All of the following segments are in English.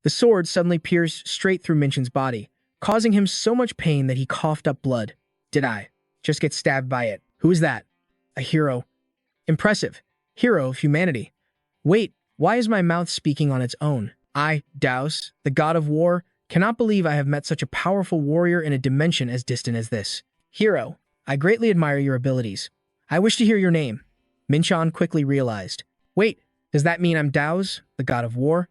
The sword suddenly pierced straight through Minchin's body, causing him so much pain that he coughed up blood. Did I just get stabbed by it? Who is that? A hero. Impressive. Hero of humanity. Wait, why is my mouth speaking on its own? I, Daos, the god of war, cannot believe I have met such a powerful warrior in a dimension as distant as this. Hero, I greatly admire your abilities. I wish to hear your name. Minchan quickly realized. Wait, does that mean I'm Daos, the god of war?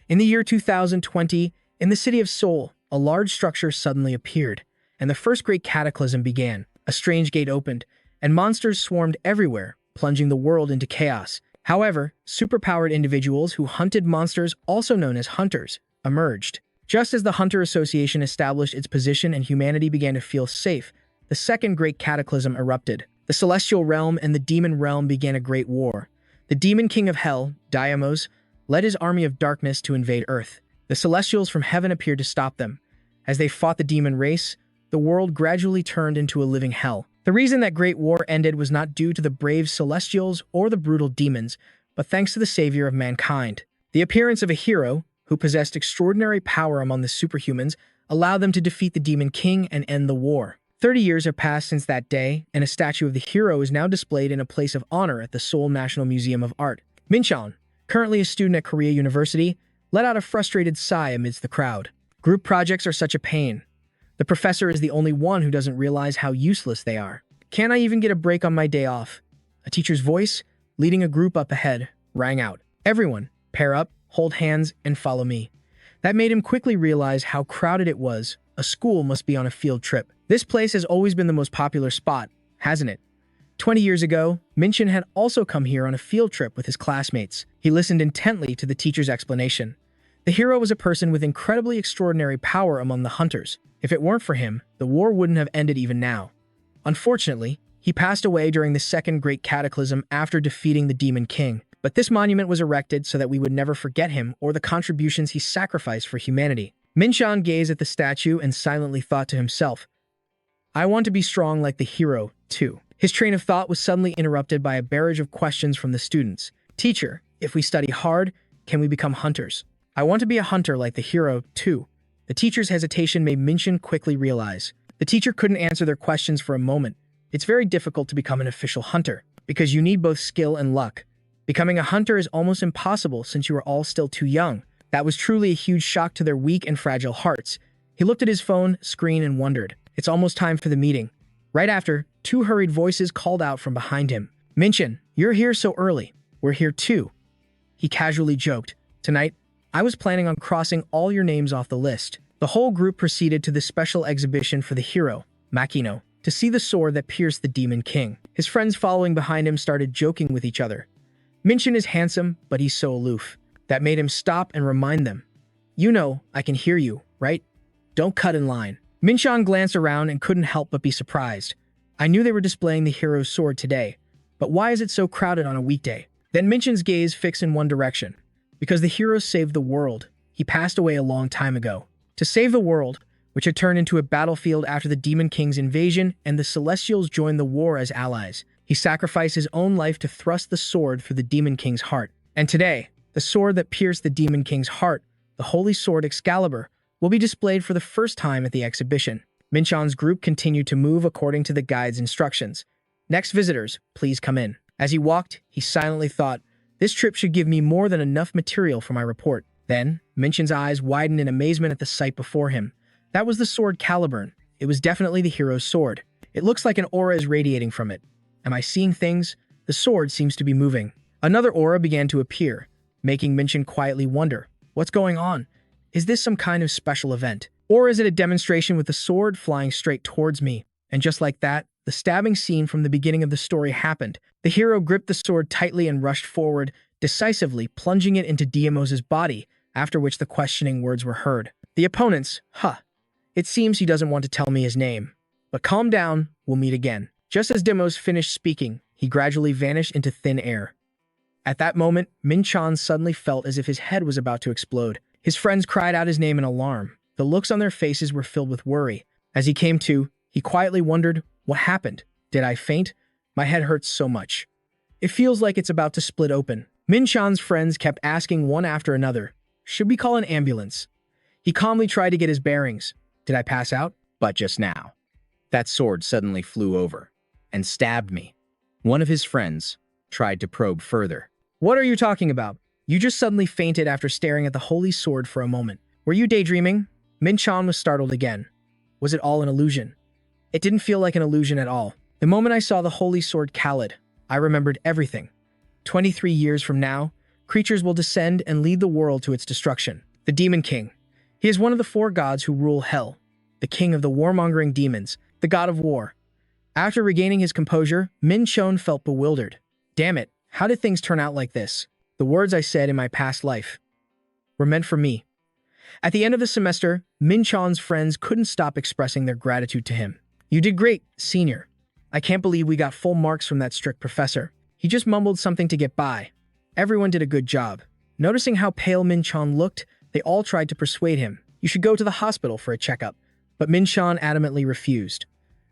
In the year 2020, in the city of Seoul, a large structure suddenly appeared, and the first great cataclysm began. A strange gate opened, and monsters swarmed everywhere, plunging the world into chaos. However, superpowered individuals who hunted monsters, also known as hunters, emerged. Just as the Hunter Association established its position and humanity began to feel safe, the second great cataclysm erupted. The celestial realm and the demon realm began a great war. The demon king of hell, Diamos, led his army of darkness to invade Earth. The celestials from heaven appeared to stop them. As they fought the demon race, the world gradually turned into a living hell. The reason that great war ended was not due to the brave celestials or the brutal demons, but thanks to the savior of mankind. The appearance of a hero, who possessed extraordinary power among the superhumans, allowed them to defeat the demon king and end the war. 30 years have passed since that day, and a statue of the hero is now displayed in a place of honor at the Seoul National Museum of Art. Minchan, currently a student at Korea University, let out a frustrated sigh amidst the crowd. Group projects are such a pain. The professor is the only one who doesn't realize how useless they are. Can't I even get a break on my day off? A teacher's voice, leading a group up ahead, rang out. Everyone, pair up, hold hands, and follow me. That made him quickly realize how crowded it was. A school must be on a field trip. This place has always been the most popular spot, hasn't it? 20 years ago, Minchin had also come here on a field trip with his classmates. He listened intently to the teacher's explanation. The hero was a person with incredibly extraordinary power among the hunters. If it weren't for him, the war wouldn't have ended even now. Unfortunately, he passed away during the second great cataclysm after defeating the Demon King. But this monument was erected so that we would never forget him or the contributions he sacrificed for humanity. Minchan gazed at the statue and silently thought to himself, I want to be strong like the hero, too. His train of thought was suddenly interrupted by a barrage of questions from the students. Teacher, if we study hard, can we become hunters? I want to be a hunter like the hero, too. The teacher's hesitation made Minchan quickly realize. The teacher couldn't answer their questions for a moment. It's very difficult to become an official hunter, because you need both skill and luck. Becoming a hunter is almost impossible since you are all still too young. That was truly a huge shock to their weak and fragile hearts. He looked at his phone screen and wondered. It's almost time for the meeting. Right after, two hurried voices called out from behind him. Minchin, you're here so early. We're here too. He casually joked. Tonight, I was planning on crossing all your names off the list. The whole group proceeded to the special exhibition for the hero, Makino, to see the sword that pierced the Demon King. His friends following behind him started joking with each other. Minchin is handsome, but he's so aloof. That made him stop and remind them. You know, I can hear you, right? Don't cut in line. Minchan glanced around and couldn't help but be surprised. I knew they were displaying the hero's sword today, but why is it so crowded on a weekday? Then Minchin's gaze fixed in one direction. Because the hero saved the world. He passed away a long time ago. To save the world, which had turned into a battlefield after the Demon King's invasion and the Celestials joined the war as allies, he sacrificed his own life to thrust the sword through the Demon King's heart. And today, the sword that pierced the Demon King's heart, the holy sword Excalibur, will be displayed for the first time at the exhibition. Minchan's group continued to move according to the guide's instructions. Next visitors, please come in. As he walked, he silently thought, this trip should give me more than enough material for my report. Then, Minchin's eyes widened in amazement at the sight before him. That was the sword Caliburn. It was definitely the hero's sword. It looks like an aura is radiating from it. Am I seeing things? The sword seems to be moving. Another aura began to appear, making Minchin quietly wonder, what's going on? Is this some kind of special event? Or is it a demonstration with the sword flying straight towards me? And just like that, the stabbing scene from the beginning of the story happened. The hero gripped the sword tightly and rushed forward, decisively plunging it into Diamos's body, after which the questioning words were heard. The opponents, it seems he doesn't want to tell me his name. But calm down, we'll meet again. Just as Demos finished speaking, he gradually vanished into thin air. At that moment, Minchan suddenly felt as if his head was about to explode. His friends cried out his name in alarm. The looks on their faces were filled with worry. As he came to, he quietly wondered, what happened? Did I faint? My head hurts so much. It feels like it's about to split open. Minchan's friends kept asking one after another, Should we call an ambulance? He calmly tried to get his bearings. Did I pass out? But just now, that sword suddenly flew over and stabbed me. One of his friends tried to probe further. What are you talking about? You just suddenly fainted after staring at the holy sword for a moment. Were you daydreaming? Min-chan was startled again. Was it all an illusion? It didn't feel like an illusion at all. The moment I saw the holy sword Khalid, I remembered everything. 23 years from now, creatures will descend and lead the world to its destruction. The Demon King. He is one of the 4 gods who rule hell, the king of the warmongering demons, the god of war. After regaining his composure, Min-chan felt bewildered. Damn it, how did things turn out like this? The words I said in my past life were meant for me. At the end of the semester, Min-chan's friends couldn't stop expressing their gratitude to him. You did great, senior. I can't believe we got full marks from that strict professor. He just mumbled something to get by. Everyone did a good job. Noticing how pale Min-chan looked, they all tried to persuade him. You should go to the hospital for a checkup. But Min-chan adamantly refused.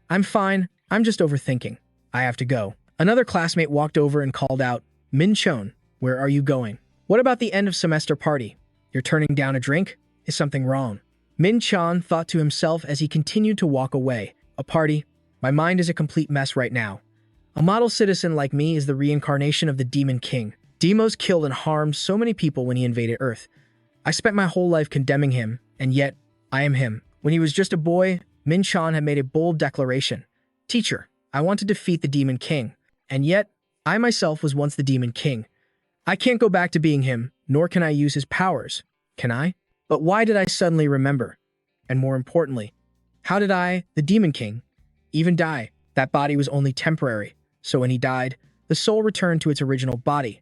I'm fine. I'm just overthinking. I have to go. Another classmate walked over and called out, Min-chan, where are you going? What about the end of semester party? You're turning down a drink? Is something wrong? Min-chan thought to himself as he continued to walk away. A party? My mind is a complete mess right now. A model citizen like me is the reincarnation of the Demon King. Demos killed and harmed so many people when he invaded Earth. I spent my whole life condemning him, and yet, I am him. When he was just a boy, Min-chan had made a bold declaration. Teacher, I want to defeat the Demon King. And yet, I myself was once the Demon King. I can't go back to being him, nor can I use his powers. Can I? But why did I suddenly remember? And more importantly, how did I, the Demon King, even die? That body was only temporary, so when he died, the soul returned to its original body.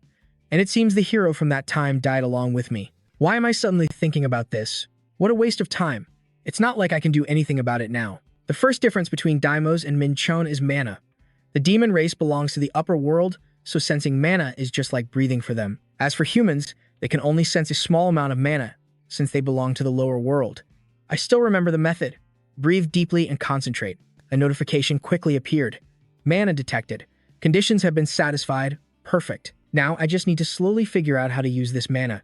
And it seems the hero from that time died along with me. Why am I suddenly thinking about this? What a waste of time. It's not like I can do anything about it now. The first difference between Daimos and Min-chan is mana. The demon race belongs to the upper world, so sensing mana is just like breathing for them. As for humans, they can only sense a small amount of mana, since they belong to the lower world. I still remember the method. Breathe deeply and concentrate. A notification quickly appeared. Mana detected. Conditions have been satisfied. Perfect. Now I just need to slowly figure out how to use this mana.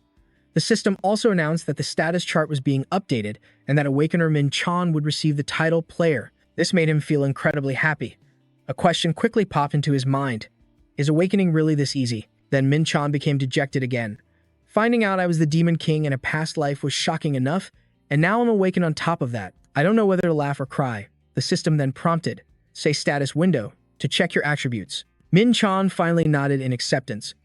The system also announced that the status chart was being updated and that Awakener Min-chan would receive the title Player. This made him feel incredibly happy. A question quickly popped into his mind. Is awakening really this easy? Then Min-chan became dejected again. Finding out I was the Demon King in a past life was shocking enough, and now I'm awakened on top of that. I don't know whether to laugh or cry. The system then prompted, say status window, to check your attributes. Min-chan finally nodded in acceptance.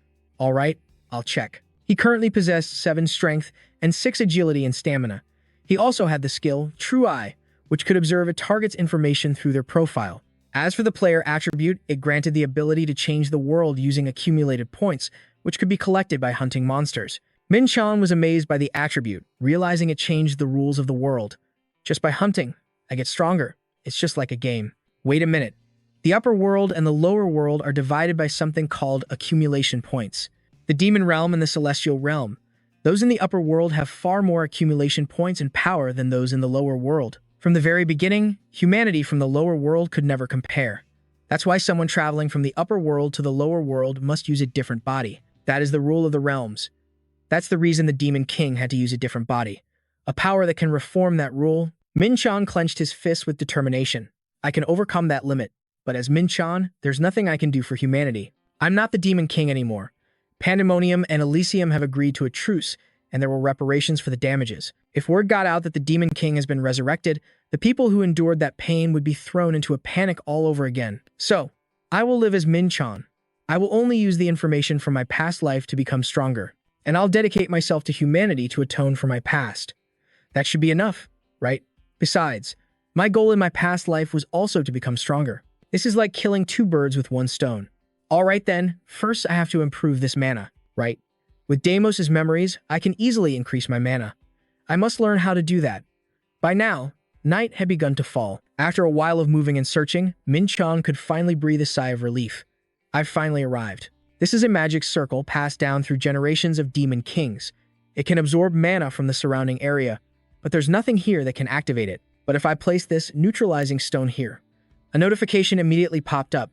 Alright, I'll check. He currently possessed 7 strength and 6 agility and stamina. He also had the skill, True Eye, which could observe a target's information through their profile. As for the player attribute, it granted the ability to change the world using accumulated points, which could be collected by hunting monsters. Min-chan was amazed by the attribute, realizing it changed the rules of the world. Just by hunting, I get stronger. It's just like a game. Wait a minute. The upper world and the lower world are divided by something called accumulation points. The demon realm and the celestial realm. Those in the upper world have far more accumulation points and power than those in the lower world. From the very beginning, humanity from the lower world could never compare. That's why someone traveling from the upper world to the lower world must use a different body. That is the rule of the realms. That's the reason the Demon King had to use a different body. A power that can reform that rule. Min-chan clenched his fists with determination. I can overcome that limit, but as Min-chan, there's nothing I can do for humanity. I'm not the Demon King anymore. Pandemonium and Elysium have agreed to a truce, and there were reparations for the damages. If word got out that the Demon King has been resurrected, the people who endured that pain would be thrown into a panic all over again. So, I will live as Min-chan. I will only use the information from my past life to become stronger, and I'll dedicate myself to humanity to atone for my past. That should be enough, right? Besides, my goal in my past life was also to become stronger. This is like killing 2 birds with 1 stone. Alright then, first I have to improve this mana, right? With Deimos' memories, I can easily increase my mana. I must learn how to do that. By now, night had begun to fall. After a while of moving and searching, Min-chan could finally breathe a sigh of relief. I've finally arrived. This is a magic circle passed down through generations of Demon Kings. It can absorb mana from the surrounding area, but there's nothing here that can activate it. But if I place this neutralizing stone here, a notification immediately popped up.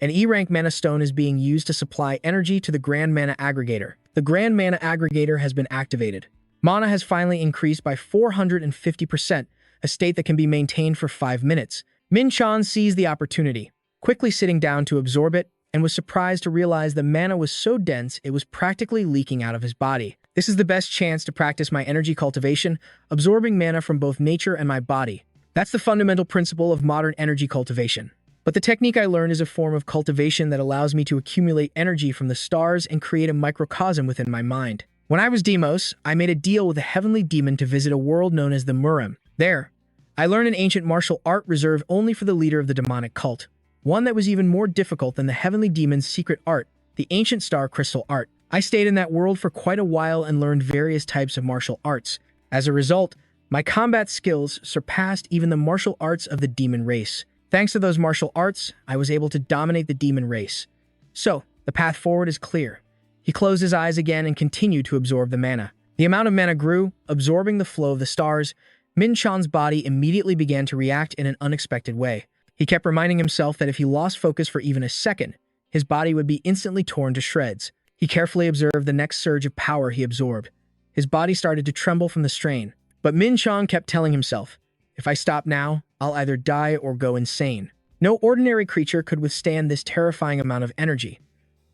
An E-rank mana stone is being used to supply energy to the Grand Mana Aggregator. The Grand Mana Aggregator has been activated. Mana has finally increased by 450%, a state that can be maintained for 5 minutes. Min-chan seized the opportunity, quickly sitting down to absorb it, and was surprised to realize the mana was so dense it was practically leaking out of his body. This is the best chance to practice my energy cultivation, absorbing mana from both nature and my body. That's the fundamental principle of modern energy cultivation. But the technique I learned is a form of cultivation that allows me to accumulate energy from the stars and create a microcosm within my mind. When I was Deimos, I made a deal with a heavenly demon to visit a world known as the Murim. There, I learned an ancient martial art reserved only for the leader of the demonic cult, one that was even more difficult than the heavenly demon's secret art, the ancient star crystal art. I stayed in that world for quite a while and learned various types of martial arts. As a result, my combat skills surpassed even the martial arts of the demon race. Thanks to those martial arts, I was able to dominate the demon race. So, the path forward is clear. He closed his eyes again and continued to absorb the mana. The amount of mana grew, absorbing the flow of the stars. Min-chan's body immediately began to react in an unexpected way. He kept reminding himself that if he lost focus for even a second, his body would be instantly torn to shreds. He carefully observed the next surge of power he absorbed. His body started to tremble from the strain. But Min-chan kept telling himself, if I stop now, I'll either die or go insane. No ordinary creature could withstand this terrifying amount of energy.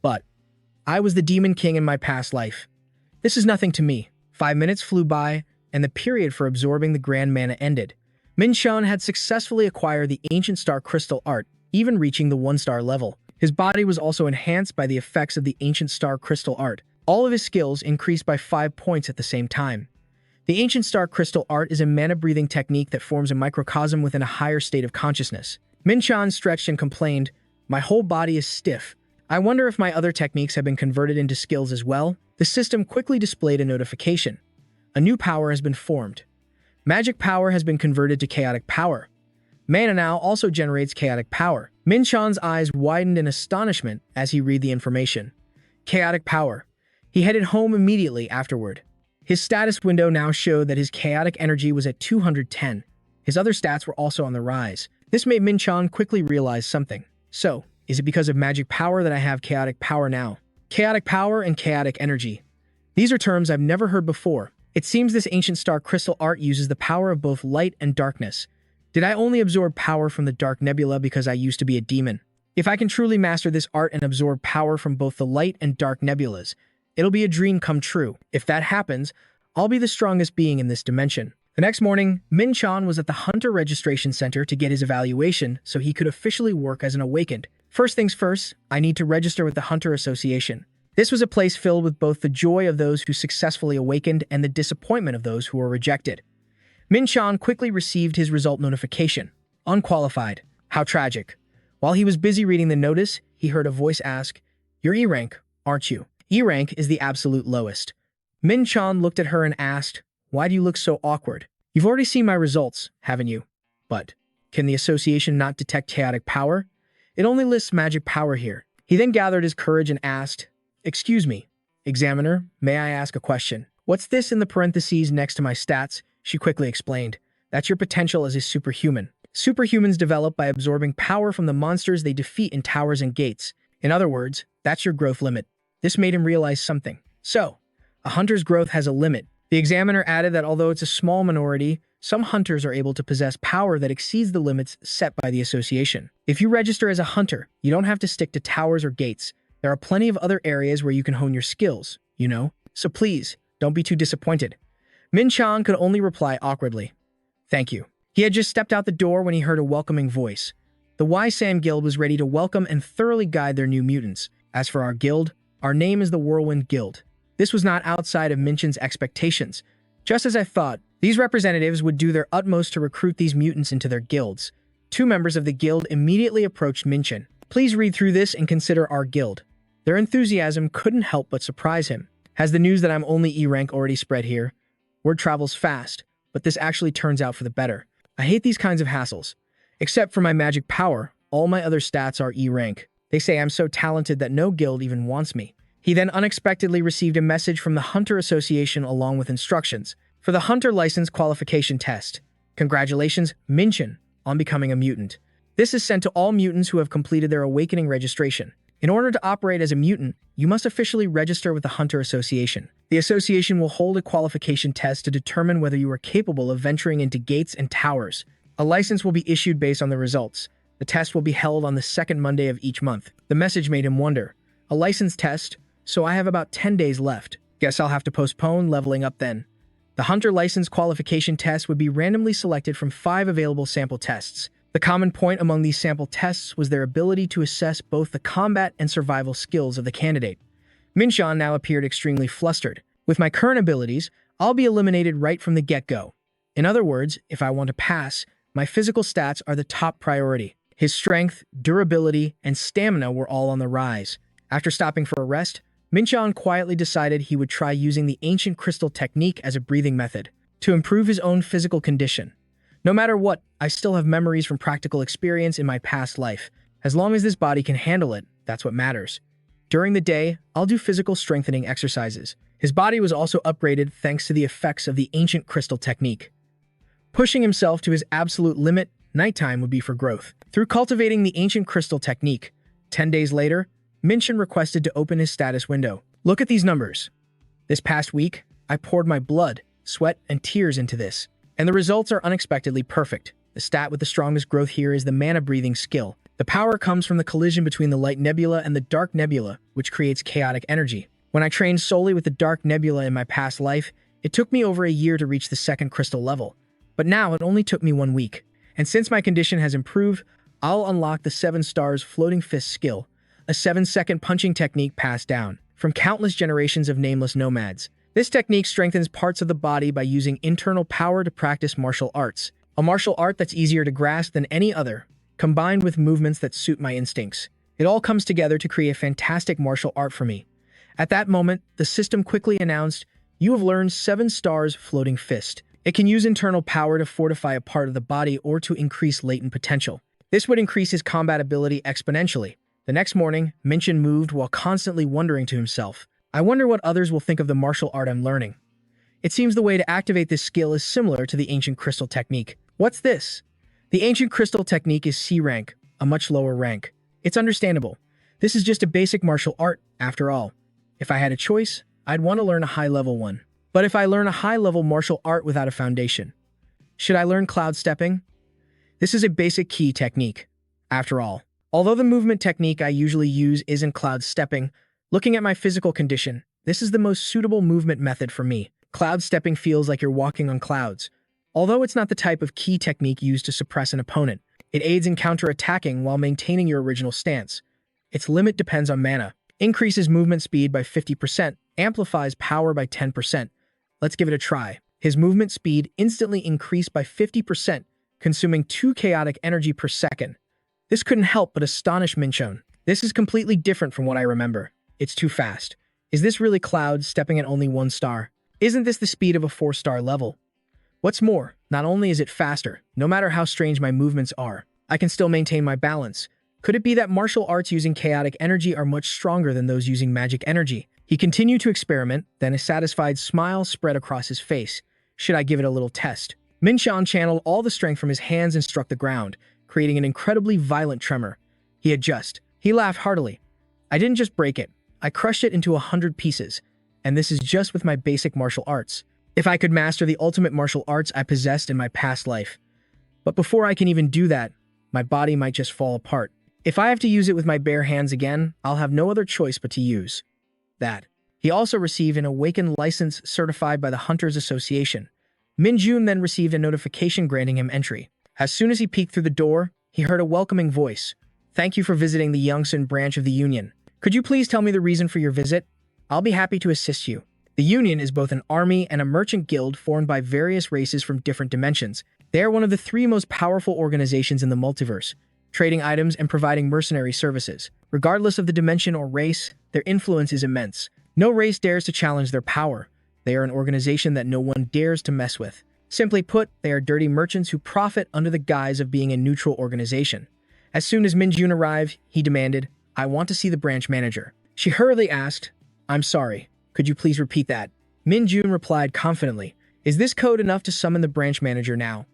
But I was the Demon King in my past life. This is nothing to me. 5 minutes flew by, and the period for absorbing the grand mana ended. Min-chan had successfully acquired the ancient star crystal art, even reaching the 1-star level. His body was also enhanced by the effects of the ancient star crystal art. All of his skills increased by 5 points at the same time. The ancient star crystal art is a mana-breathing technique that forms a microcosm within a higher state of consciousness. Min-chan stretched and complained, "My whole body is stiff. I wonder if my other techniques have been converted into skills as well." The system quickly displayed a notification. A new power has been formed. Magic power has been converted to chaotic power. Mana now also generates chaotic power. Min-chan's eyes widened in astonishment as he read the information. Chaotic power. He headed home immediately afterward. His status window now showed that his chaotic energy was at 210. His other stats were also on the rise. This made Min-chan quickly realize something. So, is it because of magic power that I have chaotic power now? Chaotic power and chaotic energy. These are terms I've never heard before. It seems this ancient star crystal art uses the power of both light and darkness. Did I only absorb power from the dark nebula because I used to be a demon? If I can truly master this art and absorb power from both the light and dark nebulas, it'll be a dream come true. If that happens, I'll be the strongest being in this dimension. The next morning, Min-chan was at the Hunter Registration Center to get his evaluation so he could officially work as an awakened. First things first, I need to register with the Hunter Association. This was a place filled with both the joy of those who successfully awakened and the disappointment of those who were rejected. Min-chan quickly received his result notification. Unqualified. How tragic. While he was busy reading the notice, he heard a voice ask, "You're E rank, aren't you?" E rank is the absolute lowest. Min-chan looked at her and asked, "Why do you look so awkward? You've already seen my results, haven't you? But can the association not detect chaotic power? It only lists magic power here." He then gathered his courage and asked, "Excuse me, examiner, may I ask a question?" "What's this in the parentheses next to my stats?" She quickly explained. "That's your potential as a superhuman. Superhumans develop by absorbing power from the monsters they defeat in towers and gates. In other words, that's your growth limit." This made him realize something. So, a hunter's growth has a limit. The examiner added that although it's a small minority, some hunters are able to possess power that exceeds the limits set by the association. If you register as a hunter, you don't have to stick to towers or gates. There are plenty of other areas where you can hone your skills, you know? So please, don't be too disappointed. Min-chan could only reply awkwardly, "Thank you." He had just stepped out the door when he heard a welcoming voice. The Y-Sam Guild was ready to welcome and thoroughly guide their new mutants. As for our guild, our name is the Whirlwind Guild. This was not outside of Min-chan's expectations. Just as I thought, these representatives would do their utmost to recruit these mutants into their guilds. 2 members of the guild immediately approached Min-chan. "Please read through this and consider our guild." Their enthusiasm couldn't help but surprise him. Has the news that I'm only E rank already spread here? Word travels fast, but this actually turns out for the better. I hate these kinds of hassles. Except for my magic power, all my other stats are E rank. They say I'm so talented that no guild even wants me. He then unexpectedly received a message from the Hunter Association along with instructions for the Hunter License Qualification Test. Congratulations, Min-chan, on becoming a mutant. This is sent to all mutants who have completed their awakening registration. In order to operate as a mutant, you must officially register with the Hunter Association. The association will hold a qualification test to determine whether you are capable of venturing into gates and towers. A license will be issued based on the results. The test will be held on the second Monday of each month. The message made him wonder. A license test? So I have about 10 days left. Guess I'll have to postpone leveling up then. The Hunter License Qualification Test would be randomly selected from 5 available sample tests. The common point among these sample tests was their ability to assess both the combat and survival skills of the candidate. Minchon now appeared extremely flustered. With my current abilities, I'll be eliminated right from the get-go. In other words, if I want to pass, my physical stats are the top priority. His strength, durability, and stamina were all on the rise. After stopping for a rest, Minchon quietly decided he would try using the ancient crystal technique as a breathing method to improve his own physical condition. No matter what, I still have memories from practical experience in my past life. As long as this body can handle it, that's what matters. During the day, I'll do physical strengthening exercises. His body was also upgraded thanks to the effects of the ancient crystal technique. Pushing himself to his absolute limit, nighttime would be for growth. Through cultivating the ancient crystal technique, 10 days later, Minchon requested to open his status window. Look at these numbers. This past week, I poured my blood, sweat, and tears into this. And the results are unexpectedly perfect. The stat with the strongest growth here is the mana-breathing skill. The power comes from the collision between the light nebula and the dark nebula, which creates chaotic energy. When I trained solely with the dark nebula in my past life, it took me over a year to reach the second crystal level. But now it only took me 1 week. And since my condition has improved, I'll unlock the 7 stars floating fist skill, a 7-second punching technique passed down from countless generations of nameless nomads. This technique strengthens parts of the body by using internal power to practice martial arts, a martial art that's easier to grasp than any other, combined with movements that suit my instincts. It all comes together to create a fantastic martial art for me. At that moment, the system quickly announced, "You have learned 7 stars floating fist." It can use internal power to fortify a part of the body or to increase latent potential. This would increase his combat ability exponentially. The next morning, Minchon moved while constantly wondering to himself, I wonder what others will think of the martial art I'm learning. It seems the way to activate this skill is similar to the ancient crystal technique. What's this? The ancient crystal technique is C rank, a much lower rank. It's understandable. This is just a basic martial art, after all. If I had a choice, I'd want to learn a high-level one. But if I learn a high-level martial art without a foundation, should I learn cloud stepping? This is a basic key technique, after all. Although the movement technique I usually use isn't cloud stepping, looking at my physical condition, this is the most suitable movement method for me. Cloud stepping feels like you're walking on clouds. Although it's not the type of key technique used to suppress an opponent, it aids in counter-attacking while maintaining your original stance. Its limit depends on mana. Increases movement speed by 50%, amplifies power by 10%. Let's give it a try. His movement speed instantly increased by 50%, consuming 2 chaotic energy per second. This couldn't help but astonish Minchon. This is completely different from what I remember. It's too fast. Is this really Cloud stepping at only 1 star? Isn't this the speed of a 4-star level? What's more, not only is it faster, no matter how strange my movements are, I can still maintain my balance. Could it be that martial arts using chaotic energy are much stronger than those using magic energy? He continued to experiment, then a satisfied smile spread across his face. Should I give it a little test? Minchon channeled all the strength from his hands and struck the ground, creating an incredibly violent tremor. He laughed heartily. I didn't just break it. I crushed it into 100 pieces, and this is just with my basic martial arts. If I could master the ultimate martial arts I possessed in my past life. But before I can even do that, my body might just fall apart. If I have to use it with my bare hands again, I'll have no other choice but to use that. He also received an Awakened license certified by the Hunters Association. Minjun then received a notification granting him entry. As soon as he peeked through the door, he heard a welcoming voice. Thank you for visiting the Yongsun branch of the Union. Could you please tell me the reason for your visit? I'll be happy to assist you. The Union is both an army and a merchant guild formed by various races from different dimensions. They are one of the 3 most powerful organizations in the multiverse, trading items and providing mercenary services. Regardless of the dimension or race, their influence is immense. No race dares to challenge their power. They are an organization that no one dares to mess with. Simply put, they are dirty merchants who profit under the guise of being a neutral organization. As soon as Minjun arrived, he demanded, I want to see the branch manager. She hurriedly asked, I'm sorry, could you please repeat that? Minjun replied confidently, Is this code enough to summon the branch manager now?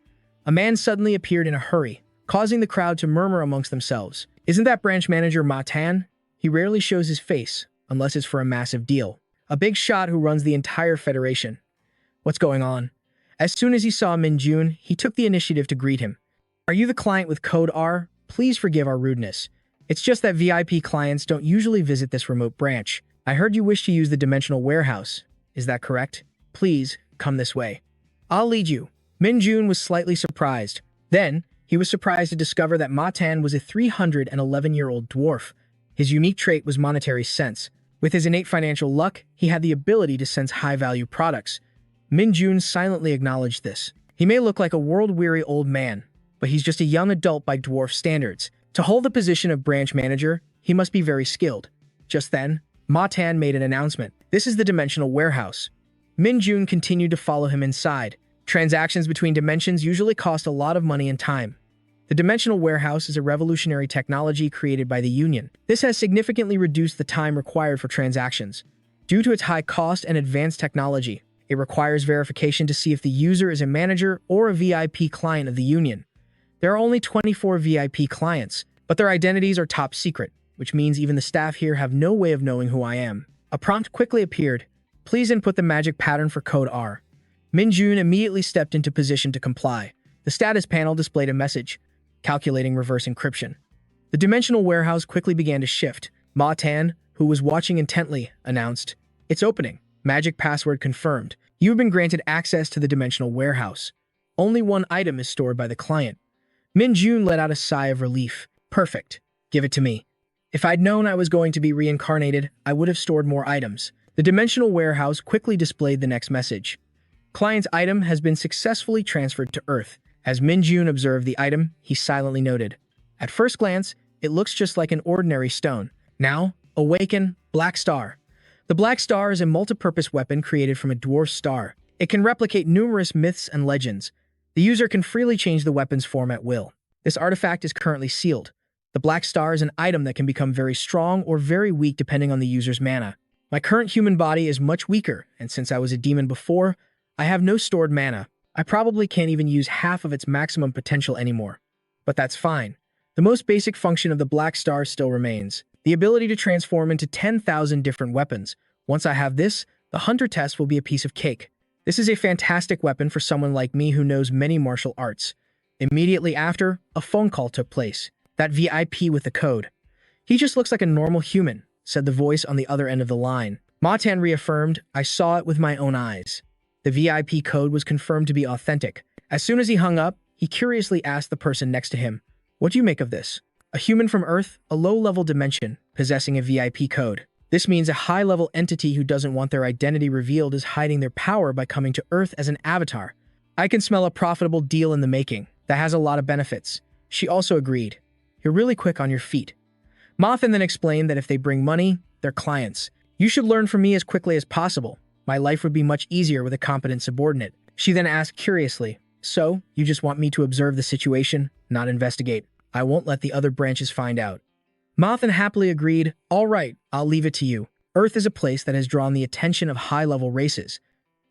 A man suddenly appeared in a hurry, causing the crowd to murmur amongst themselves. Isn't that branch manager Ma Tan? He rarely shows his face, unless it's for a massive deal. A big shot who runs the entire federation. What's going on? As soon as he saw Minjun, he took the initiative to greet him. Are you the client with code R? Please forgive our rudeness. It's just that VIP clients don't usually visit this remote branch. I heard you wish to use the dimensional warehouse. Is that correct? Please, come this way. I'll lead you. Minjun was slightly surprised. Then, he was surprised to discover that Matan was a 311-year-old dwarf. His unique trait was monetary sense. With his innate financial luck, he had the ability to sense high-value products. Minjun silently acknowledged this. He may look like a world-weary old man, but he's just a young adult by dwarf standards. To hold the position of branch manager, he must be very skilled. Just then, Matan made an announcement. This is the dimensional warehouse. Minjun continued to follow him inside. Transactions between dimensions usually cost a lot of money and time. The dimensional warehouse is a revolutionary technology created by the Union. This has significantly reduced the time required for transactions. Due to its high cost and advanced technology, it requires verification to see if the user is a manager or a VIP client of the Union. There are only 24 VIP clients, but their identities are top secret, which means even the staff here have no way of knowing who I am. A prompt quickly appeared. Please input the magic pattern for code R. Minjun immediately stepped into position to comply. The status panel displayed a message, calculating reverse encryption. The dimensional warehouse quickly began to shift. Matan, who was watching intently, announced, "It's opening. Magic password confirmed. You have been granted access to the dimensional warehouse. Only one item is stored by the client." Minjun let out a sigh of relief. Perfect. Give it to me. If I'd known I was going to be reincarnated, I would have stored more items. The dimensional warehouse quickly displayed the next message. Client's item has been successfully transferred to Earth. As Minjun observed the item, he silently noted. At first glance, it looks just like an ordinary stone. Now, awaken, Black Star. The Black Star is a multi-purpose weapon created from a dwarf star. It can replicate numerous myths and legends. The user can freely change the weapon's form at will. This artifact is currently sealed. The Black Star is an item that can become very strong or very weak depending on the user's mana. My current human body is much weaker, and since I was a demon before, I have no stored mana. I probably can't even use half of its maximum potential anymore. But that's fine. The most basic function of the Black Star still remains. The ability to transform into 10,000 different weapons. Once I have this, the Hunter test will be a piece of cake. This is a fantastic weapon for someone like me who knows many martial arts. Immediately after, a phone call took place. That VIP with the code. He just looks like a normal human, said the voice on the other end of the line. Matan reaffirmed, I saw it with my own eyes. The VIP code was confirmed to be authentic. As soon as he hung up, he curiously asked the person next to him, what do you make of this? A human from Earth, a low-level dimension, possessing a VIP code. This means a high-level entity who doesn't want their identity revealed is hiding their power by coming to Earth as an avatar. I can smell a profitable deal in the making. That has a lot of benefits. She also agreed. You're really quick on your feet. Matan then explained that if they bring money, they're clients. You should learn from me as quickly as possible. My life would be much easier with a competent subordinate. She then asked curiously, so, you just want me to observe the situation, not investigate? I won't let the other branches find out. Matan happily agreed, all right, I'll leave it to you. Earth is a place that has drawn the attention of high-level races.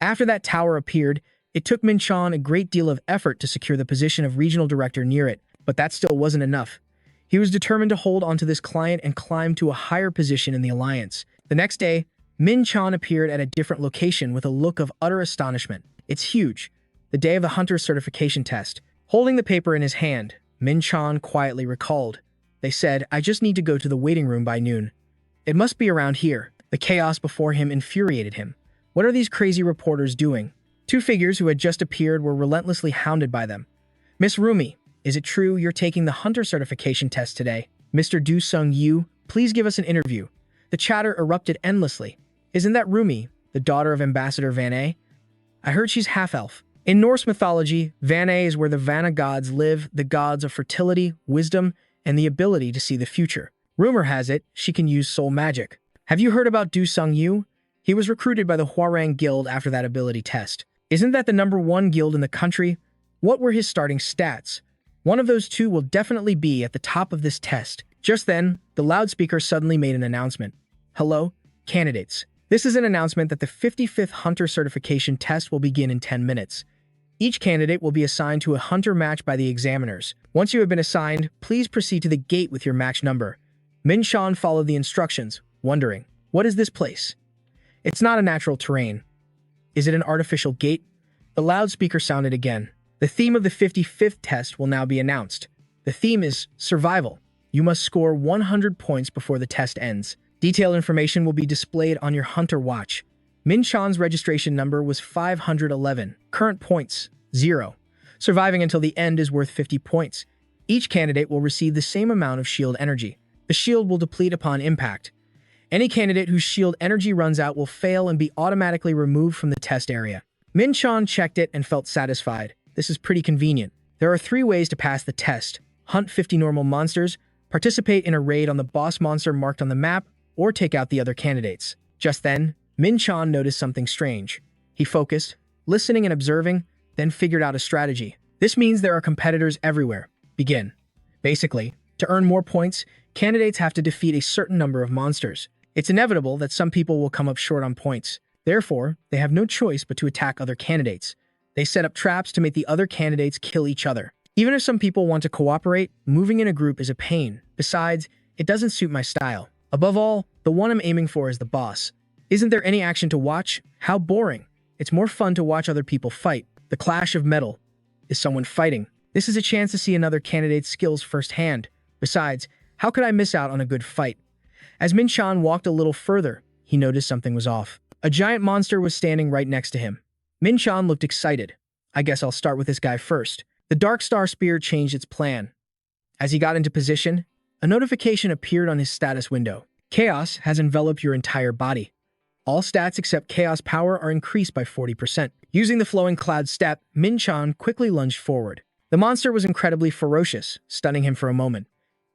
After that tower appeared, it took Minchan a great deal of effort to secure the position of regional director near it, but that still wasn't enough. He was determined to hold onto this client and climb to a higher position in the alliance. The next day, Minchan appeared at a different location with a look of utter astonishment. It's huge. The day of the Hunter's certification test. Holding the paper in his hand, Minchan quietly recalled. They said, I just need to go to the waiting room by noon. It must be around here. The chaos before him infuriated him. What are these crazy reporters doing? Two figures who had just appeared were relentlessly hounded by them. Miss Rumi, is it true you're taking the Hunter certification test today? Mr. Du Sung Yu, please give us an interview. The chatter erupted endlessly. Isn't that Rumi, the daughter of Ambassador Van'A? I heard she's half-elf. In Norse mythology, Van'A is where the Vanna gods live, the gods of fertility, wisdom, and the ability to see the future. Rumor has it, she can use soul magic. Have you heard about Du Sung Yu? He was recruited by the Hwarang Guild after that ability test. Isn't that the #1 guild in the country? What were his starting stats? One of those two will definitely be at the top of this test. Just then, the loudspeaker suddenly made an announcement. Hello, candidates. This is an announcement that the 55th Hunter certification test will begin in 10 minutes. Each candidate will be assigned to a Hunter match by the examiners. Once you have been assigned, please proceed to the gate with your match number. Min Shan followed the instructions, wondering, what is this place? It's not a natural terrain. Is it an artificial gate? The loudspeaker sounded again. The theme of the 55th test will now be announced. The theme is survival. You must score 100 points before the test ends. Detailed information will be displayed on your Hunter watch. Min Shan's registration number was 511. Current points, 0. Surviving until the end is worth 50 points. Each candidate will receive the same amount of shield energy. The shield will deplete upon impact. Any candidate whose shield energy runs out will fail and be automatically removed from the test area. Min Shan checked it and felt satisfied. This is pretty convenient. There are 3 ways to pass the test. Hunt 50 normal monsters, participate in a raid on the boss monster marked on the map, or take out the other candidates. Just then, Min Shan noticed something strange. He focused, listening and observing, then figured out a strategy. This means there are competitors everywhere. Begin. Basically, to earn more points, candidates have to defeat a certain number of monsters. It's inevitable that some people will come up short on points. Therefore, they have no choice but to attack other candidates. They set up traps to make the other candidates kill each other. Even if some people want to cooperate, moving in a group is a pain. Besides, it doesn't suit my style. Above all, the one I'm aiming for is the boss. Isn't there any action to watch? How boring. It's more fun to watch other people fight. The clash of metal. Is someone fighting? This is a chance to see another candidate's skills firsthand. Besides, how could I miss out on a good fight? As Min Shan walked a little further, he noticed something was off. A giant monster was standing right next to him. Min Shan looked excited. I guess I'll start with this guy first. The Dark Star Spear changed its plan. As he got into position, a notification appeared on his status window. Chaos has enveloped your entire body. All stats except Chaos Power are increased by 40%. Using the Flowing Cloud step, Min Shan quickly lunged forward. The monster was incredibly ferocious, stunning him for a moment.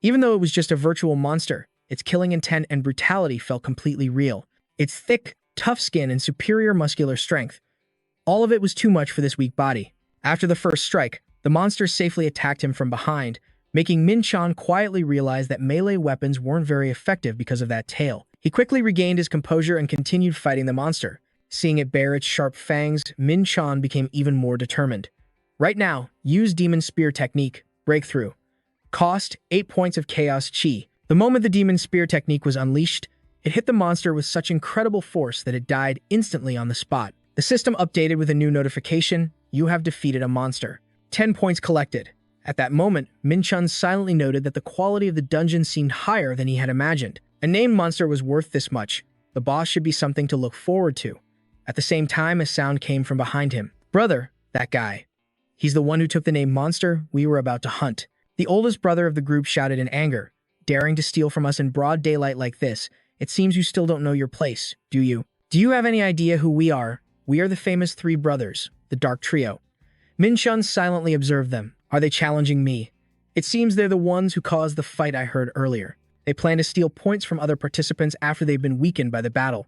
Even though it was just a virtual monster, its killing intent and brutality felt completely real. Its thick, tough skin and superior muscular strength. All of it was too much for this weak body. After the first strike, the monster safely attacked him from behind, making Min Shan quietly realize that melee weapons weren't very effective because of that tail. He quickly regained his composure and continued fighting the monster. Seeing it bare its sharp fangs, Min Shan became even more determined. Right now, use Demon Spear technique, Breakthrough. Cost, 8 points of Chaos Chi. The moment the Demon Spear technique was unleashed, it hit the monster with such incredible force that it died instantly on the spot. The system updated with a new notification, you have defeated a monster. 10 points collected. At that moment, Min Shan silently noted that the quality of the dungeon seemed higher than he had imagined. A named monster was worth this much. The boss should be something to look forward to. At the same time, a sound came from behind him. Brother, that guy. He's the one who took the name monster we were about to hunt. The oldest brother of the group shouted in anger, daring to steal from us in broad daylight like this. It seems you still don't know your place, do you? Do you have any idea who we are? We are the famous 3 brothers, the Dark Trio. Min Shan silently observed them. Are they challenging me? It seems they're the ones who caused the fight I heard earlier. They plan to steal points from other participants after they've been weakened by the battle.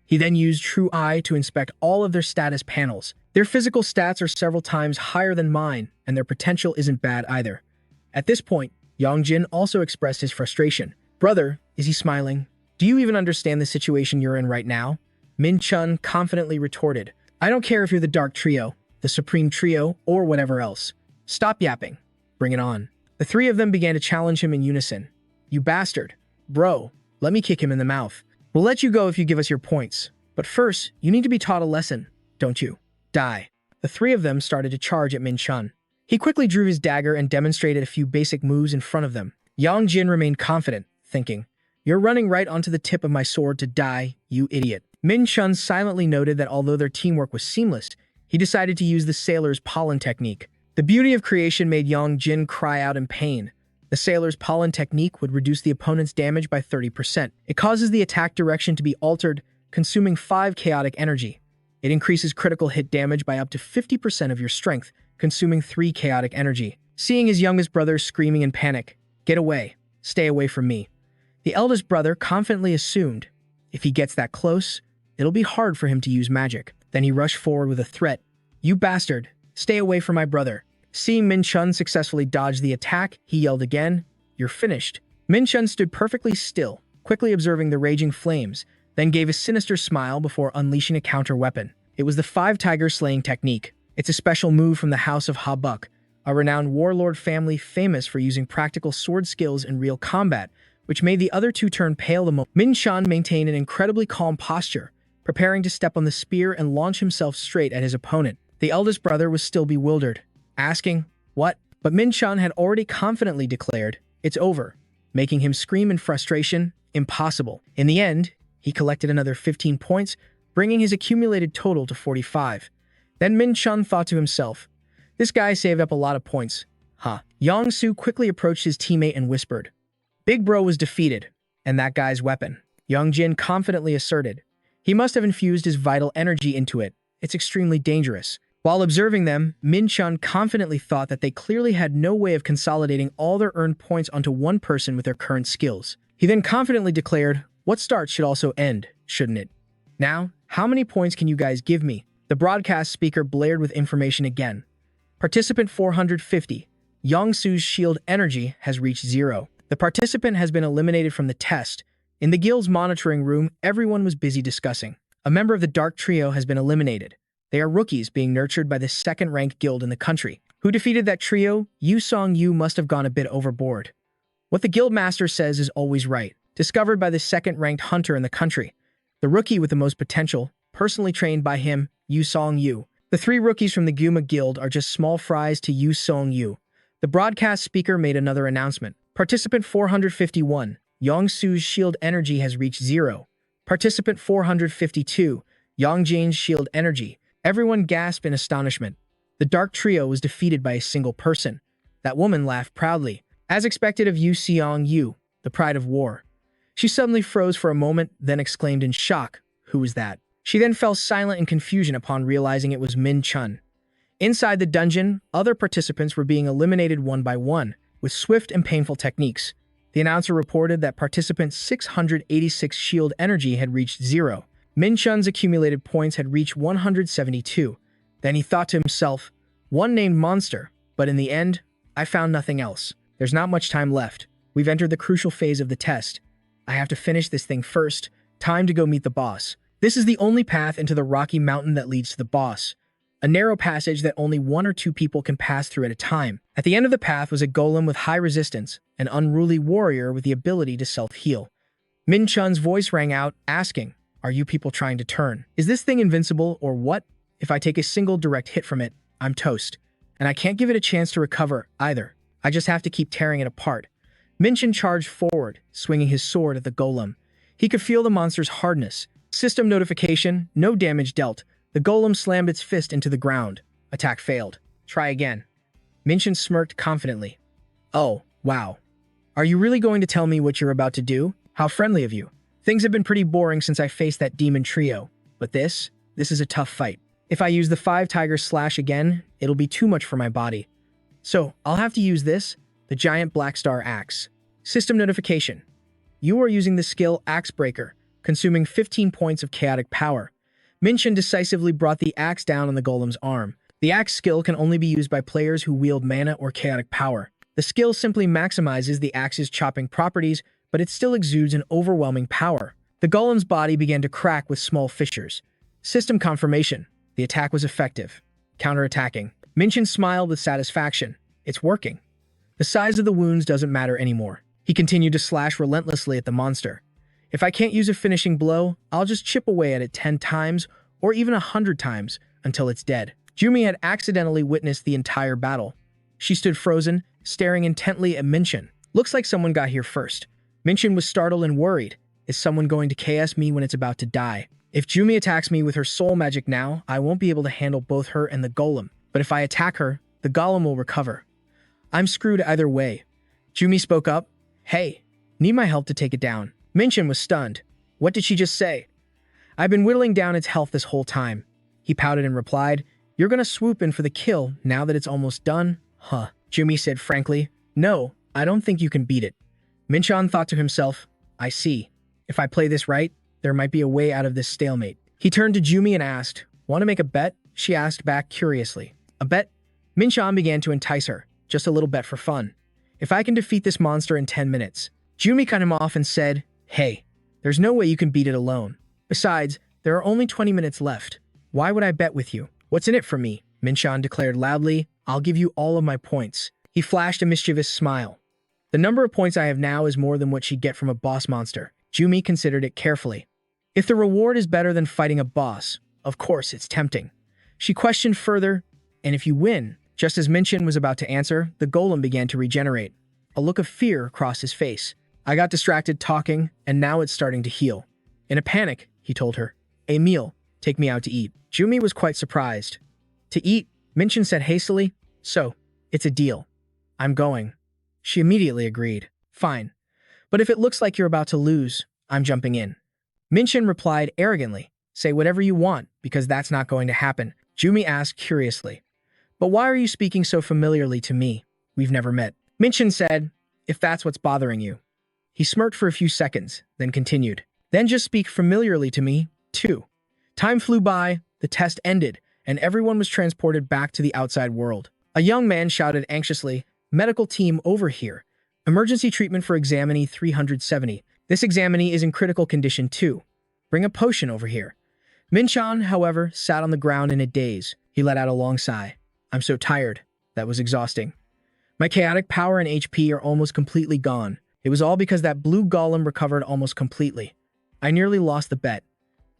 He then used True Eye to inspect all of their status panels. Their physical stats are several times higher than mine, and their potential isn't bad either. At this point, Yongjin also expressed his frustration. Brother, is he smiling? Do you even understand the situation you're in right now? Min Shan confidently retorted, I don't care if you're the Dark Trio, the Supreme Trio, or whatever else. Stop yapping. Bring it on. The 3 of them began to challenge him in unison. You bastard. Bro, let me kick him in the mouth. We'll let you go if you give us your points. But first, you need to be taught a lesson, don't you? Die. The 3 of them started to charge at Min Shan. He quickly drew his dagger and demonstrated a few basic moves in front of them. Yang Jin remained confident, thinking, You're running right onto the tip of my sword to die, you idiot. Min Shan silently noted that although their teamwork was seamless, he decided to use the sailor's pollen technique. The beauty of creation made Yang Jin cry out in pain. The sailor's pollen technique would reduce the opponent's damage by 30%. It causes the attack direction to be altered, consuming 5 chaotic energy. It increases critical hit damage by up to 50% of your strength, consuming 3 chaotic energy. Seeing his youngest brother screaming in panic, Get away. Stay away from me. The eldest brother confidently assumed, if he gets that close, it'll be hard for him to use magic. Then he rushed forward with a threat. You bastard. Stay away from my brother. Seeing Min Shan successfully dodge the attack, he yelled again, You're finished. Min Shan stood perfectly still, quickly observing the raging flames, then gave a sinister smile before unleashing a counter-weapon. It was the 5 tiger slaying technique. It's a special move from the House of Ha-Buk, a renowned warlord family famous for using practical sword skills in real combat, which made the other two turn pale the moment. Min-chan maintained an incredibly calm posture, preparing to step on the spear and launch himself straight at his opponent. The eldest brother was still bewildered, asking, "What?" But Min-chan had already confidently declared, "It's over," making him scream in frustration, "Impossible." In the end, he collected another 15 points, bringing his accumulated total to 45. Then Min-chan thought to himself, "This guy saved up a lot of points, huh?" Yang-soo quickly approached his teammate and whispered, "Big Bro was defeated, and that guy's weapon," Young-jin confidently asserted. "He must have infused his vital energy into it. It's extremely dangerous." While observing them, Min-chan confidently thought that they clearly had no way of consolidating all their earned points onto one person with their current skills. He then confidently declared, "What starts should also end, shouldn't it? Now, how many points can you guys give me?" The broadcast speaker blared with information again. Participant 450. Yang-soo's shield energy has reached 0. The participant has been eliminated from the test. In the guild's monitoring room, everyone was busy discussing. A member of the Dark Trio has been eliminated. They are rookies being nurtured by the second-ranked guild in the country. Who defeated that trio? Yu Song-yu must have gone a bit overboard. What the guild master says is always right. Discovered by the second-ranked hunter in the country. The rookie with the most potential, personally trained by him, Yu Song-yu. The 3 rookies from the Guma Guild are just small fries to Yu Song-yu. The broadcast speaker made another announcement. Participant 451. Yang-soo's shield energy has reached 0. Participant 452. Yang-jin's shield energy. Everyone gasped in astonishment. The Dark Trio was defeated by a single person. That woman laughed proudly, as expected of Yu Seong-yu, the pride of war. She suddenly froze for a moment, then exclaimed in shock, "Who was that?" She then fell silent in confusion upon realizing it was Min-chun. Inside the dungeon, other participants were being eliminated one by one, with swift and painful techniques. The announcer reported that participant 686 shield energy had reached 0. Min-chun's accumulated points had reached 172. Then he thought to himself, "One named monster, but in the end, I found nothing else. There's not much time left. We've entered the crucial phase of the test. I have to finish this thing first. Time to go meet the boss." This is the only path into the rocky mountain that leads to the boss. A narrow passage that only 1 or 2 people can pass through at a time. At the end of the path was a golem with high resistance, an unruly warrior with the ability to self-heal. Min-chun's voice rang out, asking, "Are you people trying to turn? Is this thing invincible or what? If I take a single direct hit from it, I'm toast. And I can't give it a chance to recover, either. I just have to keep tearing it apart." Min-chun charged forward, swinging his sword at the golem. He could feel the monster's hardness. System notification, no damage dealt. The golem slammed its fist into the ground. Attack failed. Try again. Min-chun smirked confidently. "Oh, wow. Are you really going to tell me what you're about to do? How friendly of you. Things have been pretty boring since I faced that demon trio. But this is a tough fight. If I use the 5 tiger slash again, it'll be too much for my body. So, I'll have to use this, the giant black star axe. System notification. You are using the skill Axe Breaker, consuming 15 points of chaotic power. Min-chun decisively brought the axe down on the golem's arm. The axe skill can only be used by players who wield mana or chaotic power. The skill simply maximizes the axe's chopping properties, but it still exudes an overwhelming power. The golem's body began to crack with small fissures. System confirmation. The attack was effective. Counterattacking. Min-chun smiled with satisfaction. It's working. The size of the wounds doesn't matter anymore. He continued to slash relentlessly at the monster. If I can't use a finishing blow, I'll just chip away at it 10 times, or even 100 times, until it's dead. Jumi had accidentally witnessed the entire battle. She stood frozen, staring intently at Min-chun. Looks like someone got here first. Min-chun was startled and worried. Is someone going to KS me when it's about to die? If Jumi attacks me with her soul magic now, I won't be able to handle both her and the golem. But if I attack her, the golem will recover. I'm screwed either way. Jumi spoke up. Hey, need my help to take it down. Min-chun was stunned. What did she just say? I've been whittling down its health this whole time. He pouted and replied, You're gonna swoop in for the kill now that it's almost done? Huh. Jumi said frankly, No, I don't think you can beat it. Min-chun thought to himself, I see. If I play this right, there might be a way out of this stalemate. He turned to Jumi and asked, Want to make a bet? She asked back curiously. A bet? Min-chun began to entice her. Just a little bet for fun. If I can defeat this monster in 10 minutes. Jumi cut him off and said, Hey, there's no way you can beat it alone. Besides, there are only 20 minutes left. Why would I bet with you? What's in it for me? Min-chun declared loudly, I'll give you all of my points. He flashed a mischievous smile. The number of points I have now is more than what she'd get from a boss monster. Jumi considered it carefully. If the reward is better than fighting a boss, of course it's tempting. She questioned further, and if you win, just as Minchin was about to answer, the golem began to regenerate. A look of fear crossed his face. I got distracted talking, and now it's starting to heal. In a panic, he told her, "A meal, take me out to eat." Jumi was quite surprised. To eat, Minchin said hastily, "So, it's a deal. I'm going." She immediately agreed. "Fine. But if it looks like you're about to lose, I'm jumping in." Minchin replied arrogantly, "Say whatever you want, because that's not going to happen." Jumi asked curiously, "But why are you speaking so familiarly to me? We've never met." Minchin said, "If that's what's bothering you." He smirked for a few seconds, then continued, "Then just speak familiarly to me, too." Time flew by, the test ended, and everyone was transported back to the outside world. A young man shouted anxiously, "Medical team over here. Emergency treatment for examinee 370. This examinee is in critical condition too. Bring a potion over here." Minchan, however, sat on the ground in a daze. He let out a long sigh. "I'm so tired." That was exhausting. "My chaotic power and HP are almost completely gone. It was all because that blue golem recovered almost completely. I nearly lost the bet."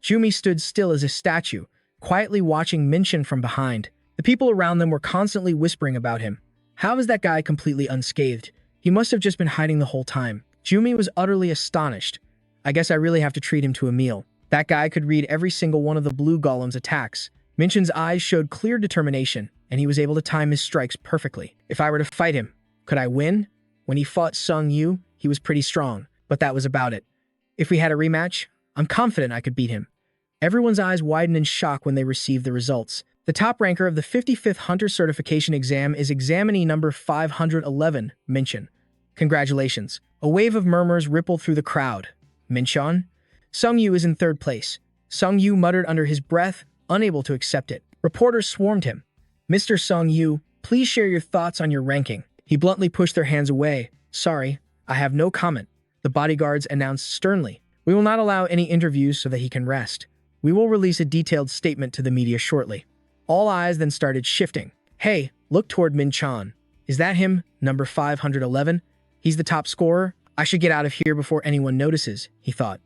Jumi stood still as a statue, quietly watching Minchin from behind. The people around them were constantly whispering about him. How is that guy completely unscathed? He must have just been hiding the whole time. Jumi was utterly astonished. "I guess I really have to treat him to a meal. That guy could read every single one of the blue golem's attacks." Minchin's eyes showed clear determination, and he was able to time his strikes perfectly. "If I were to fight him, could I win? When he fought Sung Yu, he was pretty strong, but that was about it. If we had a rematch, I'm confident I could beat him." Everyone's eyes widened in shock when they received the results. The top ranker of the 55th Hunter Certification Exam is examinee number 511, Minchin. "Congratulations." A wave of murmurs rippled through the crowd. "Minchan?" "Sung Yu is in third place." Sung Yu muttered under his breath, unable to accept it. Reporters swarmed him. "Mr. Sung Yu, please share your thoughts on your ranking." He bluntly pushed their hands away. "Sorry, I have no comment." The bodyguards announced sternly, "We will not allow any interviews so that he can rest. We will release a detailed statement to the media shortly." All eyes then started shifting. "Hey, look toward Minchan. Is that him, number 511? He's the top scorer. I should get out of here before anyone notices," he thought.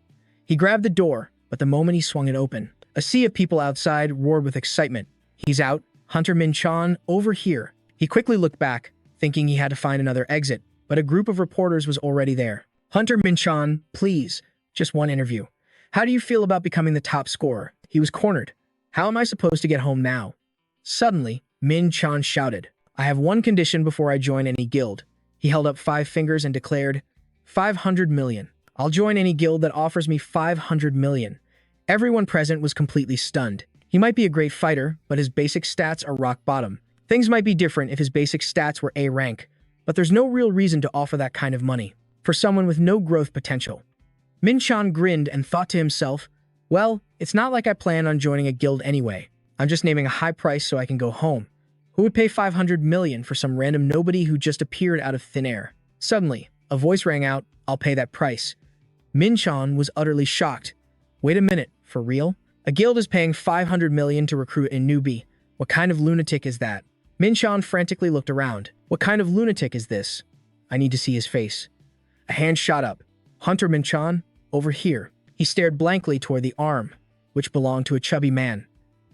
He grabbed the door, but the moment he swung it open, a sea of people outside roared with excitement. "He's out. Hunter Minchan, over here." He quickly looked back, thinking he had to find another exit, but a group of reporters was already there. "Hunter Minchan, please, just one interview. How do you feel about becoming the top scorer?" He was cornered. "How am I supposed to get home now?" Suddenly, Minchan shouted, "I have one condition before I join any guild." He held up 5 fingers and declared, 500 million. "I'll join any guild that offers me 500 million. Everyone present was completely stunned. He might be a great fighter, but his basic stats are rock bottom. Things might be different if his basic stats were A rank, but there's no real reason to offer that kind of money for someone with no growth potential. Minchan grinned and thought to himself, "Well, it's not like I plan on joining a guild anyway. I'm just naming a high price so I can go home. Who would pay 500 million for some random nobody who just appeared out of thin air?" Suddenly, a voice rang out, "I'll pay that price." Minchan was utterly shocked. "Wait a minute, for real? A guild is paying 500 million to recruit a newbie. What kind of lunatic is that?" Minchan frantically looked around. "What kind of lunatic is this? I need to see his face." A hand shot up. "Hunter Minchan, over here." He stared blankly toward the arm, which belonged to a chubby man.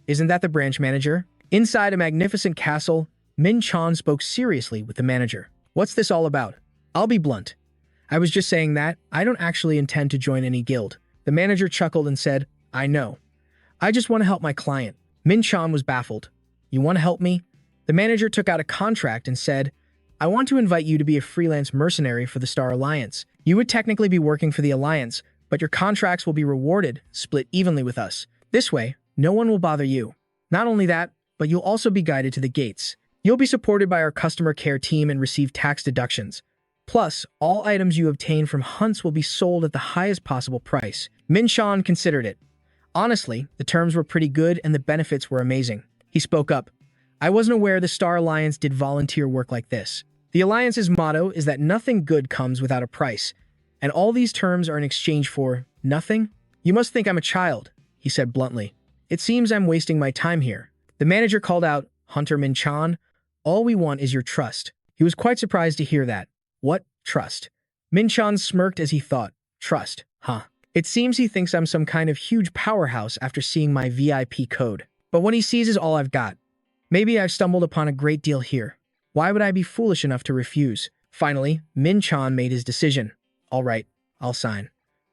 "Isn't that the branch manager?" Inside a magnificent castle, Minchan spoke seriously with the manager. "What's this all about?" "I'll be blunt. I was just saying that I don't actually intend to join any guild." The manager chuckled and said, "I know. I just want to help my client." Minchan was baffled. "You want to help me?" The manager took out a contract and said, "I want to invite you to be a freelance mercenary for the Star Alliance. You would technically be working for the Alliance, but your contracts will be rewarded, split evenly with us. This way, no one will bother you. Not only that, but you'll also be guided to the gates. You'll be supported by our customer care team and receive tax deductions. Plus, all items you obtain from hunts will be sold at the highest possible price." Minchan considered it. Honestly, the terms were pretty good and the benefits were amazing. He spoke up. "I wasn't aware the Star Alliance did volunteer work like this. The Alliance's motto is that nothing good comes without a price, and all these terms are in exchange for nothing? You must think I'm a child," he said bluntly. "It seems I'm wasting my time here." The manager called out, "Hunter Minchan, all we want is your trust." He was quite surprised to hear that. "What? Trust. Min-chan smirked as he thought, trust, huh? It seems he thinks I'm some kind of huge powerhouse after seeing my VIP code. But what he sees is all I've got. Maybe I've stumbled upon a great deal here. Why would I be foolish enough to refuse? Finally, Min-chan made his decision. All right, I'll sign.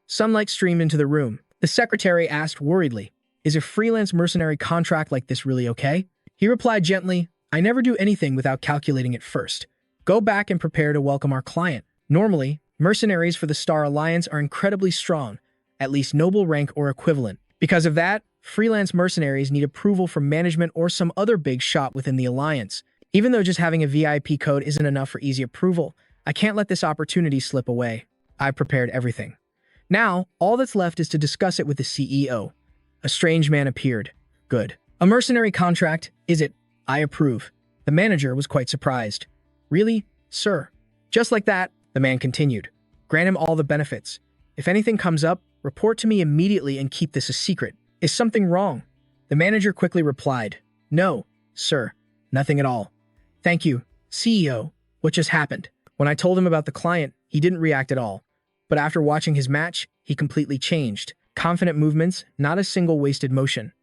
Sunlight streamed into the room. The secretary asked worriedly, is a freelance mercenary contract like this really okay? He replied gently, I never do anything without calculating it first. Go back and prepare to welcome our client. Normally, mercenaries for the Star Alliance are incredibly strong, at least noble rank or equivalent. Because of that, freelance mercenaries need approval from management or some other big shot within the Alliance. Even though just having a VIP code isn't enough for easy approval, I can't let this opportunity slip away. I've prepared everything. Now, all that's left is to discuss it with the CEO. A strange man appeared. Good. A mercenary contract, is it? I approve. The manager was quite surprised. Really, sir? Just like that, the man continued. Grant him all the benefits. If anything comes up, report to me immediately and keep this a secret. Is something wrong? The manager quickly replied. No, sir. Nothing at all. Thank you, CEO. What just happened? When I told him about the client, he didn't react at all. But after watching his match, he completely changed. Confident movements, not a single wasted motion.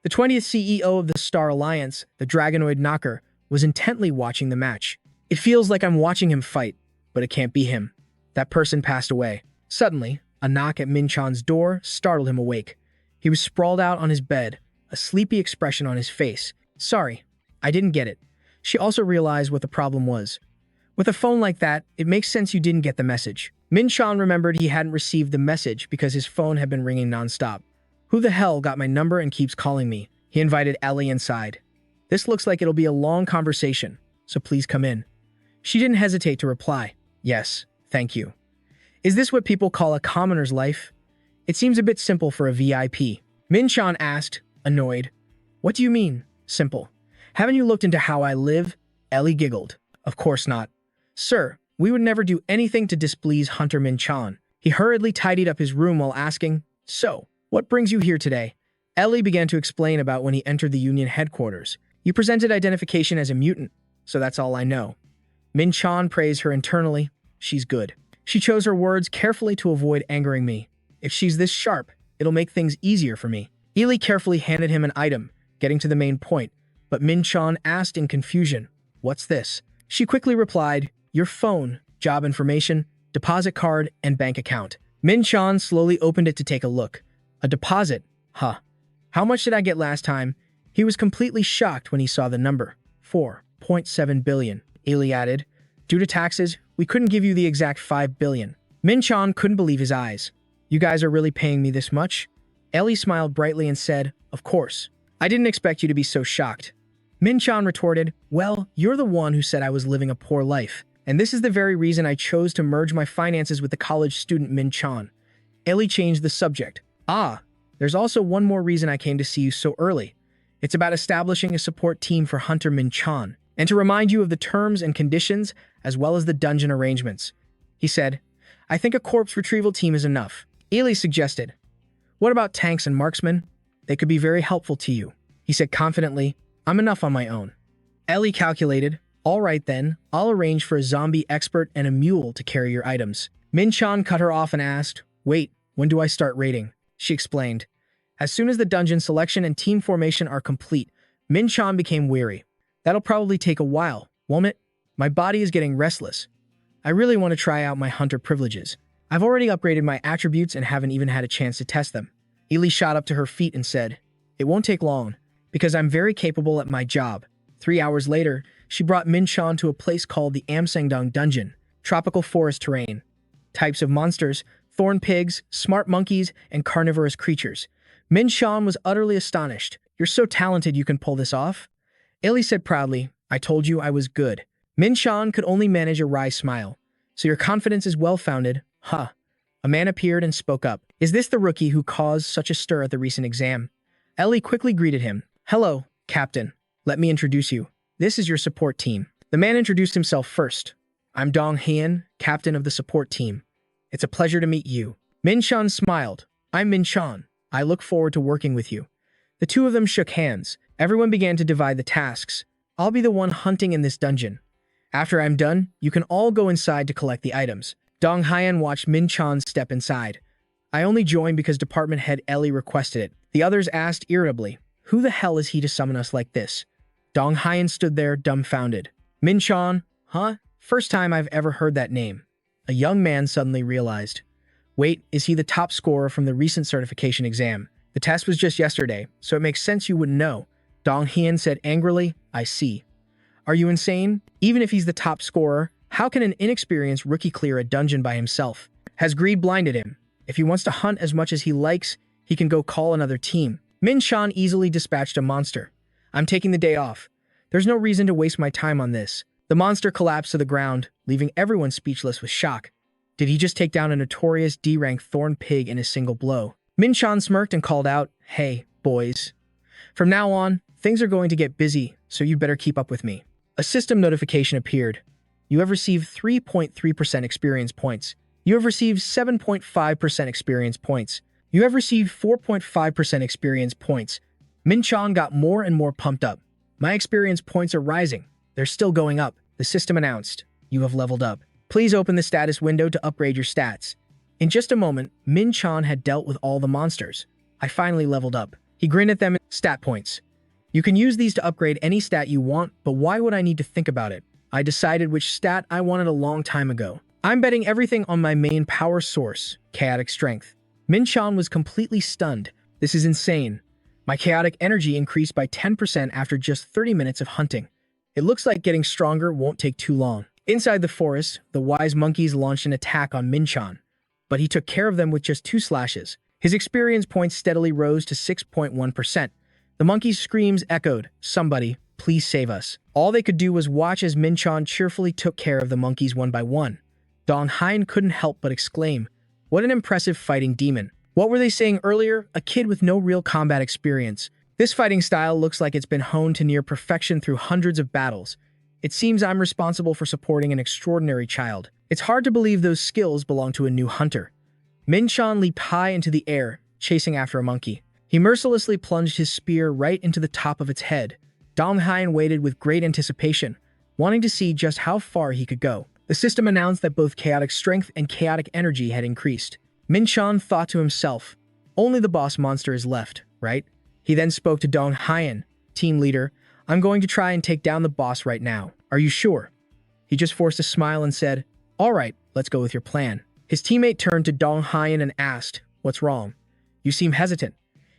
The 20th CEO of the Star Alliance, the Dragonoid Knocker, was intently watching the match. It feels like I'm watching him fight, but it can't be him. That person passed away. Suddenly, a knock at Min-chan's door startled him awake. He was sprawled out on his bed, a sleepy expression on his face. Sorry, I didn't get it. She also realized what the problem was. With a phone like that, it makes sense you didn't get the message. Min-chan remembered he hadn't received the message because his phone had been ringing nonstop. Who the hell got my number and keeps calling me? He invited Ellie inside. This looks like it'll be a long conversation, so please come in. She didn't hesitate to reply. Yes, thank you. Is this what people call a commoner's life? It seems a bit simple for a VIP. Min-chan asked, annoyed. What do you mean, simple? Haven't you looked into how I live? Ellie giggled. Of course not. Sir, we would never do anything to displease Hunter Min-chan. He hurriedly tidied up his room while asking, so, what brings you here today? Ellie began to explain about when he entered the Union headquarters. You presented identification as a mutant, so that's all I know. Min-chan praised her internally. She's good. She chose her words carefully to avoid angering me. If she's this sharp, it'll make things easier for me. Ellie carefully handed him an item, getting to the main point, but Min-chan asked in confusion, what's this? She quickly replied, your phone, job information, deposit card, and bank account. Min-chan slowly opened it to take a look. A deposit? Huh. How much did I get last time? He was completely shocked when he saw the number. 4.7 billion. Ellie added, due to taxes, we couldn't give you the exact 5 billion. Min-chan couldn't believe his eyes. You guys are really paying me this much? Ellie smiled brightly and said, of course. I didn't expect you to be so shocked. Min-chan retorted, well, you're the one who said I was living a poor life. And this is the very reason I chose to merge my finances with the college student Min-chan. Ellie changed the subject. Ah, there's also one more reason I came to see you so early. It's about establishing a support team for Hunter Min-chan, and to remind you of the terms and conditions as well as the dungeon arrangements. He said, I think a corpse retrieval team is enough. Ellie suggested, what about tanks and marksmen? They could be very helpful to you. He said confidently, I'm enough on my own. Ellie calculated, all right then, I'll arrange for a zombie expert and a mule to carry your items. Min-chan cut her off and asked, wait, when do I start raiding? She explained, as soon as the dungeon selection and team formation are complete, Min-chan became weary. That'll probably take a while, won't it? My body is getting restless. I really want to try out my hunter privileges. I've already upgraded my attributes and haven't even had a chance to test them. Ellie shot up to her feet and said, it won't take long, because I'm very capable at my job. 3 hours later, she brought Min-chan to a place called the Amsangdong Dungeon, tropical forest terrain. Types of monsters, thorn pigs, smart monkeys, and carnivorous creatures. Min-chan was utterly astonished. You're so talented you can pull this off? Ellie said proudly, I told you I was good. Min-chan could only manage a wry smile. So your confidence is well-founded, huh? A man appeared and spoke up. Is this the rookie who caused such a stir at the recent exam? Ellie quickly greeted him. Hello, Captain. Let me introduce you. This is your support team. The man introduced himself first. I'm Dong Hien, captain of the support team. It's a pleasure to meet you. Min-chan smiled. I'm Min-chan. I look forward to working with you. The two of them shook hands. Everyone began to divide the tasks. I'll be the one hunting in this dungeon. After I'm done, you can all go inside to collect the items. Dong Hyan watched Min Chan step inside. I only joined because Department Head Ellie requested it. The others asked irritably, who the hell is he to summon us like this? Dong Hyan stood there dumbfounded. Min Chan, huh? First time I've ever heard that name. A young man suddenly realized. Wait, is he the top scorer from the recent certification exam? The test was just yesterday, so it makes sense you wouldn't know. Dong Hyan said angrily, I see. Are you insane? Even if he's the top scorer, how can an inexperienced rookie clear a dungeon by himself? Has greed blinded him? If he wants to hunt as much as he likes, he can go call another team. Min Chan easily dispatched a monster. I'm taking the day off. There's no reason to waste my time on this. The monster collapsed to the ground, leaving everyone speechless with shock. Did he just take down a notorious D-rank thorn pig in a single blow? Min Chan smirked and called out, hey, boys. From now on, things are going to get busy, so you better keep up with me. A system notification appeared. You have received 3.3% experience points. You have received 7.5% experience points. You have received 4.5% experience points. Min Chan got more and more pumped up. My experience points are rising. They're still going up. The system announced. You have leveled up. Please open the status window to upgrade your stats. In just a moment, Min Chan had dealt with all the monsters. I finally leveled up. He grinned at them. Stat points. You can use these to upgrade any stat you want, but why would I need to think about it? I decided which stat I wanted a long time ago. I'm betting everything on my main power source, chaotic strength. Min Chan was completely stunned. This is insane. My chaotic energy increased by 10% after just 30 minutes of hunting. It looks like getting stronger won't take too long. Inside the forest, the wise monkeys launched an attack on Min Chan, but he took care of them with just 2 slashes. His experience points steadily rose to 6.1%. The monkeys' screams echoed, somebody, please save us. All they could do was watch as Min Chan cheerfully took care of the monkeys one by one. Dong Hyan couldn't help but exclaim, what an impressive fighting demon. What were they saying earlier? A kid with no real combat experience. This fighting style looks like it's been honed to near perfection through hundreds of battles. It seems I'm responsible for supporting an extraordinary child. It's hard to believe those skills belong to a new hunter. Min Chan leaped high into the air, chasing after a monkey. He mercilessly plunged his spear right into the top of its head. Dong Hyan waited with great anticipation, wanting to see just how far he could go. The system announced that both chaotic strength and chaotic energy had increased. Min Chan thought to himself, only the boss monster is left, right? He then spoke to Dong Hyan, team leader, I'm going to try and take down the boss right now. Are you sure? He just forced a smile and said, all right, let's go with your plan. His teammate turned to Dong Hyan and asked, what's wrong? You seem hesitant.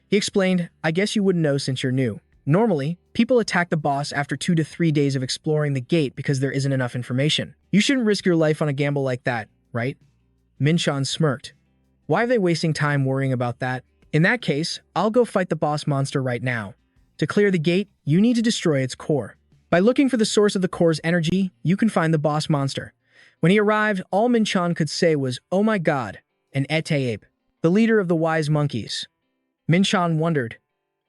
He explained, I guess you wouldn't know since you're new. Normally, people attack the boss after 2 to 3 days of exploring the gate because there isn't enough information. You shouldn't risk your life on a gamble like that, right? Min Chan smirked. Why are they wasting time worrying about that? In that case, I'll go fight the boss monster right now. To clear the gate, you need to destroy its core. By looking for the source of the core's energy, you can find the boss monster. When he arrived, all Min Chan could say was, oh my god, an ape, the leader of the wise monkeys. Min Chan wondered,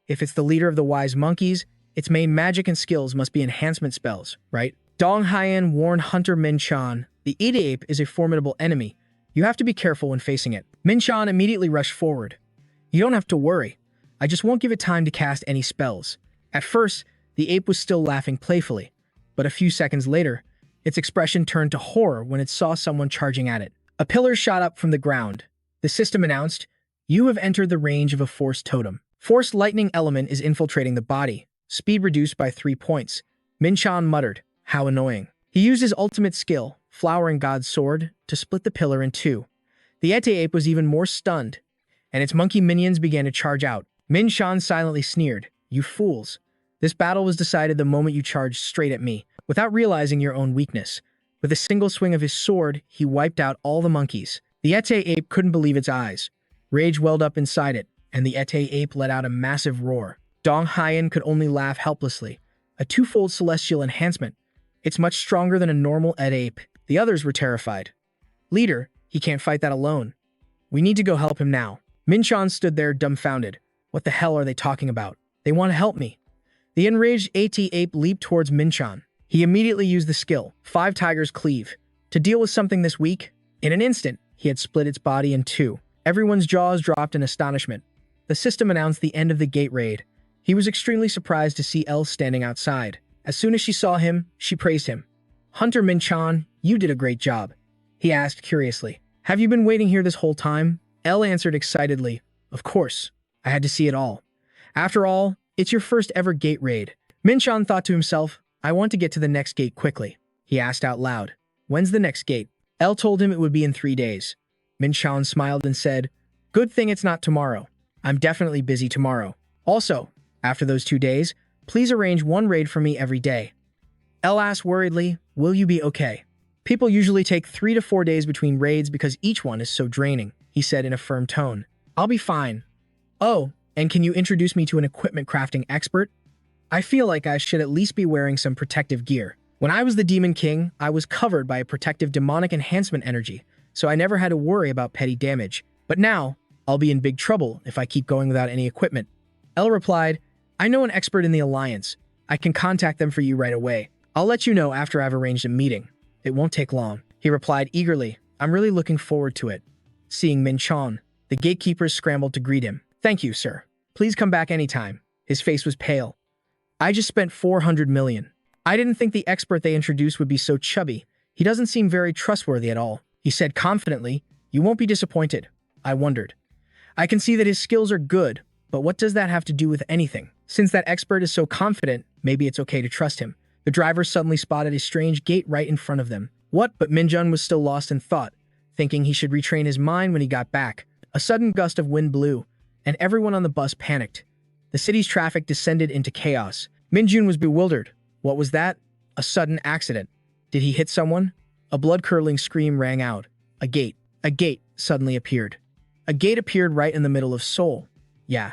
if it's the leader of the wise monkeys, its main magic and skills must be enhancement spells, right? Dong Hyan warned Hunter Min Chan, the ape is a formidable enemy. You have to be careful when facing it. Min Chan immediately rushed forward. You don't have to worry. I just won't give it time to cast any spells. At first, the ape was still laughing playfully, but a few seconds later, its expression turned to horror when it saw someone charging at it. A pillar shot up from the ground. The system announced, you have entered the range of a force totem. Force lightning element is infiltrating the body. Speed reduced by 3 points. Min Chan muttered, how annoying. He used his ultimate skill, Flowering God's Sword, to split the pillar in 2. The ape was even more stunned, and its monkey minions began to charge out. Min Chan silently sneered, you fools. This battle was decided the moment you charged straight at me, without realizing your own weakness. With a single swing of his sword, he wiped out all the monkeys. The ape couldn't believe its eyes. Rage welled up inside it, and the ape let out a massive roar. Dong Hyan could only laugh helplessly. A 2-fold celestial enhancement. It's much stronger than a normal ape. The others were terrified. Leader, he can't fight that alone. We need to go help him now. Min Chan stood there dumbfounded. What the hell are they talking about? They want to help me. The enraged ape leaped towards Min Chan. He immediately used the skill, 5 Tigers Cleave, to deal with something this weak. In an instant, he had split its body in 2. Everyone's jaws dropped in astonishment. The system announced the end of the gate raid. He was extremely surprised to see Elle standing outside. As soon as she saw him, she praised him. Hunter Min-chan, you did a great job. He asked curiously. Have you been waiting here this whole time? Elle answered excitedly. Of course. I had to see it all. After all, it's your first ever gate raid. Min-chan thought to himself, I want to get to the next gate quickly. He asked out loud. When's the next gate? Elle told him it would be in 3 days. Min-chan smiled and said, Good thing it's not tomorrow. I'm definitely busy tomorrow. Also, after those 2 days, please arrange one raid for me every day. Elle asked worriedly, Will you be okay? People usually take 3 to 4 days between raids because each one is so draining, he said in a firm tone. I'll be fine. Oh, and can you introduce me to an equipment crafting expert? I feel like I should at least be wearing some protective gear. When I was the Demon King, I was covered by a protective demonic enhancement energy, so I never had to worry about petty damage. But now, I'll be in big trouble if I keep going without any equipment. Elle replied, I know an expert in the Alliance. I can contact them for you right away. I'll let you know after I've arranged a meeting. It won't take long. He replied eagerly, I'm really looking forward to it. Seeing Min-chan, the gatekeepers scrambled to greet him. Thank you, sir. Please come back anytime. His face was pale. I just spent 400 million. I didn't think the expert they introduced would be so chubby. He doesn't seem very trustworthy at all. He said confidently, You won't be disappointed. I wondered. I can see that his skills are good, but what does that have to do with anything? Since that expert is so confident, maybe it's okay to trust him. The driver suddenly spotted a strange gate right in front of them. What? But Min-jun was still lost in thought, thinking he should retrain his mind when he got back. A sudden gust of wind blew, and everyone on the bus panicked. The city's traffic descended into chaos. Min-jun was bewildered. What was that? A sudden accident. Did he hit someone? A blood-curdling scream rang out. A gate suddenly appeared. A gate appeared right in the middle of Seoul. Yeah.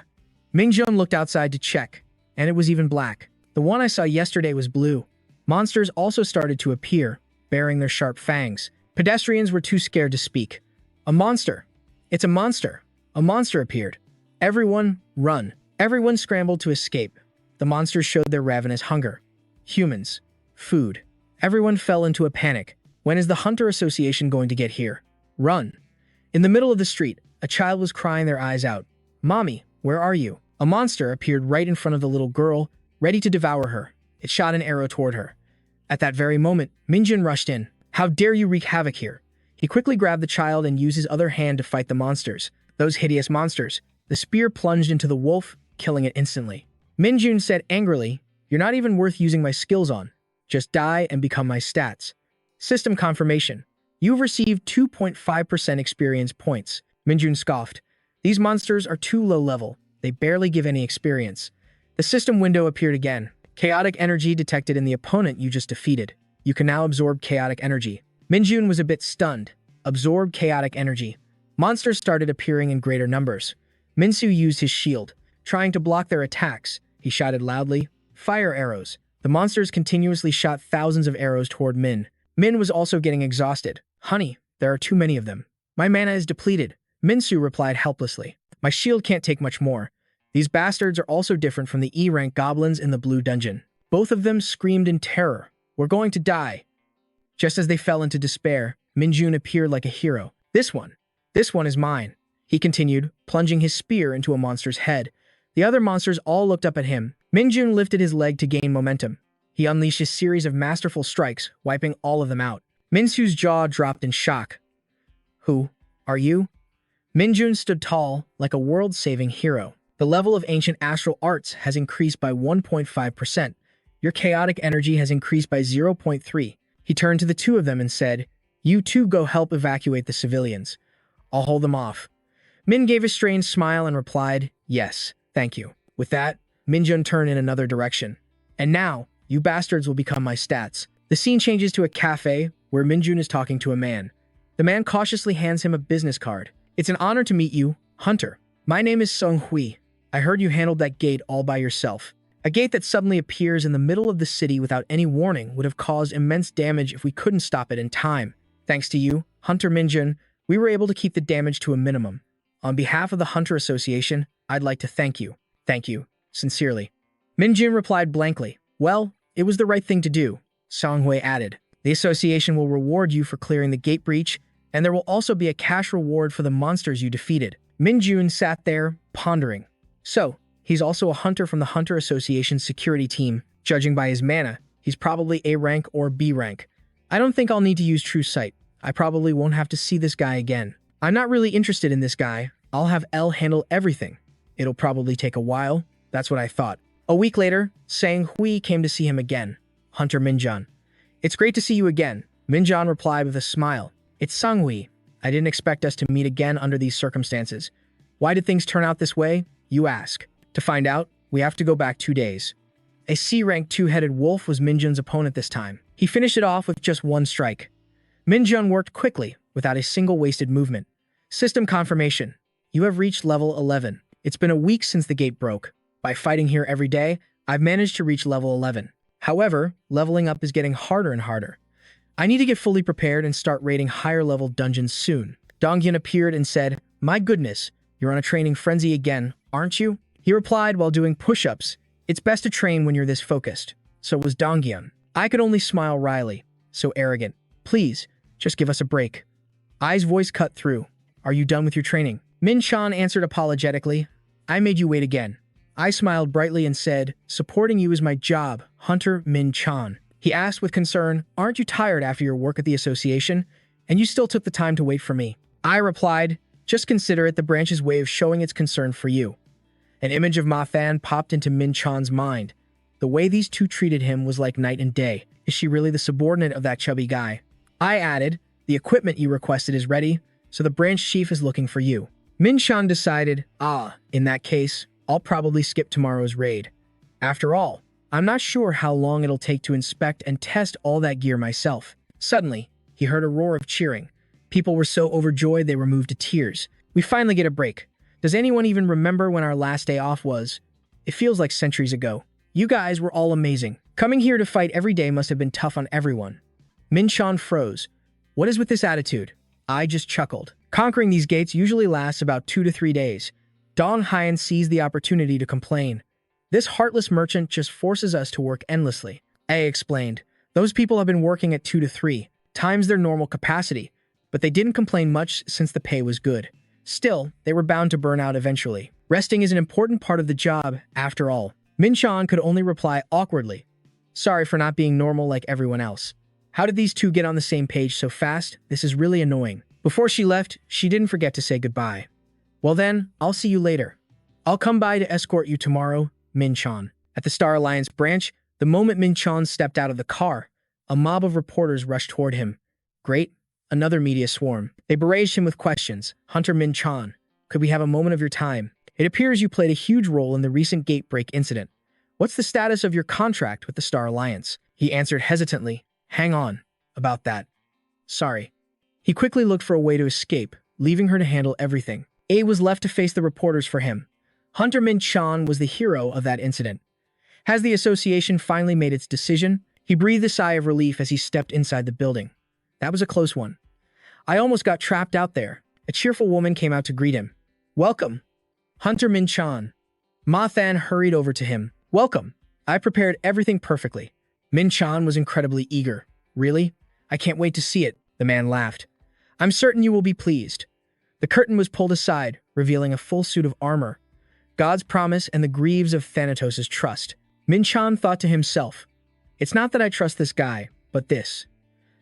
Min-jun looked outside to check, and it was even black. The one I saw yesterday was blue. Monsters also started to appear, bearing their sharp fangs. Pedestrians were too scared to speak. A monster! It's a monster! A monster appeared. Everyone, run. Everyone scrambled to escape. The monsters showed their ravenous hunger. Humans. Food. Everyone fell into a panic. When is the Hunter Association going to get here? Run. In the middle of the street, a child was crying their eyes out. Mommy, where are you? A monster appeared right in front of the little girl, ready to devour her. It shot an arrow toward her. At that very moment, Min-jun rushed in. How dare you wreak havoc here? He quickly grabbed the child and used his other hand to fight the monsters. Those hideous monsters. The spear plunged into the wolf, killing it instantly. Min-jun said angrily, You're not even worth using my skills on. Just die and become my stats. System confirmation. You've received 2.5% experience points. Min-jun scoffed. These monsters are too low level. They barely give any experience. The system window appeared again. Chaotic energy detected in the opponent you just defeated. You can now absorb chaotic energy. Min-jun was a bit stunned. Absorb chaotic energy. Monsters started appearing in greater numbers. Min-su used his shield. Trying to block their attacks, he shouted loudly, Fire arrows. The monsters continuously shot thousands of arrows toward Min. Min was also getting exhausted. Honey, there are too many of them. My mana is depleted. Min-su replied helplessly. My shield can't take much more. These bastards are also different from the E-rank goblins in the blue dungeon. Both of them screamed in terror. We're going to die. Just as they fell into despair, Min-jun appeared like a hero. This one is mine, he continued, plunging his spear into a monster's head. The other monsters all looked up at him. Min-jun lifted his leg to gain momentum. He unleashed a series of masterful strikes, wiping all of them out. Min-su's jaw dropped in shock. Who are you? Min-jun stood tall, like a world-saving hero. The level of ancient astral arts has increased by 1.5%. Your chaotic energy has increased by 0.3. He turned to the two of them and said, You two go help evacuate the civilians. I'll hold them off. Min gave a strange smile and replied, Yes, thank you. With that, Min-jun turned in another direction. And now, you bastards will become my stats. The scene changes to a cafe where Min-jun is talking to a man. The man cautiously hands him a business card. It's an honor to meet you, Hunter. My name is Sung Hui. I heard you handled that gate all by yourself. A gate that suddenly appears in the middle of the city without any warning would have caused immense damage if we couldn't stop it in time. Thanks to you, Hunter Min-jun, we were able to keep the damage to a minimum. On behalf of the Hunter Association, I'd like to thank you. Thank you. Sincerely. Min-jun replied blankly. Well, it was the right thing to do, Sung Hui added. The association will reward you for clearing the gate breach, and there will also be a cash reward for the monsters you defeated. Min-jun sat there, pondering. So, he's also a hunter from the Hunter Association's security team. Judging by his mana, he's probably A rank or B rank. I don't think I'll need to use True Sight. I probably won't have to see this guy again. I'm not really interested in this guy. I'll have L handle everything. It'll probably take a while. That's what I thought. A week later, Sang Hui came to see him again. Hunter Minjan. It's great to see you again. Minjan replied with a smile. It's Sang Hui. I didn't expect us to meet again under these circumstances. Why did things turn out this way? You ask. To find out, we have to go back 2 days. A C-rank two-headed wolf was Minjan's opponent this time. He finished it off with just 1 strike. Minjan worked quickly, without a single wasted movement. System confirmation. You have reached level 11. It's been a week since the gate broke. By fighting here every day, I've managed to reach level 11. However, leveling up is getting harder and harder. I need to get fully prepared and start raiding higher-level dungeons soon. Donghyun appeared and said, My goodness, you're on a training frenzy again, aren't you? He replied while doing push-ups. It's best to train when you're this focused. So was Donghyun. I could only smile wryly. So arrogant. Please, just give us a break. Ai's voice cut through. Are you done with your training? Min Chan answered apologetically. I made you wait again. I smiled brightly and said, supporting you is my job, Hunter Min Chan. He asked with concern, aren't you tired after your work at the association? And you still took the time to wait for me. I replied, just consider it the branch's way of showing its concern for you. An image of Ma Fan popped into Min Chan's mind. The way these two treated him was like night and day. Is she really the subordinate of that chubby guy? I added, the equipment you requested is ready, so the branch chief is looking for you. Min Chan decided, in that case, I'll probably skip tomorrow's raid. After all, I'm not sure how long it'll take to inspect and test all that gear myself. Suddenly, he heard a roar of cheering. People were so overjoyed they were moved to tears. We finally get a break. Does anyone even remember when our last day off was? It feels like centuries ago. You guys were all amazing. Coming here to fight every day must have been tough on everyone. Min Chan froze. What is with this attitude? I just chuckled. Conquering these gates usually lasts about 2 to 3 days. Dong Hyan seized the opportunity to complain. This heartless merchant just forces us to work endlessly. A explained. Those people have been working at 2 to 3 times their normal capacity, but they didn't complain much since the pay was good. Still, they were bound to burn out eventually. Resting is an important part of the job, after all. Min Chan could only reply awkwardly. Sorry for not being normal like everyone else. How did these two get on the same page so fast? This is really annoying. Before she left, she didn't forget to say goodbye. Well then, I'll see you later. I'll come by to escort you tomorrow, Min Chan. At the Star Alliance branch, the moment Min Chan stepped out of the car, a mob of reporters rushed toward him. Great, another media swarm. They barraged him with questions. Hunter Min Chan, could we have a moment of your time? It appears you played a huge role in the recent gate break incident. What's the status of your contract with the Star Alliance? He answered hesitantly. Hang on, about that. Sorry. He quickly looked for a way to escape, leaving her to handle everything. A was left to face the reporters for him. Hunter Min Chan was the hero of that incident. Has the association finally made its decision? He breathed a sigh of relief as he stepped inside the building. That was a close one. I almost got trapped out there. A cheerful woman came out to greet him. Welcome, Hunter Min Chan. Ma Fan hurried over to him. Welcome. I prepared everything perfectly. Min Chan was incredibly eager. Really? I can't wait to see it, the man laughed. I'm certain you will be pleased. The curtain was pulled aside, revealing a full suit of armor. God's promise and the greaves of Thanatos' trust. Min Chan thought to himself, it's not that I trust this guy, but this.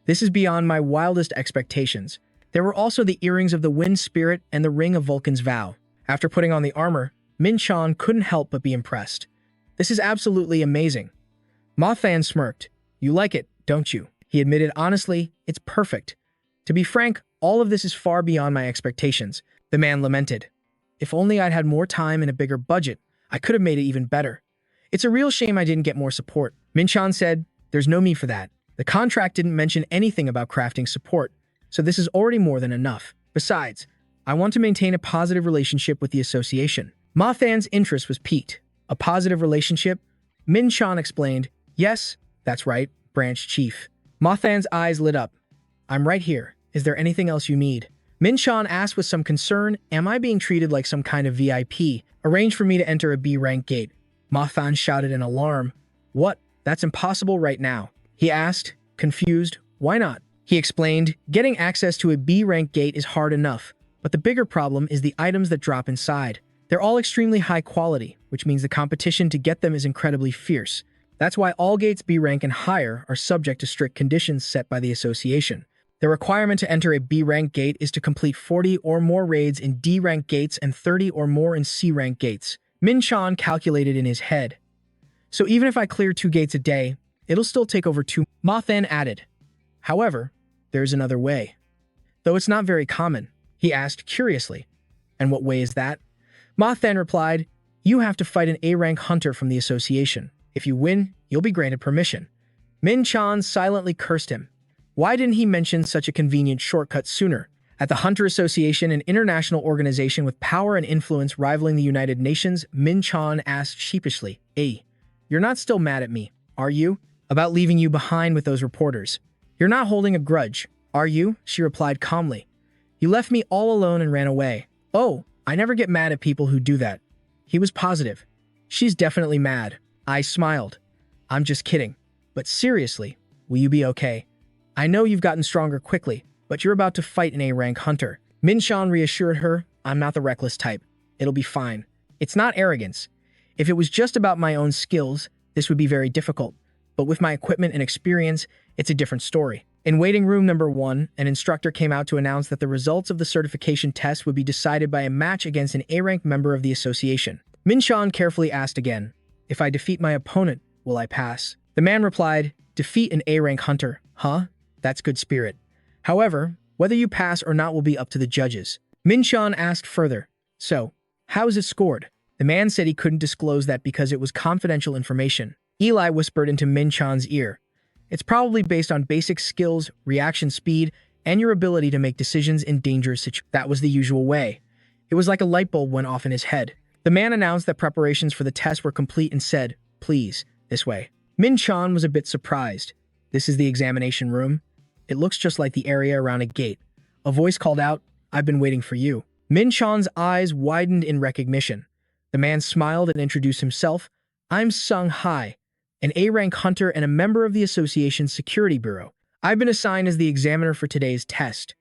This is beyond my wildest expectations. There were also the earrings of the wind spirit and the ring of Vulcan's vow. After putting on the armor, Min Chan couldn't help but be impressed. This is absolutely amazing. Ma Fan smirked. You like it, don't you? He admitted honestly, it's perfect. To be frank, all of this is far beyond my expectations. The man lamented. If only I'd had more time and a bigger budget, I could have made it even better. It's a real shame I didn't get more support. Min Chan said, there's no need for that. The contract didn't mention anything about crafting support, so this is already more than enough. Besides, I want to maintain a positive relationship with the association. Ma Fan's interest was piqued. A positive relationship? Min Chan explained, yes, that's right, branch chief. Ma Fan's eyes lit up. I'm right here. Is there anything else you need? Min Chan asked with some concern, am I being treated like some kind of VIP? Arrange for me to enter a B-rank gate. Ma Fan shouted in alarm. What? That's impossible right now. He asked, confused, why not? He explained, getting access to a B-rank gate is hard enough, but the bigger problem is the items that drop inside. They're all extremely high quality, which means the competition to get them is incredibly fierce. That's why all gates B rank and higher are subject to strict conditions set by the association. The requirement to enter a B rank gate is to complete 40 or more raids in D rank gates and 30 or more in C rank gates. Min-chan calculated in his head. So even if I clear 2 gates a day, it'll still take over 2. Ma then added. However, there's another way. Though it's not very common, he asked curiously. And what way is that? Ma then replied, you have to fight an A-rank hunter from the association. If you win, you'll be granted permission. Min-chan silently cursed him. Why didn't he mention such a convenient shortcut sooner? At the Hunter Association, an international organization with power and influence rivaling the United Nations, Min-chan asked sheepishly, Hey, you're not still mad at me, are you? About leaving you behind with those reporters. You're not holding a grudge, are you? She replied calmly. You left me all alone and ran away. Oh, I never get mad at people who do that. He was positive. She's definitely mad. I smiled. I'm just kidding. But seriously, will you be okay? I know you've gotten stronger quickly, but you're about to fight an A-rank hunter. Min-chan reassured her, I'm not the reckless type. It'll be fine. It's not arrogance. If it was just about my own skills, this would be very difficult. But with my equipment and experience, it's a different story. In waiting room number 1, an instructor came out to announce that the results of the certification test would be decided by a match against an A-rank member of the association. Min-chan carefully asked again, if I defeat my opponent, will I pass? The man replied, defeat an A-rank hunter, huh? That's good spirit. However, whether you pass or not will be up to the judges. Min-chan asked further, so, how is it scored? The man said he couldn't disclose that because it was confidential information. Eli whispered into Min-chan's ear, it's probably based on basic skills, reaction speed, and your ability to make decisions in dangerous situations. That was the usual way. It was like a light bulb went off in his head. The man announced that preparations for the test were complete and said, please, this way. Min-chan was a bit surprised. This is the examination room. It looks just like the area around a gate. A voice called out, I've been waiting for you. Min-chan's eyes widened in recognition. The man smiled and introduced himself. I'm Sung Hai, an A-rank hunter and a member of the association's security bureau. I've been assigned as the examiner for today's test.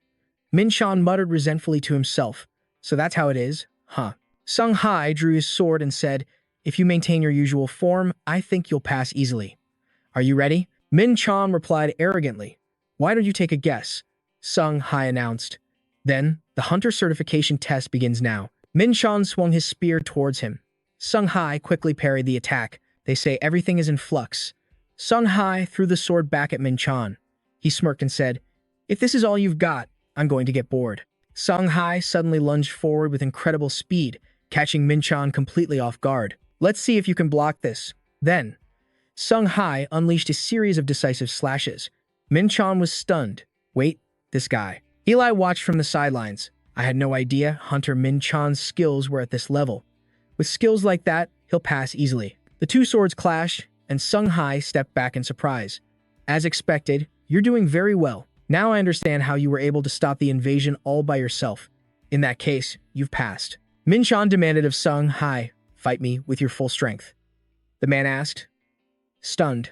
Min-chan muttered resentfully to himself. So that's how it is, huh? Sung Hai drew his sword and said, if you maintain your usual form, I think you'll pass easily. Are you ready? Min-chan replied arrogantly. Why don't you take a guess? Sung Hai announced. Then, the hunter certification test begins now. Min-chan swung his spear towards him. Sung Hai quickly parried the attack. They say everything is in flux. Sung Hai threw the sword back at Min-chan. He smirked and said, if this is all you've got, I'm going to get bored. Sung Hai suddenly lunged forward with incredible speed, catching Min-chan completely off guard. Let's see if you can block this. Then, Sung Hai unleashed a series of decisive slashes. Min-chan was stunned. Wait, this guy. Eli watched from the sidelines. I had no idea Hunter Min-chan's skills were at this level. With skills like that, he'll pass easily. The two swords clashed, and Sung Hai stepped back in surprise. As expected, you're doing very well. Now I understand how you were able to stop the invasion all by yourself. In that case, you've passed. Min-chan demanded of Sung Hai, fight me with your full strength. The man asked, stunned.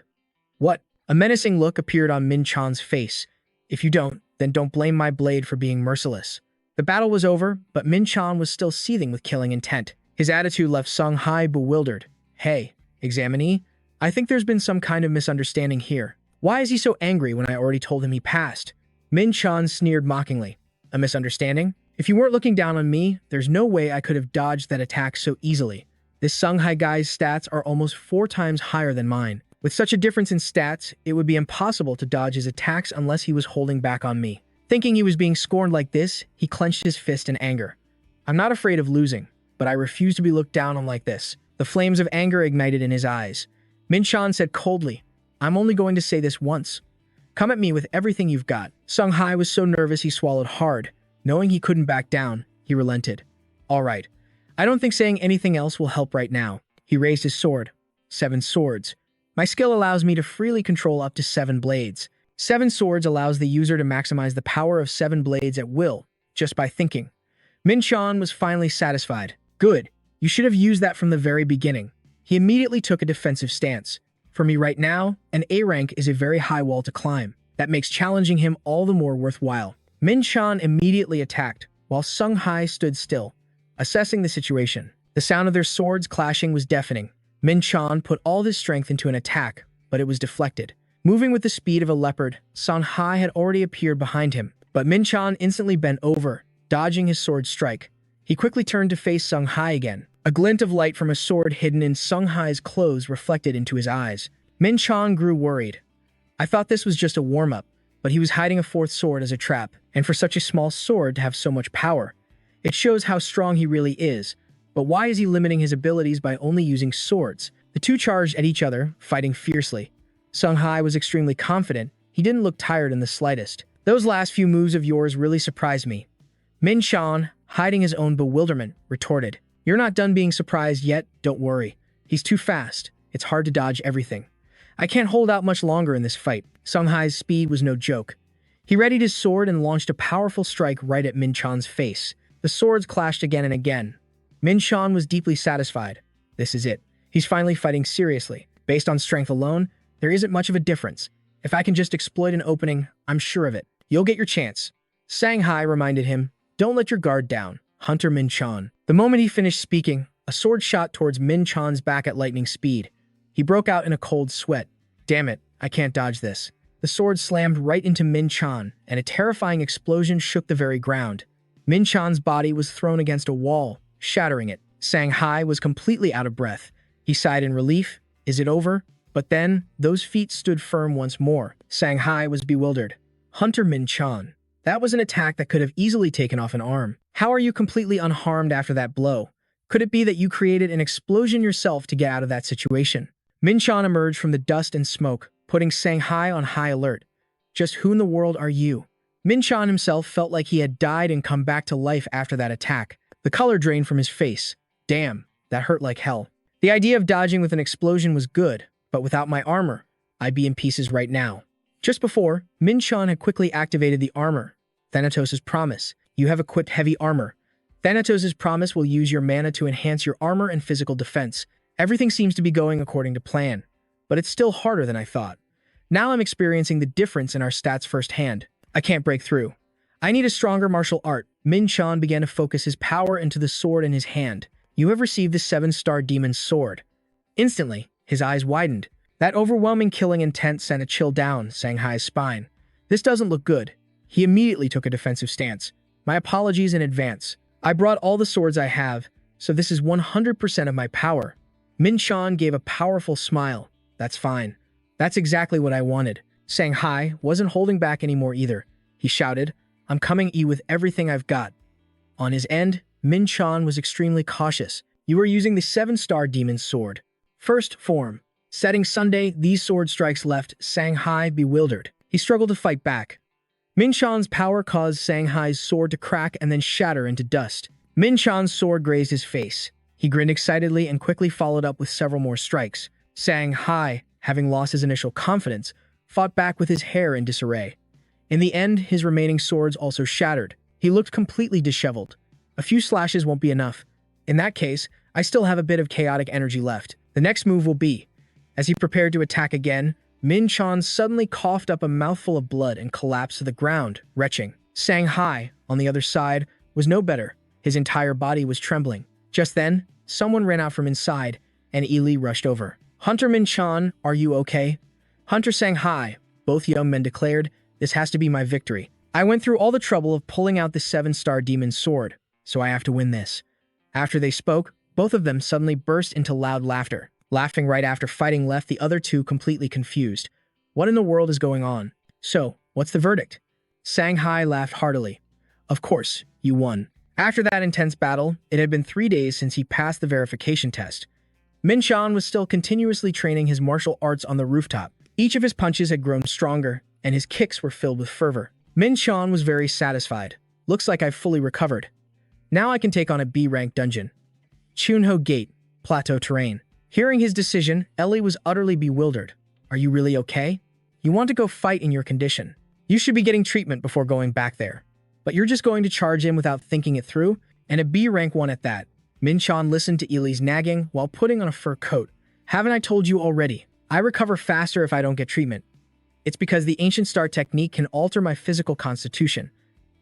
What? A menacing look appeared on Min-chan's face. If you don't, then don't blame my blade for being merciless. The battle was over, but Min-chan was still seething with killing intent. His attitude left Sung Hai bewildered. Hey, examinee, I think there's been some kind of misunderstanding here. Why is he so angry when I already told him he passed? Min-chan sneered mockingly. A misunderstanding? If you weren't looking down on me, there's no way I could have dodged that attack so easily. This Sung Hai guy's stats are almost 4 times higher than mine. With such a difference in stats, it would be impossible to dodge his attacks unless he was holding back on me. Thinking he was being scorned like this, he clenched his fist in anger. I'm not afraid of losing, but I refuse to be looked down on like this. The flames of anger ignited in his eyes. Min-chan said coldly, I'm only going to say this once. Come at me with everything you've got. Sung Hai was so nervous he swallowed hard. Knowing he couldn't back down, he relented. All right. I don't think saying anything else will help right now. He raised his sword. 7 swords. My skill allows me to freely control up to 7 blades. 7 swords allows the user to maximize the power of 7 blades at will, just by thinking. Min-chan was finally satisfied. Good. You should have used that from the very beginning. He immediately took a defensive stance. For me right now, an A rank is a very high wall to climb. That makes challenging him all the more worthwhile. Min-chan immediately attacked, while Sung Hai stood still, assessing the situation. The sound of their swords clashing was deafening. Min Chan put all his strength into an attack, but it was deflected. Moving with the speed of a leopard, Song Hai had already appeared behind him, but Min Chan instantly bent over, dodging his sword strike. He quickly turned to face Song Hai again. A glint of light from a sword hidden in Song Hai's clothes reflected into his eyes. Min Chan grew worried. I thought this was just a warm-up, but he was hiding a fourth sword as a trap, and for such a small sword to have so much power. It shows how strong he really is, but why is he limiting his abilities by only using swords? The two charged at each other, fighting fiercely. Song Hai was extremely confident. He didn't look tired in the slightest. Those last few moves of yours really surprised me. Min Chan, hiding his own bewilderment, retorted. You're not done being surprised yet, don't worry. He's too fast. It's hard to dodge everything. I can't hold out much longer in this fight. Song Hai's speed was no joke. He readied his sword and launched a powerful strike right at Min Chan's face. The swords clashed again and again. Min Chan was deeply satisfied. This is it. He's finally fighting seriously. Based on strength alone, there isn't much of a difference. If I can just exploit an opening, I'm sure of it. You'll get your chance. Song Hai reminded him, don't let your guard down, Hunter Min Chan. The moment he finished speaking, a sword shot towards Min Chan's back at lightning speed. He broke out in a cold sweat. Damn it, I can't dodge this. The sword slammed right into Min Chan, and a terrifying explosion shook the very ground. Min Chan's body was thrown against a wall, shattering it. Song Hai was completely out of breath. He sighed in relief. Is it over? But then, those feet stood firm once more. Song Hai was bewildered. Hunter Min Chan. That was an attack that could have easily taken off an arm. How are you completely unharmed after that blow? Could it be that you created an explosion yourself to get out of that situation? Min Chan emerged from the dust and smoke, putting Song Hai on high alert. Just who in the world are you? Min Chan himself felt like he had died and come back to life after that attack. The color drained from his face. Damn, that hurt like hell. The idea of dodging with an explosion was good, but without my armor, I'd be in pieces right now. Just before, Min Chan had quickly activated the armor. Thanatos' promise. You have equipped heavy armor. Thanatos' promise will use your mana to enhance your armor and physical defense. Everything seems to be going according to plan, but it's still harder than I thought. Now I'm experiencing the difference in our stats firsthand. I can't break through. I need a stronger martial art. Min Chan began to focus his power into the sword in his hand. You have received the 7-star demon's sword. Instantly, his eyes widened. That overwhelming killing intent sent a chill down Song Hai's spine. This doesn't look good. He immediately took a defensive stance. My apologies in advance. I brought all the swords I have, so this is 100% of my power. Min Chan gave a powerful smile. That's fine. That's exactly what I wanted. Song Hai wasn't holding back anymore either. He shouted, I'm coming at you with everything I've got. On his end, Min Chan was extremely cautious. You are using the 7-star demon's sword. First form. Setting Sunday, these sword strikes left Song Hai bewildered. He struggled to fight back. Min Chan's power caused Song Hai's sword to crack and then shatter into dust. Min Chan's sword grazed his face. He grinned excitedly and quickly followed up with several more strikes. Song Hai, having lost his initial confidence, fought back with his hair in disarray. In the end, his remaining swords also shattered. He looked completely disheveled. A few slashes won't be enough. In that case, I still have a bit of chaotic energy left. The next move will be... As he prepared to attack again, Min Chan suddenly coughed up a mouthful of blood and collapsed to the ground, retching. Song Hai, on the other side, was no better. His entire body was trembling. Just then, someone ran out from inside, and Ili rushed over. Hunter Min Chan, are you okay? Hunter Song Hai, both young men declared, this has to be my victory. I went through all the trouble of pulling out the 7-star demon's sword, so I have to win this. After they spoke, both of them suddenly burst into loud laughter. Laughing right after fighting left the other two completely confused. What in the world is going on? So, what's the verdict? Song Hai laughed heartily. Of course, you won. After that intense battle, it had been 3 days since he passed the verification test. Min Chan was still continuously training his martial arts on the rooftop. Each of his punches had grown stronger, and his kicks were filled with fervor. Min Chan was very satisfied. Looks like I've fully recovered. Now I can take on a B-rank dungeon. Chunho Gate, Plateau Terrain. Hearing his decision, Ellie was utterly bewildered. Are you really okay? You want to go fight in your condition. You should be getting treatment before going back there. But you're just going to charge in without thinking it through, and a B-rank one at that. Min Chan listened to Ili's nagging while putting on a fur coat. Haven't I told you already? I recover faster if I don't get treatment. It's because the Ancient Star technique can alter my physical constitution.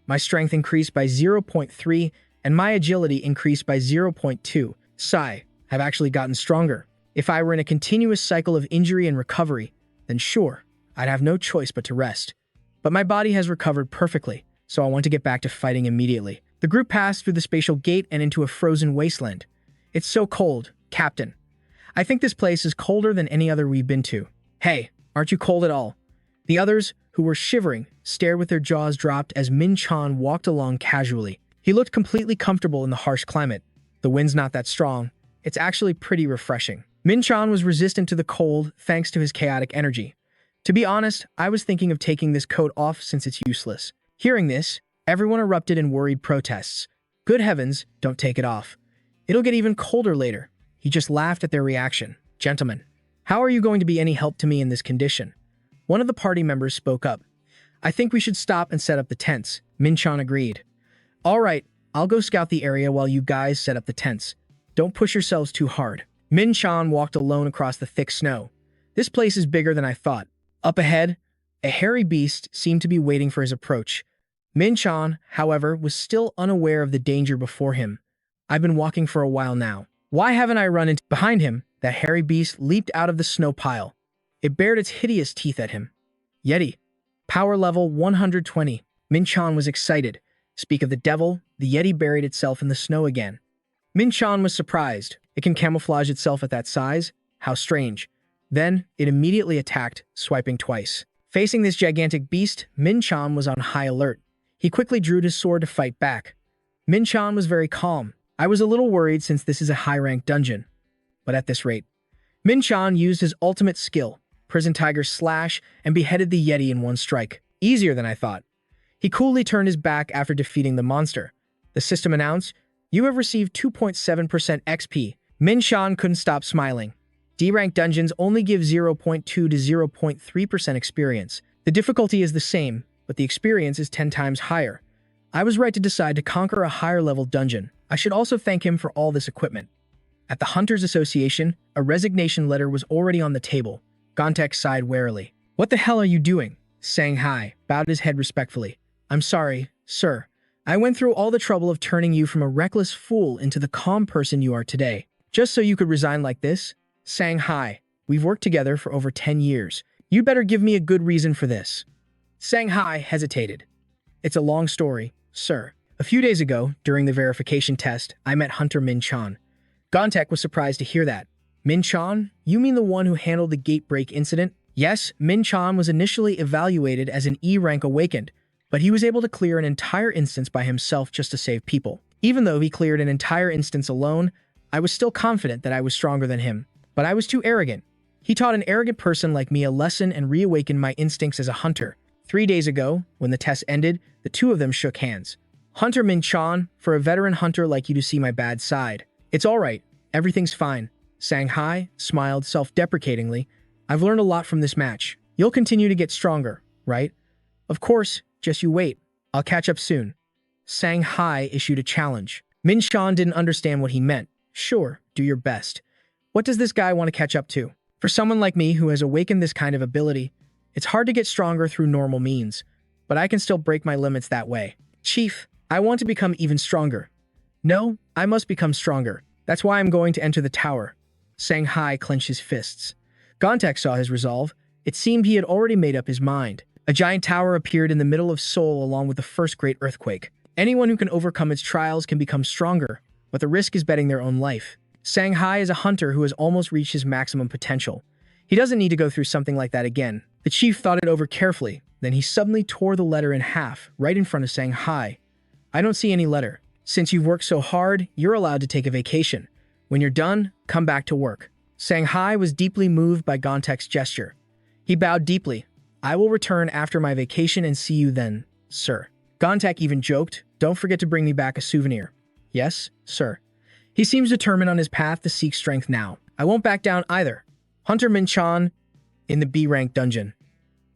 My strength increased by 0.3, and my agility increased by 0.2. Sigh, I've actually gotten stronger. If I were in a continuous cycle of injury and recovery, then sure, I'd have no choice but to rest. But my body has recovered perfectly, so I want to get back to fighting immediately. The group passed through the spatial gate and into a frozen wasteland. It's so cold, Captain. I think this place is colder than any other we've been to. Hey, aren't you cold at all? The others, who were shivering, stared with their jaws dropped as Min-chan walked along casually. He looked completely comfortable in the harsh climate. The wind's not that strong. It's actually pretty refreshing. Min-chan was resistant to the cold thanks to his chaotic energy. To be honest, I was thinking of taking this coat off since it's useless. Hearing this, everyone erupted in worried protests. Good heavens, don't take it off. It'll get even colder later. He just laughed at their reaction. Gentlemen, how are you going to be any help to me in this condition? One of the party members spoke up. I think we should stop and set up the tents. Min-chan agreed. All right, I'll go scout the area while you guys set up the tents. Don't push yourselves too hard. Min-chan walked alone across the thick snow. This place is bigger than I thought. Up ahead, a hairy beast seemed to be waiting for his approach. Min-chan, however, was still unaware of the danger before him. I've been walking for a while now. Why haven't I run into... Behind him, that hairy beast leaped out of the snow pile. It bared its hideous teeth at him. Yeti. Power level 120. Min-chan was excited. Speak of the devil, the Yeti buried itself in the snow again. Min-chan was surprised. It can camouflage itself at that size? How strange. Then, it immediately attacked, swiping twice. Facing this gigantic beast, Min-chan was on high alert. He quickly drew his sword to fight back. Min-chan was very calm. I was a little worried since this is a high-ranked dungeon. But at this rate, Min-chan used his ultimate skill, Prison Tiger Slash, and beheaded the Yeti in one strike. Easier than I thought. He coolly turned his back after defeating the monster. The system announced, "You have received 2.7% XP. Min-chan couldn't stop smiling. D-rank dungeons only give 0.2 to 0.3% experience. The difficulty is the same, but the experience is 10 times higher. I was right to decide to conquer a higher-level dungeon. I should also thank him for all this equipment." At the Hunters Association, a resignation letter was already on the table. Gontek sighed warily. "What the hell are you doing?" Shanghai bowed his head respectfully. "I'm sorry, sir. I went through all the trouble of turning you from a reckless fool into the calm person you are today. Just so you could resign like this? Shanghai, we've worked together for over 10 years. You'd better give me a good reason for this." Shanghai hesitated. "It's a long story, sir. A few days ago, during the verification test, I met Hunter Min-chan." Gontek was surprised to hear that. "Min-chan? You mean the one who handled the gate break incident?" Yes, Min-chan was initially evaluated as an E-rank awakened, but he was able to clear an entire instance by himself just to save people. Even though he cleared an entire instance alone, I was still confident that I was stronger than him. But I was too arrogant. He taught an arrogant person like me a lesson and reawakened my instincts as a hunter. 3 days ago, when the test ended, the two of them shook hands. "Hunter Min-chan, for a veteran hunter like you to see my bad side. It's all right. Everything's fine." Shanghai smiled self-deprecatingly. "I've learned a lot from this match. You'll continue to get stronger, right?" "Of course, just you wait. I'll catch up soon." Shanghai issued a challenge. Min-chan didn't understand what he meant. "Sure, do your best. What does this guy want to catch up to?" For someone like me who has awakened this kind of ability, it's hard to get stronger through normal means, but I can still break my limits that way. "Chief, I want to become even stronger." "No, I must become stronger. That's why I'm going to enter the tower." Shanghai clenched his fists. Gontek saw his resolve. It seemed he had already made up his mind. A giant tower appeared in the middle of Seoul along with the first great earthquake. Anyone who can overcome its trials can become stronger, but the risk is betting their own life. Shanghai is a hunter who has almost reached his maximum potential. He doesn't need to go through something like that again. The chief thought it over carefully. Then he suddenly tore the letter in half, right in front of Shanghai. "I don't see any letter. Since you've worked so hard, you're allowed to take a vacation. When you're done, come back to work." Shanghai was deeply moved by Gontek's gesture. He bowed deeply. "I will return after my vacation and see you then, sir." Gontek even joked, "Don't forget to bring me back a souvenir." "Yes, sir." He seems determined on his path to seek strength now. I won't back down either. Hunter Min-chan in the B-rank dungeon.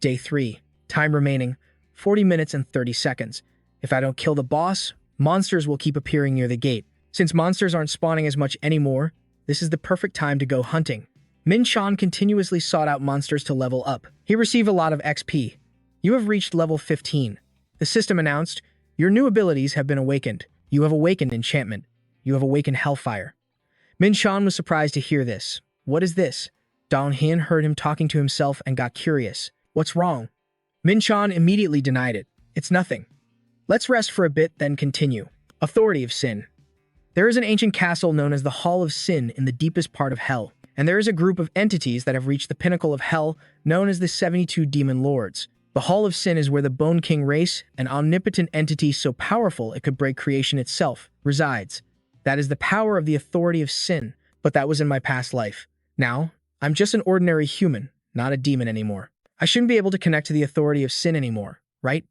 Day 3. Time remaining, 40 minutes and 30 seconds. If I don't kill the boss, monsters will keep appearing near the gate. Since monsters aren't spawning as much anymore, this is the perfect time to go hunting. Min-chan continuously sought out monsters to level up. He received a lot of XP. "You have reached level 15. The system announced, "Your new abilities have been awakened. You have awakened enchantment. You have awakened hellfire." Min-chan was surprised to hear this. what is this? Dong Hyun heard him talking to himself and got curious. What's wrong? Min Chan immediately denied it. It's nothing. Let's rest for a bit, then continue. Authority of Sin. There is an ancient castle known as the Hall of Sin in the deepest part of Hell, and there is a group of entities that have reached the pinnacle of Hell, known as the 72 Demon Lords. The Hall of Sin is where the Bone King race, an omnipotent entity so powerful it could break creation itself, resides. That is the power of the Authority of Sin, but that was in my past life. Now, I'm just an ordinary human, not a demon anymore. I shouldn't be able to connect to the Authority of Sin anymore, right?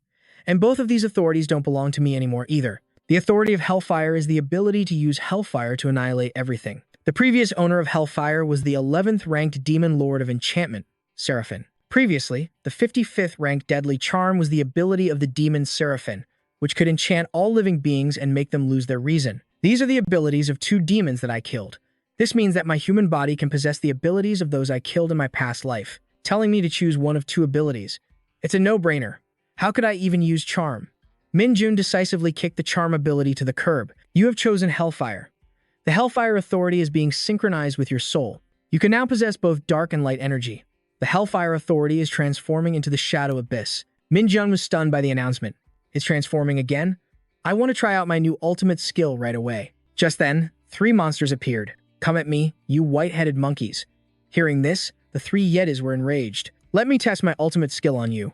And both of these authorities don't belong to me anymore either. The Authority of Hellfire is the ability to use Hellfire to annihilate everything. The previous owner of Hellfire was the 11th ranked Demon Lord of Enchantment, Seraphim. Previously, the 55th ranked Deadly Charm was the ability of the demon Seraphim, which could enchant all living beings and make them lose their reason. These are the abilities of 2 demons that I killed. This means that my human body can possess the abilities of those I killed in my past life, telling me to choose one of 2 abilities. It's a no-brainer. How could I even use Charm? Min Jun decisively kicked the Charm ability to the curb. You have chosen Hellfire. The Hellfire Authority is being synchronized with your soul. You can now possess both dark and light energy. The Hellfire Authority is transforming into the Shadow Abyss. Min Jun was stunned by the announcement. It's transforming again? I want to try out my new ultimate skill right away. Just then, 3 monsters appeared. Come at me, you white-headed monkeys. Hearing this, the 3 Yetis were enraged. Let me test my ultimate skill on you.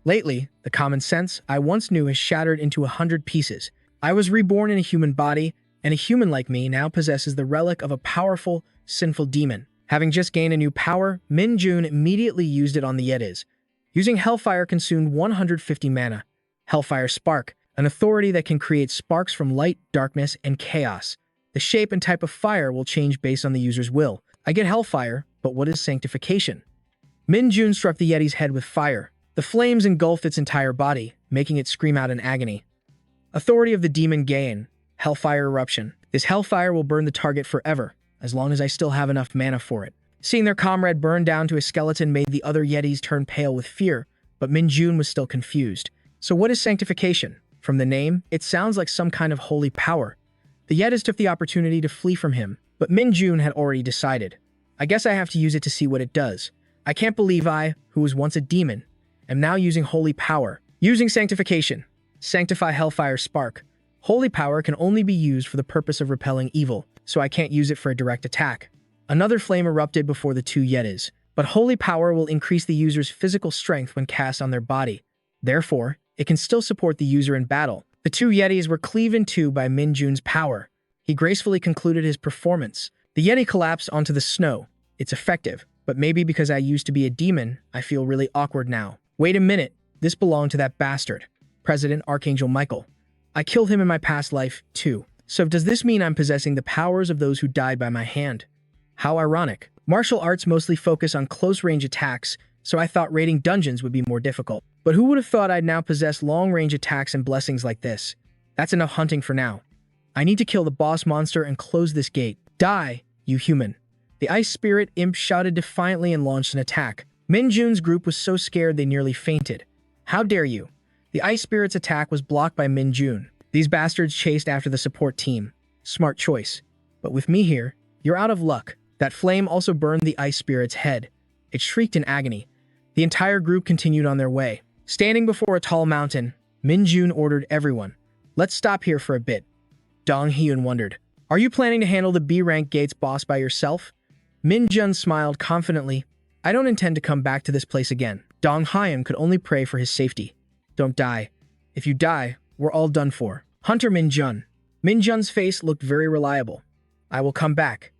Lately, the common sense I once knew has shattered into 100 pieces. I was reborn in a human body, and a human like me now possesses the relic of a powerful, sinful demon. Having just gained a new power, Min Jun immediately used it on the Yetis. Using Hellfire consumed 150 mana. Hellfire Spark, an authority that can create sparks from light, darkness, and chaos. The shape and type of fire will change based on the user's will. I get Hellfire, but what is Sanctification? Min Jun struck the Yeti's head with fire. The flames engulfed its entire body, making it scream out in agony. Authority of the Demon Gain. Hellfire Eruption. This Hellfire will burn the target forever, as long as I still have enough mana for it. Seeing their comrade burn down to a skeleton made the other Yetis turn pale with fear, but Min Jun was still confused. So what is Sanctification? From the name, it sounds like some kind of holy power. The Yetis took the opportunity to flee from him, but Min Jun had already decided. I guess I have to use it to see what it does. I can't believe I, who was once a demon, am now using holy power. Using Sanctification. Sanctify Hellfire Spark. Holy power can only be used for the purpose of repelling evil, so I can't use it for a direct attack. Another flame erupted before the 2 Yetis, but holy power will increase the user's physical strength when cast on their body. Therefore, it can still support the user in battle. The 2 Yetis were cleaved in 2 by Min Jun's power. He gracefully concluded his performance. The Yeti collapsed onto the snow. It's effective, but maybe because I used to be a demon, I feel really awkward now. Wait a minute, this belonged to that bastard, President Archangel Michael. I killed him in my past life, too. So does this mean I'm possessing the powers of those who died by my hand? How ironic. Martial arts mostly focus on close-range attacks, so I thought raiding dungeons would be more difficult. But who would have thought I'd now possess long-range attacks and blessings like this? That's enough hunting for now. I need to kill the boss monster and close this gate. Die, you human. The Ice Spirit Imp shouted defiantly and launched an attack. Min Jun's group was so scared they nearly fainted. How dare you? The Ice Spirit's attack was blocked by Min Jun. These bastards chased after the support team. Smart choice. But with me here, you're out of luck. That flame also burned the Ice Spirit's head. It shrieked in agony. The entire group continued on their way. Standing before a tall mountain, Min Jun ordered everyone, "Let's stop here for a bit." Dong Hyun wondered, "Are you planning to handle the B-rank gates boss by yourself?" Min Jun smiled confidently. "I don't intend to come back to this place again." Dong Hyun could only pray for his safety. "Don't die. If you die, we're all done for." Hunter Min Jun. Min Jun's face looked very reliable. "I will come back."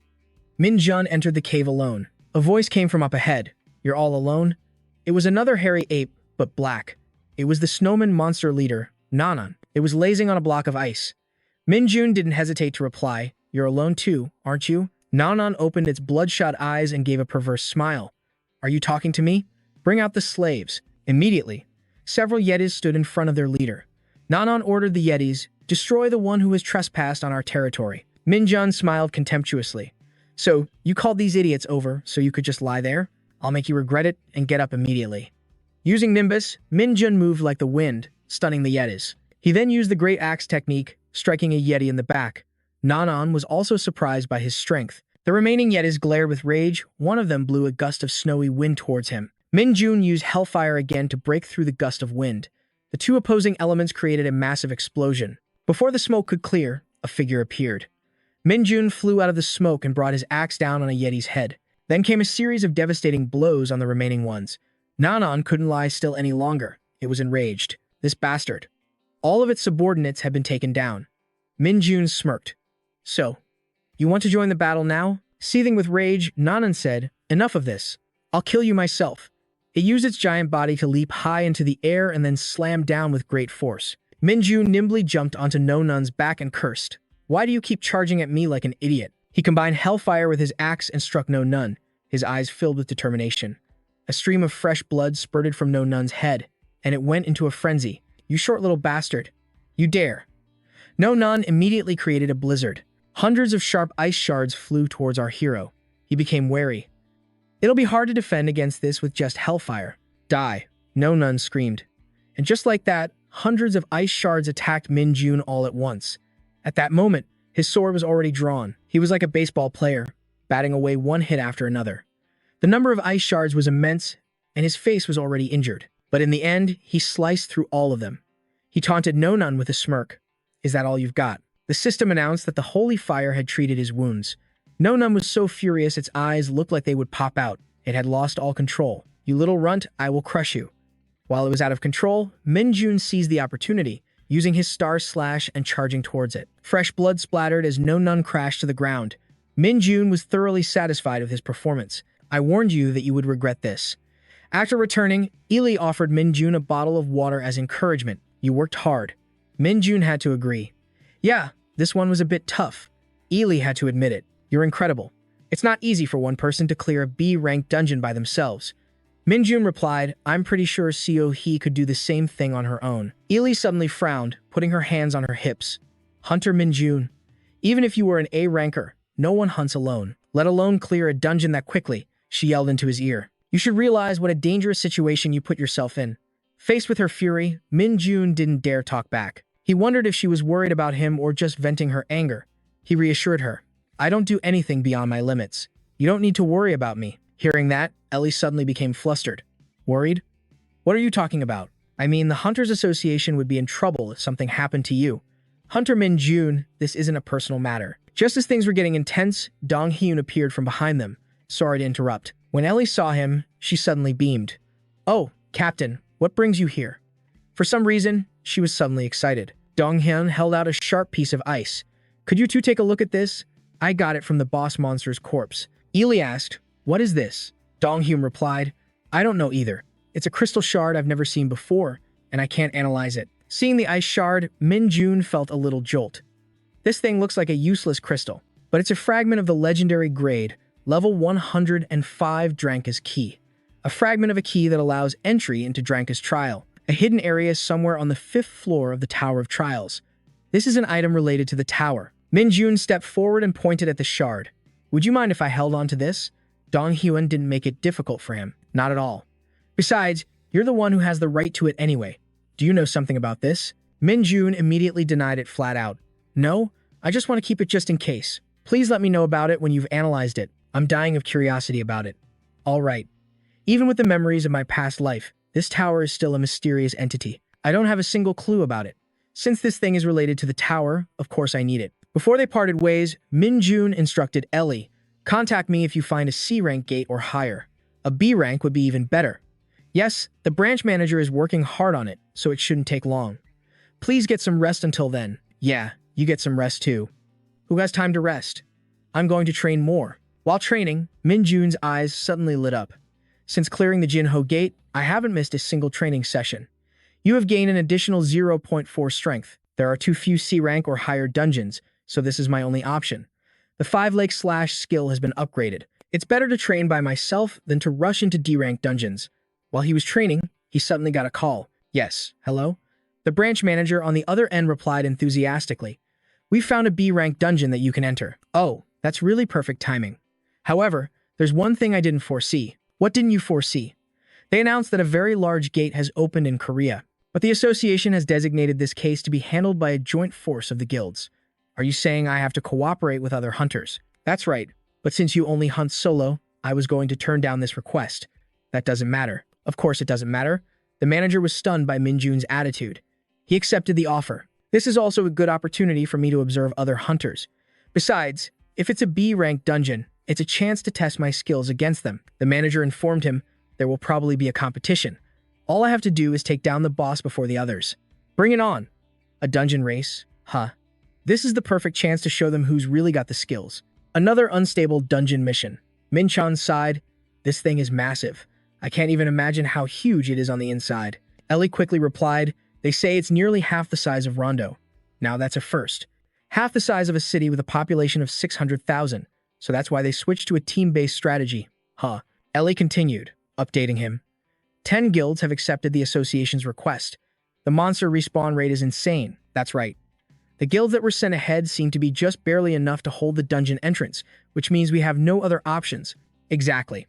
Min Jun entered the cave alone. A voice came from up ahead. "You're all alone?" It was another hairy ape, but black. It was the snowman monster leader, Nanan. It was lazing on a block of ice. Min Jun didn't hesitate to reply, "You're alone too, aren't you?" Nanan opened its bloodshot eyes and gave a perverse smile. "Are you talking to me? Bring out the slaves." Immediately, several Yetis stood in front of their leader. Nanan ordered the Yetis, "Destroy the one who has trespassed on our territory." Min Jun smiled contemptuously. "So, you called these idiots over so you could just lie there? I'll make you regret it and get up immediately." Using Nimbus, Min Jun moved like the wind, stunning the Yetis. He then used the Great Axe technique, striking a Yeti in the back. Nanan was also surprised by his strength. The remaining Yetis glared with rage. One of them blew a gust of snowy wind towards him. Minjun used Hellfire again to break through the gust of wind. The two opposing elements created a massive explosion. Before the smoke could clear, a figure appeared. Minjun flew out of the smoke and brought his axe down on a Yeti's head. Then came a series of devastating blows on the remaining ones. Nanan couldn't lie still any longer. It was enraged. This bastard. All of its subordinates had been taken down. Minjun smirked. So, you want to join the battle now? Seething with rage, Nanan said, enough of this. I'll kill you myself. It used its giant body to leap high into the air and then slammed down with great force. Minjun nimbly jumped onto Nonan's back and cursed. Why do you keep charging at me like an idiot? He combined Hellfire with his axe and struck Nonan, his eyes filled with determination. A stream of fresh blood spurted from Nonan's head, and it went into a frenzy. You short little bastard. You dare. Nonan immediately created a blizzard. Hundreds of sharp ice shards flew towards our hero. He became wary. It'll be hard to defend against this with just Hellfire. Die, Nonan screamed. And just like that, hundreds of ice shards attacked Minjun all at once. At that moment, his sword was already drawn. He was like a baseball player, batting away one hit after another. The number of ice shards was immense, and his face was already injured. But in the end, he sliced through all of them. He taunted Nonan with a smirk. Is that all you've got? The system announced that the holy fire had treated his wounds. Nonan was so furious its eyes looked like they would pop out. It had lost all control. You little runt, I will crush you. While it was out of control, Minjun seized the opportunity, using his star slash and charging towards it. Fresh blood splattered as Nonan crashed to the ground. Minjun was thoroughly satisfied with his performance. I warned you that you would regret this. After returning, Ili offered Minjun a bottle of water as encouragement. You worked hard. Minjun had to agree. Yeah, this one was a bit tough. Ili had to admit it. You're incredible. It's not easy for one person to clear a B-ranked dungeon by themselves. Minjun replied, I'm pretty sure Seo Hee could do the same thing on her own. Ili suddenly frowned, putting her hands on her hips. Hunter Minjun, even if you were an A ranker, no one hunts alone, let alone clear a dungeon that quickly, she yelled into his ear. You should realize what a dangerous situation you put yourself in. Faced with her fury, Minjun didn't dare talk back. He wondered if she was worried about him or just venting her anger. He reassured her. I don't do anything beyond my limits. You don't need to worry about me. Hearing that, Ellie suddenly became flustered. Worried? What are you talking about? I mean, the Hunters Association would be in trouble if something happened to you. Hunter Minjun, this isn't a personal matter. Just as things were getting intense, Dong Hyun appeared from behind them. Sorry to interrupt. When Ellie saw him, she suddenly beamed. Oh, Captain, what brings you here? For some reason, she was suddenly excited. Dong Hyun held out a sharp piece of ice. Could you two take a look at this? I got it from the boss monster's corpse. Ili asked, what is this? Dong Hyun replied, I don't know either. It's a crystal shard I've never seen before, and I can't analyze it. Seeing the ice shard, Minjun felt a little jolt. This thing looks like a useless crystal, but it's a fragment of the legendary grade, level 105 Dranka's Key. A fragment of a key that allows entry into Dranka's Trial, a hidden area somewhere on the 5th floor of the Tower of Trials. This is an item related to the tower. Minjun stepped forward and pointed at the shard. Would you mind if I held on to this? Dong Hyun didn't make it difficult for him. Not at all. Besides, you're the one who has the right to it anyway. Do you know something about this? Minjun immediately denied it flat out. No, I just want to keep it just in case. Please let me know about it when you've analyzed it. I'm dying of curiosity about it. All right. Even with the memories of my past life, this tower is still a mysterious entity. I don't have a single clue about it. Since this thing is related to the tower, of course I need it. Before they parted ways, Minjun instructed Ellie, contact me if you find a C-rank gate or higher. A B rank would be even better. Yes, the branch manager is working hard on it, so it shouldn't take long. Please get some rest until then. Yeah, you get some rest too. Who has time to rest? I'm going to train more. While training, Minjun's eyes suddenly lit up. Since clearing the Jinho gate, I haven't missed a single training session. You have gained an additional 0.4 strength. There are too few C-rank or higher dungeons, so this is my only option. The 5-leg slash skill has been upgraded. It's better to train by myself than to rush into D-rank dungeons. While he was training, he suddenly got a call. Yes, hello? The branch manager on the other end replied enthusiastically. We found a B-rank dungeon that you can enter. Oh, that's really perfect timing. However, there's one thing I didn't foresee. What didn't you foresee? They announced that a very large gate has opened in Korea, but the association has designated this case to be handled by a joint force of the guilds. Are you saying I have to cooperate with other hunters? That's right. But since you only hunt solo, I was going to turn down this request. That doesn't matter. Of course it doesn't matter. The manager was stunned by Minjun's attitude. He accepted the offer. This is also a good opportunity for me to observe other hunters. Besides, if it's a B-ranked dungeon, it's a chance to test my skills against them. The manager informed him there will probably be a competition. All I have to do is take down the boss before the others. Bring it on. A dungeon race? Huh. This is the perfect chance to show them who's really got the skills. Another unstable dungeon mission. Minchan sighed. This thing is massive. I can't even imagine how huge it is on the inside. Ellie quickly replied, they say it's nearly half the size of Rondo. Now that's a first. Half the size of a city with a population of 600,000. So that's why they switched to a team-based strategy. Huh. Ellie continued, updating him. 10 guilds have accepted the association's request. The monster respawn rate is insane. That's right. The guilds that were sent ahead seem to be just barely enough to hold the dungeon entrance, which means we have no other options. Exactly.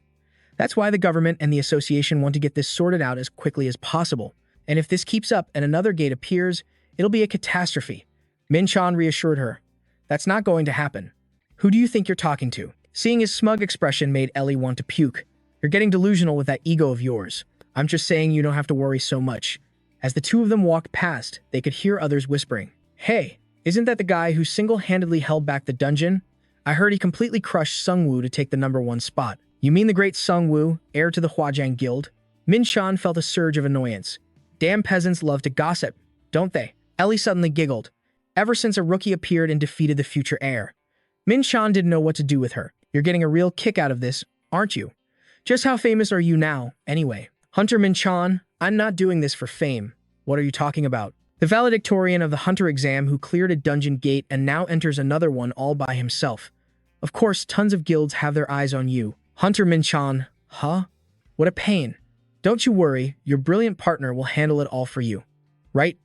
That's why the government and the association want to get this sorted out as quickly as possible. And if this keeps up and another gate appears, it'll be a catastrophe. Minchan reassured her. That's not going to happen. Who do you think you're talking to? Seeing his smug expression made Ellie want to puke. You're getting delusional with that ego of yours. I'm just saying you don't have to worry so much. As the two of them walked past, they could hear others whispering. Hey, isn't that the guy who single-handedly held back the dungeon? I heard he completely crushed Sungwoo to take the #1 spot. You mean the great Sungwoo, heir to the Huajiang Guild? Minchan felt a surge of annoyance. Damn peasants love to gossip, don't they? Ellie suddenly giggled. Ever since a rookie appeared and defeated the future heir. Minchan didn't know what to do with her. You're getting a real kick out of this, aren't you? Just how famous are you now, anyway? Hunter Minchan, I'm not doing this for fame. What are you talking about? The valedictorian of the hunter exam who cleared a dungeon gate and now enters another one all by himself. Of course, tons of guilds have their eyes on you. Hunter Minchan, huh? What a pain. Don't you worry, your brilliant partner will handle it all for you. Right.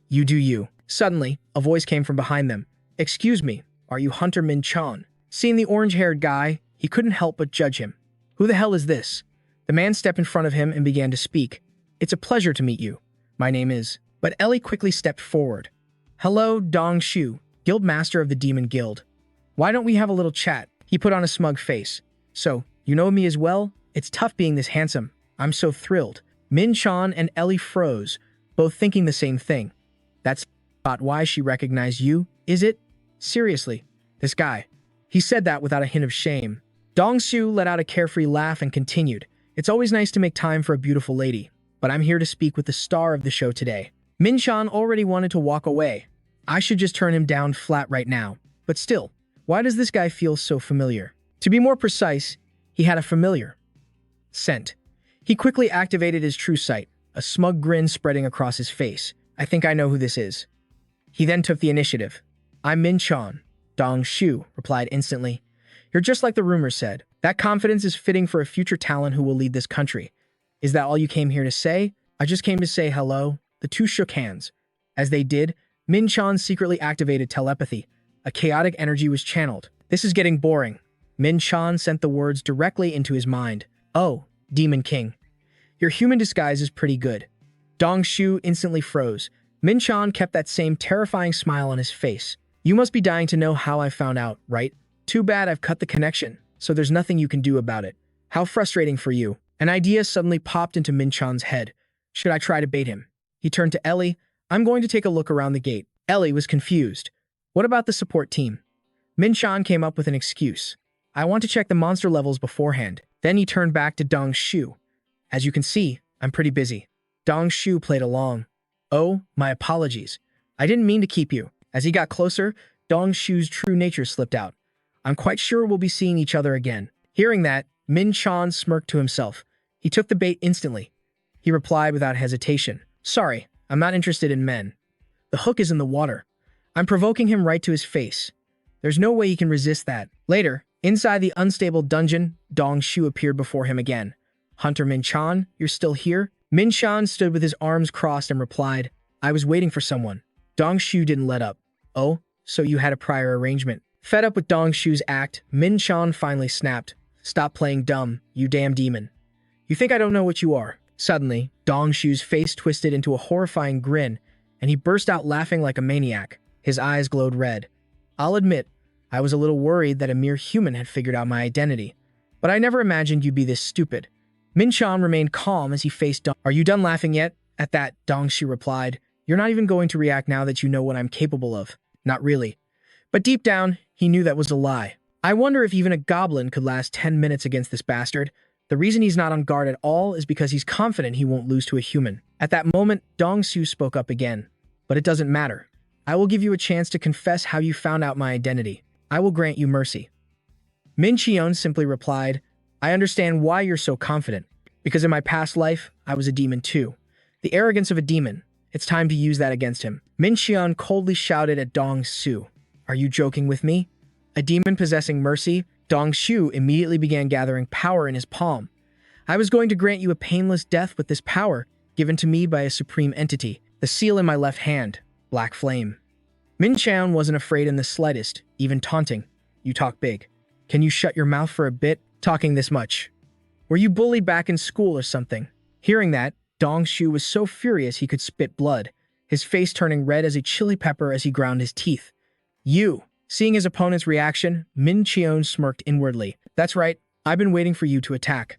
You do you. Suddenly, a voice came from behind them. Excuse me, are you Hunter Minchan? Seeing the orange-haired guy, he couldn't help but judge him. Who the hell is this? The man stepped in front of him and began to speak. It's a pleasure to meet you. My name is... But Ellie quickly stepped forward. Hello, Dong Shu, guild master of the Demon Guild. Why don't we have a little chat? He put on a smug face. So, you know me as well? It's tough being this handsome. I'm so thrilled. Minchan and Ellie froze, both thinking the same thing. That's not why she recognized you, is it? Seriously, this guy. He said that without a hint of shame. Dong Shu let out a carefree laugh and continued. It's always nice to make time for a beautiful lady, but I'm here to speak with the star of the show today. Minchan already wanted to walk away. I should just turn him down flat right now. But still, why does this guy feel so familiar? To be more precise, he had a familiar scent. He quickly activated his true sight, a smug grin spreading across his face. I think I know who this is. He then took the initiative. I'm Minchan. Dong Shu replied instantly. You're just like the rumors said. That confidence is fitting for a future talent who will lead this country. Is that all you came here to say? I just came to say hello. The two shook hands. As they did, Minchan secretly activated telepathy. A chaotic energy was channeled. This is getting boring. Minchan sent the words directly into his mind. Oh, Demon King. Your human disguise is pretty good. Dong Shu instantly froze. Minchan kept that same terrifying smile on his face. You must be dying to know how I found out, right? Too bad I've cut the connection, so there's nothing you can do about it. How frustrating for you. An idea suddenly popped into Minchan's head. Should I try to bait him? He turned to Ellie. I'm going to take a look around the gate. Ellie was confused. What about the support team? Minchan came up with an excuse. I want to check the monster levels beforehand. Then he turned back to Dong Shu. As you can see, I'm pretty busy. Dong Shu played along. Oh, my apologies. I didn't mean to keep you. As he got closer, Dong Shu's true nature slipped out. I'm quite sure we'll be seeing each other again. Hearing that, Minchan smirked to himself. He took the bait instantly. He replied without hesitation. Sorry, I'm not interested in men. The hook is in the water. I'm provoking him right to his face. There's no way he can resist that. Later, inside the unstable dungeon, Dong Shu appeared before him again. Hunter Minchan, you're still here? Minchan stood with his arms crossed and replied, I was waiting for someone. Dong Shu didn't let up. Oh, so you had a prior arrangement. Fed up with Dong Shu's act, Minchan finally snapped. Stop playing dumb, you damn demon. You think I don't know what you are? Suddenly, Dong Shu's face twisted into a horrifying grin, and he burst out laughing like a maniac. His eyes glowed red. I'll admit, I was a little worried that a mere human had figured out my identity, but I never imagined you'd be this stupid. Min-chan remained calm as he faced Dong. Are you done laughing yet? At that, Dong-shi replied, you're not even going to react now that you know what I'm capable of. Not really. But deep down, he knew that was a lie. I wonder if even a goblin could last 10 minutes against this bastard. The reason he's not on guard at all is because he's confident he won't lose to a human. At that moment, Dong-su spoke up again. But it doesn't matter. I will give you a chance to confess how you found out my identity. I will grant you mercy. Min-cheon simply replied, I understand why you're so confident. Because in my past life, I was a demon too. The arrogance of a demon. It's time to use that against him. Min-cheon coldly shouted at Dong-su. Are you joking with me? A demon possessing mercy? Dong-shu immediately began gathering power in his palm. I was going to grant you a painless death with this power, given to me by a supreme entity. The seal in my left hand. Black flame. Min-cheon wasn't afraid in the slightest, even taunting. You talk big. Can you shut your mouth for a bit, talking this much? Were you bullied back in school or something? Hearing that, Dong-shu was so furious he could spit blood, his face turning red as a chili pepper as he ground his teeth. You! Seeing his opponent's reaction, Min-cheon smirked inwardly. That's right, I've been waiting for you to attack.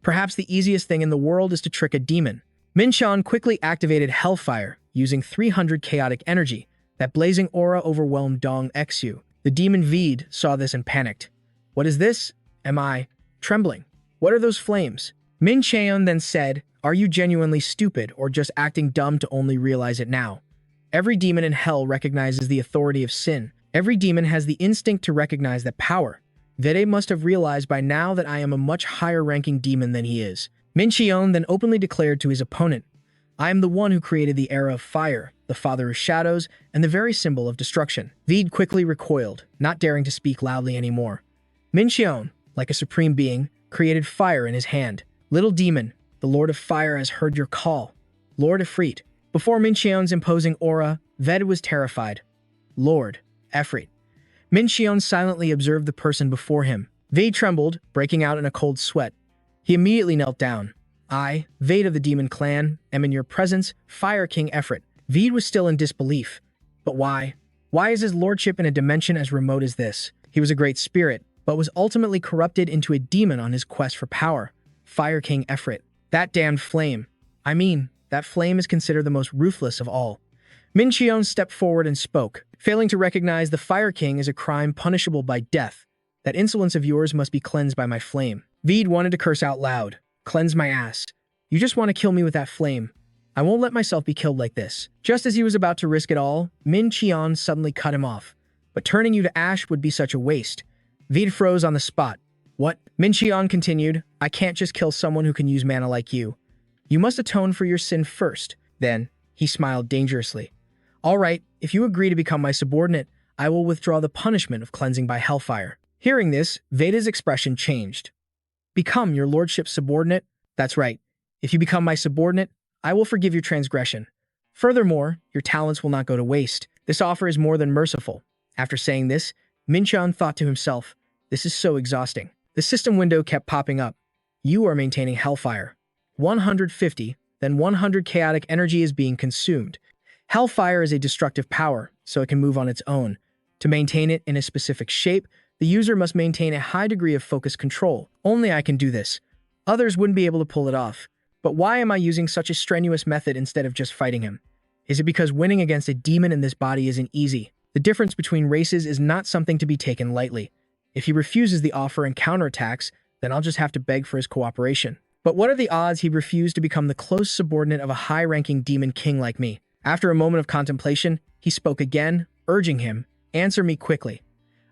Perhaps the easiest thing in the world is to trick a demon. Min-cheon quickly activated Hellfire, using 300 chaotic energy. That blazing aura overwhelmed Dong-xu. The demon Veed saw this and panicked. What is this? Am I trembling? What are those flames? Min-cheon then said, are you genuinely stupid or just acting dumb to only realize it now? Every demon in hell recognizes the authority of sin. Every demon has the instinct to recognize that power. Vede must have realized by now that I am a much higher-ranking demon than he is. Min-cheon then openly declared to his opponent, I am the one who created the era of fire, the father of shadows, and the very symbol of destruction. Veed quickly recoiled, not daring to speak loudly anymore. Min-cheon, like a supreme being, created fire in his hand. Little demon, the Lord of Fire has heard your call. Lord Efreet. Before Min-cheon's imposing aura, Ved was terrified. Lord Efreet. Min-cheon silently observed the person before him. Ved trembled, breaking out in a cold sweat. He immediately knelt down. I, Ved of the Demon Clan, am in your presence, Fire King Efreet. Ved was still in disbelief. But why? Why is his lordship in a dimension as remote as this? He was a great spirit, but was ultimately corrupted into a demon on his quest for power. Fire King Efreet. That damned flame. I mean, that flame is considered the most ruthless of all. Min-cheon stepped forward and spoke, failing to recognize the Fire King as a crime punishable by death. That insolence of yours must be cleansed by my flame. Veed wanted to curse out loud. Cleanse my ass. You just want to kill me with that flame. I won't let myself be killed like this. Just as he was about to risk it all, Min-cheon suddenly cut him off. But turning you to ash would be such a waste. Veed froze on the spot. What? Min-cheon continued, I can't just kill someone who can use mana like you. You must atone for your sin first. Then, he smiled dangerously. All right, if you agree to become my subordinate, I will withdraw the punishment of cleansing by hellfire. Hearing this, Veda's expression changed. Become your lordship's subordinate? That's right. If you become my subordinate, I will forgive your transgression. Furthermore, your talents will not go to waste. This offer is more than merciful. After saying this, Min-cheon thought to himself, this is so exhausting. The system window kept popping up. You are maintaining hellfire. 150, then 100 chaotic energy is being consumed. Hellfire is a destructive power, so it can move on its own. To maintain it in a specific shape, the user must maintain a high degree of focus control. Only I can do this. Others wouldn't be able to pull it off. But why am I using such a strenuous method instead of just fighting him? Is it because winning against a demon in this body isn't easy? The difference between races is not something to be taken lightly. If he refuses the offer and counterattacks, then I'll just have to beg for his cooperation. But what are the odds he refused to become the close subordinate of a high-ranking demon king like me? After a moment of contemplation, he spoke again, urging him, answer me quickly.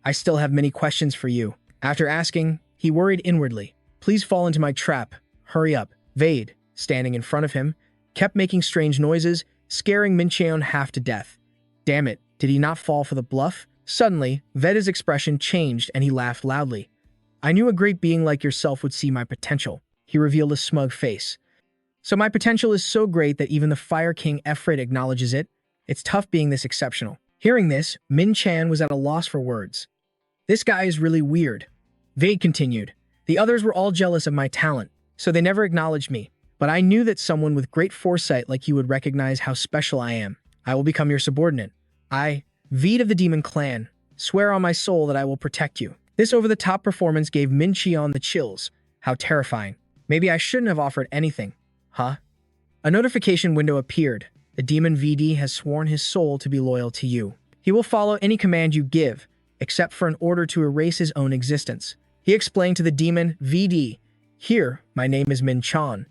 I still have many questions for you. After asking, he worried inwardly. Please fall into my trap. Hurry up. Vade, standing in front of him, kept making strange noises, scaring Min-cheon half to death. Damn it, did he not fall for the bluff? Suddenly, Veda's expression changed and he laughed loudly. I knew a great being like yourself would see my potential. He revealed a smug face. So my potential is so great that even the Fire King Efreet acknowledges it. It's tough being this exceptional. Hearing this, Min-cheon was at a loss for words. This guy is really weird. Vade continued. The others were all jealous of my talent, so they never acknowledged me. But I knew that someone with great foresight like you would recognize how special I am. I will become your subordinate. I, Vede of the Demon Clan, Swear on my soul that I will protect you. This over-the-top performance gave Min Cheon the chills. How terrifying. Maybe I shouldn't have offered anything. Huh? A notification window appeared. The demon VD has sworn his soul to be loyal to you. He will follow any command you give, except for an order to erase his own existence. He explained to the demon VD, "Here, my name is Min Cheon.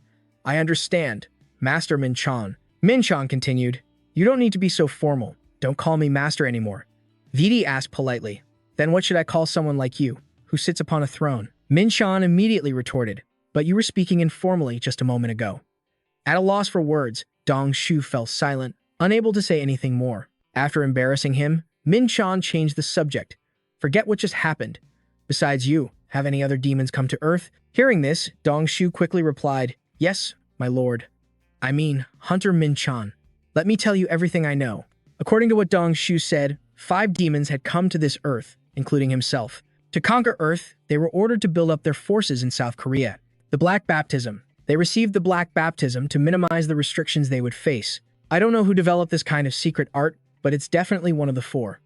I understand. Master Min Cheon." Min Cheon continued, "You don't need to be so formal. Don't call me master anymore." VD asked politely, "Then what should I call someone like you, who sits upon a throne?" Min Cheon immediately retorted, "But you were speaking informally just a moment ago." At a loss for words, Dong Shu fell silent, unable to say anything more. After embarrassing him, Min Cheon changed the subject. "Forget what just happened. Besides you, have any other demons come to Earth?" Hearing this, Dong Shu quickly replied, "Yes, my lord. I mean, Hunter Min Cheon. Let me tell you everything I know." According to what Dong Shu said, 5 demons had come to this Earth, including himself. To conquer Earth, they were ordered to build up their forces in South Korea. The Black Baptism. They received the Black Baptism to minimize the restrictions they would face. I don't know who developed this kind of secret art, but it's definitely one of the 4.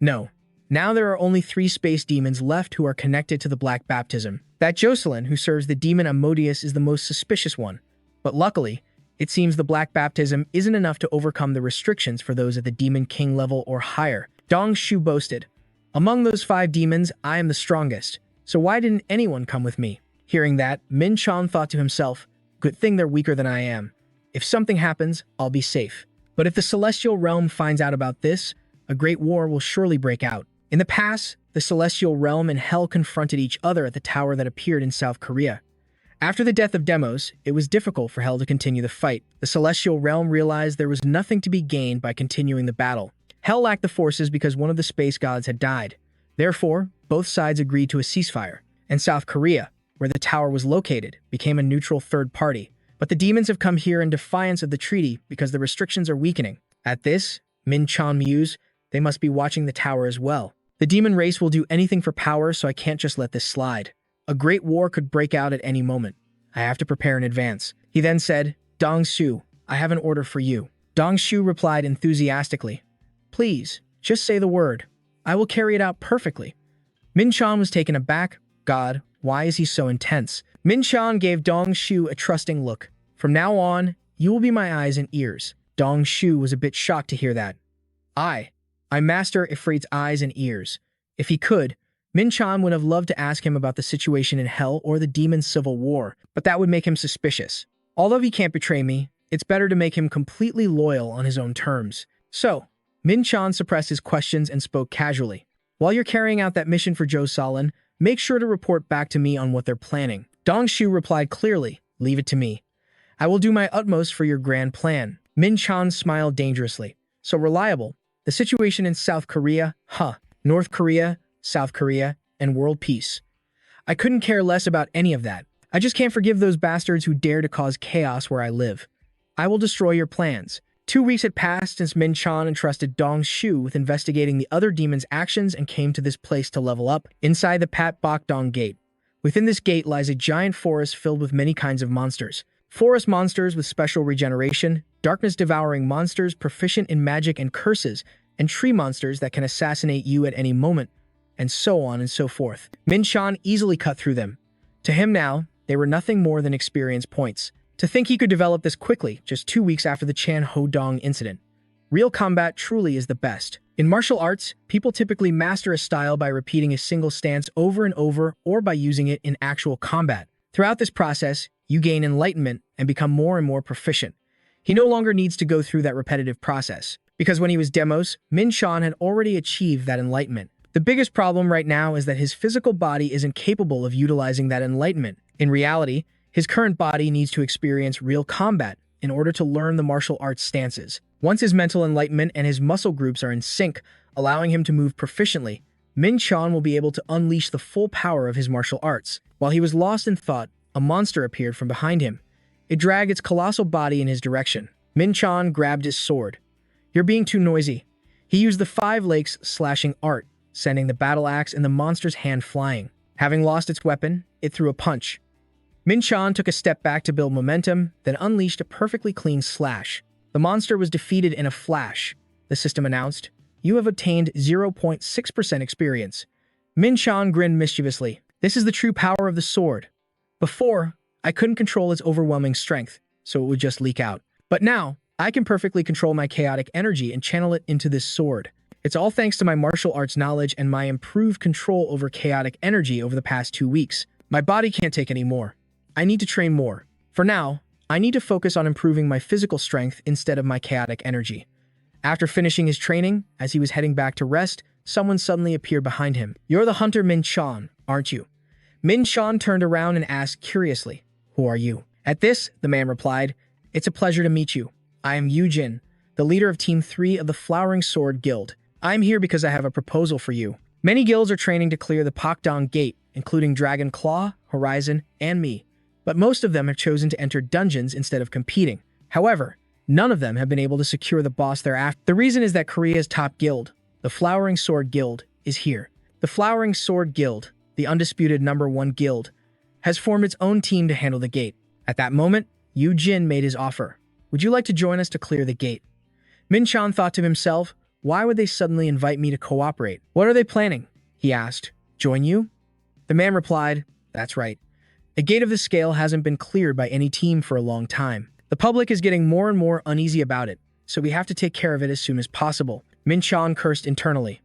No. Now there are only 3 space demons left who are connected to the Black Baptism. That Jocelyn, who serves the demon Amodius, is the most suspicious one. But luckily, it seems the Black Baptism isn't enough to overcome the restrictions for those at the Demon King level or higher. Dong Shu boasted, "Among those 5 demons, I am the strongest, so why didn't anyone come with me?" Hearing that, Min Cheon thought to himself, "Good thing they're weaker than I am. If something happens, I'll be safe. But if the Celestial Realm finds out about this, a great war will surely break out." In the past, the Celestial Realm and Hell confronted each other at the tower that appeared in South Korea. After the death of Demos, it was difficult for Hell to continue the fight. The Celestial Realm realized there was nothing to be gained by continuing the battle. Hell lacked the forces because one of the space gods had died. Therefore, both sides agreed to a ceasefire, and South Korea, where the tower was located, became a neutral third party. But the demons have come here in defiance of the treaty because the restrictions are weakening. At this, Min Cheon mused, they must be watching the tower as well. The demon race will do anything for power, so I can't just let this slide. A great war could break out at any moment. I have to prepare in advance. He then said, "Dong Shu, I have an order for you." Dong Shu replied enthusiastically, "Please, just say the word. I will carry it out perfectly." Min Cheon was taken aback. God, why is he so intense? Min Cheon gave Dong Shu a trusting look. "From now on, you will be my eyes and ears." Dong Shu was a bit shocked to hear that. I master Ifrit's eyes and ears. If he could, Min Cheon would have loved to ask him about the situation in Hell or the demon civil war, but that would make him suspicious. Although he can't betray me, it's better to make him completely loyal on his own terms. So, Min Cheon suppressed his questions and spoke casually. "While you're carrying out that mission for Jocelyn, make sure to report back to me on what they're planning." Dong Shu replied clearly, "Leave it to me. I will do my utmost for your grand plan." Min Cheon smiled dangerously. "So reliable. The situation in South Korea, North Korea, South Korea, and world peace. I couldn't care less about any of that. I just can't forgive those bastards who dare to cause chaos where I live. I will destroy your plans." 2 weeks had passed since Min Cheon entrusted Dong Shu with investigating the other demons' actions and came to this place to level up, inside the Pat Bok Dong Gate. Within this gate lies a giant forest filled with many kinds of monsters. Forest monsters with special regeneration, darkness-devouring monsters proficient in magic and curses, and tree monsters that can assassinate you at any moment, and so on and so forth. Min Cheon easily cut through them. To him now, they were nothing more than experience points. To think he could develop this quickly, just 2 weeks after the Chan Ho Dong incident. Real combat truly is the best. In martial arts, people typically master a style by repeating a single stance over and over or by using it in actual combat. Throughout this process, you gain enlightenment and become more and more proficient. He no longer needs to go through that repetitive process, because when he was Demos, Min Cheon had already achieved that enlightenment. The biggest problem right now is that his physical body isn't capable of utilizing that enlightenment. In reality, his current body needs to experience real combat in order to learn the martial arts stances. Once his mental enlightenment and his muscle groups are in sync, allowing him to move proficiently, Min Cheon will be able to unleash the full power of his martial arts. While he was lost in thought, a monster appeared from behind him. It dragged its colossal body in his direction. Min Cheon grabbed his sword. "You're being too noisy." He used the 5 lakes slashing art, sending the battle axe in the monster's hand flying. Having lost its weapon, it threw a punch. Min Cheon took a step back to build momentum, then unleashed a perfectly clean slash. The monster was defeated in a flash. The system announced, You have obtained 0.6% experience. Min Chan grinned mischievously. This is the true power of the sword. Before, I couldn't control its overwhelming strength, so it would just leak out. But now, I can perfectly control my chaotic energy and channel it into this sword. It's all thanks to my martial arts knowledge and my improved control over chaotic energy over the past 2 weeks. My body can't take any more. I need to train more. For now, I need to focus on improving my physical strength instead of my chaotic energy. After finishing his training, as he was heading back to rest, someone suddenly appeared behind him. You're the hunter Min Chan, aren't you? Min Chan turned around and asked curiously, Who are you? At this, the man replied, It's a pleasure to meet you. I am Yu Jin, the leader of Team 3 of the Flowering Sword Guild. I'm here because I have a proposal for you. Many guilds are training to clear the Pakdong Gate, including Dragon Claw, Horizon, and me. But most of them have chosen to enter dungeons instead of competing. However, none of them have been able to secure the boss thereafter. The reason is that Korea's top guild, the Flowering Sword Guild, is here. The Flowering Sword Guild, the undisputed #1 guild, has formed its own team to handle the gate. At that moment, Yu Jin made his offer. Would you like to join us to clear the gate? Min Chan thought to himself, why would they suddenly invite me to cooperate? What are they planning? He asked. Join you? The man replied, That's right. The gate of the scale hasn't been cleared by any team for a long time. The public is getting more and more uneasy about it, so we have to take care of it as soon as possible. Min Chan cursed internally.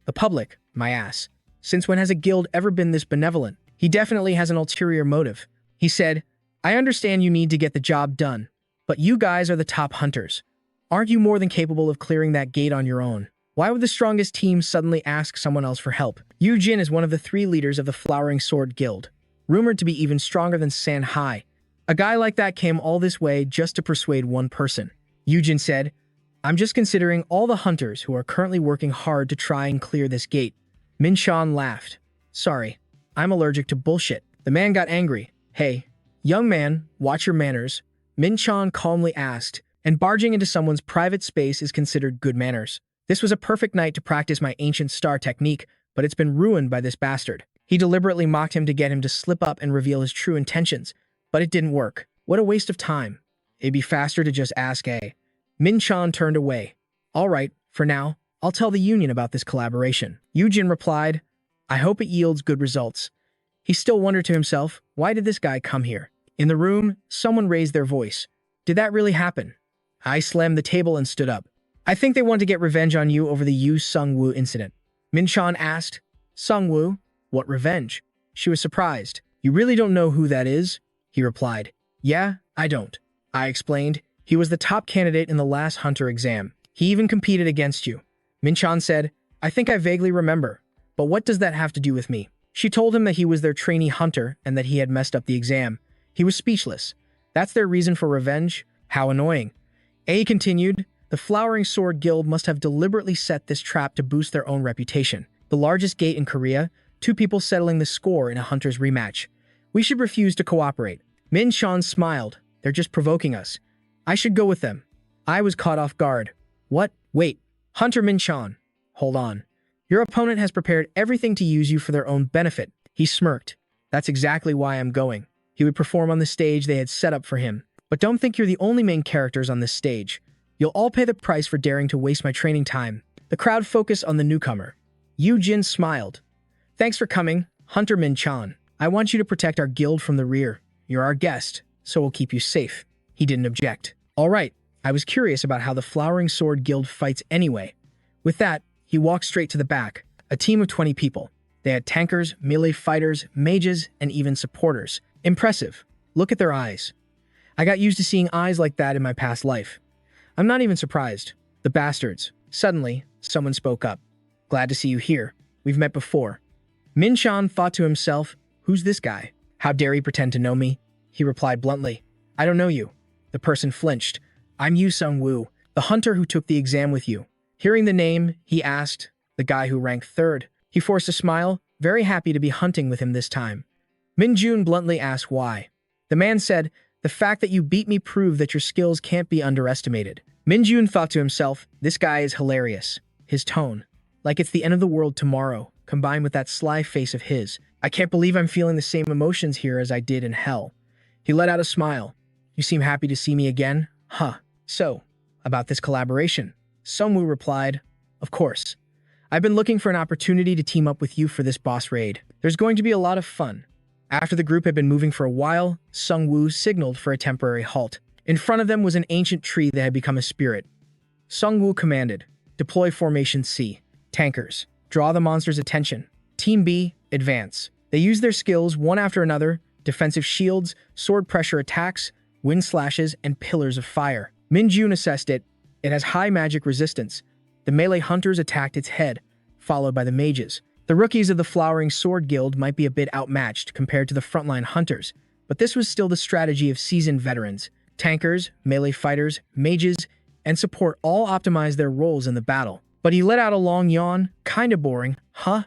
The public, my ass. Since when has a guild ever been this benevolent? He definitely has an ulterior motive. He said, I understand you need to get the job done, but you guys are the top hunters. Aren't you more than capable of clearing that gate on your own? Why would the strongest team suddenly ask someone else for help? Yu Jin is one of the 3 leaders of the Flowering Sword Guild, rumored to be even stronger than San Hai. A guy like that came all this way just to persuade one person. Yu Jin said, I'm just considering all the hunters who are currently working hard to try and clear this gate. Min Chan laughed. Sorry, I'm allergic to bullshit. The man got angry. Hey, young man, watch your manners. Min Chan calmly asked, and barging into someone's private space is considered good manners. This was a perfect night to practice my ancient star technique, but it's been ruined by this bastard. He deliberately mocked him to get him to slip up and reveal his true intentions, but it didn't work. What a waste of time. It'd be faster to just ask A. Min Chan turned away. All right, for now, I'll tell the union about this collaboration. Yu Jin replied, I hope it yields good results. He still wondered to himself, why did this guy come here? In the room, someone raised their voice. Did that really happen? I slammed the table and stood up. I think they want to get revenge on you over the Yu Sung-woo incident. Min Chan asked, Sung-woo? What revenge? She was surprised. You really don't know who that is? He replied. Yeah, I don't. I explained. He was the top candidate in the last hunter exam. He even competed against you. Min Chan said, I think I vaguely remember. But what does that have to do with me? She told him that he was their trainee hunter and that he had messed up the exam. He was speechless. That's their reason for revenge? How annoying. A continued, the Flowering Sword Guild must have deliberately set this trap to boost their own reputation. The largest gate in Korea, 2 people settling the score in a hunter's rematch. We should refuse to cooperate. Min Chan smiled. They're just provoking us. I should go with them. I was caught off guard. What? Wait. Hunter Min Chan. Hold on. Your opponent has prepared everything to use you for their own benefit. He smirked. That's exactly why I'm going. He would perform on the stage they had set up for him. But don't think you're the only main characters on this stage. You'll all pay the price for daring to waste my training time. The crowd focused on the newcomer. Yu Jin smiled. Thanks for coming, Hunter Min Chan. I want you to protect our guild from the rear. You're our guest, so we'll keep you safe. He didn't object. All right, I was curious about how the Flowering Sword Guild fights anyway. With that, he walked straight to the back. A team of 20 people. They had tankers, melee fighters, mages, and even supporters. Impressive. Look at their eyes. I got used to seeing eyes like that in my past life. I'm not even surprised. The bastards. Suddenly, someone spoke up. Glad to see you here. We've met before. Min Chan thought to himself, who's this guy? How dare he pretend to know me? He replied bluntly, I don't know you. The person flinched. I'm Yu Sung-woo, the hunter who took the exam with you. Hearing the name, he asked, the guy who ranked 3rd. He forced a smile, very happy to be hunting with him this time. Min Jun bluntly asked why. The man said, the fact that you beat me proved that your skills can't be underestimated. Min Jun thought to himself, this guy is hilarious. His tone, like it's the end of the world tomorrow, combined with that sly face of his. I can't believe I'm feeling the same emotions here as I did in hell. He let out a smile. You seem happy to see me again? Huh. So, about this collaboration. Sungwoo replied, Of course. I've been looking for an opportunity to team up with you for this boss raid. There's going to be a lot of fun. After the group had been moving for a while, Sung-woo signaled for a temporary halt. In front of them was an ancient tree that had become a spirit. Sung-woo commanded, "Deploy Formation C. Tankers, draw the monster's attention. Team B, advance." They used their skills one after another: defensive shields, sword pressure attacks, wind slashes, and pillars of fire. Min-jun assessed it. It has high magic resistance. The melee hunters attacked its head, followed by the mages. The rookies of the Flowering Sword Guild might be a bit outmatched compared to the frontline hunters, but this was still the strategy of seasoned veterans. Tankers, melee fighters, mages, and support all optimized their roles in the battle. But he let out a long yawn. Kinda boring, huh?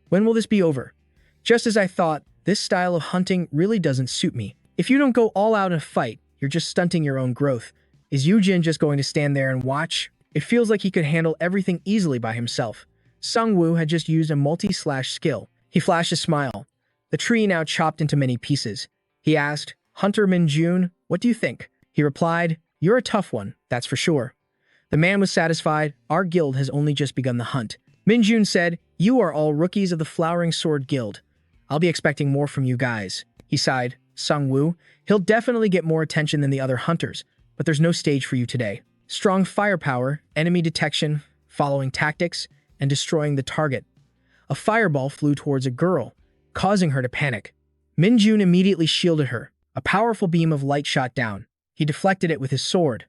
When will this be over? Just as I thought, this style of hunting really doesn't suit me. If you don't go all out in a fight, you're just stunting your own growth. Is Yujin just going to stand there and watch? It feels like he could handle everything easily by himself. Sung-woo had just used a multi-slash skill. He flashed a smile. The tree now chopped into many pieces. He asked, "Hunter Min-jun, what do you think?" He replied, "You're a tough one, that's for sure." The man was satisfied. Our guild has only just begun the hunt. Min-jun said, "You are all rookies of the Flowering Sword Guild. I'll be expecting more from you guys." He sighed. "Sung-woo, he'll definitely get more attention than the other hunters, but there's no stage for you today. Strong firepower, enemy detection, following tactics, and destroying the target." A fireball flew towards a girl, causing her to panic. Min-jun immediately shielded her. A powerful beam of light shot down. He deflected it with his sword.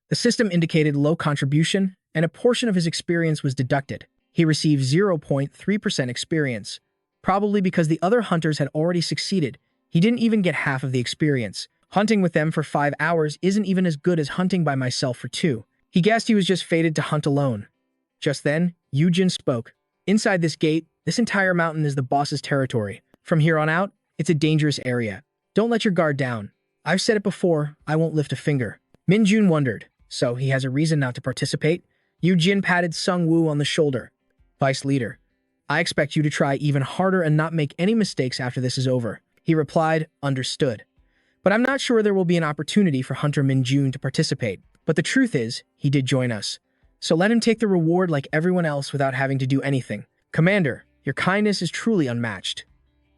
The system indicated low contribution, and a portion of his experience was deducted. He received 0.3% experience. Probably because the other hunters had already succeeded, he didn't even get half of the experience. Hunting with them for 5 hours isn't even as good as hunting by myself for 2. He guessed he was just fated to hunt alone. Just then, Yujin spoke. "Inside this gate, this entire mountain is the boss's territory. From here on out, it's a dangerous area. Don't let your guard down. I've said it before, I won't lift a finger." Min-jun wondered, so he has a reason not to participate? Yujin patted Sung-woo on the shoulder. "Vice leader, I expect you to try even harder and not make any mistakes after this is over." He replied, "Understood. But I'm not sure there will be an opportunity for Hunter Min-jun to participate. But the truth is, he did join us. So let him take the reward like everyone else without having to do anything. Commander, your kindness is truly unmatched."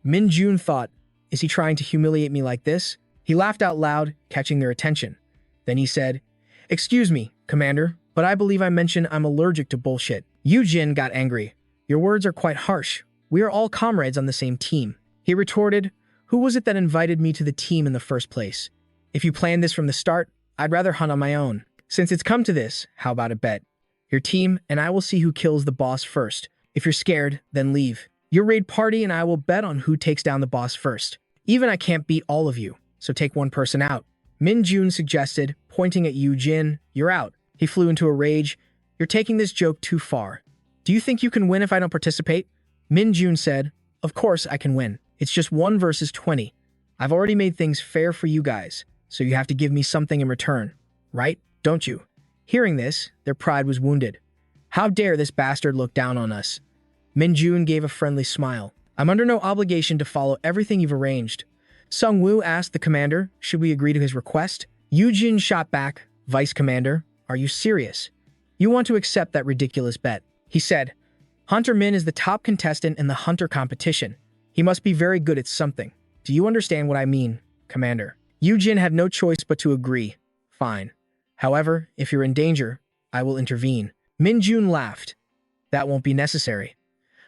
Min-jun thought, "Is he trying to humiliate me like this?" He laughed out loud, catching their attention. Then he said, "Excuse me, Commander, but I believe I mentioned I'm allergic to bullshit." Yujin got angry. "Your words are quite harsh. We are all comrades on the same team." He retorted, "Who was it that invited me to the team in the first place? If you planned this from the start, I'd rather hunt on my own. Since it's come to this, how about a bet? Your team and I will see who kills the boss first. If you're scared, then leave. Your raid party and I will bet on who takes down the boss first. Even I can't beat all of you, so take one person out." Min-jun suggested, pointing at Yujin. "You're out." He flew into a rage. "You're taking this joke too far. Do you think you can win if I don't participate?" Min-jun said, "Of course I can win. It's just 1 versus 20. I've already made things fair for you guys, so you have to give me something in return. Right? Don't you?" Hearing this, their pride was wounded. How dare this bastard look down on us? Min-jun gave a friendly smile. "I'm under no obligation to follow everything you've arranged." Sung-woo asked the commander, should we agree to his request? Yujin shot back, "Vice Commander, are you serious? You want to accept that ridiculous bet?" He said, "Hunter Min is the top contestant in the hunter competition. He must be very good at something. Do you understand what I mean, Commander?" Yujin had no choice but to agree. "Fine. However, if you're in danger, I will intervene." Min-jun laughed. "That won't be necessary."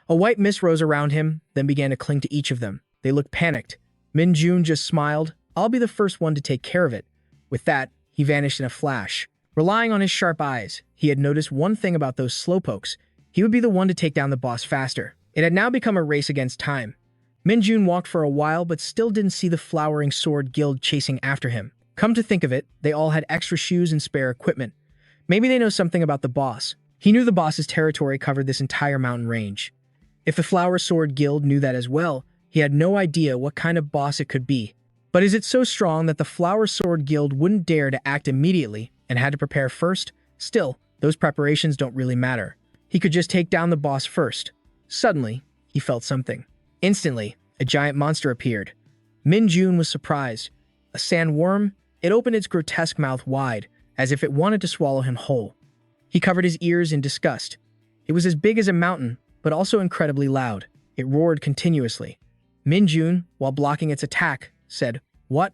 A white mist rose around him, then began to cling to each of them. They looked panicked. Min-jun just smiled. "I'll be the first one to take care of it." With that, he vanished in a flash. Relying on his sharp eyes, he had noticed one thing about those slowpokes. He would be the one to take down the boss faster. It had now become a race against time. Min-jun walked for a while but still didn't see the Flowering Sword Guild chasing after him. Come to think of it, they all had extra shoes and spare equipment. Maybe they know something about the boss. He knew the boss's territory covered this entire mountain range. If the Flower Sword Guild knew that as well, he had no idea what kind of boss it could be. But is it so strong that the Flower Sword Guild wouldn't dare to act immediately and had to prepare first? Still, those preparations don't really matter. He could just take down the boss first. Suddenly, he felt something. Instantly, a giant monster appeared. Min-jun was surprised. A sandworm? It opened its grotesque mouth wide, as if it wanted to swallow him whole. He covered his ears in disgust. It was as big as a mountain, but also incredibly loud. It roared continuously. Minjun, while blocking its attack, said, "What?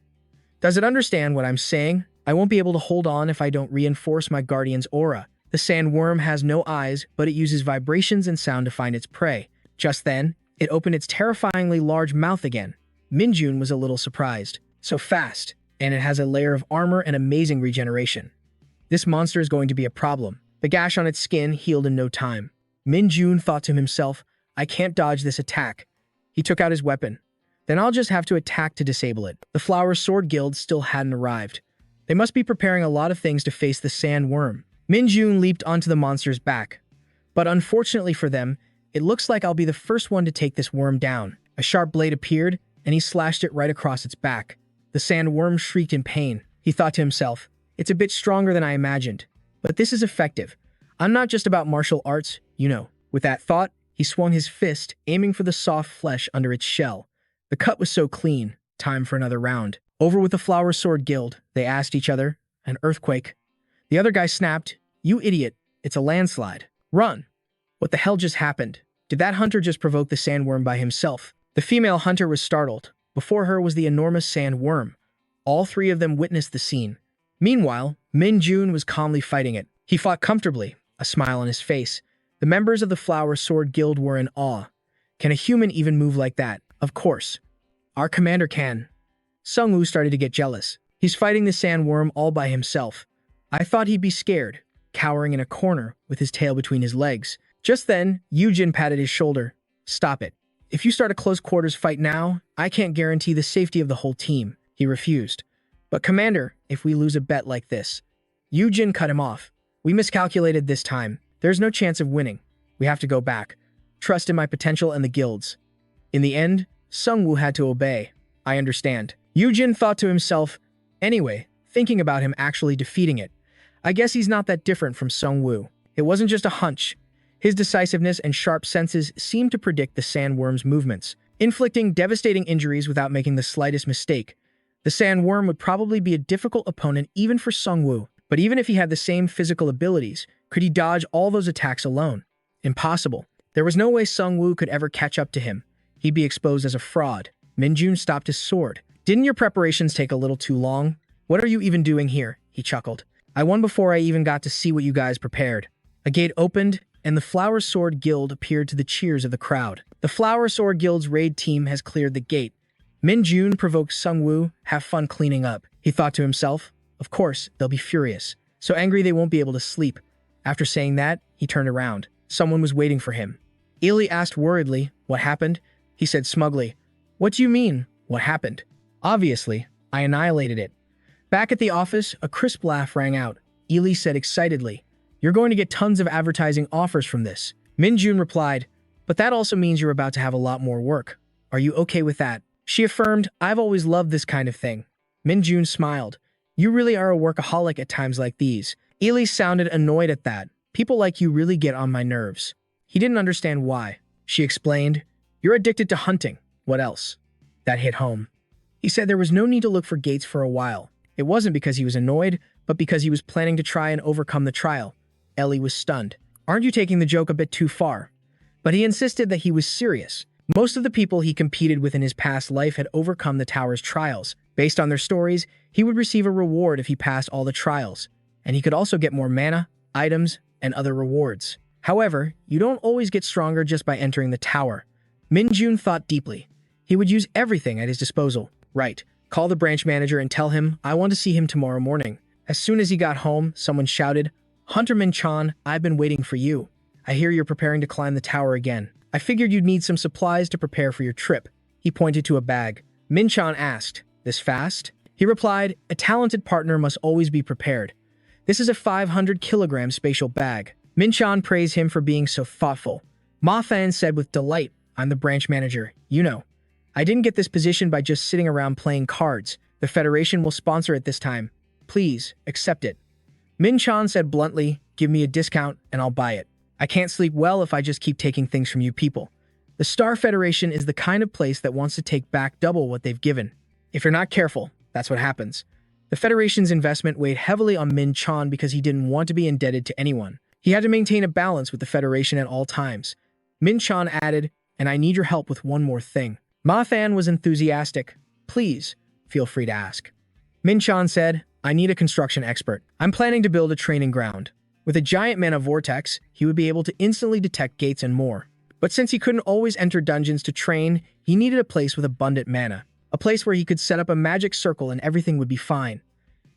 Does it understand what I'm saying? I won't be able to hold on if I don't reinforce my guardian's aura. The sandworm has no eyes, but it uses vibrations and sound to find its prey." Just then, it opened its terrifyingly large mouth again. Minjun was a little surprised. So fast, and it has a layer of armor and amazing regeneration. This monster is going to be a problem. The gash on its skin healed in no time. Minjun thought to himself, I can't dodge this attack. He took out his weapon. Then I'll just have to attack to disable it. The Flower Sword Guild still hadn't arrived. They must be preparing a lot of things to face the sandworm. Minjun leaped onto the monster's back. But unfortunately for them, it looks like I'll be the first one to take this worm down. A sharp blade appeared, and he slashed it right across its back. The sandworm shrieked in pain. He thought to himself, it's a bit stronger than I imagined. But this is effective. I'm not just about martial arts, you know. With that thought, he swung his fist, aiming for the soft flesh under its shell. The cut was so clean. Time for another round. Over with the Flower Sword Guild, they asked each other. An earthquake. The other guy snapped, "You idiot. It's a landslide. Run." What the hell just happened? Did that hunter just provoke the sandworm by himself? The female hunter was startled. Before her was the enormous sandworm. All three of them witnessed the scene. Meanwhile, Minjun was calmly fighting it. He fought comfortably, a smile on his face. The members of the Flower Sword Guild were in awe. Can a human even move like that? Of course. Our commander can. Sungwoo started to get jealous. He's fighting the sandworm all by himself. I thought he'd be scared, cowering in a corner with his tail between his legs. Just then, Yujin patted his shoulder. Stop it. If you start a close-quarters fight now, I can't guarantee the safety of the whole team. He refused. But Commander, if we lose a bet like this... Yujin cut him off. We miscalculated this time. There's no chance of winning. We have to go back. Trust in my potential and the guilds. In the end, Sungwoo had to obey. I understand. Yujin thought to himself, anyway, thinking about him actually defeating it. I guess he's not that different from Sungwoo. It wasn't just a hunch. His decisiveness and sharp senses seemed to predict the sandworm's movements, inflicting devastating injuries without making the slightest mistake. The sandworm would probably be a difficult opponent even for Sungwoo, but even if he had the same physical abilities, could he dodge all those attacks alone? Impossible. There was no way Sungwoo could ever catch up to him. He'd be exposed as a fraud. Minjun stopped his sword. Didn't your preparations take a little too long? What are you even doing here? He chuckled. I won before I even got to see what you guys prepared. A gate opened, and the Flower Sword Guild appeared to the cheers of the crowd. The Flower Sword Guild's raid team has cleared the gate. Minjun provoked Sungwoo, have fun cleaning up. He thought to himself, of course, they'll be furious. So angry they won't be able to sleep. After saying that, he turned around. Someone was waiting for him. Ili asked worriedly, what happened? He said smugly, what do you mean, what happened? Obviously, I annihilated it. Back at the office, a crisp laugh rang out. Ili said excitedly, you're going to get tons of advertising offers from this. Minjun replied, but that also means you're about to have a lot more work. Are you okay with that? She affirmed, I've always loved this kind of thing. Minjun smiled. You really are a workaholic at times like these. Ili sounded annoyed at that. People like you really get on my nerves. He didn't understand why. She explained, you're addicted to hunting. What else? That hit home. He said there was no need to look for gates for a while. It wasn't because he was annoyed, but because he was planning to try and overcome the trial. Ellie was stunned. Aren't you taking the joke a bit too far? But he insisted that he was serious. Most of the people he competed with in his past life had overcome the tower's trials. Based on their stories, he would receive a reward if he passed all the trials, and he could also get more mana, items, and other rewards. However, you don't always get stronger just by entering the tower. Minjun thought deeply. He would use everything at his disposal. Right. Call the branch manager and tell him I want to see him tomorrow morning. As soon as he got home, someone shouted, Hunter Min-chan, I've been waiting for you. I hear you're preparing to climb the tower again. I figured you'd need some supplies to prepare for your trip. He pointed to a bag. Min-chan asked, this fast? He replied, a talented partner must always be prepared. This is a 500-kilogram spatial bag. Min-chan praised him for being so thoughtful. Ma-fan said with delight, I'm the branch manager, you know. I didn't get this position by just sitting around playing cards. The Federation will sponsor it this time. Please, accept it. Min-chan said bluntly, give me a discount and I'll buy it. I can't sleep well if I just keep taking things from you people. The Star Federation is the kind of place that wants to take back double what they've given. If you're not careful, that's what happens. The Federation's investment weighed heavily on Min-chan because he didn't want to be indebted to anyone. He had to maintain a balance with the Federation at all times. Min-chan added, and I need your help with one more thing. Ma-fan was enthusiastic. Please, feel free to ask. Min-chan said, I need a construction expert. I'm planning to build a training ground. With a giant mana vortex, he would be able to instantly detect gates and more. But since he couldn't always enter dungeons to train, he needed a place with abundant mana. A place where he could set up a magic circle and everything would be fine.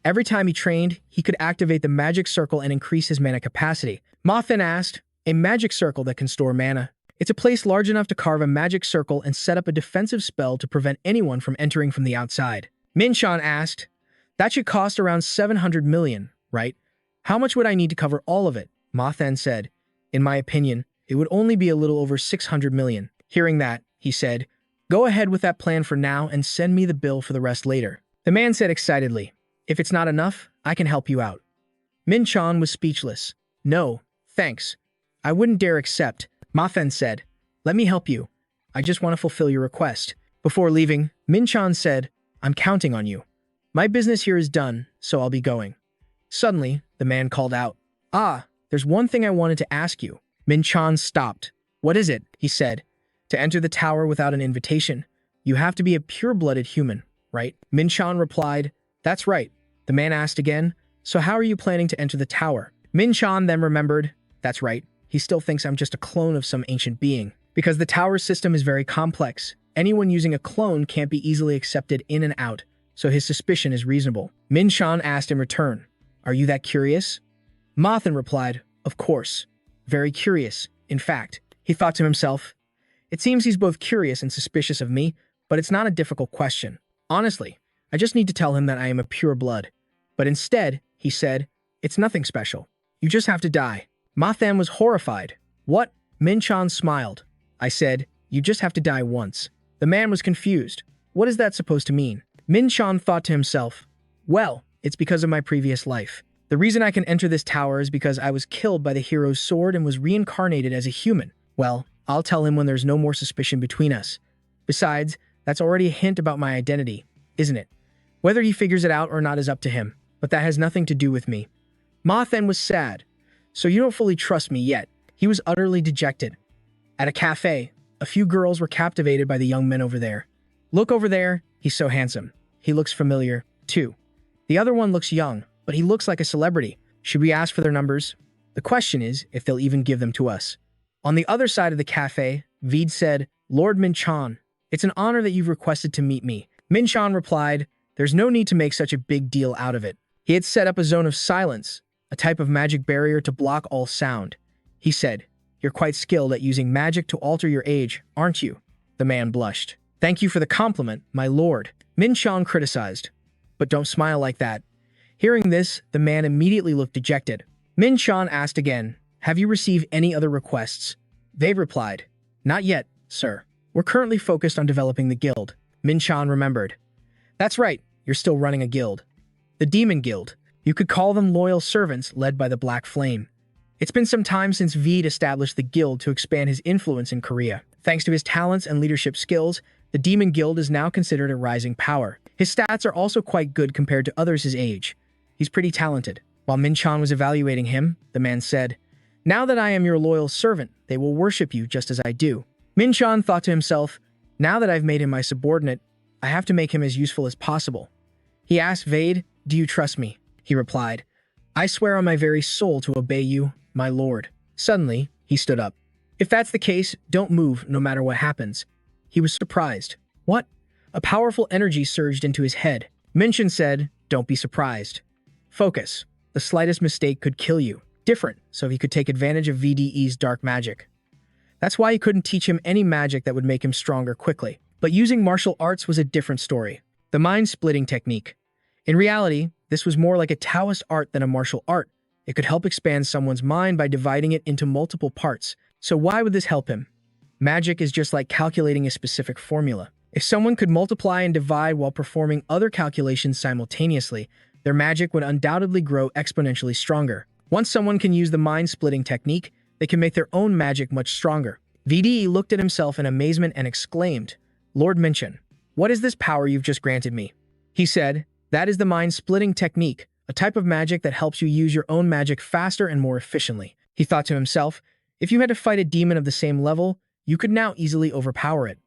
Every time he trained, he could activate the magic circle and increase his mana capacity. Ma-fan asked, a magic circle that can store mana. It's a place large enough to carve a magic circle and set up a defensive spell to prevent anyone from entering from the outside. Min-chan asked, that should cost around 700 million, right? How much would I need to cover all of it? Ma-fan said, in my opinion, it would only be a little over 600 million. Hearing that, he said, go ahead with that plan for now and send me the bill for the rest later. The man said excitedly, if it's not enough, I can help you out. Min-chan was speechless. No, thanks. I wouldn't dare accept. Ma-fan said, let me help you. I just want to fulfill your request. Before leaving, Min-chan said, I'm counting on you. My business here is done, so I'll be going. Suddenly, the man called out, there's one thing I wanted to ask you. Min-chan stopped. What is it? He said. To enter the tower without an invitation, you have to be a pure-blooded human, right? Min-chan replied, that's right. The man asked again, so how are you planning to enter the tower? Min-chan then remembered, that's right. He still thinks I'm just a clone of some ancient being. Because the tower system is very complex, anyone using a clone can't be easily accepted in and out, so his suspicion is reasonable. Min-chan asked in return, are you that curious? Ma-fan replied, of course. Very curious. In fact, he thought to himself, it seems he's both curious and suspicious of me, but it's not a difficult question. Honestly, I just need to tell him that I am a pure blood. But instead, he said, it's nothing special. You just have to die. Ma-fan was horrified. What? Min-chan smiled. I said, you just have to die once. The man was confused. What is that supposed to mean? Min-chan thought to himself, well, it's because of my previous life. The reason I can enter this tower is because I was killed by the hero's sword and was reincarnated as a human. Well, I'll tell him when there's no more suspicion between us. Besides, that's already a hint about my identity, isn't it? Whether he figures it out or not is up to him, but that has nothing to do with me. Ma-fan was sad. So you don't fully trust me yet. He was utterly dejected. At a cafe, a few girls were captivated by the young men over there. Look over there, he's so handsome. He looks familiar, too. The other one looks young, but he looks like a celebrity. Should we ask for their numbers? The question is if they'll even give them to us. On the other side of the cafe, Veed said, Lord Min-chan, it's an honor that you've requested to meet me. Min-chan replied, there's no need to make such a big deal out of it. He had set up a zone of silence, a type of magic barrier to block all sound. He said, you're quite skilled at using magic to alter your age, aren't you? The man blushed. Thank you for the compliment, my lord. Min-chan criticized. But don't smile like that. Hearing this, the man immediately looked dejected. Min-chan asked again, have you received any other requests? They replied, not yet, sir. We're currently focused on developing the guild. Min-chan remembered. That's right, you're still running a guild. The Demon Guild. You could call them loyal servants led by the Black Flame. It's been some time since Veed established the guild to expand his influence in Korea. Thanks to his talents and leadership skills, the Demon Guild is now considered a rising power. His stats are also quite good compared to others his age. He's pretty talented. While Min-chan was evaluating him, the man said, now that I am your loyal servant, they will worship you just as I do. Min-chan thought to himself, now that I've made him my subordinate, I have to make him as useful as possible. He asked Veed, do you trust me? He replied, I swear on my very soul to obey you, my lord. Suddenly, he stood up. If that's the case, don't move no matter what happens. He was surprised. What? A powerful energy surged into his head. Min-chan said, don't be surprised. Focus. The slightest mistake could kill you. Different, so he could take advantage of VDE's dark magic. That's why he couldn't teach him any magic that would make him stronger quickly. But using martial arts was a different story. The mind-splitting technique. In reality, this was more like a Taoist art than a martial art. It could help expand someone's mind by dividing it into multiple parts. So why would this help him? Magic is just like calculating a specific formula. If someone could multiply and divide while performing other calculations simultaneously, their magic would undoubtedly grow exponentially stronger. Once someone can use the mind-splitting technique, they can make their own magic much stronger. VDE looked at himself in amazement and exclaimed, Lord Min-chan, what is this power you've just granted me? He said, that is the mind-splitting technique, a type of magic that helps you use your own magic faster and more efficiently. He thought to himself, if you had to fight a demon of the same level, you could now easily overpower it.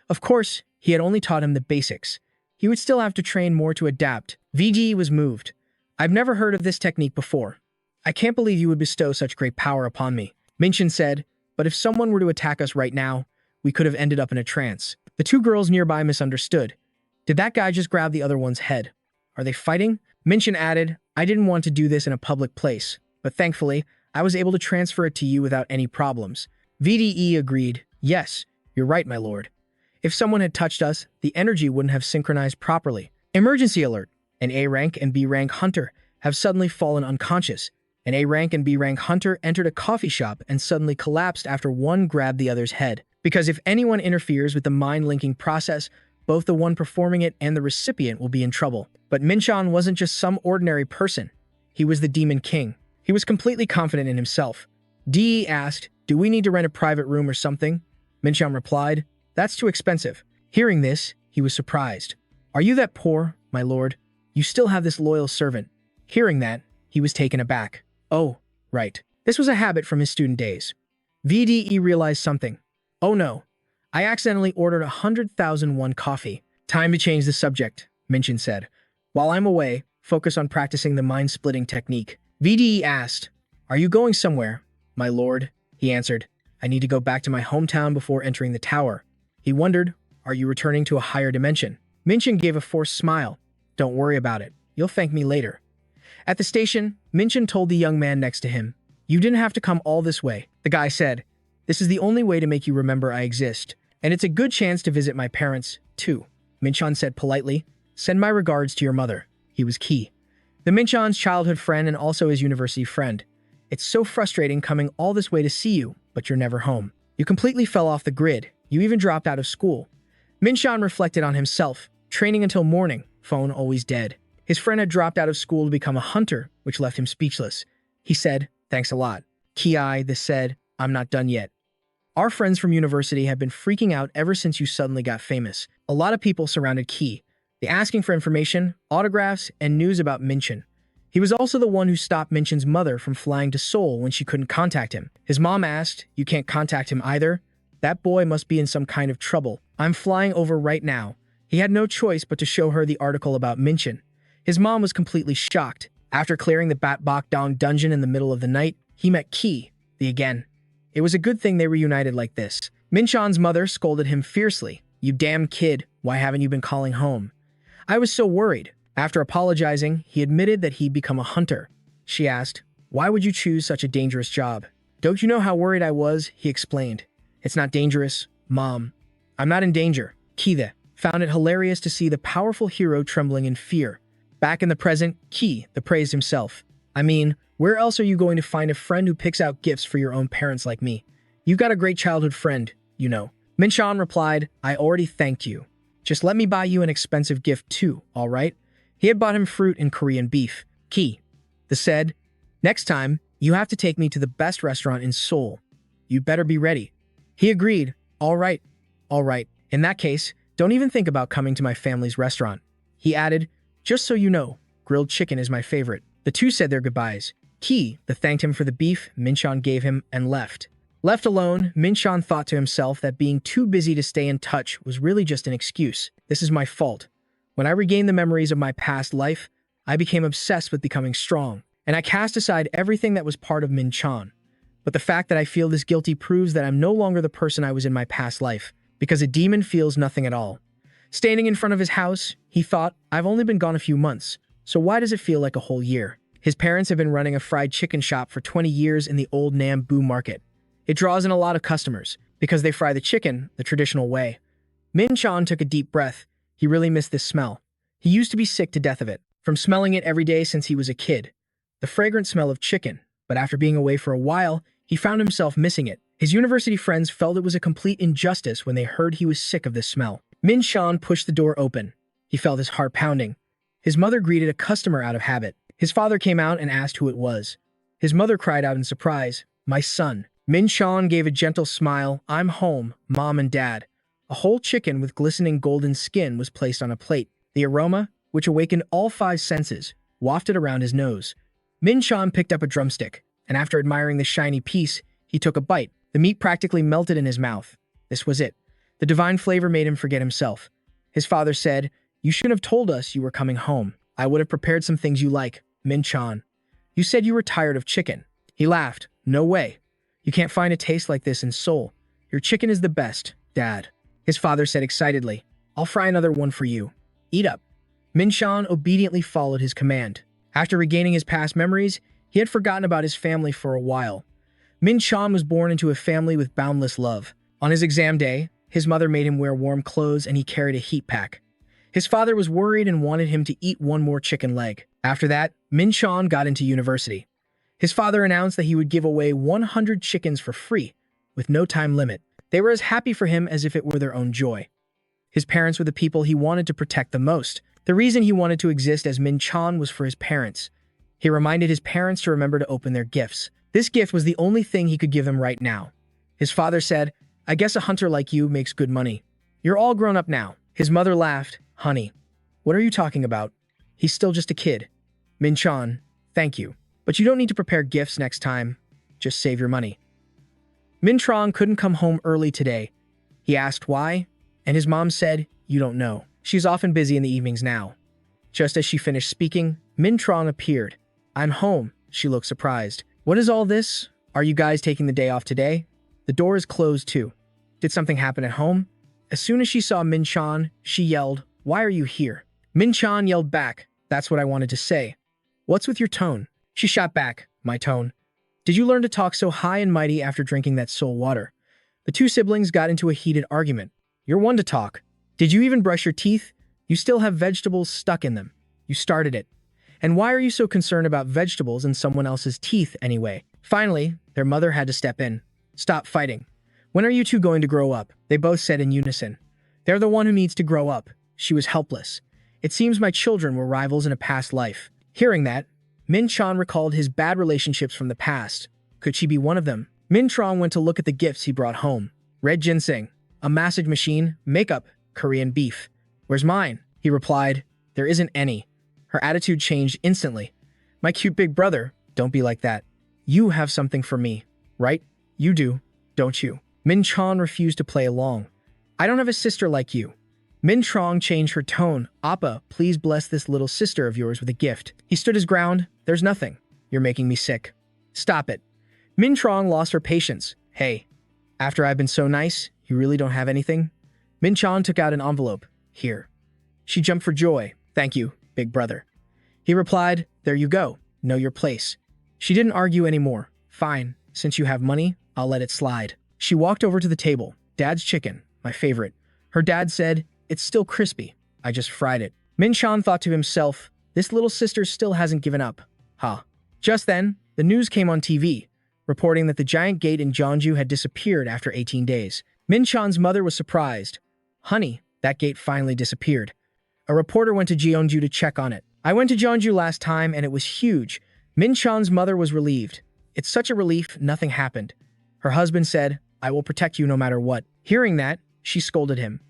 Of course, he had only taught him the basics. He would still have to train more to adapt. VGE was moved. I've never heard of this technique before. I can't believe you would bestow such great power upon me. Minchin said, but if someone were to attack us right now, we could have ended up in a trance. The two girls nearby misunderstood. Did that guy just grab the other one's head? Are they fighting? Minchin added, I didn't want to do this in a public place, but thankfully, I was able to transfer it to you without any problems. VDE agreed, yes, you're right, my lord. If someone had touched us, the energy wouldn't have synchronized properly. Emergency alert. An A-rank and B-rank hunter have suddenly fallen unconscious. An A-rank and B-rank hunter entered a coffee shop and suddenly collapsed after one grabbed the other's head. Because if anyone interferes with the mind-linking process, both the one performing it and the recipient will be in trouble. But Minchan wasn't just some ordinary person. He was the Demon King. He was completely confident in himself. DE asked, do we need to rent a private room or something? Minchan replied, that's too expensive. Hearing this, he was surprised. Are you that poor, my lord? You still have this loyal servant. Hearing that, he was taken aback. Oh, right. This was a habit from his student days. VDE realized something. Oh no, I accidentally ordered 100,001 coffee. Time to change the subject, Minchin said. While I'm away, focus on practicing the mind-splitting technique. VDE asked, are you going somewhere, my lord? He answered, I need to go back to my hometown before entering the tower. He wondered, are you returning to a higher dimension? Minchin gave a forced smile. Don't worry about it. You'll thank me later. At the station, Minchin told the young man next to him, you didn't have to come all this way. The guy said, this is the only way to make you remember I exist, and it's a good chance to visit my parents, too. Minchan said politely, send my regards to your mother. He was key. The Minchan's childhood friend and also his university friend. It's so frustrating coming all this way to see you, but you're never home. You completely fell off the grid. You even dropped out of school. Minchan reflected on himself, training until morning, phone always dead. His friend had dropped out of school to become a hunter, which left him speechless. He said, thanks a lot. Ki, this said, I'm not done yet. Our friends from university have been freaking out ever since you suddenly got famous. A lot of people surrounded Ki. They asking for information, autographs, and news about Minchin. He was also the one who stopped Minchin's mother from flying to Seoul when she couldn't contact him. His mom asked, you can't contact him either? That boy must be in some kind of trouble. I'm flying over right now. He had no choice but to show her the article about Minchin. His mom was completely shocked. After clearing the Batbok Dong dungeon in the middle of the night, he met Ki, the again. It was a good thing they reunited like this. Minchan's mother scolded him fiercely. You damn kid, why haven't you been calling home? I was so worried. After apologizing, he admitted that he'd become a hunter. She asked, why would you choose such a dangerous job? Don't you know how worried I was? He explained. It's not dangerous, Mom. I'm not in danger. Ki found it hilarious to see the powerful hero trembling in fear. Back in the present, Ki praised himself. I mean, where else are you going to find a friend who picks out gifts for your own parents like me? You've got a great childhood friend, you know. Minchan replied, I already thanked you. Just let me buy you an expensive gift too, all right? He had bought him fruit and Korean beef. Ki said, next time, you have to take me to the best restaurant in Seoul. You better be ready. He agreed, all right. In that case, don't even think about coming to my family's restaurant. He added, just so you know, grilled chicken is my favorite. The two said their goodbyes. Ki thanked him for the beef Minchan gave him and left. Left alone, Minchan thought to himself that being too busy to stay in touch was really just an excuse. This is my fault. When I regained the memories of my past life, I became obsessed with becoming strong, and I cast aside everything that was part of Minchan. But the fact that I feel this guilty proves that I'm no longer the person I was in my past life, because a demon feels nothing at all. Standing in front of his house, he thought, I've only been gone a few months, so why does it feel like a whole year? His parents have been running a fried chicken shop for 20 years in the old Nambu market. It draws in a lot of customers, because they fry the chicken the traditional way. Minchan took a deep breath. He really missed this smell. He used to be sick to death of it, from smelling it every day since he was a kid. The fragrant smell of chicken, but after being away for a while, he found himself missing it. His university friends felt it was a complete injustice when they heard he was sick of this smell. Minchan pushed the door open. He felt his heart pounding. His mother greeted a customer out of habit. His father came out and asked who it was. His mother cried out in surprise, my son. Minchan gave a gentle smile. I'm home, Mom and Dad. A whole chicken with glistening golden skin was placed on a plate. The aroma, which awakened all 5 senses, wafted around his nose. Minchan picked up a drumstick. and after admiring the shiny piece, he took a bite. The meat practically melted in his mouth. This was it. The divine flavor made him forget himself. His father said, "You shouldn't have told us you were coming home. I would have prepared some things you like, Min-chan. You said you were tired of chicken." He laughed. "No way. You can't find a taste like this in Seoul. Your chicken is the best, Dad." His father said excitedly, "I'll fry another one for you. Eat up." Min-chan obediently followed his command. After regaining his past memories, he had forgotten about his family for a while. Min-chan was born into a family with boundless love. On his exam day, his mother made him wear warm clothes and he carried a heat pack. His father was worried and wanted him to eat one more chicken leg. After that, Min-chan got into university. His father announced that he would give away 100 chickens for free, with no time limit. They were as happy for him as if it were their own joy. His parents were the people he wanted to protect the most. The reason he wanted to exist as Min-chan was for his parents. He reminded his parents to remember to open their gifts. This gift was the only thing he could give them right now. His father said, "I guess a hunter like you makes good money. You're all grown up now." His mother laughed. "Honey, what are you talking about? He's still just a kid." "Min-chan, thank you. But you don't need to prepare gifts next time. Just save your money." Min-chan couldn't come home early today. He asked why, and his mom said, "You don't know. She's often busy in the evenings now." Just as she finished speaking, Min-chan appeared. "I'm home." She looked surprised. "What is all this? Are you guys taking the day off today?" The door is closed too. Did something happen at home? As soon as she saw Min-chan, she yelled, "Why are you here?" Min-chan yelled back, "That's what I wanted to say." "What's with your tone?" She shot back, "My tone. Did you learn to talk so high and mighty after drinking that soul water?" The two siblings got into a heated argument. "You're one to talk. Did you even brush your teeth? You still have vegetables stuck in them. You started it. And why are you so concerned about vegetables in someone else's teeth anyway?" Finally, their mother had to step in. "Stop fighting. When are you two going to grow up?" They both said in unison. "They're the one who needs to grow up." She was helpless. "It seems my children were rivals in a past life." Hearing that, Min-chan recalled his bad relationships from the past. Could she be one of them? Min-chan went to look at the gifts he brought home. Red ginseng, a massage machine, makeup, Korean beef. "Where's mine?" He replied, "There isn't any." Her attitude changed instantly. "My cute big brother, don't be like that. You have something for me, right? You do, don't you?" Min-chan refused to play along. "I don't have a sister like you." Min-chan changed her tone. "Appa, please bless this little sister of yours with a gift." He stood his ground. "There's nothing. You're making me sick." "Stop it." Min-chan lost her patience. "Hey, after I've been so nice, you really don't have anything?" Min-chan took out an envelope. "Here." She jumped for joy. "Thank you, big brother." He replied, "There you go. Know your place." She didn't argue anymore. "Fine. Since you have money, I'll let it slide." She walked over to the table. "Dad's chicken, my favorite." Her dad said, "It's still crispy. I just fried it." Min-chan thought to himself, "This little sister still hasn't given up. Huh." Just then, the news came on TV, reporting that the giant gate in Jeonju had disappeared after 18 days. Min-chan's mother was surprised. "Honey, that gate finally disappeared." A reporter went to Jeonju to check on it. "I went to Jeonju last time and it was huge." Min-chan's mother was relieved. "It's such a relief, nothing happened." Her husband said, "I will protect you no matter what." Hearing that, she scolded him.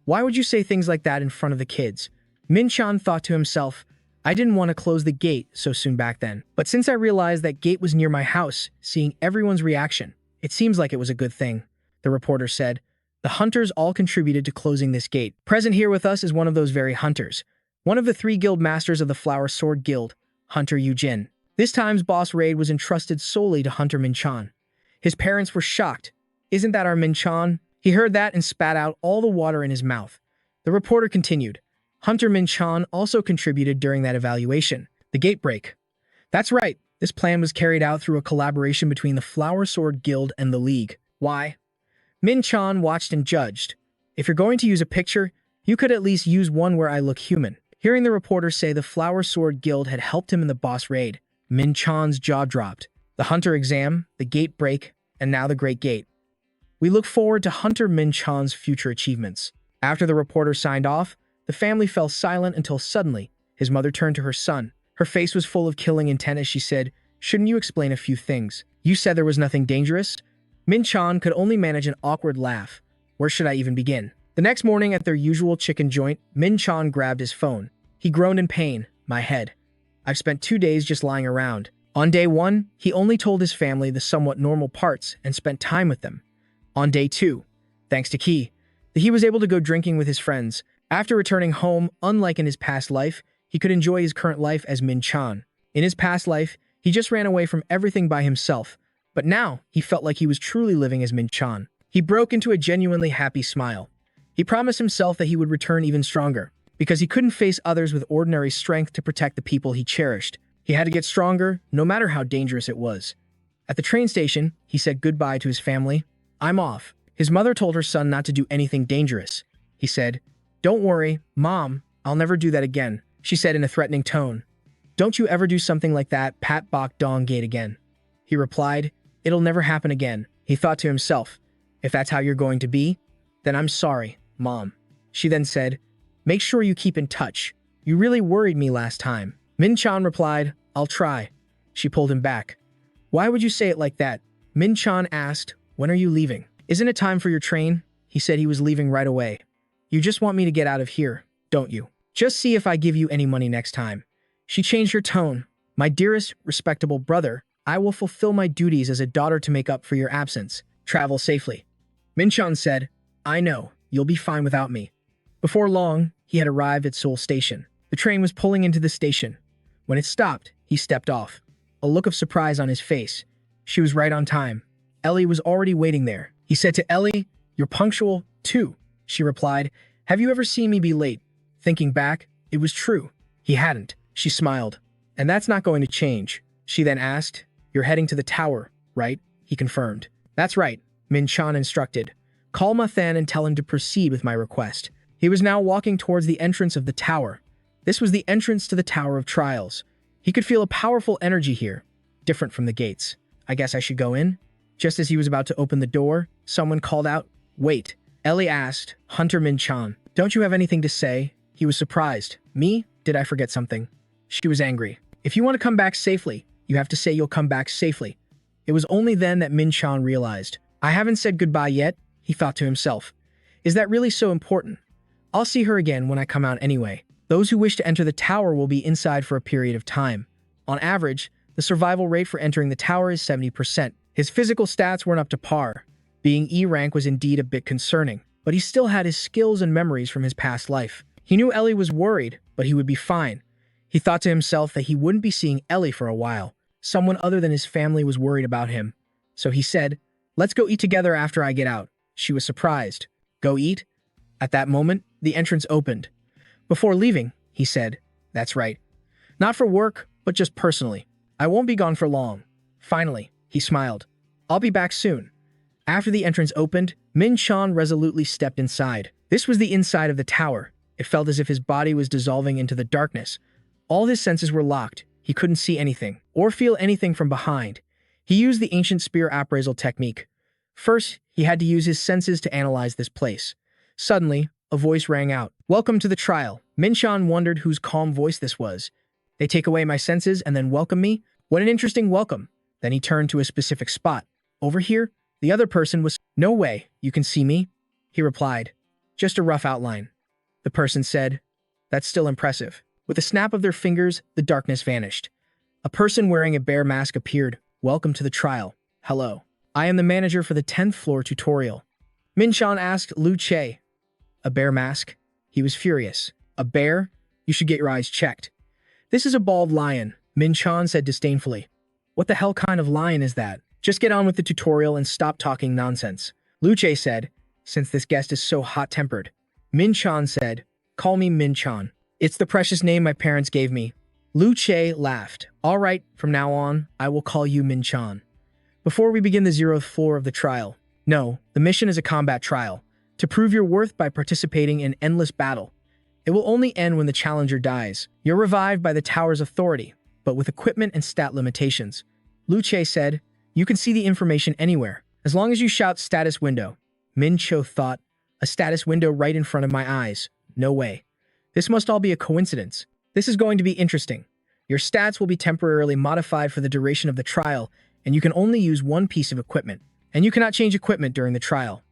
"Why would you say things like that in front of the kids?" Min-chan thought to himself, "I didn't want to close the gate so soon back then. But since I realized that gate was near my house, seeing everyone's reaction, it seems like it was a good thing." The reporter said, "The hunters all contributed to closing this gate. Present here with us is one of those very hunters. One of the 3 guild masters of the Flower Sword Guild, Hunter Yujin. This time's boss raid was entrusted solely to Hunter Min-chan." His parents were shocked. "Isn't that our Min-chan?" He heard that and spat out all the water in his mouth. The reporter continued, "Hunter Min-chan also contributed during that evaluation. The gate break. That's right. This plan was carried out through a collaboration between the Flower Sword Guild and the League. Why?" Min-chan watched and judged. "If you're going to use a picture, you could at least use one where I look human." Hearing the reporter say the Flower Sword Guild had helped him in the boss raid, Min-chan's jaw dropped. The Hunter exam, the gate break, and now the Great Gate. We look forward to Hunter Min-chan's future achievements. After the reporter signed off, the family fell silent until suddenly, his mother turned to her son. Her face was full of killing intent as she said, "Shouldn't you explain a few things? You said there was nothing dangerous?" Min-chan could only manage an awkward laugh. Where should I even begin? The next morning at their usual chicken joint, Min-chan grabbed his phone. He groaned in pain. "My head. I've spent 2 days just lying around. On day 1, he only told his family the somewhat normal parts and spent time with them. On day 2, thanks to Ki, he was able to go drinking with his friends. After returning home, unlike in his past life, he could enjoy his current life as Min-chan. In his past life, he just ran away from everything by himself, but now he felt like he was truly living as Min-chan. He broke into a genuinely happy smile. He promised himself that he would return even stronger, because he couldn't face others with ordinary strength to protect the people he cherished. He had to get stronger, no matter how dangerous it was. At the train station, he said goodbye to his family. "I'm off." His mother told her son not to do anything dangerous. He said, "Don't worry, Mom, I'll never do that again," she said in a threatening tone. "Don't you ever do something like that, Pat Bok Dong Gate again." He replied, "It'll never happen again." He thought to himself, "If that's how you're going to be, then I'm sorry, Mom." She then said, "Make sure you keep in touch. You really worried me last time." Min-chan replied, "I'll try." She pulled him back. "Why would you say it like that?" Min-chan asked, "When are you leaving?" "Isn't it time for your train?" He said he was leaving right away. "You just want me to get out of here, don't you? Just see if I give you any money next time." She changed her tone. "My dearest, respectable brother, I will fulfill my duties as a daughter to make up for your absence. Travel safely." Min-chan said, "I know, you'll be fine without me." Before long, he had arrived at Seoul Station. The train was pulling into the station. When it stopped, he stepped off, a look of surprise on his face. She was right on time. Ellie was already waiting there. He said to Ellie, "You're punctual, too." She replied, "Have you ever seen me be late?" Thinking back, it was true. He hadn't. She smiled. "And that's not going to change." She then asked, "You're heading to the tower, right?" He confirmed. "That's right," Min-chan instructed. "Call Ma-than and tell him to proceed with my request." He was now walking towards the entrance of the tower. This was the entrance to the Tower of Trials. He could feel a powerful energy here, different from the gates. "I guess I should go in?" Just as he was about to open the door, someone called out, "Wait." Ellie asked, "Hunter Min-chan, don't you have anything to say?" He was surprised. "Me? Did I forget something?" She was angry. "If you want to come back safely, you have to say you'll come back safely." It was only then that Min-chan realized. "I haven't said goodbye yet," he thought to himself. "Is that really so important? I'll see her again when I come out anyway." Those who wish to enter the tower will be inside for a period of time. On average, the survival rate for entering the tower is 70%. His physical stats weren't up to par. Being E rank was indeed a bit concerning, but he still had his skills and memories from his past life. He knew Ellie was worried, but he would be fine. He thought to himself that he wouldn't be seeing Ellie for a while. Someone other than his family was worried about him. So he said, "Let's go eat together after I get out." She was surprised. "Go eat?" At that moment, the entrance opened. Before leaving, he said, "That's right. Not for work, but just personally. I won't be gone for long." Finally, he smiled. "I'll be back soon." After the entrance opened, Min-chan resolutely stepped inside. This was the inside of the tower. It felt as if his body was dissolving into the darkness. All his senses were locked. He couldn't see anything, or feel anything from behind. He used the ancient spear appraisal technique. First, he had to use his senses to analyze this place. Suddenly, a voice rang out. "Welcome to the trial." Min-chan wondered whose calm voice this was. "They take away my senses and then welcome me? What an interesting welcome." Then he turned to a specific spot. "Over here?" The other person was, "No way, you can see me?" He replied, "Just a rough outline." The person said, "That's still impressive." With a snap of their fingers, the darkness vanished. A person wearing a bear mask appeared. "Welcome to the trial." "Hello. I am the manager for the 10th floor tutorial." Min-chan asked Lu Che. "A bear mask?" He was furious. "A bear? You should get your eyes checked." "This is a bald lion," Min-chan said disdainfully. "What the hell kind of lion is that? Just get on with the tutorial and stop talking nonsense." Lu Che said, "Since this guest is so hot-tempered." Min-chan said, "Call me Min-chan. It's the precious name my parents gave me." Lu Che laughed. "All right, from now on, I will call you Min-chan." Before we begin the 0th floor of the trial. No, the mission is a combat trial. To prove your worth by participating in endless battle. It will only end when the challenger dies. You're revived by the tower's authority, but with equipment and stat limitations. Lu Che said, "You can see the information anywhere, as long as you shout status window." Min Cho thought, "A status window right in front of my eyes. No way. This must all be a coincidence. This is going to be interesting. Your stats will be temporarily modified for the duration of the trial, and you can only use one piece of equipment. And you cannot change equipment during the trial."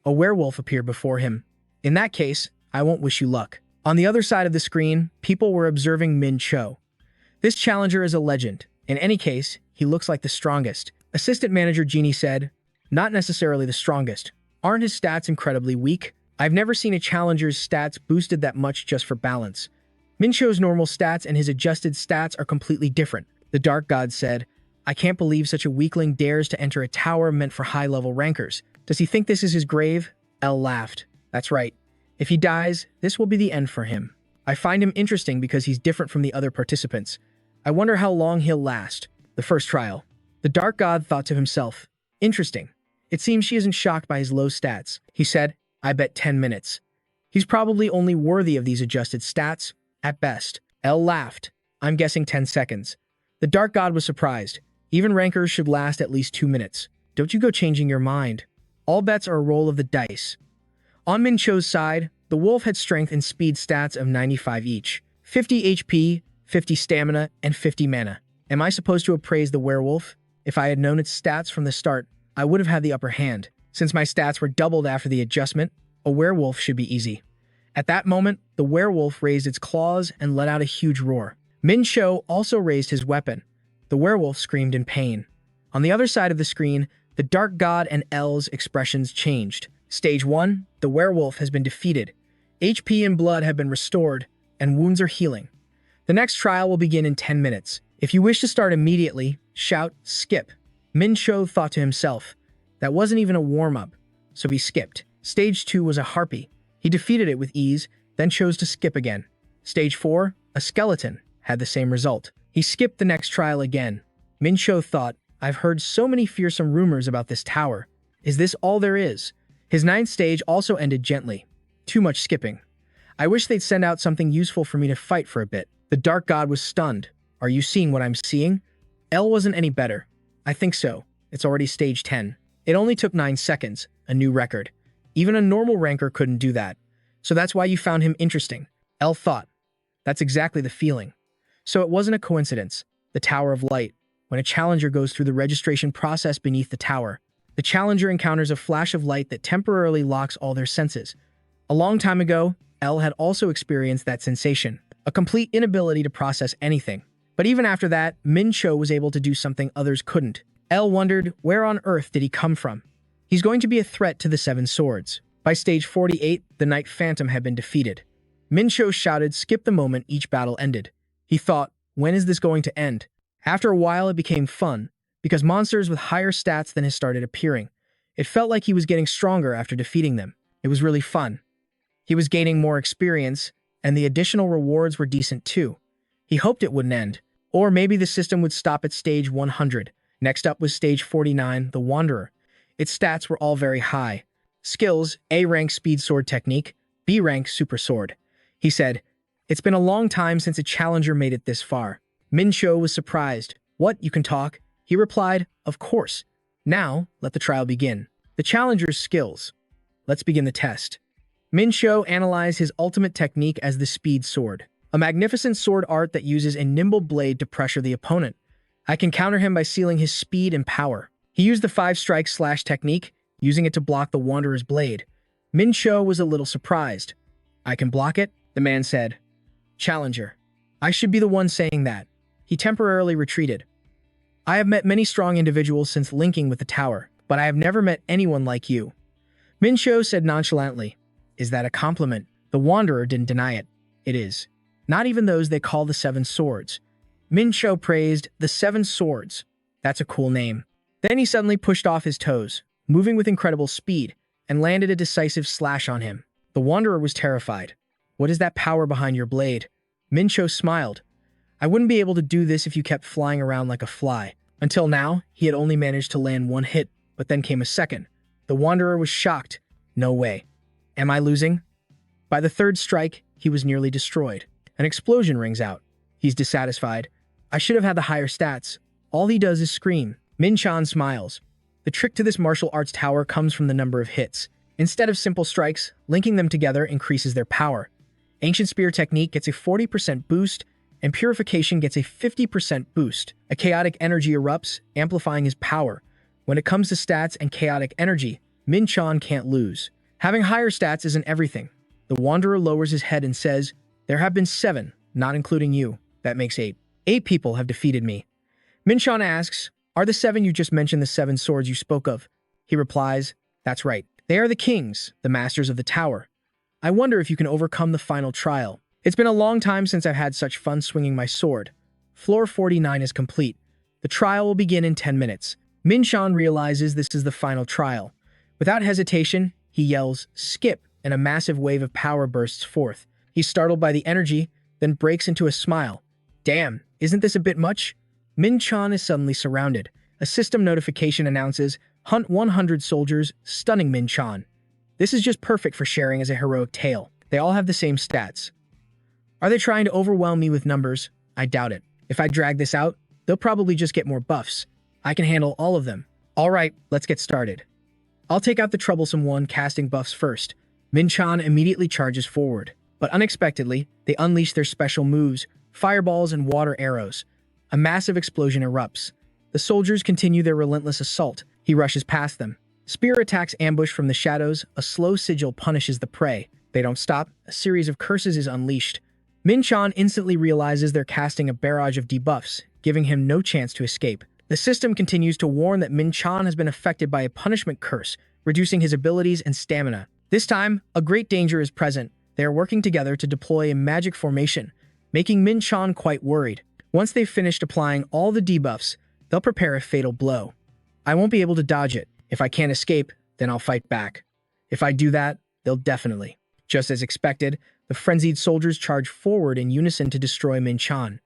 A werewolf appeared before him. "In that case, I won't wish you luck." On the other side of the screen, people were observing Min Cho. This challenger is a legend. In any case, he looks like the strongest. Assistant Manager Genie said, not necessarily the strongest. Aren't his stats incredibly weak? I've never seen a challenger's stats boosted that much just for balance. Mincho's normal stats and his adjusted stats are completely different. The Dark God said, I can't believe such a weakling dares to enter a tower meant for high-level rankers. Does he think this is his grave? L laughed. That's right. If he dies, this will be the end for him. I find him interesting because he's different from the other participants. I wonder how long he'll last. The first trial. The Dark God thought to himself, interesting. It seems she isn't shocked by his low stats. He said, I bet 10 minutes. He's probably only worthy of these adjusted stats, at best. L laughed. I'm guessing 10 seconds. The Dark God was surprised. Even rankers should last at least 2 minutes. Don't you go changing your mind. All bets are a roll of the dice. On Mincho's side, the wolf had strength and speed stats of 95 each, 50 HP, 50 stamina, and 50 mana. Am I supposed to appraise the werewolf? If I had known its stats from the start, I would have had the upper hand. Since my stats were doubled after the adjustment, a werewolf should be easy. At that moment, the werewolf raised its claws and let out a huge roar. Mincho also raised his weapon. The werewolf screamed in pain. On the other side of the screen, the Dark God and L's expressions changed. Stage 1, the werewolf has been defeated. HP and blood have been restored, and wounds are healing. The next trial will begin in 10 minutes. If you wish to start immediately, shout, skip. Mincho thought to himself, that wasn't even a warm-up, so he skipped. Stage 2 was a harpy. He defeated it with ease, then chose to skip again. Stage 4, a skeleton, had the same result. He skipped the next trial again. Mincho thought, I've heard so many fearsome rumors about this tower. Is this all there is? His 9th stage also ended gently. Too much skipping. I wish they'd send out something useful for me to fight for a bit. The Dark God was stunned. Are you seeing what I'm seeing? L wasn't any better. I think so. It's already stage 10. It only took 9 seconds, a new record. Even a normal ranker couldn't do that. So that's why you found him interesting. L thought. That's exactly the feeling. So it wasn't a coincidence. The Tower of Light. When a challenger goes through the registration process beneath the tower, the challenger encounters a flash of light that temporarily locks all their senses. A long time ago, L had also experienced that sensation, a complete inability to process anything. But even after that, Mincho was able to do something others couldn't. L wondered, where on earth did he come from? He's going to be a threat to the Seven Swords. By stage 48, the Night Phantom had been defeated. Mincho shouted, skip the moment each battle ended. He thought, when is this going to end? After a while, it became fun, because monsters with higher stats than his started appearing. It felt like he was getting stronger after defeating them. It was really fun. He was gaining more experience, and the additional rewards were decent too. He hoped it wouldn't end, or maybe the system would stop at stage 100. Next up was stage 49, the Wanderer. Its stats were all very high. Skills, A rank speed sword technique, B rank super sword. He said, it's been a long time since a challenger made it this far. Mincho was surprised. What, you can talk? He replied, of course. Now, let the trial begin. The challenger's skills. Let's begin the test. Mincho analyzed his ultimate technique as the speed sword, a magnificent sword art that uses a nimble blade to pressure the opponent. I can counter him by sealing his speed and power. He used the 5-strike slash technique, using it to block the Wanderer's blade. Mincho was a little surprised. I can block it? The man said. Challenger. I should be the one saying that. He temporarily retreated. I have met many strong individuals since linking with the tower, but I have never met anyone like you. Mincho said nonchalantly. Is that a compliment? The Wanderer didn't deny it. It is. Not even those they call the Seven Swords. Mincho praised the Seven Swords. That's a cool name. Then he suddenly pushed off his toes, moving with incredible speed, and landed a decisive slash on him. The Wanderer was terrified. What is that power behind your blade? Mincho smiled. I wouldn't be able to do this if you kept flying around like a fly. Until now, he had only managed to land one hit, but then came a second. The Wanderer was shocked. No way. Am I losing? By the third strike, he was nearly destroyed. An explosion rings out. He's dissatisfied. I should have had the higher stats. All he does is scream. Minchan smiles. The trick to this martial arts tower comes from the number of hits. Instead of simple strikes, linking them together increases their power. Ancient Spear technique gets a 40% boost, and Purification gets a 50% boost. A chaotic energy erupts, amplifying his power. When it comes to stats and chaotic energy, Minchan can't lose. Having higher stats isn't everything. The Wanderer lowers his head and says, there have been 7, not including you. That makes 8. 8 people have defeated me. Min Chan asks, "Are the seven you just mentioned the seven swords you spoke of?" He replies, "That's right. They are the kings, the masters of the tower. I wonder if you can overcome the final trial. It's been a long time since I've had such fun swinging my sword. Floor 49 is complete. The trial will begin in 10 minutes. Min Chan realizes this is the final trial. Without hesitation, he yells, "Skip," and a massive wave of power bursts forth. He's startled by the energy, then breaks into a smile. Damn, isn't this a bit much? Min Chan is suddenly surrounded. A system notification announces, "Hunt 100 soldiers, stunning Min Chan." This is just perfect for sharing as a heroic tale. They all have the same stats. Are they trying to overwhelm me with numbers? I doubt it. If I drag this out, they'll probably just get more buffs. I can handle all of them. Alright, let's get started. I'll take out the troublesome one casting buffs first. Min Chan immediately charges forward. But unexpectedly, they unleash their special moves, fireballs and water arrows. A massive explosion erupts. The soldiers continue their relentless assault. He rushes past them. Spear attacks ambush from the shadows. A slow sigil punishes the prey. They don't stop. A series of curses is unleashed. Min Chan instantly realizes they're casting a barrage of debuffs, giving him no chance to escape. The system continues to warn that Min Chan has been affected by a punishment curse, reducing his abilities and stamina. This time, a great danger is present. They are working together to deploy a magic formation, making Min Chan quite worried. Once they've finished applying all the debuffs, they'll prepare a fatal blow. I won't be able to dodge it. If I can't escape, then I'll fight back. If I do that, they'll definitely. Just as expected, the frenzied soldiers charge forward in unison to destroy Min Chan.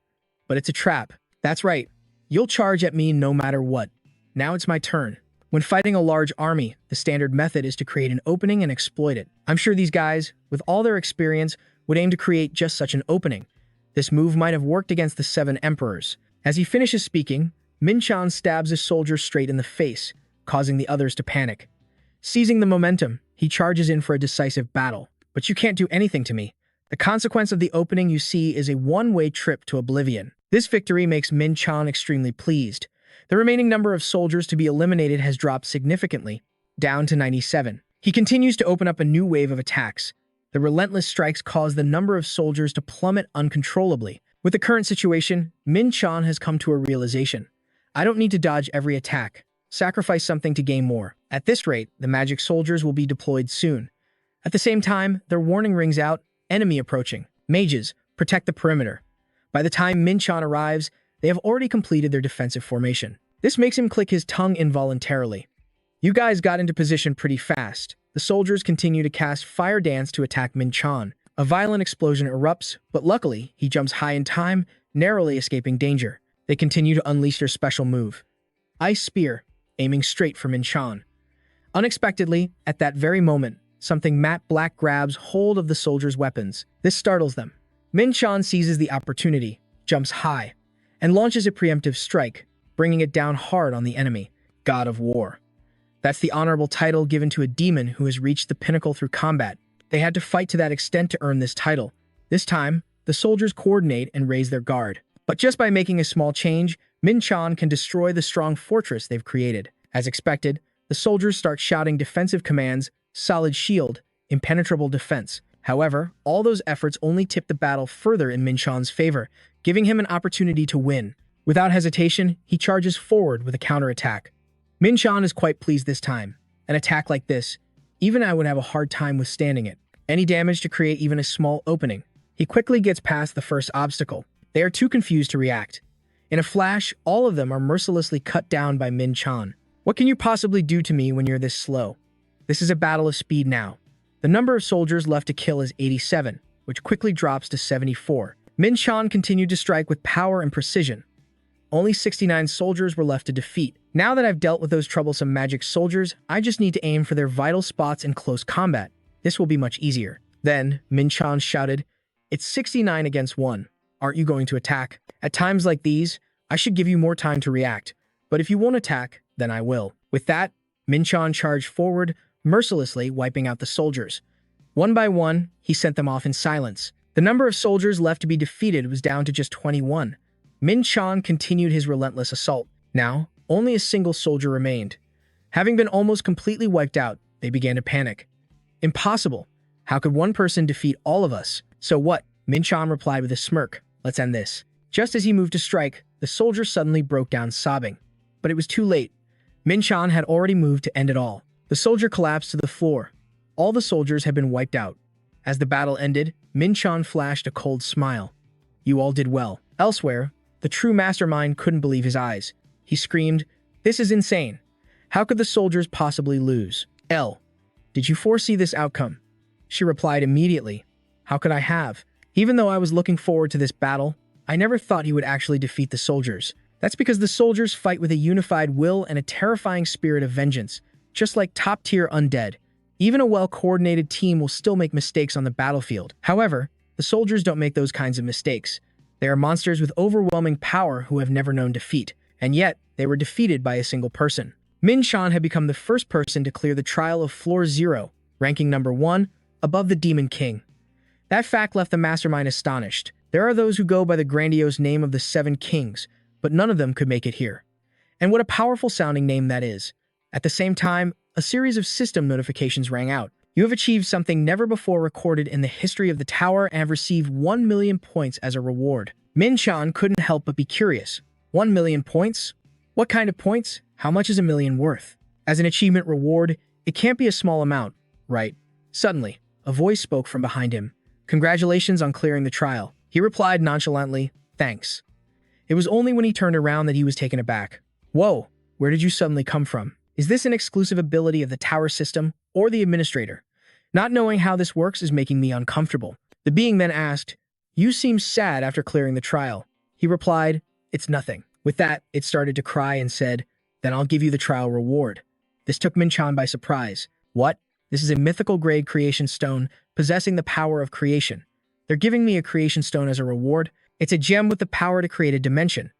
But it's a trap. That's right. You'll charge at me no matter what. Now it's my turn. When fighting a large army, the standard method is to create an opening and exploit it. I'm sure these guys, with all their experience, would aim to create just such an opening. This move might have worked against the seven emperors. As he finishes speaking, Min Chan stabs his soldier straight in the face, causing the others to panic. Seizing the momentum, he charges in for a decisive battle. But you can't do anything to me. The consequence of the opening you see is a one-way trip to oblivion. This victory makes Min Chan extremely pleased. The remaining number of soldiers to be eliminated has dropped significantly, down to 97. He continues to open up a new wave of attacks. The relentless strikes cause the number of soldiers to plummet uncontrollably. With the current situation, Min Chan has come to a realization. I don't need to dodge every attack. Sacrifice something to gain more. At this rate, the magic soldiers will be deployed soon. At the same time, their warning rings out, enemy approaching. Mages, protect the perimeter. By the time Min Chan arrives, they have already completed their defensive formation. This makes him click his tongue involuntarily. You guys got into position pretty fast. The soldiers continue to cast Fire Dance to attack Min Chan. A violent explosion erupts, but luckily, he jumps high in time, narrowly escaping danger. They continue to unleash their special move. Ice Spear, aiming straight for Min Chan. Unexpectedly, at that very moment, something matte black grabs hold of the soldiers' weapons. This startles them. Min Chan seizes the opportunity, jumps high, and launches a preemptive strike, bringing it down hard on the enemy, God of War. That's the honorable title given to a demon who has reached the pinnacle through combat. They had to fight to that extent to earn this title. This time, the soldiers coordinate and raise their guard. But just by making a small change, Min Chan can destroy the strong fortress they've created. As expected, the soldiers start shouting defensive commands, solid shield, impenetrable defense. However, all those efforts only tip the battle further in Min Chan's favor, giving him an opportunity to win. Without hesitation, he charges forward with a counterattack. Min Chan is quite pleased this time. An attack like this, even I would have a hard time withstanding it. Any damage to create even a small opening. He quickly gets past the first obstacle. They are too confused to react. In a flash, all of them are mercilessly cut down by Min Chan. What can you possibly do to me when you're this slow? This is a battle of speed now. The number of soldiers left to kill is 87, which quickly drops to 74. Min Chan continued to strike with power and precision. Only 69 soldiers were left to defeat. Now that I've dealt with those troublesome magic soldiers, I just need to aim for their vital spots in close combat. This will be much easier. Then, Min Chan shouted, "It's 69 against 1. Aren't you going to attack? At times like these, I should give you more time to react. But if you won't attack, then I will." With that, Min Chan charged forward, mercilessly wiping out the soldiers. One by one, he sent them off in silence. The number of soldiers left to be defeated was down to just 21. Min Chan continued his relentless assault. Now, only a single soldier remained. Having been almost completely wiped out, they began to panic. Impossible. How could one person defeat all of us? So what? Min Chan replied with a smirk. Let's end this. Just as he moved to strike, the soldier suddenly broke down sobbing. But it was too late. Min-chan had already moved to end it all. The soldier collapsed to the floor. All the soldiers had been wiped out. As the battle ended, Min-chan flashed a cold smile. You all did well. Elsewhere, the true mastermind couldn't believe his eyes. He screamed, "This is insane. How could the soldiers possibly lose?" Did you foresee this outcome? She replied immediately. How could I have? Even though I was looking forward to this battle, I never thought he would actually defeat the soldiers. That's because the soldiers fight with a unified will and a terrifying spirit of vengeance, just like top-tier undead. Even a well-coordinated team will still make mistakes on the battlefield. However, the soldiers don't make those kinds of mistakes. They are monsters with overwhelming power who have never known defeat, and yet they were defeated by a single person. Min-chan had become the first person to clear the trial of Floor 0, ranking number 1, above the Demon King. That fact left the mastermind astonished. There are those who go by the grandiose name of the Seven Kings, but none of them could make it here. And what a powerful-sounding name that is. At the same time, a series of system notifications rang out. You have achieved something never before recorded in the history of the tower and have received 1 million points as a reward. Min-chan couldn't help but be curious. 1 million points? What kind of points? How much is a million worth? As an achievement reward, it can't be a small amount, right? Suddenly, a voice spoke from behind him. Congratulations on clearing the trial. He replied nonchalantly, thanks. It was only when he turned around that he was taken aback. Whoa, where did you suddenly come from? Is this an exclusive ability of the tower system or the administrator? Not knowing how this works is making me uncomfortable. The being then asked, you seem sad after clearing the trial. He replied, it's nothing. With that, it started to cry and said, then I'll give you the trial reward. This took Min-chan by surprise. What? This is a mythical grade creation stone possessing the power of creation. They're giving me a creation stone as a reward. It's a gem with the power to create a dimension.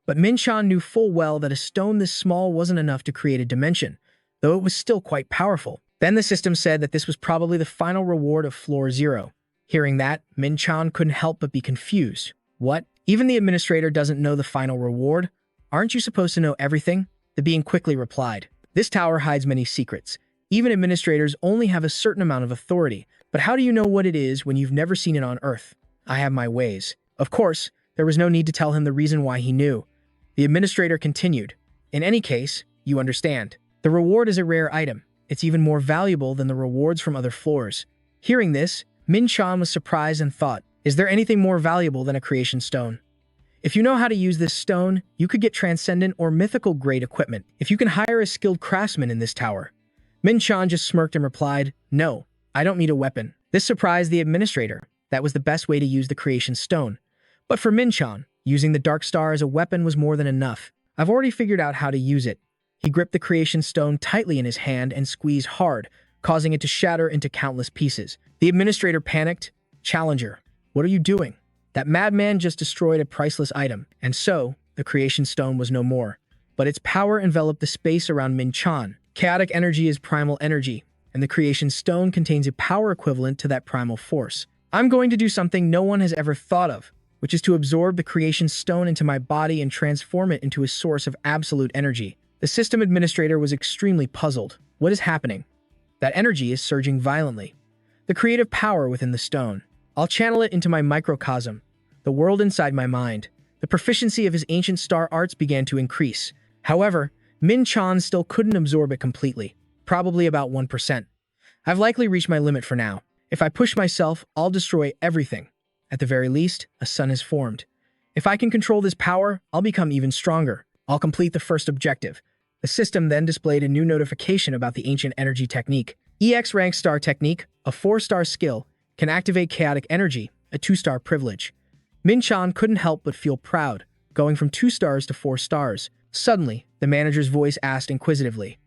But Min-chan knew full well that a stone this small wasn't enough to create a dimension, though it was still quite powerful. Then the system said that this was probably the final reward of Floor 0. Hearing that, Min-chan couldn't help but be confused. What? Even the administrator doesn't know the final reward? Aren't you supposed to know everything? The being quickly replied. This tower hides many secrets. Even administrators only have a certain amount of authority. But how do you know what it is when you've never seen it on Earth? I have my ways. Of course, there was no need to tell him the reason why he knew. The administrator continued. In any case, you understand. The reward is a rare item. It's even more valuable than the rewards from other floors. Hearing this, Min-chan was surprised and thought, is there anything more valuable than a creation stone? If you know how to use this stone, you could get transcendent or mythical grade equipment. If you can hire a skilled craftsman in this tower. Min-chan just smirked and replied, no, I don't need a weapon. This surprised the administrator. That was the best way to use the creation stone. But for Min-chan, using the Dark Star as a weapon was more than enough. I've already figured out how to use it. He gripped the creation stone tightly in his hand and squeezed hard, causing it to shatter into countless pieces. The administrator panicked. Challenger, what are you doing? That madman just destroyed a priceless item, and so, the creation stone was no more. But its power enveloped the space around Min-chan. Chaotic energy is primal energy, and the creation stone contains a power equivalent to that primal force. I'm going to do something no one has ever thought of, which is to absorb the creation stone into my body and transform it into a source of absolute energy. The system administrator was extremely puzzled. What is happening? That energy is surging violently. The creative power within the stone. I'll channel it into my microcosm, the world inside my mind. The proficiency of his ancient star arts began to increase. However, Min-chan still couldn't absorb it completely, probably about 1%. I've likely reached my limit for now. If I push myself, I'll destroy everything. At the very least, a sun has formed. If I can control this power, I'll become even stronger. I'll complete the first objective. The system then displayed a new notification about the ancient energy technique. EX rank star technique, a 4-star skill, can activate chaotic energy, a 2-star privilege. Min-chan couldn't help but feel proud, going from 2 stars to 4 stars. Suddenly, the manager's voice asked inquisitively,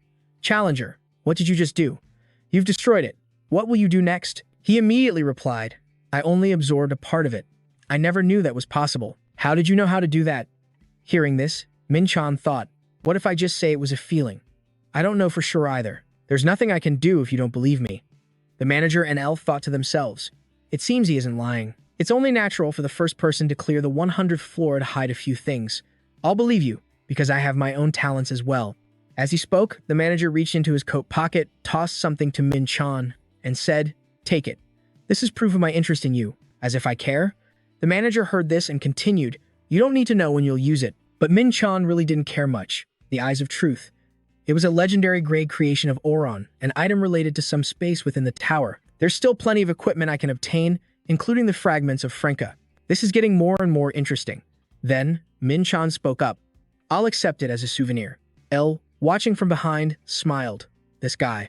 Challenger, what did you just do? You've destroyed it. What will you do next? He immediately replied, I only absorbed a part of it. I never knew that was possible. How did you know how to do that? Hearing this, Min-chan thought, what if I just say it was a feeling? I don't know for sure either. There's nothing I can do if you don't believe me. The manager and elf thought to themselves, it seems he isn't lying. It's only natural for the first person to clear the 100th floor to hide a few things. I'll believe you, because I have my own talents as well. As he spoke, the manager reached into his coat pocket, tossed something to Min-chan, and said, take it. This is proof of my interest in you. As if I care? The manager heard this and continued, you don't need to know when you'll use it. But Min-chan really didn't care much. The Eyes of Truth. It was a legendary grade creation of Oron, an item related to some space within the tower. There's still plenty of equipment I can obtain, including the fragments of Frenka. This is getting more and more interesting. Then, Min-chan spoke up. I'll accept it as a souvenir. L, watching from behind, smiled. This guy.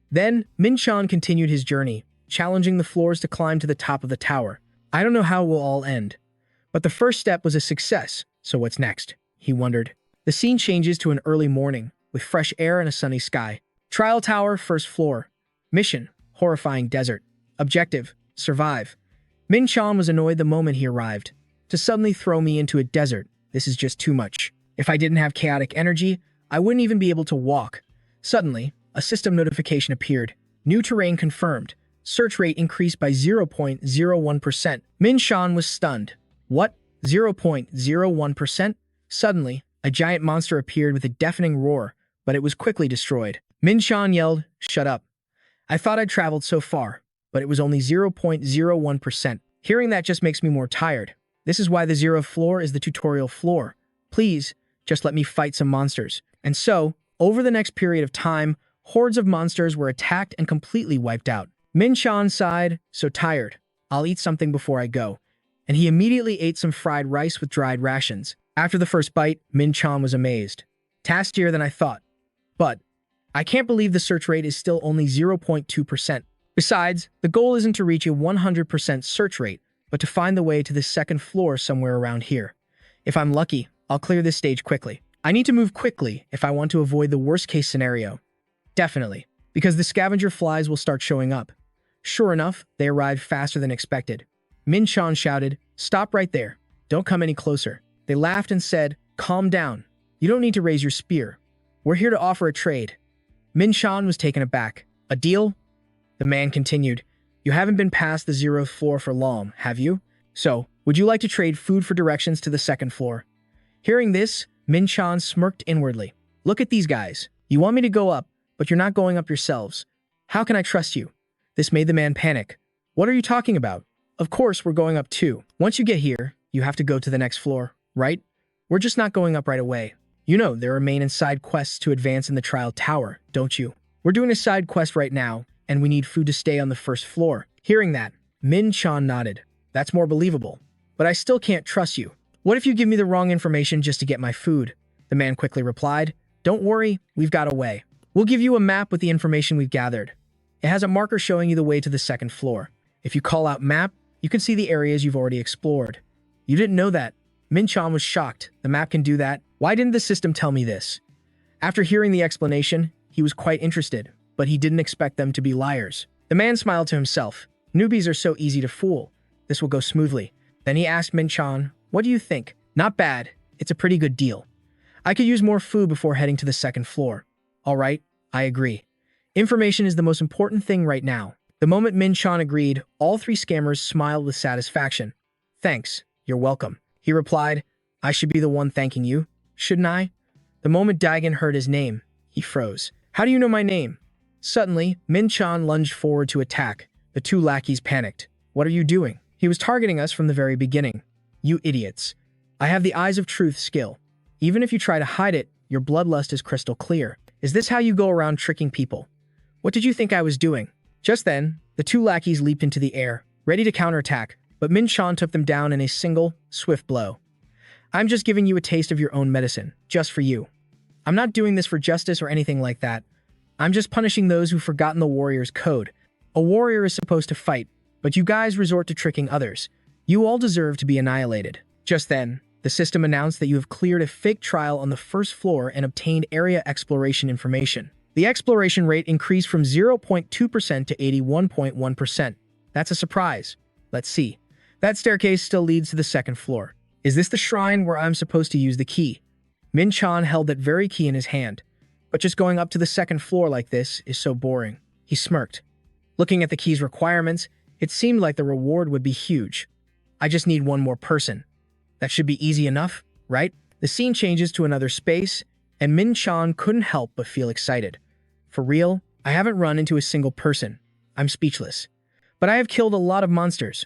Then, Min-chan continued his journey, challenging the floors to climb to the top of the tower. I don't know how it will all end. But the first step was a success, so what's next? He wondered. The scene changes to an early morning, with fresh air and a sunny sky. Trial Tower, first floor. Mission, horrifying desert. Objective, survive. Min-chan was annoyed the moment he arrived. To suddenly throw me into a desert, this is just too much. If I didn't have chaotic energy, I wouldn't even be able to walk. Suddenly, a system notification appeared. New terrain confirmed. Search rate increased by 0.01%. Min-chan was stunned. What? 0.01%? Suddenly, a giant monster appeared with a deafening roar, but it was quickly destroyed. Min-chan yelled, "Shut up. I thought I'd traveled so far, but it was only 0.01%. Hearing that just makes me more tired. This is why the 0th floor is the tutorial floor. Please, just let me fight some monsters." And so, over the next period of time, hordes of monsters were attacked and completely wiped out. Min-chan sighed, "So tired. I'll eat something before I go." And he immediately ate some fried rice with dried rations. After the first bite, Min-chan was amazed. Tastier than I thought. But I can't believe the search rate is still only 0.2%. Besides, the goal isn't to reach a 100% search rate, but to find the way to the second floor somewhere around here. If I'm lucky, I'll clear this stage quickly. I need to move quickly if I want to avoid the worst-case scenario. Definitely, because the scavenger flies will start showing up. Sure enough, they arrived faster than expected. Min-chan shouted, "Stop right there. Don't come any closer." They laughed and said, "Calm down. You don't need to raise your spear. We're here to offer a trade." Min-chan was taken aback. "A deal?" The man continued, "You haven't been past the 0th floor for long, have you? So, would you like to trade food for directions to the second floor?" Hearing this, Min-chan smirked inwardly. "Look at these guys. You want me to go up, but you're not going up yourselves. How can I trust you?" This made the man panic. "What are you talking about? Of course we're going up too. Once you get here, you have to go to the next floor, right? We're just not going up right away. You know there are main and side quests to advance in the trial tower, don't you? We're doing a side quest right now, and we need food to stay on the first floor." Hearing that, Min-chan nodded. "That's more believable. But I still can't trust you. What if you give me the wrong information just to get my food?" The man quickly replied, "Don't worry, we've got a way. We'll give you a map with the information we've gathered. It has a marker showing you the way to the second floor. If you call out map, you can see the areas you've already explored." "You didn't know that?" Min-chan was shocked. "The map can do that? Why didn't the system tell me this?" After hearing the explanation, he was quite interested, but he didn't expect them to be liars. The man smiled to himself. Newbies are so easy to fool. This will go smoothly. Then he asked Min-chan, "What do you think?" "Not bad. It's a pretty good deal. I could use more food before heading to the second floor." "All right, I agree. Information is the most important thing right now." The moment Min-chan agreed, all three scammers smiled with satisfaction. "Thanks, you're welcome." He replied, "I should be the one thanking you, shouldn't I?" The moment Daigen heard his name, he froze. "How do you know my name?" Suddenly, Min-chan lunged forward to attack. The two lackeys panicked. "What are you doing? He was targeting us from the very beginning." "You idiots. I have the Eyes of Truth skill. Even if you try to hide it, your bloodlust is crystal clear. Is this how you go around tricking people? What did you think I was doing?" Just then, the two lackeys leaped into the air, ready to counterattack, but Min-chan took them down in a single, swift blow. "I'm just giving you a taste of your own medicine, just for you. I'm not doing this for justice or anything like that. I'm just punishing those who've forgotten the warrior's code. A warrior is supposed to fight, but you guys resort to tricking others. You all deserve to be annihilated." Just then, the system announced that you have cleared a fake trial on the first floor and obtained area exploration information. The exploration rate increased from 0.2% to 81.1%. That's a surprise. Let's see. That staircase still leads to the second floor. Is this the shrine where I'm supposed to use the key? Min-chan held that very key in his hand. But just going up to the second floor like this is so boring. He smirked. Looking at the key's requirements, it seemed like the reward would be huge. I just need one more person. That should be easy enough, right? The scene changes to another space, and Min-chan couldn't help but feel excited. For real, I haven't run into a single person. I'm speechless. But I have killed a lot of monsters.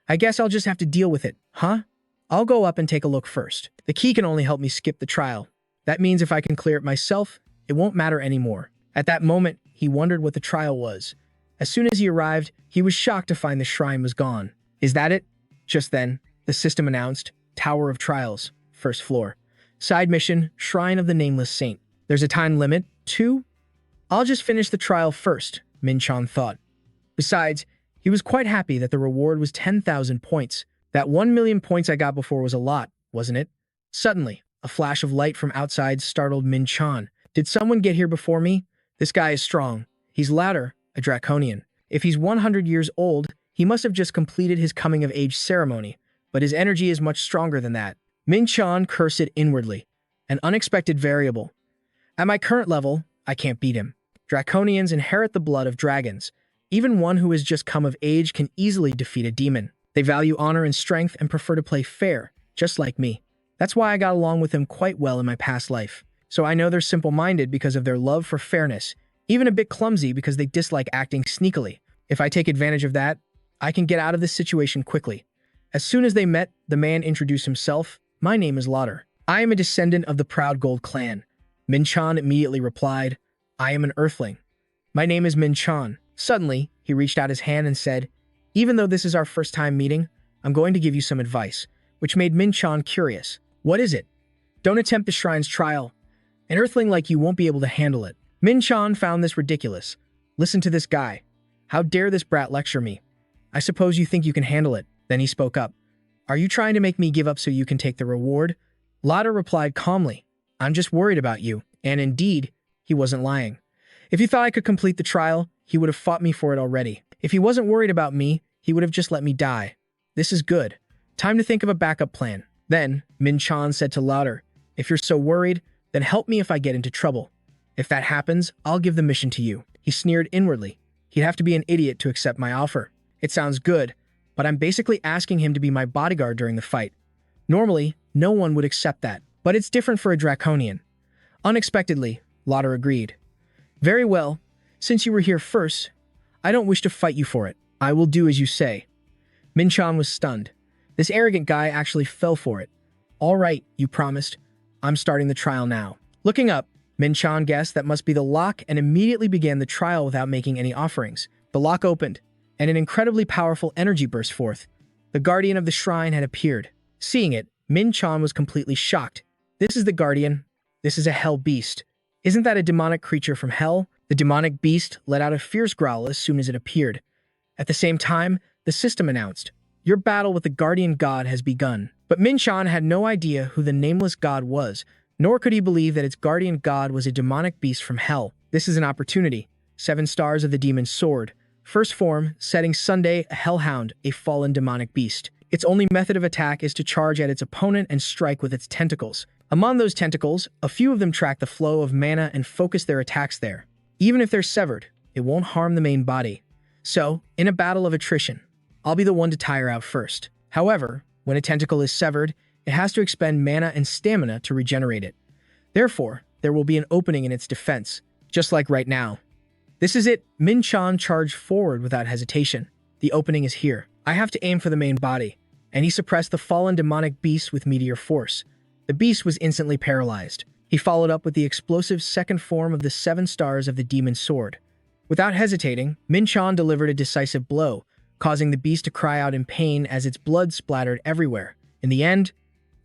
I guess I'll just have to deal with it, huh? I'll go up and take a look first. The key can only help me skip the trial. That means if I can clear it myself, it won't matter anymore. At that moment, he wondered what the trial was. As soon as he arrived, he was shocked to find the shrine was gone. Is that it? Just then, the system announced, Tower of Trials, first floor. Side mission, Shrine of the Nameless Saint. There's a time limit, 2? I'll just finish the trial first, Min-chan thought. Besides, he was quite happy that the reward was 10,000 points. That 1,000,000 points I got before was a lot, wasn't it? Suddenly, a flash of light from outside startled Min-chan. Did someone get here before me? This guy is strong. He's louder, a draconian. If he's 100 years old, he must have just completed his coming-of-age ceremony, but his energy is much stronger than that. Min-chan cursed inwardly. An unexpected variable. At my current level, I can't beat him. Draconians inherit the blood of dragons. Even one who has just come of age can easily defeat a demon. They value honor and strength and prefer to play fair, just like me. That's why I got along with them quite well in my past life. So I know they're simple-minded because of their love for fairness, even a bit clumsy because they dislike acting sneakily. If I take advantage of that, I can get out of this situation quickly. As soon as they met, the man introduced himself. My name is Lauder. I am a descendant of the Proud Gold clan. Min-chan immediately replied, I am an earthling. My name is Min-chan. Suddenly, he reached out his hand and said, even though this is our first time meeting, I'm going to give you some advice, which made Min-chan curious. What is it? Don't attempt the shrine's trial. An earthling like you won't be able to handle it. Min-chan found this ridiculous. Listen to this guy. How dare this brat lecture me? I suppose you think you can handle it. Then he spoke up. Are you trying to make me give up so you can take the reward? Lauder replied calmly. I'm just worried about you. And indeed, he wasn't lying. If he thought I could complete the trial, he would have fought me for it already. If he wasn't worried about me, he would have just let me die. This is good. Time to think of a backup plan. Then, Min-chan said to Lauder, if you're so worried, then help me if I get into trouble. If that happens, I'll give the mission to you. He sneered inwardly. He'd have to be an idiot to accept my offer. It sounds good, but I'm basically asking him to be my bodyguard during the fight. Normally, no one would accept that, but it's different for a draconian. Unexpectedly, Lauder agreed. Very well. Since you were here first, I don't wish to fight you for it. I will do as you say. Min-chan was stunned. This arrogant guy actually fell for it. All right, you promised. I'm starting the trial now. Looking up, Min-chan guessed that must be the lock and immediately began the trial without making any offerings. The lock opened, and an incredibly powerful energy burst forth. The guardian of the shrine had appeared. Seeing it, Min-chan was completely shocked. This is the guardian. This is a hell beast. Isn't that a demonic creature from hell? The demonic beast let out a fierce growl as soon as it appeared. At the same time, the system announced, your battle with the guardian god has begun. But Min-chan had no idea who the nameless god was, nor could he believe that its guardian god was a demonic beast from hell. This is an opportunity. 7 stars of the demon's sword. First form, setting Sunday, a hellhound, a fallen demonic beast. Its only method of attack is to charge at its opponent and strike with its tentacles. Among those tentacles, a few of them track the flow of mana and focus their attacks there. Even if they're severed, it won't harm the main body. So, in a battle of attrition, I'll be the one to tire out first. However, when a tentacle is severed, it has to expend mana and stamina to regenerate it. Therefore, there will be an opening in its defense, just like right now. This is it. Min-chan charged forward without hesitation. The opening is here. I have to aim for the main body. And he suppressed the fallen demonic beast with meteor force. The beast was instantly paralyzed. He followed up with the explosive second form of the 7 stars of the demon's sword. Without hesitating, Min-chan delivered a decisive blow, causing the beast to cry out in pain as its blood splattered everywhere. In the end,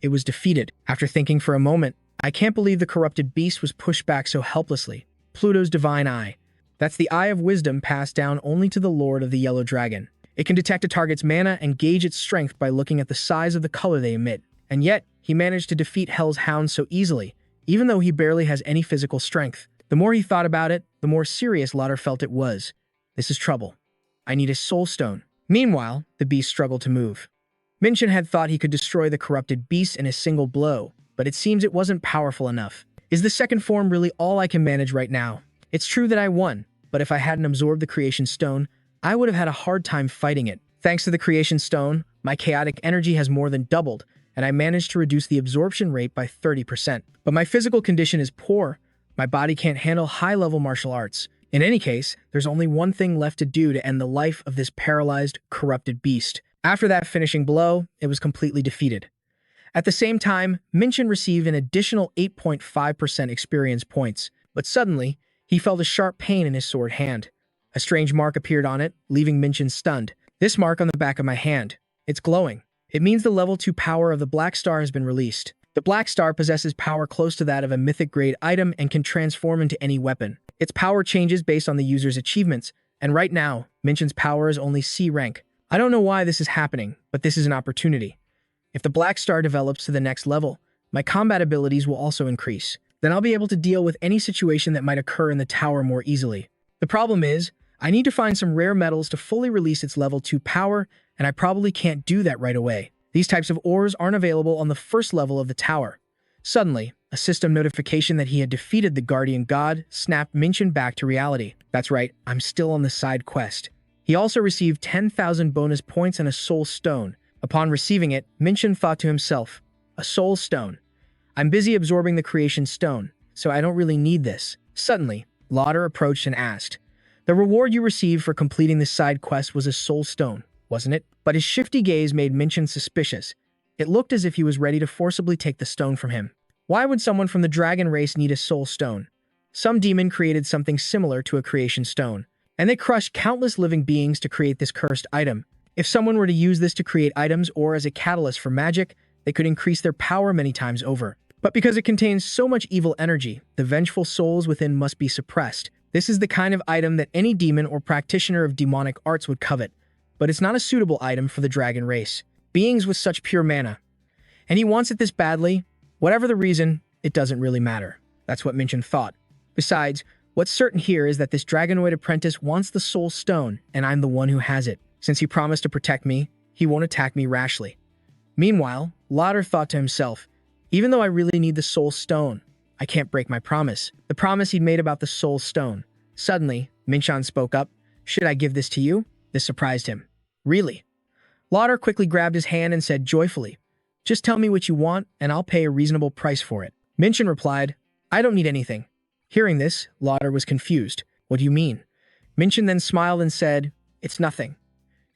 it was defeated. After thinking for a moment, I can't believe the corrupted beast was pushed back so helplessly. Pluto's divine eye. That's the eye of wisdom passed down only to the Lord of the Yellow Dragon. It can detect a target's mana and gauge its strength by looking at the size of the color they emit. And yet, he managed to defeat Hell's Hound so easily, even though he barely has any physical strength. The more he thought about it, the more serious Lauder felt it was. This is trouble. I need a soul stone. Meanwhile, the beast struggled to move. Min-chan had thought he could destroy the corrupted beast in a single blow, but it seems it wasn't powerful enough. Is the second form really all I can manage right now? It's true that I won, but if I hadn't absorbed the creation stone, I would have had a hard time fighting it. Thanks to the creation stone, my chaotic energy has more than doubled, and I managed to reduce the absorption rate by 30%. But my physical condition is poor. My body can't handle high-level martial arts. In any case, there's only one thing left to do to end the life of this paralyzed, corrupted beast. After that finishing blow, it was completely defeated. At the same time, Minchin received an additional 8.5% experience points, but suddenly, he felt a sharp pain in his sword hand. A strange mark appeared on it, leaving Minchin stunned. This mark on the back of my hand. It's glowing. It means the level 2 power of the Black Star has been released. The Black Star possesses power close to that of a mythic-grade item and can transform into any weapon. Its power changes based on the user's achievements, and right now, Minchin's power is only C rank. I don't know why this is happening, but this is an opportunity. If the Black Star develops to the next level, my combat abilities will also increase. Then I'll be able to deal with any situation that might occur in the tower more easily. The problem is, I need to find some rare metals to fully release its level 2 power, and I probably can't do that right away. These types of ores aren't available on the first level of the tower. Suddenly, a system notification that he had defeated the Guardian God snapped Minchin back to reality. That's right, I'm still on the side quest. He also received 10,000 bonus points and a soul stone. Upon receiving it, Minchin thought to himself, a soul stone. I'm busy absorbing the creation stone, so I don't really need this. Suddenly, Lauder approached and asked, the reward you received for completing this side quest was a soul stone, wasn't it? But his shifty gaze made Minchin suspicious. It looked as if he was ready to forcibly take the stone from him. Why would someone from the dragon race need a soul stone? Some demon created something similar to a creation stone, and they crushed countless living beings to create this cursed item. If someone were to use this to create items or as a catalyst for magic, they could increase their power many times over. But because it contains so much evil energy, the vengeful souls within must be suppressed. This is the kind of item that any demon or practitioner of demonic arts would covet, but it's not a suitable item for the dragon race. Beings with such pure mana. And he wants it this badly. Whatever the reason, it doesn't really matter. That's what Minchin thought. Besides, what's certain here is that this dragonoid apprentice wants the soul stone, and I'm the one who has it. Since he promised to protect me, he won't attack me rashly. Meanwhile, Lauder thought to himself, even though I really need the soul stone, I can't break my promise. The promise he'd made about the soul stone. Suddenly, Minchin spoke up. Should I give this to you? This surprised him. Really? Lauder quickly grabbed his hand and said joyfully, just tell me what you want and I'll pay a reasonable price for it. Minchin replied, I don't need anything. Hearing this, Lauder was confused. What do you mean? Minchin then smiled and said, it's nothing.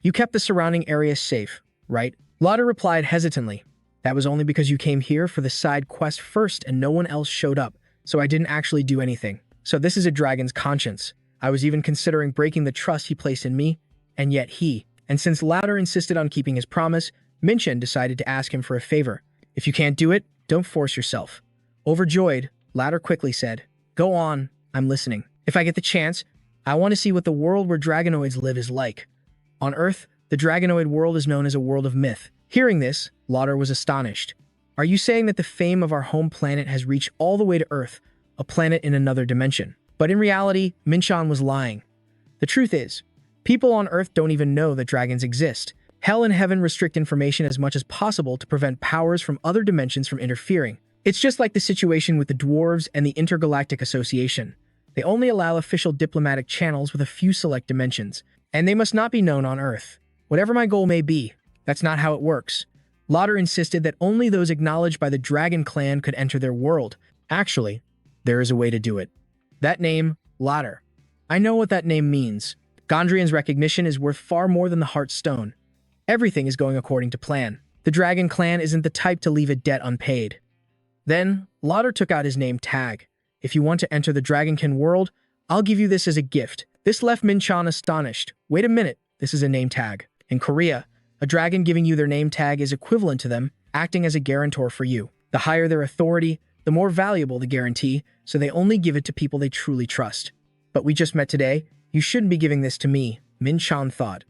You kept the surrounding area safe, right? Lauder replied hesitantly, that was only because you came here for the side quest first and no one else showed up, so I didn't actually do anything. So this is a dragon's conscience. I was even considering breaking the trust he placed in me, and yet and since Lauder insisted on keeping his promise, Minchin decided to ask him for a favor. If you can't do it, don't force yourself. Overjoyed, Lauder quickly said, go on, I'm listening. If I get the chance, I want to see what the world where dragonoids live is like. On Earth, the dragonoid world is known as a world of myth. Hearing this, Lauder was astonished. Are you saying that the fame of our home planet has reached all the way to Earth, a planet in another dimension? But in reality, Minchin was lying. The truth is, people on Earth don't even know that dragons exist. Hell and heaven restrict information as much as possible to prevent powers from other dimensions from interfering. It's just like the situation with the dwarves and the Intergalactic Association. They only allow official diplomatic channels with a few select dimensions, and they must not be known on Earth. Whatever my goal may be, that's not how it works. Lauder insisted that only those acknowledged by the Dragon Clan could enter their world. Actually, there is a way to do it. That name, Lauder. I know what that name means. Gondrian's recognition is worth far more than the Heart Stone. Everything is going according to plan. The Dragon Clan isn't the type to leave a debt unpaid. Then, Lauder took out his name tag. If you want to enter the Dragonkin world, I'll give you this as a gift. This left Minchin astonished. Wait a minute, this is a name tag. In Korea, a dragon giving you their name tag is equivalent to them acting as a guarantor for you. The higher their authority, the more valuable the guarantee, so they only give it to people they truly trust. But we just met today. You shouldn't be giving this to me, Minchin thought.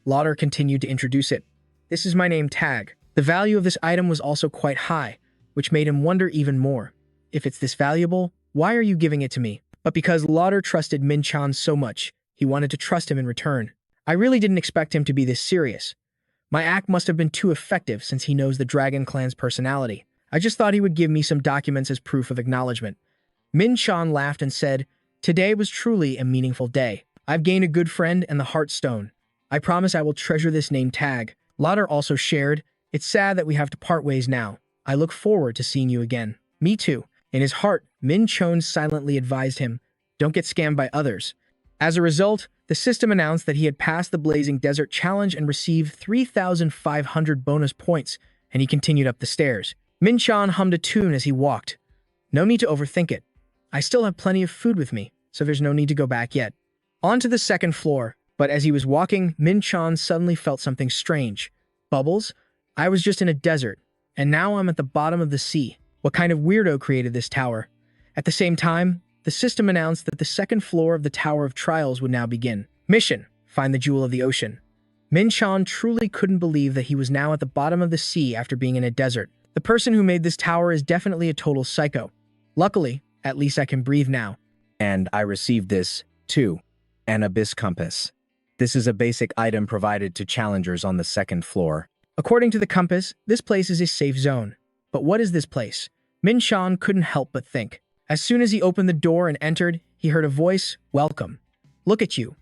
Lauder continued to introduce it. This is my name tag. The value of this item was also quite high, which made him wonder even more. If it's this valuable, why are you giving it to me? But because Lauder trusted Minchin so much, he wanted to trust him in return. I really didn't expect him to be this serious. My act must have been too effective since he knows the Dragon Clan's personality. I just thought he would give me some documents as proof of acknowledgement. Minchin laughed and said, today was truly a meaningful day. I've gained a good friend and the Heartstone. I promise I will treasure this name tag. Lauder also shared, it's sad that we have to part ways now. I look forward to seeing you again. Me too. In his heart, Minchin silently advised him, don't get scammed by others. As a result, the system announced that he had passed the Blazing Desert Challenge and received 3,500 bonus points, and he continued up the stairs. Min-chan hummed a tune as he walked. No need to overthink it. I still have plenty of food with me, so there's no need to go back yet. On to the second floor, but as he was walking, Min-chan suddenly felt something strange. Bubbles? I was just in a desert, and now I'm at the bottom of the sea. What kind of weirdo created this tower? At the same time, the system announced that the second floor of the Tower of Trials would now begin. Mission: find the jewel of the ocean. Min-chan truly couldn't believe that he was now at the bottom of the sea after being in a desert. The person who made this tower is definitely a total psycho. Luckily, at least I can breathe now. And I received this, too. An abyss compass. This is a basic item provided to challengers on the second floor. According to the compass, this place is a safe zone. But what is this place? Min-chan couldn't help but think. As soon as he opened the door and entered, he heard a voice, "Welcome. Look at you.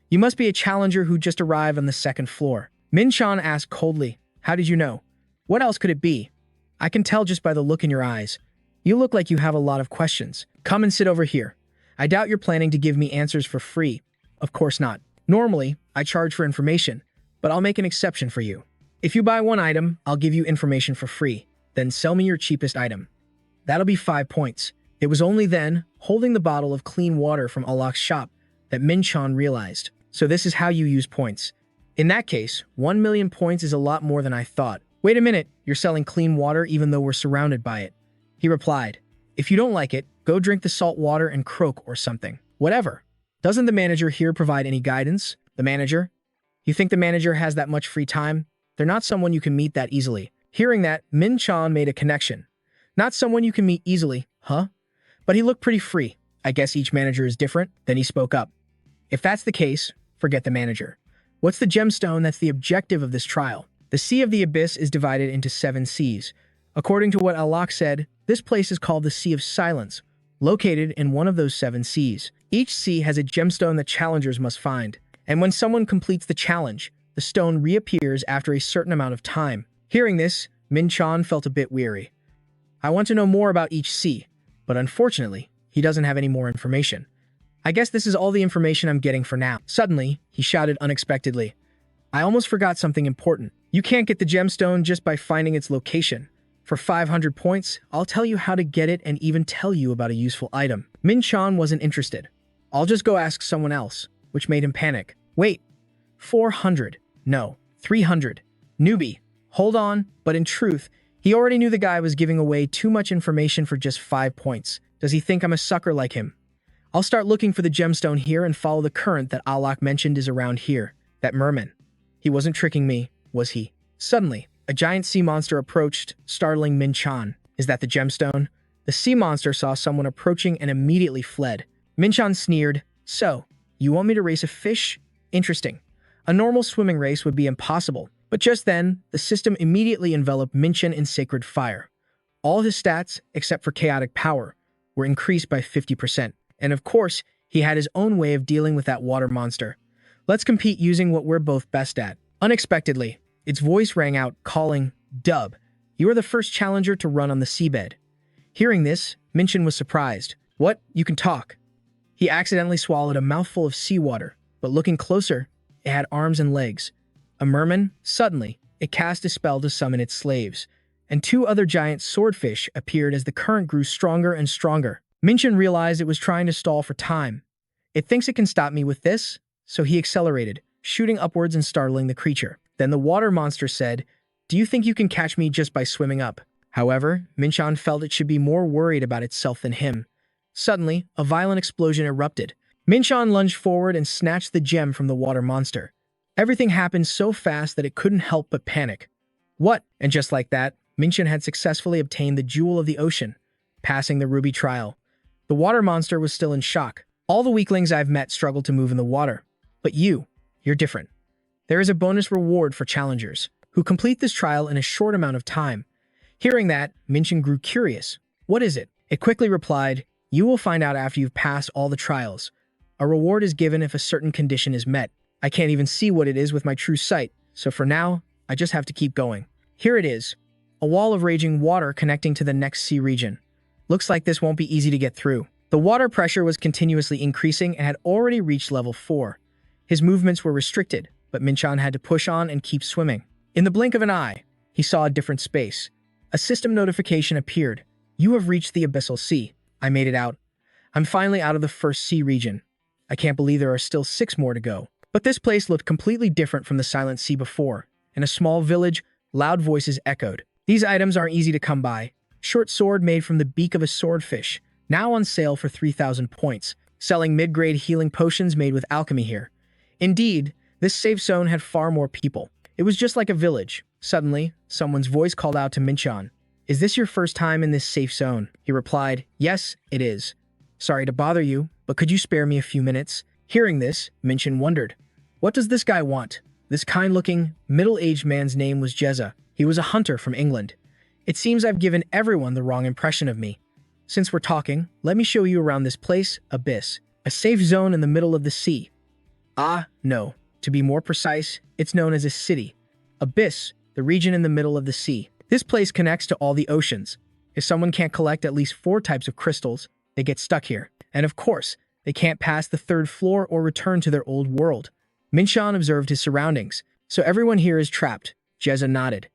You must be a challenger who just arrived on the second floor." Min-chan asked coldly, "How did you know? What else could it be? I can tell just by the look in your eyes. You look like you have a lot of questions. Come and sit over here. I doubt you're planning to give me answers for free." "Of course not. Normally, I charge for information, but I'll make an exception for you. If you buy one item, I'll give you information for free. Then sell me your cheapest item. That'll be 5 points." It was only then, holding the bottle of clean water from Alok's shop, that Min-chan realized. So this is how you use points. In that case, 1 million points is a lot more than I thought. "Wait a minute, you're selling clean water even though we're surrounded by it?" He replied, "If you don't like it, go drink the salt water and croak or something. Whatever. Doesn't the manager here provide any guidance?" "The manager? You think the manager has that much free time? They're not someone you can meet that easily." Hearing that, Min-chan made a connection. Not someone you can meet easily, huh? But he looked pretty free. I guess each manager is different. Then he spoke up. "If that's the case, forget the manager. What's the gemstone that's the objective of this trial?" The Sea of the Abyss is divided into 7 seas. According to what Alok said, this place is called the Sea of Silence, located in one of those 7 seas. Each sea has a gemstone that challengers must find. And when someone completes the challenge, the stone reappears after a certain amount of time. Hearing this, Min-chan felt a bit weary. I want to know more about each sea, but unfortunately, he doesn't have any more information. I guess this is all the information I'm getting for now. Suddenly, he shouted unexpectedly, "I almost forgot something important. You can't get the gemstone just by finding its location. For 500 points, I'll tell you how to get it and even tell you about a useful item." Min-chan wasn't interested. "I'll just go ask someone else," which made him panic. "Wait, 400? No, 300. Newbie, hold on." But in truth, he already knew the guy was giving away too much information for just 5 points. Does he think I'm a sucker like him? I'll start looking for the gemstone here and follow the current that Alok mentioned is around here. That merman. He wasn't tricking me, was he? Suddenly, a giant sea monster approached, startling Min-chan. Is that the gemstone? The sea monster saw someone approaching and immediately fled. Min-chan sneered, "So, you want me to race a fish? Interesting. A normal swimming race would be impossible." But just then, the system immediately enveloped Min-chan in sacred fire. All his stats, except for chaotic power, were increased by 50%. And of course, he had his own way of dealing with that water monster. "Let's compete using what we're both best at." Unexpectedly, its voice rang out, calling, "Dub, you are the first challenger to run on the seabed." Hearing this, Min-chan was surprised. "What? You can talk?" He accidentally swallowed a mouthful of seawater, but looking closer, it had arms and legs. A merman, suddenly, it cast a spell to summon its slaves, and 2 other giant swordfish appeared as the current grew stronger and stronger. Min-chan realized it was trying to stall for time. It thinks it can stop me with this, so he accelerated, shooting upwards and startling the creature. Then the water monster said, "Do you think you can catch me just by swimming up?" However, Min-chan felt it should be more worried about itself than him. Suddenly, a violent explosion erupted. Min-chan lunged forward and snatched the gem from the water monster. Everything happened so fast that it couldn't help but panic. What? And just like that, Min-chan had successfully obtained the Jewel of the Ocean, passing the Ruby trial. The water monster was still in shock. "All the weaklings I've met struggle to move in the water. But you're different. There is a bonus reward for challengers who complete this trial in a short amount of time." Hearing that, Min-chan grew curious. "What is it?" It quickly replied, "You will find out after you've passed all the trials. A reward is given if a certain condition is met. I can't even see what it is with my true sight, so for now, I just have to keep going." Here it is. A wall of raging water connecting to the next sea region. Looks like this won't be easy to get through. The water pressure was continuously increasing and had already reached level 4. His movements were restricted, but Min-chan had to push on and keep swimming. In the blink of an eye, he saw a different space. A system notification appeared. You have reached the Abyssal Sea. I made it out. I'm finally out of the first sea region. I can't believe there are still 6 more to go. But this place looked completely different from the Silent Sea before. In a small village, loud voices echoed. These items aren't easy to come by. Short sword made from the beak of a swordfish, now on sale for 3,000 points. Selling mid-grade healing potions made with alchemy here. Indeed, this safe zone had far more people. It was just like a village. Suddenly, someone's voice called out to Minchan. Is this your first time in this safe zone? He replied, yes, it is. Sorry to bother you, but could you spare me a few minutes? Hearing this, Minchan wondered. What does this guy want? This kind-looking, middle-aged man's name was Jezza. He was a hunter from England. It seems I've given everyone the wrong impression of me. Since we're talking, let me show you around this place, Abyss, a safe zone in the middle of the sea. Ah, no. To be more precise, it's known as a city. Abyss, the region in the middle of the sea. This place connects to all the oceans. If someone can't collect at least 4 types of crystals, they get stuck here. And of course, they can't pass the 3rd floor or return to their old world. Minchan observed his surroundings. So everyone here is trapped. Jezza nodded.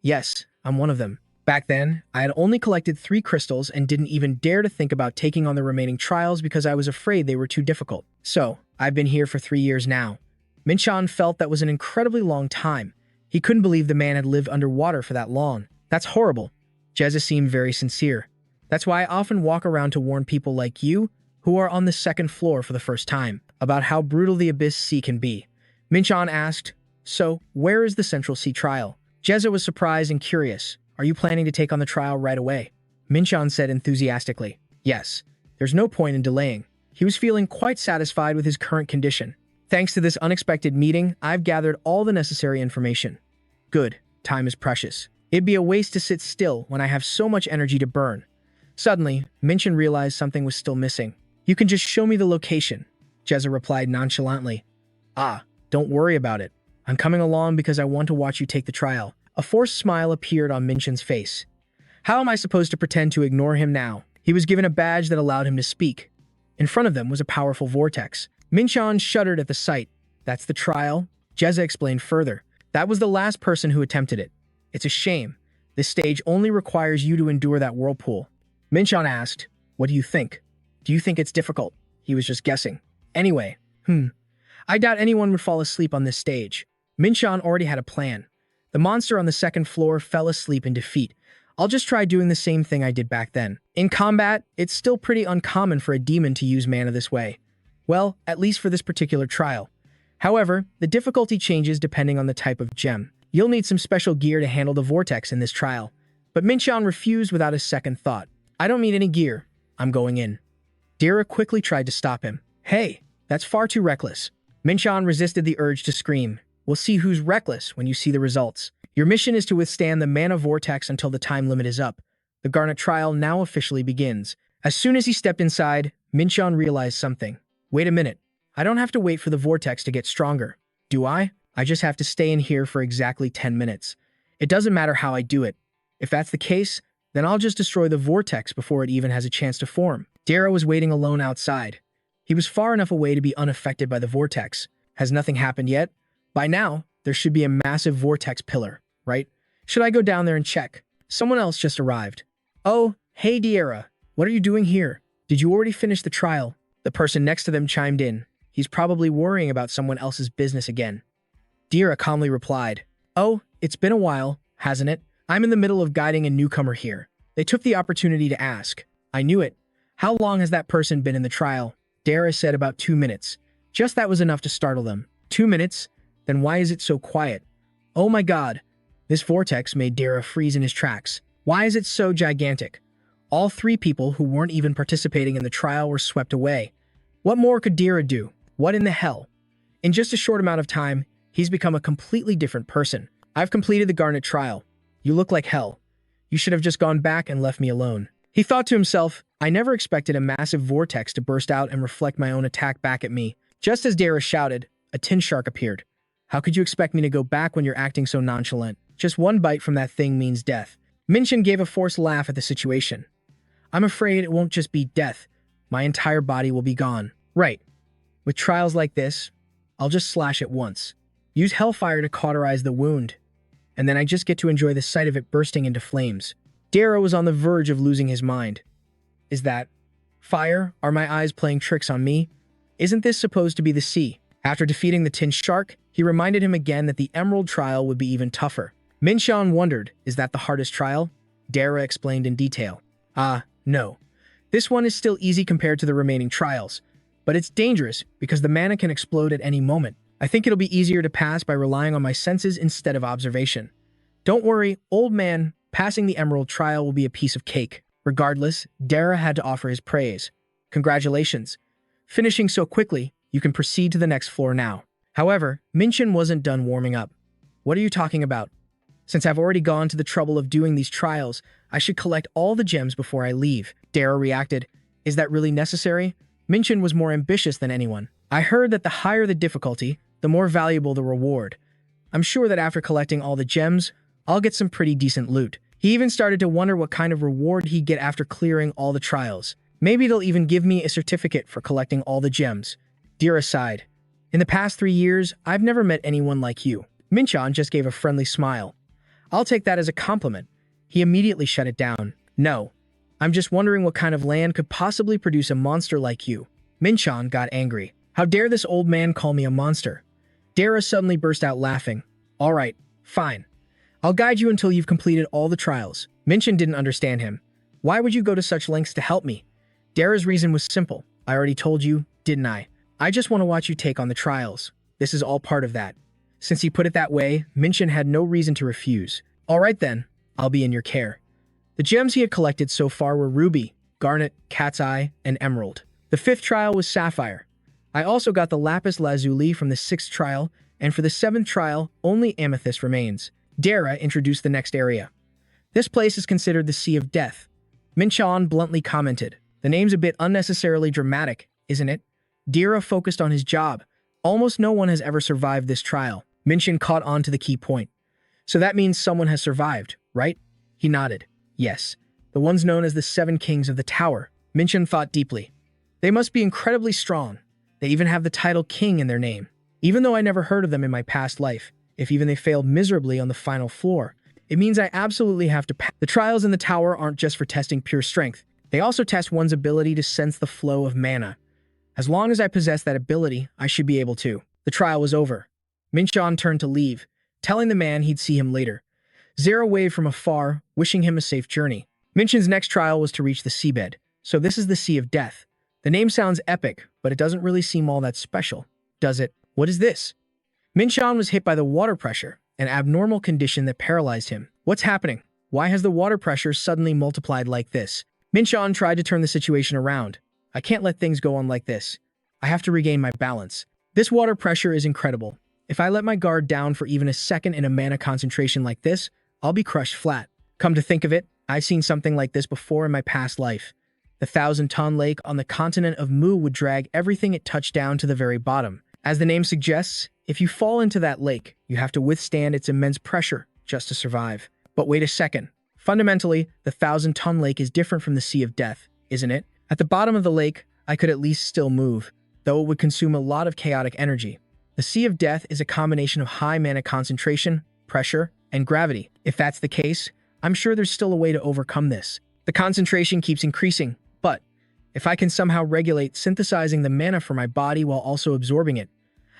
Yes, I'm one of them. Back then, I had only collected 3 crystals and didn't even dare to think about taking on the remaining trials because I was afraid they were too difficult. So, I've been here for 3 years now. Minchan felt that was an incredibly long time. He couldn't believe the man had lived underwater for that long. That's horrible. Jezza seemed very sincere. That's why I often walk around to warn people like you, who are on the 2nd floor for the first time, about how brutal the Abyss Sea can be. Minchan asked, so, where is the Central Sea trial? Jezza was surprised and curious. Are you planning to take on the trial right away? Minchan said enthusiastically, yes. There's no point in delaying. He was feeling quite satisfied with his current condition. Thanks to this unexpected meeting, I've gathered all the necessary information. Good. Time is precious. It'd be a waste to sit still when I have so much energy to burn. Suddenly, Minchan realized something was still missing. You can just show me the location, Jezza replied nonchalantly. Ah, don't worry about it. I'm coming along because I want to watch you take the trial. A forced smile appeared on Minchan's face. How am I supposed to pretend to ignore him now? He was given a badge that allowed him to speak. In front of them was a powerful vortex. Minchan shuddered at the sight. That's the trial? Jezza explained further. That was the last person who attempted it. It's a shame. This stage only requires you to endure that whirlpool. Minchan asked, what do you think? Do you think it's difficult? He was just guessing. Anyway, I doubt anyone would fall asleep on this stage. Minchan already had a plan. The monster on the 2nd floor fell asleep in defeat. I'll just try doing the same thing I did back then. In combat, it's still pretty uncommon for a demon to use mana this way. Well, at least for this particular trial. However, the difficulty changes depending on the type of gem. You'll need some special gear to handle the vortex in this trial. But Minchan refused without a second thought. I don't need any gear. I'm going in. Dira quickly tried to stop him. Hey, that's far too reckless. Minchan resisted the urge to scream. We'll see who's reckless when you see the results. Your mission is to withstand the mana vortex until the time limit is up. The Garnet trial now officially begins. As soon as he stepped inside, Minchan realized something. Wait a minute. I don't have to wait for the vortex to get stronger. Do I? I just have to stay in here for exactly 10 minutes. It doesn't matter how I do it. If that's the case, then I'll just destroy the vortex before it even has a chance to form. Dara was waiting alone outside. He was far enough away to be unaffected by the vortex. Has nothing happened yet? By now, there should be a massive vortex pillar, right? Should I go down there and check? Someone else just arrived. Oh, hey Dara. What are you doing here? Did you already finish the trial? The person next to them chimed in. He's probably worrying about someone else's business again. Dira calmly replied, oh, it's been a while, hasn't it? I'm in the middle of guiding a newcomer here. They took the opportunity to ask. I knew it. How long has that person been in the trial? Dara said about 2 minutes. Just that was enough to startle them. 2 minutes? Then why is it so quiet? Oh my god. This vortex made Dara freeze in his tracks. Why is it so gigantic? All 3 people who weren't even participating in the trial were swept away. What more could Dara do? What in the hell? In just a short amount of time, he's become a completely different person. I've completed the Garnet trial. You look like hell. You should have just gone back and left me alone. He thought to himself, I never expected a massive vortex to burst out and reflect my own attack back at me. Just as Dara shouted, a tin shark appeared. How could you expect me to go back when you're acting so nonchalant? Just one bite from that thing means death. Minchan gave a forced laugh at the situation. I'm afraid it won't just be death. My entire body will be gone. Right. With trials like this, I'll just slash it once. Use hellfire to cauterize the wound. and then I just get to enjoy the sight of it bursting into flames. Dara was on the verge of losing his mind. Is that fire? Are my eyes playing tricks on me? Isn't this supposed to be the sea? After defeating the tin shark, he reminded him again that the emerald trial would be even tougher. Minshan wondered, is that the hardest trial? Dara explained in detail. No. This one is still easy compared to the remaining trials, but it's dangerous because the mana can explode at any moment. I think it'll be easier to pass by relying on my senses instead of observation. Don't worry, old man, passing the emerald trial will be a piece of cake. Regardless, Dara had to offer his praise. Congratulations. Finishing so quickly, you can proceed to the next floor now. However, Minshin wasn't done warming up. What are you talking about? Since I've already gone to the trouble of doing these trials, I should collect all the gems before I leave. Dara reacted. Is that really necessary? Minshin was more ambitious than anyone. I heard that the higher the difficulty, the more valuable the reward. I'm sure that after collecting all the gems, I'll get some pretty decent loot. He even started to wonder what kind of reward he'd get after clearing all the trials. Maybe they'll even give me a certificate for collecting all the gems. Dara sighed. In the past 3 years, I've never met anyone like you. Minshan just gave a friendly smile. I'll take that as a compliment. He immediately shut it down. No. I'm just wondering what kind of land could possibly produce a monster like you. Minshan got angry. How dare this old man call me a monster? Dara suddenly burst out laughing. All right, fine. I'll guide you until you've completed all the trials. Minshin didn't understand him. Why would you go to such lengths to help me? Dara's reason was simple. I already told you, didn't I? I just want to watch you take on the trials. This is all part of that. Since he put it that way, Minshin had no reason to refuse. All right then, I'll be in your care. The gems he had collected so far were ruby, garnet, cat's eye, and emerald. The 5th trial was sapphire. I also got the lapis lazuli from the 6th trial, and for the 7th trial, only amethyst remains. Dara introduced the next area. This place is considered the Sea of Death. Minshan bluntly commented. The name's a bit unnecessarily dramatic, isn't it? Dara focused on his job. Almost no one has ever survived this trial. Minshin caught on to the key point. So that means someone has survived, right? He nodded. Yes. The ones known as the 7 Kings of the Tower. Minshin thought deeply. They must be incredibly strong. They even have the title King in their name. Even though I never heard of them in my past life, if even they failed miserably on the final floor, it means I absolutely have to pass. The trials in the tower aren't just for testing pure strength. They also test one's ability to sense the flow of mana. As long as I possess that ability, I should be able to. The trial was over. Minshan turned to leave, telling the man he'd see him later. Zara waved from afar, wishing him a safe journey. Minshin's next trial was to reach the seabed, so this is the Sea of Death. The name sounds epic, but it doesn't really seem all that special, does it? What is this? Minshan was hit by the water pressure, an abnormal condition that paralyzed him. What's happening? Why has the water pressure suddenly multiplied like this? Minshan tried to turn the situation around. I can't let things go on like this. I have to regain my balance. This water pressure is incredible. If I let my guard down for even a second in a mana concentration like this, I'll be crushed flat. Come to think of it, I've seen something like this before in my past life. The 1,000-ton lake on the continent of Mu would drag everything it touched down to the very bottom. As the name suggests, if you fall into that lake, you have to withstand its immense pressure just to survive. But wait a second. Fundamentally, the 1,000-ton lake is different from the Sea of Death, isn't it? At the bottom of the lake, I could at least still move, though it would consume a lot of chaotic energy. The Sea of Death is a combination of high mana concentration, pressure, and gravity. If that's the case, I'm sure there's still a way to overcome this. The concentration keeps increasing, but if I can somehow regulate synthesizing the mana for my body while also absorbing it,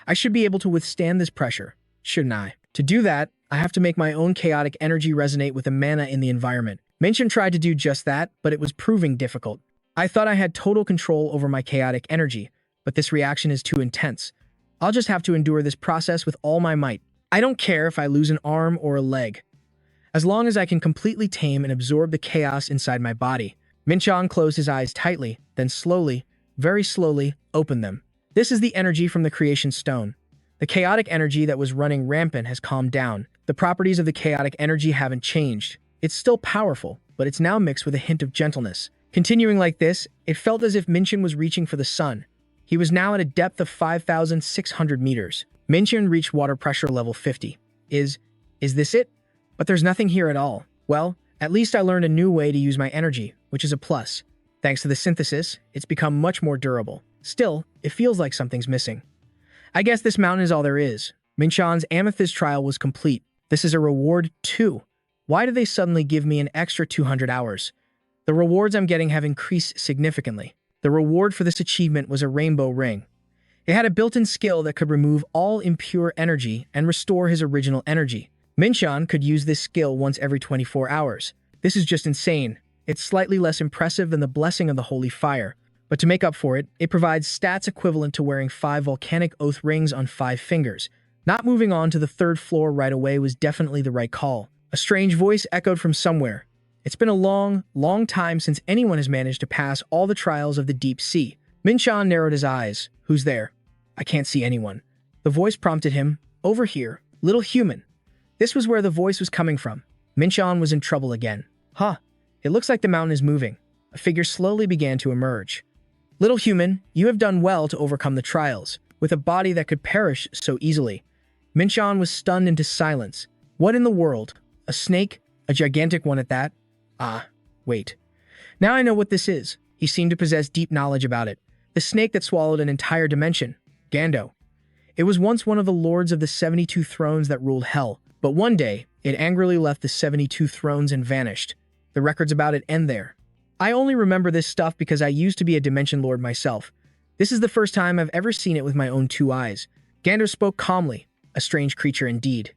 I should be able to withstand this pressure, shouldn't I? To do that, I have to make my own chaotic energy resonate with the mana in the environment. Minshin tried to do just that, but it was proving difficult. I thought I had total control over my chaotic energy, but this reaction is too intense. I'll just have to endure this process with all my might. I don't care if I lose an arm or a leg, as long as I can completely tame and absorb the chaos inside my body. Minshan closed his eyes tightly, then slowly, very slowly, opened them. This is the energy from the creation stone. The chaotic energy that was running rampant has calmed down. The properties of the chaotic energy haven't changed. It's still powerful, but it's now mixed with a hint of gentleness. Continuing like this, it felt as if Minshin was reaching for the sun. He was now at a depth of 5,600 meters. Minshin reached water pressure level 50. Is this it? But there's nothing here at all. Well, at least I learned a new way to use my energy, which is a plus. Thanks to the synthesis, it's become much more durable. Still, it feels like something's missing. I guess this mountain is all there is. Minshan's amethyst trial was complete. This is a reward too. Why did they suddenly give me an extra 200 hours? The rewards I'm getting have increased significantly. The reward for this achievement was a rainbow ring. It had a built-in skill that could remove all impure energy and restore his original energy. Minshan could use this skill once every 24 hours. This is just insane. It's slightly less impressive than the blessing of the holy fire, but to make up for it, it provides stats equivalent to wearing 5 volcanic oath rings on 5 fingers. Not moving on to the 3rd floor right away was definitely the right call. A strange voice echoed from somewhere. It's been a long, long time since anyone has managed to pass all the trials of the deep sea. Minshan narrowed his eyes. Who's there? I can't see anyone. The voice prompted him. Over here, little human. This was where the voice was coming from. Minshan was in trouble again. Huh. It looks like the mountain is moving. A figure slowly began to emerge. Little human, you have done well to overcome the trials, with a body that could perish so easily. Minshan was stunned into silence. What in the world? A snake? A gigantic one at that? Ah, wait. Now I know what this is. He seemed to possess deep knowledge about it. The snake that swallowed an entire dimension. Gando. It was once one of the lords of the 72 thrones that ruled hell, but one day, it angrily left the 72 thrones and vanished. The records about it end there. I only remember this stuff because I used to be a dimension lord myself. This is the first time I've ever seen it with my own 2 eyes. Gando spoke calmly, a strange creature indeed.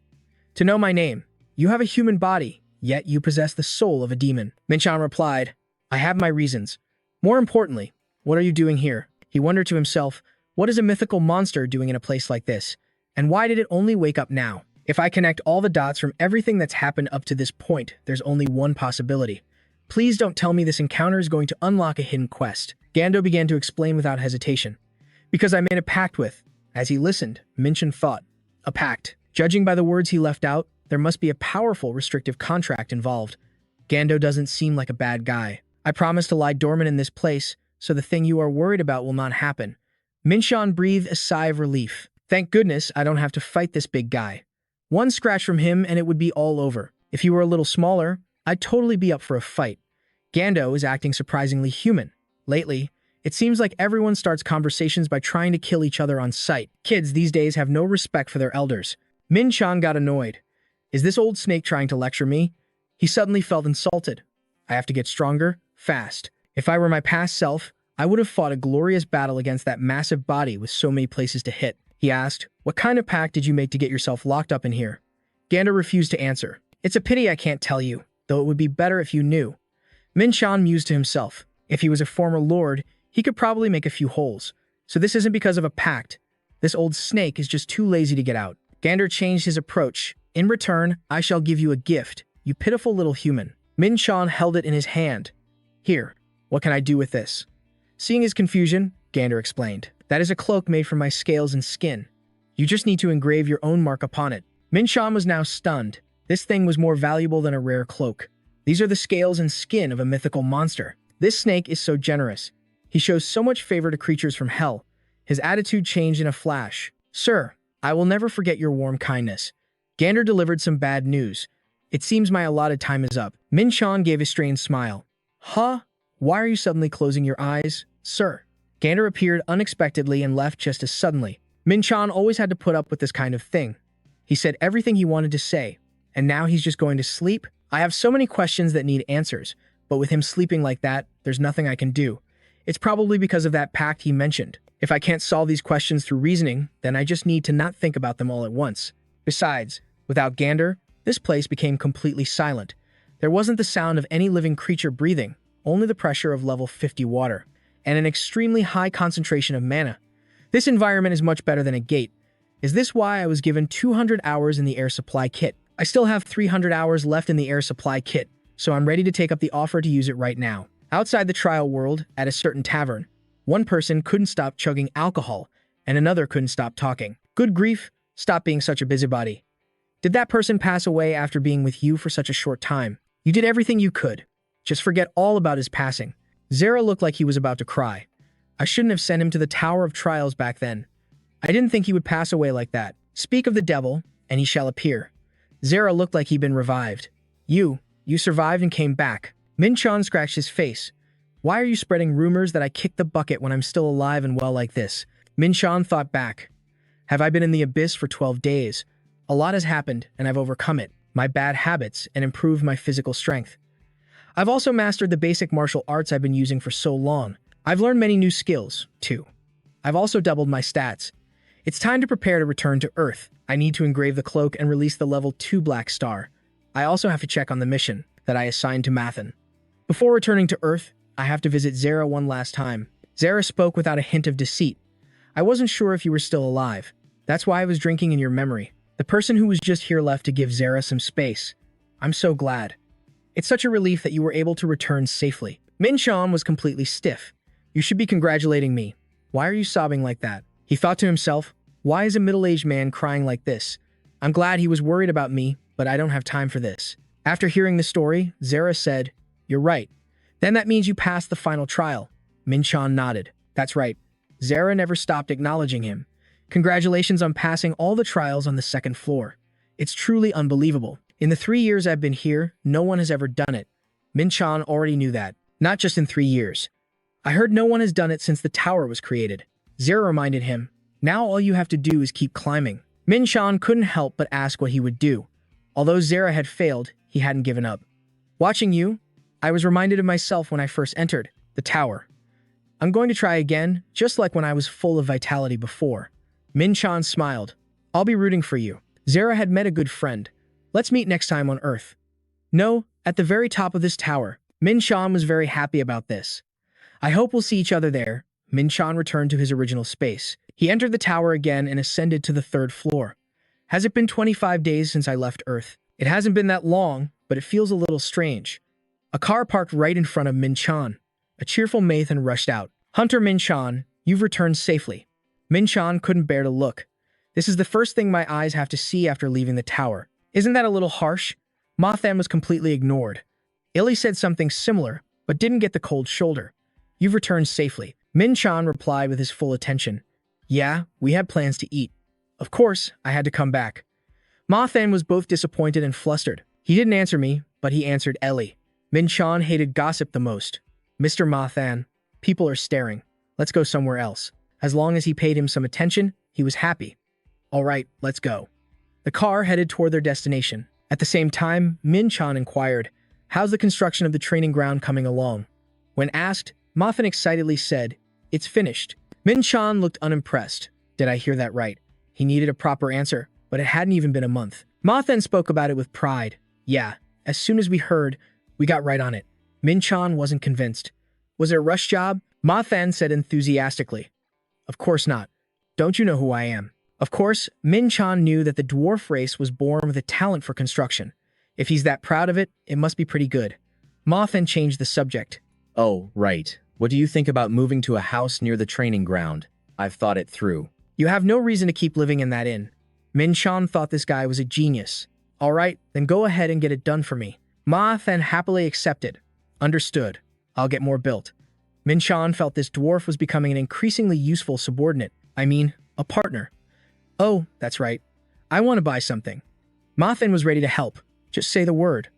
To know my name, you have a human body, yet you possess the soul of a demon. Minshan replied, I have my reasons. More importantly, what are you doing here? He wondered to himself, what is a mythical monster doing in a place like this? And why did it only wake up now? If I connect all the dots from everything that's happened up to this point, there's only one possibility. Please don't tell me this encounter is going to unlock a hidden quest. Gando began to explain without hesitation. Because I made a pact with. As he listened, Minshan thought. A pact. Judging by the words he left out, there must be a powerful restrictive contract involved. Gando doesn't seem like a bad guy. I promise to lie dormant in this place, so the thing you are worried about will not happen. Minshan breathed a sigh of relief. Thank goodness I don't have to fight this big guy. One scratch from him and it would be all over. If he were a little smaller, I'd totally be up for a fight. Gando is acting surprisingly human. Lately, it seems like everyone starts conversations by trying to kill each other on sight. Kids these days have no respect for their elders. Minshan got annoyed. Is this old snake trying to lecture me? He suddenly felt insulted. I have to get stronger, fast. If I were my past self, I would have fought a glorious battle against that massive body with so many places to hit. He asked, what kind of pact did you make to get yourself locked up in here? Gando refused to answer. It's a pity I can't tell you, though it would be better if you knew. Minshan mused to himself. If he was a former lord, he could probably make a few holes. So this isn't because of a pact. This old snake is just too lazy to get out. Gando changed his approach. In return, I shall give you a gift, you pitiful little human. Minshan held it in his hand. Here, what can I do with this? Seeing his confusion, Gando explained. That is a cloak made from my scales and skin. You just need to engrave your own mark upon it. Minshan was now stunned. This thing was more valuable than a rare cloak. These are the scales and skin of a mythical monster. This snake is so generous. He shows so much favor to creatures from hell. His attitude changed in a flash. Sir, I will never forget your warm kindness. Gando delivered some bad news. It seems my allotted time is up. Minshan gave a strained smile. Huh? Why are you suddenly closing your eyes, sir? Gando appeared unexpectedly and left just as suddenly. Minshan always had to put up with this kind of thing. He said everything he wanted to say, and now he's just going to sleep? I have so many questions that need answers, but with him sleeping like that, there's nothing I can do. It's probably because of that pact he mentioned. If I can't solve these questions through reasoning, then I just need to not think about them all at once. Besides, without Gando, this place became completely silent. There wasn't the sound of any living creature breathing, only the pressure of level 50 water, and an extremely high concentration of mana. This environment is much better than a gate. Is this why I was given 200 hours in the air supply kit? I still have 300 hours left in the air supply kit, so I'm ready to take up the offer to use it right now. Outside the trial world, at a certain tavern, one person couldn't stop chugging alcohol, and another couldn't stop talking. Good grief, stop being such a busybody. Did that person pass away after being with you for such a short time? You did everything you could. Just forget all about his passing. Zera looked like he was about to cry. I shouldn't have sent him to the Tower of Trials back then. I didn't think he would pass away like that. Speak of the devil, and he shall appear. Zera looked like he'd been revived. You survived and came back. Minshan scratched his face. Why are you spreading rumors that I kicked the bucket when I'm still alive and well like this? Minshan thought back. Have I been in the abyss for 12 days? A lot has happened, and I've overcome it, my bad habits, and improved my physical strength. I've also mastered the basic martial arts I've been using for so long. I've learned many new skills, too. I've also doubled my stats. It's time to prepare to return to Earth. I need to engrave the cloak and release the level 2 black star. I also have to check on the mission that I assigned to Mathan. Before returning to Earth, I have to visit Zara one last time. Zara spoke without a hint of deceit. I wasn't sure if you were still alive. That's why I was drinking in your memory. The person who was just here left to give Zara some space. I'm so glad. It's such a relief that you were able to return safely. Min-chan was completely stiff. You should be congratulating me. Why are you sobbing like that? He thought to himself, why is a middle-aged man crying like this? I'm glad he was worried about me, but I don't have time for this. After hearing the story, Zara said, you're right. Then that means you passed the final trial. Min-chan nodded. That's right. Zara never stopped acknowledging him. Congratulations on passing all the trials on the second floor. It's truly unbelievable. In the 3 years I've been here, no one has ever done it. Min-chan already knew that. Not just in 3 years. I heard no one has done it since the tower was created. Zara reminded him, now all you have to do is keep climbing. Min-chan couldn't help but ask what he would do. Although Zara had failed, he hadn't given up. Watching you, I was reminded of myself when I first entered the tower. I'm going to try again, just like when I was full of vitality before. Min-chan smiled. I'll be rooting for you. Zara had met a good friend. Let's meet next time on Earth. No, at the very top of this tower. Min-chan was very happy about this. I hope we'll see each other there. Min-chan returned to his original space. He entered the tower again and ascended to the 3rd floor. Has it been 25 days since I left Earth? It hasn't been that long, but it feels a little strange. A car parked right in front of Min-chan. A cheerful Mathan rushed out. Hunter Min-chan, you've returned safely. Min-chan couldn't bear to look. This is the first thing my eyes have to see after leaving the tower. Isn't that a little harsh? Mathan was completely ignored. Illy said something similar, but didn't get the cold shoulder. You've returned safely. Min-chan replied with his full attention. Yeah, we had plans to eat. Of course, I had to come back. Mathan was both disappointed and flustered. He didn't answer me, but he answered Ellie. Min-chan hated gossip the most. Mr. Mathan, people are staring. Let's go somewhere else. As long as he paid him some attention, he was happy. All right, let's go. The car headed toward their destination. At the same time, Min-chan inquired, how's the construction of the training ground coming along? When asked, Mathan excitedly said, it's finished. Min-chan looked unimpressed. Did I hear that right? He needed a proper answer, but it hadn't even been a month. Mathan spoke about it with pride. Yeah, as soon as we heard, we got right on it. Min-chan wasn't convinced. Was it a rush job? Mathan said enthusiastically. Of course not. Don't you know who I am? Of course, Min-chan knew that the dwarf race was born with a talent for construction. If he's that proud of it, it must be pretty good. Mathan changed the subject. Oh, right. What do you think about moving to a house near the training ground? I've thought it through. You have no reason to keep living in that inn. Min-chan thought this guy was a genius. All right, then go ahead and get it done for me. Mathan happily accepted. Understood. I'll get more built. Min-chan felt this dwarf was becoming an increasingly useful subordinate. I mean, a partner. Oh, that's right. I want to buy something. Mathan was ready to help. Just say the word.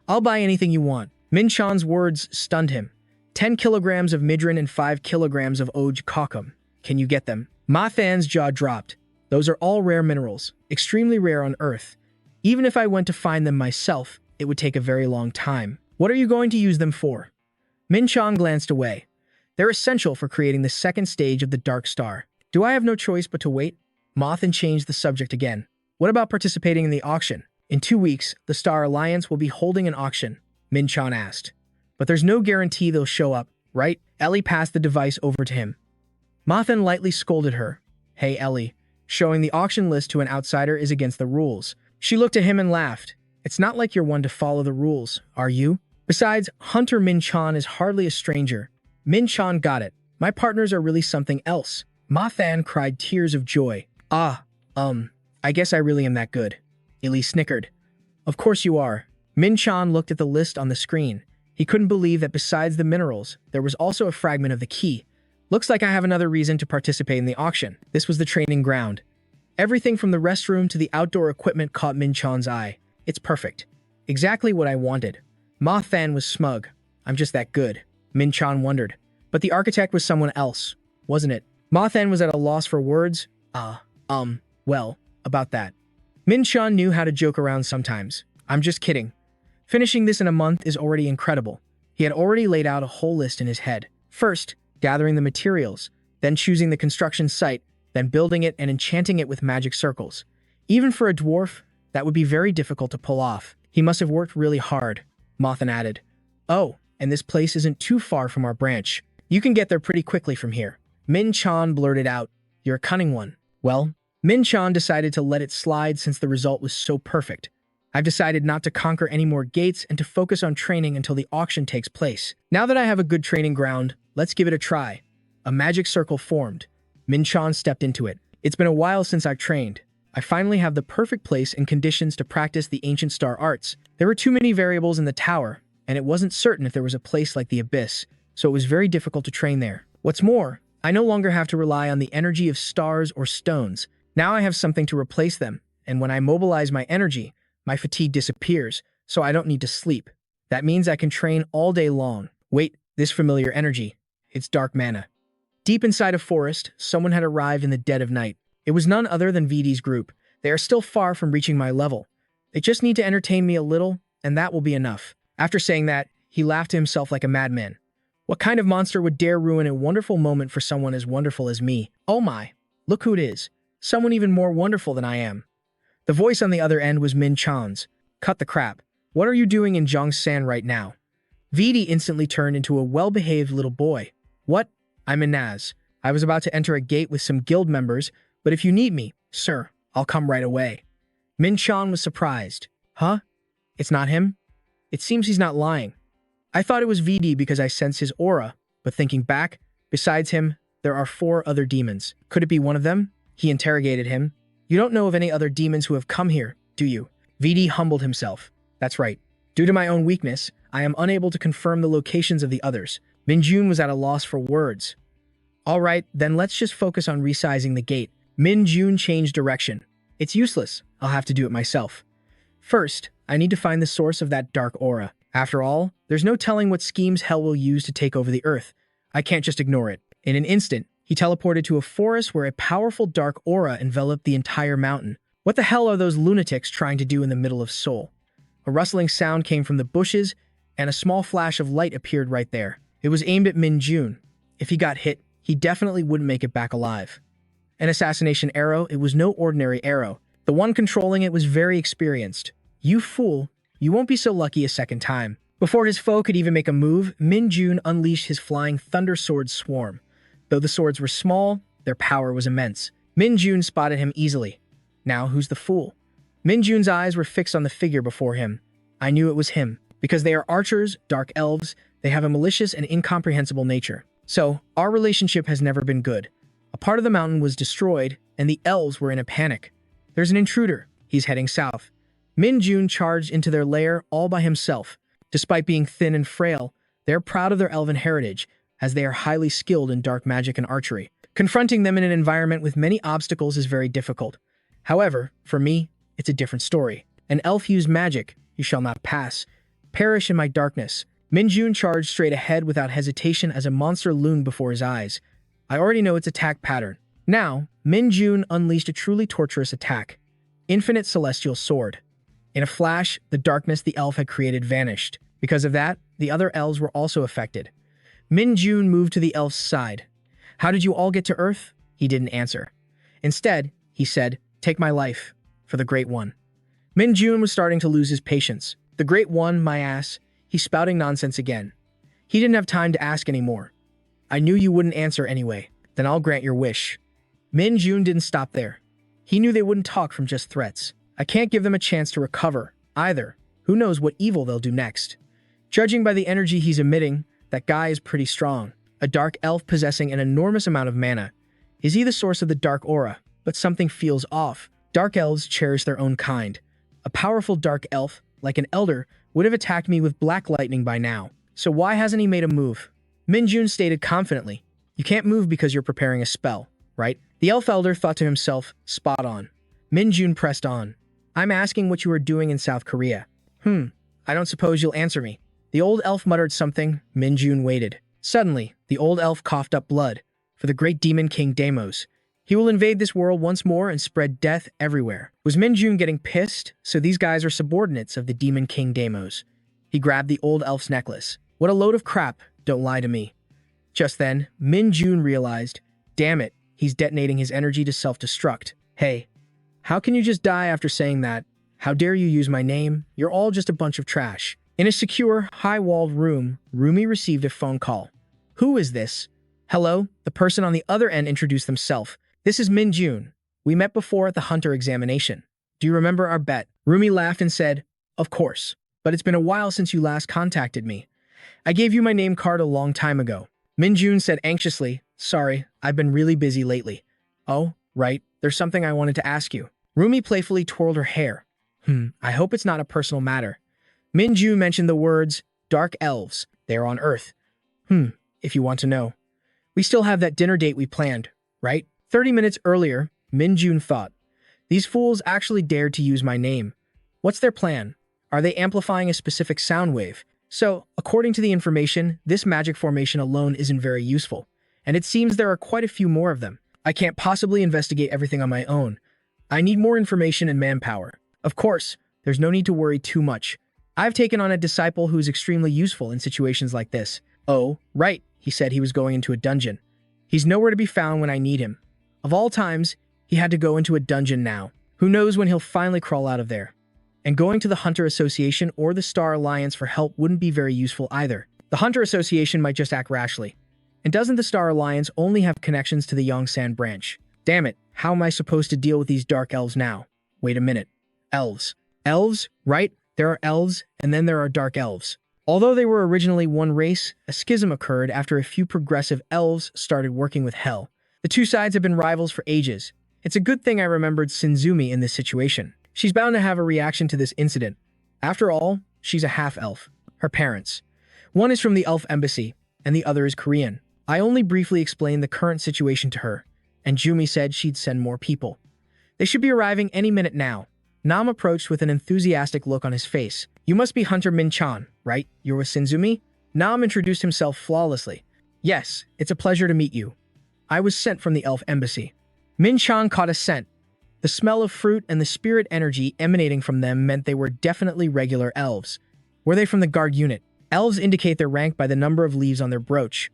I'll buy anything you want. Min-chan's words stunned him. 10 kilograms of midran and 5 kilograms of oj kokum. Can you get them? Mathan's jaw dropped. Those are all rare minerals, extremely rare on Earth. Even if I went to find them myself, it would take a very long time. What are you going to use them for? Min-chan glanced away. They're essential for creating the second stage of the Dark Star. Do I have no choice but to wait? Mathan changed the subject again. What about participating in the auction? In 2 weeks, the Star Alliance will be holding an auction, Min-chan asked. But there's no guarantee they'll show up, right? Ellie passed the device over to him. Mathan lightly scolded her. Hey, Ellie, showing the auction list to an outsider is against the rules. She looked at him and laughed. It's not like you're one to follow the rules, are you? Besides, Hunter Min-chan is hardly a stranger. Min-chan got it. My partners are really something else. Mathan cried tears of joy. I guess I really am that good. Ellie snickered. Of course you are. Min-chan looked at the list on the screen. He couldn't believe that besides the minerals, there was also a fragment of the key. Looks like I have another reason to participate in the auction. This was the training ground. Everything from the restroom to the outdoor equipment caught Min-chan's eye. It's perfect. Exactly what I wanted. Mathan was smug. I'm just that good. Min-chan wondered. But the architect was someone else, wasn't it? Mathan was at a loss for words. Well, about that. Min-chan knew how to joke around sometimes. I'm just kidding. Finishing this in a month is already incredible. He had already laid out a whole list in his head. First, gathering the materials, then choosing the construction site, then building it and enchanting it with magic circles. Even for a dwarf, that would be very difficult to pull off. He must have worked really hard. Mothan added, "Oh, and this place isn't too far from our branch. You can get there pretty quickly from here." Min-chan blurted out, "You're a cunning one." Well, Min-chan decided to let it slide since the result was so perfect. I've decided not to conquer any more gates and to focus on training until the auction takes place. Now that I have a good training ground, let's give it a try. A magic circle formed. Min-chan stepped into it. It's been a while since I've trained. I finally have the perfect place and conditions to practice the ancient star arts. There were too many variables in the tower, and it wasn't certain if there was a place like the abyss, so it was very difficult to train there. What's more, I no longer have to rely on the energy of stars or stones. Now I have something to replace them, and when I mobilize my energy, my fatigue disappears, so I don't need to sleep. That means I can train all day long. Wait, this familiar energy. It's dark mana. Deep inside a forest, someone had arrived in the dead of night. It was none other than VD's group. They are still far from reaching my level. They just need to entertain me a little, and that will be enough. After saying that, he laughed to himself like a madman. What kind of monster would dare ruin a wonderful moment for someone as wonderful as me? Oh my, look who it is. Someone even more wonderful than I am. The voice on the other end was Min-chan's. Cut the crap. What are you doing in Zhongshan right now? VD instantly turned into a well-behaved little boy. What? I'm in Naz. I was about to enter a gate with some guild members, but if you need me, sir, I'll come right away. Min-chan was surprised. Huh? It's not him? It seems he's not lying. I thought it was VD because I sensed his aura, but thinking back, besides him, there are 4 other demons. Could it be one of them? He interrogated him. You don't know of any other demons who have come here, do you? VD humbled himself. That's right. Due to my own weakness, I am unable to confirm the locations of the others. Min-jun was at a loss for words. All right, then let's just focus on resizing the gate. Min-jun changed direction. It's useless. I'll have to do it myself. First, I need to find the source of that dark aura. After all, there's no telling what schemes hell will use to take over the earth. I can't just ignore it. In an instant, he teleported to a forest where a powerful dark aura enveloped the entire mountain. What the hell are those lunatics trying to do in the middle of Seoul? A rustling sound came from the bushes, and a small flash of light appeared right there. It was aimed at Min-jun. If he got hit, he definitely wouldn't make it back alive. An assassination arrow, it was no ordinary arrow. The one controlling it was very experienced. You fool, you won't be so lucky a second time. Before his foe could even make a move, Min-jun unleashed his flying thunder sword swarm. Though the swords were small, their power was immense. Min-jun spotted him easily. Now who's the fool? Min-jun's eyes were fixed on the figure before him. I knew it was him. Because they are archers, dark elves, they have a malicious and incomprehensible nature. So, our relationship has never been good. A part of the mountain was destroyed, and the elves were in a panic. There's an intruder. He's heading south. Min-jun charged into their lair all by himself. Despite being thin and frail, they're proud of their elven heritage, as they are highly skilled in dark magic and archery. Confronting them in an environment with many obstacles is very difficult. However, for me, it's a different story. An elf used magic, you shall not pass. Perish in my darkness. Min-jun charged straight ahead without hesitation as a monster loomed before his eyes. I already know its attack pattern. Now, Min-jun unleashed a truly torturous attack. Infinite Celestial Sword. In a flash, the darkness the elf had created vanished. Because of that, the other elves were also affected. Min-jun moved to the elf's side. How did you all get to Earth? He didn't answer. Instead, he said, take my life, for the Great One. Min-jun was starting to lose his patience. The Great One, my ass. He's spouting nonsense again. He didn't have time to ask anymore. I knew you wouldn't answer anyway. Then I'll grant your wish. Min-jun didn't stop there. He knew they wouldn't talk from just threats. I can't give them a chance to recover, either. Who knows what evil they'll do next. Judging by the energy he's emitting, that guy is pretty strong. A dark elf possessing an enormous amount of mana. Is he the source of the dark aura? But something feels off. Dark elves cherish their own kind. A powerful dark elf, like an elder, would have attacked me with black lightning by now. So why hasn't he made a move? Min-jun stated confidently, you can't move because you're preparing a spell, right? The elf elder thought to himself, spot on. Min-jun pressed on. I'm asking what you are doing in South Korea. I don't suppose you'll answer me. The old elf muttered something. Min-jun waited. Suddenly, the old elf coughed up blood. For the great demon king Deimos. He will invade this world once more and spread death everywhere. Was Minjun getting pissed? So these guys are subordinates of the Demon King Deimos. He grabbed the old elf's necklace. What a load of crap, don't lie to me. Just then, Minjun realized, damn it, he's detonating his energy to self-destruct. Hey, how can you just die after saying that? How dare you use my name? You're all just a bunch of trash. In a secure, high-walled room, Rumi received a phone call. Who is this? Hello? The person on the other end introduced themselves. This is Minjun. We met before at the hunter examination. Do you remember our bet? Rumi laughed and said, of course, but it's been a while since you last contacted me. I gave you my name card a long time ago. Minjun said anxiously, sorry, I've been really busy lately. Oh, right, there's something I wanted to ask you. Rumi playfully twirled her hair. I hope it's not a personal matter. Minjun mentioned the words, dark elves. They are on Earth. If you want to know. We still have that dinner date we planned, right? 30 minutes earlier, Minjun thought. These fools actually dared to use my name. What's their plan? Are they amplifying a specific sound wave? So, according to the information, this magic formation alone isn't very useful. And it seems there are quite a few more of them. I can't possibly investigate everything on my own. I need more information and manpower. Of course, there's no need to worry too much. I've taken on a disciple who is extremely useful in situations like this. Oh, right, he said he was going into a dungeon. He's nowhere to be found when I need him. Of all times, he had to go into a dungeon now. Who knows when he'll finally crawl out of there. And going to the Hunter Association or the Star Alliance for help wouldn't be very useful either. The Hunter Association might just act rashly. And doesn't the Star Alliance only have connections to the Yongsan branch? Damn it, how am I supposed to deal with these dark elves now? Wait a minute. Elves. Elves, right? There are elves, and then there are dark elves. Although they were originally one race, a schism occurred after a few progressive elves started working with Hell. The two sides have been rivals for ages. It's a good thing I remembered Sinzumi in this situation. She's bound to have a reaction to this incident. After all, she's a half-elf. Her parents. One is from the elf embassy, and the other is Korean. I only briefly explained the current situation to her, and Jumi said she'd send more people. They should be arriving any minute now. Nam approached with an enthusiastic look on his face. You must be Hunter Min-chan, right? You're with Sinzumi? Nam introduced himself flawlessly. Yes, it's a pleasure to meet you. I was sent from the elf embassy. Min-chan caught a scent. The smell of fruit and the spirit energy emanating from them meant they were definitely regular elves. Were they from the guard unit? Elves indicate their rank by the number of leaves on their brooch.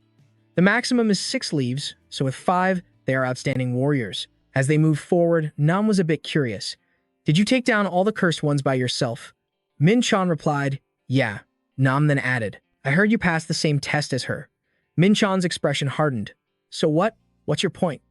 The maximum is 6 leaves, so with 5, they are outstanding warriors. As they moved forward, Nam was a bit curious. Did you take down all the cursed ones by yourself? Min-chan replied, yeah. Nam then added, I heard you passed the same test as her. Min-chan's expression hardened. So what? What's your point?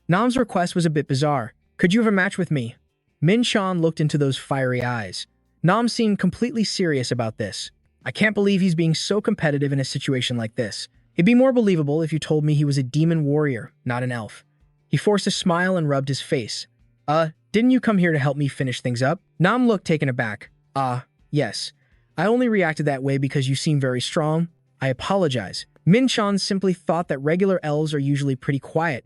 Nam's request was a bit bizarre. Could you have a match with me? Min-chan looked into those fiery eyes. Nam seemed completely serious about this. I can't believe he's being so competitive in a situation like this. It'd be more believable if you told me he was a demon warrior, not an elf. He forced a smile and rubbed his face. Didn't you come here to help me finish things up? Nam looked taken aback. Yes. I only reacted that way because you seem very strong. I apologize. Min-chan simply thought that regular elves are usually pretty quiet.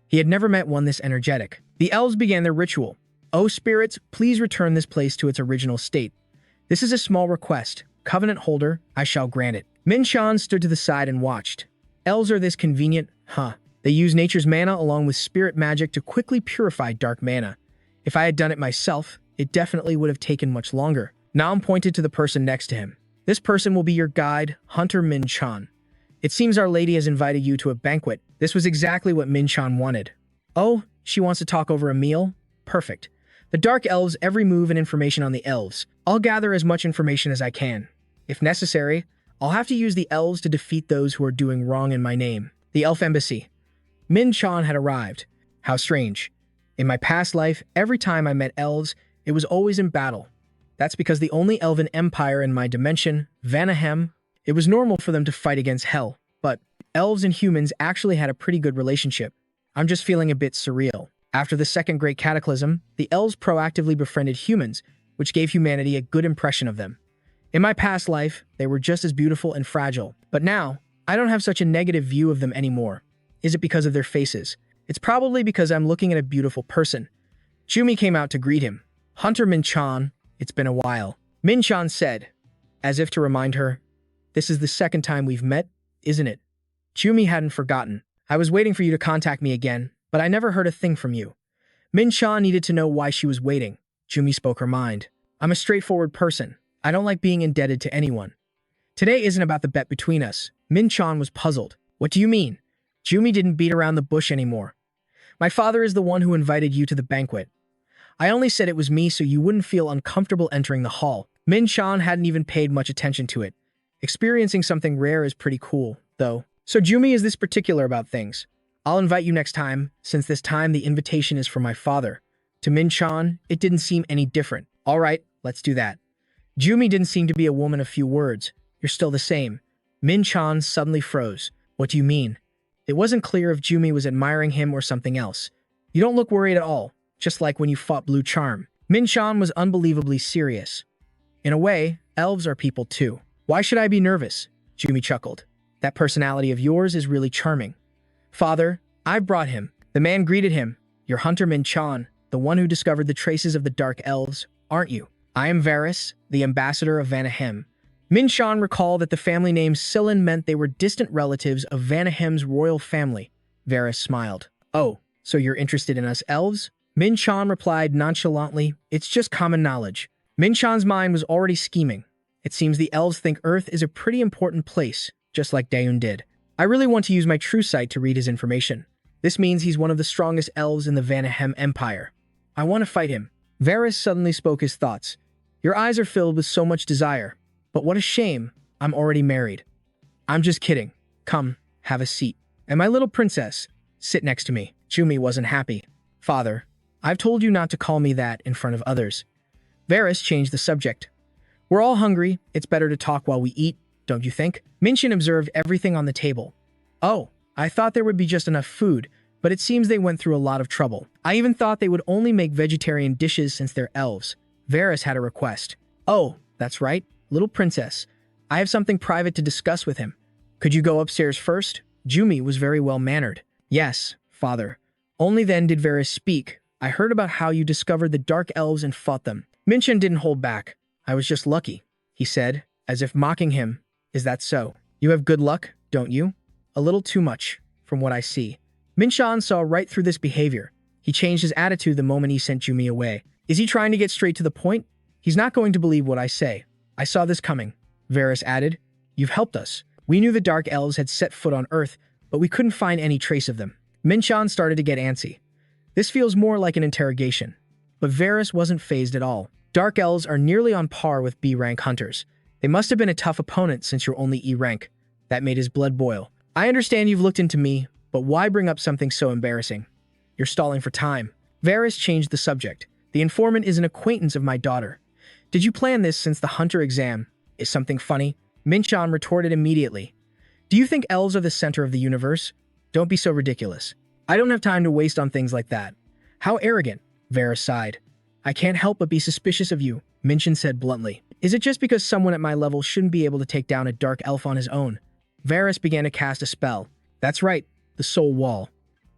He had never met one this energetic. The elves began their ritual. Oh, spirits, please return this place to its original state. This is a small request. Covenant holder, I shall grant it. Min-chan stood to the side and watched. Elves are this convenient, huh? They use nature's mana along with spirit magic to quickly purify dark mana. If I had done it myself, it definitely would have taken much longer. Nam pointed to the person next to him. This person will be your guide, Hunter Min-chan. It seems Our Lady has invited you to a banquet. This was exactly what Min-chan wanted. Oh, she wants to talk over a meal? Perfect. The Dark Elves every move and information on the elves. I'll gather as much information as I can. If necessary, I'll have to use the elves to defeat those who are doing wrong in my name. The Elf Embassy. Min-chan had arrived. How strange. In my past life, every time I met elves, it was always in battle. That's because the only elven empire in my dimension, Vanahem, it was normal for them to fight against hell. But elves and humans actually had a pretty good relationship. I'm just feeling a bit surreal. After the Second Great Cataclysm, the elves proactively befriended humans, which gave humanity a good impression of them. In my past life, they were just as beautiful and fragile. But now, I don't have such a negative view of them anymore. Is it because of their faces? It's probably because I'm looking at a beautiful person. Jumi came out to greet him. Hunter Min-chan, it's been a while. Min-chan said, as if to remind her, this is the second time we've met, isn't it? Jumi hadn't forgotten. I was waiting for you to contact me again, but I never heard a thing from you. Min-chan needed to know why she was waiting. Jumi spoke her mind. I'm a straightforward person. I don't like being indebted to anyone. Today isn't about the bet between us. Min-chan was puzzled. What do you mean? Jumi didn't beat around the bush anymore. My father is the one who invited you to the banquet. I only said it was me so you wouldn't feel uncomfortable entering the hall. Min-chan hadn't even paid much attention to it. Experiencing something rare is pretty cool, though. So Jumi is this particular about things. I'll invite you next time, since this time the invitation is for my father. To Min-chan, it didn't seem any different. All right, let's do that. Jumi didn't seem to be a woman of few words. You're still the same. Min-chan suddenly froze. What do you mean? It wasn't clear if Jumi was admiring him or something else. You don't look worried at all, just like when you fought Blue Charm. Min-chan was unbelievably serious. In a way, elves are people too. Why should I be nervous? Jumi chuckled. That personality of yours is really charming. Father, I've brought him. The man greeted him. You're Hunter Min-chan, the one who discovered the traces of the Dark Elves, aren't you? I am Varus, the ambassador of Vanaheim. Min-chan recalled that the family name Silin meant they were distant relatives of Vanaheim's royal family. Varus smiled. Oh, so you're interested in us elves? Min-chan replied nonchalantly, it's just common knowledge. Min-chan's mind was already scheming. It seems the elves think Earth is a pretty important place, just like Daeun did. I really want to use my true sight to read his information. This means he's one of the strongest elves in the Vanaheim Empire. I want to fight him. Varus suddenly spoke his thoughts. Your eyes are filled with so much desire. But what a shame, I'm already married. I'm just kidding. Come, have a seat. And my little princess, sit next to me. Jumi wasn't happy. Father, I've told you not to call me that in front of others. Varus changed the subject. We're all hungry, it's better to talk while we eat, don't you think? Min-chan observed everything on the table. Oh, I thought there would be just enough food, but it seems they went through a lot of trouble. I even thought they would only make vegetarian dishes since they're elves. Varus had a request. Oh, that's right. Little princess, I have something private to discuss with him. Could you go upstairs first? Jumi was very well-mannered. Yes, father. Only then did Varus speak. I heard about how you discovered the Dark Elves and fought them. Min-chan didn't hold back. I was just lucky, he said, as if mocking him. Is that so? You have good luck, don't you? A little too much, from what I see. Min-chan saw right through this behavior. He changed his attitude the moment he sent Jumi away. Is he trying to get straight to the point? He's not going to believe what I say. I saw this coming, Varus added. You've helped us. We knew the Dark Elves had set foot on Earth, but we couldn't find any trace of them. Min-chan started to get antsy. This feels more like an interrogation. But Varus wasn't fazed at all. Dark Elves are nearly on par with B-rank hunters. They must have been a tough opponent since you're only E-rank. That made his blood boil. I understand you've looked into me, but why bring up something so embarrassing? You're stalling for time. Varus changed the subject. The informant is an acquaintance of my daughter. Did you plan this since the hunter exam? Is something funny? Min-chan retorted immediately. Do you think elves are the center of the universe? Don't be so ridiculous. I don't have time to waste on things like that. How arrogant, Varus sighed. I can't help but be suspicious of you, Min-chan said bluntly. Is it just because someone at my level shouldn't be able to take down a dark elf on his own? Varus began to cast a spell. That's right, the soul wall.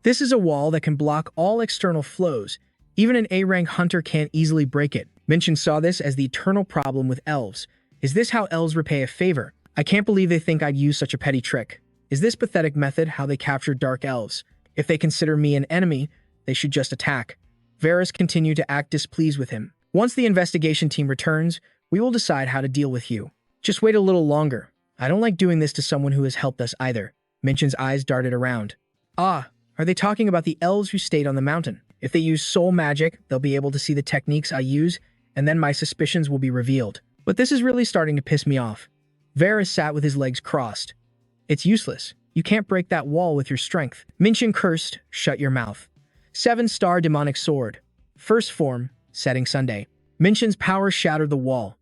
This is a wall that can block all external flows. Even an A-rank hunter can't easily break it. Min-chan saw this as the eternal problem with elves. Is this how elves repay a favor? I can't believe they think I'd use such a petty trick. Is this pathetic method how they capture dark elves? If they consider me an enemy, they should just attack. Varus continued to act displeased with him. Once the investigation team returns, we will decide how to deal with you. Just wait a little longer. I don't like doing this to someone who has helped us either. Min-chan's eyes darted around. Ah, are they talking about the elves who stayed on the mountain? If they use soul magic, they'll be able to see the techniques I use, and then my suspicions will be revealed. But this is really starting to piss me off. Varus sat with his legs crossed. It's useless. You can't break that wall with your strength. Min-chan cursed, shut your mouth. 7-star demonic sword. First form, setting Sunday. Min-chan's power shattered the wall.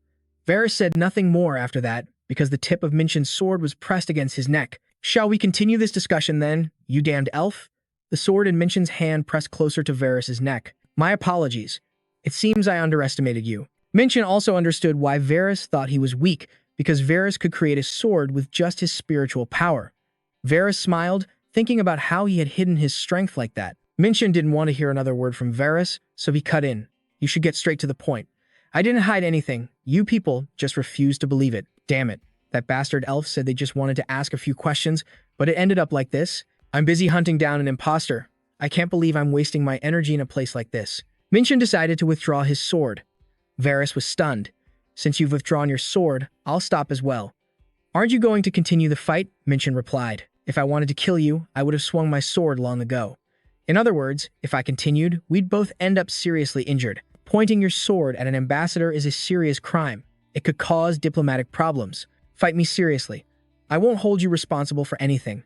Varus said nothing more after that, because the tip of Min-chan's sword was pressed against his neck. Shall we continue this discussion then, you damned elf? The sword in Min-chan's hand pressed closer to Varus's neck. My apologies. It seems I underestimated you. Min-chan also understood why Varus thought he was weak, because Varus could create a sword with just his spiritual power. Varus smiled, thinking about how he had hidden his strength like that. Min-chan didn't want to hear another word from Varus, so he cut in. You should get straight to the point. I didn't hide anything. You people just refused to believe it. Damn it. That bastard elf said they just wanted to ask a few questions, but it ended up like this. I'm busy hunting down an imposter. I can't believe I'm wasting my energy in a place like this. Minchin decided to withdraw his sword. Varys was stunned. Since you've withdrawn your sword, I'll stop as well. Aren't you going to continue the fight? Minchin replied. If I wanted to kill you, I would have swung my sword long ago. In other words, if I continued, we'd both end up seriously injured. Pointing your sword at an ambassador is a serious crime. It could cause diplomatic problems. Fight me seriously. I won't hold you responsible for anything.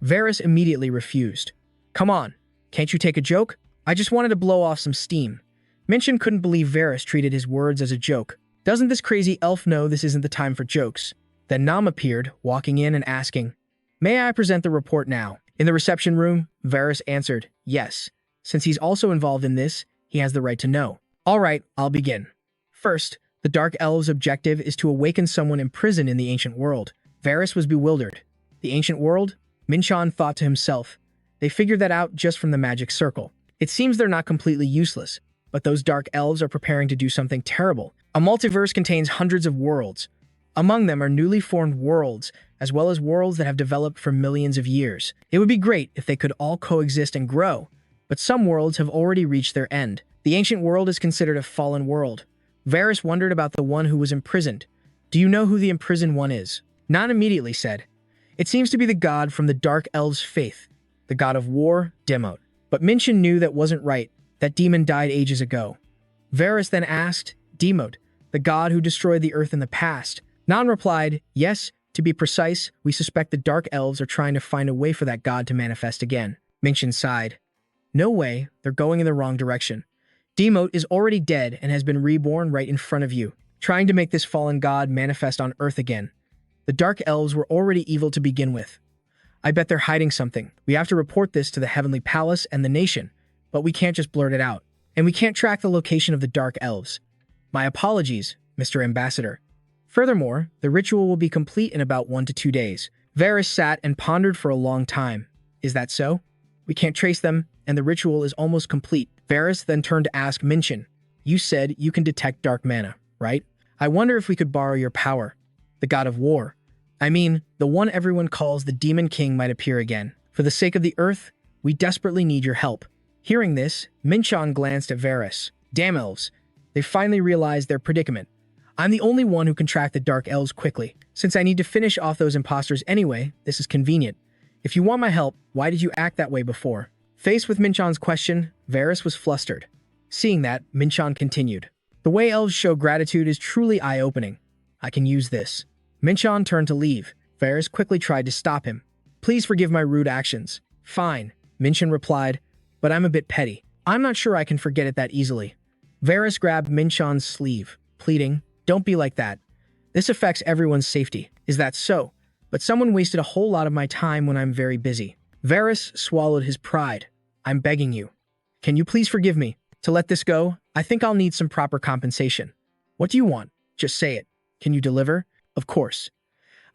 Varys immediately refused. Come on, can't you take a joke? I just wanted to blow off some steam. Minchin couldn't believe Varys treated his words as a joke. Doesn't this crazy elf know this isn't the time for jokes? Then Nam appeared, walking in and asking, May I present the report now? In the reception room, Varys answered, yes. Since he's also involved in this, he has the right to know. All right, I'll begin. First, the Dark Elves' objective is to awaken someone imprisoned in the ancient world. Varys was bewildered. The ancient world? Minchin thought to himself. They figured that out just from the magic circle. It seems they're not completely useless, but those Dark Elves are preparing to do something terrible. A multiverse contains hundreds of worlds. Among them are newly formed worlds, as well as worlds that have developed for millions of years. It would be great if they could all coexist and grow, but some worlds have already reached their end. The ancient world is considered a fallen world. Varys wondered about the one who was imprisoned. Do you know who the imprisoned one is? Nan immediately said, It seems to be the god from the Dark Elves' faith, the god of war, Demot. But Minchin knew that wasn't right. That demon died ages ago. Varys then asked, Demot, the god who destroyed the earth in the past. Nan replied, Yes, to be precise, we suspect the Dark Elves are trying to find a way for that god to manifest again. Minchin sighed. No way, they're going in the wrong direction. Demot is already dead and has been reborn right in front of you, trying to make this fallen god manifest on Earth again. The Dark Elves were already evil to begin with. I bet they're hiding something. We have to report this to the Heavenly Palace and the nation, but we can't just blurt it out. And we can't track the location of the Dark Elves. My apologies, Mr. Ambassador. Furthermore, the ritual will be complete in about 1 to 2 days. Varys sat and pondered for a long time. Is that so? We can't trace them, and the ritual is almost complete. Varys then turned to ask Minchin, You said you can detect dark mana, right? I wonder if we could borrow your power. The god of war. I mean, the one everyone calls the Demon King might appear again. For the sake of the earth, we desperately need your help. Hearing this, Minchin glanced at Varys. Damn elves. They finally realized their predicament. I'm the only one who can track the Dark Elves quickly. Since I need to finish off those imposters anyway, this is convenient. If you want my help, why did you act that way before? Faced with Minchin's question, Varys was flustered. Seeing that, Minchin continued. The way elves show gratitude is truly eye-opening. I can use this. Minchin turned to leave. Varys quickly tried to stop him. Please forgive my rude actions. Fine, Minchin replied, but I'm a bit petty. I'm not sure I can forget it that easily. Varys grabbed Minchin's sleeve, pleading, Don't be like that. This affects everyone's safety. Is that so? But someone wasted a whole lot of my time when I'm very busy. Varys swallowed his pride. I'm begging you. Can you please forgive me? To let this go, I think I'll need some proper compensation. What do you want? Just say it. Can you deliver? Of course.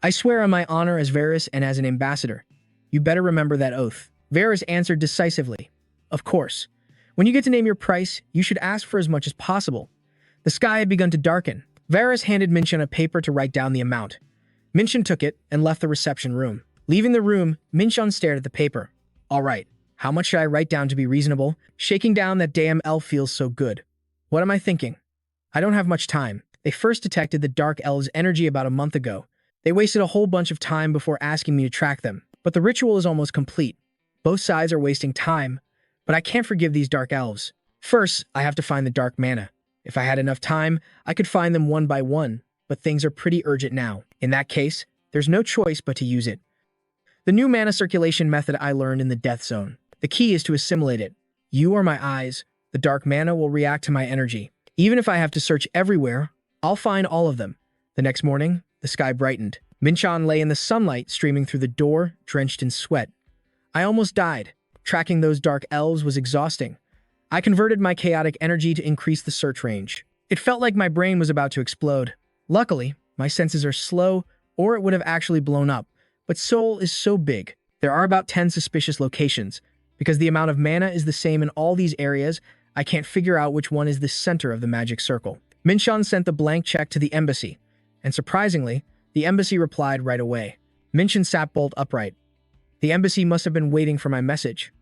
I swear on my honor as Varys and as an ambassador. You better remember that oath. Varys answered decisively. Of course. When you get to name your price, you should ask for as much as possible. The sky had begun to darken. Varys handed Minchin a paper to write down the amount. Minchin took it and left the reception room. Leaving the room, Minchin stared at the paper. All right, how much should I write down to be reasonable? Shaking down that damn elf feels so good. What am I thinking? I don't have much time. They first detected the Dark Elves' energy about a month ago. They wasted a whole bunch of time before asking me to track them. But the ritual is almost complete. Both sides are wasting time, but I can't forgive these Dark Elves. First, I have to find the dark mana. If I had enough time, I could find them one by one, but things are pretty urgent now. In that case, there's no choice but to use it. The new mana circulation method I learned in the Death Zone. The key is to assimilate it. You are my eyes. The dark mana will react to my energy. Even if I have to search everywhere, I'll find all of them. The next morning, the sky brightened. Minchin lay in the sunlight, streaming through the door, drenched in sweat. I almost died. Tracking those Dark Elves was exhausting. I converted my chaotic energy to increase the search range. It felt like my brain was about to explode. Luckily, my senses are slow, or it would have actually blown up. But Seoul is so big. There are about 10 suspicious locations. Because the amount of mana is the same in all these areas, I can't figure out which one is the center of the magic circle. Minchin sent the blank check to the embassy. And surprisingly, the embassy replied right away. Minchin sat bolt upright. The embassy must have been waiting for my message.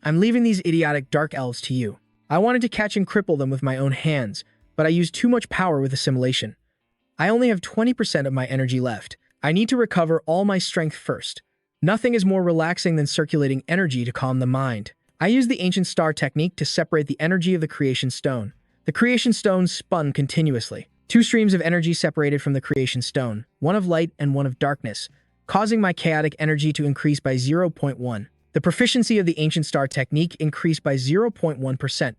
I'm leaving these idiotic dark elves to you. I wanted to catch and cripple them with my own hands, but I used too much power with assimilation. I only have 20% of my energy left. I need to recover all my strength first. Nothing is more relaxing than circulating energy to calm the mind. I used the ancient star technique to separate the energy of the creation stone. The creation stone spun continuously. 2 streams of energy separated from the creation stone, one of light and one of darkness, causing my chaotic energy to increase by 0.1. The proficiency of the ancient star technique increased by 0.1%.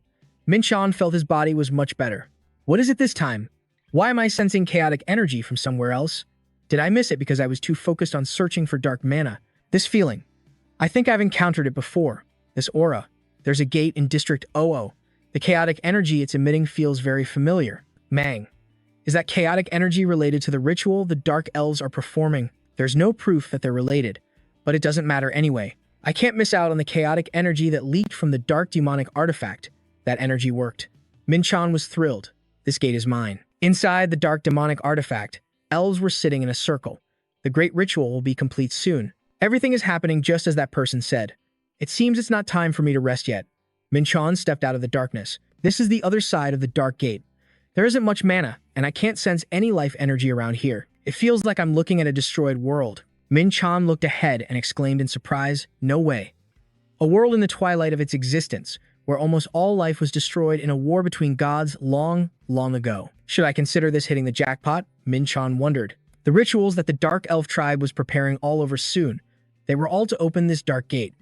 Minchan felt his body was much better. What is it this time? Why am I sensing chaotic energy from somewhere else? Did I miss it because I was too focused on searching for dark mana? This feeling. I think I've encountered it before. This aura. There's a gate in District 00. The chaotic energy it's emitting feels very familiar. Mang. Is that chaotic energy related to the ritual the dark elves are performing? There's no proof that they're related, but it doesn't matter anyway. I can't miss out on the chaotic energy that leaked from the dark demonic artifact. That energy worked. Minchan was thrilled. This gate is mine. Inside the dark demonic artifact, elves were sitting in a circle. The great ritual will be complete soon. Everything is happening just as that person said. It seems it's not time for me to rest yet. Minchan stepped out of the darkness. This is the other side of the dark gate. There isn't much mana, and I can't sense any life energy around here. It feels like I'm looking at a destroyed world. Minchan looked ahead and exclaimed in surprise, "No way." A world in the twilight of its existence, where almost all life was destroyed in a war between gods long, long ago. Should I consider this hitting the jackpot? Minchan wondered. The rituals that the Dark Elf tribe was preparing all over soon. They were all to open this dark gate.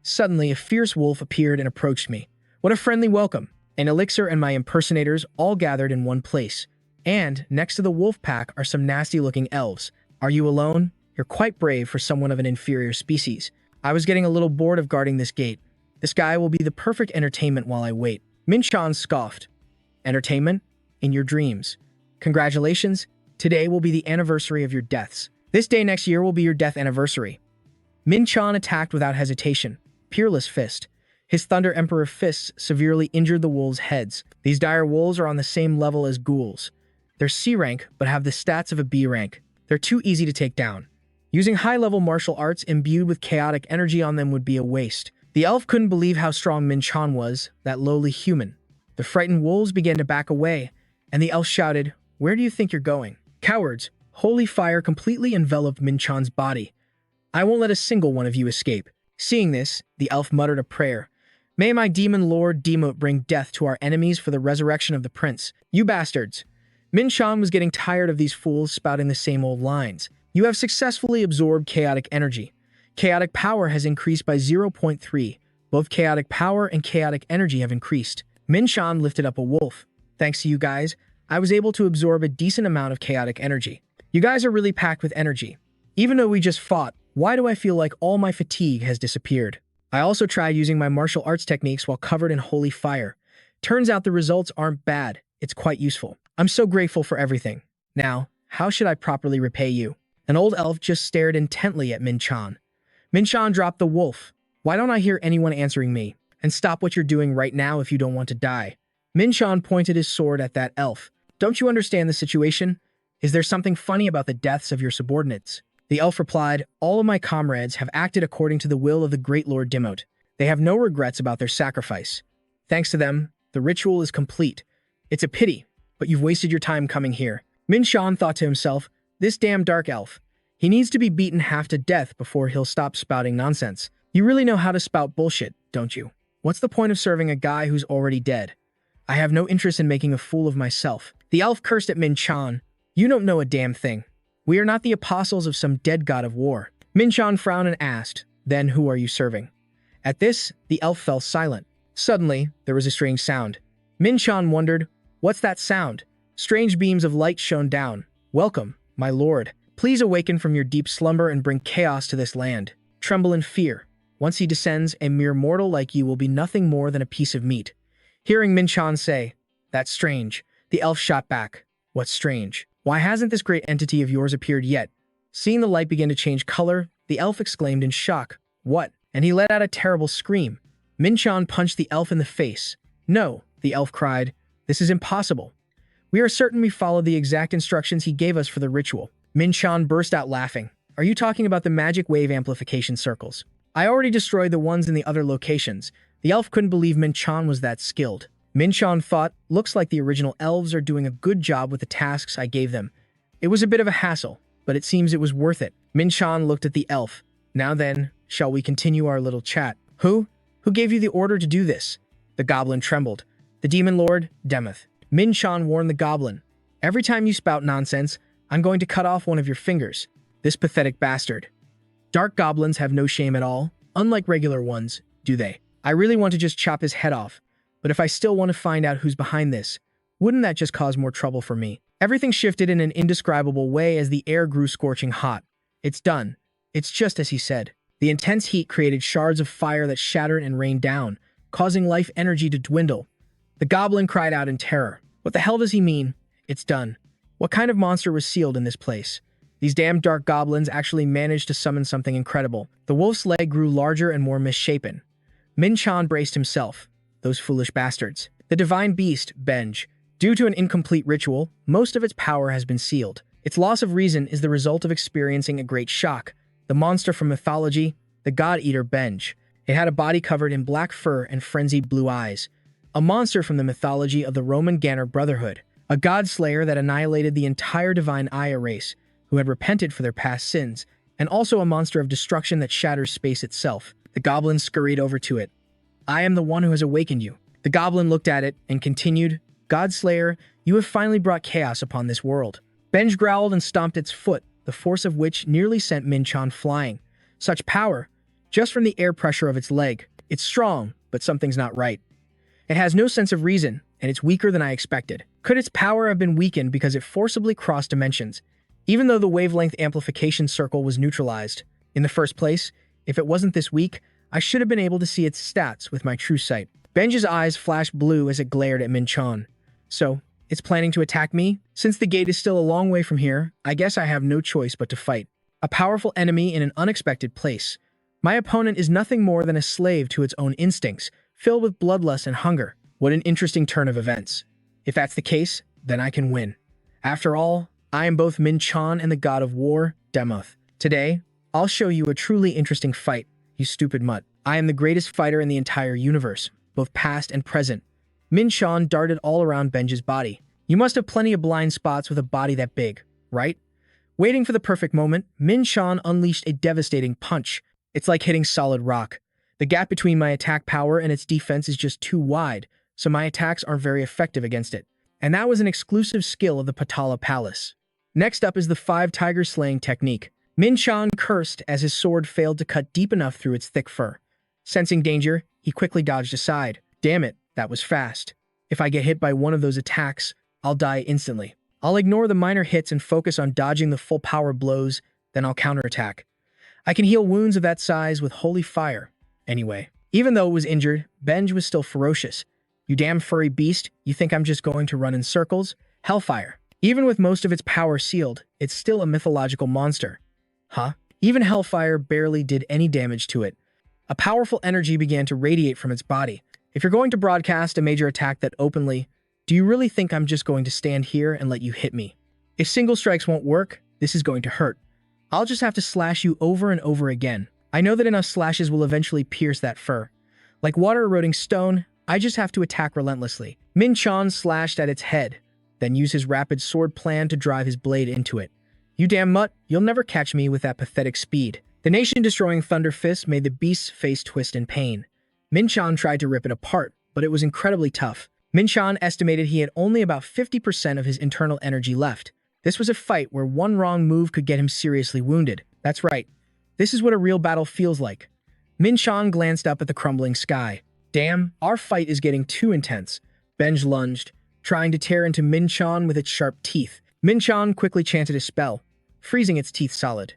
Suddenly a fierce wolf appeared and approached me. What a friendly welcome. An elixir and my impersonators all gathered in one place. And next to the wolf pack are some nasty-looking elves. Are you alone? You're quite brave for someone of an inferior species. I was getting a little bored of guarding this gate. This guy will be the perfect entertainment while I wait. Minchan scoffed. Entertainment? In your dreams. Congratulations. Today will be the anniversary of your deaths. This day next year will be your death anniversary. Minchan attacked without hesitation. Peerless fist. His Thunder Emperor fists severely injured the wolves' heads. These dire wolves are on the same level as ghouls. They're C rank, but have the stats of a B rank. They're too easy to take down. Using high-level martial arts imbued with chaotic energy on them would be a waste. The elf couldn't believe how strong Minchan was, that lowly human. The frightened wolves began to back away, and the elf shouted, "Where do you think you're going? Cowards!" Holy fire completely enveloped Minchan's body. "I won't let a single one of you escape." Seeing this, the elf muttered a prayer. "May my demon lord Demot bring death to our enemies for the resurrection of the prince. You bastards!" Minchan was getting tired of these fools spouting the same old lines. You have successfully absorbed chaotic energy. Chaotic power has increased by 0.3. Both chaotic power and chaotic energy have increased. Minchan lifted up a wolf. Thanks to you guys, I was able to absorb a decent amount of chaotic energy. You guys are really packed with energy. Even though we just fought, why do I feel like all my fatigue has disappeared? I also tried using my martial arts techniques while covered in holy fire. Turns out the results aren't bad. It's quite useful. I'm so grateful for everything. Now, how should I properly repay you? An old elf just stared intently at Minchan. Minchan dropped the wolf. Why don't I hear anyone answering me? And stop what you're doing right now if you don't want to die. Minchan pointed his sword at that elf. Don't you understand the situation? Is there something funny about the deaths of your subordinates? The elf replied, all of my comrades have acted according to the will of the great Lord Demot. They have no regrets about their sacrifice. Thanks to them, the ritual is complete. It's a pity, but you've wasted your time coming here. Minchan thought to himself, this damn dark elf. He needs to be beaten half to death before he'll stop spouting nonsense. You really know how to spout bullshit, don't you? What's the point of serving a guy who's already dead? I have no interest in making a fool of myself. The elf cursed at Minchan. You don't know a damn thing. We are not the apostles of some dead god of war. Minchan frowned and asked, then who are you serving? At this, the elf fell silent. Suddenly, there was a strange sound. Minchan wondered, what's that sound? Strange beams of light shone down. Welcome, my lord. Please awaken from your deep slumber and bring chaos to this land. Tremble in fear. Once he descends, a mere mortal like you will be nothing more than a piece of meat. Hearing Minchan say, that's strange, the elf shot back. What's strange? Why hasn't this great entity of yours appeared yet? Seeing the light begin to change color, the elf exclaimed in shock. What? And he let out a terrible scream. Minchan punched the elf in the face. No, the elf cried. This is impossible. We are certain we followed the exact instructions he gave us for the ritual. Minchan burst out laughing. Are you talking about the magic wave amplification circles? I already destroyed the ones in the other locations. The elf couldn't believe Min-chan was that skilled. Min-chan thought, looks like the original elves are doing a good job with the tasks I gave them. It was a bit of a hassle, but it seems it was worth it. Min-chan looked at the elf. Now then, shall we continue our little chat? Who gave you the order to do this? The goblin trembled. The demon lord, Demoth. Min-chan warned the goblin. Every time you spout nonsense, I'm going to cut off one of your fingers. This pathetic bastard. Dark goblins have no shame at all, unlike regular ones, do they? I really want to just chop his head off, but if I still want to find out who's behind this, wouldn't that just cause more trouble for me? Everything shifted in an indescribable way as the air grew scorching hot. It's done. It's just as he said. The intense heat created shards of fire that shattered and rained down, causing life energy to dwindle. The goblin cried out in terror. What the hell does he mean? It's done. What kind of monster was sealed in this place? These damn dark goblins actually managed to summon something incredible. The wolf's leg grew larger and more misshapen. Min-chan braced himself. Those foolish bastards. The divine beast, Benj. Due to an incomplete ritual, most of its power has been sealed. Its loss of reason is the result of experiencing a great shock. The monster from mythology, the god-eater Benj. It had a body covered in black fur and frenzied blue eyes. A monster from the mythology of the Roman Ganner Brotherhood. A god-slayer that annihilated the entire divine Aya race, who had repented for their past sins, and also a monster of destruction that shatters space itself. The goblin scurried over to it. I am the one who has awakened you. The goblin looked at it and continued, Godslayer, you have finally brought chaos upon this world. Benj growled and stomped its foot, the force of which nearly sent Min-chan flying. Such power, just from the air pressure of its leg. It's strong, but something's not right. It has no sense of reason, and it's weaker than I expected. Could its power have been weakened because it forcibly crossed dimensions, even though the wavelength amplification circle was neutralized? In the first place, if it wasn't this weak, I should have been able to see its stats with my true sight. Benj's eyes flashed blue as it glared at Min-chan. So, it's planning to attack me? Since the gate is still a long way from here, I guess I have no choice but to fight. A powerful enemy in an unexpected place. My opponent is nothing more than a slave to its own instincts, filled with bloodlust and hunger. What an interesting turn of events. If that's the case, then I can win. After all, I am both Min-chan and the god of war, Demoth. Today, I'll show you a truly interesting fight, you stupid mutt. I am the greatest fighter in the entire universe, both past and present. Min-chan darted all around Benj's body. You must have plenty of blind spots with a body that big, right? Waiting for the perfect moment, Min-chan unleashed a devastating punch. It's like hitting solid rock. The gap between my attack power and its defense is just too wide, so my attacks aren't very effective against it. And that was an exclusive skill of the Patala Palace. Next up is the 5 tiger slaying technique. Min-chan cursed as his sword failed to cut deep enough through its thick fur. Sensing danger, he quickly dodged aside. Damn it, that was fast. If I get hit by one of those attacks, I'll die instantly. I'll ignore the minor hits and focus on dodging the full power blows, then I'll counterattack. I can heal wounds of that size with holy fire. Anyway, even though it was injured, Benj was still ferocious. You damn furry beast, you think I'm just going to run in circles? Hellfire. Even with most of its power sealed, it's still a mythological monster. Huh? Even Hellfire barely did any damage to it. A powerful energy began to radiate from its body. If you're going to broadcast a major attack that openly, do you really think I'm just going to stand here and let you hit me? If single strikes won't work, this is going to hurt. I'll just have to slash you over and over again. I know that enough slashes will eventually pierce that fur. Like water eroding stone, I just have to attack relentlessly. Min-chan slashed at its head, then used his rapid sword plan to drive his blade into it. You damn mutt, you'll never catch me with that pathetic speed. The nation-destroying thunder fist made the beast's face twist in pain. Min-chan tried to rip it apart, but it was incredibly tough. Min-chan estimated he had only about 50% of his internal energy left. This was a fight where one wrong move could get him seriously wounded. That's right. This is what a real battle feels like. Min-chan glanced up at the crumbling sky. Damn, our fight is getting too intense. Benj lunged, trying to tear into Min-chan with its sharp teeth. Min-chan quickly chanted a spell, freezing its teeth solid.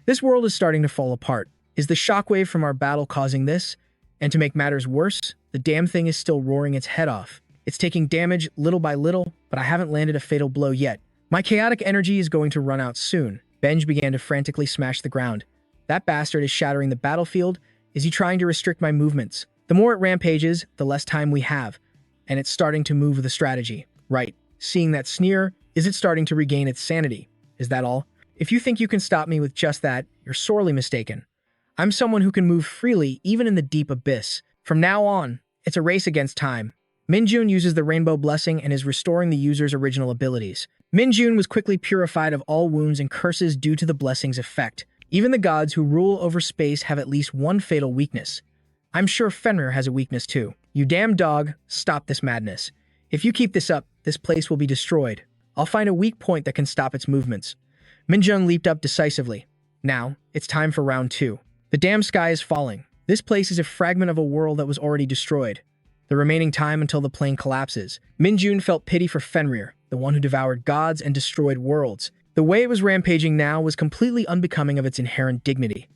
This world is starting to fall apart. Is the shockwave from our battle causing this? And to make matters worse, the damn thing is still roaring its head off. It's taking damage little by little, but I haven't landed a fatal blow yet. My chaotic energy is going to run out soon. Benj began to frantically smash the ground. That bastard is shattering the battlefield. Is he trying to restrict my movements? The more it rampages, the less time we have. And it's starting to move with a strategy. Right. Seeing that sneer, is it starting to regain its sanity? Is that all? If you think you can stop me with just that, you're sorely mistaken. I'm someone who can move freely even in the deep abyss. From now on, it's a race against time. Minjun uses the Rainbow Blessing and is restoring the user's original abilities. Minjun was quickly purified of all wounds and curses due to the blessing's effect. Even the gods who rule over space have at least one fatal weakness. I'm sure Fenrir has a weakness too. You damn dog, stop this madness. If you keep this up, this place will be destroyed. I'll find a weak point that can stop its movements. Minjun leaped up decisively. Now, it's time for round 2. The damn sky is falling. This place is a fragment of a world that was already destroyed. The remaining time until the plane collapses. Minjun felt pity for Fenrir, the one who devoured gods and destroyed worlds. The way it was rampaging now was completely unbecoming of its inherent dignity.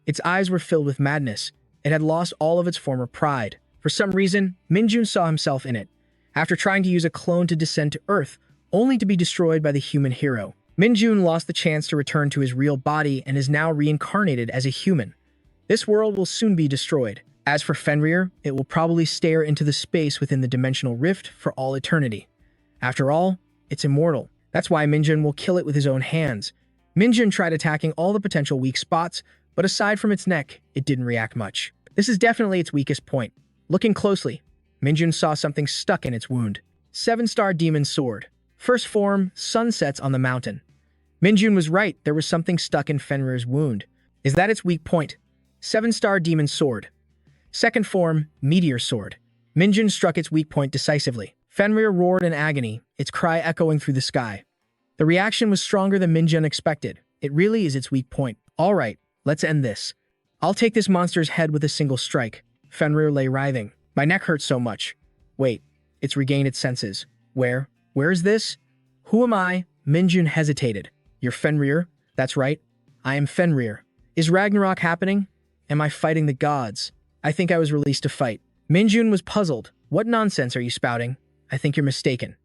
Its eyes were filled with madness. It had lost all of its former pride. For some reason, Minjun saw himself in it. After trying to use a clone to descend to Earth, only to be destroyed by the human hero, Minjun lost the chance to return to his real body and is now reincarnated as a human. This world will soon be destroyed. As for Fenrir, it will probably stare into the space within the dimensional rift for all eternity. After all, it's immortal. That's why Minjun will kill it with his own hands. Minjun tried attacking all the potential weak spots, but aside from its neck, it didn't react much. This is definitely its weakest point. Looking closely, Minjun saw something stuck in its wound. 7-star Demon Sword. First form, sun sets on the mountain. Minjun was right, there was something stuck in Fenrir's wound. Is that its weak point? 7-star Demon Sword. Second form, Meteor Sword. Minjun struck its weak point decisively. Fenrir roared in agony, its cry echoing through the sky. The reaction was stronger than Minjun expected. It really is its weak point. All right, let's end this. I'll take this monster's head with a single strike. Fenrir lay writhing. My neck hurts so much. Wait, it's regained its senses. Where is this? Who am I? Minjun hesitated. You're Fenrir? That's right. I am Fenrir. Is Ragnarok happening? Am I fighting the gods? I think I was released to fight. Minjun was puzzled. What nonsense are you spouting? I think you're mistaken.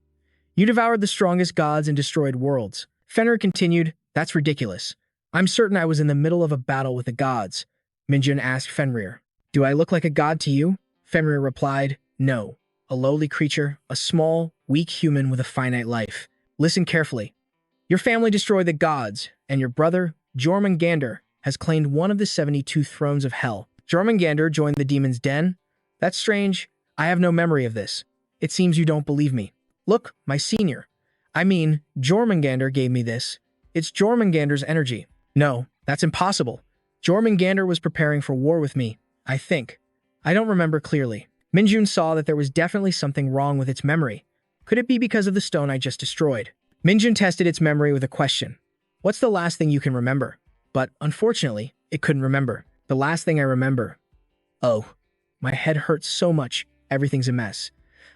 You devoured the strongest gods and destroyed worlds. Fenrir continued, that's ridiculous. I'm certain I was in the middle of a battle with the gods. Minjun asked Fenrir, do I look like a god to you? Fenrir replied, no. A lowly creature, a small, weak human with a finite life. Listen carefully. Your family destroyed the gods, and your brother, Jormungandr, has claimed one of the 72 thrones of hell. Jormungandr joined the demon's den? That's strange. I have no memory of this. It seems you don't believe me. Look, my senior. I mean, Jormungandr gave me this. It's Jormungandr's energy. No, that's impossible. Jormungandr was preparing for war with me, I think. I don't remember clearly. Minjun saw that there was definitely something wrong with its memory. Could it be because of the stone I just destroyed? Minjun tested its memory with a question. What's the last thing you can remember? But, unfortunately, it couldn't remember. The last thing I remember. Oh, my head hurts so much, everything's a mess.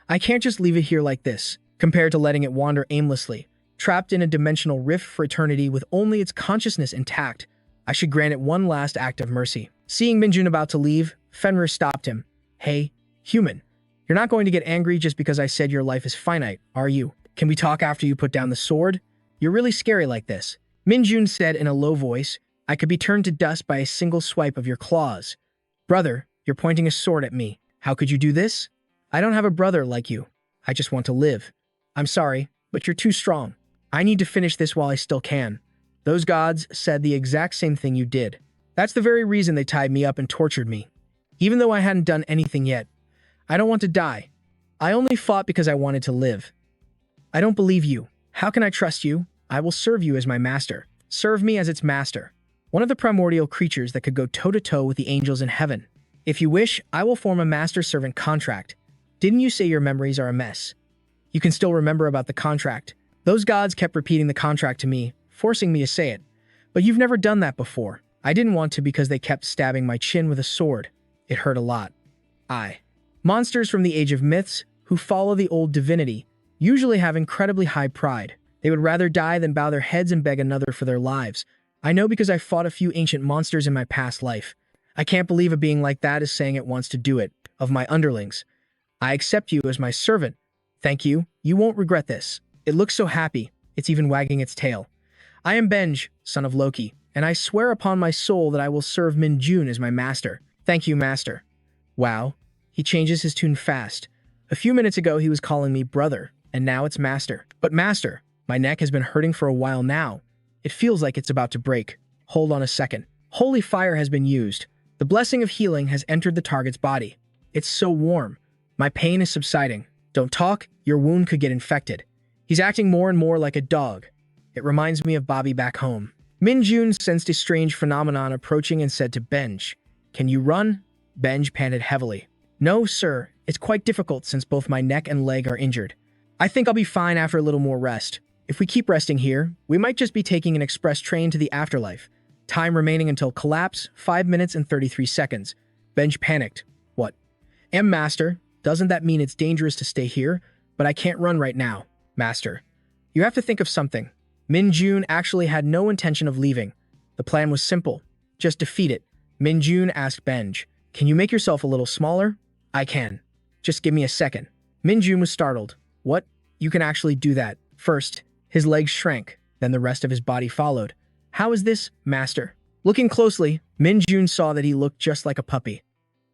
I can't just leave it here like this, compared to letting it wander aimlessly, trapped in a dimensional rift for eternity with only its consciousness intact. I should grant it one last act of mercy. Seeing Minjun about to leave, Fenrir stopped him. Hey, human, you're not going to get angry just because I said your life is finite, are you? Can we talk after you put down the sword? You're really scary like this. Minjun said in a low voice, I could be turned to dust by a single swipe of your claws. Brother, you're pointing a sword at me. How could you do this? I don't have a brother like you. I just want to live. I'm sorry, but you're too strong. I need to finish this while I still can. Those gods said the exact same thing you did. That's the very reason they tied me up and tortured me. Even though I hadn't done anything yet. I don't want to die. I only fought because I wanted to live. I don't believe you. How can I trust you? I will serve you as my master. Serve me as its master. One of the primordial creatures that could go toe-to-toe with the angels in heaven. If you wish, I will form a master-servant contract. Didn't you say your memories are a mess? You can still remember about the contract. Those gods kept repeating the contract to me, forcing me to say it. But you've never done that before. I didn't want to because they kept stabbing my chin with a sword. It hurt a lot. Monsters from the Age of Myths, who follow the old divinity, usually have incredibly high pride. They would rather die than bow their heads and beg another for their lives. I know because I fought a few ancient monsters in my past life. I can't believe a being like that is saying it wants to do it. Of my underlings. I accept you as my servant. Thank you. You won't regret this. It looks so happy. It's even wagging its tail. I am Benj, son of Loki, and I swear upon my soul that I will serve Minjun as my master. Thank you, master. Wow. He changes his tune fast. A few minutes ago he was calling me brother, and now it's master. But master, my neck has been hurting for a while now. It feels like it's about to break. Hold on a second. Holy fire has been used. The blessing of healing has entered the target's body. It's so warm. My pain is subsiding. Don't talk, your wound could get infected. He's acting more and more like a dog. It reminds me of Bobby back home. Minjun sensed a strange phenomenon approaching and said to Benj, "Can you run?" Benj panted heavily. "No, sir. It's quite difficult since both my neck and leg are injured. I think I'll be fine after a little more rest. If we keep resting here, we might just be taking an express train to the afterlife. Time remaining until collapse, 5 minutes and 33 seconds. Benj panicked. What? Master, doesn't that mean it's dangerous to stay here? But I can't run right now. Master, you have to think of something. Minjun actually had no intention of leaving. The plan was simple. Just defeat it. Minjun asked Benj, "Can you make yourself a little smaller?" "I can. Just give me a second." Minjun was startled. "What? You can actually do that?" First, his legs shrank, then the rest of his body followed. "How is this, Master?" Looking closely, Minjun saw that he looked just like a puppy.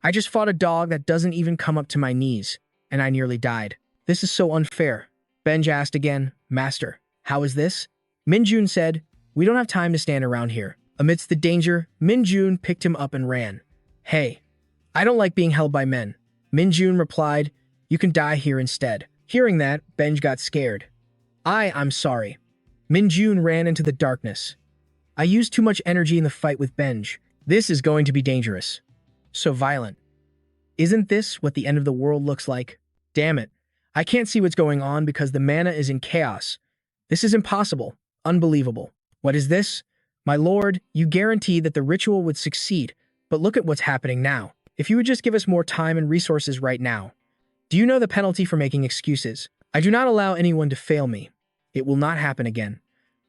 "I just fought a dog that doesn't even come up to my knees, and I nearly died. This is so unfair." Benj asked again, "Master, how is this?" Minjun said, "We don't have time to stand around here." Amidst the danger, Minjun picked him up and ran. "Hey, I don't like being held by men." Minjun replied, "You can die here instead." Hearing that, Benj got scared. I'm sorry." Minjun ran into the darkness. "I used too much energy in the fight with Benj. This is going to be dangerous. So violent. Isn't this what the end of the world looks like? Damn it. I can't see what's going on because the mana is in chaos. This is impossible. Unbelievable. What is this? My lord, you guaranteed that the ritual would succeed, but look at what's happening now. If you would just give us more time and resources right now. Do you know the penalty for making excuses? I do not allow anyone to fail me. It will not happen again.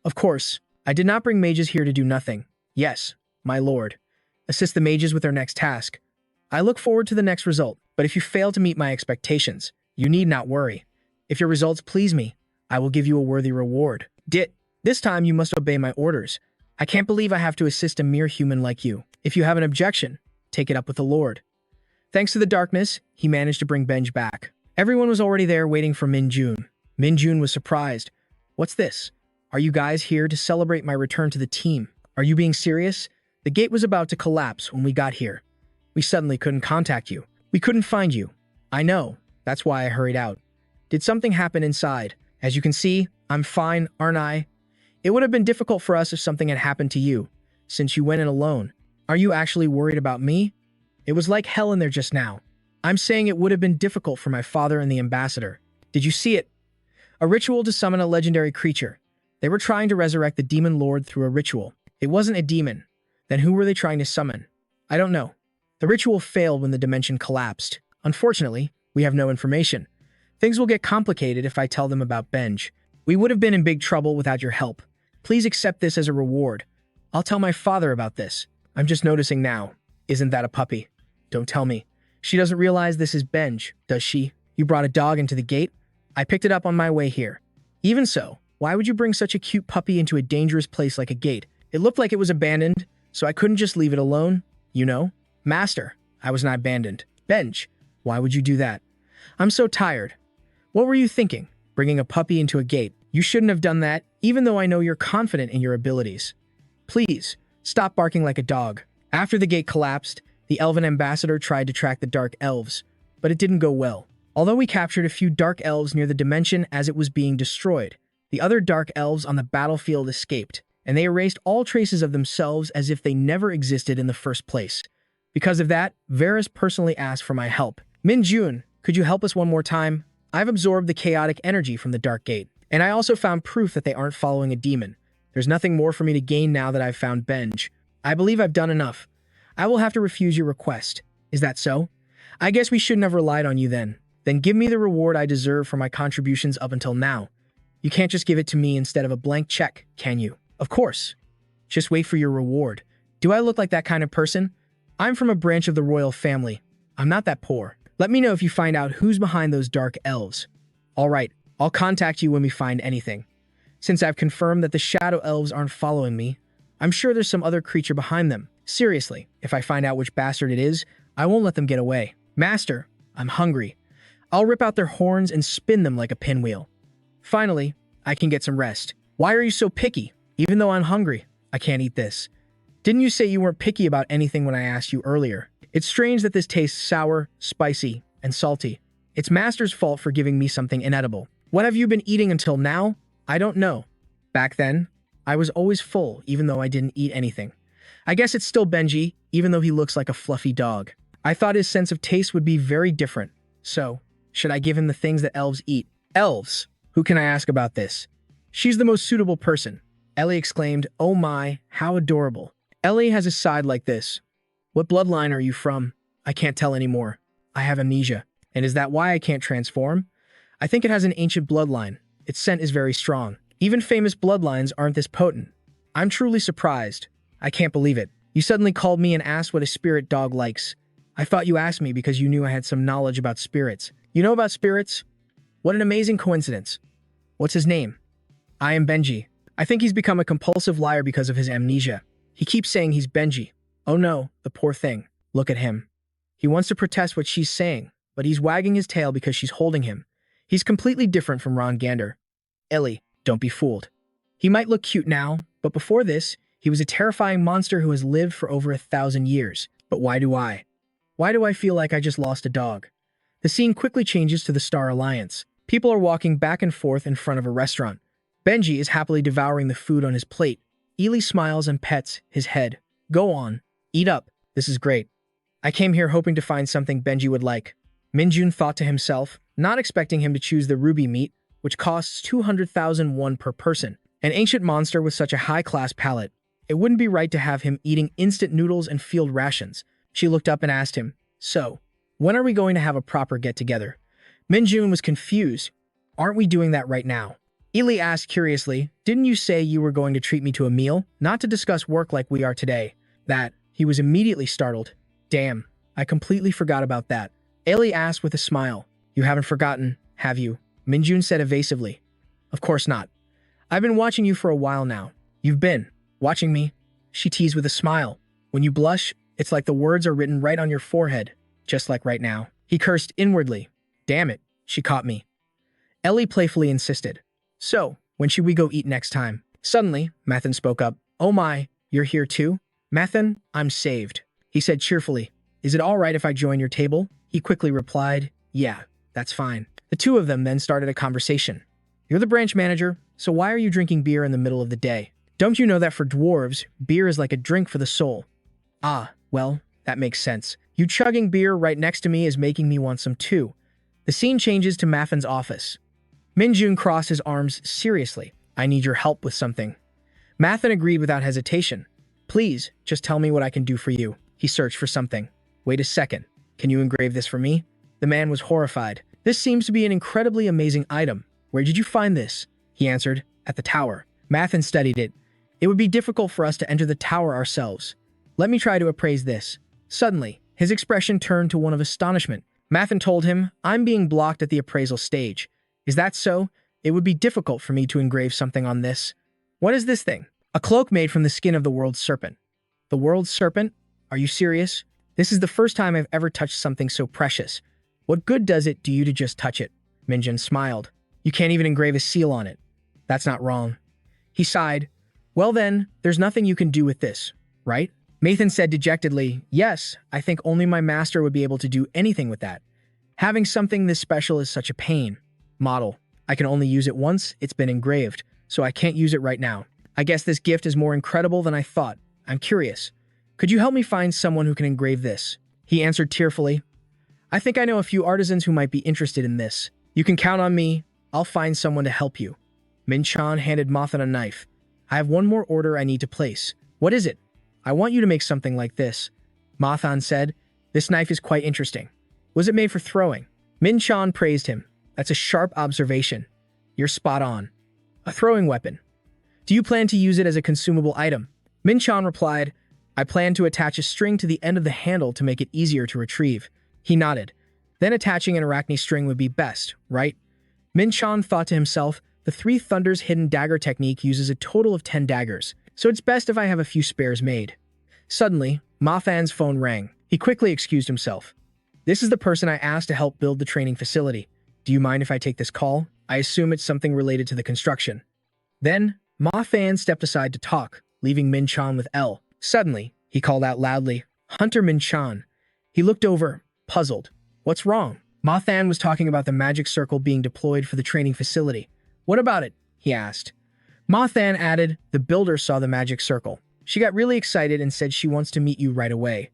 Of course, I did not bring mages here to do nothing. Yes, my lord. Assist the mages with their next task. I look forward to the next result, but if you fail to meet my expectations, you need not worry. If your results please me, I will give you a worthy reward. This time you must obey my orders. I can't believe I have to assist a mere human like you. If you have an objection, take it up with the Lord." Thanks to the darkness, he managed to bring Benj back. Everyone was already there waiting for Minjun. Minjun was surprised. "What's this? Are you guys here to celebrate my return to the team? Are you being serious? The gate was about to collapse when we got here. We suddenly couldn't contact you. We couldn't find you. I know. That's why I hurried out. Did something happen inside? As you can see, I'm fine, aren't I? It would have been difficult for us if something had happened to you, since you went in alone. Are you actually worried about me? It was like hell in there just now. I'm saying it would have been difficult for my father and the ambassador. Did you see it? A ritual to summon a legendary creature. They were trying to resurrect the demon lord through a ritual. It wasn't a demon. Then who were they trying to summon? I don't know. The ritual failed when the dimension collapsed. Unfortunately, we have no information. Things will get complicated if I tell them about Benj. We would have been in big trouble without your help. Please accept this as a reward. I'll tell my father about this. I'm just noticing now. Isn't that a puppy? Don't tell me. She doesn't realize this is Benj, does she? You brought a dog into the gate? I picked it up on my way here. Even so, why would you bring such a cute puppy into a dangerous place like a gate? It looked like it was abandoned, so I couldn't just leave it alone, you know? Master, I was not abandoned. Benj, why would you do that? I'm so tired. What were you thinking? Bringing a puppy into a gate? You shouldn't have done that, even though I know you're confident in your abilities. Please, stop barking like a dog. After the gate collapsed, the elven ambassador tried to track the dark elves, but it didn't go well. Although we captured a few dark elves near the dimension as it was being destroyed, the other dark elves on the battlefield escaped, and they erased all traces of themselves as if they never existed in the first place. Because of that, Varus personally asked for my help. Minjun, could you help us one more time? I've absorbed the chaotic energy from the Dark Gate, and I also found proof that they aren't following a demon. There's nothing more for me to gain now that I've found Benj. I believe I've done enough. I will have to refuse your request. Is that so? I guess we shouldn't have relied on you then. Then give me the reward I deserve for my contributions up until now. You can't just give it to me instead of a blank check, can you? Of course. Just wait for your reward. Do I look like that kind of person? I'm from a branch of the royal family. I'm not that poor. Let me know if you find out who's behind those dark elves. All right, I'll contact you when we find anything. Since I've confirmed that the shadow elves aren't following me, I'm sure there's some other creature behind them. Seriously, if I find out which bastard it is, I won't let them get away. Master, I'm hungry. I'll rip out their horns and spin them like a pinwheel. Finally, I can get some rest. Why are you so picky? Even though I'm hungry, I can't eat this. Didn't you say you weren't picky about anything when I asked you earlier? It's strange that this tastes sour, spicy, and salty. It's Master's fault for giving me something inedible. What have you been eating until now? I don't know. Back then, I was always full, even though I didn't eat anything. I guess it's still Benji, even though he looks like a fluffy dog. I thought his sense of taste would be very different. So, should I give him the things that elves eat? Elves? Who can I ask about this? She's the most suitable person. Ellie exclaimed, "Oh my, how adorable." Ellie has a side like this. What bloodline are you from? I can't tell anymore. I have amnesia. And is that why I can't transform? I think it has an ancient bloodline. Its scent is very strong. Even famous bloodlines aren't this potent. I'm truly surprised. I can't believe it. You suddenly called me and asked what a spirit dog likes. I thought you asked me because you knew I had some knowledge about spirits. You know about spirits? What an amazing coincidence. What's his name? I am Benji. I think he's become a compulsive liar because of his amnesia. He keeps saying he's Benji. Oh no, the poor thing. Look at him. He wants to protest what she's saying, but he's wagging his tail because she's holding him. He's completely different from Ron Gander. Ellie, don't be fooled. He might look cute now, but before this, he was a terrifying monster who has lived for over 1,000 years. But why do I? Why do I feel like I just lost a dog? The scene quickly changes to the Star Alliance. People are walking back and forth in front of a restaurant. Benji is happily devouring the food on his plate. Ely smiles and pets his head. Go on. Eat up. This is great. I came here hoping to find something Benji would like. Minjun thought to himself, not expecting him to choose the ruby meat, which costs 200,000 won per person. An ancient monster with such a high-class palate. It wouldn't be right to have him eating instant noodles and field rations. She looked up and asked him, "So, when are we going to have a proper get-together?" Minjun was confused. "Aren't we doing that right now?" Ely asked curiously, "Didn't you say you were going to treat me to a meal, not to discuss work like we are today?" He was immediately startled. "Damn, I completely forgot about that." Ely asked with a smile. "You haven't forgotten, have you?" Minjun said evasively. "Of course not. I've been watching you for a while now." "You've been watching me?" She teased with a smile. "When you blush, it's like the words are written right on your forehead, just like right now." He cursed inwardly. "Damn it, she caught me." Ellie playfully insisted. "So, when should we go eat next time?" Suddenly, Mathan spoke up. "Oh my, you're here too?" "Mathan, I'm saved," he said cheerfully. "Is it all right if I join your table?" He quickly replied, "Yeah, that's fine." The two of them then started a conversation. "You're the branch manager, so why are you drinking beer in the middle of the day? Don't you know that for dwarves, beer is like a drink for the soul?" "Ah, well, that makes sense. You chugging beer right next to me is making me want some too." The scene changes to Mathan's office. Minjun crossed his arms seriously. "I need your help with something." Mathan agreed without hesitation. "Please, just tell me what I can do for you." He searched for something. "Wait a second. Can you engrave this for me?" The man was horrified. "This seems to be an incredibly amazing item. Where did you find this?" He answered, "At the tower." Mathan studied it. "It would be difficult for us to enter the tower ourselves. Let me try to appraise this." Suddenly, his expression turned to one of astonishment. Mathan told him, "I'm being blocked at the appraisal stage." "Is that so? It would be difficult for me to engrave something on this." "What is this thing?" "A cloak made from the skin of the world's serpent." "The world's serpent? Are you serious?" "This is the first time I've ever touched something so precious. What good does it do you to just touch it?" Minjun smiled. "You can't even engrave a seal on it." "That's not wrong." He sighed. "Well then, there's nothing you can do with this, right?" Mathan said dejectedly, "Yes, I think only my master would be able to do anything with that. Having something this special is such a pain." "Model. I can only use it once, it's been engraved, so I can't use it right now. I guess this gift is more incredible than I thought. I'm curious. Could you help me find someone who can engrave this?" He answered tearfully. "I think I know a few artisans who might be interested in this. You can count on me. I'll find someone to help you." Min-chan handed Mathan a knife. "I have one more order I need to place." "What is it?" "I want you to make something like this." Mathan said, "This knife is quite interesting. Was it made for throwing?" Min-chan praised him. "That's a sharp observation. You're spot on. A throwing weapon. Do you plan to use it as a consumable item?" Min-chan replied, "I plan to attach a string to the end of the handle to make it easier to retrieve." He nodded. "Then attaching an arachne string would be best, right?" Min-chan thought to himself, the Three Thunders hidden dagger technique uses a total of 10 daggers, so it's best if I have a few spares made. Suddenly, Mathan's phone rang. He quickly excused himself. "This is the person I asked to help build the training facility. Do you mind if I take this call? I assume it's something related to the construction." Then, Mathan stepped aside to talk, leaving Min-chan with L. Suddenly, he called out loudly, "Hunter Min-chan." He looked over, puzzled. "What's wrong?" Ma-than was talking about the magic circle being deployed for the training facility. "What about it?" he asked. Ma-than added, "The builder saw the magic circle. She got really excited and said she wants to meet you right away."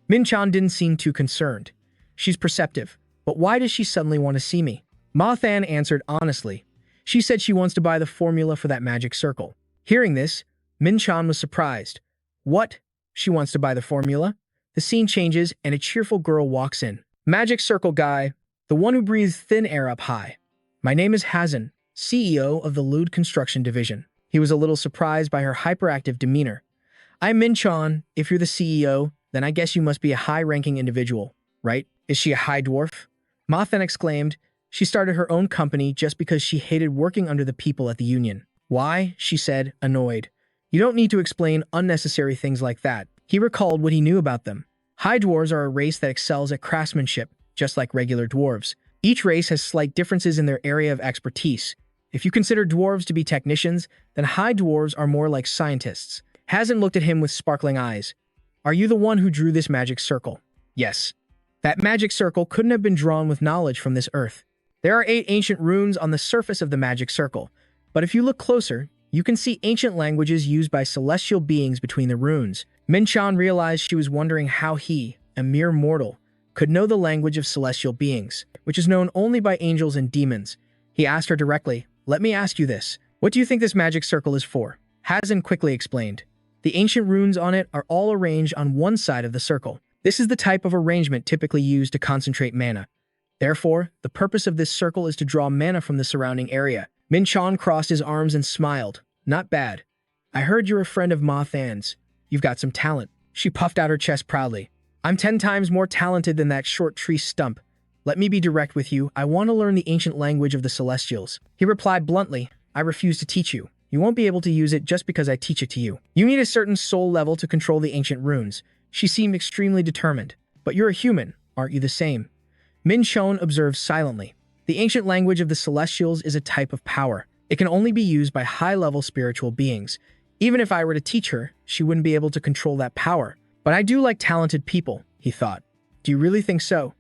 Min-chan didn't seem too concerned. "She's perceptive, but why does she suddenly want to see me?" Ma-than answered honestly. "She said she wants to buy the formula for that magic circle." Hearing this, Min-chan was surprised. "What? She wants to buy the formula?" The scene changes and a cheerful girl walks in. "Magic circle guy, the one who breathes thin air up high. My name is Hazen, CEO of the Lude Construction Division." He was a little surprised by her hyperactive demeanor. "I'm Min-chan. If you're the CEO, then I guess you must be a high-ranking individual, right? Is she a high dwarf?" Ma-than exclaimed. She started her own company just because she hated working under the people at the union. "Why?" she said, annoyed. "You don't need to explain unnecessary things like that." He recalled what he knew about them. High dwarves are a race that excels at craftsmanship, just like regular dwarves. Each race has slight differences in their area of expertise. If you consider dwarves to be technicians, then high dwarves are more like scientists. Hazen looked at him with sparkling eyes. "Are you the one who drew this magic circle?" "Yes." "That magic circle couldn't have been drawn with knowledge from this earth. There are 8 ancient runes on the surface of the magic circle, but if you look closer, you can see ancient languages used by celestial beings between the runes." Min-chan realized she was wondering how he, a mere mortal, could know the language of celestial beings, which is known only by angels and demons. He asked her directly, "Let me ask you this. What do you think this magic circle is for?" Hazen quickly explained. "The ancient runes on it are all arranged on one side of the circle. This is the type of arrangement typically used to concentrate mana. Therefore, the purpose of this circle is to draw mana from the surrounding area." Min-chan crossed his arms and smiled. "Not bad. I heard you're a friend of Ma-than's. You've got some talent." She puffed out her chest proudly. "I'm 10 times more talented than that short tree stump. Let me be direct with you. I want to learn the ancient language of the Celestials." He replied bluntly, "I refuse to teach you. You won't be able to use it just because I teach it to you. You need a certain soul level to control the ancient runes." She seemed extremely determined. "But you're a human, aren't you the same?" Min-chan observed silently. "The ancient language of the Celestials is a type of power. It can only be used by high-level spiritual beings. Even if I were to teach her, she wouldn't be able to control that power. But I do like talented people," he thought. "Do you really think so?"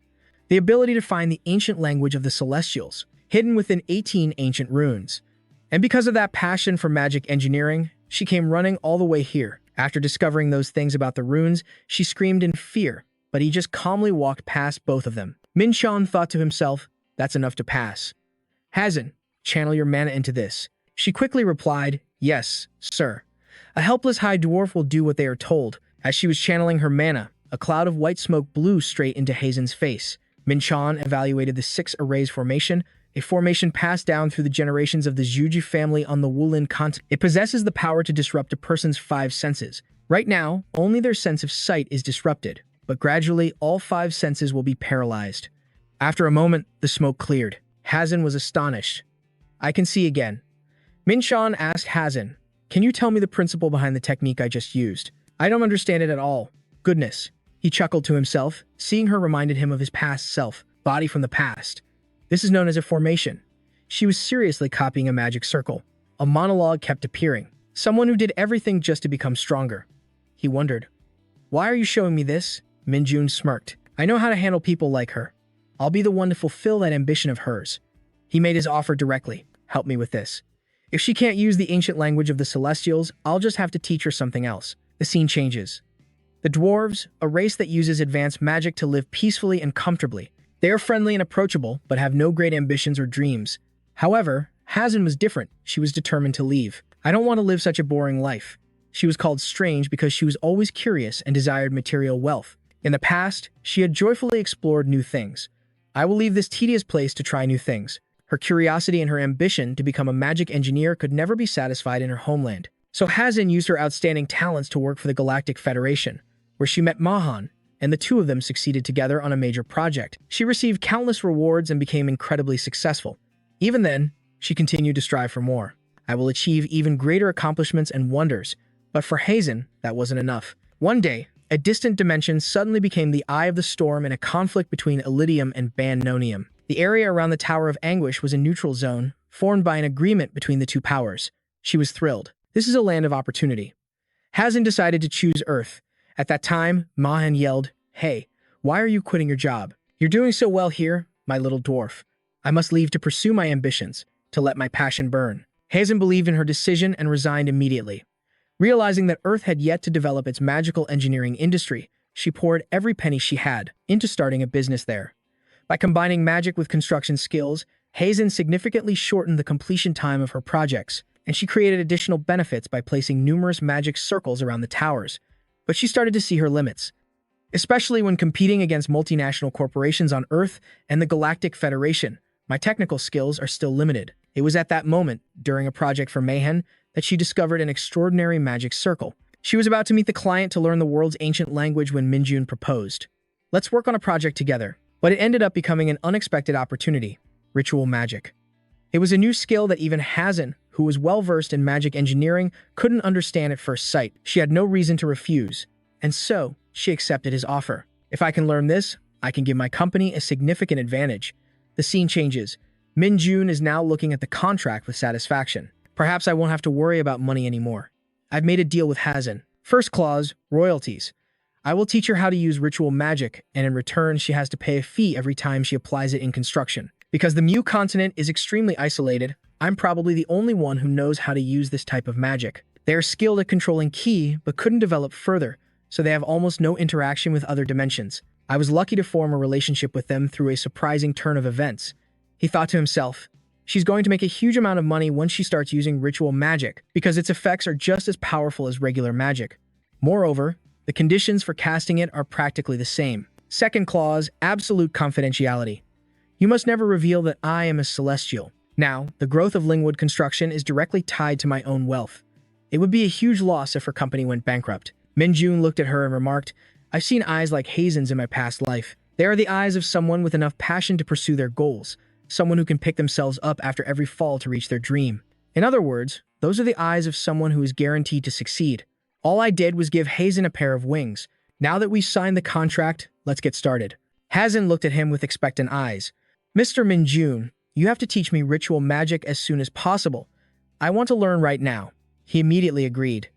The ability to find the ancient language of the Celestials, hidden within 18 ancient runes. And because of that passion for magic engineering, she came running all the way here. After discovering those things about the runes, she screamed in fear, but he just calmly walked past both of them. Min-chan thought to himself, "That's enough to pass. Hazen, channel your mana into this." She quickly replied, "Yes, sir." A helpless high dwarf will do what they are told. As she was channeling her mana, a cloud of white smoke blew straight into Hazen's face. Min-chan evaluated the 6 arrays formation, a formation passed down through the generations of the Zhuji family on the Wulin continent. It possesses the power to disrupt a person's 5 senses. Right now, only their sense of sight is disrupted, but gradually all 5 senses will be paralyzed. After a moment, the smoke cleared. Hazen was astonished. "I can see again." Min-chan asked Hazen, "Can you tell me the principle behind the technique I just used? I don't understand it at all." "Goodness." He chuckled to himself. Seeing her reminded him of his past self, body from the past. This is known as a formation. She was seriously copying a magic circle. A monologue kept appearing. Someone who did everything just to become stronger. He wondered, "Why are you showing me this?" Min-jun smirked. "I know how to handle people like her. I'll be the one to fulfill that ambition of hers." He made his offer directly. "Help me with this. If she can't use the ancient language of the Celestials, I'll just have to teach her something else." The scene changes. The dwarves, a race that uses advanced magic to live peacefully and comfortably. They are friendly and approachable, but have no great ambitions or dreams. However, Hazen was different. She was determined to leave. "I don't want to live such a boring life." She was called strange because she was always curious and desired material wealth. In the past, she had joyfully explored new things. "I will leave this tedious place to try new things." Her curiosity and her ambition to become a magic engineer could never be satisfied in her homeland. So Hazen used her outstanding talents to work for the Galactic Federation, where she met Mahan, and the two of them succeeded together on a major project. She received countless rewards and became incredibly successful. Even then, she continued to strive for more. "I will achieve even greater accomplishments and wonders." But for Hazen, that wasn't enough. One day, a distant dimension suddenly became the eye of the storm in a conflict between Elydium and Bandnonium. The area around the Tower of Anguish was a neutral zone, formed by an agreement between the two powers. She was thrilled. This is a land of opportunity. Hazen decided to choose Earth. At that time, Mahan yelled, "Hey, why are you quitting your job? You're doing so well here, my little dwarf. I must leave to pursue my ambitions, to let my passion burn." Hazen believed in her decision and resigned immediately. Realizing that Earth had yet to develop its magical engineering industry, she poured every penny she had into starting a business there. By combining magic with construction skills, Hazen significantly shortened the completion time of her projects, and she created additional benefits by placing numerous magic circles around the towers. But she started to see her limits, especially when competing against multinational corporations on Earth and the Galactic Federation. My technical skills are still limited. It was at that moment, during a project for Mayhem, that she discovered an extraordinary magic circle. She was about to meet the client to learn the world's ancient language when Minjun proposed. "Let's work on a project together." But it ended up becoming an unexpected opportunity: ritual magic. It was a new skill that even Hazen, who was well-versed in magic engineering, couldn't understand at first sight. She had no reason to refuse, and so she accepted his offer. "If I can learn this, I can give my company a significant advantage." The scene changes. Min Jun is now looking at the contract with satisfaction. "Perhaps I won't have to worry about money anymore. I've made a deal with Hazen. First clause, royalties. I will teach her how to use ritual magic, and in return she has to pay a fee every time she applies it in construction. Because the Mu continent is extremely isolated, I'm probably the only one who knows how to use this type of magic. They are skilled at controlling Ki, but couldn't develop further, so they have almost no interaction with other dimensions. I was lucky to form a relationship with them through a surprising turn of events." He thought to himself, "She's going to make a huge amount of money once she starts using ritual magic, because its effects are just as powerful as regular magic. Moreover, the conditions for casting it are practically the same." Second clause, absolute confidentiality. "You must never reveal that I am a celestial." Now, the growth of Lingwood construction is directly tied to my own wealth. It would be a huge loss if her company went bankrupt. Min Jun looked at her and remarked, "I've seen eyes like Hazen's in my past life. They are the eyes of someone with enough passion to pursue their goals, someone who can pick themselves up after every fall to reach their dream. In other words, those are the eyes of someone who is guaranteed to succeed. All I did was give Hazen a pair of wings. Now that we've signed the contract, let's get started." Hazen looked at him with expectant eyes. "Mr. Min Jun, you have to teach me ritual magic as soon as possible. I want to learn right now." He immediately agreed.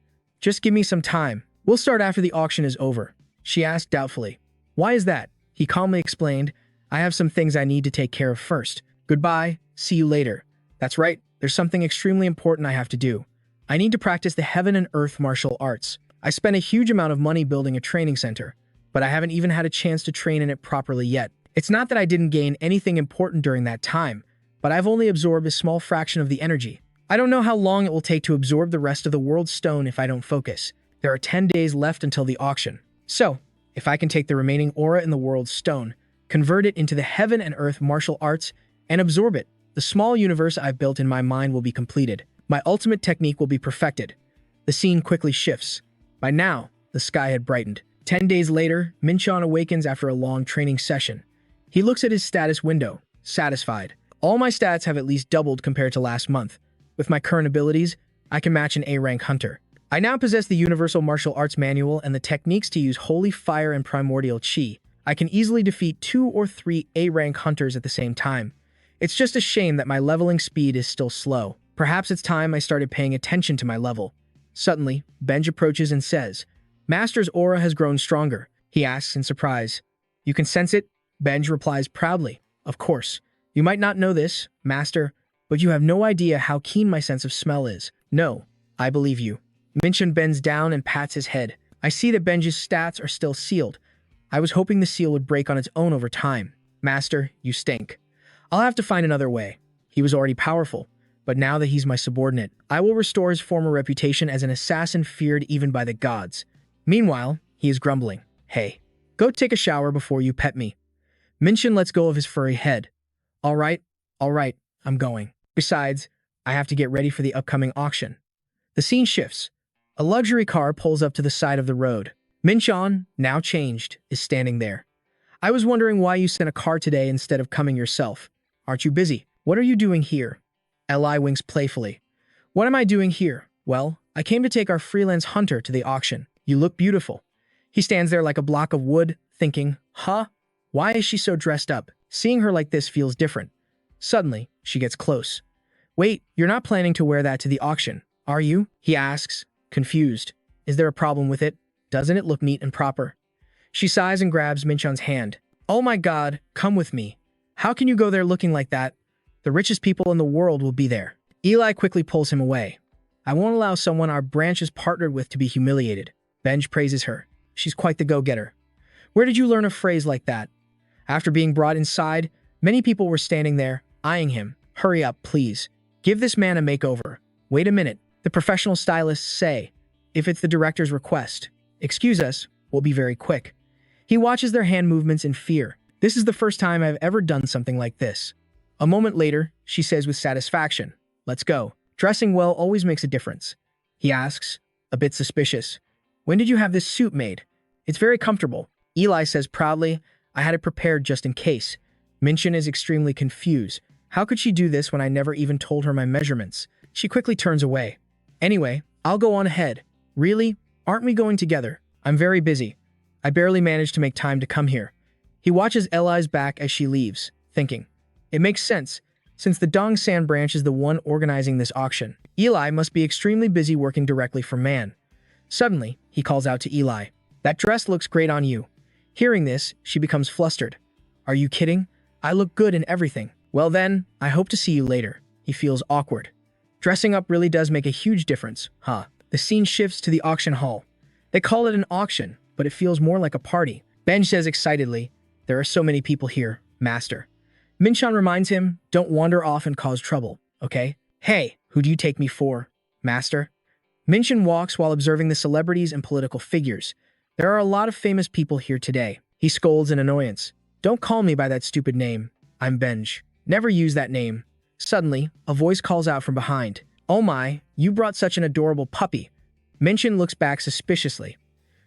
"Just give me some time. We'll start after the auction is over." She asked doubtfully. "Why is that?" He calmly explained, "I have some things I need to take care of first. Goodbye, see you later." "That's right, there's something extremely important I have to do. I need to practice the heaven and earth martial arts. I spent a huge amount of money building a training center, but I haven't even had a chance to train in it properly yet. It's not that I didn't gain anything important during that time, but I've only absorbed a small fraction of the energy. I don't know how long it will take to absorb the rest of the world's stone if I don't focus. There are 10 days left until the auction. So, if I can take the remaining aura in the world's stone, convert it into the heaven and earth martial arts, and absorb it, the small universe I've built in my mind will be completed. My ultimate technique will be perfected." The scene quickly shifts. By now, the sky had brightened. 10 days later, Minchan awakens after a long training session. He looks at his status window, satisfied. "All my stats have at least doubled compared to last month. With my current abilities, I can match an A-rank hunter. I now possess the Universal Martial Arts Manual and the techniques to use Holy Fire and Primordial Chi. I can easily defeat 2 or 3 A-rank hunters at the same time. It's just a shame that my leveling speed is still slow. Perhaps it's time I started paying attention to my level." Suddenly, Benj approaches and says, "Master's aura has grown stronger." He asks in surprise, "You can sense it?" Benj replies proudly, "Of course. You might not know this, Master, but you have no idea how keen my sense of smell is." "No, I believe you." Minchin bends down and pats his head. "I see that Benj's stats are still sealed. I was hoping the seal would break on its own over time." "Master, you stink. I'll have to find another way. He was already powerful, but now that he's my subordinate, I will restore his former reputation as an assassin feared even by the gods." Meanwhile, he is grumbling. "Hey, go take a shower before you pet me." Minchin lets go of his furry head. All right, I'm going. Besides, I have to get ready for the upcoming auction." The scene shifts. A luxury car pulls up to the side of the road. Minchan, now changed, is standing there. "I was wondering why you sent a car today instead of coming yourself. Aren't you busy?" "What are you doing here?" Li winks playfully. "What am I doing here? Well, I came to take our freelance hunter to the auction. You look beautiful." He stands there like a block of wood, thinking, "Huh? Why is she so dressed up? Seeing her like this feels different." Suddenly, she gets close. "Wait, you're not planning to wear that to the auction, are you?" he asks, confused. Is there a problem with it? Doesn't it look neat and proper? She sighs and grabs Minchon's hand. Oh my god, come with me. How can you go there looking like that? The richest people in the world will be there. Eli quickly pulls him away. I won't allow someone our branch is partnered with to be humiliated. Benj praises her. She's quite the go-getter. Where did you learn a phrase like that? After being brought inside, many people were standing there, eyeing him. Hurry up, please. Give this man a makeover. Wait a minute. The professional stylists say, if it's the director's request. Excuse us, we'll be very quick. He watches their hand movements in fear. This is the first time I've ever done something like this. A moment later, she says with satisfaction, let's go. Dressing well always makes a difference. He asks, a bit suspicious. When did you have this suit made? It's very comfortable. Eli says proudly, I had it prepared just in case. Minchon is extremely confused. How could she do this when I never even told her my measurements? She quickly turns away. Anyway, I'll go on ahead. Really? Aren't we going together? I'm very busy. I barely managed to make time to come here. He watches Eli's back as she leaves, thinking, it makes sense, since the Dongsan branch is the one organizing this auction. Eli must be extremely busy working directly for Man. Suddenly, he calls out to Eli, that dress looks great on you. Hearing this, she becomes flustered. Are you kidding? I look good in everything. Well then, I hope to see you later. He feels awkward. Dressing up really does make a huge difference, huh? The scene shifts to the auction hall. They call it an auction, but it feels more like a party. Benj says excitedly, there are so many people here, master. Minchon reminds him, don't wander off and cause trouble, okay? Hey, who do you take me for, master? Minchon walks while observing the celebrities and political figures. There are a lot of famous people here today. He scolds in annoyance. Don't call me by that stupid name. I'm Benj. Never use that name. Suddenly, a voice calls out from behind. Oh my, you brought such an adorable puppy. Minchon looks back suspiciously.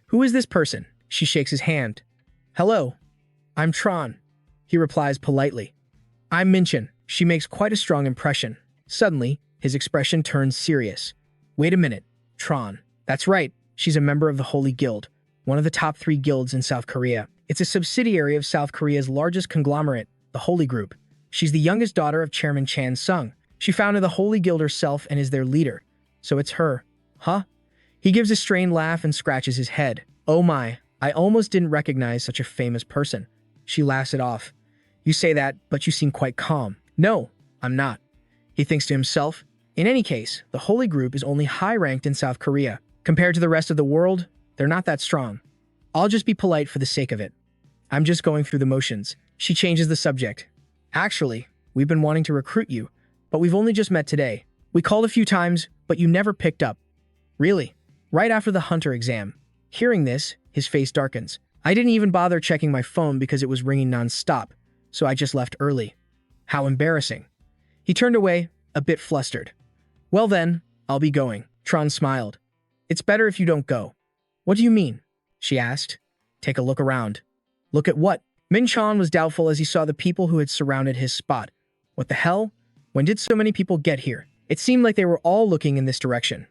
Who is this person? She shakes his hand. Hello, I'm Tron. He replies politely. I'm Minchon. She makes quite a strong impression. Suddenly, his expression turns serious. Wait a minute, Tron. That's right, she's a member of the Holy Guild, one of the top 3 guilds in South Korea. It's a subsidiary of South Korea's largest conglomerate, the Holy Group. She's the youngest daughter of Chairman Chan Sung. She founded the Holy Guild herself and is their leader. So it's her. Huh? He gives a strained laugh and scratches his head. Oh my, I almost didn't recognize such a famous person. She laughs it off. You say that, but you seem quite calm. No, I'm not. He thinks to himself. In any case, the Holy Group is only high-ranked in South Korea. Compared to the rest of the world, they're not that strong. I'll just be polite for the sake of it. I'm just going through the motions. She changes the subject. Actually, we've been wanting to recruit you, but we've only just met today. We called a few times, but you never picked up. Really? Right after the hunter exam. Hearing this, his face darkens. I didn't even bother checking my phone because it was ringing non-stop, so I just left early. How embarrassing. He turned away, a bit flustered. Well then, I'll be going. Tron smiled. It's better if you don't go. What do you mean? She asked. Take a look around. Look at what? Minchon was doubtful as he saw the people who had surrounded his spot. What the hell? When did so many people get here? It seemed like they were all looking in this direction.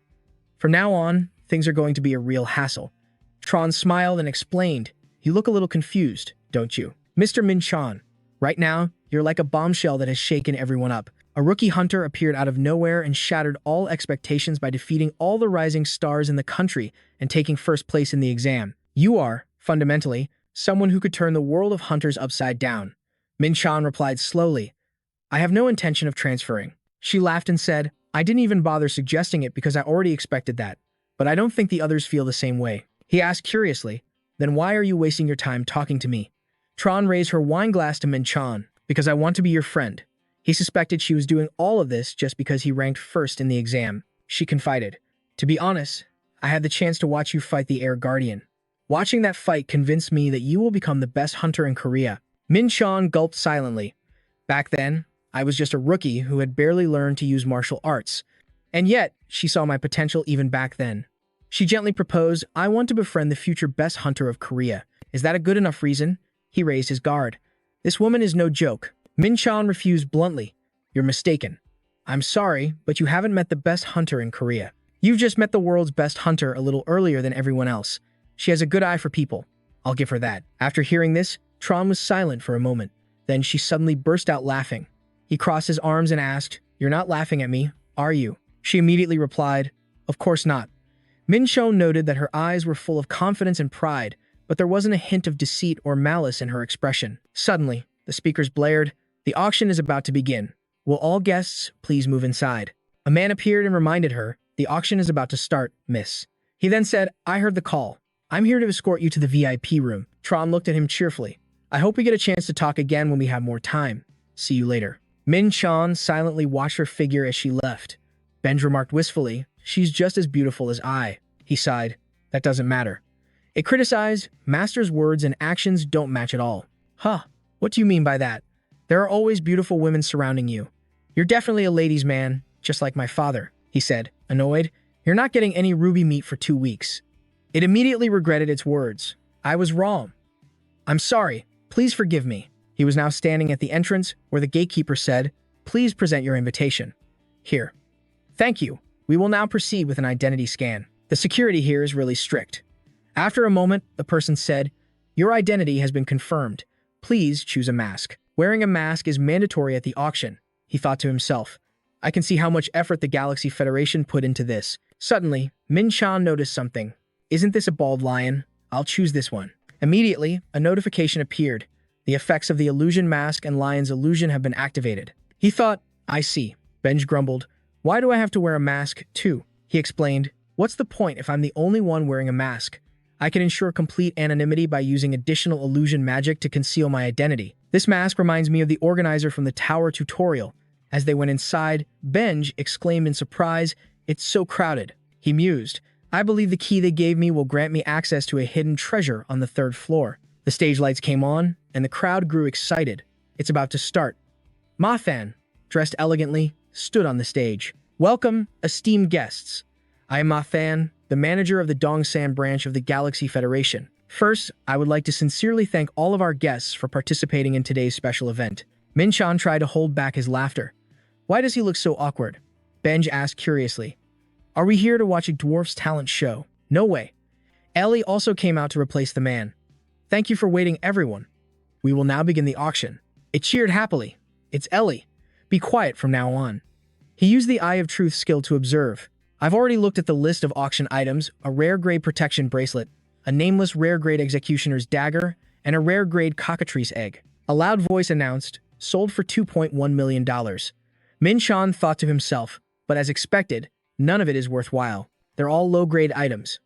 From now on, things are going to be a real hassle. Tron smiled and explained. You look a little confused, don't you? Mr. Minchon, right now, you're like a bombshell that has shaken everyone up. A rookie hunter appeared out of nowhere and shattered all expectations by defeating all the rising stars in the country and taking first place in the exam. You are, fundamentally, someone who could turn the world of hunters upside down. Minchon replied slowly, I have no intention of transferring. She laughed and said, I didn't even bother suggesting it because I already expected that, but I don't think the others feel the same way. He asked curiously, then why are you wasting your time talking to me? Tron raised her wine glass to Minchon, because I want to be your friend. He suspected she was doing all of this just because he ranked first in the exam. She confided, to be honest, I had the chance to watch you fight the Air Guardian. Watching that fight convinced me that you will become the best hunter in Korea. Minchon gulped silently. Back then, I was just a rookie who had barely learned to use martial arts. And yet, she saw my potential even back then. She gently proposed, I want to befriend the future best hunter of Korea. Is that a good enough reason? He raised his guard. This woman is no joke. Minchon refused bluntly. You're mistaken. I'm sorry, but you haven't met the best hunter in Korea. You've just met the world's best hunter a little earlier than everyone else. She has a good eye for people. I'll give her that. After hearing this, Tron was silent for a moment. Then she suddenly burst out laughing. He crossed his arms and asked, You're not laughing at me, are you? She immediately replied, Of course not. Mincho noted that her eyes were full of confidence and pride, but there wasn't a hint of deceit or malice in her expression. Suddenly, the speakers blared, "The auction is about to begin. Will all guests please move inside?" A man appeared and reminded her, "The auction is about to start, miss." He then said, "I heard the call. I'm here to escort you to the VIP room." Tron looked at him cheerfully. "I hope we get a chance to talk again when we have more time. See you later." Min Chan silently watched her figure as she left. Benj remarked wistfully, "She's just as beautiful as I." He sighed, "That doesn't matter." It criticized, "Master's words and actions don't match at all." "Huh, what do you mean by that? There are always beautiful women surrounding you. You're definitely a ladies' man, just like my father," he said, annoyed. "You're not getting any ruby meat for 2 weeks." It immediately regretted its words. "I was wrong. I'm sorry. Please forgive me." He was now standing at the entrance where the gatekeeper said, "Please present your invitation." "Here." "Thank you. We will now proceed with an identity scan. The security here is really strict." After a moment, the person said, "Your identity has been confirmed. Please choose a mask." Wearing a mask is mandatory at the auction, he thought to himself. I can see how much effort the Galaxy Federation put into this. Suddenly, Min Chan noticed something. "Isn't this a bald lion? I'll choose this one." Immediately, a notification appeared. The effects of the illusion mask and lion's illusion have been activated. He thought, "I see." Benj grumbled, "Why do I have to wear a mask, too?" He explained, "What's the point if I'm the only one wearing a mask? I can ensure complete anonymity by using additional illusion magic to conceal my identity. This mask reminds me of the organizer from the tower tutorial." As they went inside, Benj exclaimed in surprise, "It's so crowded." He mused, "I believe the key they gave me will grant me access to a hidden treasure on the 3rd floor." The stage lights came on, and the crowd grew excited. It's about to start. Ma Fan, dressed elegantly, stood on the stage. "Welcome, esteemed guests. I am Ma Fan, the manager of the Dongsan branch of the Galaxy Federation. First, I would like to sincerely thank all of our guests for participating in today's special event." Min Chan tried to hold back his laughter. "Why does he look so awkward?" Benj asked curiously. "Are we here to watch a dwarf's talent show?" "No way." Ellie also came out to replace the man. "Thank you for waiting, everyone. We will now begin the auction." It cheered happily. "It's Ellie. Be quiet from now on." He used the Eye of Truth skill to observe. "I've already looked at the list of auction items, a rare grade protection bracelet, a nameless rare grade executioner's dagger, and a rare grade cockatrice egg." A loud voice announced, "Sold for $2.1 million. Min Chan thought to himself, but as expected, none of it is worthwhile. They're all low-grade items.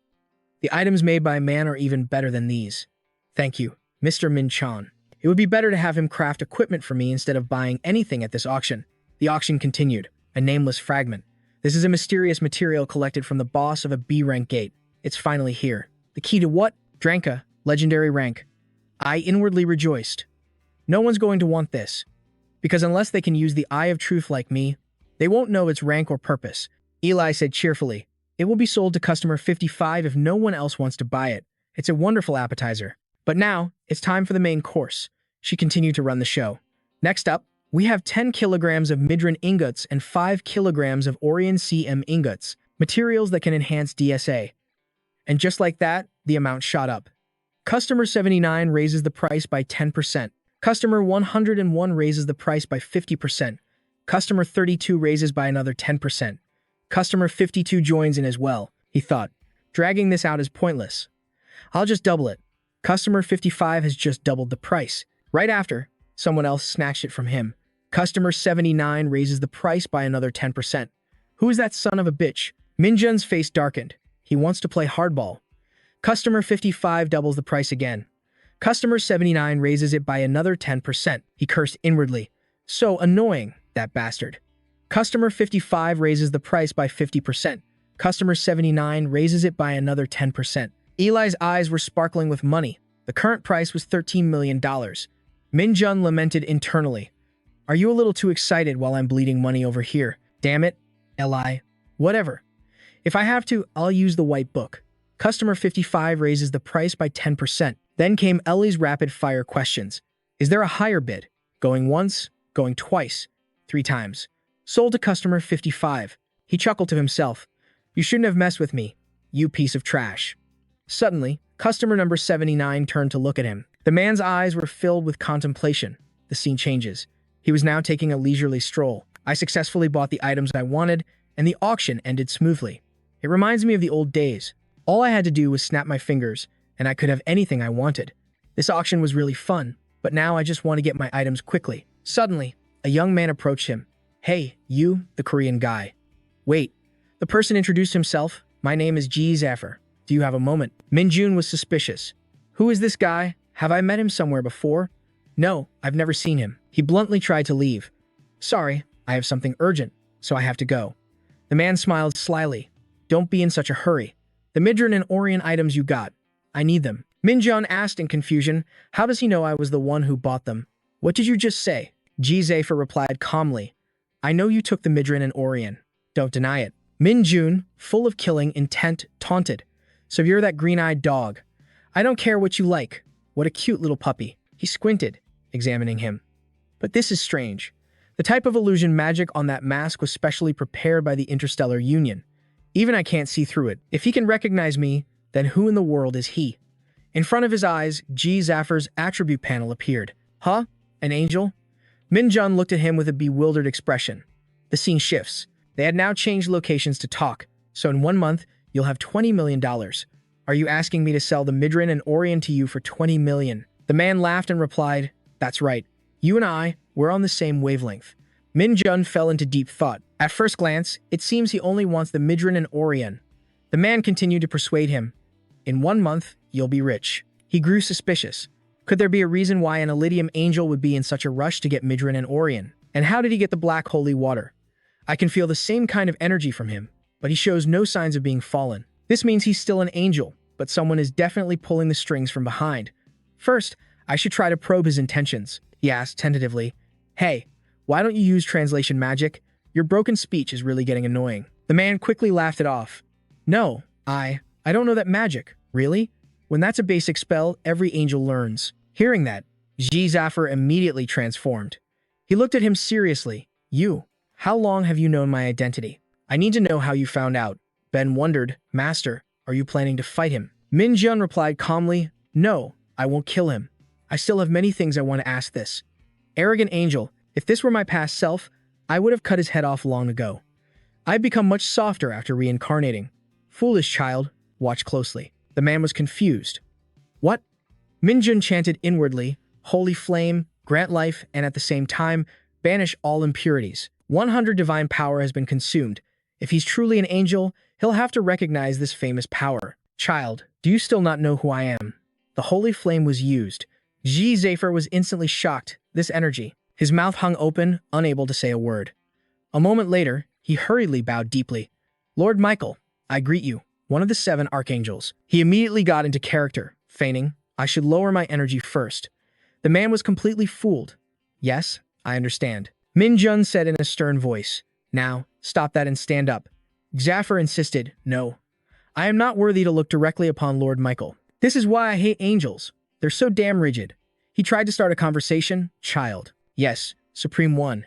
The items made by man are even better than these. Thank you, Mr. Min Chan. It would be better to have him craft equipment for me instead of buying anything at this auction." The auction continued. A nameless fragment. This is a mysterious material collected from the boss of a B-rank gate. It's finally here. The key to what? Dranka, legendary rank. I inwardly rejoiced. No one's going to want this, because unless they can use the Eye of Truth like me, they won't know its rank or purpose. Eli said cheerfully, "It will be sold to customer 55 if no one else wants to buy it. It's a wonderful appetizer. But now, it's time for the main course." She continued to run the show. "Next up, we have 10 kilograms of Midran ingots and 5 kilograms of Orion CM ingots, materials that can enhance DSA." And just like that, the amount shot up. Customer 79 raises the price by 10%. Customer 101 raises the price by 50%. Customer 32 raises by another 10%. Customer 52 joins in as well, he thought. Dragging this out is pointless. I'll just double it. Customer 55 has just doubled the price. Right after, someone else snatched it from him. Customer 79 raises the price by another 10%. Who is that son of a bitch? Minjun's face darkened. He wants to play hardball. Customer 55 doubles the price again. Customer 79 raises it by another 10%. He cursed inwardly. So annoying, that bastard. Customer 55 raises the price by 50%. Customer 79 raises it by another 10%. Eli's eyes were sparkling with money. The current price was $13 million. Minjun lamented internally. "Are you a little too excited while I'm bleeding money over here? Damn it, Eli. Whatever. If I have to, I'll use the white book." Customer 55 raises the price by 10%. Then came Ellie's rapid-fire questions. "Is there a higher bid? Going once? Going twice? 3 times. Sold to customer 55. He chuckled to himself. "You shouldn't have messed with me, you piece of trash." Suddenly, customer number 79 turned to look at him. The man's eyes were filled with contemplation. The scene changes. He was now taking a leisurely stroll. "I successfully bought the items I wanted, and the auction ended smoothly." It reminds me of the old days. All I had to do was snap my fingers, and I could have anything I wanted. This auction was really fun, but now I just want to get my items quickly. Suddenly, a young man approached him. Hey, you, the Korean guy. Wait. The person introduced himself. My name is Ji Zaffer. Do you have a moment? Minjun was suspicious. Who is this guy? Have I met him somewhere before? No, I've never seen him. He bluntly tried to leave. Sorry, I have something urgent, so I have to go. The man smiled slyly. Don't be in such a hurry. The Midran and Orion items you got. I need them. Minjun asked in confusion. How does he know I was the one who bought them? What did you just say? Ji Zaffer replied calmly. I know you took the Midran and Orion. Don't deny it. Minjun, full of killing intent, taunted. So you're that green-eyed dog. I don't care what you like. What a cute little puppy. He squinted, examining him. But this is strange. The type of illusion magic on that mask was specially prepared by the Interstellar Union. Even I can't see through it. If he can recognize me, then who in the world is he? In front of his eyes, Ji Zaffer's attribute panel appeared. Huh? An angel? Minjun looked at him with a bewildered expression. The scene shifts. They had now changed locations to talk, so in 1 month, you'll have $20 million. Are you asking me to sell the Midran and Orion to you for $20 million? The man laughed and replied, That's right. You and we're on the same wavelength. Minjun fell into deep thought. At first glance, it seems he only wants the Midran and Orion. The man continued to persuade him. In 1 month, you'll be rich. He grew suspicious. Could there be a reason why an Elydium angel would be in such a rush to get Midran and Orion? And how did he get the black holy water? I can feel the same kind of energy from him, but he shows no signs of being fallen. This means he's still an angel, but someone is definitely pulling the strings from behind. First, I should try to probe his intentions, he asked tentatively. Hey, why don't you use translation magic? Your broken speech is really getting annoying. The man quickly laughed it off. No, I don't know that magic. Really? When that's a basic spell, every angel learns. Hearing that, Ji Zaffer immediately transformed. He looked at him seriously. You, how long have you known my identity? I need to know how you found out. Ben wondered, Master, are you planning to fight him? Minjun replied calmly, No, I won't kill him. I still have many things I want to ask this. Arrogant angel, if this were my past self, I would have cut his head off long ago. I've become much softer after reincarnating. Foolish child, watch closely. The man was confused. What? Minjun chanted inwardly, Holy flame, grant life, and at the same time, banish all impurities. 100 divine power has been consumed. If he's truly an angel, he'll have to recognize this famous power. Child, do you still not know who I am? The holy flame was used. Ji Zaffer was instantly shocked. This energy. His mouth hung open, unable to say a word. A moment later, he hurriedly bowed deeply. Lord Michael, I greet you, one of the 7 archangels. He immediately got into character, feigning, I should lower my energy first. The man was completely fooled. Yes, I understand. Minjun said in a stern voice. Now, stop that and stand up. Zaffer insisted, No. I am not worthy to look directly upon Lord Michael. This is why I hate angels. They're so damn rigid. He tried to start a conversation. Child. Yes, Supreme One.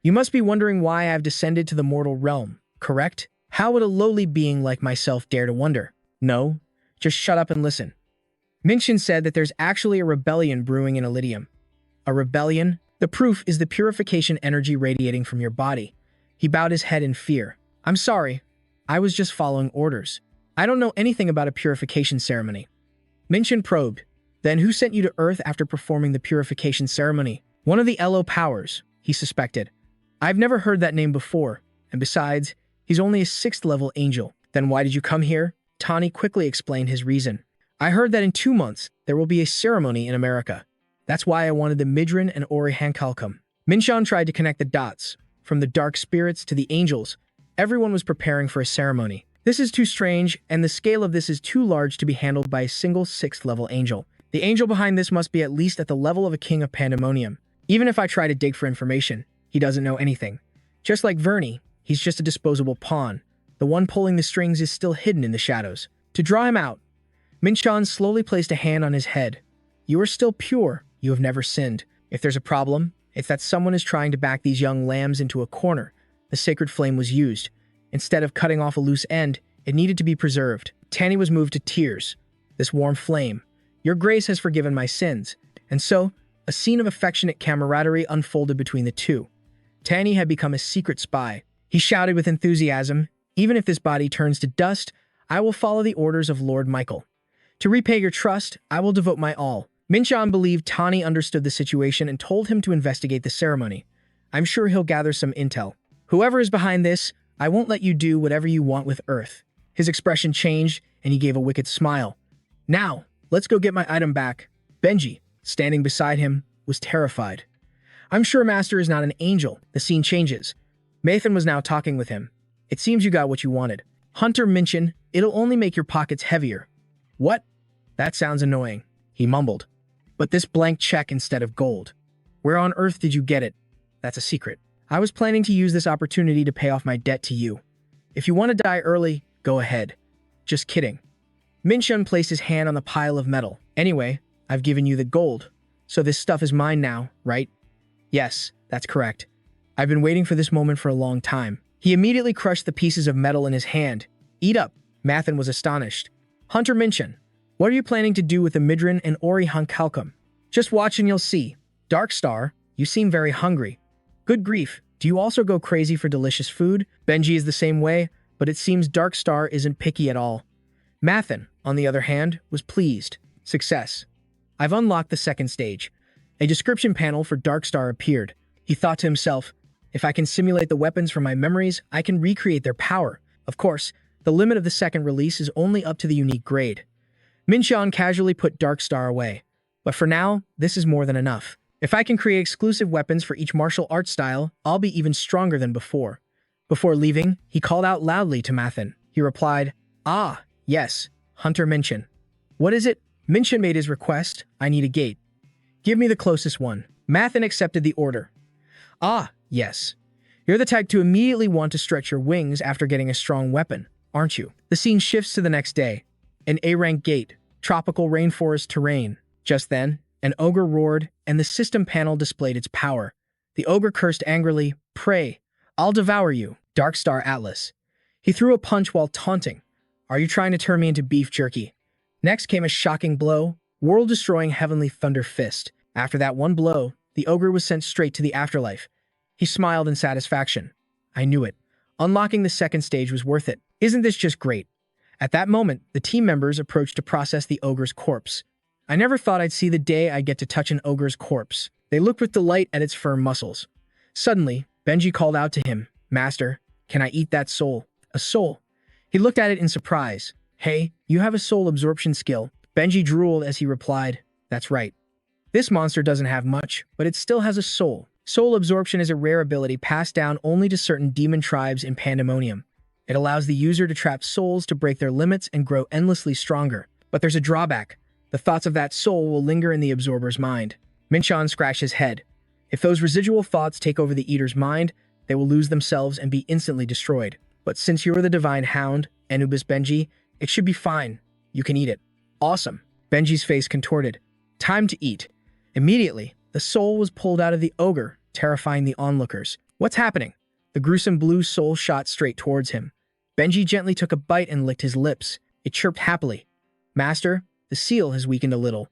You must be wondering why I have descended to the mortal realm, correct? How would a lowly being like myself dare to wonder? No, just shut up and listen. Minjun said that there's actually a rebellion brewing in Elydium. A rebellion? The proof is the purification energy radiating from your body. He bowed his head in fear. I'm sorry. I was just following orders. I don't know anything about a purification ceremony. Minjun probed. Then who sent you to Earth after performing the purification ceremony? One of the Elo powers, he suspected. I've never heard that name before, and besides, he's only a 6th level angel. Then why did you come here? Tani quickly explained his reason. I heard that in 2 months, there will be a ceremony in America. That's why I wanted the Midran and Ori Hankalkum. Minjun tried to connect the dots. From the dark spirits to the angels, everyone was preparing for a ceremony. This is too strange, and the scale of this is too large to be handled by a single 6th level angel. The angel behind this must be at least at the level of a king of pandemonium. Even if I try to dig for information, he doesn't know anything. Just like Vernie, he's just a disposable pawn. The one pulling the strings is still hidden in the shadows. To draw him out, Minjun slowly placed a hand on his head. You are still pure. You have never sinned. If there's a problem, it's that someone is trying to back these young lambs into a corner. The sacred flame was used. Instead of cutting off a loose end, it needed to be preserved. Tani was moved to tears. This warm flame. Your grace has forgiven my sins. And so, a scene of affectionate camaraderie unfolded between the two. Tani had become a secret spy. He shouted with enthusiasm, Even if this body turns to dust, I will follow the orders of Lord Michael. To repay your trust, I will devote my all. Minchan believed Tani understood the situation and told him to investigate the ceremony. I'm sure he'll gather some intel. Whoever is behind this, I won't let you do whatever you want with Earth. His expression changed, and he gave a wicked smile. Now, let's go get my item back. Benji, standing beside him, was terrified. I'm sure Master is not an angel. The scene changes. Mathan was now talking with him. It seems you got what you wanted. Hunter Minchin, it'll only make your pockets heavier. What? That sounds annoying, he mumbled. But this blank check instead of gold. Where on earth did you get it? That's a secret. I was planning to use this opportunity to pay off my debt to you. If you want to die early, go ahead. Just kidding. Minshun placed his hand on the pile of metal. Anyway, I've given you the gold, so this stuff is mine now, right? Yes, that's correct. I've been waiting for this moment for a long time. He immediately crushed the pieces of metal in his hand. Eat up. Mathan was astonished. Hunter Minchin, what are you planning to do with the Midran and Ori Hunkalkum? Just watch and you'll see. Darkstar, you seem very hungry. Good grief, do you also go crazy for delicious food? Benji is the same way, but it seems Darkstar isn't picky at all. Mathan, on the other hand, was pleased. Success. I've unlocked the second stage. A description panel for Darkstar appeared. He thought to himself, if I can simulate the weapons from my memories, I can recreate their power. Of course, the limit of the second release is only up to the unique grade. Minshan casually put Darkstar away. But for now, this is more than enough. If I can create exclusive weapons for each martial art style, I'll be even stronger than before. Before leaving, he called out loudly to Mathan. He replied, Ah, yes, Hunter Minchin. What is it? Minchin made his request. I need a gate. Give me the closest one. Mathan accepted the order. Ah, yes. You're the type to immediately want to stretch your wings after getting a strong weapon, aren't you? The scene shifts to the next day. An A-rank gate, tropical rainforest terrain. Just then, an ogre roared, and the system panel displayed its power. The ogre cursed angrily, Pray, I'll devour you, Darkstar Atlas. He threw a punch while taunting. Are you trying to turn me into beef jerky? Next came a shocking blow, world-destroying heavenly thunder fist. After that one blow, the ogre was sent straight to the afterlife. He smiled in satisfaction. I knew it. Unlocking the second stage was worth it. Isn't this just great? At that moment, the team members approached to process the ogre's corpse. I never thought I'd see the day I get to touch an ogre's corpse. They looked with delight at its firm muscles. Suddenly, Benji called out to him, Master, can I eat that soul? A soul? He looked at it in surprise. Hey, you have a soul absorption skill. Benji drooled as he replied, That's right. This monster doesn't have much, but it still has a soul. Soul absorption is a rare ability passed down only to certain demon tribes in Pandemonium. It allows the user to trap souls to break their limits and grow endlessly stronger. But there's a drawback. The thoughts of that soul will linger in the absorber's mind. Minchan scratched his head. If those residual thoughts take over the eater's mind, they will lose themselves and be instantly destroyed. But since you're the divine hound, Anubis Benji, it should be fine. You can eat it. Awesome. Benji's face contorted. Time to eat. Immediately, the soul was pulled out of the ogre, terrifying the onlookers. What's happening? The gruesome blue soul shot straight towards him. Benji gently took a bite and licked his lips. It chirped happily. Master, the seal has weakened a little.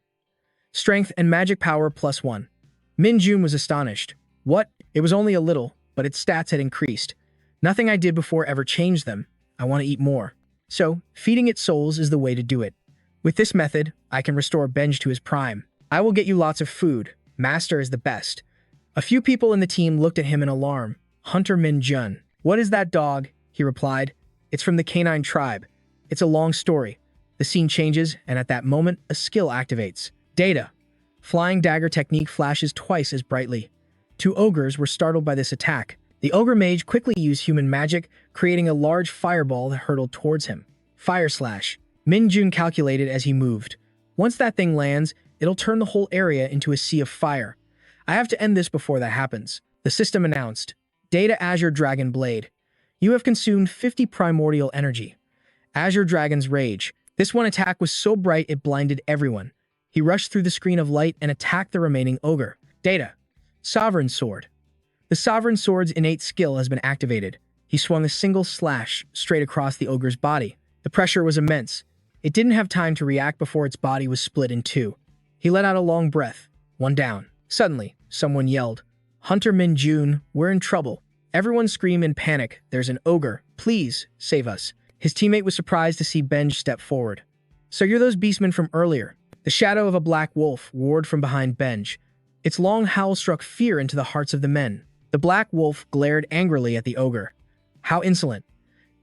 Strength and magic power +1. Min Jun was astonished. What? It was only a little, but its stats had increased. Nothing I did before ever changed them. I want to eat more. So, feeding it souls is the way to do it. With this method, I can restore Benj to his prime. I will get you lots of food. Master is the best. A few people in the team looked at him in alarm. Hunter Min Jun. What is that dog? He replied. It's from the canine tribe. It's a long story. The scene changes, and at that moment, a skill activates. Data. Flying dagger technique flashes twice as brightly. Two ogres were startled by this attack. The ogre mage quickly used human magic, creating a large fireball that hurtled towards him. Fire slash. Min Jun calculated as he moved. Once that thing lands, it'll turn the whole area into a sea of fire. I have to end this before that happens. The system announced. Data Azure Dragon Blade. You have consumed 50 primordial energy. Azure Dragon's Rage. This one attack was so bright it blinded everyone. He rushed through the screen of light and attacked the remaining ogre. Data. Sovereign Sword. The Sovereign Sword's innate skill has been activated. He swung a single slash straight across the ogre's body. The pressure was immense. It didn't have time to react before its body was split in two. He let out a long breath. One down. Suddenly, someone yelled, Hunter Min Jun, we're in trouble. Everyone screamed in panic, "There's an ogre! Please, save us!" His teammate was surprised to see Benj step forward. "So you're those beastmen from earlier." The shadow of a black wolf roared from behind Benj. Its long howl struck fear into the hearts of the men. The black wolf glared angrily at the ogre. "How insolent!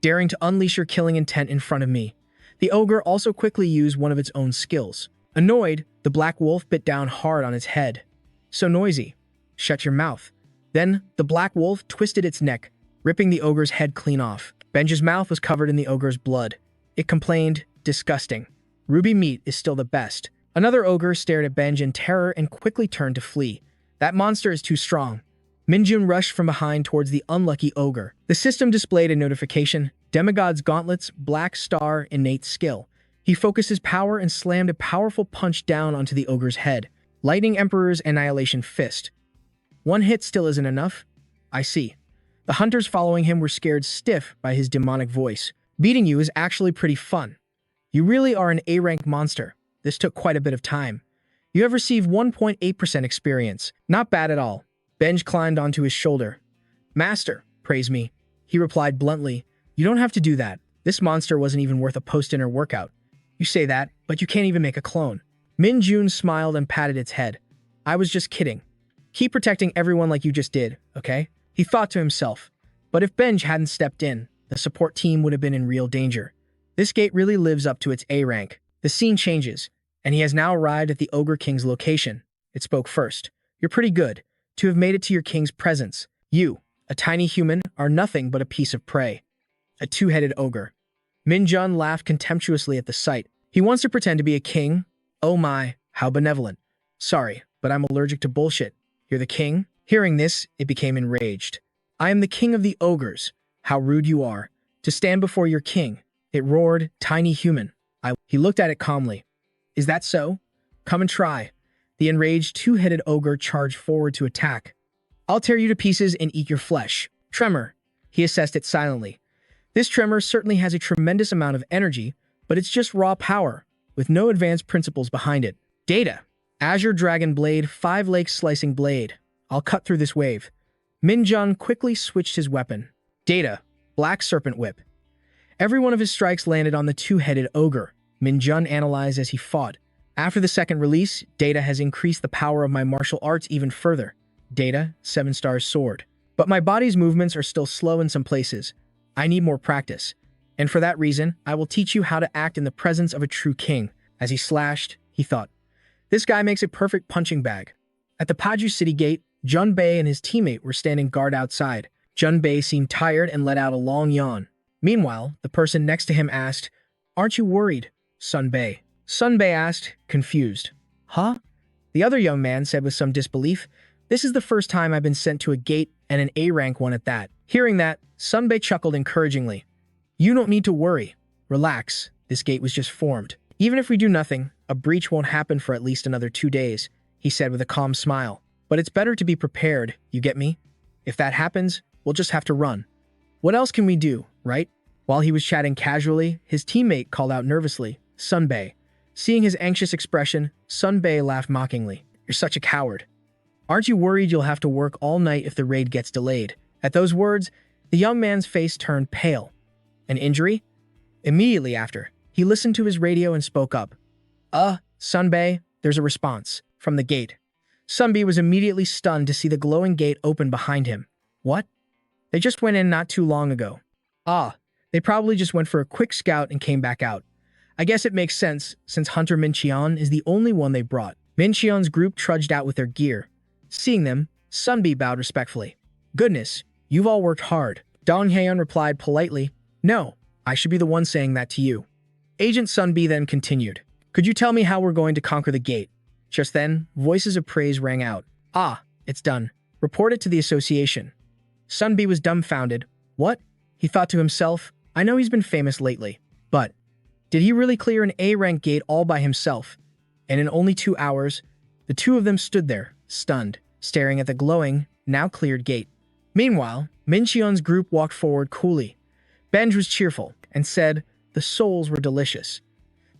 Daring to unleash your killing intent in front of me." The ogre also quickly used one of its own skills. Annoyed, the black wolf bit down hard on its head. "So noisy. Shut your mouth." Then, the black wolf twisted its neck, ripping the ogre's head clean off. Benj's mouth was covered in the ogre's blood. It complained, "Disgusting. Ruby meat is still the best." Another ogre stared at Benj in terror and quickly turned to flee. "That monster is too strong." Minjun rushed from behind towards the unlucky ogre. The system displayed a notification, "Demigod's Gauntlets, Black Star, Innate Skill." He focused his power and slammed a powerful punch down onto the ogre's head. Lightning Emperor's Annihilation Fist. "One hit still isn't enough? I see." The hunters following him were scared stiff by his demonic voice. "Beating you is actually pretty fun. You really are an A-rank monster. This took quite a bit of time. You have received 1.8% experience. Not bad at all." Benj climbed onto his shoulder. "Master, praise me." He replied bluntly, "You don't have to do that. This monster wasn't even worth a post-dinner workout." "You say that, but you can't even make a clone." Min Jun smiled and patted its head. "I was just kidding. Keep protecting everyone like you just did, okay?" He thought to himself. But if Benj hadn't stepped in, the support team would have been in real danger. This gate really lives up to its A rank. The scene changes, and he has now arrived at the Ogre King's location. It spoke first. "You're pretty good to have made it to your king's presence. You, a tiny human, are nothing but a piece of prey." A two-headed ogre. Min Jun laughed contemptuously at the sight. He wants to pretend to be a king? Oh my, how benevolent. "Sorry, but I'm allergic to bullshit. You're the king?" Hearing this, it became enraged. "I am the king of the ogres. How rude you are. To stand before your king." It roared, "Tiny human." He looked at it calmly. "Is that so? Come and try." The enraged two-headed ogre charged forward to attack. "I'll tear you to pieces and eat your flesh." Tremor. He assessed it silently. This tremor certainly has a tremendous amount of energy, but it's just raw power, with no advanced principles behind it. Data. Azure Dragon Blade, 5 Lakes Slicing Blade. I'll cut through this wave. Min Jun quickly switched his weapon. Data. Black Serpent Whip. Every one of his strikes landed on the two-headed ogre. Min Jun analyzed as he fought. After the second release, Data has increased the power of my martial arts even further. Data, 7-star sword. But my body's movements are still slow in some places. I need more practice. And for that reason, I will teach you how to act in the presence of a true king. As he slashed, he thought, "This guy makes a perfect punching bag." At the Paju City Gate, Junbei and his teammate were standing guard outside. Junbei seemed tired and let out a long yawn. Meanwhile, the person next to him asked, "Aren't you worried, Sunbei?" Sunbei asked, confused. "Huh?" The other young man said with some disbelief, "This is the first time I've been sent to a gate, and an A-rank one at that." Hearing that, Sunbei chuckled encouragingly. "You don't need to worry. Relax, this gate was just formed. Even if we do nothing, a breach won't happen for at least another 2 days," he said with a calm smile. "But it's better to be prepared, you get me? If that happens, we'll just have to run. What else can we do, right?" While he was chatting casually, his teammate called out nervously, "Sunbei." Seeing his anxious expression, Sunbei laughed mockingly. "You're such a coward. Aren't you worried you'll have to work all night if the raid gets delayed?" At those words, the young man's face turned pale. "An injury?" Immediately after, he listened to his radio and spoke up. Sunbei, there's a response from the gate." Sunbei was immediately stunned to see the glowing gate open behind him. "What? They just went in not too long ago." They probably just went for a quick scout and came back out. I guess it makes sense, since Hunter Mincheon is the only one they brought." Mincheon's group trudged out with their gear. Seeing them, Sunbei bowed respectfully. "Goodness, you've all worked hard." Dong Haeun replied politely, "No, I should be the one saying that to you." Agent Sunbei then continued, "Could you tell me how we're going to conquer the gate?" Just then, voices of praise rang out. It's done. Report it to the association." Sunbei was dumbfounded. What? He thought to himself, I know he's been famous lately, but did he really clear an A-rank gate all by himself? And in only 2 hours, the two of them stood there, stunned, staring at the glowing, now cleared gate. Meanwhile, Mincheon's group walked forward coolly. Benj was cheerful and said, "The souls were delicious."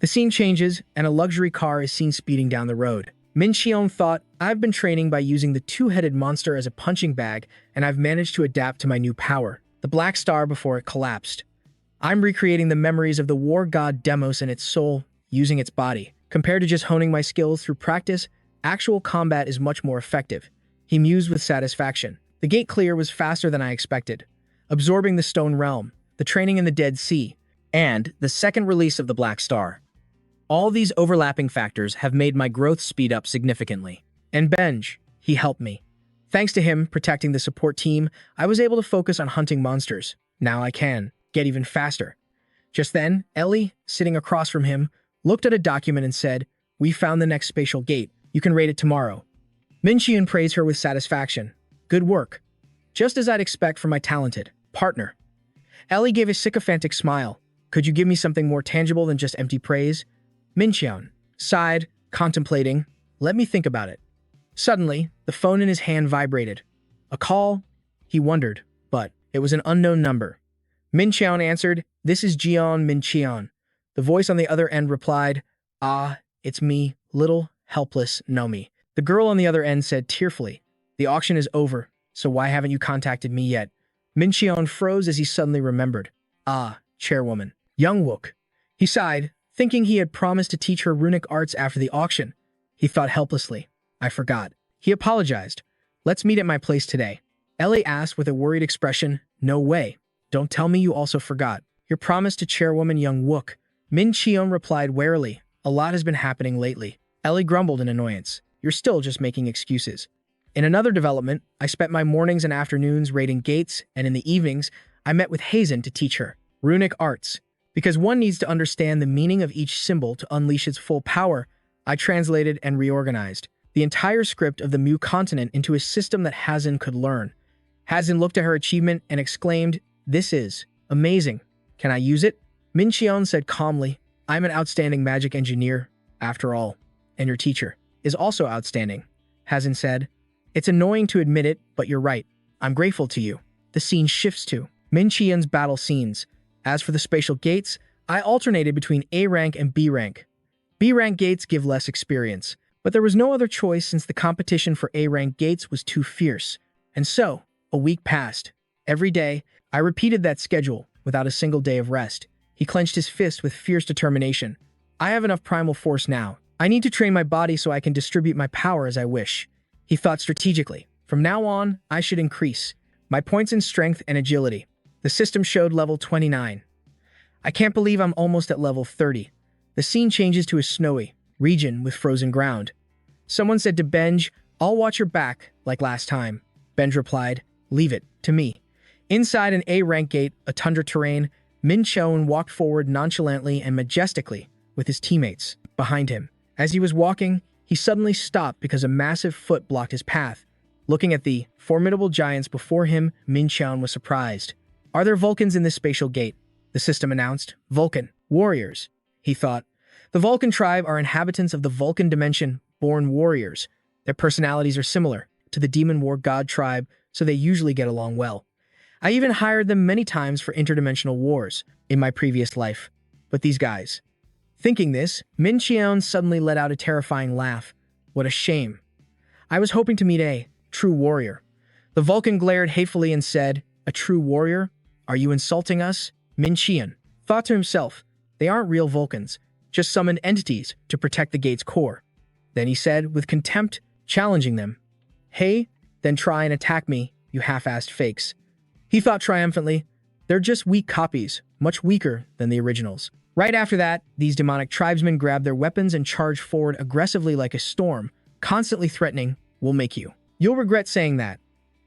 The scene changes, and a luxury car is seen speeding down the road. Min Xion thought, I've been training by using the two-headed monster as a punching bag, and I've managed to adapt to my new power, the black star before it collapsed. I'm recreating the memories of the war god Demos in its soul, using its body. Compared to just honing my skills through practice, actual combat is much more effective. He mused with satisfaction. The gate clear was faster than I expected, absorbing the stone realm, the training in the Dead Sea, and the second release of the Black Star. All these overlapping factors have made my growth speed up significantly. And Benj, he helped me. Thanks to him protecting the support team, I was able to focus on hunting monsters. Now I can get even faster. Just then, Ellie, sitting across from him, looked at a document and said, "We found the next spatial gate. You can raid it tomorrow." Min Xion praised her with satisfaction. "Good work. Just as I'd expect from my talented partner." Ellie gave a sycophantic smile. "Could you give me something more tangible than just empty praise?" Min Xion sighed, contemplating. "Let me think about it." Suddenly, the phone in his hand vibrated. A call? He wondered, but it was an unknown number. Min Xion answered, "This is Jian Min Xion." The voice on the other end replied, "Ah, it's me, little, helpless Nomi." The girl on the other end said tearfully, "The auction is over, so why haven't you contacted me yet?" Min Xion froze as he suddenly remembered. "Ah, chairwoman. Young Wook." He sighed, thinking he had promised to teach her runic arts after the auction. He thought helplessly, "I forgot." He apologized. "Let's meet at my place today." Ellie asked with a worried expression, "No way. Don't tell me you also forgot your promise to chairwoman Young Wook." Min Xion replied warily, "A lot has been happening lately." Ellie grumbled in annoyance. "You're still just making excuses." In another development, I spent my mornings and afternoons raiding gates, and in the evenings, I met with Hazen to teach her runic arts. Because one needs to understand the meaning of each symbol to unleash its full power, I translated and reorganized the entire script of the Mu continent into a system that Hazen could learn. Hazen looked at her achievement and exclaimed, "This is amazing. Can I use it?" Min Xion said calmly, "I'm an outstanding magic engineer, after all, and your teacher is also outstanding." Hazen said, "It's annoying to admit it, but you're right. I'm grateful to you." The scene shifts to Min Xion's battle scenes. As for the spatial gates, I alternated between A rank and B rank. B rank gates give less experience, but there was no other choice since the competition for A rank gates was too fierce. And so, a week passed. Every day, I repeated that schedule without a single day of rest. He clenched his fist with fierce determination. "I have enough primal force now. I need to train my body so I can distribute my power as I wish." He thought strategically. From now on, I should increase my points in strength and agility. The system showed level 29. I can't believe I'm almost at level 30. The scene changes to a snowy region with frozen ground. Someone said to Benj, "I'll watch your back, like last time." Benj replied, "Leave it to me." Inside an A-rank gate, a tundra terrain, Min Xion walked forward nonchalantly and majestically with his teammates behind him. As he was walking, he suddenly stopped because a massive foot blocked his path. Looking at the formidable giants before him, Min Xion was surprised. "Are there Vulcans in this spatial gate?" The system announced. "Vulcan warriors," he thought. The Vulcan tribe are inhabitants of the Vulcan dimension, born warriors. Their personalities are similar to the demon war god tribe, so they usually get along well. I even hired them many times for interdimensional wars in my previous life. But these guys. Thinking this, Min Xion suddenly let out a terrifying laugh. What a shame. I was hoping to meet a true warrior. The Vulcan glared hatefully and said, "A true warrior? Are you insulting us?" Min Xion thought to himself, "They aren't real Vulcans, just summoned entities to protect the gate's core." Then he said, with contempt, challenging them, "Hey, then try and attack me, you half-assed fakes." He thought triumphantly, "They're just weak copies, much weaker than the originals." Right after that, these demonic tribesmen grabbed their weapons and charged forward aggressively like a storm, constantly threatening, "We'll make you. You'll regret saying that."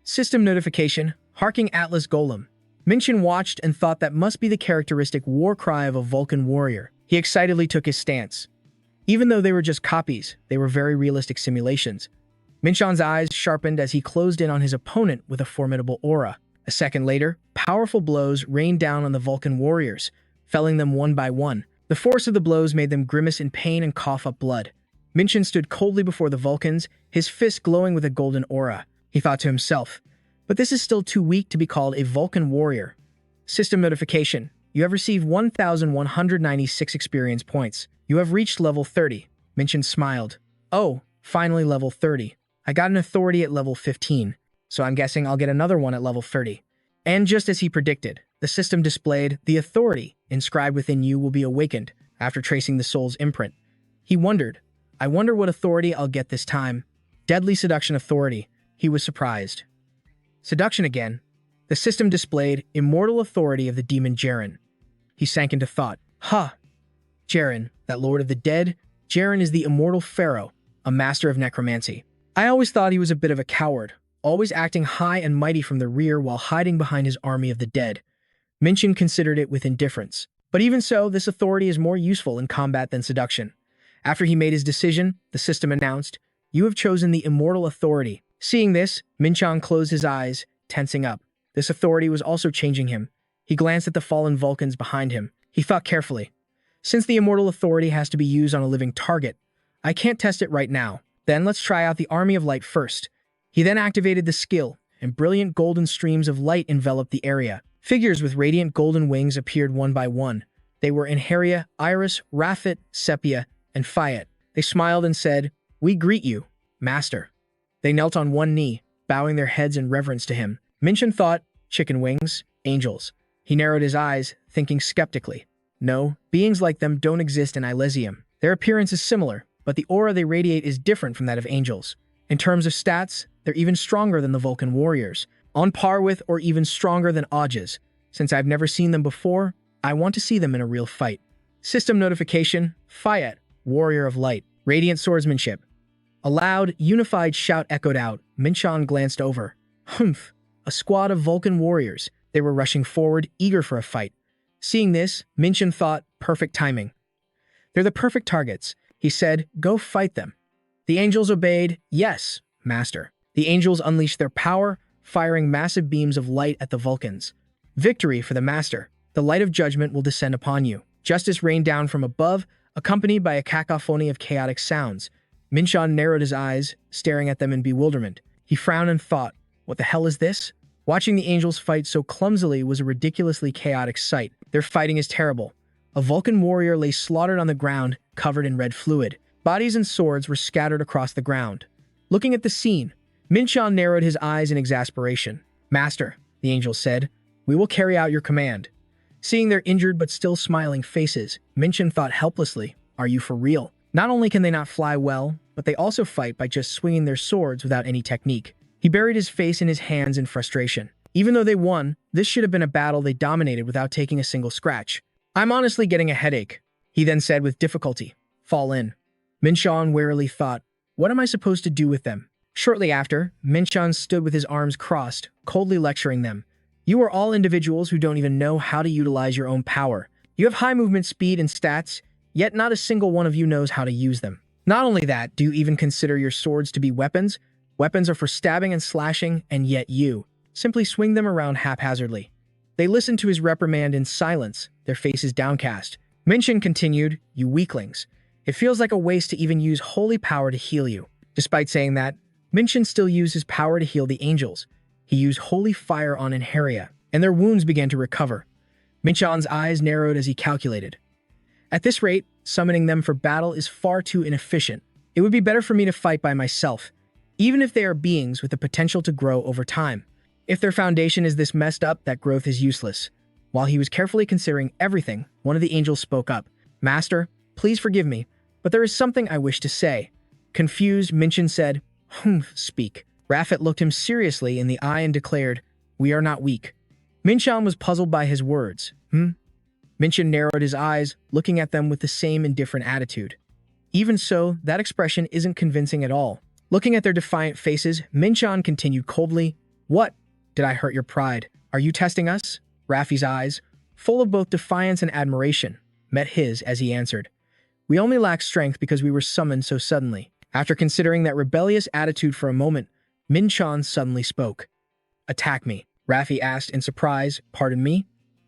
System notification, Harking Atlas Golem. Min Xion watched and thought that must be the characteristic war cry of a Vulcan warrior. He excitedly took his stance. Even though they were just copies, they were very realistic simulations. Min Xion's eyes sharpened as he closed in on his opponent with a formidable aura. A second later, powerful blows rained down on the Vulcan warriors, felling them one by one. The force of the blows made them grimace in pain and cough up blood. Min Xion stood coldly before the Vulcans, his fist glowing with a golden aura. He thought to himself, "But this is still too weak to be called a Vulcan warrior." System notification. You have received 1,196 experience points. You have reached level 30. Min Xion smiled. "Oh, Finally, level 30. I got an authority at level 15, so I'm guessing I'll get another one at level 30. And just as he predicted, the system displayed, the authority inscribed within you will be awakened after tracing the soul's imprint. He wondered, I wonder what authority I'll get this time. Deadly Seduction Authority. He was surprised. Seduction again. The system displayed immortal authority of the demon Jaren. He sank into thought. Jaren, that lord of the dead. Jaren is the immortal pharaoh, a master of necromancy. I always thought he was a bit of a coward, always acting high and mighty from the rear while hiding behind his army of the dead. Minchin considered it with indifference. But even so, this authority is more useful in combat than seduction. After he made his decision, the system announced, you have chosen the immortal authority. Seeing this, Minchan closed his eyes, tensing up. This authority was also changing him. He glanced at the fallen Vulcans behind him. He thought carefully. Since the immortal authority has to be used on a living target, I can't test it right now. Then let's try out the Army of Light first. He then activated the skill, and brilliant golden streams of light enveloped the area. Figures with radiant golden wings appeared one by one. They were Inheria, Iris, Rafit, Sepia, and Fayet. They smiled and said, we greet you, Master. They knelt on one knee, bowing their heads in reverence to him. Minchin thought, chicken wings, angels. He narrowed his eyes, thinking skeptically. No, beings like them don't exist in Elysium. Their appearance is similar, but the aura they radiate is different from that of angels. In terms of stats, they're even stronger than the Vulcan warriors, on par with or even stronger than Auges. Since I've never seen them before, I want to see them in a real fight. System notification, Fayet, Warrior of Light, Radiant Swordsmanship. A loud, unified shout echoed out. Minchan glanced over. Humph, a squad of Vulcan warriors. They were rushing forward, eager for a fight. Seeing this, Minchan thought, perfect timing. They're the perfect targets. He said, go fight them. The angels obeyed, yes, Master. The angels unleashed their power, firing massive beams of light at the Vulcans. Victory for the Master. The light of judgment will descend upon you. Justice rained down from above, accompanied by a cacophony of chaotic sounds. Minchan narrowed his eyes, staring at them in bewilderment. He frowned and thought, what the hell is this? Watching the angels fight so clumsily was a ridiculously chaotic sight. Their fighting is terrible. A Vulcan warrior lay slaughtered on the ground, covered in red fluid. Bodies and swords were scattered across the ground. Looking at the scene, Minchan narrowed his eyes in exasperation. Master, the angel said, we will carry out your command. Seeing their injured but still smiling faces, Minchan thought helplessly, are you for real? Not only can they not fly well, but they also fight by just swinging their swords without any technique. He buried his face in his hands in frustration. Even though they won, this should have been a battle they dominated without taking a single scratch. I'm honestly getting a headache, he then said with difficulty. Fall in. Minchan warily thought, what am I supposed to do with them? Shortly after, Minchan stood with his arms crossed, coldly lecturing them. You are all individuals who don't even know how to utilize your own power. You have high movement speed and stats, yet not a single one of you knows how to use them. Not only that, do you even consider your swords to be weapons? Weapons are for stabbing and slashing, and yet you simply swing them around haphazardly. They listened to his reprimand in silence, their faces downcast. Minchin continued, you weaklings. It feels like a waste to even use holy power to heal you. Despite saying that, Minchin still used his power to heal the angels. He used holy fire on Inheria, and their wounds began to recover. Minchan's eyes narrowed as he calculated. At this rate, summoning them for battle is far too inefficient. It would be better for me to fight by myself, even if they are beings with the potential to grow over time. If their foundation is this messed up, that growth is useless. While he was carefully considering everything, one of the angels spoke up. Master, please forgive me, but there is something I wish to say. Confused, Minchin said, speak. Rafit looked him seriously in the eye and declared, we are not weak. Minchan was puzzled by his words. Minchin narrowed his eyes, looking at them with the same indifferent attitude. Even so, that expression isn't convincing at all. Looking at their defiant faces, Minchan continued coldly, what? Did I hurt your pride? Are you testing us? Rafi's eyes, full of both defiance and admiration, met his as he answered. We only lack strength because we were summoned so suddenly. After considering that rebellious attitude for a moment, Minchan suddenly spoke. Attack me, Rafi asked in surprise, pardon me?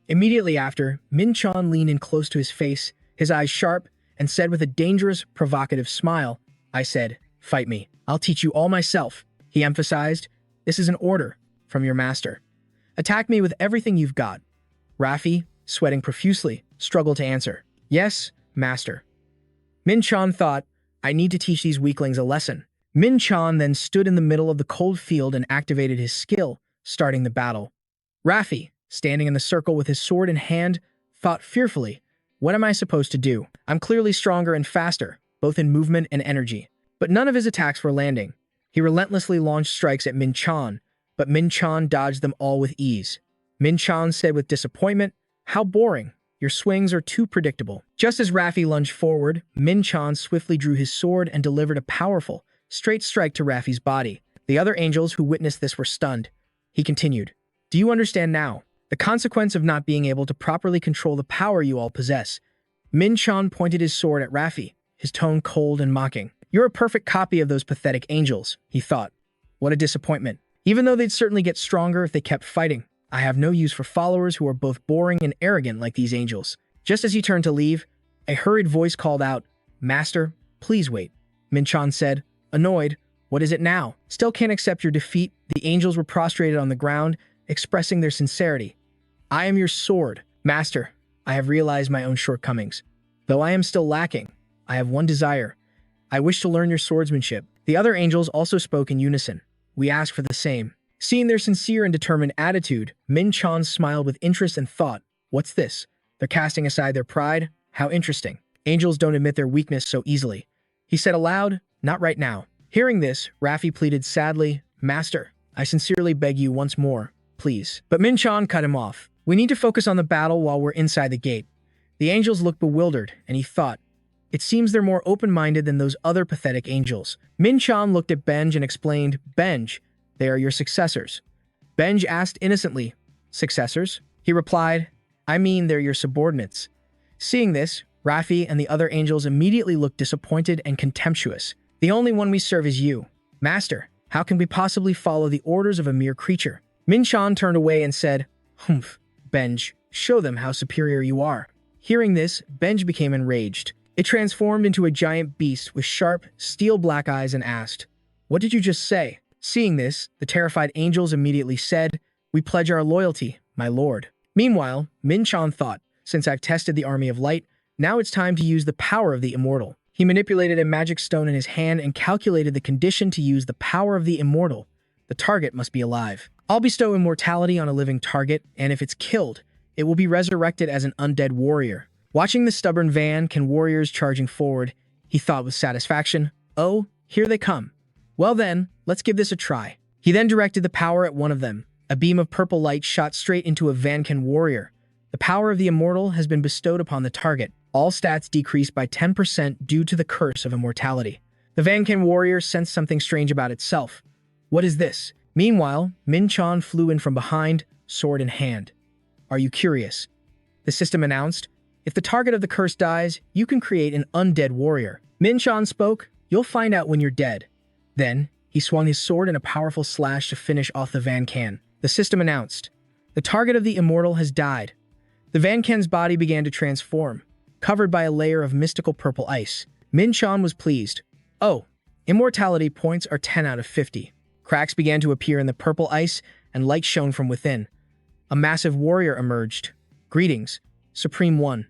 Immediately after, Minchan leaned in close to his face, his eyes sharp, and said with a dangerous, provocative smile, I said, fight me. I'll teach you all myself. He emphasized, this is an order from your master. Attack me with everything you've got. Rafi, sweating profusely, struggled to answer. Yes, master. Minchan thought, I need to teach these weaklings a lesson. Min Chan then stood in the middle of the cold field and activated his skill, starting the battle. Raffi, standing in the circle with his sword in hand, thought fearfully, what am I supposed to do? I'm clearly stronger and faster, both in movement and energy. But none of his attacks were landing. He relentlessly launched strikes at Min Chan, but Min Chan dodged them all with ease. Min Chan said with disappointment, how boring. Your swings are too predictable. Just as Raffi lunged forward, Min Chan swiftly drew his sword and delivered a powerful, straight strike to Raffi's body. The other angels who witnessed this were stunned. He continued, do you understand now? The consequence of not being able to properly control the power you all possess. Min Chan pointed his sword at Raffi, his tone cold and mocking. You're a perfect copy of those pathetic angels, he thought. What a disappointment. Even though they'd certainly get stronger if they kept fighting, I have no use for followers who are both boring and arrogant like these angels. Just as he turned to leave, a hurried voice called out, Master, please wait. Min Chan said, annoyed, what is it now? Still can't accept your defeat. The angels were prostrated on the ground, expressing their sincerity. I am your sword. Master, I have realized my own shortcomings. Though I am still lacking, I have one desire. I wish to learn your swordsmanship. The other angels also spoke in unison. We ask for the same. Seeing their sincere and determined attitude, Min Chan smiled with interest and thought, what's this? They're casting aside their pride? How interesting. Angels don't admit their weakness so easily. He said aloud, not right now. Hearing this, Raffi pleaded sadly, Master, I sincerely beg you once more, please. But Min Chan cut him off. We need to focus on the battle while we're inside the gate. The angels looked bewildered, and he thought, it seems they're more open-minded than those other pathetic angels. Min Chan looked at Benj and explained, Benj, they are your successors. Benj asked innocently, successors? He replied, I mean they're your subordinates. Seeing this, Raffi and the other angels immediately looked disappointed and contemptuous. The only one we serve is you. Master, how can we possibly follow the orders of a mere creature? Min Chan turned away and said, Humph, Benj, show them how superior you are. Hearing this, Benj became enraged. It transformed into a giant beast with sharp, steel-black eyes and asked, what did you just say? Seeing this, the terrified angels immediately said, we pledge our loyalty, my lord. Meanwhile, Min Chan thought, since I've tested the army of light, now it's time to use the power of the immortal. He manipulated a magic stone in his hand and calculated the condition to use the power of the immortal. The target must be alive. I'll bestow immortality on a living target, and if it's killed, it will be resurrected as an undead warrior. Watching the stubborn Van Can warriors charging forward, he thought with satisfaction, oh, here they come. Well then, let's give this a try. He then directed the power at one of them. A beam of purple light shot straight into a Van Can warrior. The power of the immortal has been bestowed upon the target. All stats decreased by 10% due to the curse of immortality. The Van Can warrior sensed something strange about itself. What is this? Meanwhile, Min Chan flew in from behind, sword in hand. Are you curious? The system announced, if the target of the curse dies, you can create an undead warrior. Min Chan spoke, you'll find out when you're dead. Then, he swung his sword in a powerful slash to finish off the Van Can. The system announced, the target of the immortal has died. The Van Can's body began to transform, covered by a layer of mystical purple ice. Min Chan was pleased. Oh, immortality points are 10 out of 50. Cracks began to appear in the purple ice, and light shone from within. A massive warrior emerged. Greetings, Supreme One.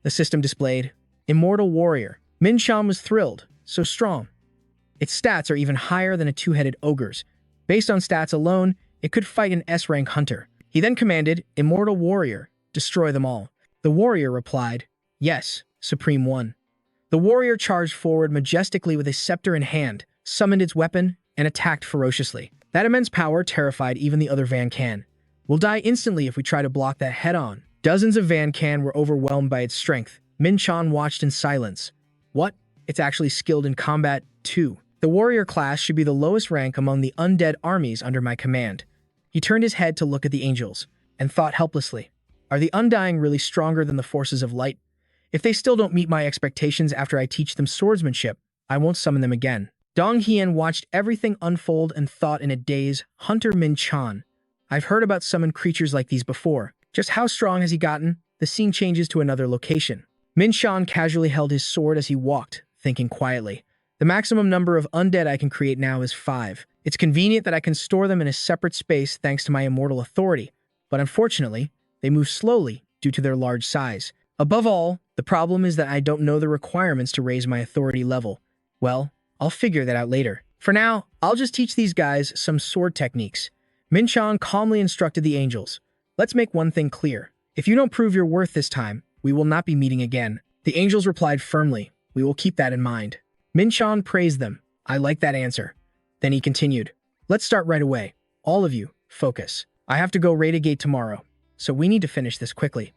The system displayed, Immortal Warrior. Min Chan was thrilled, so strong. Its stats are even higher than a two-headed ogre's. Based on stats alone, it could fight an S-rank hunter. He then commanded, Immortal Warrior, destroy them all. The warrior replied, yes, Supreme One. The warrior charged forward majestically with a scepter in hand, summoned its weapon, and attacked ferociously. That immense power terrified even the other Van Can. We'll die instantly if we try to block that head-on. Dozens of Van Can were overwhelmed by its strength. Min Chan watched in silence. What? It's actually skilled in combat, too. The warrior class should be the lowest rank among the undead armies under my command. He turned his head to look at the angels, and thought helplessly, are the Undying really stronger than the forces of light? If they still don't meet my expectations after I teach them swordsmanship, I won't summon them again. Dong Hien watched everything unfold and thought in a daze, Hunter Min Chan. I've heard about summoned creatures like these before. Just how strong has he gotten? The scene changes to another location. Min Chan casually held his sword as he walked, thinking quietly. The maximum number of undead I can create now is 5. It's convenient that I can store them in a separate space thanks to my immortal authority, but unfortunately, they move slowly due to their large size. Above all, the problem is that I don't know the requirements to raise my authority level. Well, I'll figure that out later. For now, I'll just teach these guys some sword techniques. Min-chan calmly instructed the angels. Let's make one thing clear. If you don't prove your worth this time, we will not be meeting again. The angels replied firmly. We will keep that in mind. Min-chan praised them. I like that answer. Then he continued. Let's start right away. All of you, focus. I have to go raid a gate tomorrow, so we need to finish this quickly.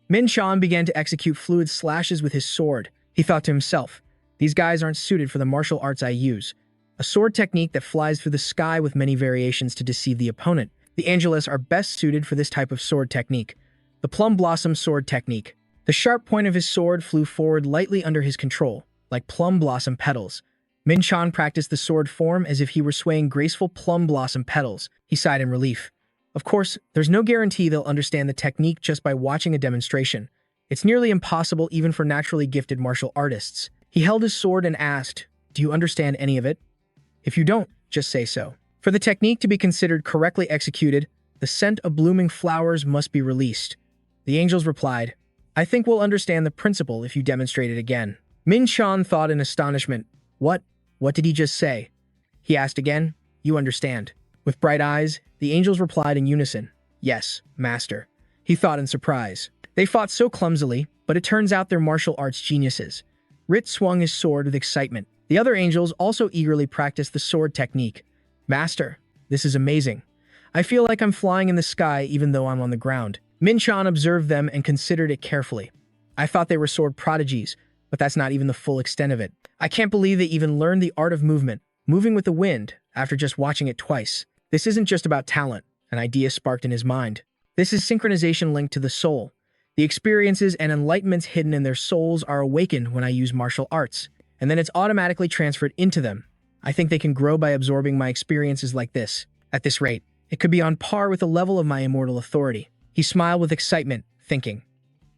Min-chan began to execute fluid slashes with his sword. He thought to himself, these guys aren't suited for the martial arts I use. A sword technique that flies through the sky with many variations to deceive the opponent. The Angelus are best suited for this type of sword technique. The Plum Blossom Sword Technique. The sharp point of his sword flew forward lightly under his control, like plum blossom petals. Min-chan practiced the sword form as if he were swaying graceful plum blossom petals. He sighed in relief. Of course, there's no guarantee they'll understand the technique just by watching a demonstration. It's nearly impossible even for naturally gifted martial artists. He held his sword and asked, do you understand any of it? If you don't, just say so. For the technique to be considered correctly executed, the scent of blooming flowers must be released. The angels replied, I think we'll understand the principle if you demonstrate it again. Min-chan thought in astonishment. What did he just say? He asked again, you understand. With bright eyes, the angels replied in unison, yes, master. He thought in surprise. They fought so clumsily, but it turns out they're martial arts geniuses. Rit swung his sword with excitement. The other angels also eagerly practiced the sword technique. Master, this is amazing. I feel like I'm flying in the sky even though I'm on the ground. Min-chan observed them and considered it carefully. I thought they were sword prodigies, but that's not even the full extent of it. I can't believe they even learned the art of movement, moving with the wind, after just watching it twice. This isn't just about talent, an idea sparked in his mind. This is synchronization linked to the soul. The experiences and enlightenments hidden in their souls are awakened when I use martial arts, and then it's automatically transferred into them. I think they can grow by absorbing my experiences like this. At this rate, it could be on par with the level of my immortal authority. He smiled with excitement, thinking,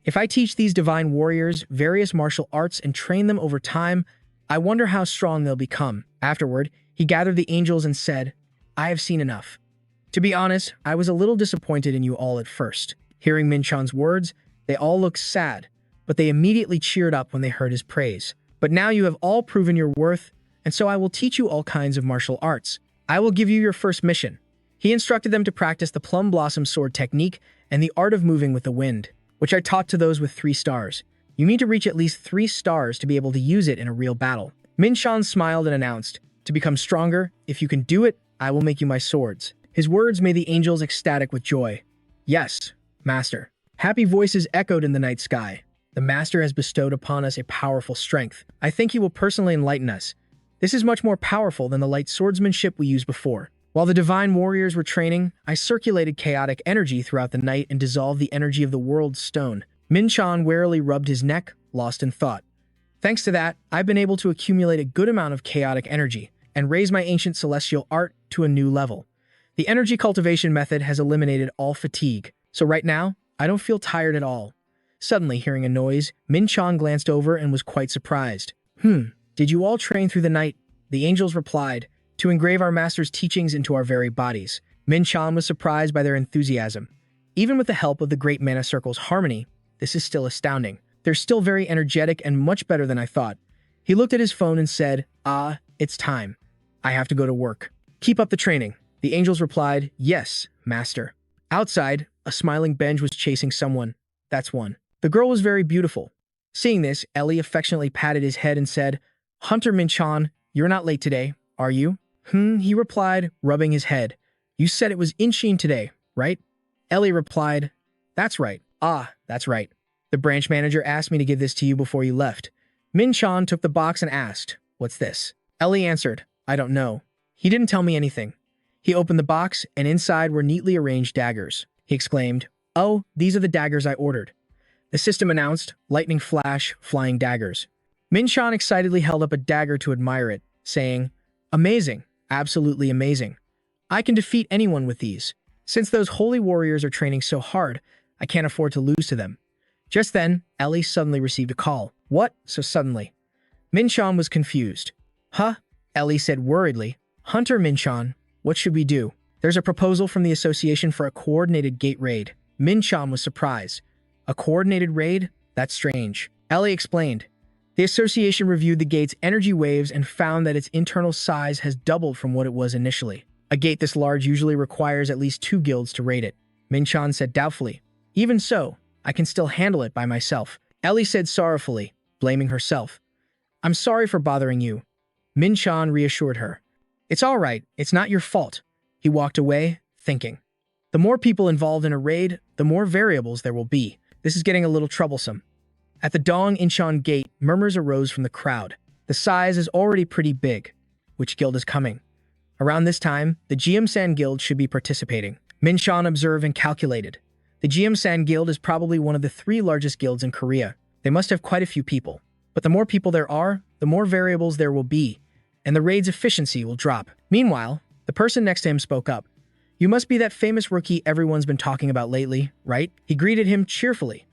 if I teach these divine warriors various martial arts and train them over time, I wonder how strong they'll become. Afterward, he gathered the angels and said, I have seen enough. To be honest, I was a little disappointed in you all at first. Hearing Min-chan's words, they all looked sad, but they immediately cheered up when they heard his praise. But now you have all proven your worth, and so I will teach you all kinds of martial arts. I will give you your first mission. He instructed them to practice the Plum Blossom Sword Technique and the art of moving with the wind, which I taught to those with 3 stars. You need to reach at least 3 stars to be able to use it in a real battle. Min-chan smiled and announced, to become stronger, if you can do it, I will make you my swords. His words made the angels ecstatic with joy. Yes, master. Happy voices echoed in the night sky. The master has bestowed upon us a powerful strength. I think he will personally enlighten us. This is much more powerful than the light swordsmanship we used before. While the divine warriors were training, I circulated chaotic energy throughout the night and dissolved the energy of the world's stone. Min-chan warily rubbed his neck, lost in thought. Thanks to that, I've been able to accumulate a good amount of chaotic energy and raise my ancient celestial art to a new level. The energy cultivation method has eliminated all fatigue, so right now, I don't feel tired at all. Suddenly, hearing a noise, Min-chan glanced over and was quite surprised. Did you all train through the night? The angels replied, to engrave our master's teachings into our very bodies. Min-chan was surprised by their enthusiasm. Even with the help of the Great Mana Circle's harmony, this is still astounding. They're still very energetic and much better than I thought. He looked at his phone and said, it's time. I have to go to work. Keep up the training. The angels replied, yes, master. Outside, a smiling Benj was chasing someone. That's one. The girl was very beautiful. Seeing this, Ellie affectionately patted his head and said, Hunter Min-chan, you're not late today, are you? He replied, rubbing his head. You said it was Inshin today, right? Ellie replied, that's right. That's right. The branch manager asked me to give this to you before you left. Min-chan took the box and asked, what's this? Ellie answered, I don't know. He didn't tell me anything. He opened the box, and inside were neatly arranged daggers. He exclaimed, oh, these are the daggers I ordered. The system announced, lightning flash, flying daggers. Min-chan excitedly held up a dagger to admire it, saying, amazing, absolutely amazing. I can defeat anyone with these. Since those holy warriors are training so hard, I can't afford to lose to them. Just then, Ellie suddenly received a call. What? So suddenly? Min-chan was confused. Huh? Ellie said worriedly. Hunter Min-chan, what should we do? There's a proposal from the association for a coordinated gate raid. Min-chan was surprised. A coordinated raid? That's strange. Ellie explained. The association reviewed the gate's energy waves and found that its internal size has doubled from what it was initially. A gate this large usually requires at least 2 guilds to raid it, Min-chan said doubtfully. Even so, I can still handle it by myself, Ellie said sorrowfully, blaming herself. I'm sorry for bothering you. Min-chan reassured her. It's all right, it's not your fault. He walked away, thinking. The more people involved in a raid, the more variables there will be. This is getting a little troublesome. At the Dong Incheon gate, murmurs arose from the crowd. The size is already pretty big. Which guild is coming? Around this time, the Geumsan Guild should be participating. Min-chan observed and calculated. The Geumsan Guild is probably one of the 3 largest guilds in Korea. They must have quite a few people. But the more people there are, the more variables there will be, and the raid's efficiency will drop. Meanwhile, the person next to him spoke up. You must be that famous rookie everyone's been talking about lately, right? He greeted him cheerfully.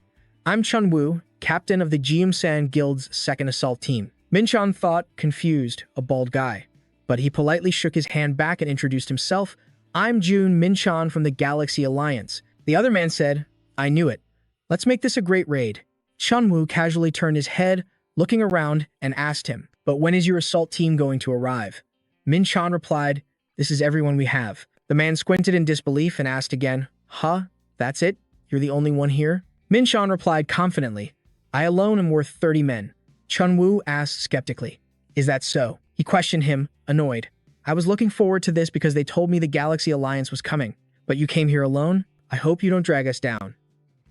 I'm Chun-woo, captain of the Geumsan Guild's 2nd assault team. Min-chan thought, confused, a bald guy. But he politely shook his hand back and introduced himself. I'm Jun Min-chan from the Galaxy Alliance. The other man said, I knew it. Let's make this a great raid. Chun-woo casually turned his head, looking around, and asked him, but when is your assault team going to arrive? Min-chan replied, this is everyone we have. The man squinted in disbelief and asked again, huh? That's it? You're the only one here? Min-chan replied confidently, I alone am worth 30 men. Chun-woo asked skeptically, is that so? He questioned him, annoyed. I was looking forward to this because they told me the Galaxy Alliance was coming. But you came here alone? I hope you don't drag us down.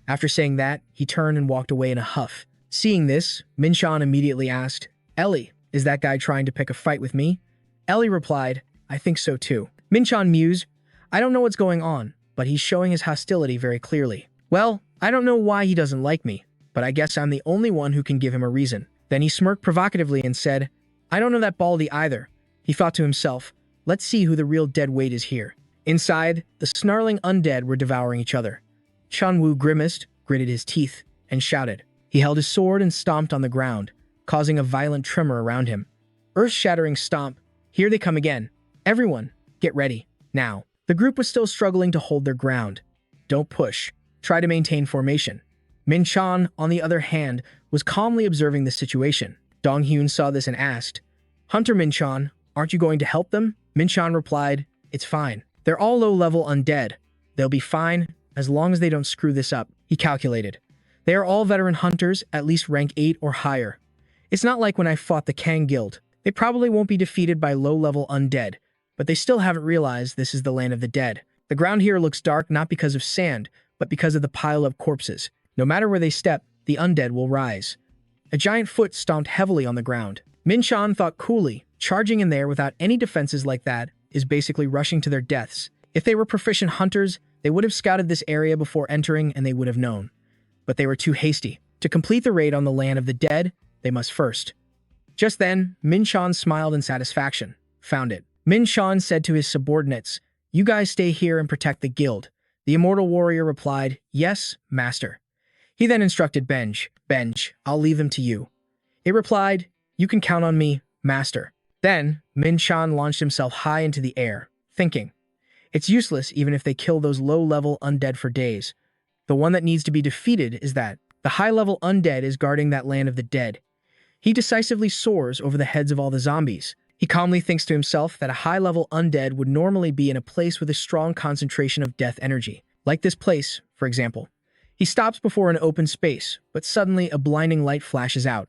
After saying that, he turned and walked away in a huff. Seeing this, Min-chan immediately asked, Ellie, is that guy trying to pick a fight with me? Ellie replied, I think so too. Min-chan mused, I don't know what's going on, but he's showing his hostility very clearly. Well, I don't know why he doesn't like me, but I guess I'm the only one who can give him a reason. Then he smirked provocatively and said, I don't know that baldy either. He thought to himself, let's see who the real dead weight is here. Inside, the snarling undead were devouring each other. Chun-woo grimaced, gritted his teeth, and shouted. He held his sword and stomped on the ground, causing a violent tremor around him. Earth-shattering stomp. Here they come again. Everyone, get ready. Now. The group was still struggling to hold their ground. Don't push. Try to maintain formation. Min-chan, on the other hand, was calmly observing the situation. Dong-hyun saw this and asked, Hunter Min-chan, aren't you going to help them? Min-chan replied, it's fine. They're all low-level undead. They'll be fine, as long as they don't screw this up, he calculated. They are all veteran hunters, at least rank 8 or higher. It's not like when I fought the Kang Guild. They probably won't be defeated by low-level undead, but they still haven't realized this is the land of the dead. The ground here looks dark not because of sand, but because of the pile of corpses. No matter where they step, the undead will rise. A giant foot stomped heavily on the ground. Min-chan thought coolly, charging in there without any defenses like that is basically rushing to their deaths. If they were proficient hunters, they would have scouted this area before entering and they would have known. But they were too hasty. To complete the raid on the land of the dead, they must first. Just then, Min-chan smiled in satisfaction. Found it. Min-chan said to his subordinates, you guys stay here and protect the guild. The immortal warrior replied, yes, master. He then instructed Benj, I'll leave them to you. It replied, you can count on me, master. Then, Min-chan launched himself high into the air, thinking, it's useless even if they kill those low-level undead for days. The one that needs to be defeated is that the high-level undead is guarding that land of the dead. He decisively soars over the heads of all the zombies. He calmly thinks to himself that a high-level undead would normally be in a place with a strong concentration of death energy. Like this place, for example. He stops before an open space, but suddenly a blinding light flashes out.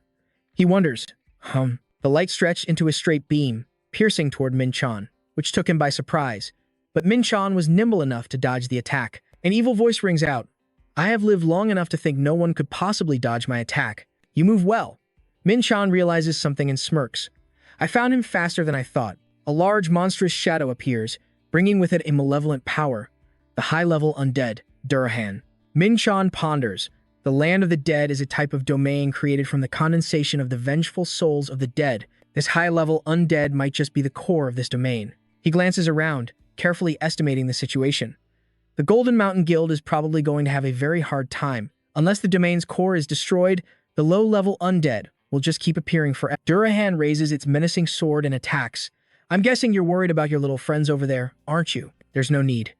He wonders, The light stretched into a straight beam, piercing toward Min-chan, which took him by surprise. But Min-chan was nimble enough to dodge the attack. An evil voice rings out. I have lived long enough to think no one could possibly dodge my attack. You move well. Min-chan realizes something and smirks. I found him faster than I thought. A large, monstrous shadow appears, bringing with it a malevolent power. The high-level undead, Durahan. Min-chan ponders. The land of the dead is a type of domain created from the condensation of the vengeful souls of the dead. This high-level undead might just be the core of this domain. He glances around, carefully estimating the situation. The Golden Mountain Guild is probably going to have a very hard time. Unless the domain's core is destroyed, the low-level undead will just keep appearing forever. Durahan raises its menacing sword and attacks. I'm guessing you're worried about your little friends over there, aren't you? There's no need.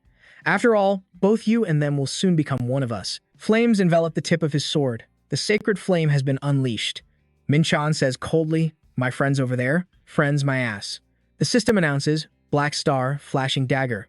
After all, both you and them will soon become one of us. Flames envelop the tip of his sword. The sacred flame has been unleashed. Min-chan says coldly, "My friends over there? Friends my ass." The system announces, "Black star, flashing dagger."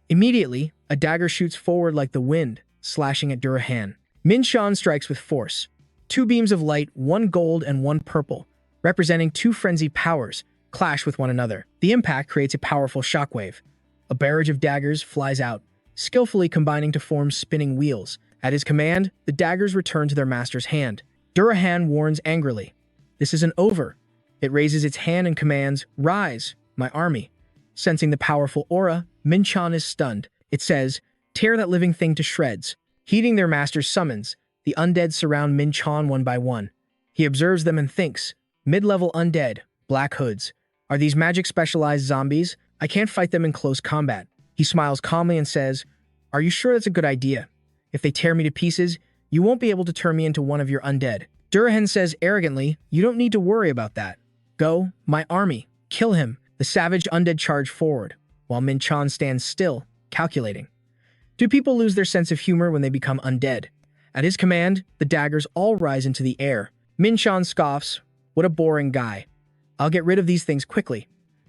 Immediately, a dagger shoots forward like the wind, slashing at Durahan. Min-chan strikes with force. Two beams of light, one gold and one purple, representing two frenzied powers, clash with one another. The impact creates a powerful shockwave. A barrage of daggers flies out, skillfully combining to form spinning wheels. At his command, the daggers return to their master's hand. Durahan warns angrily, "This isn't over." It raises its hand and commands, "Rise, my army." Sensing the powerful aura, Min-chan is stunned. It says, "Tear that living thing to shreds." Heeding their master's summons, the undead surround Min-chan one by one. He observes them and thinks, "Mid-level undead, black hoods. Are these magic-specialized zombies? I can't fight them in close combat." He smiles calmly and says, "Are you sure that's a good idea? If they tear me to pieces, you won't be able to turn me into one of your undead." Durahan says arrogantly, "You don't need to worry about that. Go, my army, kill him." The savage undead charge forward, while Min-chan stands still, calculating. Do people lose their sense of humor when they become undead? At his command, the daggers all rise into the air. Min-chan scoffs, "What a boring guy. I'll get rid of these things quickly."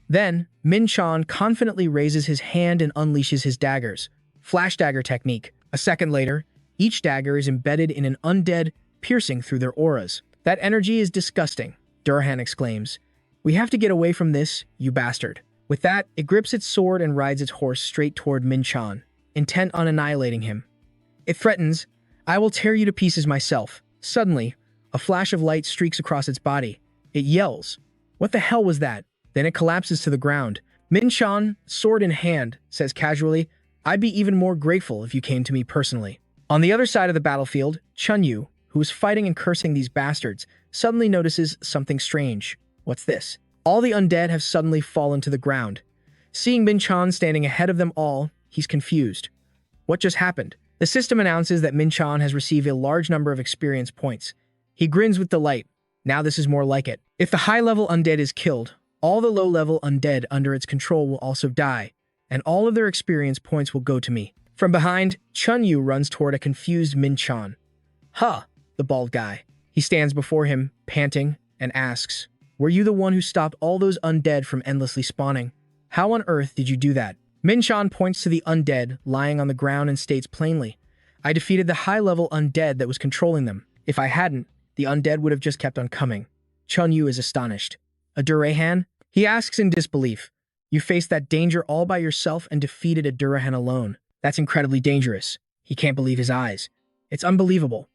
Then, Min-chan confidently raises his hand and unleashes his daggers. Flash dagger technique. A second later, each dagger is embedded in an undead, piercing through their auras. "That energy is disgusting," Durahan exclaims. "We have to get away from this, you bastard." With that, it grips its sword and rides its horse straight toward Min-chan, intent on annihilating him. It threatens, "I will tear you to pieces myself." Suddenly, a flash of light streaks across its body. It yells, "What the hell was that?" Then it collapses to the ground. Min-chan, sword in hand, says casually, "I'd be even more grateful if you came to me personally." On the other side of the battlefield, Chun-yu, who is fighting and cursing these bastards, suddenly notices something strange. What's this? All the undead have suddenly fallen to the ground. Seeing Min-chan standing ahead of them all, he's confused. What just happened? The system announces that Min-chan has received a large number of experience points. He grins with delight. Now this is more like it. If the high-level undead is killed, all the low-level undead under its control will also die, and all of their experience points will go to me. From behind, Chun-yu runs toward a confused Min-chan. "Huh," the bald guy. He stands before him, panting, and asks, "Were you the one who stopped all those undead from endlessly spawning? How on earth did you do that?" Min-chan points to the undead lying on the ground and states plainly, "I defeated the high-level undead that was controlling them. If I hadn't, the undead would have just kept on coming." Chun-yu is astonished. "A Durahan?" He asks in disbelief. "You faced that danger all by yourself and defeated a Durahan alone. That's incredibly dangerous." He can't believe his eyes. It's unbelievable.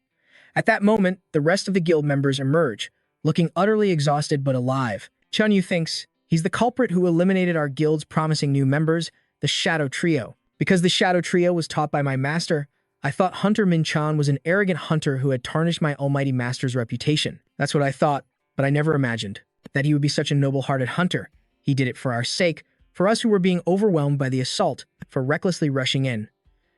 At that moment, the rest of the guild members emerge, looking utterly exhausted but alive. Chun-yu thinks, he's the culprit who eliminated our guild's promising new members, the Shadow Trio. Because the Shadow Trio was taught by my master, I thought Hunter Min-chan was an arrogant hunter who had tarnished my almighty master's reputation. That's what I thought, but I never imagined that he would be such a noble-hearted hunter. He did it for our sake, for us who were being overwhelmed by the assault, for recklessly rushing in.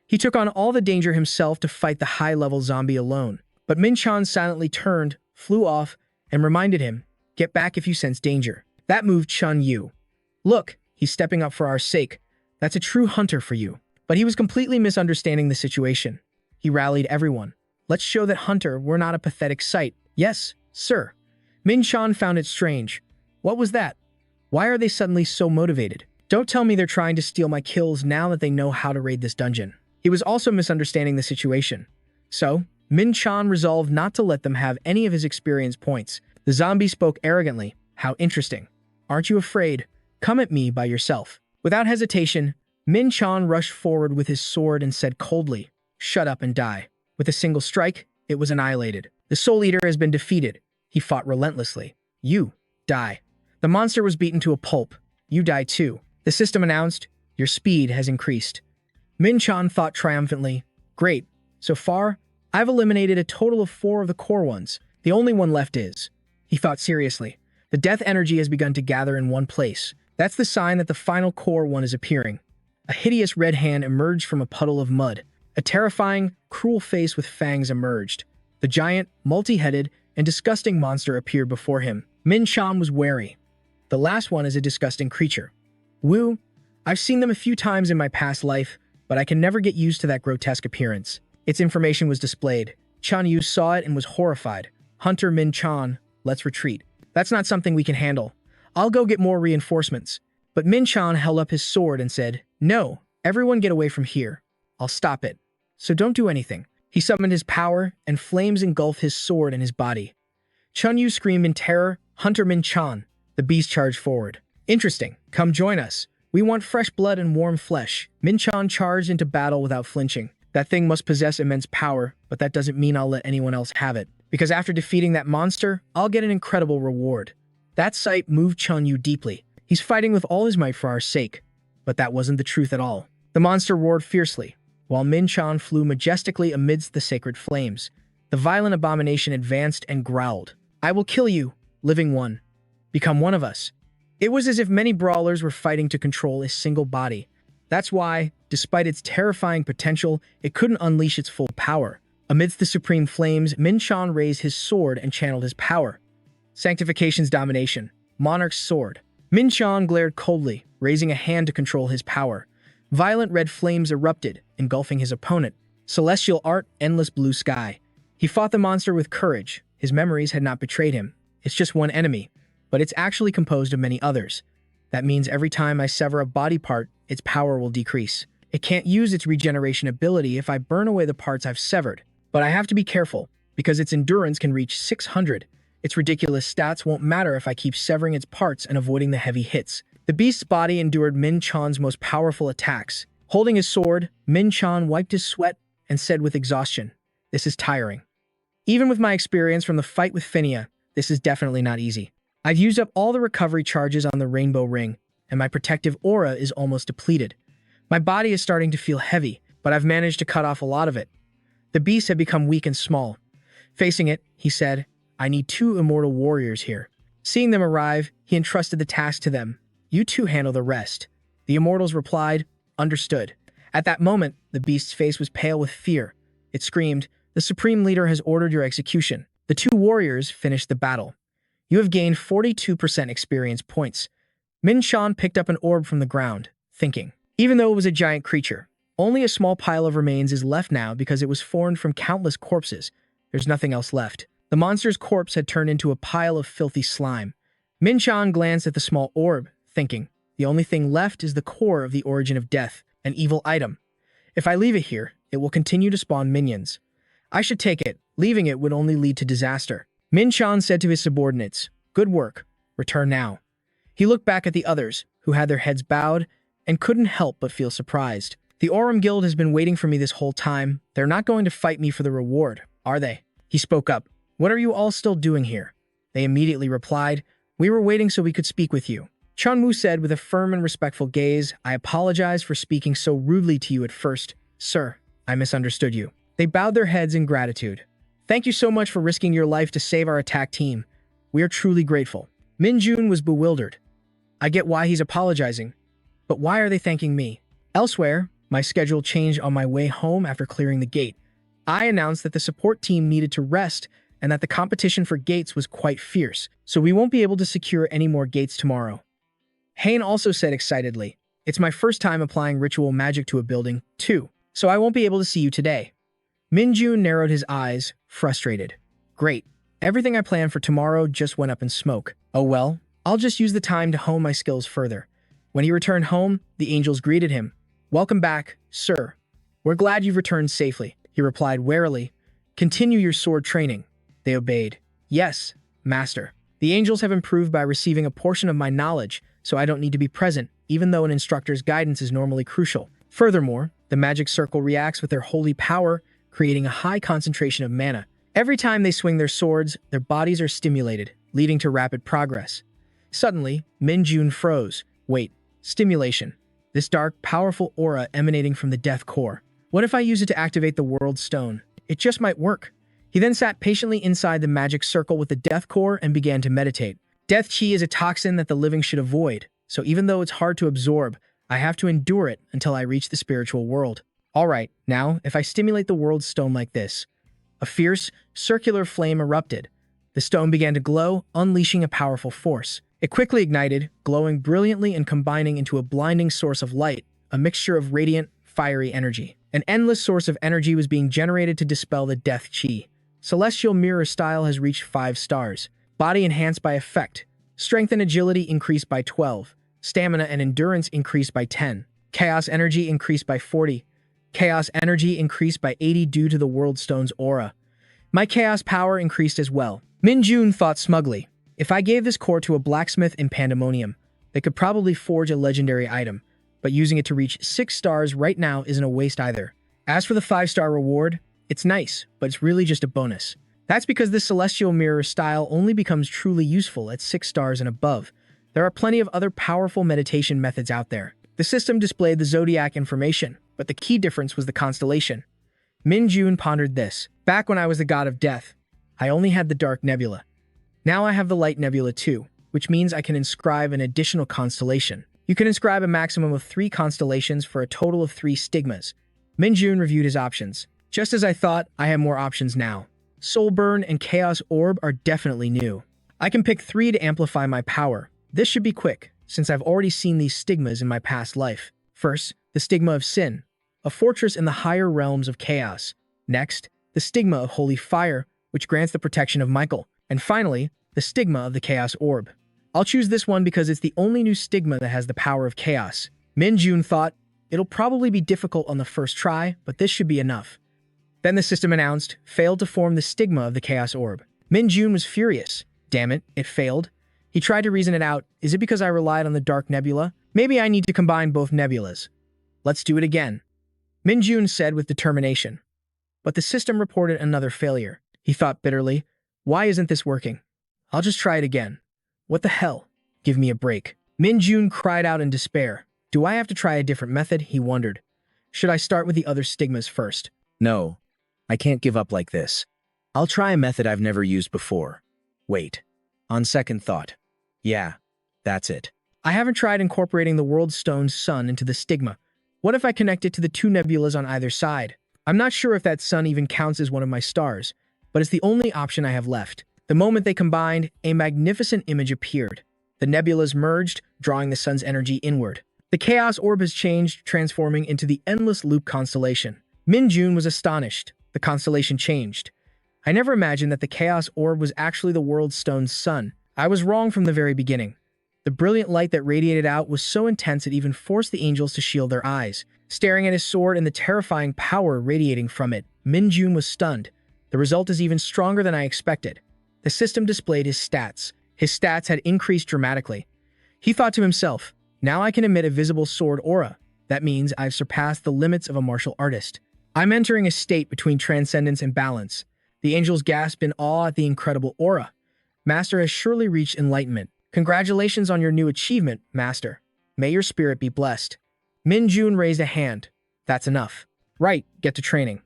He took on all the danger himself to fight the high-level zombie alone. But Min-chan silently turned, flew off, and reminded him, "Get back if you sense danger." That moved Chun-yu. "Look, he's stepping up for our sake. That's a true hunter for you." But he was completely misunderstanding the situation. He rallied everyone. "Let's show that hunter we're not a pathetic sight." "Yes, sir." Min-chan found it strange. What was that? Why are they suddenly so motivated? Don't tell me they're trying to steal my kills now that they know how to raid this dungeon. He was also misunderstanding the situation. So, Min-chan resolved not to let them have any of his experience points. The zombie spoke arrogantly. "How interesting. Aren't you afraid? Come at me by yourself." Without hesitation, Min-chan rushed forward with his sword and said coldly, "Shut up and die." With a single strike, it was annihilated. The Soul Eater has been defeated. He fought relentlessly. "You, die." The monster was beaten to a pulp. "You die too." The system announced, "Your speed has increased." Min-chan thought triumphantly, "Great. So far, I've eliminated a total of 4 of the core ones. The only one left is..." He thought seriously. The death energy has begun to gather in one place. That's the sign that the final core one is appearing. A hideous red hand emerged from a puddle of mud. A terrifying, cruel face with fangs emerged. The giant, multi-headed, and disgusting monster appeared before him. Min-chan was wary. The last one is a disgusting creature. Woo, I've seen them a few times in my past life, but I can never get used to that grotesque appearance. Its information was displayed. Chun-yu saw it and was horrified. Hunter Min-chan, let's retreat. That's not something we can handle. I'll go get more reinforcements. But Min-chan held up his sword and said, "No, everyone get away from here. I'll stop it. So don't do anything." He summoned his power, and flames engulfed his sword and his body. Chun-Yu screamed in terror, "Hunter Min-chan!" The beast charged forward. "Interesting. Come join us. We want fresh blood and warm flesh." Min-chan charged into battle without flinching. That thing must possess immense power, but that doesn't mean I'll let anyone else have it. Because after defeating that monster, I'll get an incredible reward. That sight moved Chun-Yu deeply. He's fighting with all his might for our sake. But that wasn't the truth at all. The monster roared fiercely, while Min-chan flew majestically amidst the sacred flames. The violent abomination advanced and growled. "I will kill you, living one. Become one of us." It was as if many brawlers were fighting to control a single body. That's why, despite its terrifying potential, it couldn't unleash its full power. Amidst the supreme flames, Min-chan raised his sword and channeled his power. Sanctification's domination. Monarch's sword. Min-chan glared coldly, raising a hand to control his power. Violent red flames erupted, engulfing his opponent. Celestial art, endless blue sky. He fought the monster with courage. His memories had not betrayed him. It's just one enemy, but it's actually composed of many others. That means every time I sever a body part, its power will decrease. It can't use its regeneration ability if I burn away the parts I've severed. But I have to be careful, because its endurance can reach 600. Its ridiculous stats won't matter if I keep severing its parts and avoiding the heavy hits. The beast's body endured Min-chan's most powerful attacks. Holding his sword, Min-chan wiped his sweat and said with exhaustion, "This is tiring. Even with my experience from the fight with Phinia, this is definitely not easy. I've used up all the recovery charges on the rainbow ring, and my protective aura is almost depleted. My body is starting to feel heavy, but I've managed to cut off a lot of it." The beast had become weak and small. Facing it, he said, "I need 2 immortal warriors here." Seeing them arrive, he entrusted the task to them. "You two handle the rest." The immortals replied, "Understood." At that moment, the beast's face was pale with fear. It screamed, "The Supreme Leader has ordered your execution." The 2 warriors finished the battle. "You have gained 42% experience points." Min-chan picked up an orb from the ground, thinking. Even though it was a giant creature, only a small pile of remains is left now because it was formed from countless corpses. There's nothing else left. The monster's corpse had turned into a pile of filthy slime. Min-chan glanced at the small orb, thinking, the only thing left is the core of the origin of death, an evil item. If I leave it here, it will continue to spawn minions. I should take it. Leaving it would only lead to disaster. Min-chan said to his subordinates, "Good work. Return now." He looked back at the others, who had their heads bowed, and couldn't help but feel surprised. "The Aurum Guild has been waiting for me this whole time. They're not going to fight me for the reward, are they?" He spoke up. "What are you all still doing here?" They immediately replied, "We were waiting so we could speak with you." Chun-Mu said with a firm and respectful gaze, "I apologize for speaking so rudely to you at first. Sir, I misunderstood you." They bowed their heads in gratitude. "Thank you so much for risking your life to save our attack team. We are truly grateful." Min-jun was bewildered. "I get why he's apologizing, but why are they thanking me?" Elsewhere, my schedule changed on my way home after clearing the gate. I announced that the support team needed to rest and that the competition for gates was quite fierce, so we won't be able to secure any more gates tomorrow. Hain also said excitedly, "It's my first time applying ritual magic to a building, too, so I won't be able to see you today." Min-jun narrowed his eyes, frustrated. "Great. Everything I planned for tomorrow just went up in smoke. Oh well, I'll just use the time to hone my skills further." When he returned home, the angels greeted him. "Welcome back, sir. We're glad you've returned safely," he replied warily. "Continue your sword training." They obeyed. "Yes, master. The angels have improved by receiving a portion of my knowledge, so I don't need to be present, even though an instructor's guidance is normally crucial. Furthermore, the magic circle reacts with their holy power, creating a high concentration of mana. Every time they swing their swords, their bodies are stimulated, leading to rapid progress." Suddenly, Min-jun froze. "Wait, stimulation. This dark, powerful aura emanating from the death core. What if I use it to activate the world stone? It just might work." He then sat patiently inside the magic circle with the death core and began to meditate. Death chi is a toxin that the living should avoid, so even though it's hard to absorb, I have to endure it until I reach the spiritual world. Alright, now, if I stimulate the world stone like this. A fierce, circular flame erupted. The stone began to glow, unleashing a powerful force. It quickly ignited, glowing brilliantly and combining into a blinding source of light, a mixture of radiant, fiery energy. An endless source of energy was being generated to dispel the death chi. Celestial Mirror style has reached 5 stars. Body enhanced by effect. Strength and agility increased by 12. Stamina and endurance increased by 10. Chaos energy increased by 40. Chaos energy increased by 80 due to the World Stone's aura. My chaos power increased as well. Minjun thought smugly. If I gave this core to a blacksmith in Pandemonium, they could probably forge a legendary item, but using it to reach 6 stars right now isn't a waste either. As for the 5-star reward, it's nice, but it's really just a bonus. That's because this celestial mirror style only becomes truly useful at 6 stars and above. There are plenty of other powerful meditation methods out there. The system displayed the zodiac information, but the key difference was the constellation. Minjun pondered this. Back when I was the god of death, I only had the dark nebula. Now I have the light nebula too, which means I can inscribe an additional constellation. You can inscribe a maximum of 3 constellations for a total of 3 stigmas. Minjun reviewed his options. Just as I thought, I have more options now. Soulburn and Chaos Orb are definitely new. I can pick 3 to amplify my power. This should be quick, since I've already seen these stigmas in my past life. First, the stigma of Sin, a fortress in the higher realms of chaos. Next, the stigma of Holy Fire, which grants the protection of Michael. And finally, the stigma of the Chaos Orb. I'll choose this one because it's the only new stigma that has the power of chaos. Minjun thought, it'll probably be difficult on the first try, but this should be enough. Then the system announced, failed to form the stigma of the Chaos Orb. Minjun was furious. Damn it, it failed. He tried to reason it out. Is it because I relied on the Dark Nebula? Maybe I need to combine both nebulas. Let's do it again. Minjun said with determination. But the system reported another failure. He thought bitterly, why isn't this working? I'll just try it again. What the hell? Give me a break. Minjun cried out in despair. Do I have to try a different method? He wondered. Should I start with the other stigmas first? No, I can't give up like this. I'll try a method I've never used before. Wait. On second thought. Yeah, that's it. I haven't tried incorporating the World Stone's sun into the stigma. What if I connect it to the 2 nebulas on either side? I'm not sure if that sun even counts as one of my stars, but it's the only option I have left. The moment they combined, a magnificent image appeared. The nebulas merged, drawing the sun's energy inward. The Chaos Orb has changed, transforming into the Endless Loop constellation. Minjun was astonished. The constellation changed. I never imagined that the Chaos Orb was actually the World Stone's sun. I was wrong from the very beginning. The brilliant light that radiated out was so intense it even forced the angels to shield their eyes. Staring at his sword and the terrifying power radiating from it, Minjun was stunned. The result is even stronger than I expected. The system displayed his stats. His stats had increased dramatically. He thought to himself, now I can emit a visible sword aura. That means I've surpassed the limits of a martial artist. I'm entering a state between transcendence and balance. The angels gasped in awe at the incredible aura. Master has surely reached enlightenment. Congratulations on your new achievement, Master. May your spirit be blessed. Minjun raised a hand. That's enough. Right, get to training.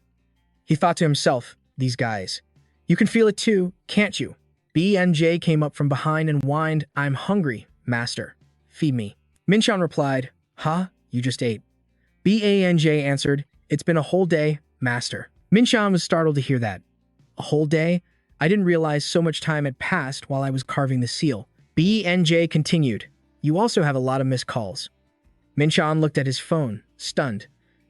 He thought to himself, these guys. You can feel it too, can't you? BNJ came up from behind and whined, I'm hungry, Master. Feed me. Minchan replied, huh? You just ate. BANJ answered, it's been a whole day, Master. Minchan was startled to hear that. A whole day? I didn't realize so much time had passed while I was carving the seal. BNJ continued, you also have a lot of missed calls. Minchan looked at his phone, stunned.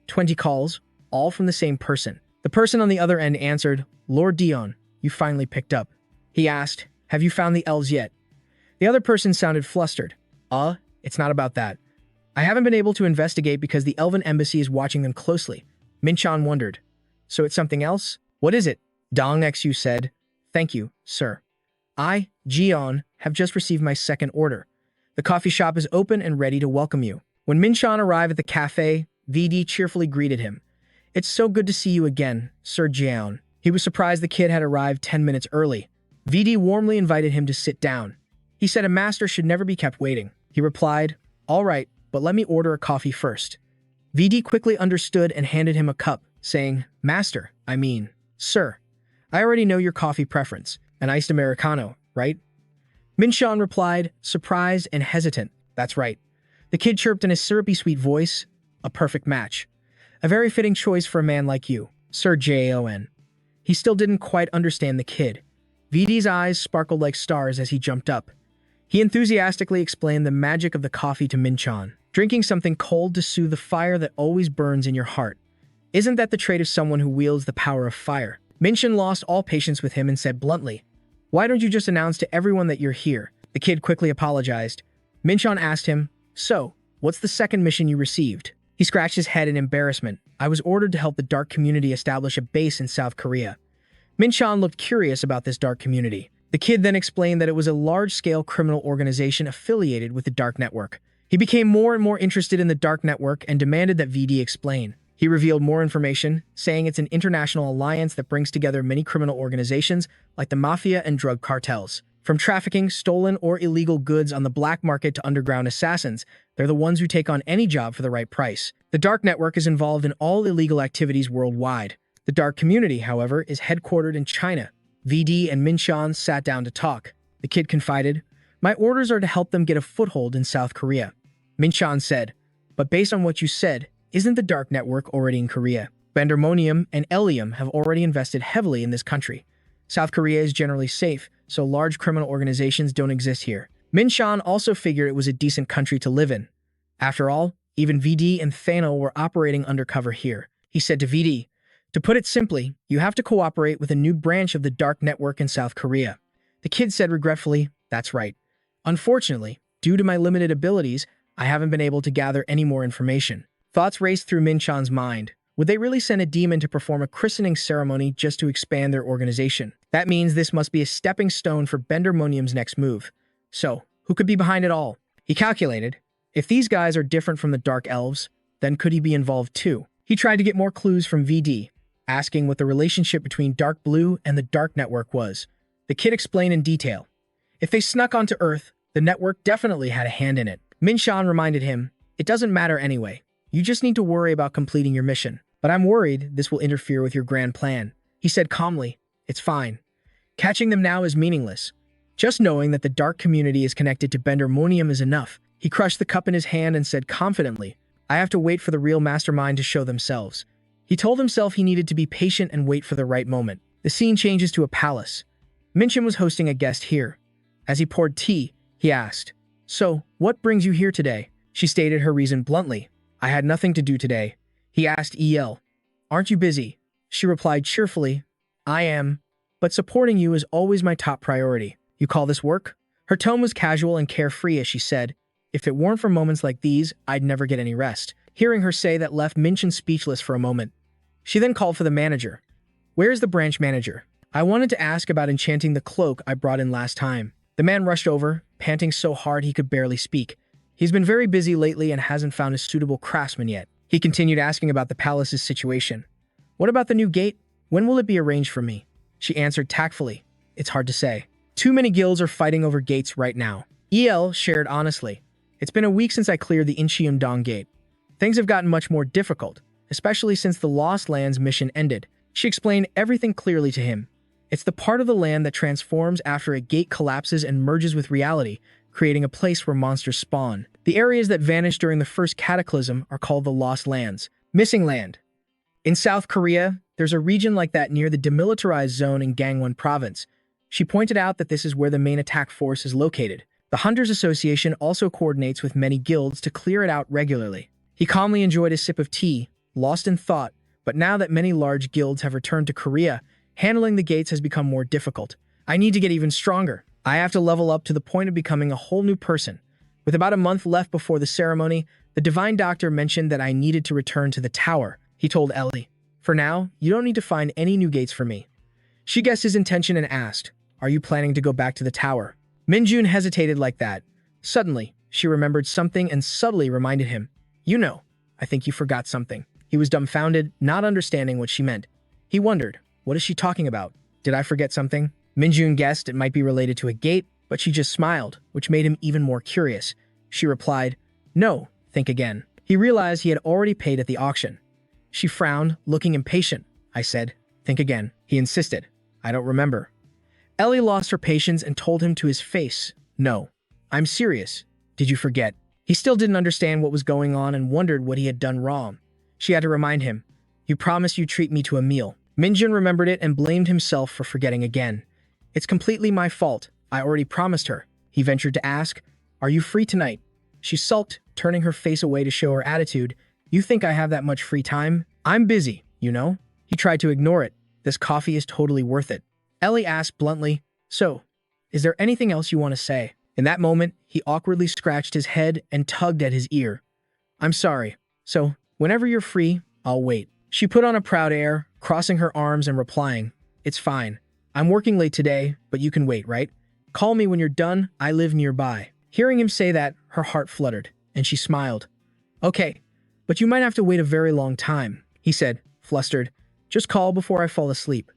20 calls, all from the same person. The person on the other end answered, Lord Dion, you finally picked up. He asked, have you found the elves yet? The other person sounded flustered. It's not about that. I haven't been able to investigate because the Elven Embassy is watching them closely. Minchan wondered. So it's something else? What is it? Dong Xu said, thank you, sir. I, Jion, have just received my second order. The coffee shop is open and ready to welcome you. When Minchan arrived at the cafe, VD cheerfully greeted him. It's so good to see you again, Sir Jion. He was surprised the kid had arrived 10 minutes early. VD warmly invited him to sit down. He said a master should never be kept waiting. He replied, all right, but let me order a coffee first. VD quickly understood and handed him a cup, saying, Master, Sir, I already know your coffee preference, an iced Americano, right? Minchan replied, surprised and hesitant. That's right. The kid chirped in a syrupy sweet voice, a perfect match. A very fitting choice for a man like you, Sir Jon. He still didn't quite understand the kid. VD's eyes sparkled like stars as he jumped up. He enthusiastically explained the magic of the coffee to Minchan, drinking something cold to soothe the fire that always burns in your heart. Isn't that the trait of someone who wields the power of fire? Minchan lost all patience with him and said bluntly, Why don't you just announce to everyone that you're here? The kid quickly apologized. Minchan asked him, so, what's the second mission you received? He scratched his head in embarrassment. I was ordered to help the dark community establish a base in South Korea. Minchan looked curious about this dark community. The kid then explained that it was a large-scale criminal organization affiliated with the dark network. He became more and more interested in the dark network and demanded that VD explain. He revealed more information, saying it's an international alliance that brings together many criminal organizations like the mafia and drug cartels. From trafficking stolen or illegal goods on the black market to underground assassins, they're the ones who take on any job for the right price. The dark network is involved in all illegal activities worldwide. The dark community, however, is headquartered in China. VD and Minchan sat down to talk. The kid confided, my orders are to help them get a foothold in South Korea. Minchan said, but based on what you said, isn't the dark network already in Korea? Pandemonium and Ellium have already invested heavily in this country. South Korea is generally safe, so large criminal organizations don't exist here. Minchan also figured it was a decent country to live in. After all, even VD and Thano were operating undercover here. He said to VD, to put it simply, you have to cooperate with a new branch of the dark network in South Korea. The kid said regretfully, that's right. Unfortunately, due to my limited abilities, I haven't been able to gather any more information. Thoughts raced through Minchan's mind. Would they really send a demon to perform a christening ceremony just to expand their organization? That means this must be a stepping stone for Pandemonium's next move. So, who could be behind it all? He calculated, if these guys are different from the Dark Elves, then could he be involved too? He tried to get more clues from VD, asking what the relationship between Dark Blue and the Dark Network was. The kid explained in detail. If they snuck onto Earth, the network definitely had a hand in it. Minchan reminded him, it doesn't matter anyway. You just need to worry about completing your mission. But I'm worried this will interfere with your grand plan. He said calmly, it's fine. Catching them now is meaningless. Just knowing that the dark community is connected to Pandemonium is enough. He crushed the cup in his hand and said confidently, I have to wait for the real mastermind to show themselves. He told himself he needed to be patient and wait for the right moment. The scene changes to a palace. Minchan was hosting a guest here. As he poured tea, he asked, so, what brings you here today? She stated her reason bluntly. I had nothing to do today. He asked EL, aren't you busy? She replied cheerfully, I am, but supporting you is always my top priority. You call this work? Her tone was casual and carefree as she said, if it weren't for moments like these, I'd never get any rest. Hearing her say that left Minchan speechless for a moment. She then called for the manager. Where's the branch manager? I wanted to ask about enchanting the cloak I brought in last time. The man rushed over, panting so hard he could barely speak. He's been very busy lately and hasn't found a suitable craftsman yet. He continued asking about the palace's situation. What about the new gate? When will it be arranged for me? She answered tactfully. It's hard to say. Too many guilds are fighting over gates right now. EL shared honestly. It's been a week since I cleared the Incheon Dong gate. Things have gotten much more difficult, especially since the Lost Lands mission ended. She explained everything clearly to him. It's the part of the land that transforms after a gate collapses and merges with reality, creating a place where monsters spawn. The areas that vanished during the first cataclysm are called the Lost Lands. Missing land. In South Korea, there's a region like that near the demilitarized zone in Gangwon province. She pointed out that this is where the main attack force is located. The Hunters Association also coordinates with many guilds to clear it out regularly. He calmly enjoyed a sip of tea, lost in thought, but now that many large guilds have returned to Korea, handling the gates has become more difficult. I need to get even stronger. I have to level up to the point of becoming a whole new person. With about a month left before the ceremony, the Divine Doctor mentioned that I needed to return to the tower. He told Ellie, for now, you don't need to find any new gates for me. She guessed his intention and asked, are you planning to go back to the tower? Minjun hesitated like that. Suddenly, she remembered something and subtly reminded him, you know, I think you forgot something. He was dumbfounded, not understanding what she meant. He wondered, what is she talking about? Did I forget something? Minjun guessed it might be related to a gate, but she just smiled, which made him even more curious. She replied, no, think again. He realized he had already paid at the auction. She frowned, looking impatient. I said, think again. He insisted, I don't remember. Ellie lost her patience and told him to his face, no, I'm serious. Did you forget? He still didn't understand what was going on and wondered what he had done wrong. She had to remind him, you promised you'd treat me to a meal. Minjun remembered it and blamed himself for forgetting again. It's completely my fault. I already promised her. He ventured to ask, are you free tonight? She sulked, turning her face away to show her attitude. You think I have that much free time? I'm busy, you know? He tried to ignore it. This coffee is totally worth it. Ellie asked bluntly, So, is there anything else you want to say? In that moment, he awkwardly scratched his head and tugged at his ear. I'm sorry. So, whenever you're free, I'll wait. She put on a proud air, crossing her arms and replying, It's fine. I'm working late today, but you can wait, right? Call me when you're done, I live nearby. Hearing him say that, her heart fluttered, and she smiled. Okay, but you might have to wait a very long time, he said, flustered. Just call before I fall asleep.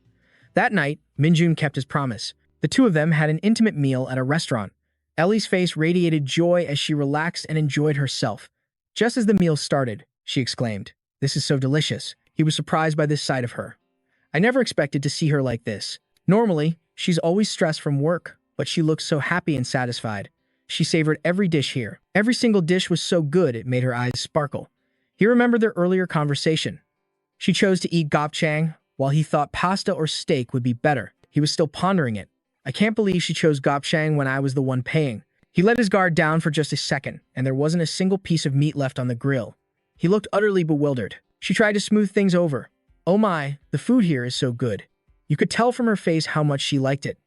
That night, Minjun kept his promise. The two of them had an intimate meal at a restaurant. Ellie's face radiated joy as she relaxed and enjoyed herself. Just as the meal started, she exclaimed, This is so delicious. He was surprised by this side of her. I never expected to see her like this. Normally, she's always stressed from work, but she looked so happy and satisfied. She savored every dish here. Every single dish was so good it made her eyes sparkle. He remembered their earlier conversation. She chose to eat gopchang, while he thought pasta or steak would be better. He was still pondering it. I can't believe she chose gopchang when I was the one paying. He let his guard down for just a second, and there wasn't a single piece of meat left on the grill. He looked utterly bewildered. She tried to smooth things over. Oh my, the food here is so good. You could tell from her face how much she liked it.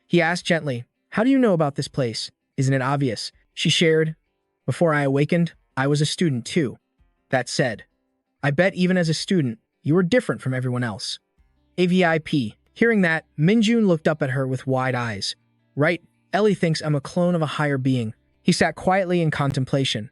He asked gently, How do you know about this place? Isn't it obvious? She shared, Before I awakened, I was a student too. That said, I bet even as a student, you were different from everyone else. A VIP. Hearing that, Minjun looked up at her with wide eyes. Right, Ellie thinks I'm a clone of a higher being. He sat quietly in contemplation.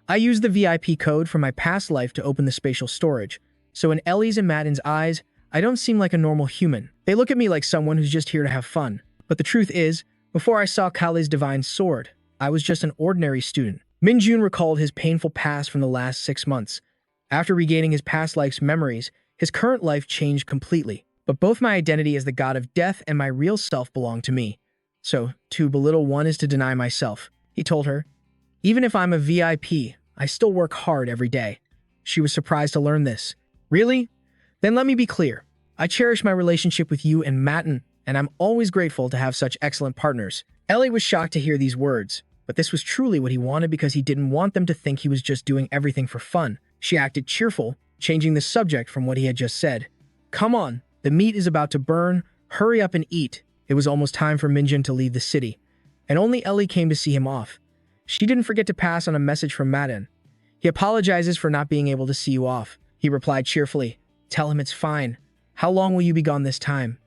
I used the VIP code from my past life to open the spatial storage, so in Ellie's and Madden's eyes, I don't seem like a normal human. They look at me like someone who's just here to have fun. But the truth is, before I saw Kali's divine sword, I was just an ordinary student. Minjun recalled his painful past from the last 6 months. After regaining his past life's memories, his current life changed completely. But both my identity as the god of death and my real self belong to me. So, to belittle one is to deny myself, he told her. Even if I'm a VIP, I still work hard every day. She was surprised to learn this. Really? Then let me be clear. I cherish my relationship with you and Matten, and I'm always grateful to have such excellent partners. Ellie was shocked to hear these words, but this was truly what he wanted because he didn't want them to think he was just doing everything for fun. She acted cheerful, changing the subject from what he had just said. Come on, the meat is about to burn. Hurry up and eat. It was almost time for Minjun to leave the city, and only Ellie came to see him off. She didn't forget to pass on a message from Matten. He apologizes for not being able to see you off. He replied cheerfully. Tell him it's fine. How long will you be gone this time?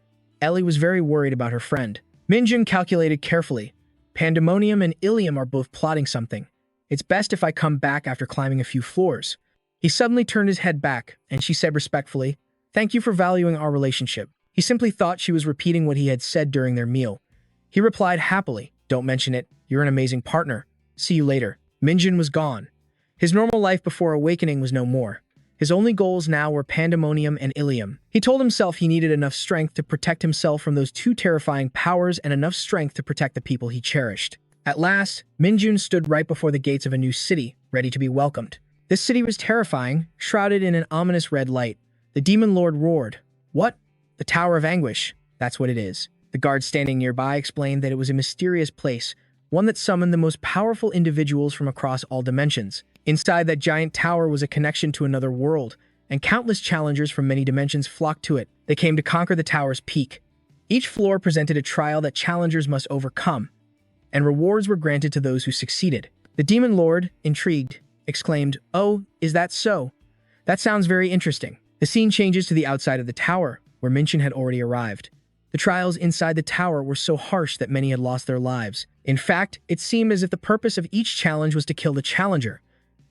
Ellie was very worried about her friend. Minjun calculated carefully. Pandemonium and Ilium are both plotting something. It's best if I come back after climbing a few floors. He suddenly turned his head back, and she said respectfully, Thank you for valuing our relationship. He simply thought she was repeating what he had said during their meal. He replied happily, Don't mention it. You're an amazing partner. See you later. Minjun was gone. His normal life before awakening was no more. His only goals now were Pandemonium and Ilium. He told himself he needed enough strength to protect himself from those two terrifying powers and enough strength to protect the people he cherished. At last, Minjun stood right before the gates of a new city, ready to be welcomed. This city was terrifying, shrouded in an ominous red light. The demon lord roared. What? The Tower of Anguish. That's what it is. The guard standing nearby explained that it was a mysterious place, one that summoned the most powerful individuals from across all dimensions. Inside that giant tower was a connection to another world, and countless challengers from many dimensions flocked to it. They came to conquer the tower's peak. Each floor presented a trial that challengers must overcome, and rewards were granted to those who succeeded. The demon lord, intrigued, exclaimed, Oh, is that so? That sounds very interesting. The scene changes to the outside of the tower, where Minjun had already arrived. The trials inside the tower were so harsh that many had lost their lives. In fact, it seemed as if the purpose of each challenge was to kill the challenger.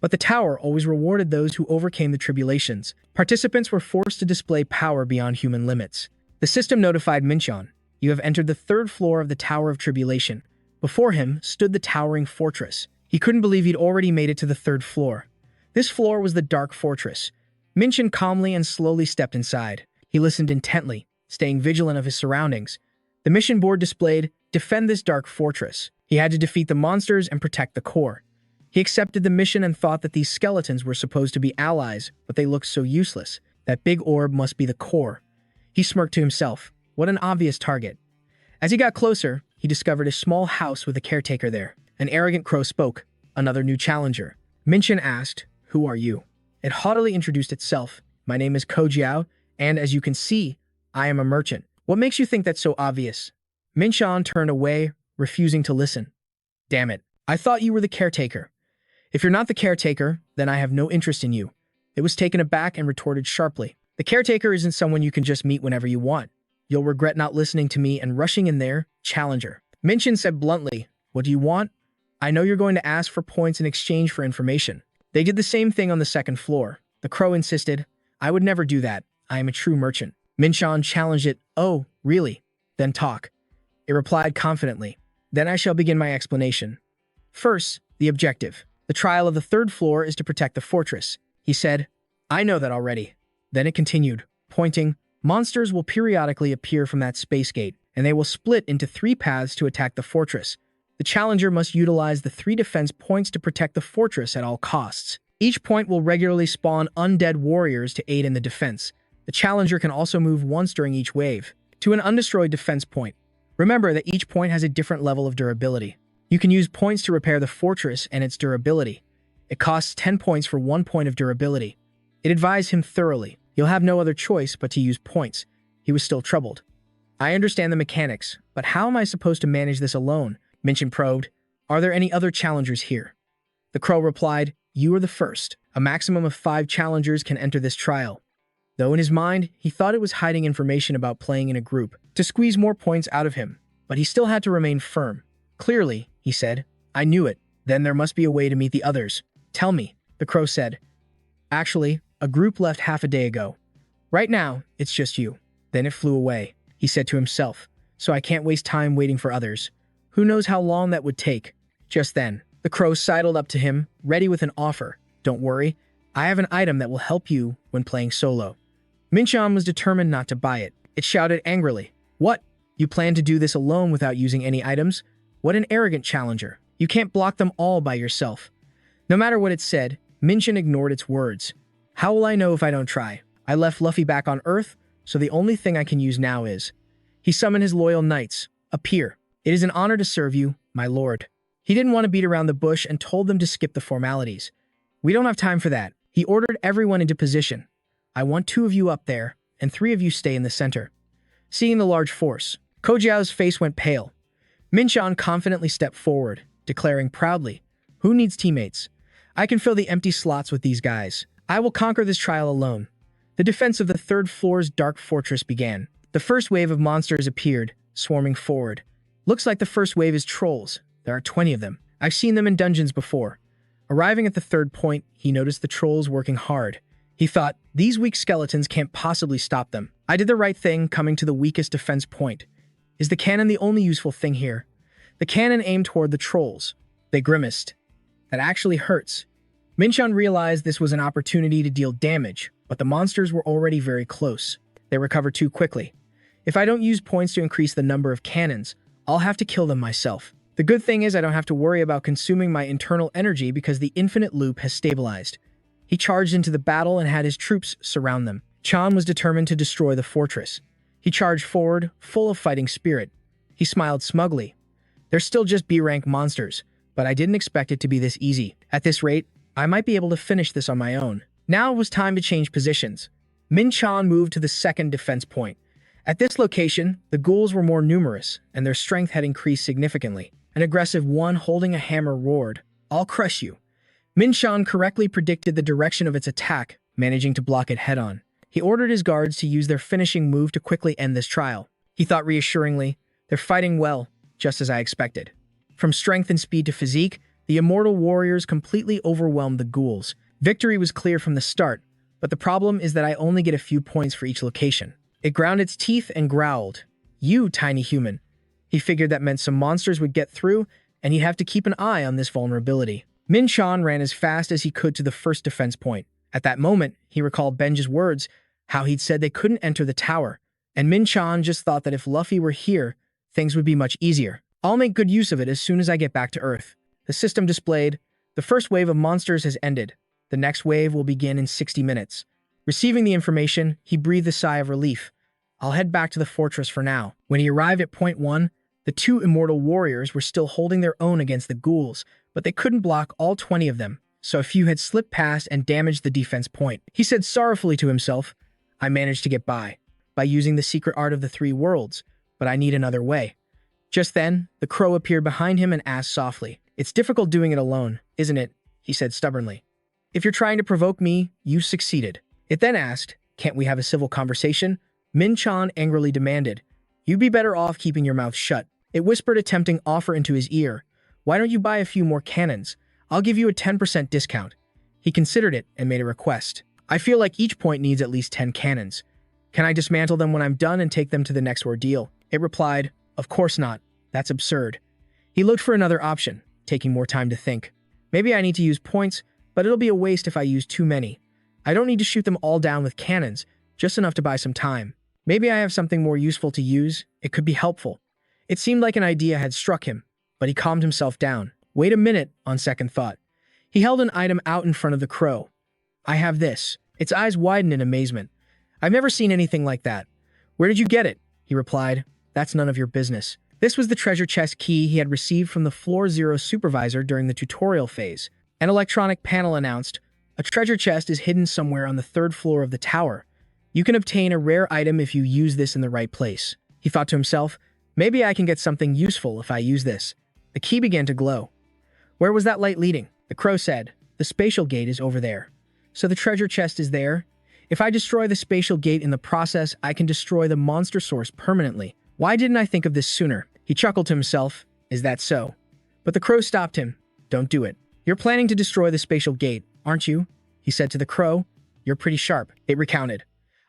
But the tower always rewarded those who overcame the tribulations. Participants were forced to display power beyond human limits. The system notified Minchon, You have entered the 3rd floor of the Tower of Tribulation. Before him stood the towering fortress. He couldn't believe he'd already made it to the 3rd floor. This floor was the Dark Fortress. Minchon calmly and slowly stepped inside. He listened intently, staying vigilant of his surroundings. The mission board displayed, Defend this dark fortress. He had to defeat the monsters and protect the core. He accepted the mission and thought that these skeletons were supposed to be allies, but they looked so useless. That big orb must be the core. He smirked to himself. What an obvious target. As he got closer, he discovered a small house with a caretaker there. An arrogant crow spoke, another new challenger. Minchon asked, Who are you? It haughtily introduced itself. My name is Ko Jiao, and as you can see, I am a merchant. What makes you think that's so obvious? Minshan turned away, refusing to listen. Damn it. I thought you were the caretaker. If you're not the caretaker, then I have no interest in you. It was taken aback and retorted sharply. The caretaker isn't someone you can just meet whenever you want. You'll regret not listening to me and rushing in there, challenger. Minshan said bluntly, what do you want? I know you're going to ask for points in exchange for information. They did the same thing on the second floor. The crow insisted, I would never do that. I am a true merchant. Minshan challenged it, oh, really? Then talk. It replied confidently. Then I shall begin my explanation. First, the objective. The trial of the third floor is to protect the fortress. He said, I know that already. Then it continued, pointing, monsters will periodically appear from that space gate, and they will split into 3 paths to attack the fortress. The challenger must utilize the 3 defense points to protect the fortress at all costs. Each point will regularly spawn undead warriors to aid in the defense. The challenger can also move once during each wave to an undestroyed defense point. Remember that each point has a different level of durability. You can use points to repair the fortress and its durability. It costs 10 points for 1 point of durability. It advised him thoroughly. You'll have no other choice but to use points. He was still troubled. I understand the mechanics, but how am I supposed to manage this alone? Minshan probed. Are there any other challengers here? The crow replied, you are the first. A maximum of 5 challengers can enter this trial. Though in his mind, he thought it was hiding information about playing in a group to squeeze more points out of him, but he still had to remain firm. Clearly, he said, I knew it. Then there must be a way to meet the others. Tell me, the crow said. Actually, a group left half a day ago. Right now, it's just you. Then it flew away, he said to himself, so I can't waste time waiting for others. Who knows how long that would take? Just then, the crow sidled up to him, ready with an offer. Don't worry, I have an item that will help you when playing solo. Minshan was determined not to buy it. It shouted angrily, what? You plan to do this alone without using any items? What an arrogant challenger. You can't block them all by yourself. No matter what it said, Minshan ignored its words. How will I know if I don't try? I left Luffy back on Earth, so the only thing I can use now is... He summoned his loyal knights. Appear. It is an honor to serve you, my lord. He didn't want to beat around the bush and told them to skip the formalities. We don't have time for that. He ordered everyone into position. I want 2 of you up there, and 3 of you stay in the center. Seeing the large force, Kojiao's face went pale. Minshan confidently stepped forward, declaring proudly, who needs teammates? I can fill the empty slots with these guys. I will conquer this trial alone. The defense of the 3rd floor's dark fortress began. The first wave of monsters appeared, swarming forward. Looks like the first wave is trolls. There are 20 of them. I've seen them in dungeons before. Arriving at the 3rd point, he noticed the trolls working hard. He thought, these weak skeletons can't possibly stop them. I did the right thing coming to the weakest defense point. Is the cannon the only useful thing here? The cannon aimed toward the trolls. They grimaced. That actually hurts. Minshan realized this was an opportunity to deal damage, but the monsters were already very close. They recovered too quickly. If I don't use points to increase the number of cannons, I'll have to kill them myself. The good thing is I don't have to worry about consuming my internal energy because the infinite loop has stabilized. He charged into the battle and had his troops surround them. Chan was determined to destroy the fortress. He charged forward, full of fighting spirit. He smiled smugly. They're still just B-rank monsters, but I didn't expect it to be this easy. At this rate, I might be able to finish this on my own. Now it was time to change positions. Minshan moved to the 2nd defense point. At this location, the ghouls were more numerous, and their strength had increased significantly. An aggressive one holding a hammer roared, I'll crush you. Minshan correctly predicted the direction of its attack, managing to block it head-on. He ordered his guards to use their finishing move to quickly end this trial. He thought reassuringly, they're fighting well, just as I expected. From strength and speed to physique, the immortal warriors completely overwhelmed the ghouls. Victory was clear from the start, but the problem is that I only get a few points for each location. It ground its teeth and growled, you tiny human. He figured that meant some monsters would get through, and he'd have to keep an eye on this vulnerability. Minshan ran as fast as he could to the 1st defense point. At that moment, he recalled Benja's words, how he'd said they couldn't enter the tower, and Minshan just thought that if Luffy were here, things would be much easier. I'll make good use of it as soon as I get back to Earth. The system displayed, the first wave of monsters has ended. The next wave will begin in 60 minutes. Receiving the information, he breathed a sigh of relief. I'll head back to the fortress for now. When he arrived at point 1, the 2 immortal warriors were still holding their own against the ghouls, but they couldn't block all 20 of them, so a few had slipped past and damaged the defense point. He said sorrowfully to himself, I managed to get by using the secret art of the 3 worlds, but I need another way. Just then, the crow appeared behind him and asked softly, "It's difficult doing it alone, isn't it?" he said stubbornly. "If you're trying to provoke me, you succeeded." It then asked, "Can't we have a civil conversation?" Min-chan angrily demanded. "You'd be better off keeping your mouth shut." It whispered a tempting offer into his ear. "Why don't you buy a few more cannons? I'll give you a 10% discount." He considered it and made a request. "I feel like each point needs at least 10 cannons. Can I dismantle them when I'm done and take them to the next ordeal?" It replied, "Of course not. That's absurd." He looked for another option, taking more time to think. "Maybe I need to use points, but it'll be a waste if I use too many. I don't need to shoot them all down with cannons, just enough to buy some time. Maybe I have something more useful to use. It could be helpful." It seemed like an idea had struck him, but he calmed himself down. "Wait a minute," on second thought. He held an item out in front of the crow. "I have this." Its eyes widened in amazement. "I've never seen anything like that." "Where did you get it?" he replied. "That's none of your business." This was the treasure chest key he had received from the Floor Zero supervisor during the tutorial phase. An electronic panel announced, "A treasure chest is hidden somewhere on the 3rd floor of the tower. You can obtain a rare item if you use this in the right place." He thought to himself, "Maybe I can get something useful if I use this." The key began to glow. "Where was that light leading?" The crow said, "The spatial gate is over there." "So the treasure chest is there? If I destroy the spatial gate in the process, I can destroy the monster source permanently. Why didn't I think of this sooner?" He chuckled to himself. "Is that so?" But the crow stopped him. "Don't do it. You're planning to destroy the spatial gate, aren't you?" he said to the crow. "You're pretty sharp." It recounted.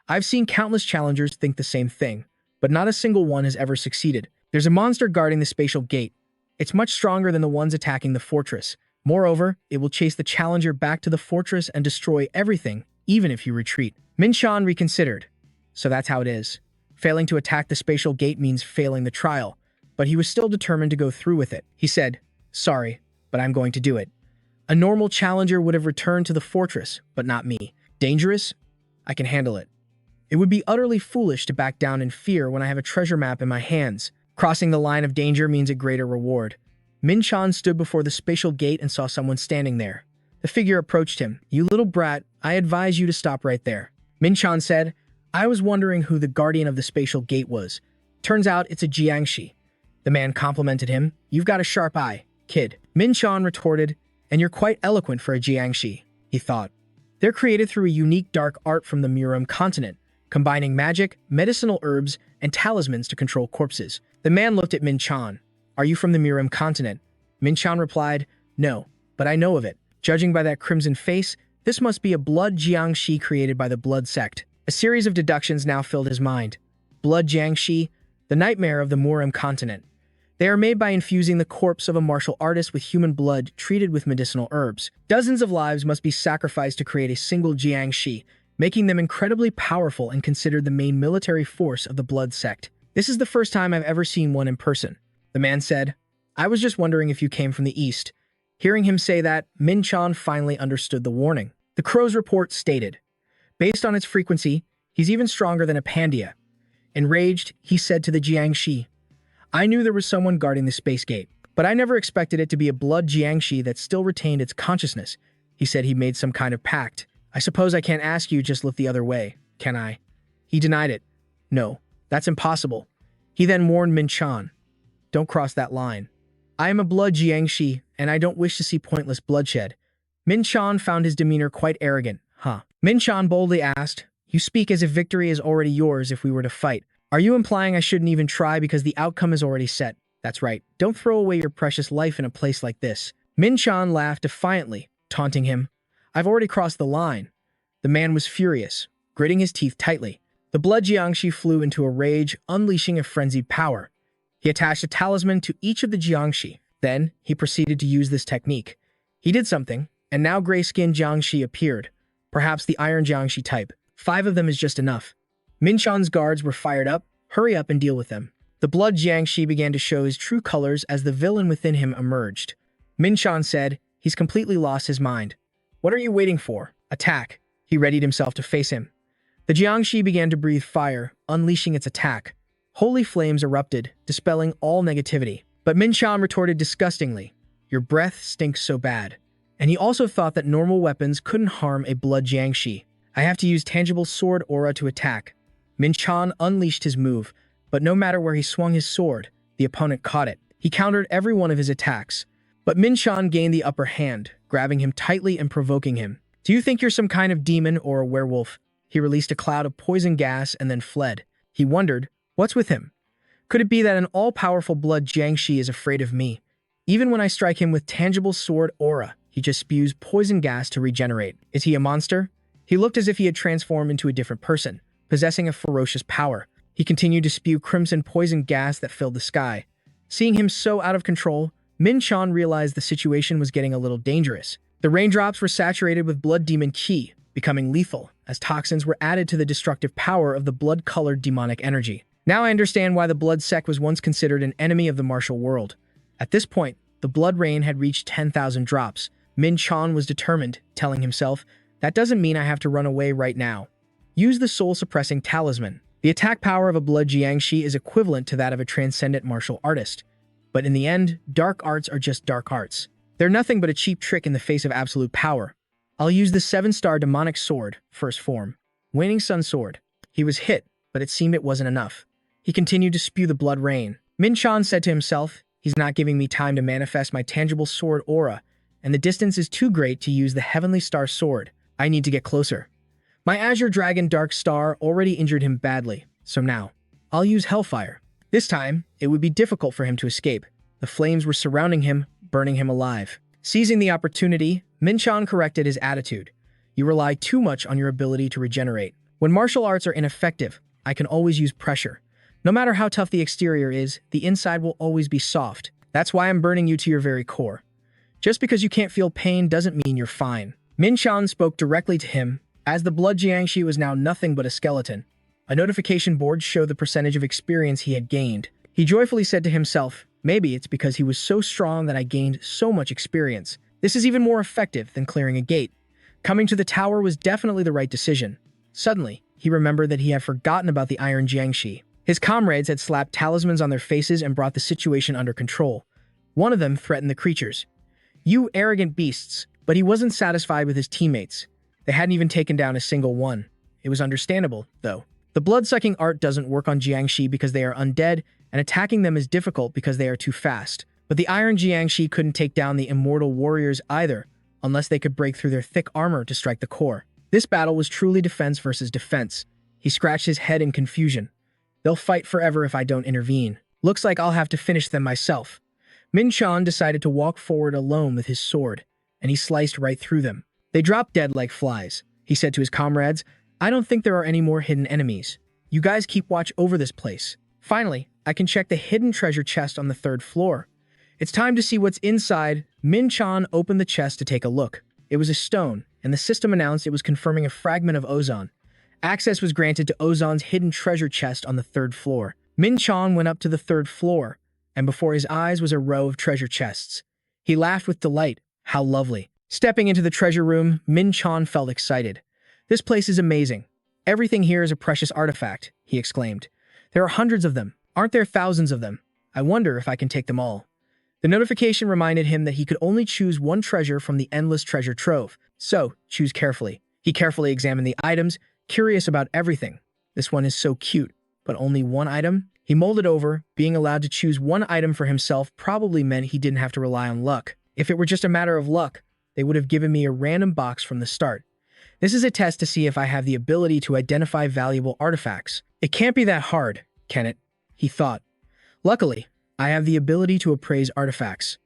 "I've seen countless challengers think the same thing, but not a single one has ever succeeded. There's a monster guarding the spatial gate. It's much stronger than the ones attacking the fortress. Moreover, it will chase the challenger back to the fortress and destroy everything, even if you retreat." Min-chan reconsidered. So that's how it is. Failing to attack the spatial gate means failing the trial, but he was still determined to go through with it. He said, "Sorry, but I'm going to do it." A normal challenger would have returned to the fortress, but not me. Dangerous? I can handle it. It would be utterly foolish to back down in fear when I have a treasure map in my hands. Crossing the line of danger means a greater reward. Min-chan stood before the spatial gate and saw someone standing there. The figure approached him. "You little brat, I advise you to stop right there." Min-chan said, "I was wondering who the guardian of the spatial gate was. Turns out it's a Jiangshi." The man complimented him. "You've got a sharp eye, kid." Min-chan retorted, "And you're quite eloquent for a Jiangshi," he thought. They're created through a unique dark art from the Muram continent, combining magic, medicinal herbs, and talismans to control corpses. The man looked at Min-chan. "Are you from the Muram continent?" Min-chan replied, "No, but I know of it. Judging by that crimson face, this must be a blood Jiangshi created by the blood sect." A series of deductions now filled his mind. Blood Jiangshi, the nightmare of the Muram continent. They are made by infusing the corpse of a martial artist with human blood treated with medicinal herbs. Dozens of lives must be sacrificed to create a single Jiangshi, making them incredibly powerful and considered the main military force of the blood sect. "This is the first time I've ever seen one in person," the man said. "I was just wondering if you came from the east." Hearing him say that, Min-chan finally understood the warning. The crow's report stated, "Based on its frequency, he's even stronger than a Pandya." Enraged, he said to the Jiangshi, "I knew there was someone guarding the space gate, but I never expected it to be a blood Jiangshi that still retained its consciousness." He said he made some kind of pact. "I suppose I can't ask you just look the other way, can I?" He denied it. "No, that's impossible." He then warned Min-chan, "Don't cross that line. I am a blood Jiangshi, and I don't wish to see pointless bloodshed." Min-chan found his demeanor quite arrogant. "Huh?" Min-chan boldly asked, "You speak as if victory is already yours if we were to fight. Are you implying I shouldn't even try because the outcome is already set?" "That's right. Don't throw away your precious life in a place like this." Min-chan laughed defiantly, taunting him. "I've already crossed the line." The man was furious, gritting his teeth tightly. The blood Jiangshi flew into a rage, unleashing a frenzied power. He attached a talisman to each of the Jiangshi. Then, he proceeded to use this technique. He did something, and now gray-skinned Jiangshi appeared. Perhaps the iron Jiangshi type. 5 of them is just enough. Min-chan's guards were fired up. Hurry up and deal with them. The blood Jiangshi began to show his true colors as the villain within him emerged. Min-chan said, "He's completely lost his mind. What are you waiting for? Attack." He readied himself to face him. The Jiangshi began to breathe fire, unleashing its attack. Holy flames erupted, dispelling all negativity. But Min-chan retorted disgustingly, "Your breath stinks so bad." And he also thought that normal weapons couldn't harm a blood Jiangshi. "I have to use tangible sword aura to attack." Min-chan unleashed his move, but no matter where he swung his sword, The opponent caught it. He countered every one of his attacks. But Min-chan gained the upper hand, grabbing him tightly and provoking him. Do you think you're some kind of demon or a werewolf? He released a cloud of poison gas and then fled. He wondered, what's with him? Could it be that an all-powerful blood Jiangshi is afraid of me? Even when I strike him with tangible sword aura, he just spews poison gas to regenerate. Is he a monster? He looked as if he had transformed into a different person, possessing a ferocious power. He continued to spew crimson poison gas that filled the sky. Seeing him so out of control, Min-chan realized the situation was getting a little dangerous. The raindrops were saturated with blood demon qi, becoming lethal, as toxins were added to the destructive power of the blood-colored demonic energy. Now I understand why the blood sect was once considered an enemy of the martial world. At this point, the blood rain had reached 10,000 drops. Min-chan was determined, telling himself, that doesn't mean I have to run away right now. Use the soul-suppressing talisman. The attack power of a blood Jiangshi is equivalent to that of a transcendent martial artist. But in the end, dark arts are just dark arts. They're nothing but a cheap trick in the face of absolute power. I'll use the 7-star demonic sword, first form. Waning Sun Sword. He was hit, but it seemed it wasn't enough. He continued to spew the blood rain. Min-chan said to himself, he's not giving me time to manifest my tangible sword aura, and the distance is too great to use the Heavenly Star Sword. I need to get closer. My Azure Dragon Dark Star already injured him badly, so now, I'll use Hellfire. This time, it would be difficult for him to escape. The flames were surrounding him, burning him alive. Seizing the opportunity, Min-chan corrected his attitude. You rely too much on your ability to regenerate. When martial arts are ineffective, I can always use pressure. No matter how tough the exterior is, the inside will always be soft. That's why I'm burning you to your very core. Just because you can't feel pain doesn't mean you're fine. Min-chan spoke directly to him, as the blood Jiangshi was now nothing but a skeleton. A notification board showed the percentage of experience he had gained. He joyfully said to himself, maybe it's because he was so strong that I gained so much experience. This is even more effective than clearing a gate. Coming to the tower was definitely the right decision. Suddenly, he remembered that he had forgotten about the Iron Jiangshi. His comrades had slapped talismans on their faces and brought the situation under control. One of them threatened the creatures. You arrogant beasts, but he wasn't satisfied with his teammates. They hadn't even taken down a single one. It was understandable, though. The blood-sucking art doesn't work on Jiangshi because they are undead, and attacking them is difficult because they are too fast. But the Iron Jiangshi couldn't take down the immortal warriors either, unless they could break through their thick armor to strike the core. This battle was truly defense versus defense. He scratched his head in confusion. They'll fight forever if I don't intervene. Looks like I'll have to finish them myself. Min-chan decided to walk forward alone with his sword, and he sliced right through them. They dropped dead like flies. He said to his comrades, I don't think there are any more hidden enemies. You guys keep watch over this place. Finally, I can check the hidden treasure chest on the 3rd floor. It's time to see what's inside. Min-chan opened the chest to take a look. It was a stone, and the system announced it was confirming a fragment of ozone. Access was granted to Ozon's hidden treasure chest on the 3rd floor. Min-chan went up to the 3rd floor, and before his eyes was a row of treasure chests. He laughed with delight. How lovely. Stepping into the treasure room, Min-chan felt excited. This place is amazing. Everything here is a precious artifact, he exclaimed. There are hundreds of them. Aren't there thousands of them? I wonder if I can take them all. The notification reminded him that he could only choose one treasure from the endless treasure trove. So, choose carefully. He carefully examined the items, curious about everything. This one is so cute, but only one item? He mulled it over. Being allowed to choose one item for himself probably meant he didn't have to rely on luck. If it were just a matter of luck, they would have given me a random box from the start. This is a test to see if I have the ability to identify valuable artifacts. It can't be that hard, can it? He thought. Luckily, I have the ability to appraise artifacts.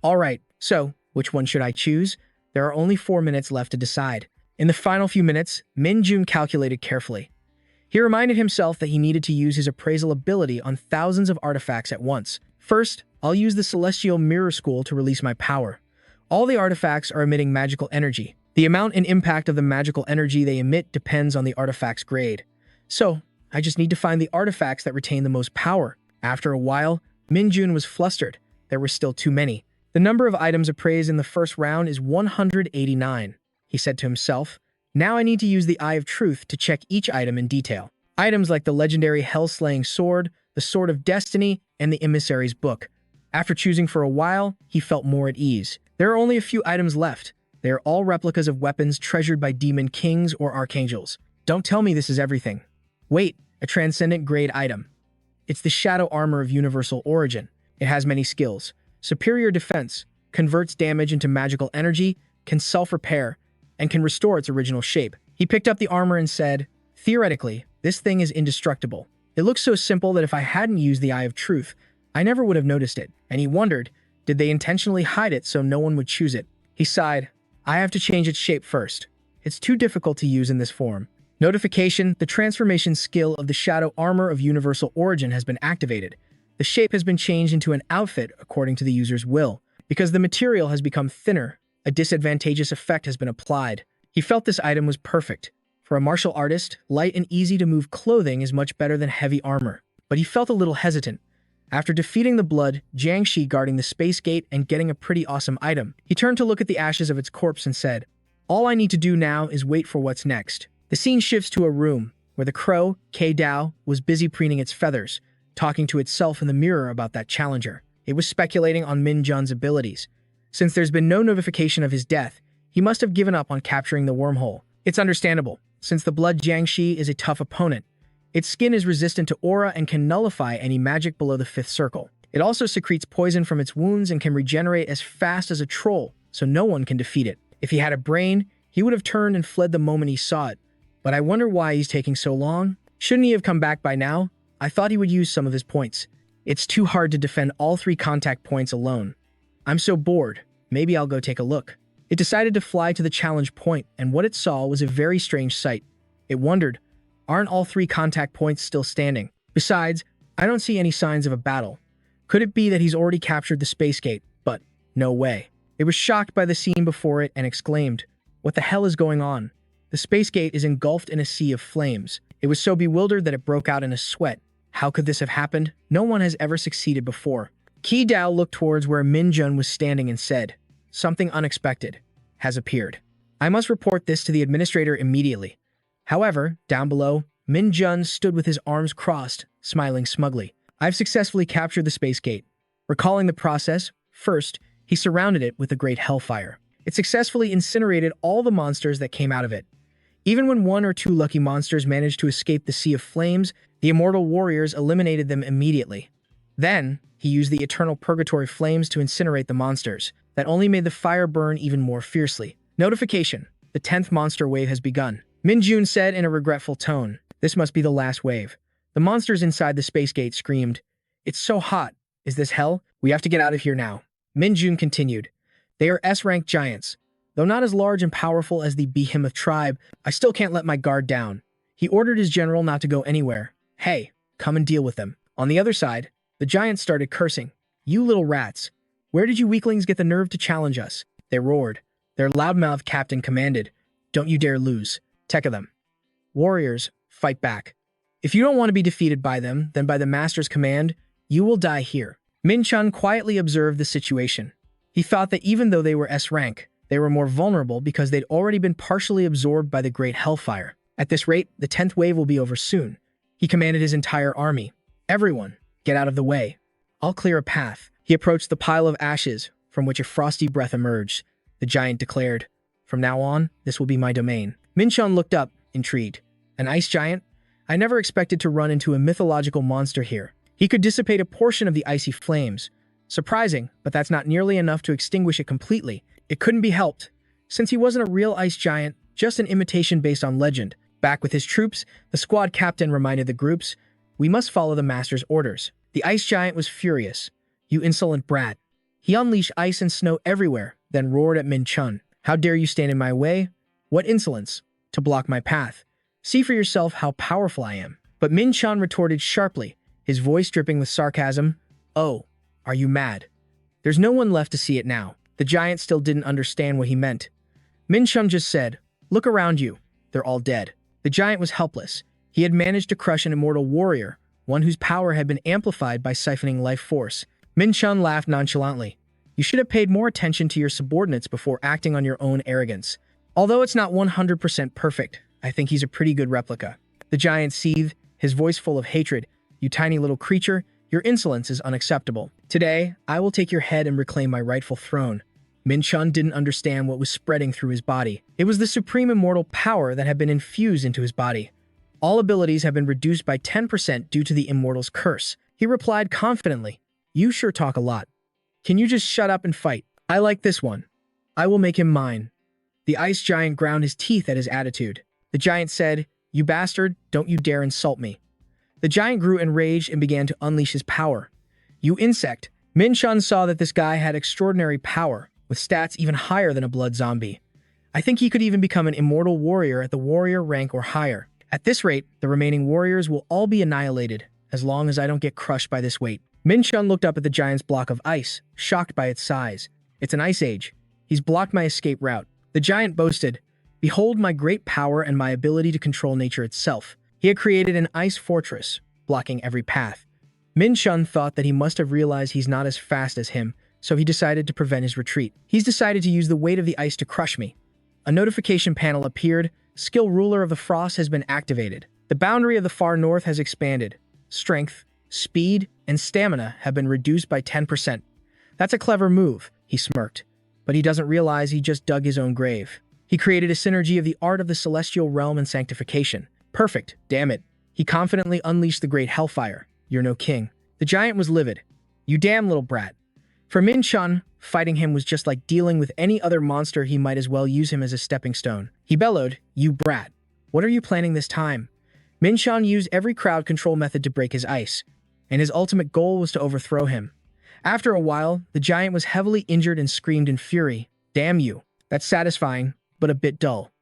All right, so which one should I choose? There are only 4 minutes left to decide. In the final few minutes, Min-jun calculated carefully. He reminded himself that he needed to use his appraisal ability on thousands of artifacts at once. First, I'll use the Celestial Mirror School to release my power. All the artifacts are emitting magical energy. The amount and impact of the magical energy they emit depends on the artifact's grade. So, I just need to find the artifacts that retain the most power. After a while, Min-jun was flustered. There were still too many. The number of items appraised in the first round is 189. He said to himself, now I need to use the Eye of Truth to check each item in detail. Items like the legendary Hell-slaying sword, the Sword of Destiny, and the Emissary's Book. After choosing for a while, he felt more at ease. There are only a few items left. They are all replicas of weapons treasured by demon kings or archangels. Don't tell me this is everything. Wait, a transcendent grade item. It's the shadow armor of universal origin. It has many skills. Superior defense, converts damage into magical energy, can self-repair, and can restore its original shape. He picked up the armor and said, "Theoretically, this thing is indestructible. It looks so simple that if I hadn't used the Eye of Truth, I never would have noticed it." And he wondered, did they intentionally hide it so no one would choose it? He sighed, "I have to change its shape first. It's too difficult to use in this form." Notification: the transformation skill of the shadow armor of universal origin has been activated. The shape has been changed into an outfit according to the user's will. Because the material has become thinner, a disadvantageous effect has been applied. He felt this item was perfect. For a martial artist, light and easy-to-move clothing is much better than heavy armor. But he felt a little hesitant. After defeating the blood, Jiangshi guarding the space gate and getting a pretty awesome item, he turned to look at the ashes of its corpse and said, "All I need to do now is wait for what's next." The scene shifts to a room where the crow, K-Dao, was busy preening its feathers, talking to itself in the mirror about that challenger. It was speculating on Min Jun's abilities. Since there's been no notification of his death, he must have given up on capturing the wormhole. It's understandable, since the blood Jiangshi is a tough opponent. Its skin is resistant to aura and can nullify any magic below the 5th circle. It also secretes poison from its wounds and can regenerate as fast as a troll, so no one can defeat it. If he had a brain, he would have turned and fled the moment he saw it. But I wonder why he's taking so long? Shouldn't he have come back by now? I thought he would use some of his points. It's too hard to defend all 3 contact points alone. I'm so bored. Maybe I'll go take a look. It decided to fly to the challenge point, and what it saw was a very strange sight. It wondered, aren't all 3 contact points still standing? Besides, I don't see any signs of a battle. Could it be that he's already captured the space gate? But no way. It was shocked by the scene before it and exclaimed, "What the hell is going on?" The space gate is engulfed in a sea of flames. It was so bewildered that it broke out in a sweat. How could this have happened? No one has ever succeeded before. Ki-Dao looked towards where Min Jun was standing and said, "Something unexpected has appeared. I must report this to the administrator immediately." However, down below, Min Jun stood with his arms crossed, smiling smugly. "I've successfully captured the space gate." Recalling the process, first, he surrounded it with a great hellfire. It successfully incinerated all the monsters that came out of it. Even when 1 or 2 lucky monsters managed to escape the sea of flames, the immortal warriors eliminated them immediately. Then, he used the eternal purgatory flames to incinerate the monsters. That only made the fire burn even more fiercely. Notification: the 10th monster wave has begun. Min Jun said in a regretful tone, "This must be the last wave." The monsters inside the space gate screamed, "It's so hot. Is this hell? We have to get out of here now." Min Jun continued, "They are S-rank giants. Though not as large and powerful as the Behemoth tribe, I still can't let my guard down." He ordered his general not to go anywhere. "Hey, come and deal with them." On the other side, the giants started cursing. "You little rats. Where did you weaklings get the nerve to challenge us?" They roared. Their loudmouth captain commanded, "Don't you dare lose. Tech of them. Warriors, fight back. If you don't want to be defeated by them, then by the master's command, you will die here." Min Chun quietly observed the situation. He thought that even though they were S-rank, they were more vulnerable because they'd already been partially absorbed by the great hellfire. At this rate, the 10th wave will be over soon. He commanded his entire army. "Everyone, get out of the way. I'll clear a path." He approached the pile of ashes, from which a frosty breath emerged. The giant declared, "From now on, this will be my domain." Min Chun looked up, intrigued. An ice giant? I never expected to run into a mythological monster here. He could dissipate a portion of the icy flames. Surprising, but that's not nearly enough to extinguish it completely. It couldn't be helped. Since he wasn't a real ice giant, just an imitation based on legend. Back with his troops, the squad captain reminded the groups, "We must follow the master's orders." The ice giant was furious. "You insolent brat." He unleashed ice and snow everywhere, then roared at Min Chun. "How dare you stand in my way? What insolence! To block my path. See for yourself how powerful I am." But Min Chun retorted sharply, his voice dripping with sarcasm. "Oh, are you mad? There's no one left to see it now." The giant still didn't understand what he meant. Min Chun just said, "Look around you. They're all dead." The giant was helpless. He had managed to crush an immortal warrior, one whose power had been amplified by siphoning life force. Min Chun laughed nonchalantly. "You should have paid more attention to your subordinates before acting on your own arrogance. Although it's not 100% perfect, I think he's a pretty good replica." The giant seethed, his voice full of hatred. "You tiny little creature, your insolence is unacceptable. Today, I will take your head and reclaim my rightful throne." Min Chun didn't understand what was spreading through his body. It was the supreme immortal power that had been infused into his body. All abilities have been reduced by 10% due to the immortal's curse. He replied confidently, "You sure talk a lot. Can you just shut up and fight? I like this one. I will make him mine." The ice giant ground his teeth at his attitude. The giant said, "You bastard, don't you dare insult me." The giant grew enraged and began to unleash his power. "You insect." Min-chan saw that this guy had extraordinary power, with stats even higher than a blood zombie. "I think he could even become an immortal warrior at the warrior rank or higher. At this rate, the remaining warriors will all be annihilated, as long as I don't get crushed by this weight." Min-chan looked up at the giant's block of ice, shocked by its size. "It's an ice age. He's blocked my escape route." The giant boasted, "Behold my great power and my ability to control nature itself." He had created an ice fortress, blocking every path. Min-chan thought that he must have realized he's not as fast as him, so he decided to prevent his retreat. "He's decided to use the weight of the ice to crush me." A notification panel appeared. "Skill Ruler of the Frost has been activated. The boundary of the far north has expanded. Strength, speed, and stamina have been reduced by 10%. That's a clever move," he smirked. But he doesn't realize he just dug his own grave. He created a synergy of the art of the celestial realm and sanctification. "Perfect, damn it." He confidently unleashed the great hellfire. "You're no king." The giant was livid. "You damn little brat." For Min-chan, fighting him was just like dealing with any other monster. He might as well use him as a stepping stone. He bellowed, "You brat. What are you planning this time?" Min-chan used every crowd control method to break his ice, and his ultimate goal was to overthrow him. After a while, the giant was heavily injured and screamed in fury, "Damn you. That's satisfying, but a bit dull."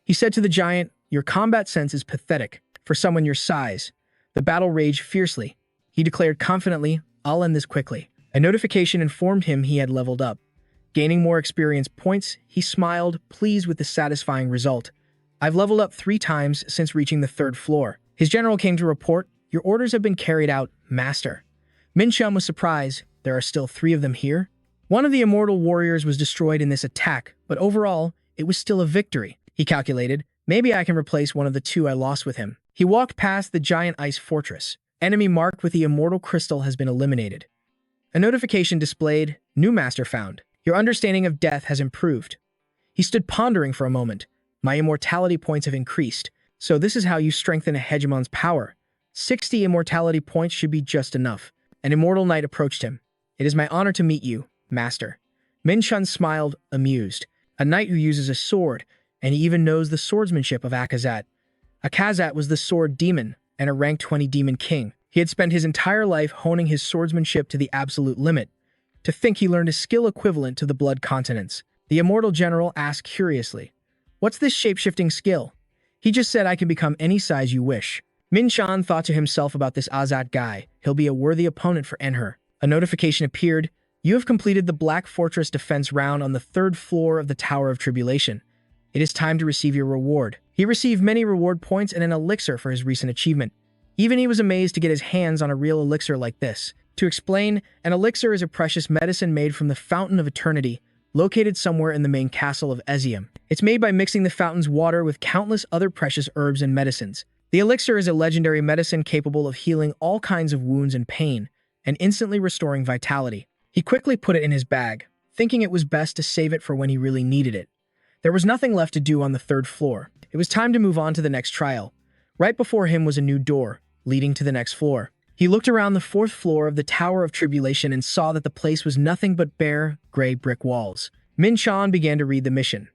He said to the giant, "Your combat sense is pathetic for someone your size." The battle raged fiercely. He declared confidently, "I'll end this quickly." A notification informed him he had leveled up. Gaining more experience points, he smiled, pleased with the satisfying result. "I've leveled up 3 times since reaching the 3rd floor." His general came to report, "Your orders have been carried out, master." Min-chan was surprised. "There are still 3 of them here?" One of the immortal warriors was destroyed in this attack, but overall, it was still a victory. He calculated, "Maybe I can replace one of the 2 I lost with him." He walked past the giant ice fortress. Enemy marked with the immortal crystal has been eliminated. A notification displayed, "New master found. Your understanding of death has improved." He stood pondering for a moment. "My immortality points have increased. So this is how you strengthen a hegemon's power. 60 immortality points should be just enough." An immortal knight approached him. "It is my honor to meet you, master." Min-chan smiled, amused. A knight who uses a sword, and he even knows the swordsmanship of Akazat. Akazat was the sword demon and a rank 20 demon king. He had spent his entire life honing his swordsmanship to the absolute limit. To think he learned a skill equivalent to the blood continents. The immortal general asked curiously, "What's this shape-shifting skill?" He just said, "I can become any size you wish." Min-chan thought to himself about this Azat guy. He'll be a worthy opponent for Enher. A notification appeared. "You have completed the Black Fortress defense round on the 3rd floor of the Tower of Tribulation. It is time to receive your reward." He received many reward points and an elixir for his recent achievement. Even he was amazed to get his hands on a real elixir like this. To explain, an elixir is a precious medicine made from the Fountain of Eternity, located somewhere in the main castle of Ezium. It's made by mixing the fountain's water with countless other precious herbs and medicines. The elixir is a legendary medicine capable of healing all kinds of wounds and pain, and instantly restoring vitality. He quickly put it in his bag, thinking it was best to save it for when he really needed it. There was nothing left to do on the 3rd floor. It was time to move on to the next trial. Right before him was a new door, leading to the next floor. He looked around the 4th floor of the Tower of Tribulation and saw that the place was nothing but bare, gray brick walls. Min-chan began to read the mission.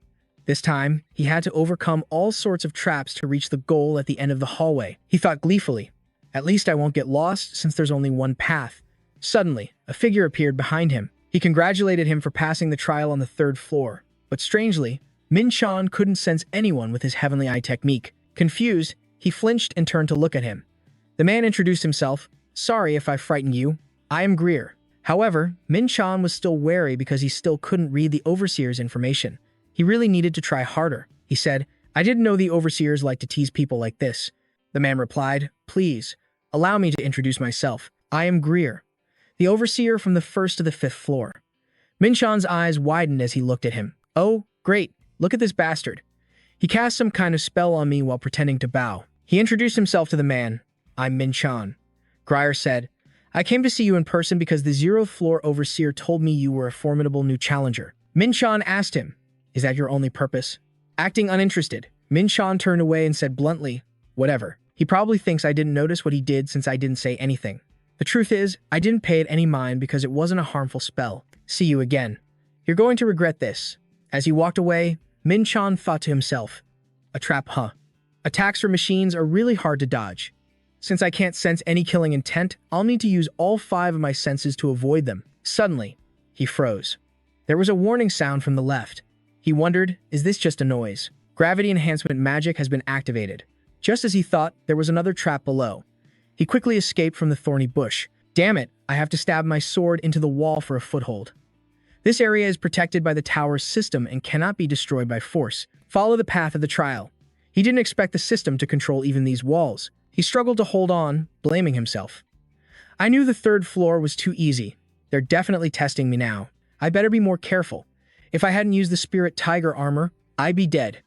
This time, he had to overcome all sorts of traps to reach the goal at the end of the hallway. He thought gleefully, "At least I won't get lost since there's only one path." Suddenly, a figure appeared behind him. He congratulated him for passing the trial on the 3rd floor. But strangely, Min-chan couldn't sense anyone with his heavenly eye technique. Confused, he flinched and turned to look at him. The man introduced himself. "Sorry if I frightened you. I am Greer." However, Min-chan was still wary because he still couldn't read the Overseer's information. He really needed to try harder. He said, "I didn't know the Overseers like to tease people like this." The man replied, "Please, allow me to introduce myself. I am Greer, the Overseer from the 1st to the 5th floor." Min-chan's eyes widened as he looked at him. "Oh, great. Look at this bastard. He cast some kind of spell on me while pretending to bow." He introduced himself to the man. "I'm Min-chan." Greer said, "I came to see you in person because the 0th floor Overseer told me you were a formidable new challenger." Min-chan asked him, "Is that your only purpose?" Acting uninterested, Min-chan turned away and said bluntly, "Whatever." He probably thinks I didn't notice what he did since I didn't say anything. The truth is, I didn't pay it any mind because it wasn't a harmful spell. See you again. You're going to regret this. As he walked away, Min-chan thought to himself, a trap, huh? Attacks from machines are really hard to dodge. Since I can't sense any killing intent, I'll need to use all 5 of my senses to avoid them. Suddenly, he froze. There was a warning sound from the left. He wondered, is this just a noise? Gravity enhancement magic has been activated. Just as he thought, there was another trap below. He quickly escaped from the thorny bush. Damn it, I have to stab my sword into the wall for a foothold. This area is protected by the tower's system and cannot be destroyed by force. Follow the path of the trial. He didn't expect the system to control even these walls. He struggled to hold on, blaming himself. I knew the 3rd floor was too easy. They're definitely testing me now. I better be more careful. If I hadn't used the spirit tiger armor, I'd be dead.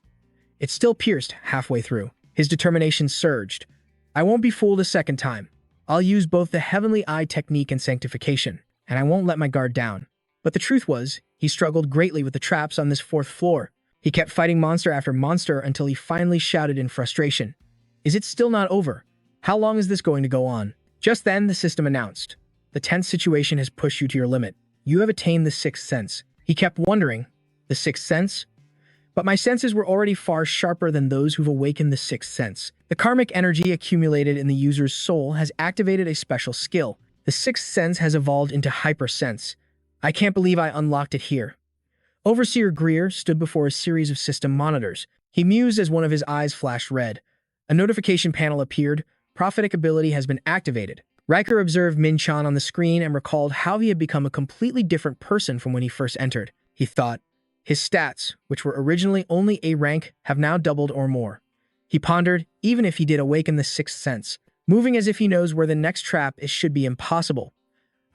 It still pierced halfway through. His determination surged. I won't be fooled a second time. I'll use both the heavenly eye technique and sanctification, and I won't let my guard down. But the truth was, he struggled greatly with the traps on this 4th floor. He kept fighting monster after monster until he finally shouted in frustration, "Is it still not over? How long is this going to go on?" Just then, the system announced, "The tense situation has pushed you to your limit. You have attained the 6th sense." He kept wondering, the 6th sense? But my senses were already far sharper than those who've awakened the 6th sense. The karmic energy accumulated in the user's soul has activated a special skill. The 6th sense has evolved into hypersense. I can't believe I unlocked it here. Overseer Greer stood before a series of system monitors. He mused as one of his eyes flashed red. A notification panel appeared. Prophetic ability has been activated. Riker observed Min-chan on the screen and recalled how he had become a completely different person from when he first entered. He thought, his stats, which were originally only A rank, have now doubled or more. He pondered, even if he did awaken the 6th sense, moving as if he knows where the next trap is should be impossible.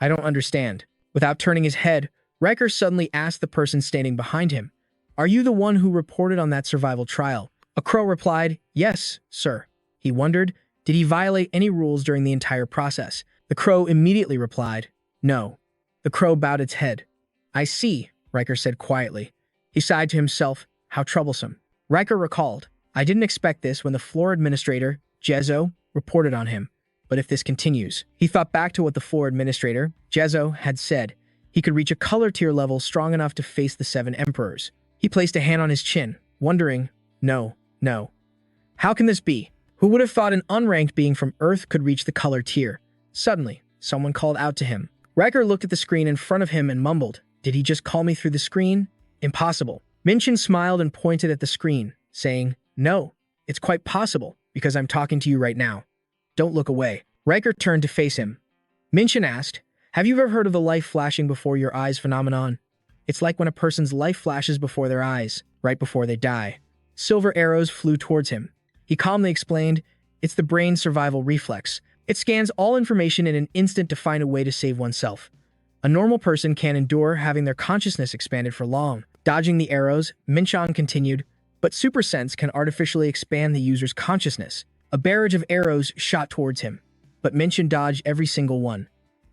I don't understand. Without turning his head, Riker suddenly asked the person standing behind him, "Are you the one who reported on that survival trial?" A crow replied, "Yes, sir." He wondered, did he violate any rules during the entire process? The crow immediately replied, "No." The crow bowed its head. "I see," Riker said quietly. He sighed to himself, how troublesome. Riker recalled, "I didn't expect this when the floor administrator, Jezo, reported on him. But if this continues..." He thought back to what the floor administrator, Jezo, had said. He could reach a color tier level strong enough to face the 7 emperors. He placed a hand on his chin, wondering, no. How can this be? Who would have thought an unranked being from Earth could reach the color tier? Suddenly, someone called out to him. Riker looked at the screen in front of him and mumbled, "Did he just call me through the screen? Impossible." Min-chan smiled and pointed at the screen, saying, "No, it's quite possible, because I'm talking to you right now. Don't look away." Riker turned to face him. Min-chan asked, "Have you ever heard of the life flashing before your eyes phenomenon? It's like when a person's life flashes before their eyes, right before they die." Silver arrows flew towards him. He calmly explained, "It's the brain's survival reflex. It scans all information in an instant to find a way to save oneself. A normal person can't endure having their consciousness expanded for long." Dodging the arrows, Min-chan continued, "But Super Sense can artificially expand the user's consciousness." A barrage of arrows shot towards him, but Min-chan dodged every single one.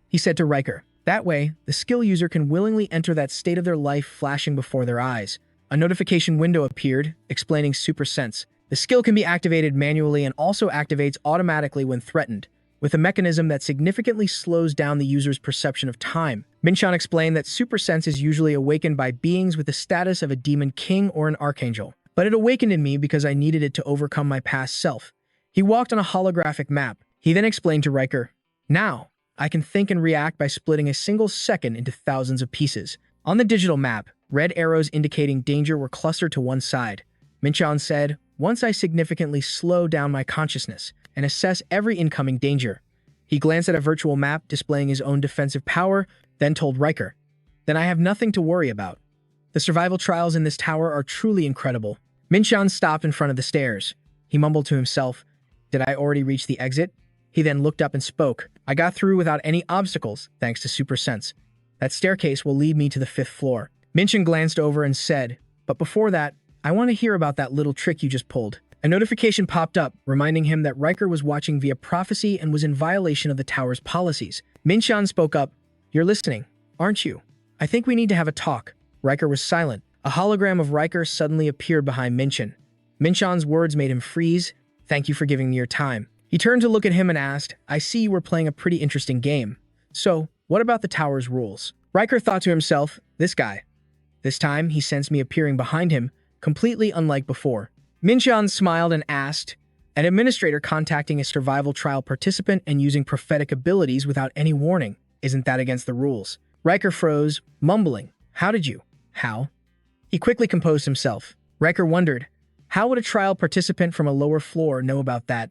He said to Riker, "That way, the skill user can willingly enter that state of their life flashing before their eyes." A notification window appeared, explaining Super Sense. The skill can be activated manually and also activates automatically when threatened, with a mechanism that significantly slows down the user's perception of time. Min-chan explained that Super Sense is usually awakened by beings with the status of a demon king or an archangel, but it awakened in me because I needed it to overcome my past self. He walked on a holographic map. He then explained to Riker, "Now, I can think and react by splitting a single second into thousands of pieces." On the digital map, red arrows indicating danger were clustered to one side. Min-chan said, "Once I significantly slow down my consciousness and assess every incoming danger." He glanced at a virtual map displaying his own defensive power, then told Riker, "Then I have nothing to worry about. The survival trials in this tower are truly incredible." Min-chan stopped in front of the stairs. He mumbled to himself, "Did I already reach the exit?" He then looked up and spoke, "I got through without any obstacles, thanks to Super Sense. That staircase will lead me to the 5th floor." Min-chan glanced over and said, "But before that, I want to hear about that little trick you just pulled." A notification popped up, reminding him that Riker was watching via prophecy and was in violation of the tower's policies. Min-chan spoke up, "You're listening, aren't you? I think we need to have a talk." Riker was silent. A hologram of Riker suddenly appeared behind Min-chan. Min-chan's words made him freeze. "Thank you for giving me your time." He turned to look at him and asked, I see you were playing a pretty interesting game. So, what about the tower's rules? Riker thought to himself, this guy. This time, he sensed me appearing behind him, completely unlike before. Minchan smiled and asked, an administrator contacting a survival trial participant and using prophetic abilities without any warning. Isn't that against the rules? Riker froze, mumbling, how did you? How? He quickly composed himself. Riker wondered, how would a trial participant from a lower floor know about that?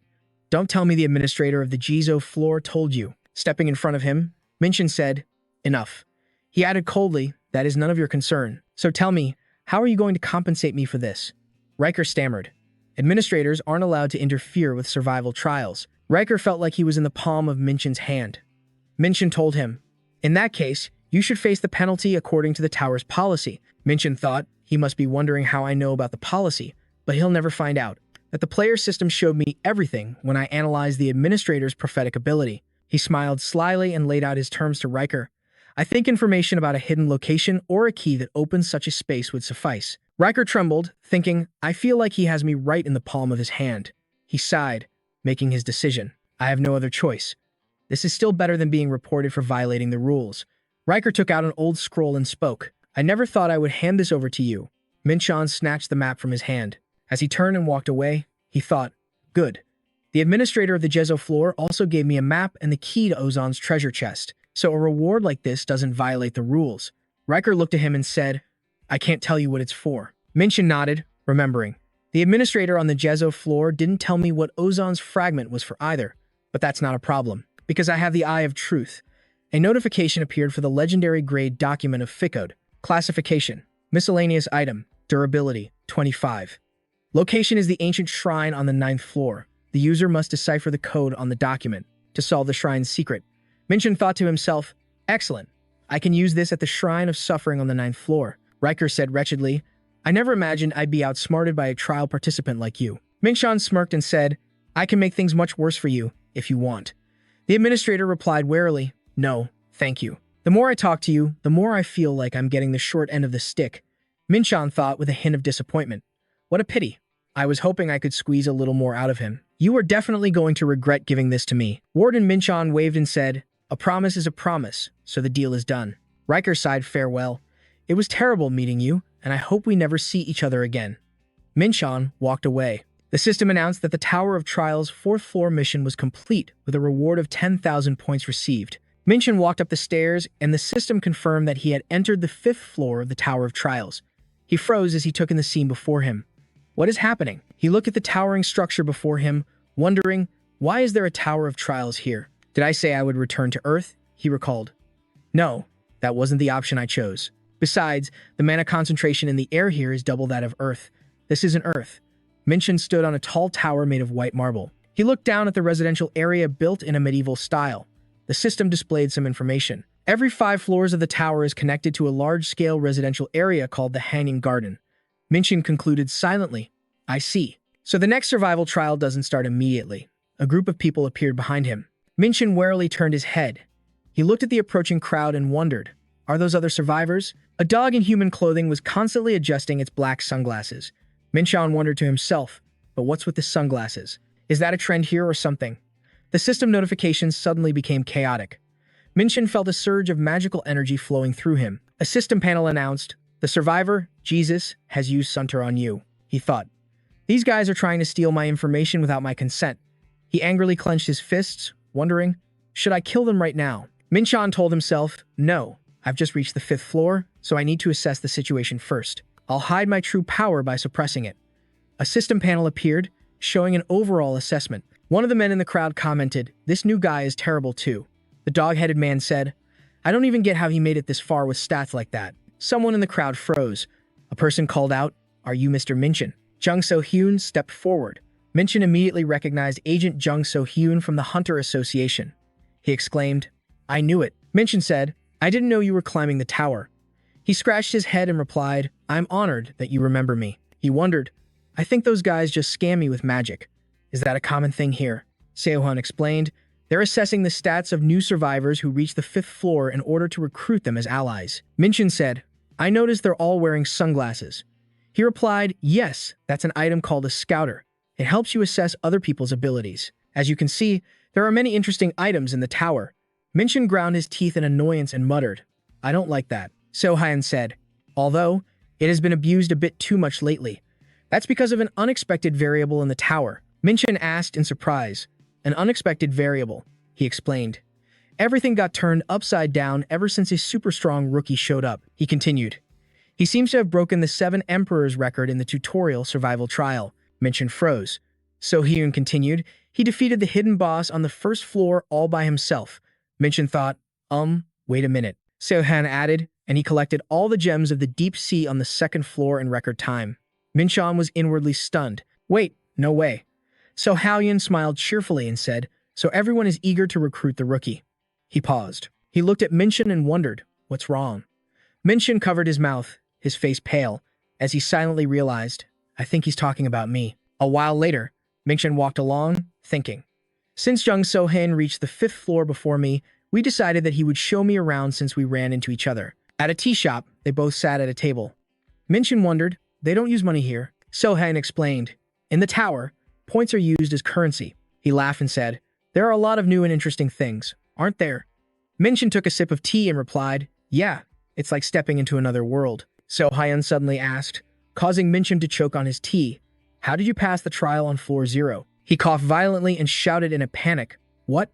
Don't tell me the administrator of the Jizo floor told you. Stepping in front of him, Minchan said, enough. He added coldly, that is none of your concern. So tell me, how are you going to compensate me for this? Riker stammered. Administrators aren't allowed to interfere with survival trials. Riker felt like he was in the palm of Minchan's hand. Minchan told him, in that case, you should face the penalty according to the tower's policy. Minchan thought, he must be wondering how I know about the policy, but he'll never find out. That the player system showed me everything when I analyzed the administrator's prophetic ability. He smiled slyly and laid out his terms to Riker. I think information about a hidden location or a key that opens such a space would suffice. Riker trembled, thinking, I feel like he has me right in the palm of his hand. He sighed, making his decision. I have no other choice. This is still better than being reported for violating the rules. Riker took out an old scroll and spoke. I never thought I would hand this over to you. Minchan snatched the map from his hand. As he turned and walked away, he thought, good. The administrator of the Jezo floor also gave me a map and the key to Ozon's treasure chest, so a reward like this doesn't violate the rules. Riker looked at him and said, I can't tell you what it's for. Minchan nodded, remembering. The administrator on the Jezo floor didn't tell me what Ozon's fragment was for either, but that's not a problem, because I have the Eye of Truth. A notification appeared for the legendary grade document of Ficode. Classification, miscellaneous item, durability, 25. Location is the ancient shrine on the 9th floor. The user must decipher the code on the document to solve the shrine's secret. Minchan thought to himself, excellent. I can use this at the Shrine of Suffering on the 9th floor. Riker said wretchedly, I never imagined I'd be outsmarted by a trial participant like you. Minchan smirked and said, I can make things much worse for you, if you want. The administrator replied warily, no, thank you. The more I talk to you, the more I feel like I'm getting the short end of the stick. Minchan thought with a hint of disappointment. What a pity. I was hoping I could squeeze a little more out of him. You are definitely going to regret giving this to me. Warden Minchan waved and said, a promise is a promise, so the deal is done. Riker sighed farewell. It was terrible meeting you, and I hope we never see each other again. Minchan walked away. The system announced that the Tower of Trials' 4th floor mission was complete with a reward of 10,000 points received. Minchan walked up the stairs, and the system confirmed that he had entered the 5th floor of the Tower of Trials. He froze as he took in the scene before him. What is happening? He looked at the towering structure before him, wondering, why is there a Tower of Trials here? Did I say I would return to Earth? He recalled. No, that wasn't the option I chose. Besides, the mana concentration in the air here is double that of Earth. This isn't Earth. Minchan stood on a tall tower made of white marble. He looked down at the residential area built in a medieval style. The system displayed some information. Every 5 floors of the tower is connected to a large-scale residential area called the Hanging Garden. Minchan concluded silently, I see. So the next survival trial doesn't start immediately. A group of people appeared behind him. Minchan warily turned his head. He looked at the approaching crowd and wondered, are those other survivors? A dog in human clothing was constantly adjusting its black sunglasses. Minchan wondered to himself, but what's with the sunglasses? Is that a trend here or something? The system notifications suddenly became chaotic. Minchan felt a surge of magical energy flowing through him. A system panel announced, the survivor, Jesus, has used Sunter on you. He thought, these guys are trying to steal my information without my consent. He angrily clenched his fists, wondering, should I kill them right now? Minchan told himself, no, I've just reached the 5th floor, so I need to assess the situation first. I'll hide my true power by suppressing it. A system panel appeared, showing an overall assessment. One of the men in the crowd commented, this new guy is terrible too. The dog-headed man said, I don't even get how he made it this far with stats like that. Someone in the crowd froze. A person called out, are you Mr. Minchan? Jung So-hyun stepped forward. Minchan immediately recognized Agent Jung So-hyun from the Hunter Association. He exclaimed, I knew it. Minchan said, I didn't know you were climbing the tower. He scratched his head and replied, I'm honored that you remember me. He wondered, I think those guys just scam me with magic. Is that a common thing here? Seo-hyun explained, they're assessing the stats of new survivors who reach the 5th floor in order to recruit them as allies. Minchan said, I noticed they're all wearing sunglasses. He replied, yes, that's an item called a scouter. It helps you assess other people's abilities. As you can see, there are many interesting items in the tower. Minshin ground his teeth in annoyance and muttered, I don't like that. So-hyun said, although it has been abused a bit too much lately. That's because of an unexpected variable in the tower. Minshin asked in surprise. An unexpected variable, he explained. Everything got turned upside down ever since a super strong rookie showed up, he continued. He seems to have broken the 7 Emperors record in the tutorial survival trial. Minshin froze. So-hyun continued, he defeated the hidden boss on the first floor all by himself. Minshin thought, wait a minute. So-hyun added, and he collected all the gems of the deep sea on the second floor in record time. Minshin was inwardly stunned. Wait, no way. So-hyun smiled cheerfully and said, so everyone is eager to recruit the rookie. He paused. He looked at Minshin and wondered, what's wrong? Minshin covered his mouth, his face pale, as he silently realized, I think he's talking about me. A while later, Minshin walked along, thinking. Since Jung So-hyun reached the 5th floor before me, we decided that he would show me around since we ran into each other. At a tea shop, they both sat at a table. Minshin wondered, they don't use money here. So-hyun explained, in the tower, points are used as currency. He laughed and said, there are a lot of new and interesting things, aren't there? Minshin took a sip of tea and replied, yeah, it's like stepping into another world. So-hyun suddenly asked, causing Minshin to choke on his tea, how did you pass the trial on floor 0? He coughed violently and shouted in a panic, What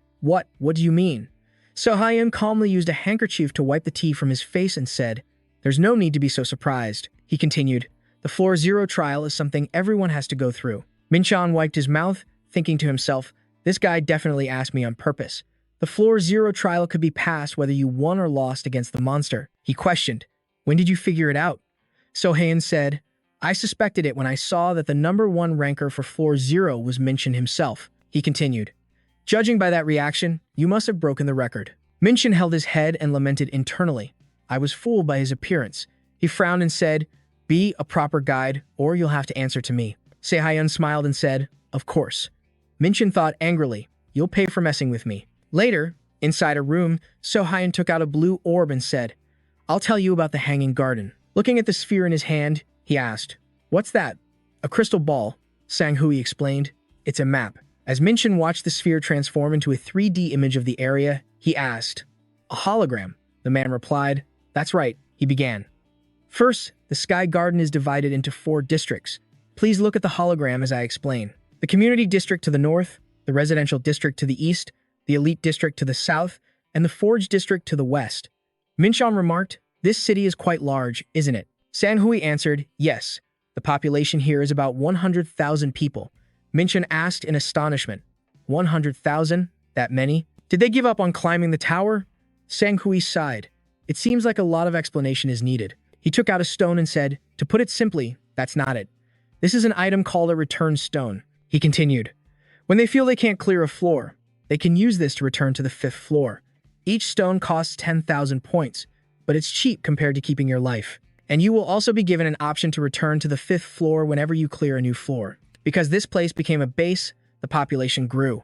do you mean? So-hyun calmly used a handkerchief to wipe the tea from his face and said, there's no need to be so surprised. He continued, the floor 0 trial is something everyone has to go through. Minshin wiped his mouth, thinking to himself, this guy definitely asked me on purpose. The floor 0 trial could be passed whether you won or lost against the monster. He questioned, when did you figure it out? So-hyun said, I suspected it when I saw that the number 1 ranker for floor 0 was Minshin himself. He continued, judging by that reaction, you must have broken the record. Minshin held his head and lamented internally. I was fooled by his appearance. He frowned and said, be a proper guide, or you'll have to answer to me. So-hyun smiled and said, of course. Minshin thought angrily, you'll pay for messing with me. Later, inside a room, So-hyun took out a blue orb and said, I'll tell you about the Hanging Garden. Looking at the sphere in his hand, he asked, what's that? A crystal ball, Sang-hui explained. It's a map. As Minshin watched the sphere transform into a 3D image of the area, he asked, a hologram. The man replied, that's right, he began. First, the Sky Garden is divided into 4 districts. Please look at the hologram as I explain. The Community District to the north, the Residential District to the east, the Elite District to the south, and the Forge District to the west. Minshin remarked, this city is quite large, isn't it? Sang-hui answered, yes. The population here is about 100,000 people. Minshin asked in astonishment, 100,000? That many? Did they give up on climbing the tower? Sang-hui sighed. It seems like a lot of explanation is needed. He took out a stone and said, to put it simply, that's not it. This is an item called a return stone. He continued, when they feel they can't clear a floor, they can use this to return to the 5th floor. Each stone costs 10,000 points, but it's cheap compared to keeping your life. And you will also be given an option to return to the 5th floor whenever you clear a new floor. Because this place became a base, the population grew.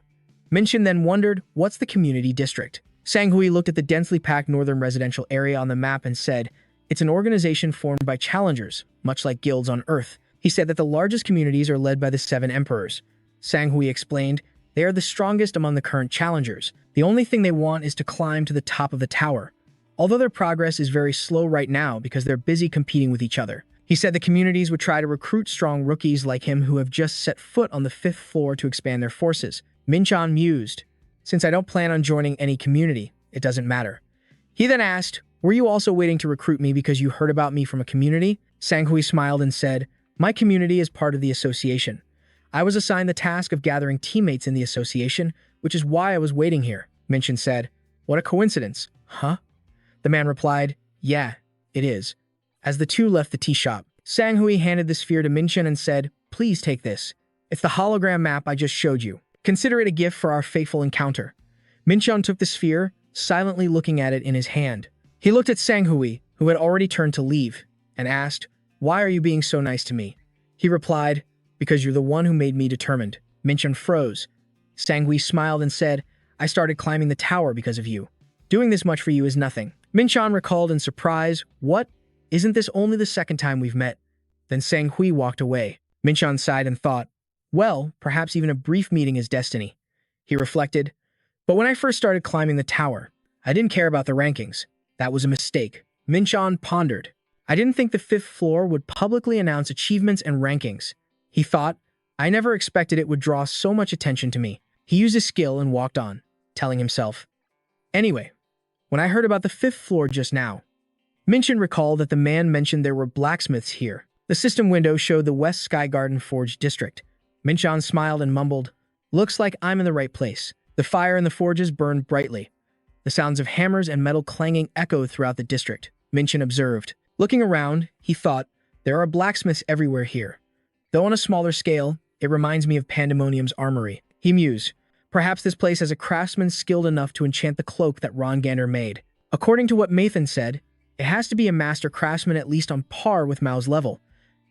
Minshin then wondered, what's the community district? Sang-hui looked at the densely packed northern residential area on the map and said, it's an organization formed by challengers, much like guilds on Earth. He said that the largest communities are led by the 7 emperors. Sang-hui explained, they are the strongest among the current challengers. The only thing they want is to climb to the top of the tower. Although their progress is very slow right now because they're busy competing with each other. He said the communities would try to recruit strong rookies like him who have just set foot on the 5th floor to expand their forces. Minshin mused, since I don't plan on joining any community, it doesn't matter. He then asked, were you also waiting to recruit me because you heard about me from a community? Sang-hui smiled and said, my community is part of the association. I was assigned the task of gathering teammates in the association, which is why I was waiting here. Minshin said, what a coincidence, huh? The man replied, yeah, it is. As the two left the tea shop, Sang-hui handed the sphere to Minshin and said, please take this. It's the hologram map I just showed you. Consider it a gift for our fateful encounter. Minshin took the sphere, silently looking at it in his hand. He looked at Sang-hui, who had already turned to leave, and asked, why are you being so nice to me? He replied, because you're the one who made me determined. Minshin froze. Sang-hui smiled and said, I started climbing the tower because of you. Doing this much for you is nothing. Minshin recalled in surprise, what? Isn't this only the second time we've met? Then Sang-hui walked away. Minshin sighed and thought, well, perhaps even a brief meeting is destiny. he reflected. But when I first started climbing the tower, I didn't care about the rankings. That was a mistake. Minchan pondered. I didn't think the 5th floor would publicly announce achievements and rankings. He thought, I never expected it would draw so much attention to me. He used his skill and walked on, telling himself. Anyway, when I heard about the 5th floor just now, Minchan recalled that the man mentioned there were blacksmiths here. The system window showed the West Sky Garden Forge district. Minchan smiled and mumbled, looks like I'm in the right place. The fire in the forges burned brightly. The sounds of hammers and metal clanging echoed throughout the district. Minchan observed. Looking around, he thought, there are blacksmiths everywhere here. Though on a smaller scale, it reminds me of Pandemonium's armory. He mused. Perhaps this place has a craftsman skilled enough to enchant the cloak that Rongander made. According to what Mathan said, it has to be a master craftsman at least on par with Mao's level.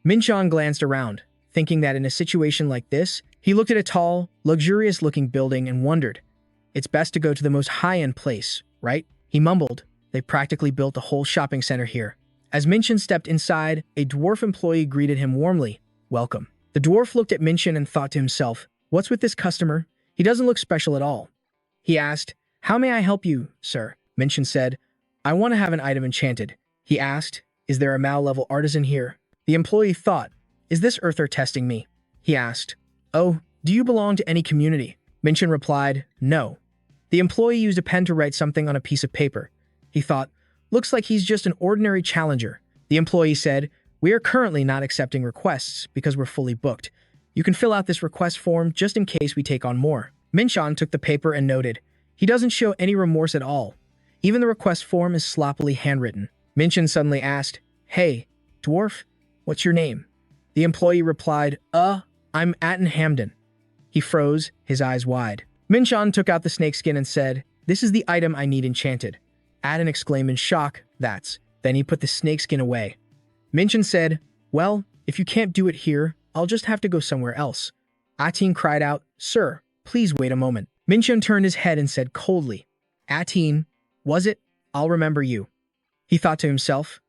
Minchan glanced around, thinking that in a situation like this, he looked at a tall, luxurious-looking building and wondered, it's best to go to the most high-end place, right? He mumbled, they practically built a whole shopping center here. As Minchan stepped inside, a dwarf employee greeted him warmly, welcome. The dwarf looked at Minchan and thought to himself, what's with this customer? He doesn't look special at all. He asked, how may I help you, sir? Minchan said, I want to have an item enchanted. He asked, is there a Mao-level artisan here? The employee thought, is this Earther testing me? He asked, oh, do you belong to any community? Minchan replied, no. The employee used a pen to write something on a piece of paper. He thought, looks like he's just an ordinary challenger. The employee said, we are currently not accepting requests because we're fully booked. You can fill out this request form just in case we take on more. Minchan took the paper and noted, he doesn't show any remorse at all. Even the request form is sloppily handwritten. Minchan suddenly asked, hey, dwarf, what's your name? The employee replied, I'm Atten Hamden. He froze, his eyes wide. Minchan took out the snakeskin and said, this is the item I need enchanted. Atten exclaimed in shock, that's. Then he put the snakeskin away. Minchan said, well, if you can't do it here, I'll just have to go somewhere else. Atin cried out, sir, please wait a moment. Minchan turned his head and said coldly, Atin, was it? I'll remember you. He thought to himself,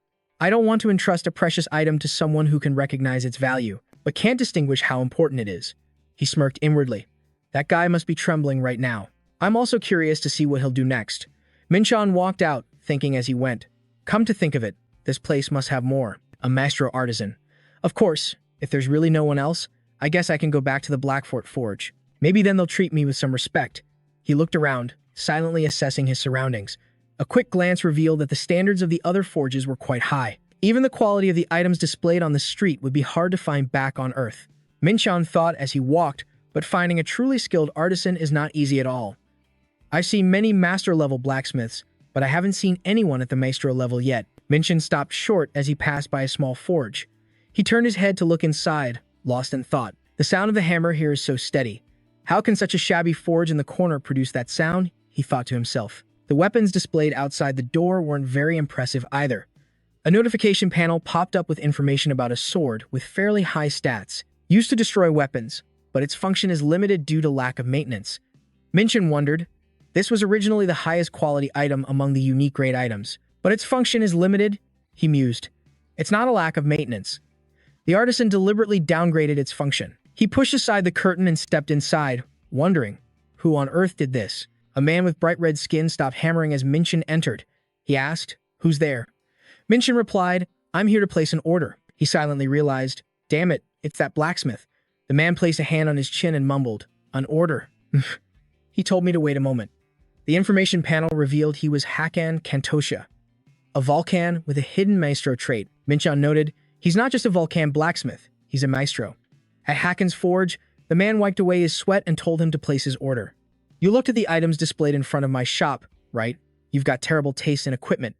I don't want to entrust a precious item to someone who can recognize its value, but can't distinguish how important it is. He smirked inwardly. That guy must be trembling right now. I'm also curious to see what he'll do next. Minchan walked out, thinking as he went, come to think of it, this place must have more. A maestro artisan. Of course, if there's really no one else, I guess I can go back to the Blackfort Forge. Maybe then they'll treat me with some respect. He looked around, silently assessing his surroundings. A quick glance revealed that the standards of the other forges were quite high. Even the quality of the items displayed on the street would be hard to find back on Earth. Minchan thought as he walked, but finding a truly skilled artisan is not easy at all. I've seen many master-level blacksmiths, but I haven't seen anyone at the maestro level yet. Minchan stopped short as he passed by a small forge. He turned his head to look inside, lost in thought. The sound of the hammer here is so steady. How can such a shabby forge in the corner produce that sound? He thought to himself. The weapons displayed outside the door weren't very impressive either. A notification panel popped up with information about a sword with fairly high stats, used to destroy weapons, but its function is limited due to lack of maintenance. Minchan wondered, this was originally the highest quality item among the unique grade items, but its function is limited, he mused. It's not a lack of maintenance. The artisan deliberately downgraded its function. He pushed aside the curtain and stepped inside, wondering, who on earth did this? A man with bright red skin stopped hammering as Minchan entered. He asked, who's there? Minchan replied, I'm here to place an order. He silently realized, damn it, it's that blacksmith. The man placed a hand on his chin and mumbled, an order. He told me to wait a moment. The information panel revealed he was Hakan Kantosha, a Vulcan with a hidden maestro trait. Minchan noted, he's not just a Vulcan blacksmith, he's a maestro. At Hakan's forge, the man wiped away his sweat and told him to place his order. You looked at the items displayed in front of my shop, right? You've got terrible taste in equipment.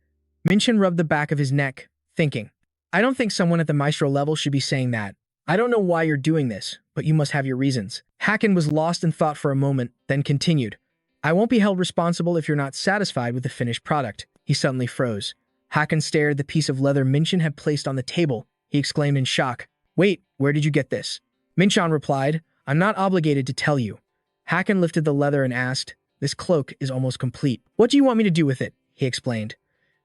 Minchan rubbed the back of his neck, thinking, I don't think someone at the maestro level should be saying that. I don't know why you're doing this, but you must have your reasons. Hakan was lost in thought for a moment, then continued, I won't be held responsible if you're not satisfied with the finished product. He suddenly froze. Hakan stared at the piece of leather Minchan had placed on the table. He exclaimed in shock, wait, where did you get this? Minchan replied, I'm not obligated to tell you. Hakan lifted the leather and asked, this cloak is almost complete. What do you want me to do with it? He explained.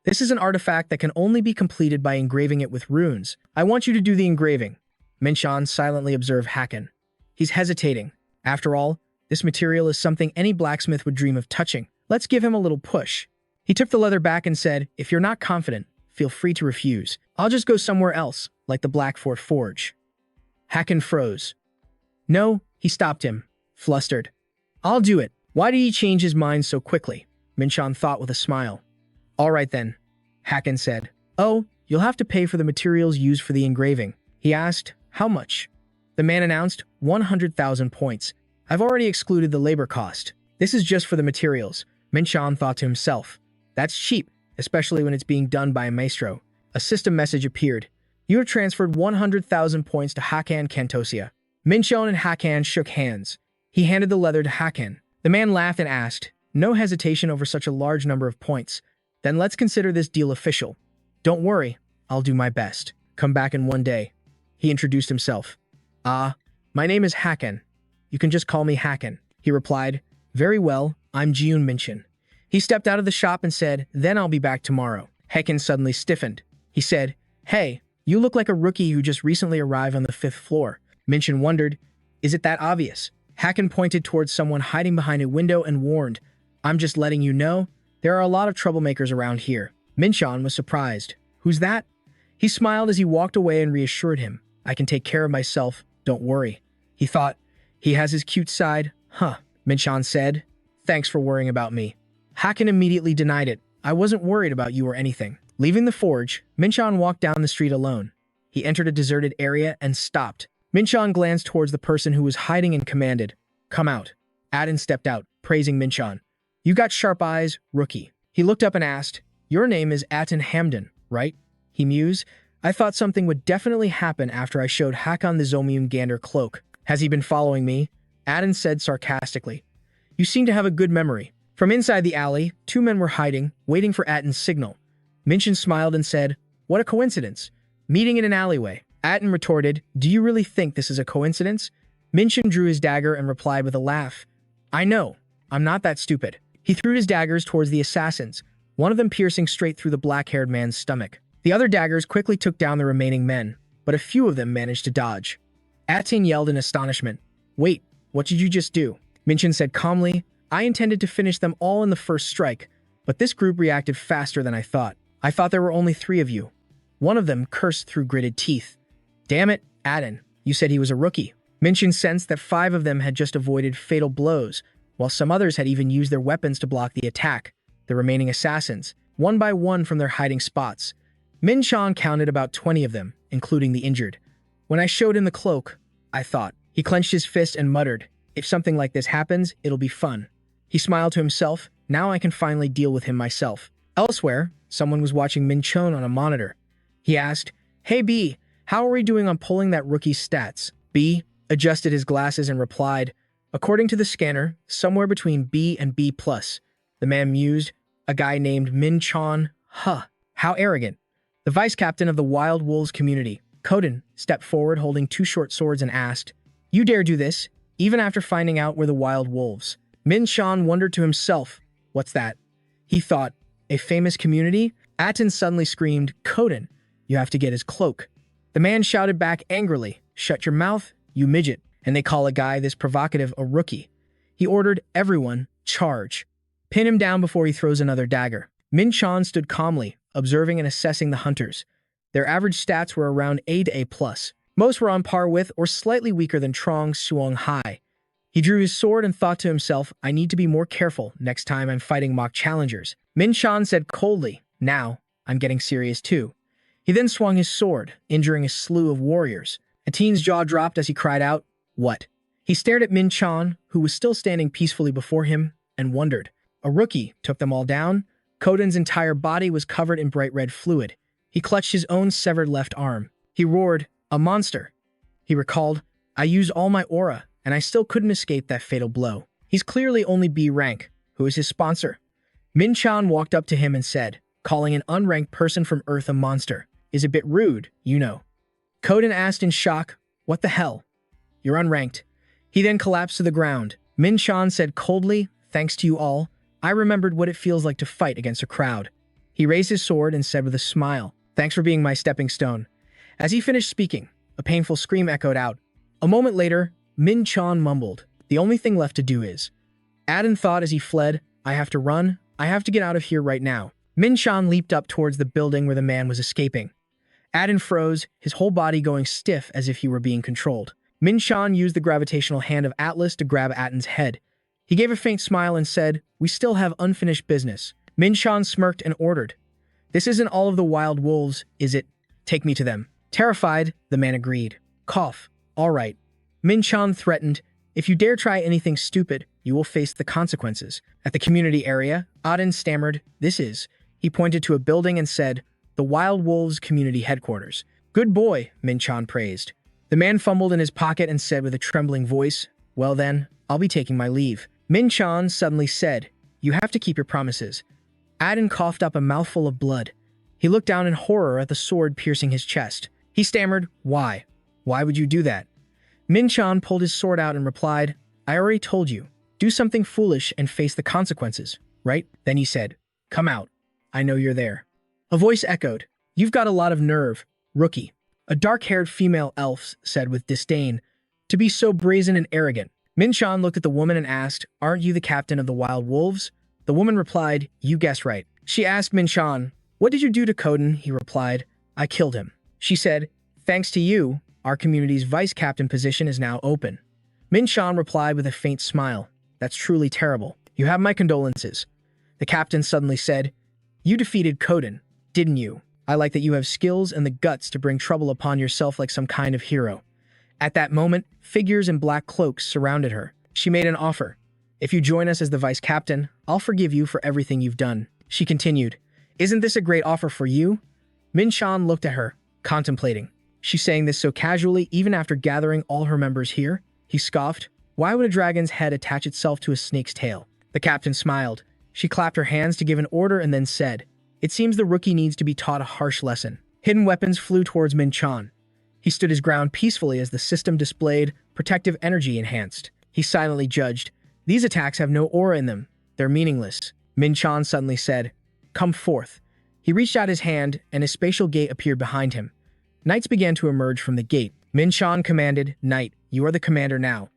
This is an artifact that can only be completed by engraving it with runes. I want you to do the engraving. Minchan silently observed Hakan. He's hesitating. After all, This material is something any blacksmith would dream of touching. Let's give him a little push. He took the leather back and said, if you're not confident, feel free to refuse. I'll just go somewhere else, like the Blackfort Forge. Hakan froze. No, he stopped him, flustered. I'll do it. Why did he change his mind so quickly? Minchan thought with a smile. All right then, Hakan said. Oh, you'll have to pay for the materials used for the engraving. He asked, how much? The man announced, 100,000 points. I've already excluded the labor cost. This is just for the materials. Minchan thought to himself. That's cheap, especially when it's being done by a maestro. A system message appeared. You have transferred 100,000 points to Hakan Kantosia. Minchan and Hakan shook hands. He handed the leather to Hakan. The man laughed and asked, no hesitation over such a large number of points. Then let's consider this deal official. Don't worry, I'll do my best. Come back in one day. He introduced himself. My name is Hakan. You can just call me Hakan. He replied, very well, I'm Jiun Minchan. He stepped out of the shop and said, then I'll be back tomorrow. Hakan suddenly stiffened. He said, hey, you look like a rookie who just recently arrived on the 5th floor. Minchan wondered, is it that obvious? Hakan pointed towards someone hiding behind a window and warned, I'm just letting you know, there are a lot of troublemakers around here. Minchan was surprised. Who's that? He smiled as he walked away and reassured him, I can take care of myself, don't worry. He thought, he has his cute side, huh? Minchan said, thanks for worrying about me. Hakan immediately denied it. I wasn't worried about you or anything. Leaving the forge, Minchan walked down the street alone. He entered a deserted area and stopped. Minchan glanced towards the person who was hiding and commanded, come out. Adin stepped out, praising Minchan. You got sharp eyes, rookie. He looked up and asked, your name is Atin Hamdan, right? He mused, I thought something would definitely happen after I showed Hakan the Zomium Gander cloak. Has he been following me? Adin said sarcastically. You seem to have a good memory. From inside the alley, 2 men were hiding, waiting for Atin's signal. Minchan smiled and said, what a coincidence. Meeting in an alleyway. Atin retorted, do you really think this is a coincidence? Minchan drew his dagger and replied with a laugh. I know. I'm not that stupid. He threw his daggers towards the assassins, one of them piercing straight through the black-haired man's stomach. The other daggers quickly took down the remaining men, but a few of them managed to dodge. Atin yelled in astonishment. Wait, what did you just do? Minchan said calmly, I intended to finish them all in the first strike, but this group reacted faster than I thought. I thought there were only 3 of you. One of them cursed through gritted teeth. Damn it, Atin, you said he was a rookie. Minchan sensed that 5 of them had just avoided fatal blows, while some others had even used their weapons to block the attack. The remaining assassins, one by one from their hiding spots. Minchan counted about 20 of them, including the injured. When I showed him the cloak, I thought. He clenched his fist and muttered, if something like this happens, it'll be fun. He smiled to himself, now I can finally deal with him myself. Elsewhere, someone was watching Minchan on a monitor. He asked, hey B, how are we doing on pulling that rookie's stats? B adjusted his glasses and replied, according to the scanner, somewhere between B and B+. The man mused, a guy named Minchan, huh, how arrogant. The vice captain of the Wild Wolves community, Koden, stepped forward holding 2 short swords and asked, you dare do this, even after finding out we're the Wild Wolves? Minchan wondered to himself, what's that? He thought, a famous community? Atin suddenly screamed, Koden, you have to get his cloak. The man shouted back angrily, shut your mouth, you midget, and they call a guy this provocative a rookie. He ordered everyone, charge. Pin him down before he throws another dagger. Minchan stood calmly, observing and assessing the hunters. Their average stats were around A to A+. Most were on par with or slightly weaker than Trong Suong Hai. He drew his sword and thought to himself, I need to be more careful next time I'm fighting mock challengers. Minchan said coldly, now, I'm getting serious too. He then swung his sword, injuring a slew of warriors. Atin's jaw dropped as he cried out, what? He stared at Minchan, who was still standing peacefully before him, and wondered. A rookie took them all down. Koden's entire body was covered in bright red fluid. He clutched his own severed left arm. He roared, a monster. He recalled, I used all my aura, and I still couldn't escape that fatal blow. He's clearly only B rank. Who is his sponsor? Minchan walked up to him and said, calling an unranked person from Earth a monster is a bit rude, you know. Koden asked in shock, what the hell? You're unranked. He then collapsed to the ground. Minchan said coldly, thanks to you all, I remembered what it feels like to fight against a crowd. He raised his sword and said with a smile, thanks for being my stepping stone. As he finished speaking, a painful scream echoed out. A moment later, Minchan mumbled, The only thing left to do is. Adin thought as he fled, I have to run. I have to get out of here right now. Min-chan leaped up towards the building where the man was escaping. Adin froze, his whole body going stiff as if he were being controlled. Min-chan used the gravitational hand of Atlas to grab Adin's head. He gave a faint smile and said, we still have unfinished business. Min-chan smirked and ordered, this isn't all of the wild wolves, is it? Take me to them. Terrified, the man agreed. Cough. All right. Min-chan threatened, if you dare try anything stupid, you will face the consequences. At the community area, Adin stammered, this is. He pointed to a building and said, the Wild Wolves Community Headquarters. Good boy, Min-chan praised. The man fumbled in his pocket and said with a trembling voice, well then, I'll be taking my leave. Min-chan suddenly said, you have to keep your promises. Adin coughed up a mouthful of blood. He looked down in horror at the sword piercing his chest. He stammered, why? Why would you do that? Min-chan pulled his sword out and replied, I already told you. Do something foolish and face the consequences, right? Then he said, come out. I know you're there. A voice echoed, you've got a lot of nerve, rookie. A dark-haired female elf said with disdain, to be so brazen and arrogant. Min-chan looked at the woman and asked, aren't you the captain of the Wild Wolves? The woman replied, you guessed right. She asked Min-chan, what did you do to Koden? He replied, I killed him. She said, thanks to you, our community's vice captain position is now open. Min-chan replied with a faint smile, that's truly terrible. You have my condolences. The captain suddenly said, you defeated Koden, didn't you? I like that you have skills and the guts to bring trouble upon yourself like some kind of hero. At that moment, figures in black cloaks surrounded her. She made an offer. If you join us as the vice captain, I'll forgive you for everything you've done. She continued, isn't this a great offer for you? Min-chan looked at her, contemplating. She's saying this so casually even after gathering all her members here? He scoffed. Why would a dragon's head attach itself to a snake's tail? The captain smiled. She clapped her hands to give an order and then said, it seems the rookie needs to be taught a harsh lesson. Hidden weapons flew towards Min-chan. He stood his ground peacefully as the system displayed protective energy enhanced. He silently judged, these attacks have no aura in them. They're meaningless. Min-chan suddenly said, come forth. He reached out his hand and a spatial gate appeared behind him. Knights began to emerge from the gate. Min-chan commanded, Knight, you are the commander now.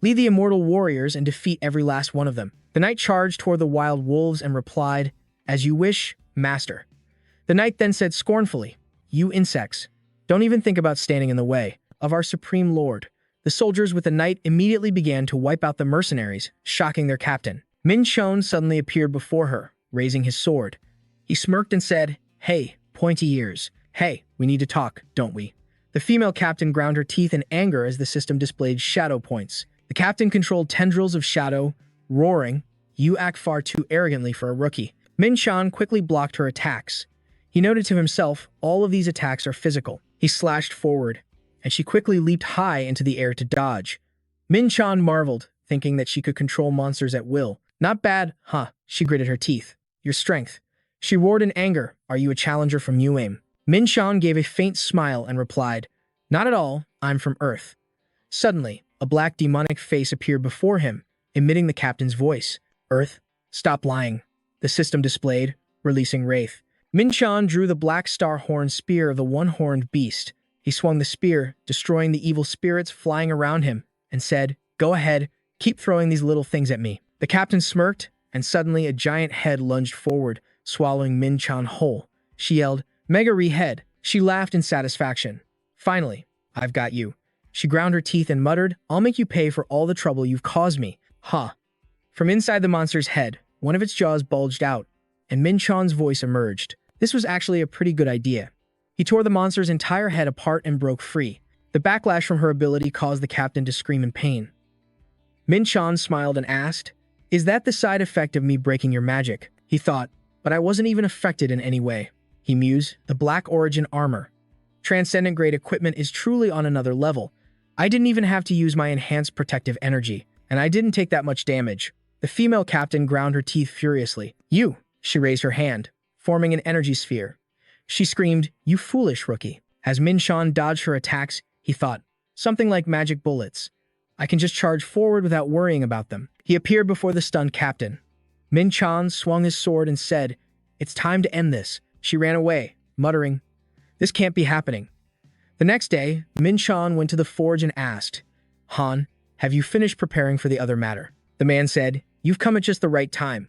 Lead the immortal warriors and defeat every last one of them. The knight charged toward the wild wolves and replied, as you wish, master. The knight then said scornfully, you insects, don't even think about standing in the way of our supreme lord. The soldiers with the knight immediately began to wipe out the mercenaries, shocking their captain. Min-chan suddenly appeared before her, raising his sword. He smirked and said, hey, pointy ears. Hey, we need to talk, don't we? The female captain ground her teeth in anger as the system displayed shadow points. The captain controlled tendrils of shadow, roaring, you act far too arrogantly for a rookie. Min-chan quickly blocked her attacks. He noted to himself, all of these attacks are physical. He slashed forward, and she quickly leaped high into the air to dodge. Min-chan marveled, thinking that she could control monsters at will. Not bad, huh? She gritted her teeth. Your strength. She roared in anger. Are you a challenger from Uame? Min-chan gave a faint smile and replied, not at all, I'm from Earth. Suddenly, a black demonic face appeared before him, emitting the captain's voice. Earth, stop lying. The system displayed, releasing Wraith. Min-chan drew the black star-horned spear of the one-horned beast. He swung the spear, destroying the evil spirits flying around him, and said, go ahead, keep throwing these little things at me. The captain smirked, and suddenly a giant head lunged forward, swallowing Min-chan whole. She yelled, Mega head. She laughed in satisfaction. Finally, I've got you. She ground her teeth and muttered, I'll make you pay for all the trouble you've caused me. Ha! From inside the monster's head, one of its jaws bulged out, and Min-chan's voice emerged. This was actually a pretty good idea. He tore the monster's entire head apart and broke free. The backlash from her ability caused the captain to scream in pain. Min-chan smiled and asked, is that the side effect of me breaking your magic? He thought, but I wasn't even affected in any way. He mused, the Black Origin armor. Transcendent-grade equipment is truly on another level. I didn't even have to use my enhanced protective energy, and I didn't take that much damage. The female captain ground her teeth furiously. You! She raised her hand, forming an energy sphere. She screamed, you foolish rookie. As Min-chan dodged her attacks, he thought, something like magic bullets. I can just charge forward without worrying about them. He appeared before the stunned captain. Min-chan swung his sword and said, it's time to end this. She ran away, muttering, this can't be happening. The next day, Min-chan went to the forge and asked, Han, Have you finished preparing for the other matter? The man said, You've come at just the right time.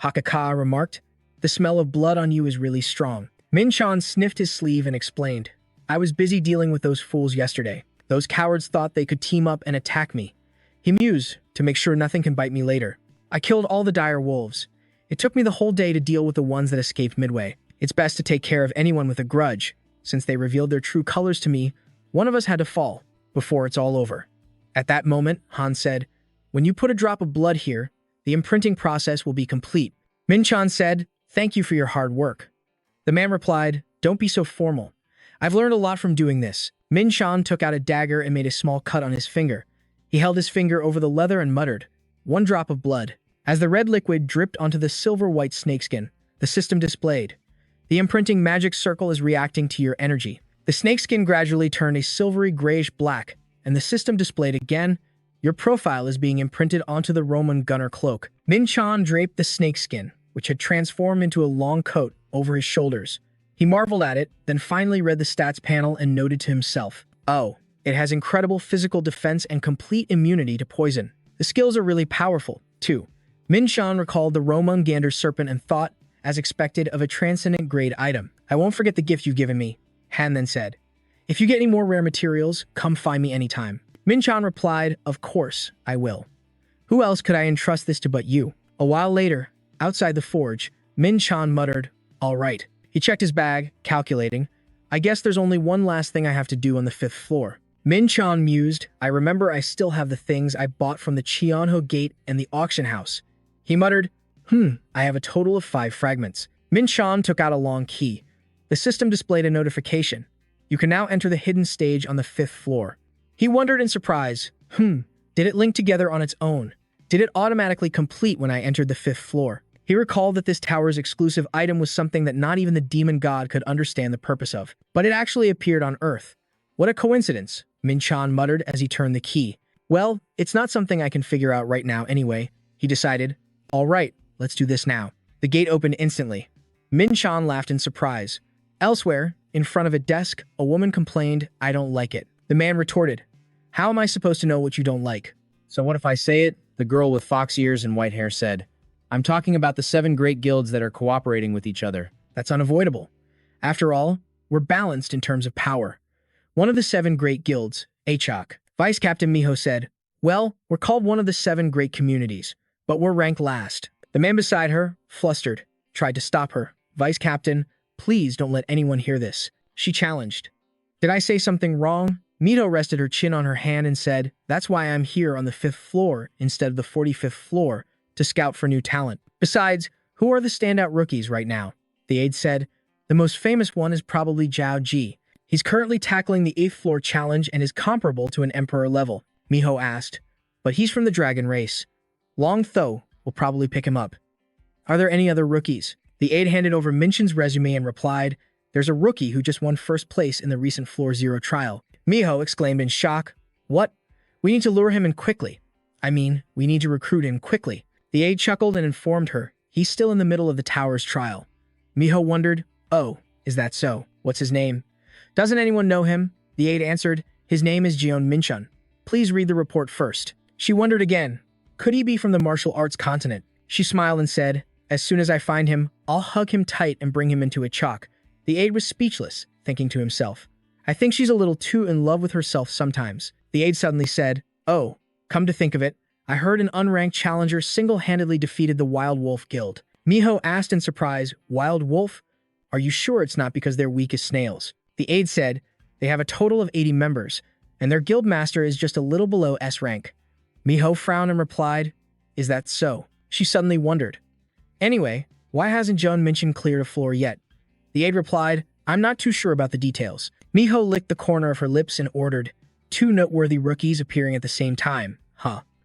Hakaka remarked, The smell of blood on you is really strong. Min-chan sniffed his sleeve and explained, I was busy dealing with those fools yesterday. Those cowards thought they could team up and attack me. He mused, to make sure nothing can bite me later. I killed all the dire wolves. It took me the whole day to deal with the ones that escaped midway. It's best to take care of anyone with a grudge. Since they revealed their true colors to me, one of us had to fall, before it's all over. At that moment, Han said, When you put a drop of blood here, the imprinting process will be complete. Min-chan said, Thank you for your hard work. The man replied, Don't be so formal. I've learned a lot from doing this. Min-chan took out a dagger and made a small cut on his finger. He held his finger over the leather and muttered, One drop of blood. As the red liquid dripped onto the silver-white snakeskin, the system displayed. The imprinting magic circle is reacting to your energy. The snakeskin gradually turned a silvery grayish-black, and the system displayed again. Your profile is being imprinted onto the Roman gunner cloak. Min-chan draped the snakeskin, which had transformed into a long coat, over his shoulders. He marveled at it, then finally read the stats panel and noted to himself, Oh, it has incredible physical defense and complete immunity to poison. The skills are really powerful, too. Min-chan recalled the Roman gander serpent and thought, as expected, of a transcendent grade item. I won't forget the gift you've given me, Han then said. If you get any more rare materials, come find me anytime. Min-chan replied, Of course, I will. Who else could I entrust this to but you? A while later, outside the forge, Min-chan muttered, All right. He checked his bag, calculating, I guess there's only one last thing I have to do on the 5th floor. Min-chan mused, I remember I still have the things I bought from the Cheonho Gate and the auction house. He muttered, I have a total of 5 fragments. Min-chan took out a long key. The system displayed a notification. You can now enter the hidden stage on the 5th floor. He wondered in surprise, did it link together on its own? Did it automatically complete when I entered the 5th floor? He recalled that this tower's exclusive item was something that not even the demon god could understand the purpose of. But it actually appeared on Earth. What a coincidence, Min-chan muttered as he turned the key. Well, it's not something I can figure out right now anyway, he decided. All right, let's do this now. The gate opened instantly. Min-chan laughed in surprise. Elsewhere, in front of a desk, a woman complained, I don't like it. The man retorted, How am I supposed to know what you don't like? So what if I say it? The girl with fox ears and white hair said. I'm talking about the 7 great guilds that are cooperating with each other. That's unavoidable. After all, we're balanced in terms of power. One of the 7 great guilds, Achok. Vice Captain Miho said, Well, we're called one of the 7 great communities, but we're ranked last. The man beside her, flustered, tried to stop her. Vice Captain, please don't let anyone hear this. She challenged. Did I say something wrong? Miho rested her chin on her hand and said, That's why I'm here on the 5th floor instead of the 45th floor, to scout for new talent. Besides, who are the standout rookies right now? The aide said, The most famous one is probably Zhao Ji. He's currently tackling the 8th floor challenge and is comparable to an emperor level. Miho asked, But he's from the dragon race. Long Tho will probably pick him up. Are there any other rookies? The aide handed over Minchin's resume and replied, There's a rookie who just won 1st place in the recent Floor Zero trial. Miho exclaimed in shock, What? We need to lure him in quickly. We need to recruit him quickly. The aide chuckled and informed her, He's still in the middle of the tower's trial. Miho wondered, Oh, is that so? What's his name? Doesn't anyone know him? The aide answered, His name is Jeon Minchun. Please read the report first. She wondered again, Could he be from the martial arts continent? She smiled and said, As soon as I find him, I'll hug him tight and bring him into a chalk. The aide was speechless, thinking to himself, I think she's a little too in love with herself sometimes. The aide suddenly said, Oh, come to think of it, I heard an unranked challenger single-handedly defeated the Wild Wolf Guild. Miho asked in surprise, Wild Wolf? Are you sure it's not because they're weak as snails? The aide said, They have a total of 80 members, and their guild master is just a little below S rank. Miho frowned and replied, Is that so? She suddenly wondered. Anyway, why hasn't Joan Minchin cleared a floor yet? The aide replied, I'm not too sure about the details. Miho licked the corner of her lips and ordered, 2 noteworthy rookies appearing at the same time.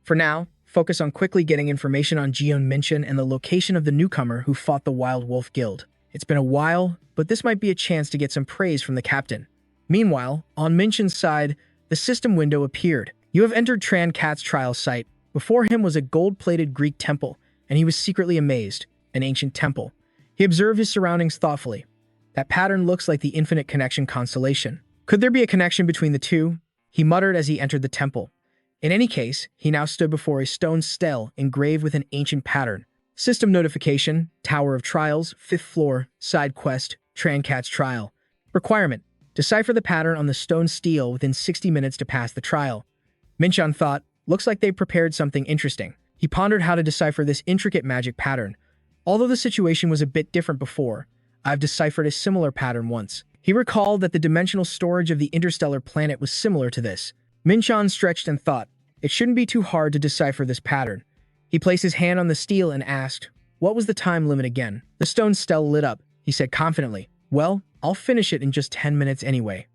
For now, focus on quickly getting information on Jeon Minchin and the location of the newcomer who fought the Wild Wolf Guild. It's been a while, but this might be a chance to get some praise from the captain. Meanwhile, on Minchin's side, the system window appeared. You have entered Tran Cat's trial site. Before him was a gold-plated Greek temple, and he was secretly amazed. An ancient temple. He observed his surroundings thoughtfully. That pattern looks like the Infinite Connection constellation. Could there be a connection between the two? He muttered as he entered the temple. In any case, he now stood before a stone stele engraved with an ancient pattern. System notification, Tower of Trials, 5th floor, side quest, Trancat's trial. Requirement: decipher the pattern on the stone stele within 60 minutes to pass the trial. Minchan thought, looks like they prepared something interesting. He pondered how to decipher this intricate magic pattern. Although the situation was a bit different before, I've deciphered a similar pattern once. He recalled that the dimensional storage of the interstellar planet was similar to this. Minchan stretched and thought, it shouldn't be too hard to decipher this pattern. He placed his hand on the stele and asked, what was the time limit again? The stone stele lit up. He said confidently, well, I'll finish it in just 10 minutes anyway.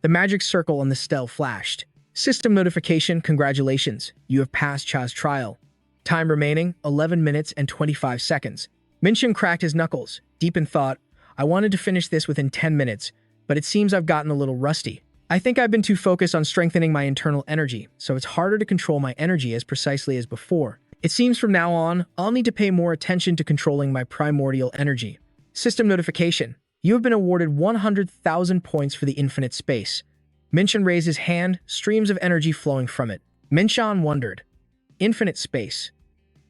The magic circle on the stele flashed. System notification, congratulations, you have passed Cha's trial. Time remaining, 11 minutes and 25 seconds. Minchan cracked his knuckles, deep in thought. I wanted to finish this within 10 minutes, but it seems I've gotten a little rusty. I think I've been too focused on strengthening my internal energy, so it's harder to control my energy as precisely as before. It seems from now on, I'll need to pay more attention to controlling my primordial energy. System notification. You have been awarded 100,000 points for the infinite space. Minchan raised his hand, streams of energy flowing from it. Minchan wondered. Infinite space.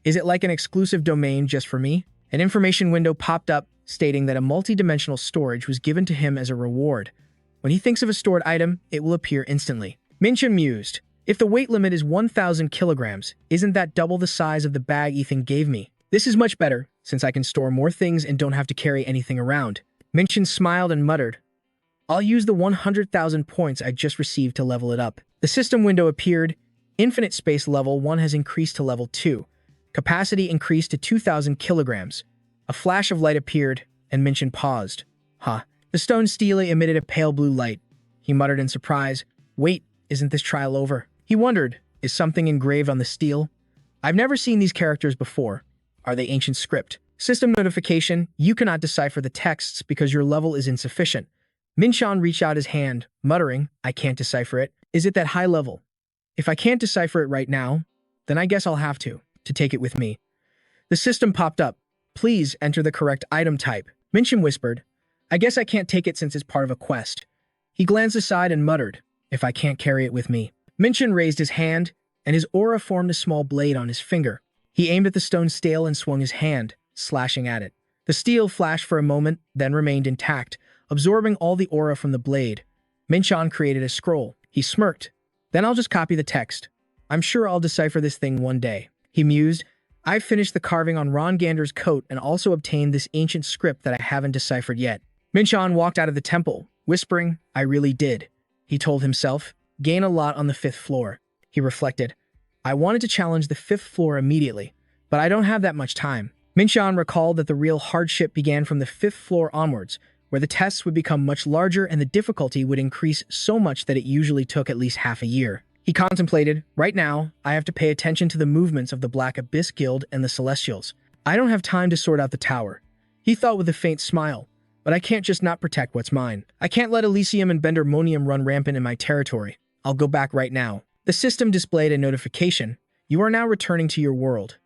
Is it like an exclusive domain just for me? An information window popped up, stating that a multi-dimensional storage was given to him as a reward. When he thinks of a stored item, it will appear instantly. Minchan mused. If the weight limit is 1,000 kilograms, isn't that double the size of the bag Ethan gave me? This is much better, since I can store more things and don't have to carry anything around. Minchan smiled and muttered, I'll use the 100,000 points I just received to level it up. The system window appeared. Infinite space level 1 has increased to level 2. Capacity increased to 2,000 kilograms. A flash of light appeared, and Minchan paused. The stone stele emitted a pale blue light. He muttered in surprise, wait, isn't this trial over? He wondered, is something engraved on the stele? I've never seen these characters before. Are they ancient script? System notification, you cannot decipher the texts because your level is insufficient. Minchan reached out his hand, muttering, I can't decipher it. Is it that high level? If I can't decipher it right now, then I guess I'll have to take it with me. The system popped up. Please enter the correct item type. Minchan whispered, I guess I can't take it since it's part of a quest. He glanced aside and muttered, if I can't carry it with me. Minchan raised his hand, and his aura formed a small blade on his finger. He aimed at the stone stele and swung his hand, slashing at it. The stele flashed for a moment, then remained intact, absorbing all the aura from the blade. Minchan created a scroll. He smirked. Then I'll just copy the text. I'm sure I'll decipher this thing one day. He mused, I've finished the carving on Ron Gander's coat and also obtained this ancient script that I haven't deciphered yet. Minchan walked out of the temple, whispering, I really did. He told himself, gain a lot on the 5th floor. He reflected, I wanted to challenge the 5th floor immediately, but I don't have that much time. Minchan recalled that the real hardship began from the 5th floor onwards, where the tests would become much larger and the difficulty would increase so much that it usually took at least half a year. He contemplated, right now, I have to pay attention to the movements of the Black Abyss Guild and the Celestials. I don't have time to sort out the tower. He thought with a faint smile, but I can't just not protect what's mine. I can't let Elysium and Bendermonium run rampant in my territory. I'll go back right now. The system displayed a notification. You are now returning to your world.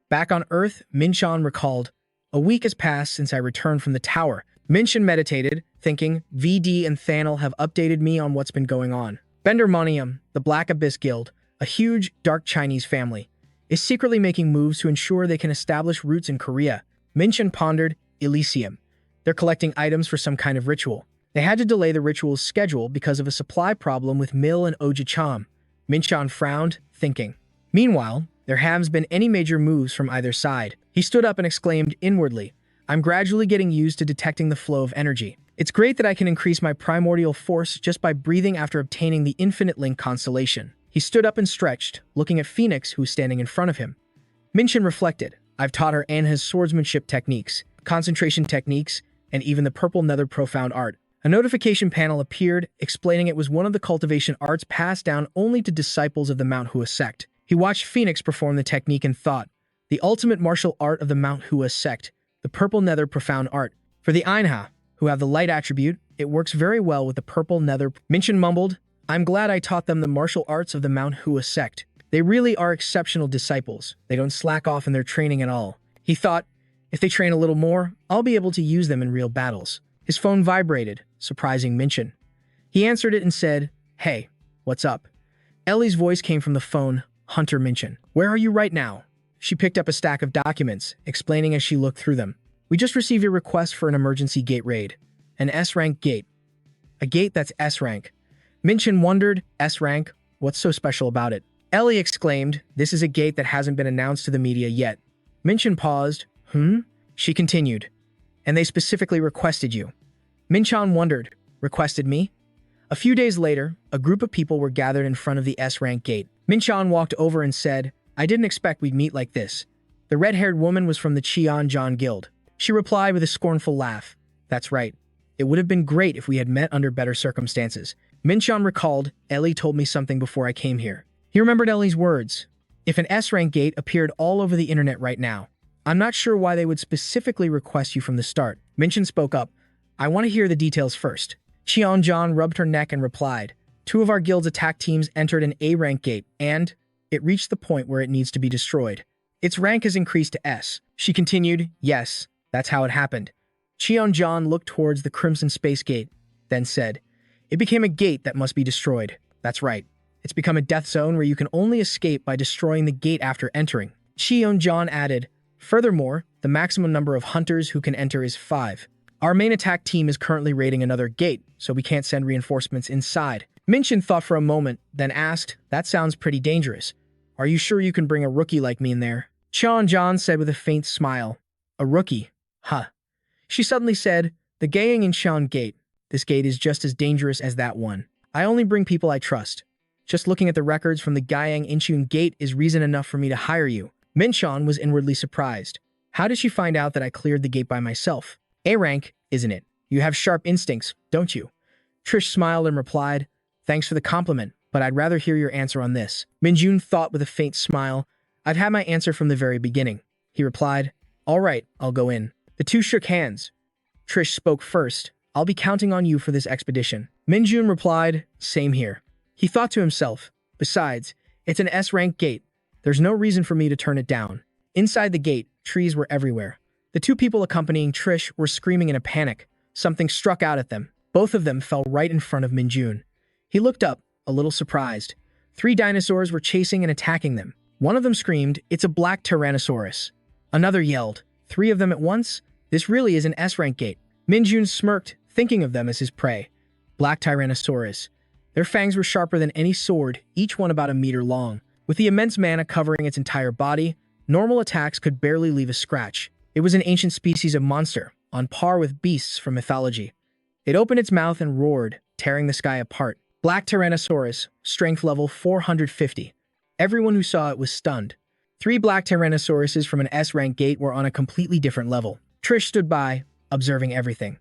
Back on Earth, Minchan recalled, a week has passed since I returned from the tower. Minchan meditated, thinking, VD and Thanel have updated me on what's been going on. Bendermonium, the Black Abyss Guild, a huge, dark Chinese family, is secretly making moves to ensure they can establish roots in Korea. Minchan pondered, Elysium. They're collecting items for some kind of ritual. They had to delay the ritual's schedule because of a supply problem with Mill and Ojicham. Minchan frowned, thinking. Meanwhile, there haven't been any major moves from either side. He stood up and exclaimed inwardly, I'm gradually getting used to detecting the flow of energy. It's great that I can increase my primordial force just by breathing after obtaining the Infinite Link constellation. He stood up and stretched, looking at Phoenix, who was standing in front of him. Minchan reflected, I've taught her Anha's swordsmanship techniques, concentration techniques, and even the purple nether profound art. A notification panel appeared, explaining it was one of the cultivation arts passed down only to disciples of the Manhwa sect. He watched Phoenix perform the technique and thought, the ultimate martial art of the Manhwa sect, the purple nether profound art. For the Ainha, who have the light attribute, it works very well with the purple nether. Minchan mumbled, I'm glad I taught them the martial arts of the Manhwa sect. They really are exceptional disciples. They don't slack off in their training at all. He thought, if they train a little more, I'll be able to use them in real battles. His phone vibrated, surprising Minchan. He answered it and said, Hey, what's up? Ellie's voice came from the phone. Hunter Minchin. Where are you right now? She picked up a stack of documents, explaining as she looked through them. We just received a request for an emergency gate raid. An S-rank gate. A gate that's S-rank. Minchin wondered, S-rank? What's so special about it? Ellie exclaimed, this is a gate that hasn't been announced to the media yet. Minchin paused. She continued. And they specifically requested you. Minchin wondered, requested me? A few days later, a group of people were gathered in front of the S-rank gate. Minchin walked over and said, I didn't expect we'd meet like this. The red-haired woman was from the Cheon-Jon Guild. She replied with a scornful laugh. That's right. It would have been great if we had met under better circumstances. Minchin recalled, Ellie told me something before I came here. He remembered Ellie's words. If an S-rank gate appeared all over the internet right now, I'm not sure why they would specifically request you from the start. Minchin spoke up. I want to hear the details first. Cheon-Jon rubbed her neck and replied, 2 of our guild's attack teams entered an A-rank gate, and it reached the point where it needs to be destroyed. Its rank has increased to S. She continued, yes, that's how it happened. Cheon-Jon looked towards the Crimson Space Gate, then said, it became a gate that must be destroyed. That's right. It's become a death zone where you can only escape by destroying the gate after entering. Cheon-Jon added, furthermore, the maximum number of hunters who can enter is 5. Our main attack team is currently raiding another gate, so we can't send reinforcements inside. Minchin thought for a moment, then asked, that sounds pretty dangerous. Are you sure you can bring a rookie like me in there? Cheon-Jon said with a faint smile, a rookie? Huh. She suddenly said, the Gayang Incheon Gate. This gate is just as dangerous as that one. I only bring people I trust. Just looking at the records from the Gayang Incheon Gate is reason enough for me to hire you. Minchin was inwardly surprised. How did she find out that I cleared the gate by myself? A-rank, isn't it? You have sharp instincts, don't you? Trish smiled and replied, thanks for the compliment, but I'd rather hear your answer on this. Minjun thought with a faint smile, I've had my answer from the very beginning. He replied, all right, I'll go in. The two shook hands. Trish spoke first, I'll be counting on you for this expedition. Minjun replied, same here. He thought to himself, besides, it's an S-rank gate. There's no reason for me to turn it down. Inside the gate, trees were everywhere. The two people accompanying Trish were screaming in a panic. Something struck out at them. Both of them fell right in front of Minjun. He looked up, a little surprised. 3 dinosaurs were chasing and attacking them. One of them screamed, it's a black Tyrannosaurus. Another yelled, 3 of them at once? This really is an S-rank gate. Minjun smirked, thinking of them as his prey. Black Tyrannosaurus. Their fangs were sharper than any sword, each one about a meter long. With the immense mana covering its entire body, normal attacks could barely leave a scratch. It was an ancient species of monster, on par with beasts from mythology. It opened its mouth and roared, tearing the sky apart. Black Tyrannosaurus, strength level 450. Everyone who saw it was stunned. 3 black Tyrannosauruses from an S-rank gate were on a completely different level. Trish stood by, observing everything.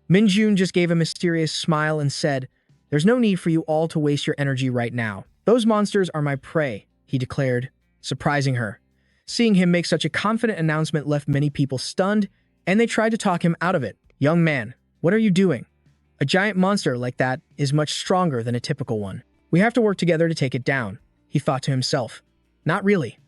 Minjun just gave a mysterious smile and said, there's no need for you all to waste your energy right now. Those monsters are my prey, he declared, surprising her. Seeing him make such a confident announcement left many people stunned, and they tried to talk him out of it. Young man, what are you doing? A giant monster like that is much stronger than a typical one. We have to work together to take it down, he thought to himself. Not really.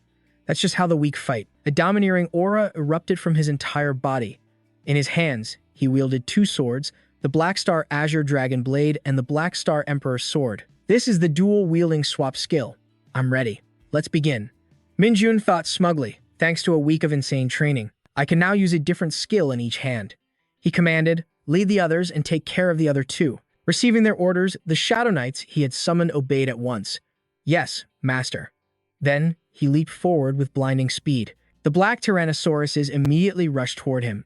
That's just how the weak fight. A domineering aura erupted from his entire body. In his hands, he wielded 2 swords, the Black Star Azure Dragon Blade and the Black Star Emperor Sword. This is the dual-wielding swap skill. I'm ready. Let's begin. Minjun thought smugly, thanks to a week of insane training, I can now use a different skill in each hand. He commanded, lead the others and take care of the other 2. Receiving their orders, the Shadow Knights he had summoned obeyed at once. Yes, master. Then, he leaped forward with blinding speed. The black Tyrannosauruses immediately rushed toward him.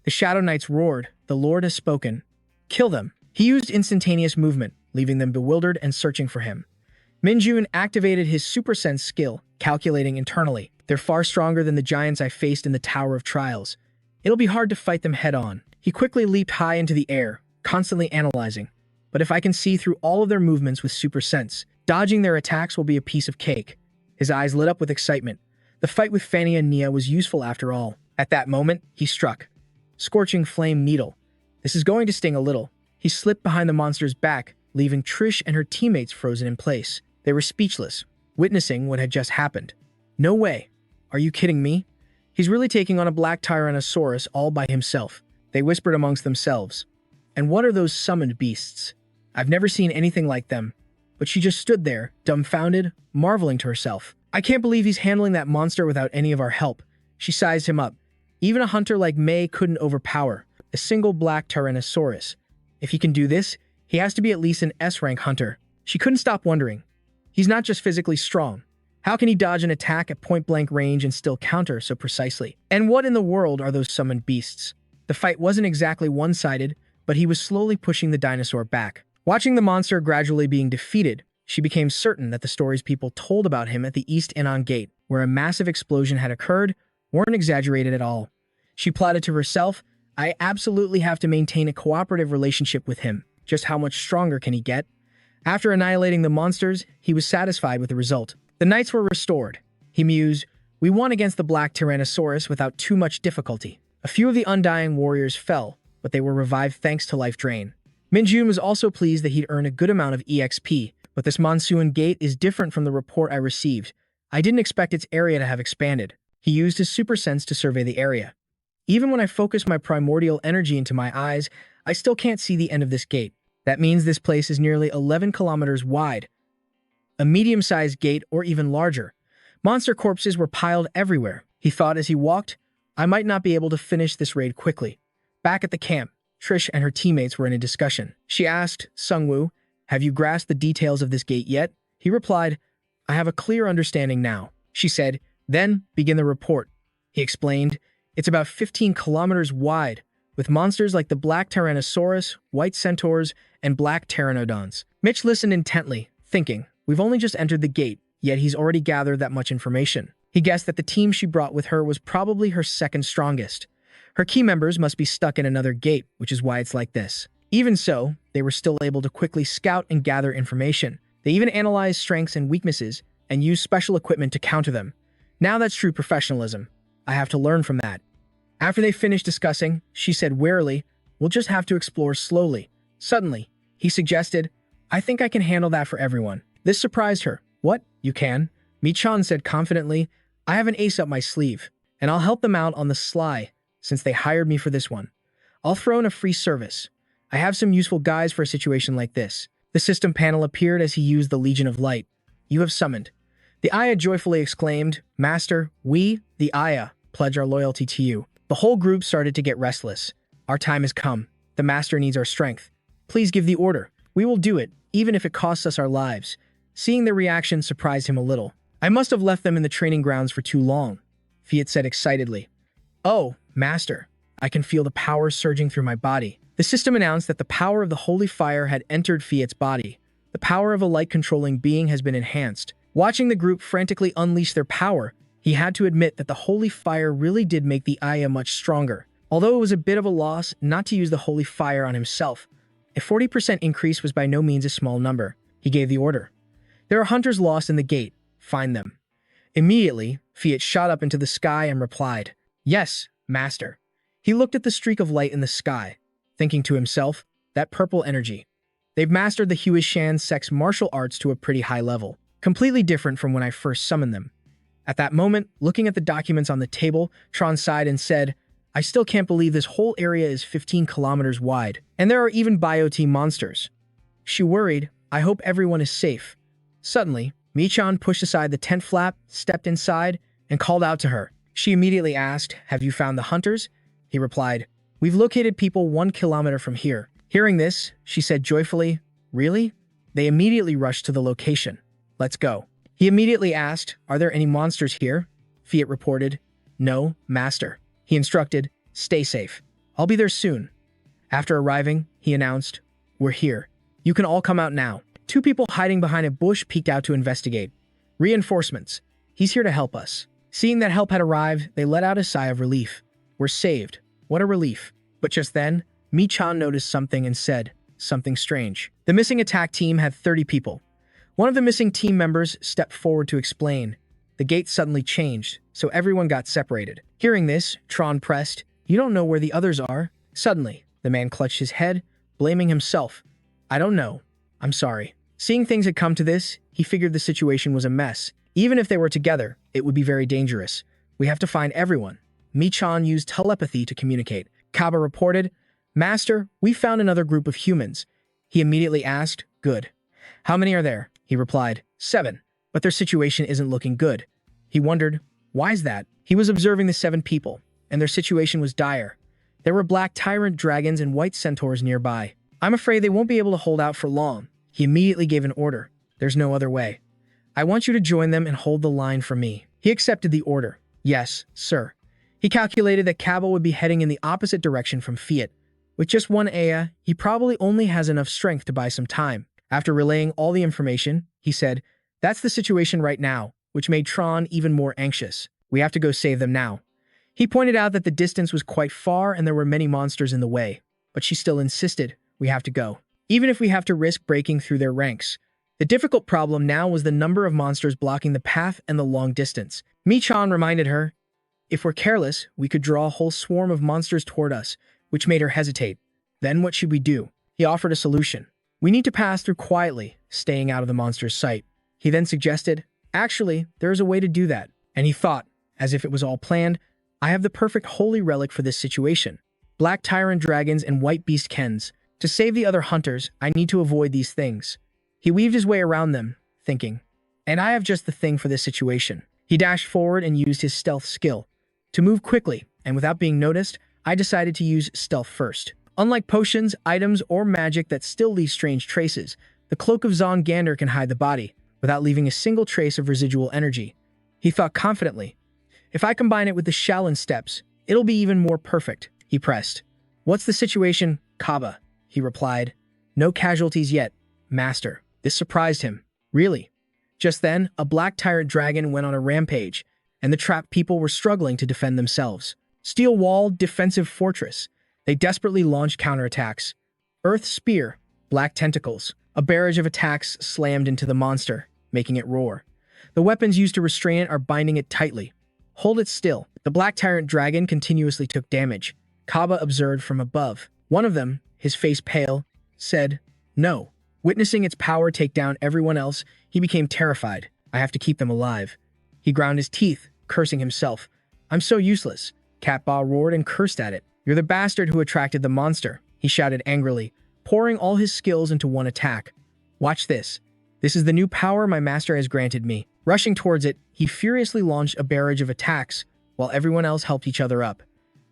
The Shadow Knights roared, the Lord has spoken. Kill them. He used instantaneous movement, leaving them bewildered and searching for him. Minjun activated his Super Sense skill, calculating internally. They're far stronger than the giants I faced in the Tower of Trials. It'll be hard to fight them head-on. He quickly leaped high into the air, constantly analyzing. But if I can see through all of their movements with Super Sense, dodging their attacks will be a piece of cake. His eyes lit up with excitement. The fight with Fania and Nia was useful after all. At that moment, he struck. Scorching Flame Needle. This is going to sting a little. He slipped behind the monster's back, leaving Trish and her teammates frozen in place. They were speechless, witnessing what had just happened. No way. Are you kidding me? He's really taking on a black Tyrannosaurus all by himself. They whispered amongst themselves. And what are those summoned beasts? I've never seen anything like them. but she just stood there, dumbfounded, marveling to herself. I can't believe he's handling that monster without any of our help. She sized him up. Even a hunter like May couldn't overpower a single black Tyrannosaurus. If he can do this, he has to be at least an S-rank hunter. She couldn't stop wondering. He's not just physically strong. How can he dodge an attack at point-blank range and still counter so precisely? And what in the world are those summoned beasts? The fight wasn't exactly one-sided, but he was slowly pushing the dinosaur back. Watching the monster gradually being defeated, she became certain that the stories people told about him at the East Anon Gate, where a massive explosion had occurred, weren't exaggerated at all. She plotted to herself, I absolutely have to maintain a cooperative relationship with him. Just how much stronger can he get? After annihilating the monsters, he was satisfied with the result. The knights were restored. He mused, we won against the black Tyrannosaurus without too much difficulty. A few of the undying warriors fell, but they were revived thanks to life drain. Minjun was also pleased that he'd earned a good amount of EXP, but this monsoon gate is different from the report I received. I didn't expect its area to have expanded. He used his super sense to survey the area. Even when I focus my primordial energy into my eyes, I still can't see the end of this gate. That means this place is nearly 11 kilometers wide. A medium-sized gate or even larger. Monster corpses were piled everywhere. He thought as he walked, I might not be able to finish this raid quickly. Back at the camp, Trish and her teammates were in a discussion. She asked Sungwoo, have you grasped the details of this gate yet? He replied, I have a clear understanding now. She said, then begin the report. He explained, it's about 15 kilometers wide, with monsters like the black Tyrannosaurus, white centaurs, and black pteranodons. Mitch listened intently, thinking, we've only just entered the gate, yet he's already gathered that much information. He guessed that the team she brought with her was probably her second strongest. Her key members must be stuck in another gate, which is why it's like this. Even so, they were still able to quickly scout and gather information. They even analyzed strengths and weaknesses, and used special equipment to counter them. Now that's true professionalism. I have to learn from that. After they finished discussing, she said wearily, we'll just have to explore slowly. Suddenly, he suggested, I think I can handle that for everyone. This surprised her. What? You can? Mi-chan said confidently, I have an ace up my sleeve, and I'll help them out on the sly, since they hired me for this one. I'll throw in a free service. I have some useful guys for a situation like this. The system panel appeared as he used the Legion of Light. You have summoned. The Aya joyfully exclaimed, Master, we, the Aya, pledge our loyalty to you. The whole group started to get restless. Our time has come. The Master needs our strength. Please give the order. We will do it, even if it costs us our lives. Seeing their reaction surprised him a little. I must have left them in the training grounds for too long, Fiat said excitedly. Oh, Master, I can feel the power surging through my body. The system announced that the power of the holy fire had entered Fiat's body. The power of a light-controlling being has been enhanced. Watching the group frantically unleash their power, he had to admit that the holy fire really did make the Aya much stronger. Although it was a bit of a loss not to use the holy fire on himself, a 40% increase was by no means a small number. He gave the order. There are hunters lost in the gate. Find them. Immediately, Fiat shot up into the sky and replied, Yes, Master. He looked at the streak of light in the sky, thinking to himself, that purple energy. They've mastered the Huishan sex martial arts to a pretty high level, completely different from when I first summoned them. At that moment, looking at the documents on the table, Tron sighed and said, I still can't believe this whole area is 15 kilometers wide, and there are even biotee monsters. She worried, I hope everyone is safe. Suddenly, Mi-chan pushed aside the tent flap, stepped inside, and called out to her. She immediately asked, Have you found the hunters? He replied, We've located people 1 kilometer from here. Hearing this, she said joyfully, Really? They immediately rushed to the location. Let's go. He immediately asked, Are there any monsters here? Fiat reported, No, Master. He instructed, Stay safe. I'll be there soon. After arriving, he announced, We're here. You can all come out now. 2 people hiding behind a bush peeked out to investigate. Reinforcements. He's here to help us. Seeing that help had arrived, they let out a sigh of relief. We're saved. What a relief. But just then, Mi-chan noticed something and said, Something strange. The missing attack team had 30 people. One of the missing team members stepped forward to explain. The gate suddenly changed, so everyone got separated. Hearing this, Tron pressed, You don't know where the others are? Suddenly, the man clutched his head, blaming himself. I don't know. I'm sorry. Seeing things had come to this, he figured the situation was a mess. Even if they were together, it would be very dangerous. We have to find everyone. Mi-chan used telepathy to communicate. Kaba reported, Master, we found another group of humans. He immediately asked, Good. How many are there? he replied. 7. But their situation isn't looking good. He wondered, why's that? He was observing the 7 people, and their situation was dire. There were black tyrant dragons and white centaurs nearby. I'm afraid they won't be able to hold out for long. He immediately gave an order. There's no other way. I want you to join them and hold the line for me. He accepted the order. Yes, sir. He calculated that Cabal would be heading in the opposite direction from Fiat. With just 1 Aya, he probably only has enough strength to buy some time. After relaying all the information, he said, that's the situation right now, which made Tron even more anxious. We have to go save them now. He pointed out that the distance was quite far and there were many monsters in the way, but she still insisted, we have to go. Even if we have to risk breaking through their ranks. The difficult problem now was the number of monsters blocking the path and the long distance. Mi-chan reminded her, if we're careless, we could draw a whole swarm of monsters toward us, which made her hesitate. Then what should we do? He offered a solution. We need to pass through quietly, staying out of the monster's sight. He then suggested, actually, there is a way to do that. And he thought, as if it was all planned, I have the perfect holy relic for this situation. Black tyrant dragons and white beast kens. To save the other hunters, I need to avoid these things. He weaved his way around them, thinking, and I have just the thing for this situation. He dashed forward and used his stealth skill. To move quickly, and without being noticed, I decided to use stealth first. Unlike potions, items, or magic that still leave strange traces, the Cloak of Zongander can hide the body, without leaving a single trace of residual energy. He thought confidently, if I combine it with the Shaolin steps, it'll be even more perfect. He pressed. What's the situation, Kaba? He replied. No casualties yet, Master. This surprised him. Really? Just then, a black tyrant dragon went on a rampage, and the trapped people were struggling to defend themselves. Steel-walled, defensive fortress. They desperately launched counterattacks. Earth spear, black tentacles. A barrage of attacks slammed into the monster, making it roar. The weapons used to restrain it are binding it tightly. Hold it still. The black tyrant dragon continuously took damage. Kaba observed from above. One of them, his face pale, said, no. Witnessing its power take down everyone else, he became terrified. I have to keep them alive. He ground his teeth, cursing himself. I'm so useless. Cat Ba roared and cursed at it. You're the bastard who attracted the monster, he shouted angrily, pouring all his skills into one attack. Watch this. This is the new power my master has granted me. Rushing towards it, he furiously launched a barrage of attacks, while everyone else helped each other up.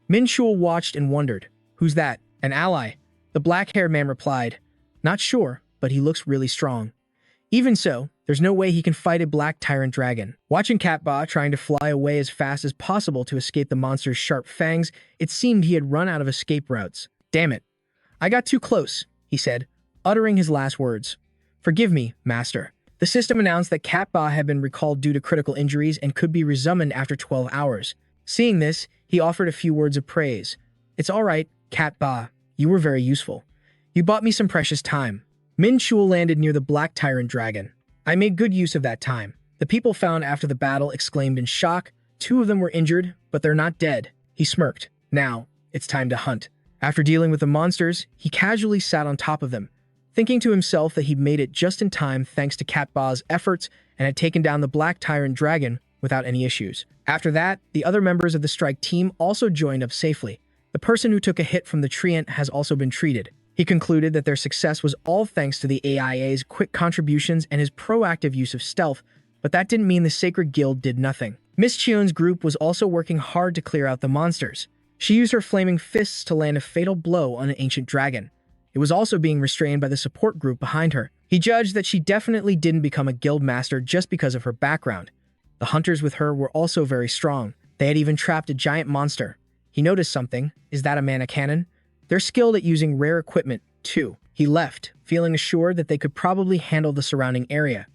Min Shul watched and wondered, who's that? An ally? The black-haired man replied, not sure, but he looks really strong. Even so, there's no way he can fight a black tyrant dragon. Watching Cat Ba trying to fly away as fast as possible to escape the monster's sharp fangs, it seemed he had run out of escape routes. Damn it. I got too close, he said, uttering his last words. Forgive me, Master. The system announced that Cat Ba had been recalled due to critical injuries and could be resummoned after 12 hours. Seeing this, he offered a few words of praise. It's all right, Cat Ba. You were very useful. You bought me some precious time. Min Shul landed near the black tyrant dragon. I made good use of that time. The people found after the battle exclaimed in shock. 2 of them were injured, but they're not dead. He smirked. Now, it's time to hunt. After dealing with the monsters, he casually sat on top of them, thinking to himself that he'd made it just in time thanks to Cat Ba's efforts and had taken down the black tyrant dragon without any issues. After that, the other members of the strike team also joined up safely. The person who took a hit from the treant has also been treated. He concluded that their success was all thanks to the AIA's quick contributions and his proactive use of stealth, but that didn't mean the Sacred Guild did nothing. Miss Chion's group was also working hard to clear out the monsters. She used her flaming fists to land a fatal blow on an ancient dragon. It was also being restrained by the support group behind her. He judged that she definitely didn't become a guild master just because of her background. The hunters with her were also very strong. They had even trapped a giant monster. He noticed something. Is that a mana cannon? They're skilled at using rare equipment, too. He left, feeling assured that they could probably handle the surrounding area.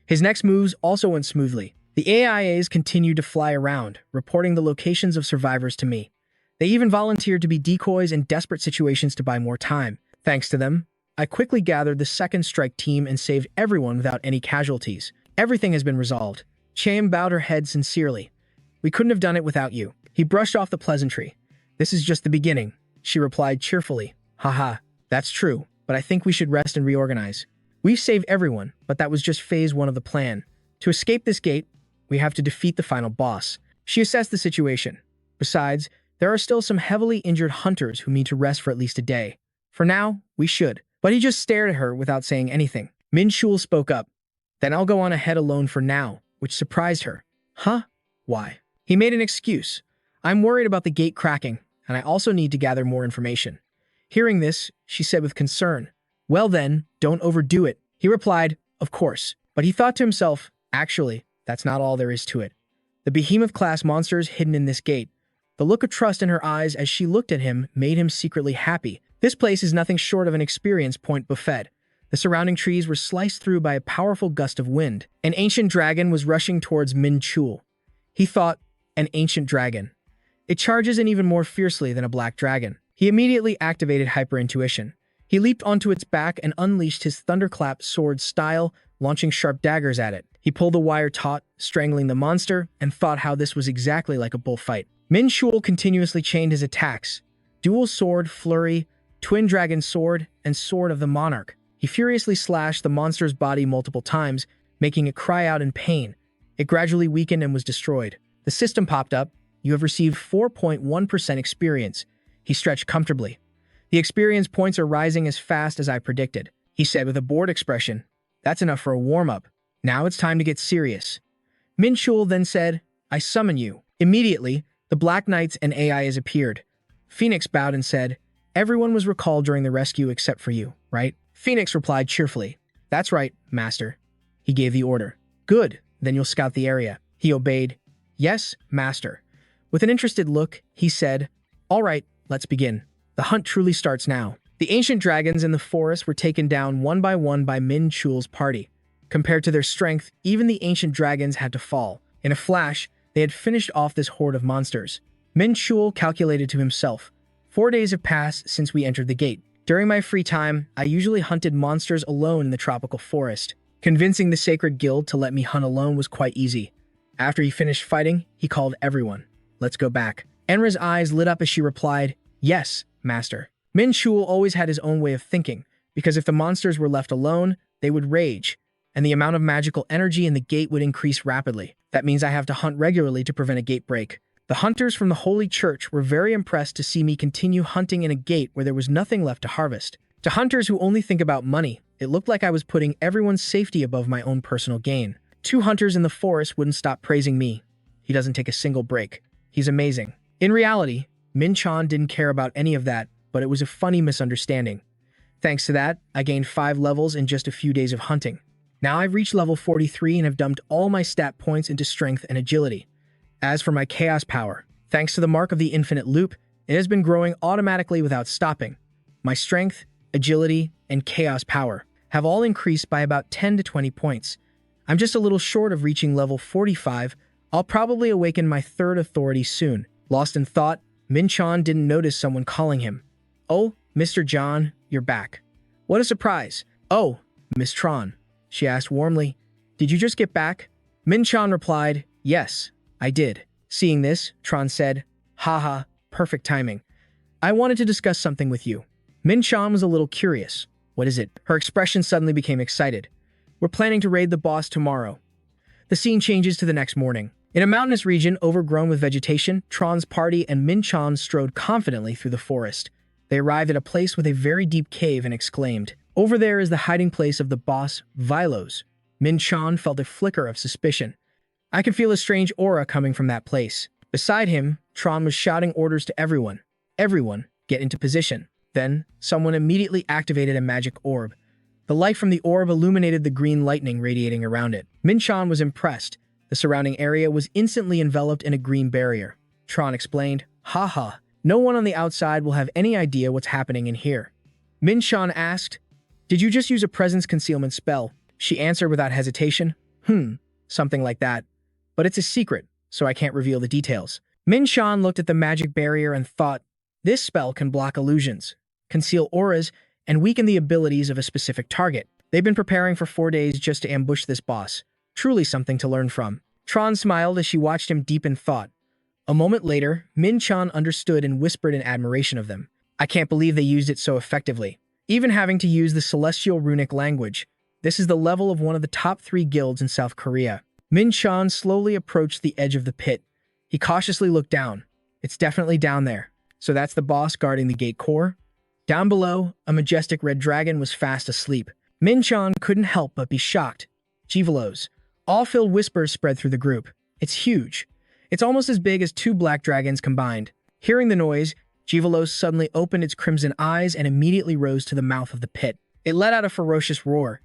His next moves also went smoothly. The AIAs continued to fly around, reporting the locations of survivors to me. They even volunteered to be decoys in desperate situations to buy more time. Thanks to them, I quickly gathered the second strike team and saved everyone without any casualties. Everything has been resolved. Chaim bowed her head sincerely. We couldn't have done it without you. He brushed off the pleasantry. This is just the beginning, she replied cheerfully. Haha, that's true, but I think we should rest and reorganize. We've saved everyone, but that was just phase 1 of the plan. To escape this gate, we have to defeat the final boss. She assessed the situation. Besides, there are still some heavily injured hunters who need to rest for at least a day. For now, we should. But he just stared at her without saying anything. Min Shul spoke up. Then I'll go on ahead alone for now, which surprised her. Huh? Why? He made an excuse. I'm worried about the gate cracking, and I also need to gather more information. Hearing this, she said with concern, Well then, don't overdo it. He replied, Of course. But he thought to himself, Actually, that's not all there is to it. The behemoth-class monsters hidden in this gate. The look of trust in her eyes as she looked at him made him secretly happy. This place is nothing short of an experience point buffet. The surrounding trees were sliced through by a powerful gust of wind. An ancient dragon was rushing towards Min Chul. He thought, an ancient dragon. It charges in even more fiercely than a black dragon. He immediately activated hyper-intuition. He leaped onto its back and unleashed his thunderclap sword style, launching sharp daggers at it. He pulled the wire taut, strangling the monster, and thought how this was exactly like a bullfight. Min Chul continuously chained his attacks. Dual sword, flurry, twin dragon sword, and sword of the monarch. He furiously slashed the monster's body multiple times, making it cry out in pain. It gradually weakened and was destroyed. The system popped up. You have received 4.1% experience. He stretched comfortably. The experience points are rising as fast as I predicted, he said with a bored expression. That's enough for a warm-up. Now it's time to get serious. Min Chul then said, I summon you. Immediately, the Black Knights and AIs appeared. Phoenix bowed and said, Everyone was recalled during the rescue except for you, right? Phoenix replied cheerfully, That's right, Master. He gave the order. Good, then you'll scout the area. He obeyed. Yes, Master. With an interested look, he said, All right, let's begin. The hunt truly starts now. The ancient dragons in the forest were taken down one by Min Chul's party. Compared to their strength, even the ancient dragons had to fall. In a flash, they had finished off this horde of monsters. Min Chul calculated to himself, 4 days have passed since we entered the gate. During my free time, I usually hunted monsters alone in the tropical forest. Convincing the Sacred Guild to let me hunt alone was quite easy. After he finished fighting, he called everyone. Let's go back. Enra's eyes lit up as she replied, Yes, Master. Min Chul always had his own way of thinking, because if the monsters were left alone, they would rage, and the amount of magical energy in the gate would increase rapidly. That means I have to hunt regularly to prevent a gate break. The hunters from the Holy Church were very impressed to see me continue hunting in a gate where there was nothing left to harvest. To hunters who only think about money, it looked like I was putting everyone's safety above my own personal gain. 2 hunters in the forest wouldn't stop praising me. He doesn't take a single break. He's amazing. In reality, Min Chan didn't care about any of that, but it was a funny misunderstanding. Thanks to that, I gained 5 levels in just a few days of hunting. Now I've reached level 43 and have dumped all my stat points into strength and agility. As for my chaos power, thanks to the mark of the infinite loop, it has been growing automatically without stopping. My strength, agility, and chaos power have all increased by about 10 to 20 points. I'm just a little short of reaching level 45. I'll probably awaken my 3rd authority soon. Lost in thought, Min Chan didn't notice someone calling him. Oh, Mr. John, you're back. What a surprise. Oh, Miss Tron, she asked warmly. Did you just get back? Min Chan replied, Yes, I did. Seeing this, Tron said, Haha, perfect timing. I wanted to discuss something with you. Min Chan was a little curious. What is it? Her expression suddenly became excited. We're planning to raid the boss tomorrow. The scene changes to the next morning. In a mountainous region overgrown with vegetation, Tron's party and Min Chan strode confidently through the forest. They arrived at a place with a very deep cave and exclaimed, Over there is the hiding place of the boss, Vilos. Min Chan felt a flicker of suspicion. I could feel a strange aura coming from that place. Beside him, Tron was shouting orders to everyone. Everyone, get into position. Then, someone immediately activated a magic orb. The light from the orb illuminated the green lightning radiating around it. Min Chan was impressed. The surrounding area was instantly enveloped in a green barrier. Tron explained, Haha, no one on the outside will have any idea what's happening in here. Min Chan asked, Did you just use a presence concealment spell? She answered without hesitation, Something like that. But it's a secret, so I can't reveal the details. Min Chan looked at the magic barrier and thought, This spell can block illusions, conceal auras, and weaken the abilities of a specific target. They've been preparing for 4 days just to ambush this boss. Truly something to learn from. Tron smiled as she watched him deep in thought. A moment later, Min Chan understood and whispered in admiration of them. I can't believe they used it so effectively. Even having to use the celestial runic language. This is the level of one of the top 3 guilds in South Korea. Min Chan slowly approached the edge of the pit. He cautiously looked down. It's definitely down there. So that's the boss guarding the gate core? Down below, a majestic red dragon was fast asleep. Min Chan couldn't help but be shocked. Jivalos. Awe-filled whispers spread through the group. It's huge. It's almost as big as 2 black dragons combined. Hearing the noise, Jivalos suddenly opened its crimson eyes and immediately rose to the mouth of the pit. It let out a ferocious roar.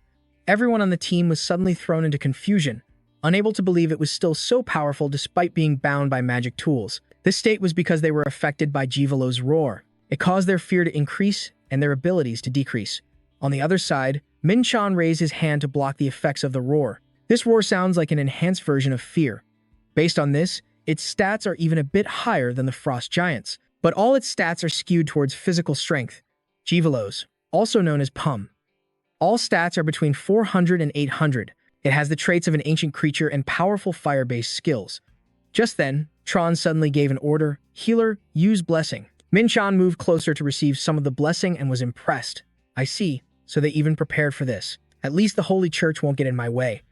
Everyone on the team was suddenly thrown into confusion, unable to believe it was still so powerful despite being bound by magic tools. This state was because they were affected by Jivalos' roar. It caused their fear to increase and their abilities to decrease. On the other side, Min-chan raised his hand to block the effects of the roar. This roar sounds like an enhanced version of fear. Based on this, its stats are even a bit higher than the Frost Giants, but all its stats are skewed towards physical strength. Jivalos, also known as Pum. All stats are between 400 and 800. It has the traits of an ancient creature and powerful fire-based skills. Just then, Tron suddenly gave an order, "Healer, use blessing." Min-chan moved closer to receive some of the blessing and was impressed. I see, so they even prepared for this. At least the Holy Church won't get in my way.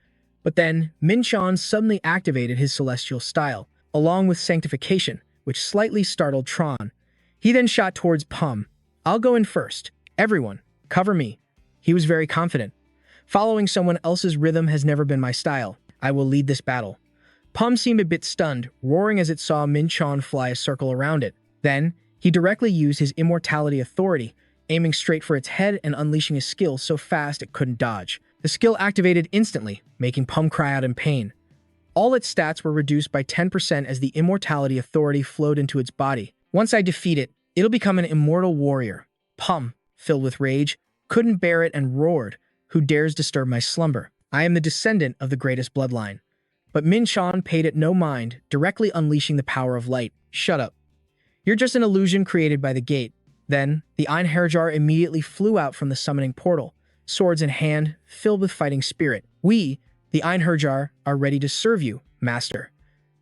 But then, Min-chan suddenly activated his celestial style, along with sanctification, which slightly startled Tron. He then shot towards Pum. "I'll go in first. Everyone, cover me." He was very confident. Following someone else's rhythm has never been my style. I will lead this battle. Pum seemed a bit stunned, roaring as it saw Min-chan fly a circle around it. Then, he directly used his immortality authority, aiming straight for its head and unleashing his skill so fast it couldn't dodge. The skill activated instantly, making Pum cry out in pain. All its stats were reduced by 10% as the immortality authority flowed into its body. Once I defeat it, it'll become an immortal warrior. Pum, filled with rage, couldn't bear it and roared, "Who dares disturb my slumber? I am the descendant of the greatest bloodline." But Min-chan paid it no mind, directly unleashing the power of light. "Shut up. You're just an illusion created by the gate." Then, the Einherjar immediately flew out from the summoning portal, swords in hand, filled with fighting spirit. "We, the Einherjar, are ready to serve you, Master."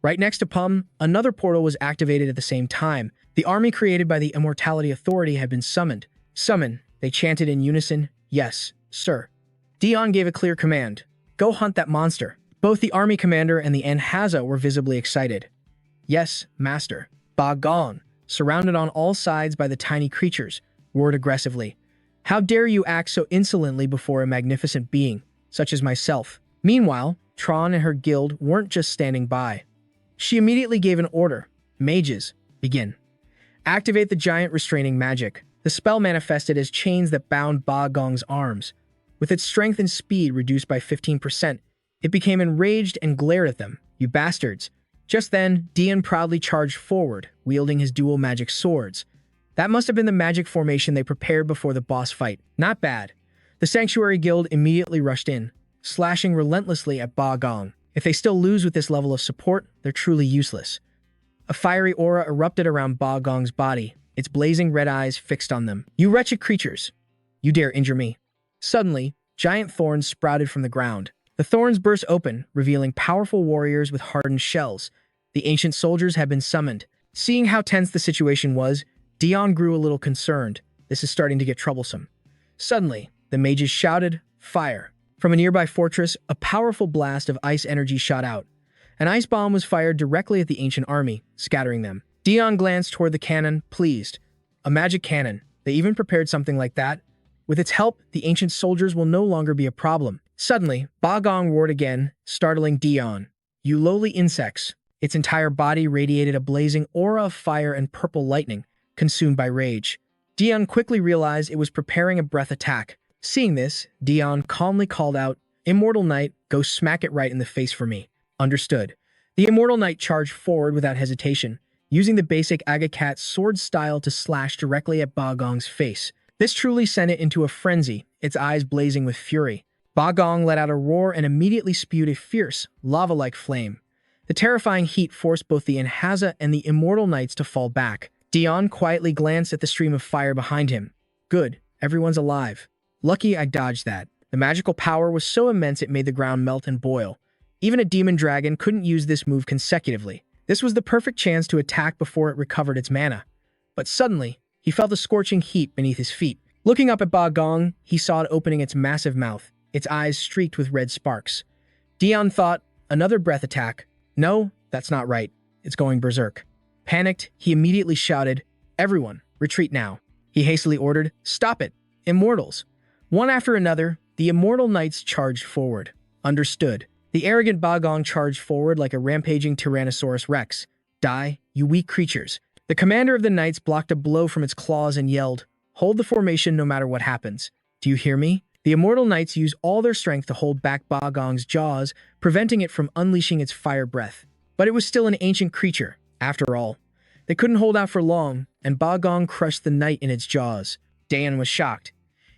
Right next to Pum, another portal was activated at the same time. The army created by the Immortality Authority had been summoned. "Summon," they chanted in unison. "Yes, sir." Dion gave a clear command. "Go hunt that monster." Both the army commander and the Enhaza were visibly excited. "Yes, Master." Ba Gong, surrounded on all sides by the tiny creatures, roared aggressively. "How dare you act so insolently before a magnificent being, such as myself?" Meanwhile, Tron and her guild weren't just standing by. She immediately gave an order. "Mages, begin. Activate the giant restraining magic." The spell manifested as chains that bound Ba Gong's arms. With its strength and speed reduced by 15%, it became enraged and glared at them. "You bastards." Just then, Dion proudly charged forward, wielding his dual magic swords. That must have been the magic formation they prepared before the boss fight. Not bad. The Sanctuary Guild immediately rushed in, slashing relentlessly at Ba Gong. If they still lose with this level of support, they're truly useless. A fiery aura erupted around Ba Gong's body, its blazing red eyes fixed on them. "You wretched creatures! You dare injure me!" Suddenly, giant thorns sprouted from the ground. The thorns burst open, revealing powerful warriors with hardened shells. The ancient soldiers had been summoned. Seeing how tense the situation was, Dion grew a little concerned. This is starting to get troublesome. Suddenly, the mages shouted, "Fire!" From a nearby fortress, a powerful blast of ice energy shot out. An ice bomb was fired directly at the ancient army, scattering them. Dion glanced toward the cannon, pleased. A magic cannon. They even prepared something like that. With its help, the ancient soldiers will no longer be a problem. Suddenly, Ba Gong roared again, startling Dion. "You lowly insects!" Its entire body radiated a blazing aura of fire and purple lightning, consumed by rage. Dion quickly realized it was preparing a breath attack. Seeing this, Dion calmly called out, "Immortal Knight, go smack it right in the face for me." Understood. The Immortal Knight charged forward without hesitation, using the basic Agacat sword style to slash directly at Ba Gong's face. This truly sent it into a frenzy, its eyes blazing with fury. Ba Gong let out a roar and immediately spewed a fierce, lava-like flame. The terrifying heat forced both the Enhaza and the Immortal Knights to fall back. Dion quietly glanced at the stream of fire behind him. "Good, everyone's alive. Lucky I dodged that." The magical power was so immense it made the ground melt and boil. Even a demon dragon couldn't use this move consecutively. This was the perfect chance to attack before it recovered its mana. But suddenly, he felt the scorching heat beneath his feet. Looking up at Ba Gong, he saw it opening its massive mouth, its eyes streaked with red sparks. Dion thought, another breath attack. No, that's not right. It's going berserk. Panicked, he immediately shouted, "Everyone, retreat now." He hastily ordered, "Stop it! Immortals!" One after another, the Immortal Knights charged forward. Understood. The arrogant Bagong charged forward like a rampaging Tyrannosaurus Rex. Die, you weak creatures. The commander of the knights blocked a blow from its claws and yelled, hold the formation no matter what happens. Do you hear me? The immortal knights used all their strength to hold back Bagong's jaws, preventing it from unleashing its fire breath. But it was still an ancient creature, after all. They couldn't hold out for long, and Bagong crushed the knight in its jaws. Dayan was shocked.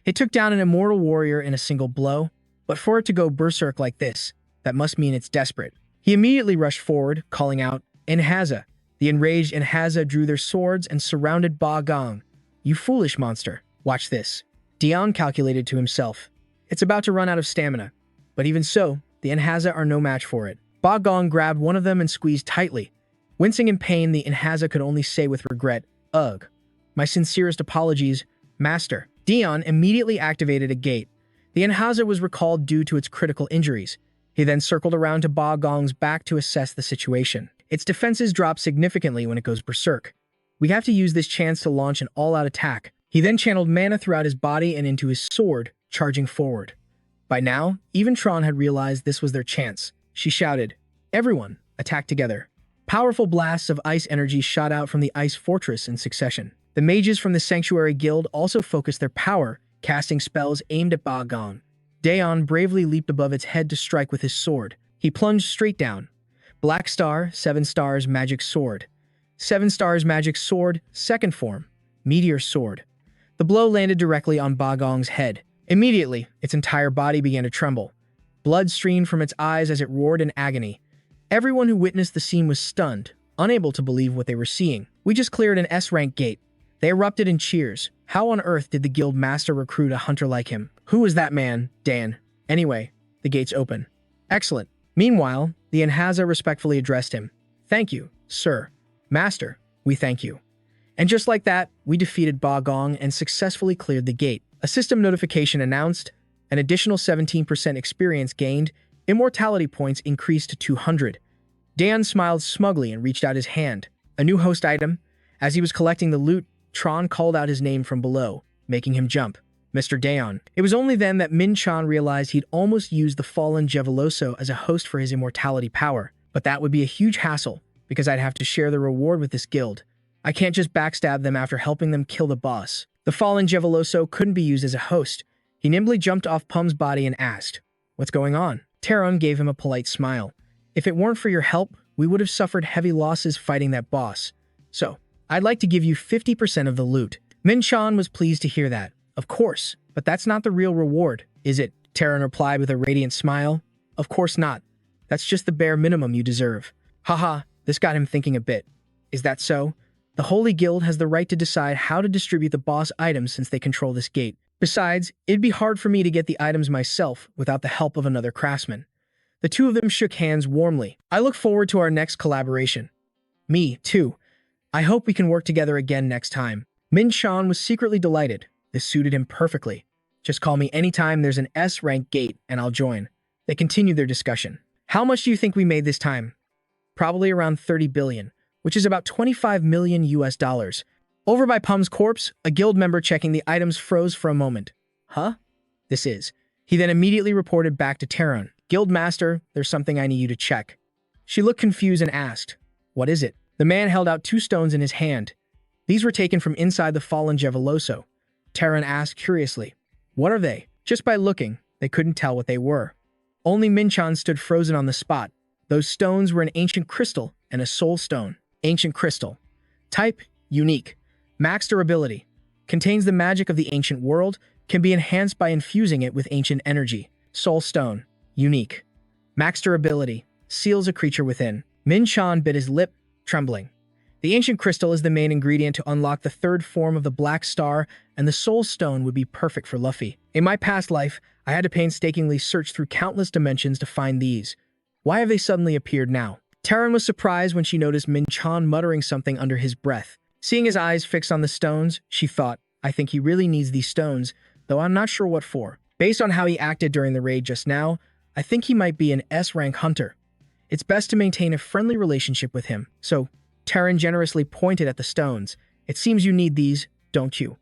It took down an immortal warrior in a single blow, but for it to go berserk like this, that must mean it's desperate. He immediately rushed forward, calling out, Enhaza. The enraged Enhaza drew their swords and surrounded Bagong. You foolish monster. Watch this. Dion calculated to himself. It's about to run out of stamina. But even so, the Enhaza are no match for it. Bagong grabbed one of them and squeezed tightly. Wincing in pain, the Enhaza could only say with regret, ugh. My sincerest apologies, master. Dion immediately activated a gate. The Enhaza was recalled due to its critical injuries. He then circled around to Bagong's back to assess the situation. Its defenses drop significantly when it goes berserk. We have to use this chance to launch an all-out attack. He then channeled mana throughout his body and into his sword, charging forward. By now, even Tron had realized this was their chance. She shouted, everyone, attack together. Powerful blasts of ice energy shot out from the ice fortress in succession. The mages from the Sanctuary Guild also focused their power, casting spells aimed at Bagong. Dayon bravely leaped above its head to strike with his sword. He plunged straight down. Black Star, 7 stars, magic sword. 7 stars, magic sword, second form. Meteor sword. The blow landed directly on Bagong's head. Immediately, its entire body began to tremble. Blood streamed from its eyes as it roared in agony. Everyone who witnessed the scene was stunned, unable to believe what they were seeing. We just cleared an S-rank gate. They erupted in cheers. How on earth did the guild master recruit a hunter like him? Who was that man, Dan? Anyway, the gates open. Excellent. Meanwhile, the Enhaza respectfully addressed him. Thank you, sir. Master, we thank you. And just like that, we defeated Bagong and successfully cleared the gate. A system notification announced, an additional 17% experience gained, immortality points increased to 200. Dan smiled smugly and reached out his hand. A new host item. As he was collecting the loot, Tron called out his name from below, making him jump. Mr. Dayon. It was only then that Min Chan realized he'd almost used the fallen Yahello as a host for his immortality power. But that would be a huge hassle, because I'd have to share the reward with this guild. I can't just backstab them after helping them kill the boss. The fallen Yahello couldn't be used as a host. He nimbly jumped off Pum's body and asked, what's going on? Taron gave him a polite smile. If it weren't for your help, we would have suffered heavy losses fighting that boss. So, I'd like to give you 50% of the loot. Min Chan was pleased to hear that. Of course, but that's not the real reward, is it? Taron replied with a radiant smile. Of course not. That's just the bare minimum you deserve. Haha, this got him thinking a bit. Is that so? The Holy Guild has the right to decide how to distribute the boss items since they control this gate. Besides, it'd be hard for me to get the items myself without the help of another craftsman. The two of them shook hands warmly. I look forward to our next collaboration. Me, too. I hope we can work together again next time. Min Chan was secretly delighted. This suited him perfectly. Just call me anytime there's an S-rank gate and I'll join. They continued their discussion. How much do you think we made this time? Probably around 30 billion, which is about 25 million US dollars. Over by Pum's corpse, a guild member checking the items froze for a moment. Huh? This is. He then immediately reported back to Taron. Guild master, there's something I need you to check. She looked confused and asked, what is it? The man held out 2 stones in his hand. These were taken from inside the fallen Yahello. Taron asked curiously, what are they? Just by looking, they couldn't tell what they were. Only Min Chan stood frozen on the spot. Those stones were an ancient crystal and a soul stone. Ancient crystal. Type, unique. Max durability. Contains the magic of the ancient world, can be enhanced by infusing it with ancient energy. Soul stone. Unique. Max durability. Seals a creature within. Min Chan bit his lip, trembling. The ancient crystal is the main ingredient to unlock the 3rd form of the Black Star, and the Soul Stone would be perfect for Luffy. In my past life, I had to painstakingly search through countless dimensions to find these. Why have they suddenly appeared now? Taron was surprised when she noticed Min Chan muttering something under his breath. Seeing his eyes fixed on the stones, she thought, I think he really needs these stones, though I'm not sure what for. Based on how he acted during the raid just now, I think he might be an S-rank hunter. It's best to maintain a friendly relationship with him, so Taron generously pointed at the stones. It seems you need these, don't you?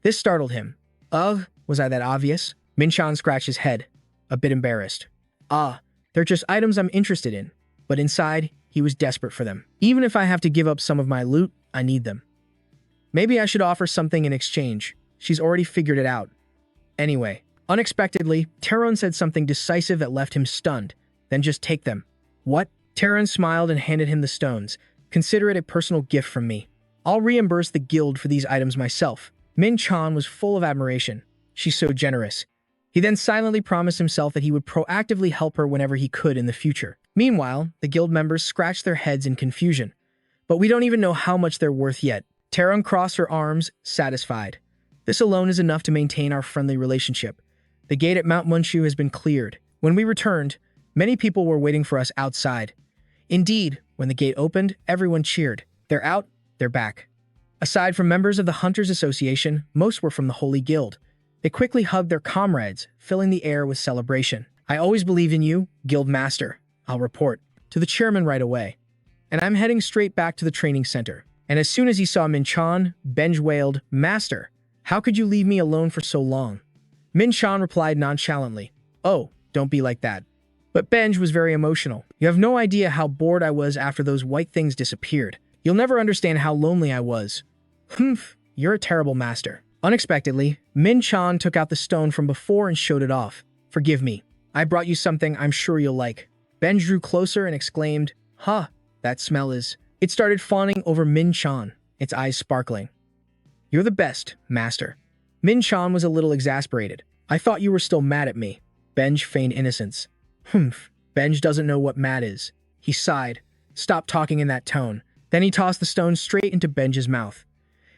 This startled him. Ugh, was I that obvious? Min Chan scratched his head, a bit embarrassed. Ah, they're just items I'm interested in. But inside, he was desperate for them. Even if I have to give up some of my loot, I need them. Maybe I should offer something in exchange. She's already figured it out. Anyway, unexpectedly, Taron said something decisive that left him stunned. Then just take them. What? Taron smiled and handed him the stones. Consider it a personal gift from me. I'll reimburse the guild for these items myself. Min-chan was full of admiration. She's so generous. He then silently promised himself that he would proactively help her whenever he could in the future. Meanwhile, the guild members scratched their heads in confusion. But we don't even know how much they're worth yet. Taron crossed her arms, satisfied. This alone is enough to maintain our friendly relationship. The gate at Mount Munchu has been cleared. When we returned, many people were waiting for us outside. Indeed, when the gate opened, everyone cheered. They're out, they're back. Aside from members of the Hunters Association, most were from the Holy Guild. They quickly hugged their comrades, filling the air with celebration. I always believed in you, Guild Master. I'll report to the chairman right away. And I'm heading straight back to the training center. And as soon as he saw Min-chan, Benj wailed, Master, how could you leave me alone for so long? Min-chan replied nonchalantly, Oh, don't be like that. But Benj was very emotional. You have no idea how bored I was after those white things disappeared. You'll never understand how lonely I was. Humph, you're a terrible master. Unexpectedly, Min-chan took out the stone from before and showed it off. Forgive me. I brought you something I'm sure you'll like. Benj drew closer and exclaimed, Huh, that smell is... It started fawning over Min-chan, its eyes sparkling. You're the best, master. Min-chan was a little exasperated. I thought you were still mad at me. Benj feigned innocence. Humph, Benj doesn't know what mad is. He sighed. Stop talking in that tone. Then he tossed the stone straight into Benj's mouth.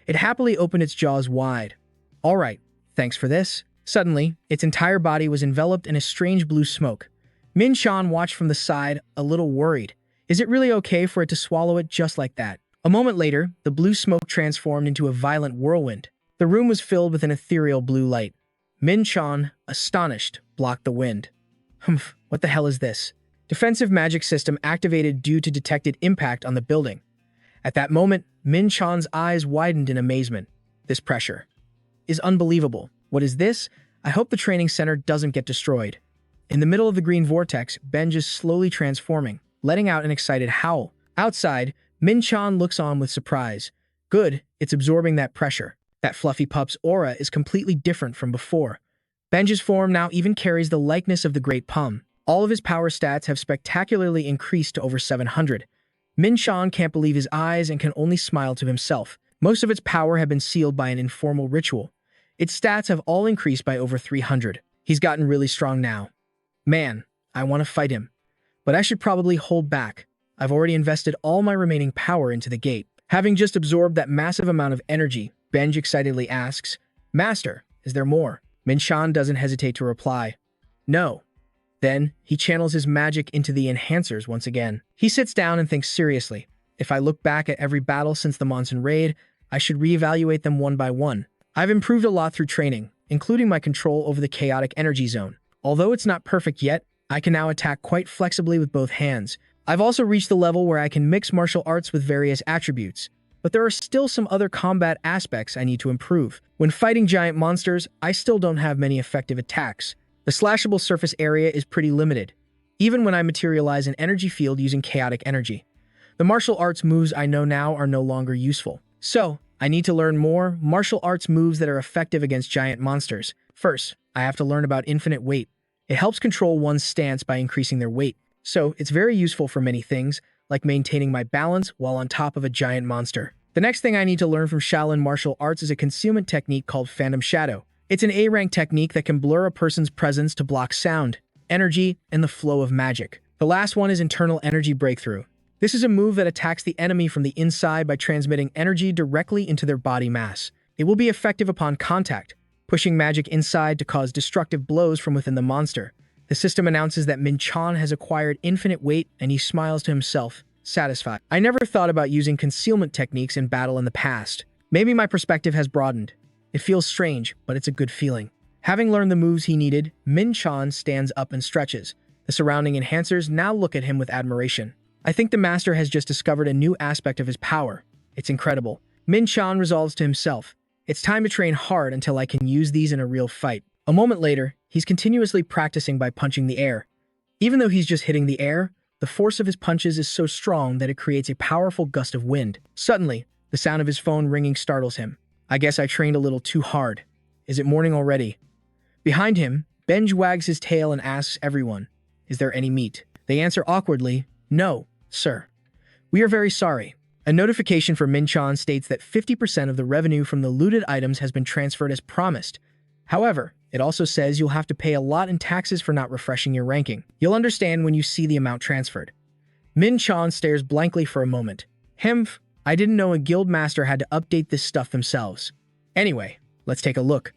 It happily opened its jaws wide. All right, thanks for this. Suddenly, its entire body was enveloped in a strange blue smoke. Min-chan watched from the side, a little worried. Is it really okay for it to swallow it just like that? A moment later, the blue smoke transformed into a violent whirlwind. The room was filled with an ethereal blue light. Min-chan, astonished, blocked the wind. Humph, what the hell is this? Defensive magic system activated due to detected impact on the building. At that moment, Min-chan's eyes widened in amazement. This pressure is unbelievable. What is this? I hope the training center doesn't get destroyed. In the middle of the green vortex, Benj is slowly transforming, letting out an excited howl. Outside, Min-chan looks on with surprise. Good, it's absorbing that pressure. That fluffy pup's aura is completely different from before. Benj's form now even carries the likeness of the Great Pum. All of his power stats have spectacularly increased to over 700. Min-chan can't believe his eyes and can only smile to himself. Most of its power have been sealed by an informal ritual. Its stats have all increased by over 300. He's gotten really strong now. Man, I want to fight him. But I should probably hold back. I've already invested all my remaining power into the gate. Having just absorbed that massive amount of energy, Benj excitedly asks, Master, is there more? Min-chan doesn't hesitate to reply, No. Then, he channels his magic into the enhancers once again. He sits down and thinks seriously. If I look back at every battle since the monsoon raid, I should reevaluate them one by one. I've improved a lot through training, including my control over the chaotic energy zone. Although it's not perfect yet, I can now attack quite flexibly with both hands. I've also reached the level where I can mix martial arts with various attributes. But there are still some other combat aspects I need to improve. When fighting giant monsters, I still don't have many effective attacks. The slashable surface area is pretty limited, even when I materialize an energy field using chaotic energy. The martial arts moves I know now are no longer useful. So, I need to learn more martial arts moves that are effective against giant monsters. First, I have to learn about infinite weight. It helps control one's stance by increasing their weight. So, it's very useful for many things, like maintaining my balance while on top of a giant monster. The next thing I need to learn from Shaolin martial arts is a concealment technique called Phantom Shadow. It's an A-rank technique that can blur a person's presence to block sound, energy, and the flow of magic. The last one is Internal Energy Breakthrough. This is a move that attacks the enemy from the inside by transmitting energy directly into their body mass. It will be effective upon contact, pushing magic inside to cause destructive blows from within the monster. The system announces that Min-chan has acquired infinite weight, and he smiles to himself, satisfied. I never thought about using concealment techniques in battle in the past. Maybe my perspective has broadened. It feels strange, but it's a good feeling. Having learned the moves he needed, Min-chan stands up and stretches. The surrounding enhancers now look at him with admiration. I think the master has just discovered a new aspect of his power. It's incredible. Min-chan resolves to himself. It's time to train hard until I can use these in a real fight. A moment later, he's continuously practicing by punching the air. Even though he's just hitting the air, the force of his punches is so strong that it creates a powerful gust of wind. Suddenly, the sound of his phone ringing startles him. I guess I trained a little too hard. Is it morning already? Behind him, Benj wags his tail and asks everyone, is there any meat? They answer awkwardly, no, sir. We are very sorry. A notification for Min-chan states that 50% of the revenue from the looted items has been transferred as promised. However, it also says you'll have to pay a lot in taxes for not refreshing your ranking. You'll understand when you see the amount transferred. Min-chan stares blankly for a moment. Hemph, I didn't know a guild master had to update this stuff themselves. Anyway, let's take a look.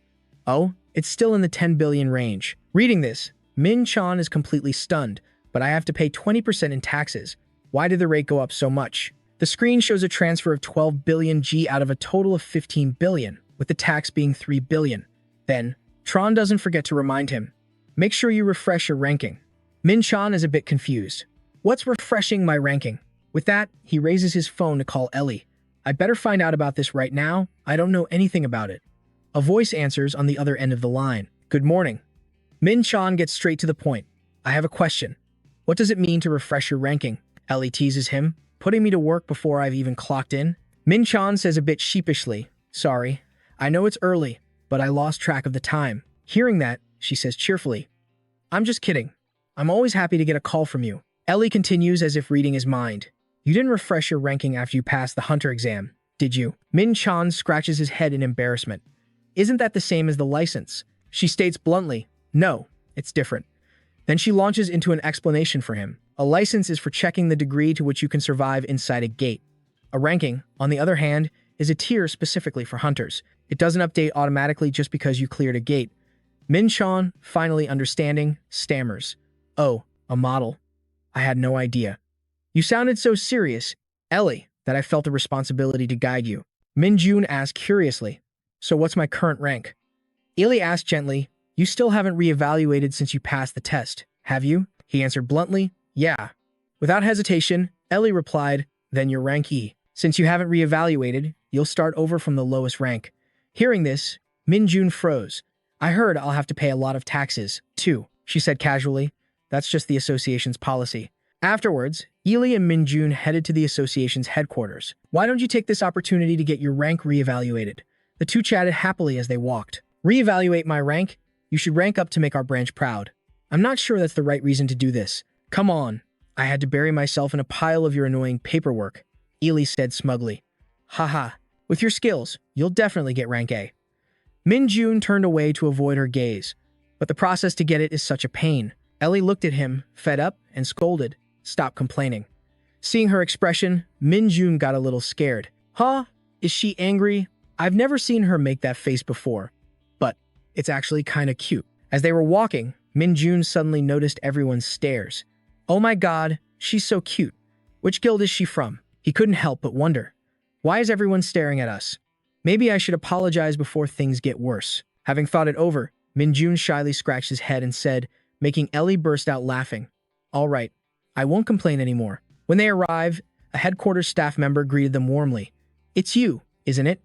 Oh, it's still in the 10 billion range. Reading this, Min-chan is completely stunned, but I have to pay 20% in taxes. Why did the rate go up so much? The screen shows a transfer of 12 billion G out of a total of 15 billion, with the tax being 3 billion. Then, Tron doesn't forget to remind him, make sure you refresh your ranking. Min-chan is a bit confused. What's refreshing my ranking? With that, he raises his phone to call Ellie. I better find out about this right now. I don't know anything about it. A voice answers on the other end of the line. Good morning. Min-chan gets straight to the point. I have a question. What does it mean to refresh your ranking? Ellie teases him, putting me to work before I've even clocked in. Min-chan says a bit sheepishly, sorry, I know it's early, but I lost track of the time. Hearing that, she says cheerfully, I'm just kidding. I'm always happy to get a call from you. Ellie continues as if reading his mind. You didn't refresh your ranking after you passed the hunter exam, did you? Min-chan scratches his head in embarrassment. Isn't that the same as the license? She states bluntly, no, it's different. Then she launches into an explanation for him. A license is for checking the degree to which you can survive inside a gate. A ranking, on the other hand, is a tier specifically for hunters. It doesn't update automatically just because you cleared a gate. Min-chan, finally understanding, stammers. Oh, a model. I had no idea. You sounded so serious, Ellie, that I felt a responsibility to guide you. Min-jun asked curiously, so what's my current rank? Ellie asked gently, you still haven't reevaluated since you passed the test, have you? He answered bluntly, yeah. Without hesitation, Ellie replied, then your rank E. Since you haven't reevaluated, you'll start over from the lowest rank. Hearing this, Min-jun froze. I heard I'll have to pay a lot of taxes, too, she said casually. That's just the association's policy. Afterwards, Ellie and Min-jun headed to the association's headquarters. Why don't you take this opportunity to get your rank reevaluated? The two chatted happily as they walked. Reevaluate my rank? You should rank up to make our branch proud. I'm not sure that's the right reason to do this. Come on. I had to bury myself in a pile of your annoying paperwork, Ellie said smugly. Haha. With your skills, you'll definitely get rank A. Min-jun turned away to avoid her gaze, but the process to get it is such a pain. Ellie looked at him, fed up, and scolded. Stop complaining. Seeing her expression, Min-jun got a little scared. Huh? Is she angry? I've never seen her make that face before, but it's actually kinda cute. As they were walking, Min-jun suddenly noticed everyone's stares. Oh my god, she's so cute. Which guild is she from? He couldn't help but wonder. Why is everyone staring at us? Maybe I should apologize before things get worse. Having thought it over, Min-jun shyly scratched his head and said, making Ellie burst out laughing. All right, I won't complain anymore. When they arrived, a headquarters staff member greeted them warmly. It's you, isn't it?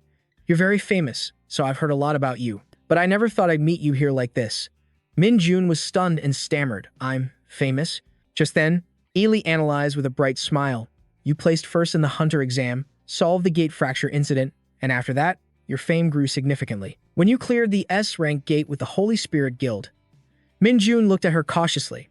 You're very famous, so I've heard a lot about you. But I never thought I'd meet you here like this. Min-jun was stunned and stammered. I'm famous? Just then, Ellie analyzed with a bright smile. You placed first in the hunter exam, solved the gate fracture incident, and after that, your fame grew significantly. When you cleared the S-rank gate with the Holy Spirit Guild. Min-jun looked at her cautiously.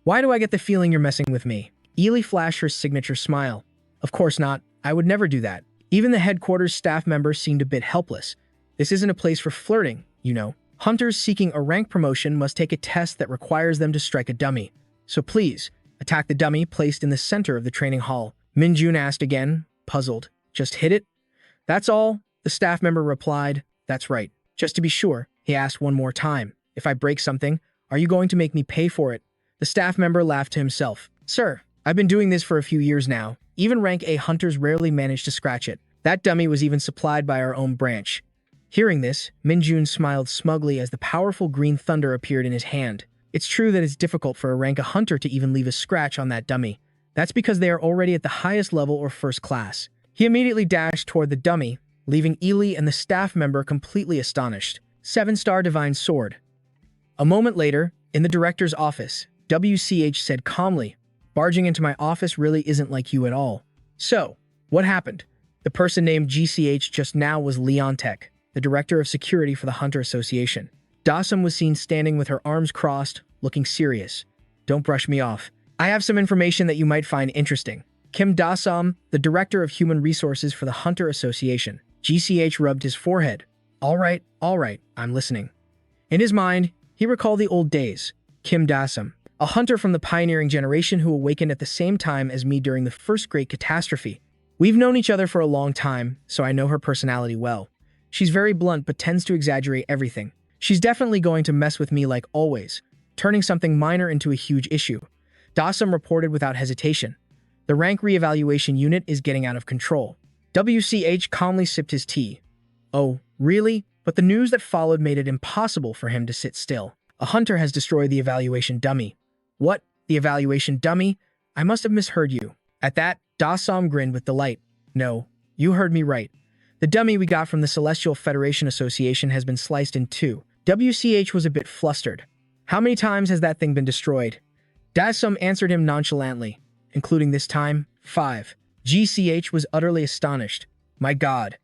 Why do I get the feeling you're messing with me? Ellie flashed her signature smile. Of course not. I would never do that. Even the headquarters staff member seemed a bit helpless. This isn't a place for flirting, you know. Hunters seeking a rank promotion must take a test that requires them to strike a dummy. So please, attack the dummy placed in the center of the training hall. Min-jun asked again, puzzled. Just hit it? That's all, the staff member replied. That's right. Just to be sure, he asked one more time. If I break something, are you going to make me pay for it? The staff member laughed to himself. Sir, I've been doing this for a few years now. Even rank A hunters rarely manage to scratch it. That dummy was even supplied by our own branch. Hearing this, Min-jun smiled smugly as the powerful green thunder appeared in his hand. It's true that it's difficult for a rank A hunter to even leave a scratch on that dummy. That's because they are already at the highest level or first class. He immediately dashed toward the dummy, leaving Ellie and the staff member completely astonished. 7-star Divine Sword. A moment later, in the director's office, WCH said calmly. Barging into my office really isn't like you at all. So, what happened? The person named GCH just now was Leon Tech, the director of security for the Hunter Association. Dasam was seen standing with her arms crossed, looking serious. Don't brush me off. I have some information that you might find interesting. Kim Dasam, the director of human resources for the Hunter Association. GCH rubbed his forehead. All right, I'm listening. In his mind, he recalled the old days. Kim Dasam, a hunter from the pioneering generation who awakened at the same time as me during the first great catastrophe. We've known each other for a long time, so I know her personality well. She's very blunt but tends to exaggerate everything. She's definitely going to mess with me like always, turning something minor into a huge issue. Dasam reported without hesitation. The rank reevaluation unit is getting out of control. WCH calmly sipped his tea. Oh, really? But the news that followed made it impossible for him to sit still. A hunter has destroyed the evaluation dummy. What? The evaluation dummy? I must have misheard you. At that, Dasam grinned with delight. No, you heard me right. The dummy we got from the Celestial Federation Association has been sliced in two. WCH was a bit flustered. How many times has that thing been destroyed? Dasam answered him nonchalantly. Including this time, 5. GCH was utterly astonished. My God.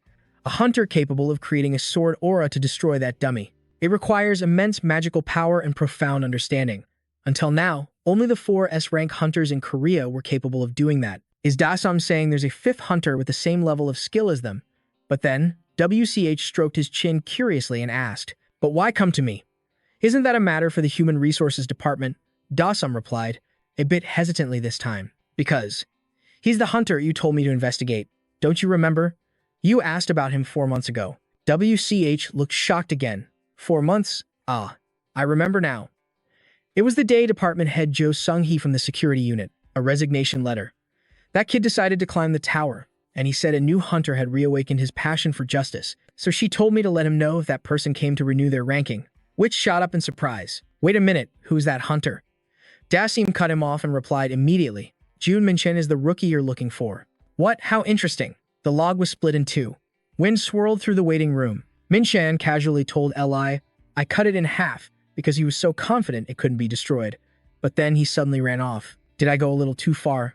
A hunter capable of creating a sword aura to destroy that dummy. It requires immense magical power and profound understanding. Until now, only the 4 S-rank hunters in Korea were capable of doing that. Is Dasam saying there's a 5th hunter with the same level of skill as them? But then, WCH stroked his chin curiously and asked, But why come to me? Isn't that a matter for the Human Resources Department? Dasam replied, a bit hesitantly this time. Because he's the hunter you told me to investigate. Don't you remember? You asked about him 4 months ago. WCH looked shocked again. 4 months? Ah, I remember now. It was the day department head Jo Sung-hee from the security unit, a resignation letter. That kid decided to climb the tower, and he said a new hunter had reawakened his passion for justice, so she told me to let him know if that person came to renew their ranking. Witch shot up in surprise. Wait a minute, who's that hunter? Dasim cut him off and replied immediately. Jun Minchen is the rookie you're looking for. What? How interesting. The log was split in 2. Wind swirled through the waiting room. Minchen casually told Li, I cut it in half because he was so confident it couldn't be destroyed. But then he suddenly ran off. Did I go a little too far?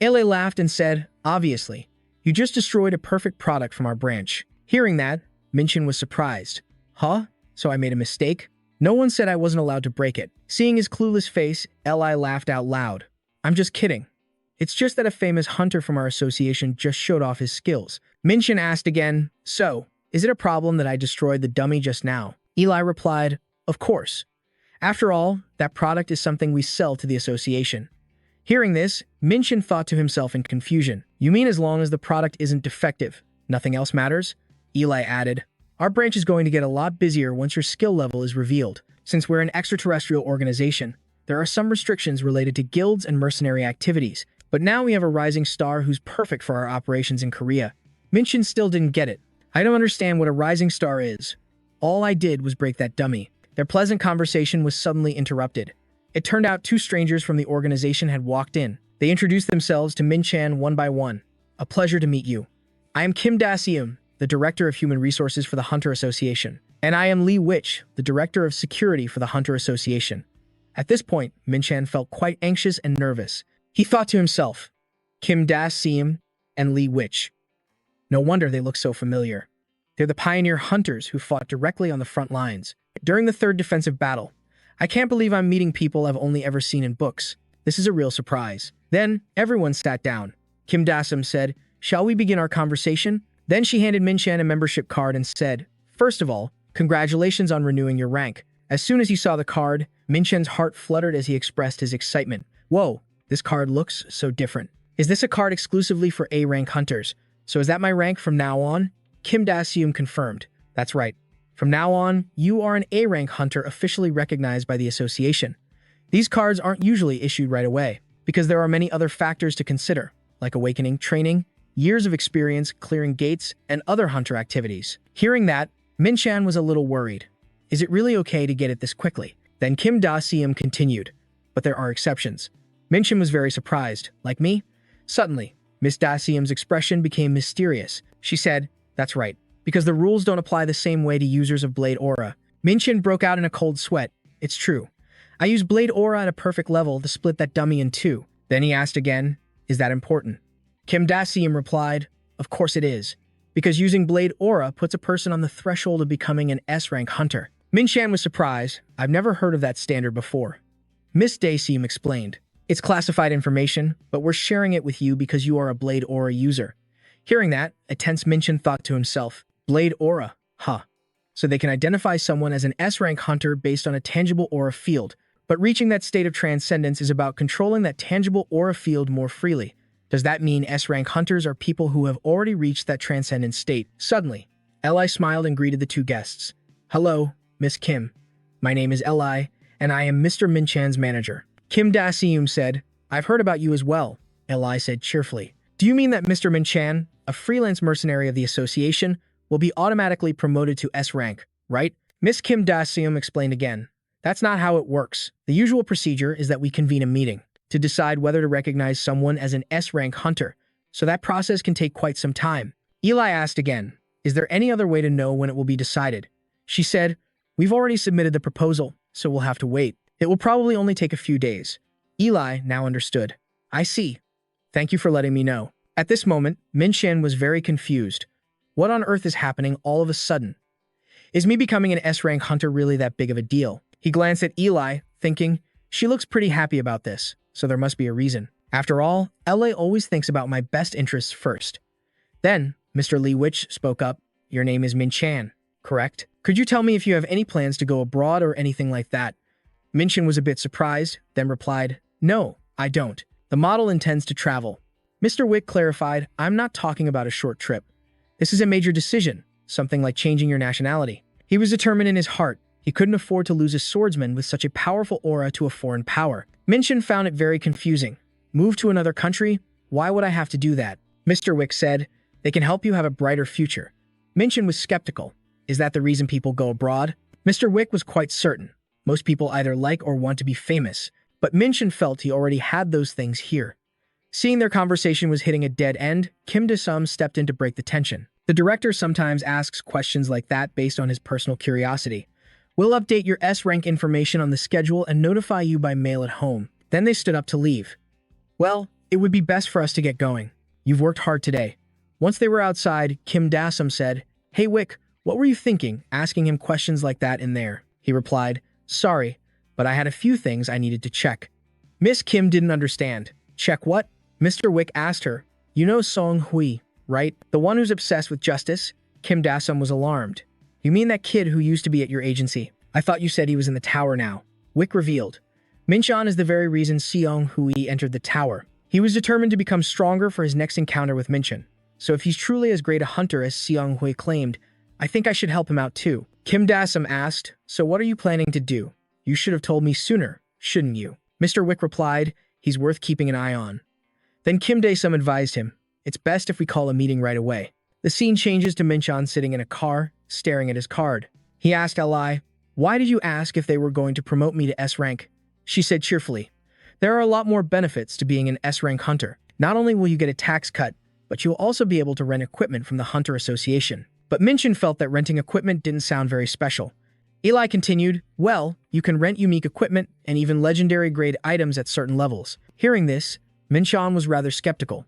Li laughed and said, Obviously. You just destroyed a perfect product from our branch. Hearing that, Minchen was surprised. Huh? So I made a mistake? No one said I wasn't allowed to break it. Seeing his clueless face, Li laughed out loud. I'm just kidding. It's just that a famous hunter from our association just showed off his skills. Minchen asked again, So, is it a problem that I destroyed the dummy just now? Eli replied, Of course. After all, that product is something we sell to the association. Hearing this, Minchen thought to himself in confusion. You mean as long as the product isn't defective, nothing else matters? Eli added, Our branch is going to get a lot busier once your skill level is revealed. Since we're an extraterrestrial organization, there are some restrictions related to guilds and mercenary activities. But now we have a rising star who's perfect for our operations in Korea. Minchen still didn't get it. I don't understand what a rising star is. All I did was break that dummy. Their pleasant conversation was suddenly interrupted. It turned out 2 strangers from the organization had walked in. They introduced themselves to Minchen one by one. A pleasure to meet you. I am Kim Da-seum, the Director of Human Resources for the Hunter Association. And I am Lee Witch, the Director of Security for the Hunter Association. At this point, Minchen felt quite anxious and nervous. He thought to himself, Kim Da-seum and Lee Witch. No wonder they look so familiar. They're the pioneer hunters who fought directly on the front lines. During the 3rd defensive battle, I can't believe I'm meeting people I've only ever seen in books. This is a real surprise. Then, everyone sat down. Kim Da-seum said, Shall we begin our conversation? Then she handed Minchen a membership card and said, First of all, congratulations on renewing your rank. As soon as he saw the card, Minchen's heart fluttered as he expressed his excitement. Whoa, this card looks so different. Is this a card exclusively for A-rank hunters? So is that my rank from now on? Kim Da-seum confirmed. That's right. From now on, you are an A-rank hunter officially recognized by the association. These cards aren't usually issued right away, because there are many other factors to consider, like awakening, training, years of experience, clearing gates, and other hunter activities. Hearing that, Minchen was a little worried. Is it really okay to get it this quickly? Then Kim Da-seum continued. But there are exceptions. Minchen was very surprised. Like me? Suddenly, Miss Da-seum's expression became mysterious. She said, That's right. Because the rules don't apply the same way to users of Blade Aura. Minchen broke out in a cold sweat. It's true. I used Blade Aura at a perfect level to split that dummy in two. Then he asked again, is that important? Kim Daseum replied, of course it is, because using Blade Aura puts a person on the threshold of becoming an S-rank hunter. Minchan was surprised. I've never heard of that standard before. Miss Daseum explained, it's classified information, but we're sharing it with you because you are a Blade Aura user. Hearing that, a tense Minchan thought to himself, Blade Aura, huh. So they can identify someone as an S-rank hunter based on a tangible aura field, but reaching that state of transcendence is about controlling that tangible aura field more freely. Does that mean S-rank hunters are people who have already reached that transcendent state? Suddenly, Li smiled and greeted the two guests. Hello, Miss Kim. My name is Li, and I am Mr. Minchan's manager. Kim Daseum said, I've heard about you as well, Li said cheerfully. Do you mean that Mr. Minchan, a freelance mercenary of the association, will be automatically promoted to S-rank, right? Miss Kim Daseum explained again. That's not how it works. The usual procedure is that we convene a meeting to decide whether to recognize someone as an S-rank hunter, so that process can take quite some time. Eli asked again, is there any other way to know when it will be decided? She said, we've already submitted the proposal, so we'll have to wait. It will probably only take a few days. Eli now understood. I see. Thank you for letting me know. At this moment, Minchan was very confused. What on earth is happening all of a sudden? Is me becoming an S-rank hunter really that big of a deal? He glanced at Eli, thinking, she looks pretty happy about this, so there must be a reason. After all, LA always thinks about my best interests first. Then, Mr. Lee Witch spoke up. Your name is Minchan, correct? Could you tell me if you have any plans to go abroad or anything like that? Minchan was a bit surprised, then replied, no, I don't. The model intends to travel. Mr. Wick clarified, I'm not talking about a short trip. This is a major decision, something like changing your nationality. He was determined in his heart. He couldn't afford to lose a swordsman with such a powerful aura to a foreign power. Minchan found it very confusing. Move to another country? Why would I have to do that? Mr. Wick said, they can help you have a brighter future. Minchan was skeptical. Is that the reason people go abroad? Mr. Wick was quite certain. Most people either like or want to be famous, but Minchan felt he already had those things here. Seeing their conversation was hitting a dead end, Kim Daseum stepped in to break the tension. The director sometimes asks questions like that based on his personal curiosity. We'll update your S-rank information on the schedule and notify you by mail at home. Then they stood up to leave. Well, it would be best for us to get going. You've worked hard today. Once they were outside, Kim Daseum said, Hey Wick, what were you thinking, asking him questions like that in there? He replied, Sorry, but I had a few things I needed to check. Miss Kim didn't understand. Check what? Mr. Wick asked her. You know Song Hui, right? The one who's obsessed with justice? Kim Daseum was alarmed. You mean that kid who used to be at your agency? I thought you said he was in the tower now. Wick revealed. Minchan is the very reason Seong Hui entered the tower. He was determined to become stronger for his next encounter with Minchan. So if he's truly as great a hunter as Seong Hui claimed, I think I should help him out too. Kim Daseum asked, So what are you planning to do? You should have told me sooner, shouldn't you? Mr. Wick replied, He's worth keeping an eye on. Then Kim Daseum advised him, It's best if we call a meeting right away. The scene changes to Minchan sitting in a car, staring at his card. He asked Li, Why did you ask if they were going to promote me to S-rank? She said cheerfully, There are a lot more benefits to being an S-rank hunter. Not only will you get a tax cut, but you'll also be able to rent equipment from the Hunter Association. But Minchan felt that renting equipment didn't sound very special. Eli continued, Well, you can rent unique equipment and even legendary grade items at certain levels. Hearing this, Minchan was rather skeptical.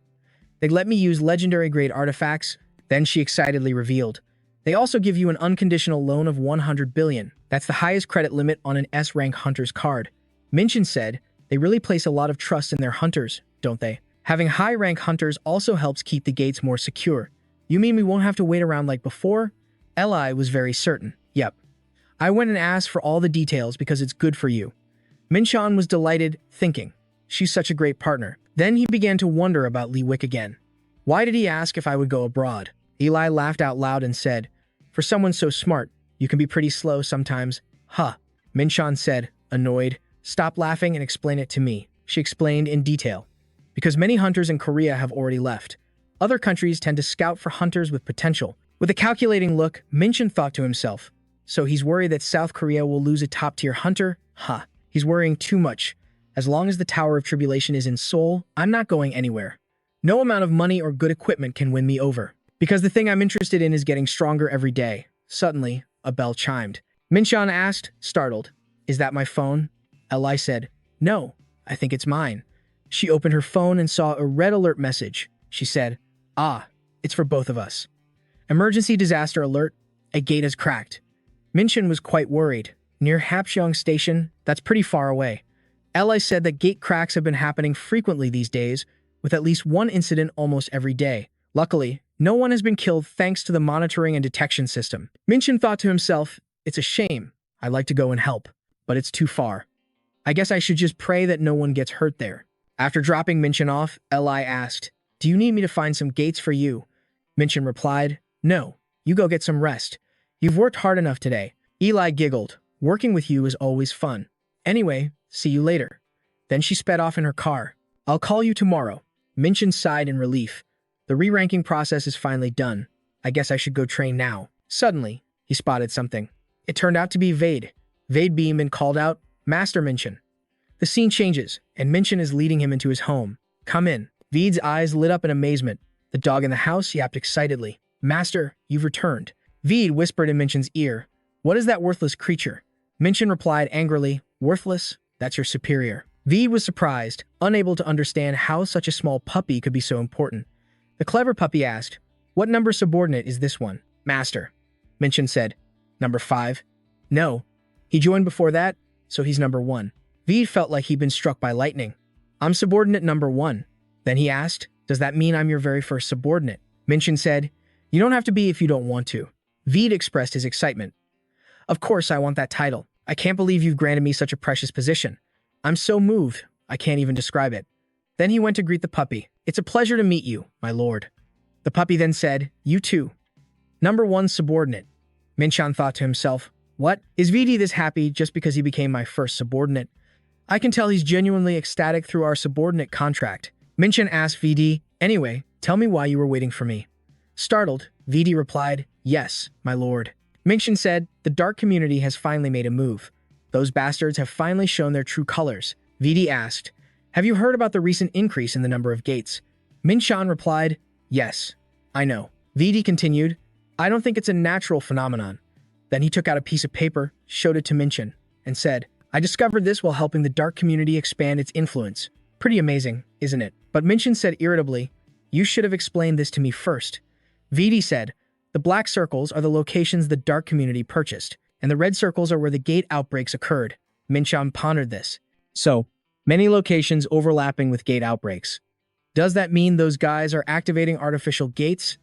They let me use legendary grade artifacts. Then she excitedly revealed, They also give you an unconditional loan of 100 billion. That's the highest credit limit on an S-rank hunter's card. Minchan said, They really place a lot of trust in their hunters, don't they? Having high-rank hunters also helps keep the gates more secure. You mean we won't have to wait around like before? Li was very certain. Yep. I went and asked for all the details because it's good for you. Minchan was delighted, thinking, She's such a great partner. Then he began to wonder about Lee Wick again. Why did he ask if I would go abroad? Eli laughed out loud and said, For someone so smart, you can be pretty slow sometimes. Huh. Minchan said, annoyed, Stop laughing and explain it to me. She explained in detail. Because many hunters in Korea have already left. Other countries tend to scout for hunters with potential. With a calculating look, Minchan thought to himself, So he's worried that South Korea will lose a top-tier hunter? Huh. He's worrying too much. As long as the Tower of Tribulation is in Seoul, I'm not going anywhere. No amount of money or good equipment can win me over. Because the thing I'm interested in is getting stronger every day. Suddenly, a bell chimed. Minchan asked, startled, Is that my phone? Li said, "No, I think it's mine." She opened her phone and saw a red alert message. She said, "Ah, it's for both of us. Emergency disaster alert, a gate has cracked." Minchin was quite worried. Near Hapjeong Station, that's pretty far away. Li said that gate cracks have been happening frequently these days, with at least one incident almost every day. Luckily, no one has been killed thanks to the monitoring and detection system. Minchin thought to himself, "It's a shame. I'd like to go and help, but it's too far. I guess I should just pray that no one gets hurt there." After dropping Minchin off, Li asked, "Do you need me to find some gates for you?" Minchin replied, "No, you go get some rest. You've worked hard enough today." Eli giggled. "Working with you is always fun. Anyway, see you later." Then she sped off in her car. "I'll call you tomorrow." Minchin sighed in relief. The re-ranking process is finally done. I guess I should go train now. Suddenly, he spotted something. It turned out to be Vade. Vade beamed and called out, "Master Minchin." The scene changes, and Minchin is leading him into his home. "Come in." Vade's eyes lit up in amazement. The dog in the house yapped excitedly. "Master, you've returned." Vade whispered in Minchin's ear, "What is that worthless creature?" Minchin replied angrily, "Worthless? That's your superior." Vade was surprised, unable to understand how such a small puppy could be so important. The clever puppy asked, "What number subordinate is this one?" "Master." Minchin said, "Number 5? "No. He joined before that, so he's number 1. Vade felt like he'd been struck by lightning. "I'm subordinate number 1. Then he asked, "Does that mean I'm your very first subordinate?" Minchin said, "You don't have to be if you don't want to." Vade expressed his excitement. "Of course I want that title. I can't believe you've granted me such a precious position. I'm so moved, I can't even describe it." Then he went to greet the puppy. "It's a pleasure to meet you, my lord." The puppy then said, "You too. Number 1 subordinate." Minchin thought to himself, "What? Is Vidi this happy just because he became my first subordinate? I can tell he's genuinely ecstatic through our subordinate contract." Minchin asked Vidi, "Anyway, tell me why you were waiting for me." Startled, Vidi replied, "Yes, my lord." Minchin said, "The dark community has finally made a move. Those bastards have finally shown their true colors." Vidi asked, "Have you heard about the recent increase in the number of gates?" Minchin replied, "Yes, I know." Vidi continued, "I don't think it's a natural phenomenon." Then he took out a piece of paper, showed it to Minchin, and said, "I discovered this while helping the dark community expand its influence. Pretty amazing, isn't it?" But Minchin said irritably, "You should have explained this to me first." Vidi said, "The black circles are the locations the dark community purchased, and the red circles are where the gate outbreaks occurred." Minchin pondered this. "So, many locations overlapping with gate outbreaks. Does that mean those guys are activating artificial gates?"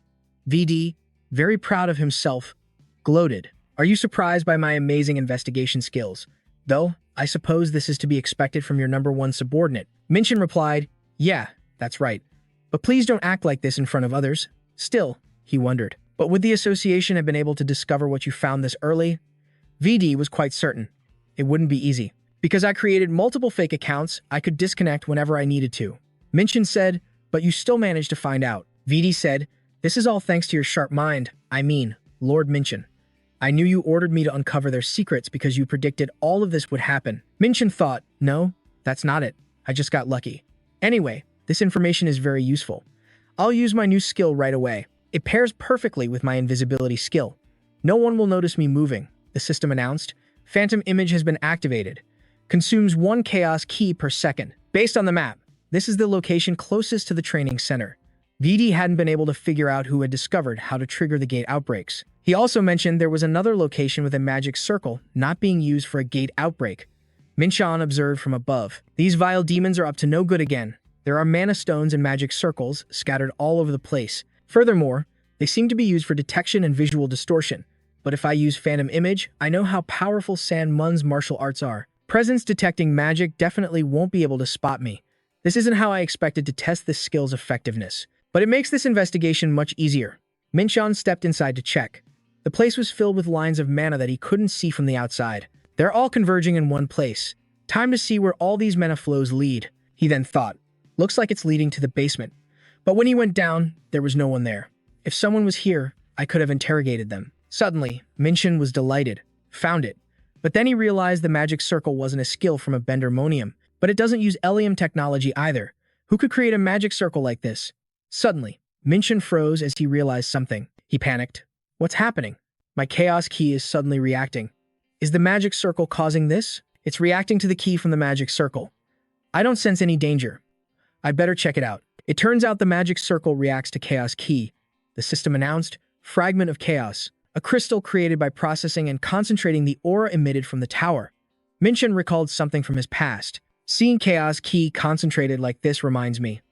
VD, very proud of himself, gloated. "Are you surprised by my amazing investigation skills? Though, I suppose this is to be expected from your number 1 subordinate." Minchin replied, "Yeah, that's right. But please don't act like this in front of others." Still, he wondered, "But would the association have been able to discover what you found this early?" VD was quite certain. It wouldn't be easy. "Because I created multiple fake accounts, I could disconnect whenever I needed to." Minchin said, "But you still managed to find out." VD said, "This is all thanks to your sharp mind, I mean, Lord Minchin. I knew you ordered me to uncover their secrets because you predicted all of this would happen." Minchin thought, "No, that's not it. I just got lucky. Anyway, this information is very useful. I'll use my new skill right away. It pairs perfectly with my invisibility skill. No one will notice me moving," the system announced. "Phantom image has been activated. Consumes 1 chaos key per second. Based on the map, this is the location closest to the training center." VD hadn't been able to figure out who had discovered how to trigger the gate outbreaks. He also mentioned there was another location with a magic circle not being used for a gate outbreak. Minchin observed from above. "These vile demons are up to no good again. There are mana stones and magic circles scattered all over the place. Furthermore, they seem to be used for detection and visual distortion. But if I use Phantom Image, I know how powerful San Mun's martial arts are. Presence detecting magic definitely won't be able to spot me. This isn't how I expected to test this skill's effectiveness. But it makes this investigation much easier." Minchin stepped inside to check. The place was filled with lines of mana that he couldn't see from the outside. They're all converging in one place. Time to see where all these mana flows lead. He then thought, "Looks like it's leading to the basement." But when he went down, there was no one there. If someone was here, I could have interrogated them. Suddenly, Minchin was delighted. Found it. But then he realized the magic circle wasn't a skill from a Bendermonium, but it doesn't use Elium technology either. Who could create a magic circle like this? Suddenly, Minchin froze as he realized something. He panicked. "What's happening? My chaos key is suddenly reacting. Is the magic circle causing this?" It's reacting to the key from the magic circle. I don't sense any danger. I'd better check it out. It turns out the magic circle reacts to chaos key. The system announced, fragment of chaos, a crystal created by processing and concentrating the aura emitted from the tower. Minchun recalled something from his past. Seeing chaos key concentrated like this reminds me.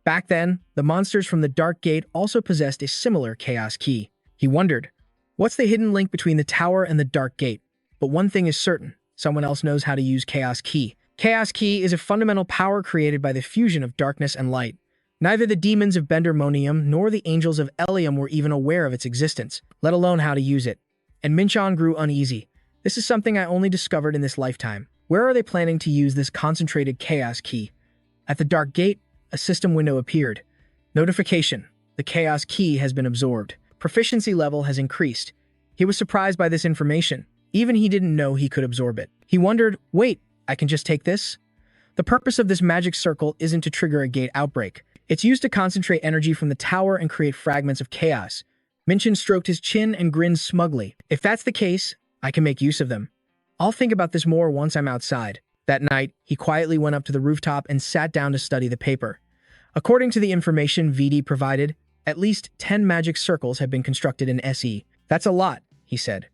Back then, the monsters from the Dark Gate also possessed a similar chaos key. He wondered, what's the hidden link between the tower and the Dark Gate? But one thing is certain, someone else knows how to use chaos key. Chaos key is a fundamental power created by the fusion of darkness and light. Neither the demons of Bendermonium nor the angels of Elyum were even aware of its existence, let alone how to use it. And Minchun grew uneasy. This is something I only discovered in this lifetime. Where are they planning to use this concentrated chaos key? At the Dark Gate, a system window appeared. Notification. The chaos key has been absorbed. Proficiency level has increased. He was surprised by this information. Even he didn't know he could absorb it. He wondered, wait, I can just take this? The purpose of this magic circle isn't to trigger a gate outbreak. It's used to concentrate energy from the tower and create fragments of chaos. Minchun stroked his chin and grinned smugly. If that's the case, I can make use of them. I'll think about this more once I'm outside. That night, he quietly went up to the rooftop and sat down to study the paper. According to the information VD provided, at least 10 magic circles have been constructed in SE. That's a lot, he said.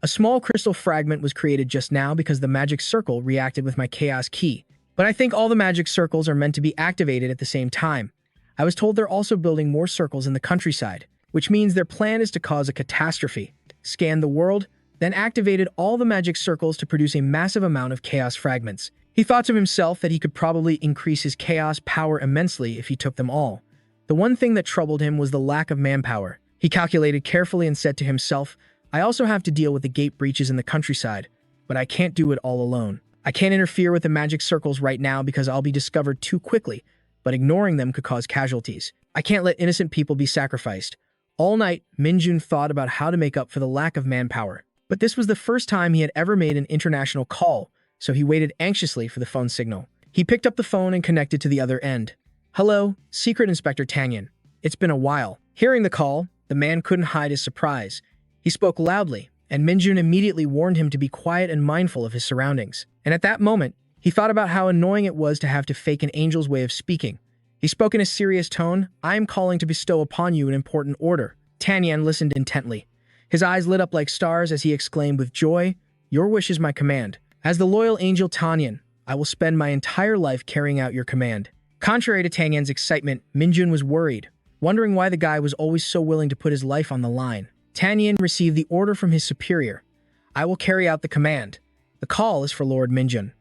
A small crystal fragment was created just now because the magic circle reacted with my chaos key. But I think all the magic circles are meant to be activated at the same time. I was told they're also building more circles in the countryside, which means their plan is to cause a catastrophe, scan the world, then activated all the magic circles to produce a massive amount of chaos fragments. He thought to himself that he could probably increase his chaos power immensely if he took them all. The one thing that troubled him was the lack of manpower. He calculated carefully and said to himself, I also have to deal with the gate breaches in the countryside, but I can't do it all alone. I can't interfere with the magic circles right now because I'll be discovered too quickly, but ignoring them could cause casualties. I can't let innocent people be sacrificed. All night, Minchun thought about how to make up for the lack of manpower. But this was the first time he had ever made an international call, so he waited anxiously for the phone signal. He picked up the phone and connected to the other end. Hello, Secret Inspector Tanyan. It's been a while. Hearing the call, the man couldn't hide his surprise. He spoke loudly, and Minchun immediately warned him to be quiet and mindful of his surroundings. And at that moment, he thought about how annoying it was to have to fake an angel's way of speaking. He spoke in a serious tone. I am calling to bestow upon you an important order. Tanyan listened intently. His eyes lit up like stars as he exclaimed with joy, Your wish is my command. As the loyal angel Tanyan, I will spend my entire life carrying out your command. Contrary to Tanyan's excitement, Minchun was worried, wondering why the guy was always so willing to put his life on the line. Tanyan received the order from his superior. I will carry out the command. The call is for Lord Minchun.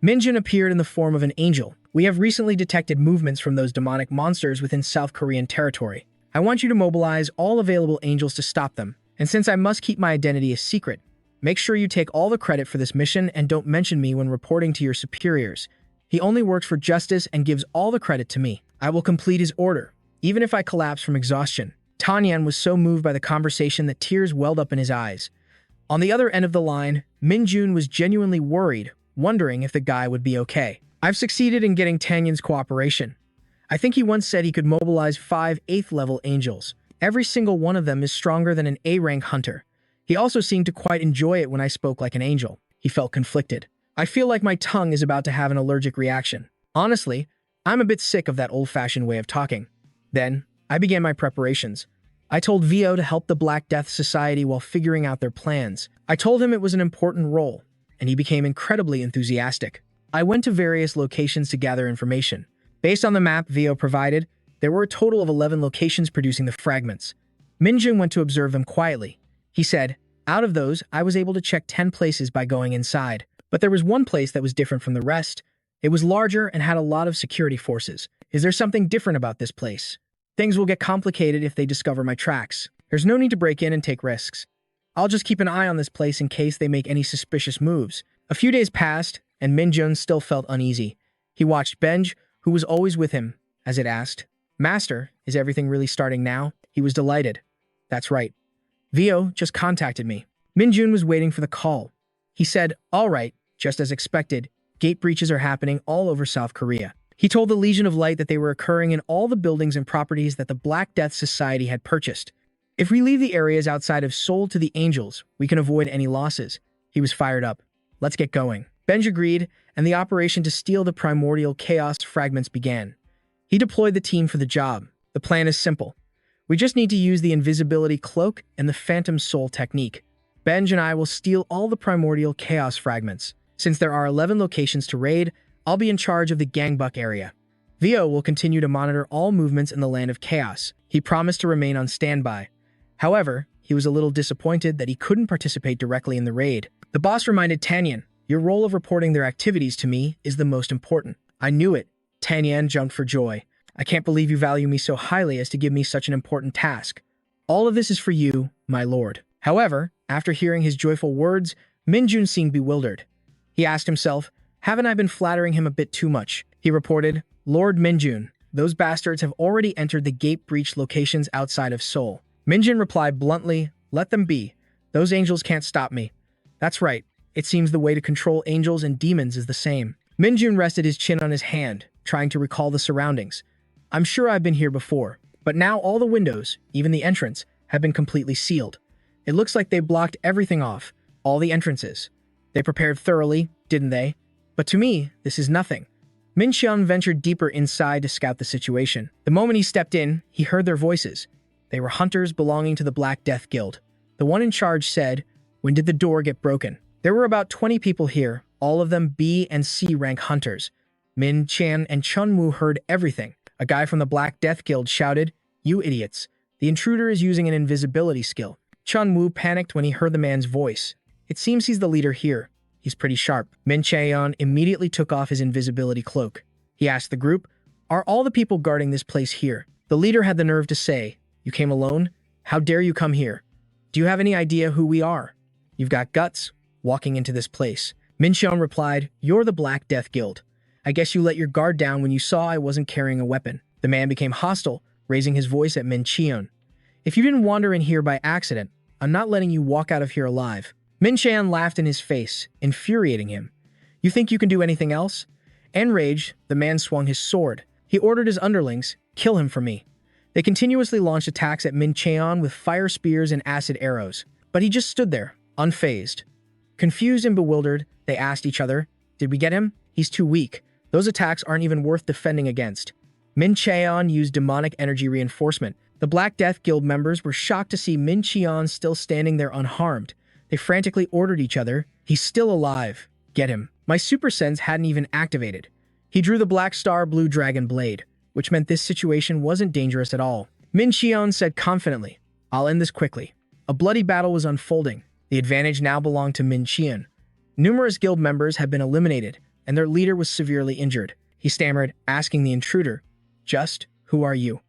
Minchun appeared in the form of an angel. We have recently detected movements from those demonic monsters within South Korean territory. I want you to mobilize all available angels to stop them. And since I must keep my identity a secret, make sure you take all the credit for this mission and don't mention me when reporting to your superiors. He only works for justice and gives all the credit to me. I will complete his order, even if I collapse from exhaustion. Tanyan was so moved by the conversation that tears welled up in his eyes. On the other end of the line, Minchun was genuinely worried, wondering if the guy would be okay. I've succeeded in getting Tanyan's cooperation. I think he once said he could mobilize 5 8th-level angels. Every single one of them is stronger than an A-rank hunter. He also seemed to quite enjoy it when I spoke like an angel. He felt conflicted. I feel like my tongue is about to have an allergic reaction. Honestly, I'm a bit sick of that old-fashioned way of talking. Then, I began my preparations. I told Vio to help the Black Death Society while figuring out their plans. I told him it was an important role, and he became incredibly enthusiastic. I went to various locations to gather information. Based on the map Vio provided, there were a total of 11 locations producing the fragments. Minchun went to observe them quietly. He said, out of those, I was able to check 10 places by going inside. But there was one place that was different from the rest. It was larger and had a lot of security forces. Is there something different about this place? Things will get complicated if they discover my tracks. There's no need to break in and take risks. I'll just keep an eye on this place in case they make any suspicious moves. A few days passed, and Minchun still felt uneasy. He watched Benj, who was always with him, as it asked, Master, is everything really starting now? He was delighted. That's right. Vio just contacted me. Minchun was waiting for the call. He said, all right, just as expected, gate breaches are happening all over South Korea. He told the Legion of Light that they were occurring in all the buildings and properties that the Black Death Society had purchased. If we leave the areas outside of Seoul to the Angels, we can avoid any losses. He was fired up. Let's get going. Benj agreed, and the operation to steal the primordial chaos fragments began. He deployed the team for the job. The plan is simple. We just need to use the invisibility cloak and the phantom soul technique. Benj and I will steal all the primordial chaos fragments. Since there are 11 locations to raid, I'll be in charge of the Gangbuck area. Vio will continue to monitor all movements in the land of chaos. He promised to remain on standby. However, he was a little disappointed that he couldn't participate directly in the raid. The boss reminded Tanyan, "Your role of reporting their activities to me is the most important." "I knew it." Tanyan jumped for joy. "I can't believe you value me so highly as to give me such an important task. All of this is for you, my lord." However, after hearing his joyful words, Minjun seemed bewildered. He asked himself, haven't I been flattering him a bit too much? He reported, "Lord Minjun, those bastards have already entered the gate breach locations outside of Seoul." Minjun replied bluntly, "Let them be. Those angels can't stop me." "That's right. It seems the way to control angels and demons is the same." Minjun rested his chin on his hand, trying to recall the surroundings. "I'm sure I've been here before, but now all the windows, even the entrance, have been completely sealed. It looks like they blocked everything off, all the entrances. They prepared thoroughly, didn't they? But to me, this is nothing." Min Xian ventured deeper inside to scout the situation. The moment he stepped in, he heard their voices. They were hunters belonging to the Black Death Guild. The one in charge said, "When did the door get broken?" There were about 20 people here, all of them B and C rank hunters. Min, Chan, and Chun Wu heard everything. A guy from the Black Death Guild shouted, "You idiots. The intruder is using an invisibility skill." Chun Wu panicked when he heard the man's voice. "It seems he's the leader here. He's pretty sharp." Min Chaeyon immediately took off his invisibility cloak. He asked the group, "Are all the people guarding this place here?" The leader had the nerve to say, "You came alone? How dare you come here? Do you have any idea who we are? You've got guts, walking into this place." Min Xian replied, "You're the Black Death Guild. I guess you let your guard down when you saw I wasn't carrying a weapon." The man became hostile, raising his voice at Min Xian. "If you didn't wander in here by accident, I'm not letting you walk out of here alive." Min Xian laughed in his face, infuriating him. "You think you can do anything else?" Enraged, the man swung his sword. He ordered his underlings, "Kill him for me." They continuously launched attacks at Min Xian with fire spears and acid arrows. But he just stood there, unfazed. Confused and bewildered, they asked each other, "Did we get him? He's too weak. Those attacks aren't even worth defending against." Min Xian used demonic energy reinforcement. The Black Death Guild members were shocked to see Min Xian still standing there unharmed. They frantically ordered each other, "He's still alive. Get him." My super sense hadn't even activated. He drew the Black Star Blue Dragon Blade, which meant this situation wasn't dangerous at all. Min Xian said confidently, "I'll end this quickly." A bloody battle was unfolding. The advantage now belonged to Min Xian. Numerous guild members had been eliminated, and their leader was severely injured. He stammered, asking the intruder, "Who are you?"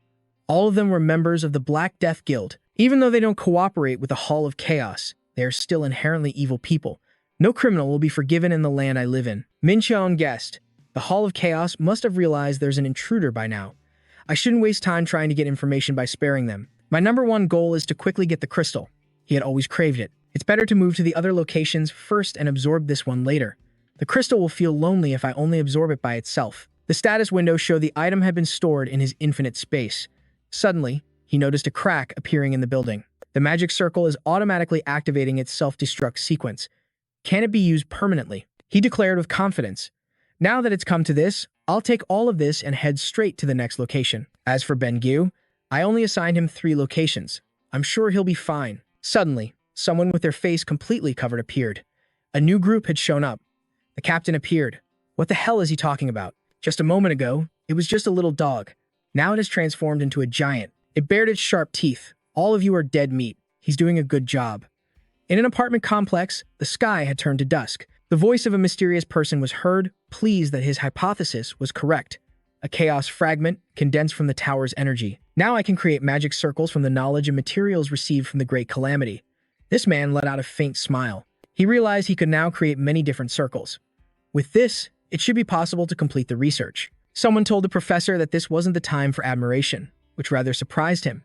All of them were members of the Black Death Guild. Even though they don't cooperate with the Hall of Chaos, they are still inherently evil people. No criminal will be forgiven in the land I live in. Min Xian guessed. The Hall of Chaos must have realized there's an intruder by now. I shouldn't waste time trying to get information by sparing them. My number one goal is to quickly get the crystal. He had always craved it. It's better to move to the other locations first and absorb this one later. The crystal will feel lonely if I only absorb it by itself. The status window showed the item had been stored in his infinite space. Suddenly, he noticed a crack appearing in the building. The magic circle is automatically activating its self-destruct sequence. Can it be used permanently? He declared with confidence. Now that it's come to this, I'll take all of this and head straight to the next location. As for Ben Gyu, I only assigned him 3 locations. I'm sure he'll be fine. Suddenly, someone with their face completely covered appeared. A new group had shown up. The captain appeared. What the hell is he talking about? Just a moment ago, it was just a little dog. Now it has transformed into a giant. It bared its sharp teeth. All of you are dead meat. He's doing a good job. In an apartment complex, the sky had turned to dusk. The voice of a mysterious person was heard, pleased that his hypothesis was correct. A chaos fragment condensed from the tower's energy. Now I can create magic circles from the knowledge and materials received from the Great Calamity. This man let out a faint smile. He realized he could now create many different circles. With this, it should be possible to complete the research. Someone told the professor that this wasn't the time for admiration, which rather surprised him.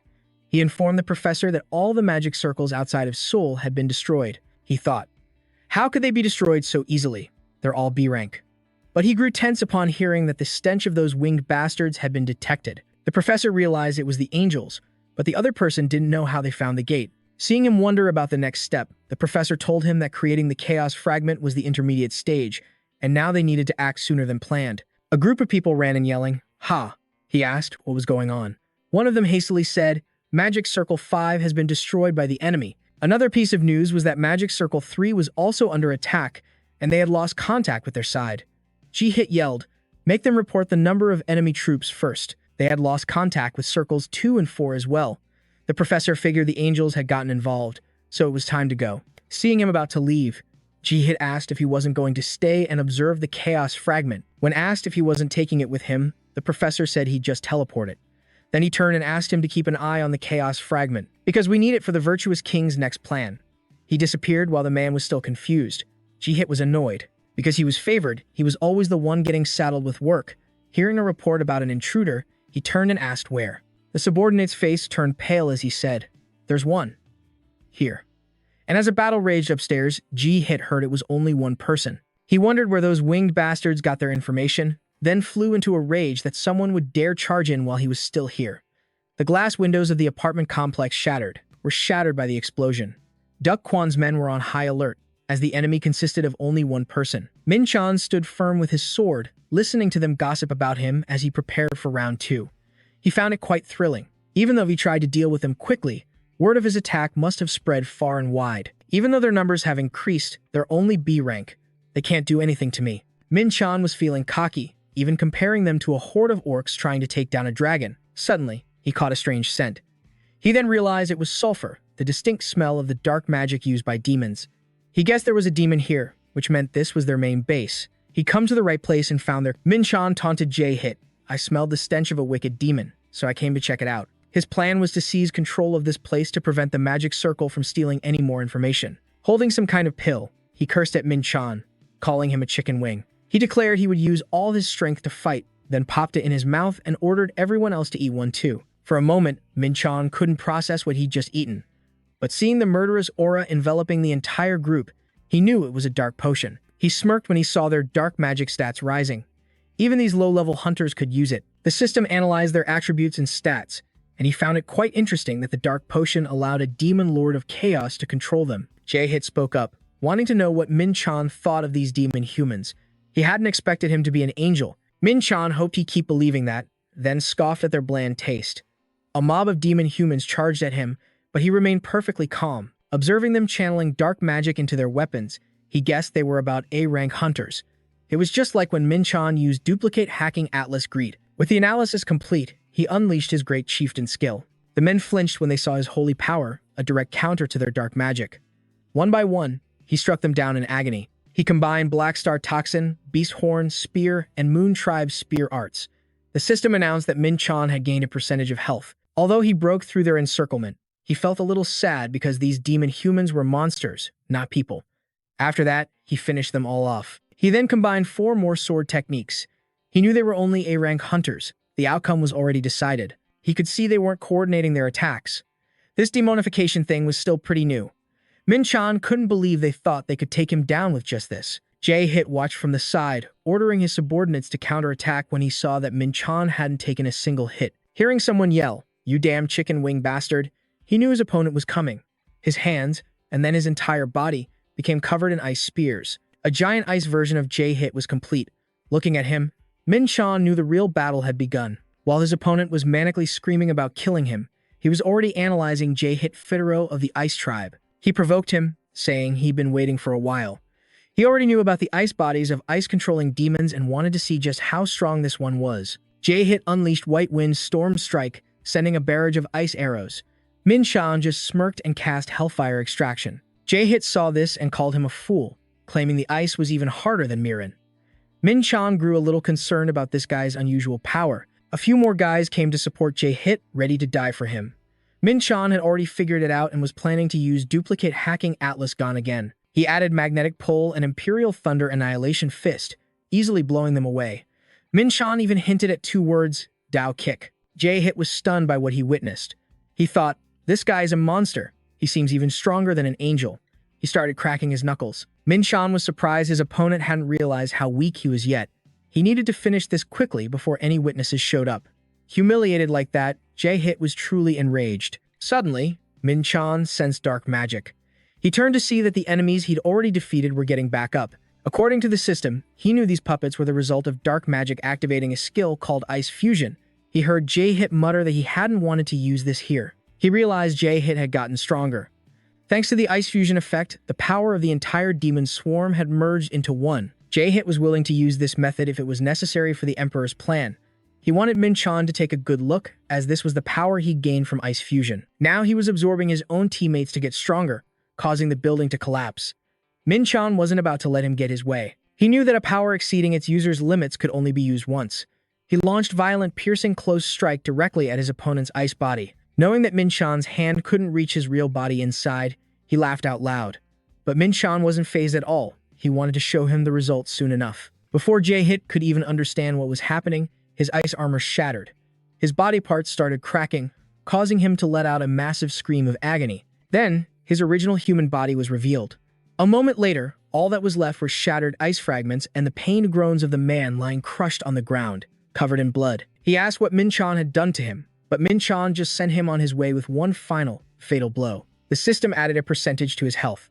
He informed the professor that all the magic circles outside of Seoul had been destroyed. He thought, how could they be destroyed so easily? They're all B rank. But he grew tense upon hearing that the stench of those winged bastards had been detected. The professor realized it was the angels, but the other person didn't know how they found the gate. Seeing him wonder about the next step, the professor told him that creating the chaos fragment was the intermediate stage, and now they needed to act sooner than planned. A group of people ran in yelling, "Ha!" He asked what was going on. One of them hastily said, "Magic Circle 5 has been destroyed by the enemy." Another piece of news was that Magic Circle 3 was also under attack, and they had lost contact with their side. Ji-Hit yelled, "Make them report the number of enemy troops first." They had lost contact with Circles 2 and 4 as well. The professor figured the angels had gotten involved, so it was time to go. Seeing him about to leave, Ji-Hit asked if he wasn't going to stay and observe the chaos fragment. When asked if he wasn't taking it with him, the professor said he'd just teleport it. Then he turned and asked him to keep an eye on the chaos fragment, because we need it for the virtuous king's next plan. He disappeared while the man was still confused. Ji-Hit was annoyed. Because he was favored, he was always the one getting saddled with work. Hearing a report about an intruder, he turned and asked where. The subordinate's face turned pale as he said, "There's one. Here." And as a battle raged upstairs, Ji-Hit heard it was only one person. He wondered where those winged bastards got their information, then flew into a rage that someone would dare charge in while he was still here. The glass windows of the apartment complex were shattered by the explosion. Duck Kwan's men were on high alert, as the enemy consisted of only one person. Min Chan stood firm with his sword, listening to them gossip about him as he prepared for round 2. He found it quite thrilling. Even though he tried to deal with them quickly, word of his attack must have spread far and wide. Even though their numbers have increased, they're only B rank. They can't do anything to me. Min Chan was feeling cocky, even comparing them to a horde of orcs trying to take down a dragon. Suddenly, he caught a strange scent. He then realized it was sulfur, the distinct smell of the dark magic used by demons. He guessed there was a demon here, which meant this was their main base. He'd come to the right place and found their— Min Chan taunted Ji-Hit. "I smelled the stench of a wicked demon, so I came to check it out." His plan was to seize control of this place to prevent the magic circle from stealing any more information. Holding some kind of pill, he cursed at Min Chan, calling him a chicken wing. He declared he would use all his strength to fight, then popped it in his mouth and ordered everyone else to eat one too. For a moment, Min Chan couldn't process what he'd just eaten. But seeing the murderous aura enveloping the entire group, he knew it was a dark potion. He smirked when he saw their dark magic stats rising. Even these low-level hunters could use it. The system analyzed their attributes and stats, and he found it quite interesting that the dark potion allowed a demon lord of chaos to control them. Ji-Hit spoke up, wanting to know what Min Chan thought of these demon humans. He hadn't expected him to be an angel. Min Chan hoped he'd keep believing that, then scoffed at their bland taste. A mob of demon humans charged at him, but he remained perfectly calm. Observing them channeling dark magic into their weapons, he guessed they were about A-rank hunters. It was just like when Min Chan used duplicate hacking Atlas Greed. With the analysis complete, he unleashed his great chieftain skill. The men flinched when they saw his holy power, a direct counter to their dark magic. One by one, he struck them down in agony. He combined Black Star Toxin, Beast Horn, Spear, and Moon Tribe Spear arts. The system announced that Min Chan had gained a percentage of health. Although he broke through their encirclement, he felt a little sad because these demon humans were monsters, not people. After that, he finished them all off. He then combined 4 more sword techniques. He knew they were only A-rank hunters. The outcome was already decided. He could see they weren't coordinating their attacks. This demonification thing was still pretty new. Min Chan couldn't believe they thought they could take him down with just this. Ji-Hit watched from the side, ordering his subordinates to counterattack when he saw that Min Chan hadn't taken a single hit. Hearing someone yell, "You damn chicken wing bastard," he knew his opponent was coming. His hands, and then his entire body, became covered in ice spears. A giant ice version of Ji-Hit was complete. Looking at him, Min Chan knew the real battle had begun. While his opponent was manically screaming about killing him, he was already analyzing Ji-Hit Fitaro of the Ice Tribe. He provoked him, saying he'd been waiting for a while. He already knew about the ice bodies of ice-controlling demons and wanted to see just how strong this one was. Ji-Hit unleashed White Wind's Storm Strike, sending a barrage of ice arrows. Min Chan just smirked and cast Hellfire Extraction. Ji-Hit saw this and called him a fool, claiming the ice was even harder than Mirin. Min Chan grew a little concerned about this guy's unusual power. A few more guys came to support Ji-Hit, ready to die for him. Min Chan had already figured it out and was planning to use duplicate hacking Atlas Gun again. He added Magnetic Pull and Imperial Thunder Annihilation Fist, easily blowing them away. Min Chan even hinted at 2 words, Dao Kick. Ji-Hit was stunned by what he witnessed. He thought, this guy is a monster. He seems even stronger than an angel. He started cracking his knuckles. Min Chan was surprised his opponent hadn't realized how weak he was yet. He needed to finish this quickly before any witnesses showed up. Humiliated like that, Ji-Hit was truly enraged. Suddenly, Min Chan sensed dark magic. He turned to see that the enemies he'd already defeated were getting back up. According to the system, he knew these puppets were the result of dark magic activating a skill called Ice Fusion. He heard J-Hit mutter that he hadn't wanted to use this here. He realized J-Hit had gotten stronger. Thanks to the Ice Fusion effect, the power of the entire demon swarm had merged into one. J-Hit was willing to use this method if it was necessary for the Emperor's plan. He wanted Min-chan to take a good look, as this was the power he gained from Ice Fusion. Now he was absorbing his own teammates to get stronger, causing the building to collapse. Min-chan wasn't about to let him get his way. He knew that a power exceeding its user's limits could only be used once. He launched violent, piercing close strike directly at his opponent's ice body. Knowing that Min-chan's hand couldn't reach his real body inside, he laughed out loud. But Min-chan wasn't fazed at all. He wanted to show him the results soon enough. Before J-Hit could even understand what was happening, his ice armor shattered. His body parts started cracking, causing him to let out a massive scream of agony. Then, his original human body was revealed. A moment later, all that was left were shattered ice fragments and the pained groans of the man lying crushed on the ground, covered in blood. He asked what Min-chan had done to him, but Min-chan just sent him on his way with one final, fatal blow. The system added a percentage to his health.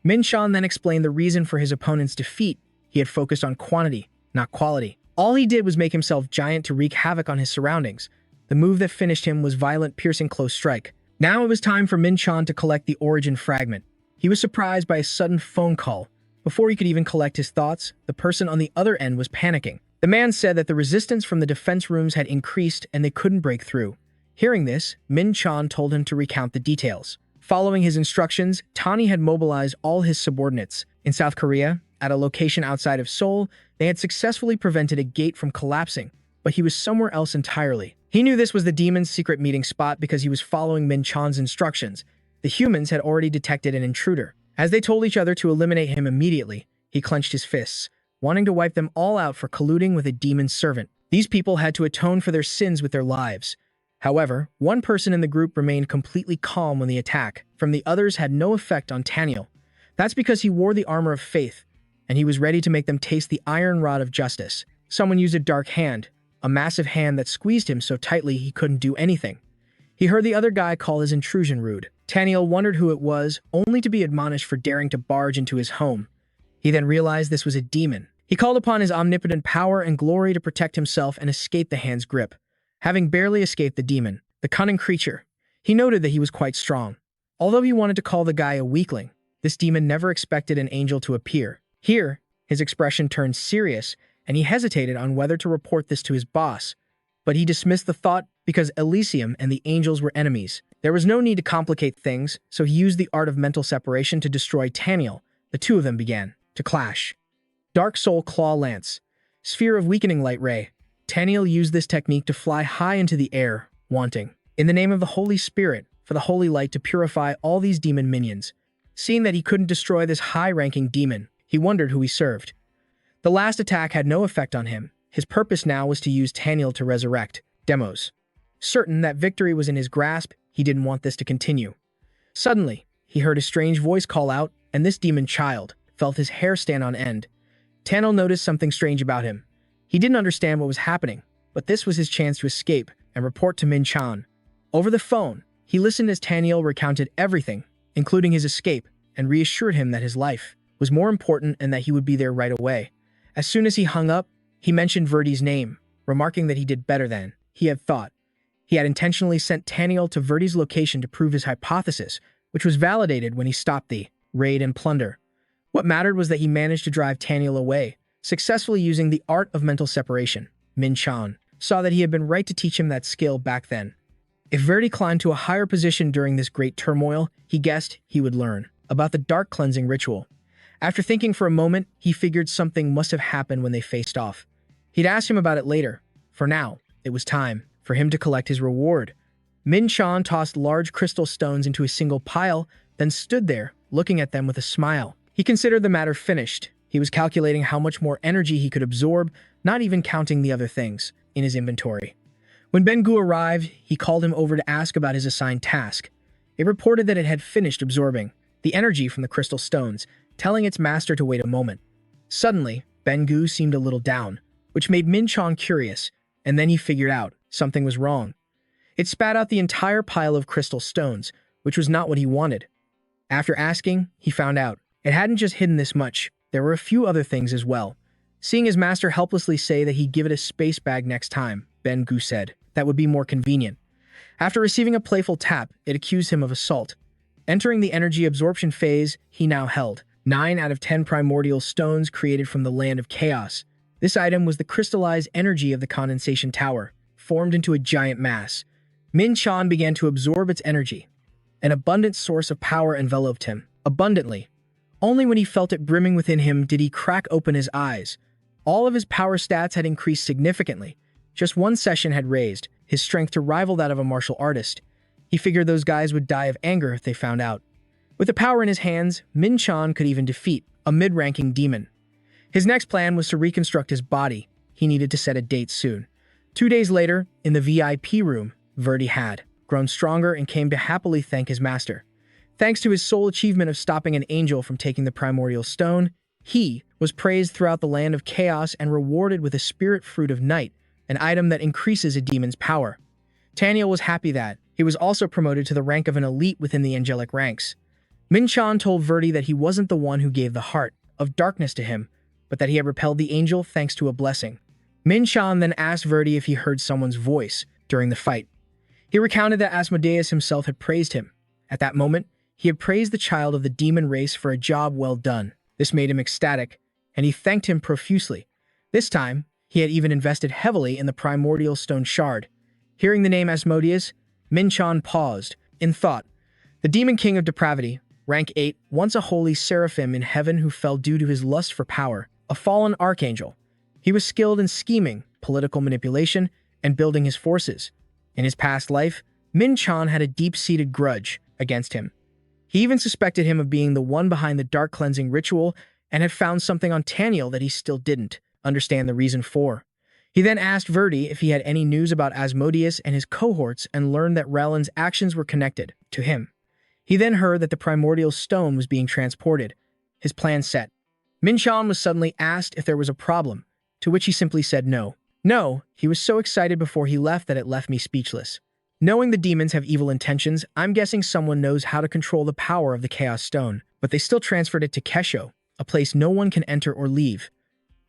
Min-chan then explained the reason for his opponent's defeat. He had focused on quantity, not quality. All he did was make himself giant to wreak havoc on his surroundings. The move that finished him was violent, piercing close strike. Now it was time for Min-chan to collect the origin fragment. He was surprised by a sudden phone call. Before he could even collect his thoughts, the person on the other end was panicking. The man said that the resistance from the defense rooms had increased and they couldn't break through. Hearing this, Min-chan told him to recount the details. Following his instructions, Tani had mobilized all his subordinates. In South Korea, at a location outside of Seoul, they had successfully prevented a gate from collapsing, but he was somewhere else entirely. He knew this was the demon's secret meeting spot because he was following Min-chan's instructions. The humans had already detected an intruder. As they told each other to eliminate him immediately, he clenched his fists, wanting to wipe them all out for colluding with a demon's servant. These people had to atone for their sins with their lives. However, one person in the group remained completely calm when the attack from the others had no effect on Taniel. That's because he wore the armor of faith, and he was ready to make them taste the iron rod of justice. Someone used a dark hand, a massive hand that squeezed him so tightly he couldn't do anything. He heard the other guy call his intrusion rude. Taniel wondered who it was, only to be admonished for daring to barge into his home. He then realized this was a demon. He called upon his omnipotent power and glory to protect himself and escape the hand's grip. Having barely escaped the demon, the cunning creature, he noted that he was quite strong. Although he wanted to call the guy a weakling, this demon never expected an angel to appear. Here, his expression turned serious, and he hesitated on whether to report this to his boss. But he dismissed the thought because Elysium and the angels were enemies. There was no need to complicate things, so he used the art of mental separation to destroy Taniel. The two of them began to clash. Dark Soul Claw Lance. Sphere of Weakening Light Ray. Taniel used this technique to fly high into the air, wanting, in the name of the Holy Spirit, for the Holy Light to purify all these demon minions. Seeing that he couldn't destroy this high-ranking demon, he wondered who he served. The last attack had no effect on him. His purpose now was to use Taniel to resurrect Demos. Certain that victory was in his grasp, he didn't want this to continue. Suddenly, he heard a strange voice call out, and this demon child felt his hair stand on end. Taniel noticed something strange about him. He didn't understand what was happening, but this was his chance to escape and report to Min-chan. Over the phone, he listened as Taniel recounted everything, including his escape, and reassured him that his life was more important and that he would be there right away. As soon as he hung up, he mentioned Verdi's name, remarking that he did better than he had thought. He had intentionally sent Taniel to Verdi's location to prove his hypothesis, which was validated when he stopped the raid and plunder. What mattered was that he managed to drive Taniel away, successfully using the art of mental separation. Min-chan saw that he had been right to teach him that skill back then. If Verdi climbed to a higher position during this great turmoil, he guessed he would learn about the dark cleansing ritual. After thinking for a moment, he figured something must have happened when they faced off. He'd ask him about it later. For now, it was time for him to collect his reward. Min-chan tossed large crystal stones into a single pile, then stood there, looking at them with a smile. He considered the matter finished. He was calculating how much more energy he could absorb, not even counting the other things in his inventory. When Ben-gu arrived, he called him over to ask about his assigned task. It reported that it had finished absorbing the energy from the crystal stones, telling its master to wait a moment. Suddenly, Ben-gu seemed a little down, which made Min-chan curious, and then he figured out something was wrong. It spat out the entire pile of crystal stones, which was not what he wanted. After asking, he found out it hadn't just hidden this much. there were a few other things as well. Seeing his master helplessly say that he'd give it a space bag next time, Ben Gu said, that would be more convenient. After receiving a playful tap, it accused him of assault. Entering the energy absorption phase, he now held 9 out of 10 primordial stones created from the land of chaos. This item was the crystallized energy of the condensation tower, formed into a giant mass. Min Chan began to absorb its energy. An abundant source of power enveloped him, abundantly. Only when he felt it brimming within him did he crack open his eyes. All of his power stats had increased significantly. Just one session had raised his strength to rival that of a martial artist. He figured those guys would die of anger if they found out. With the power in his hands, Min Chan could even defeat a mid-ranking demon. His next plan was to reconstruct his body. He needed to set a date soon. 2 days later, in the VIP room, Verdi had grown stronger and came to happily thank his master. Thanks to his sole achievement of stopping an angel from taking the primordial stone, he was praised throughout the land of chaos and rewarded with a spirit fruit of night, an item that increases a demon's power. Taniel was happy that he was also promoted to the rank of an elite within the angelic ranks. Min Chan told Verdi that he wasn't the one who gave the heart of darkness to him, but that he had repelled the angel thanks to a blessing. Min Chan then asked Verdi if he heard someone's voice during the fight. He recounted that Asmodeus himself had praised him. At that moment, he had praised the child of the demon race for a job well done. This made him ecstatic, and he thanked him profusely. This time, he had even invested heavily in the primordial stone shard. Hearing the name Asmodeus, Min Chan paused, in thought. The demon king of depravity, rank 8, once a holy seraphim in heaven who fell due to his lust for power, a fallen archangel. He was skilled in scheming, political manipulation, and building his forces. In his past life, Min Chan had a deep-seated grudge against him. He even suspected him of being the one behind the dark cleansing ritual and had found something on Taniel that he still didn't understand the reason for. He then asked Verdi if he had any news about Asmodeus and his cohorts and learned that Rowland's actions were connected to him. He then heard that the primordial stone was being transported. His plan set. Min Chan was suddenly asked if there was a problem, to which he simply said no. No, he was so excited before he left that it left me speechless. Knowing the demons have evil intentions, I'm guessing someone knows how to control the power of the Chaos Stone, but they still transferred it to Kesho, a place no one can enter or leave.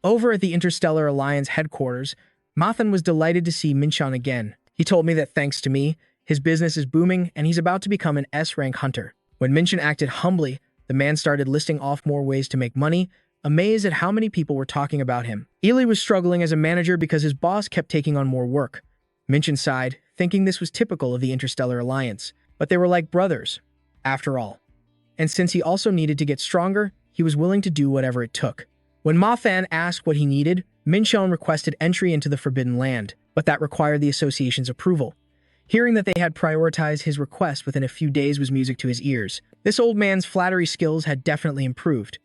Over at the Interstellar Alliance headquarters, Mathan was delighted to see Min Chan again. He told me that thanks to me, his business is booming and he's about to become an S-rank hunter. When Min Chan acted humbly, the man started listing off more ways to make money, amazed at how many people were talking about him. Ely was struggling as a manager because his boss kept taking on more work. Min Chan sighed, thinking this was typical of the Interstellar Alliance, but they were like brothers, after all. And since he also needed to get stronger, he was willing to do whatever it took. When Ma Fan asked what he needed, Min Chan requested entry into the Forbidden Land, but that required the association's approval. Hearing that they had prioritized his request within a few days was music to his ears. This old man's flattery skills had definitely improved.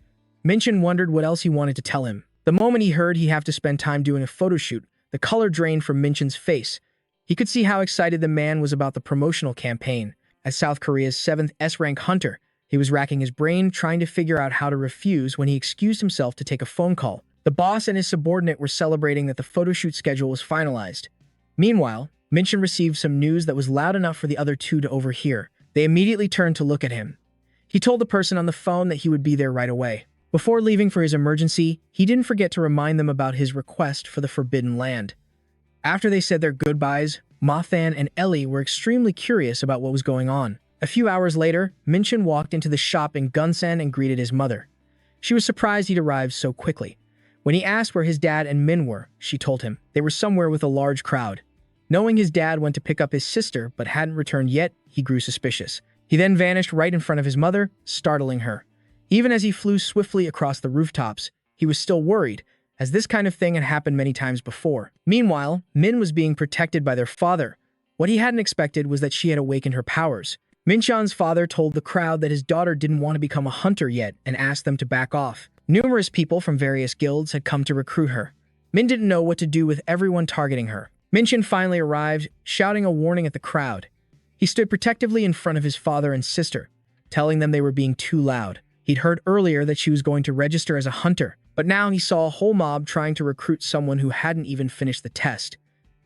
Min Chan wondered what else he wanted to tell him. The moment he heard he'd have to spend time doing a photo shoot, the color drained from Min Chan's face. He could see how excited the man was about the promotional campaign. As South Korea's 7th S-rank hunter, he was racking his brain trying to figure out how to refuse when he excused himself to take a phone call. The boss and his subordinate were celebrating that the photo shoot schedule was finalized. Meanwhile, Min Chan received some news that was loud enough for the other two to overhear. They immediately turned to look at him. He told the person on the phone that he would be there right away. Before leaving for his emergency, he didn't forget to remind them about his request for the Forbidden Land. After they said their goodbyes, Mathan and Ellie were extremely curious about what was going on. A few hours later, Min Chan walked into the shop in Gunsan and greeted his mother. She was surprised he'd arrived so quickly. When he asked where his dad and Min were, she told him they were somewhere with a large crowd. Knowing his dad went to pick up his sister but hadn't returned yet, he grew suspicious. He then vanished right in front of his mother, startling her. Even as he flew swiftly across the rooftops, he was still worried, as this kind of thing had happened many times before. Meanwhile, Min was being protected by their father. What he hadn't expected was that she had awakened her powers. Min Chan's father told the crowd that his daughter didn't want to become a hunter yet and asked them to back off. Numerous people from various guilds had come to recruit her. Min didn't know what to do with everyone targeting her. Min Chan finally arrived, shouting a warning at the crowd. He stood protectively in front of his father and sister, telling them they were being too loud. He'd heard earlier that she was going to register as a hunter, but now he saw a whole mob trying to recruit someone who hadn't even finished the test.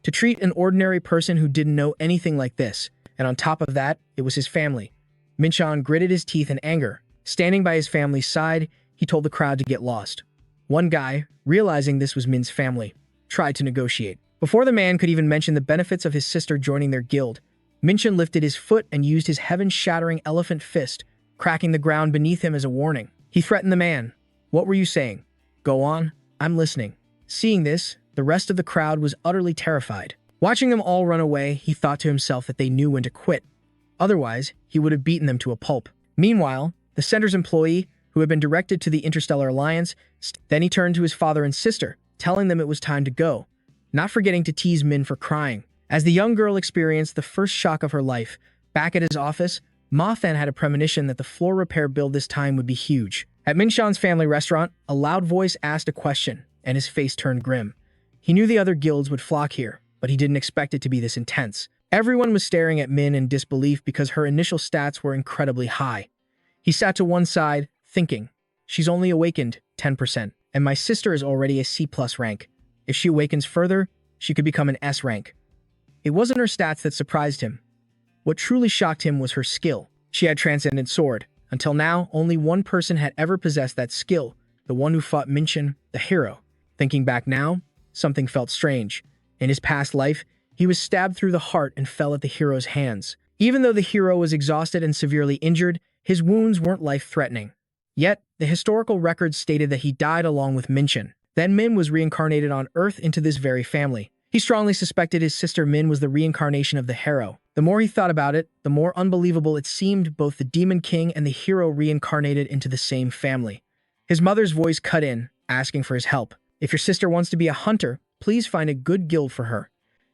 To treat an ordinary person who didn't know anything like this, and on top of that, it was his family. Min Chan gritted his teeth in anger. Standing by his family's side, he told the crowd to get lost. One guy, realizing this was Min's family, tried to negotiate. Before the man could even mention the benefits of his sister joining their guild, Minchin lifted his foot and used his heaven-shattering elephant fist, cracking the ground beneath him as a warning. He threatened the man. "What were you saying? Go on, I'm listening." Seeing this, the rest of the crowd was utterly terrified. Watching them all run away, he thought to himself that they knew when to quit. Otherwise, he would have beaten them to a pulp. Meanwhile, the center's employee, who had been directed to the Interstellar Alliance, then he turned to his father and sister, telling them it was time to go, not forgetting to tease Min for crying. As the young girl experienced the first shock of her life, back at his office, Ma Fan had a premonition that the floor repair bill this time would be huge. At Minshan's family restaurant, a loud voice asked a question, and his face turned grim. He knew the other guilds would flock here, but he didn't expect it to be this intense. Everyone was staring at Min in disbelief because her initial stats were incredibly high. He sat to one side, thinking, she's only awakened 10%, and my sister is already a C+ rank. If she awakens further, she could become an S rank. It wasn't her stats that surprised him. What truly shocked him was her skill. She had Transcendent Sword. Until now, only one person had ever possessed that skill, the one who fought Minchin, the hero. Thinking back now, something felt strange. In his past life, he was stabbed through the heart and fell at the hero's hands. Even though the hero was exhausted and severely injured, his wounds weren't life-threatening. Yet, the historical records stated that he died along with Minchin. Then Min was reincarnated on Earth into this very family. He strongly suspected his sister Min was the reincarnation of the hero. The more he thought about it, the more unbelievable it seemed both the Demon King and the hero reincarnated into the same family. His mother's voice cut in, asking for his help. If your sister wants to be a hunter, please find a good guild for her.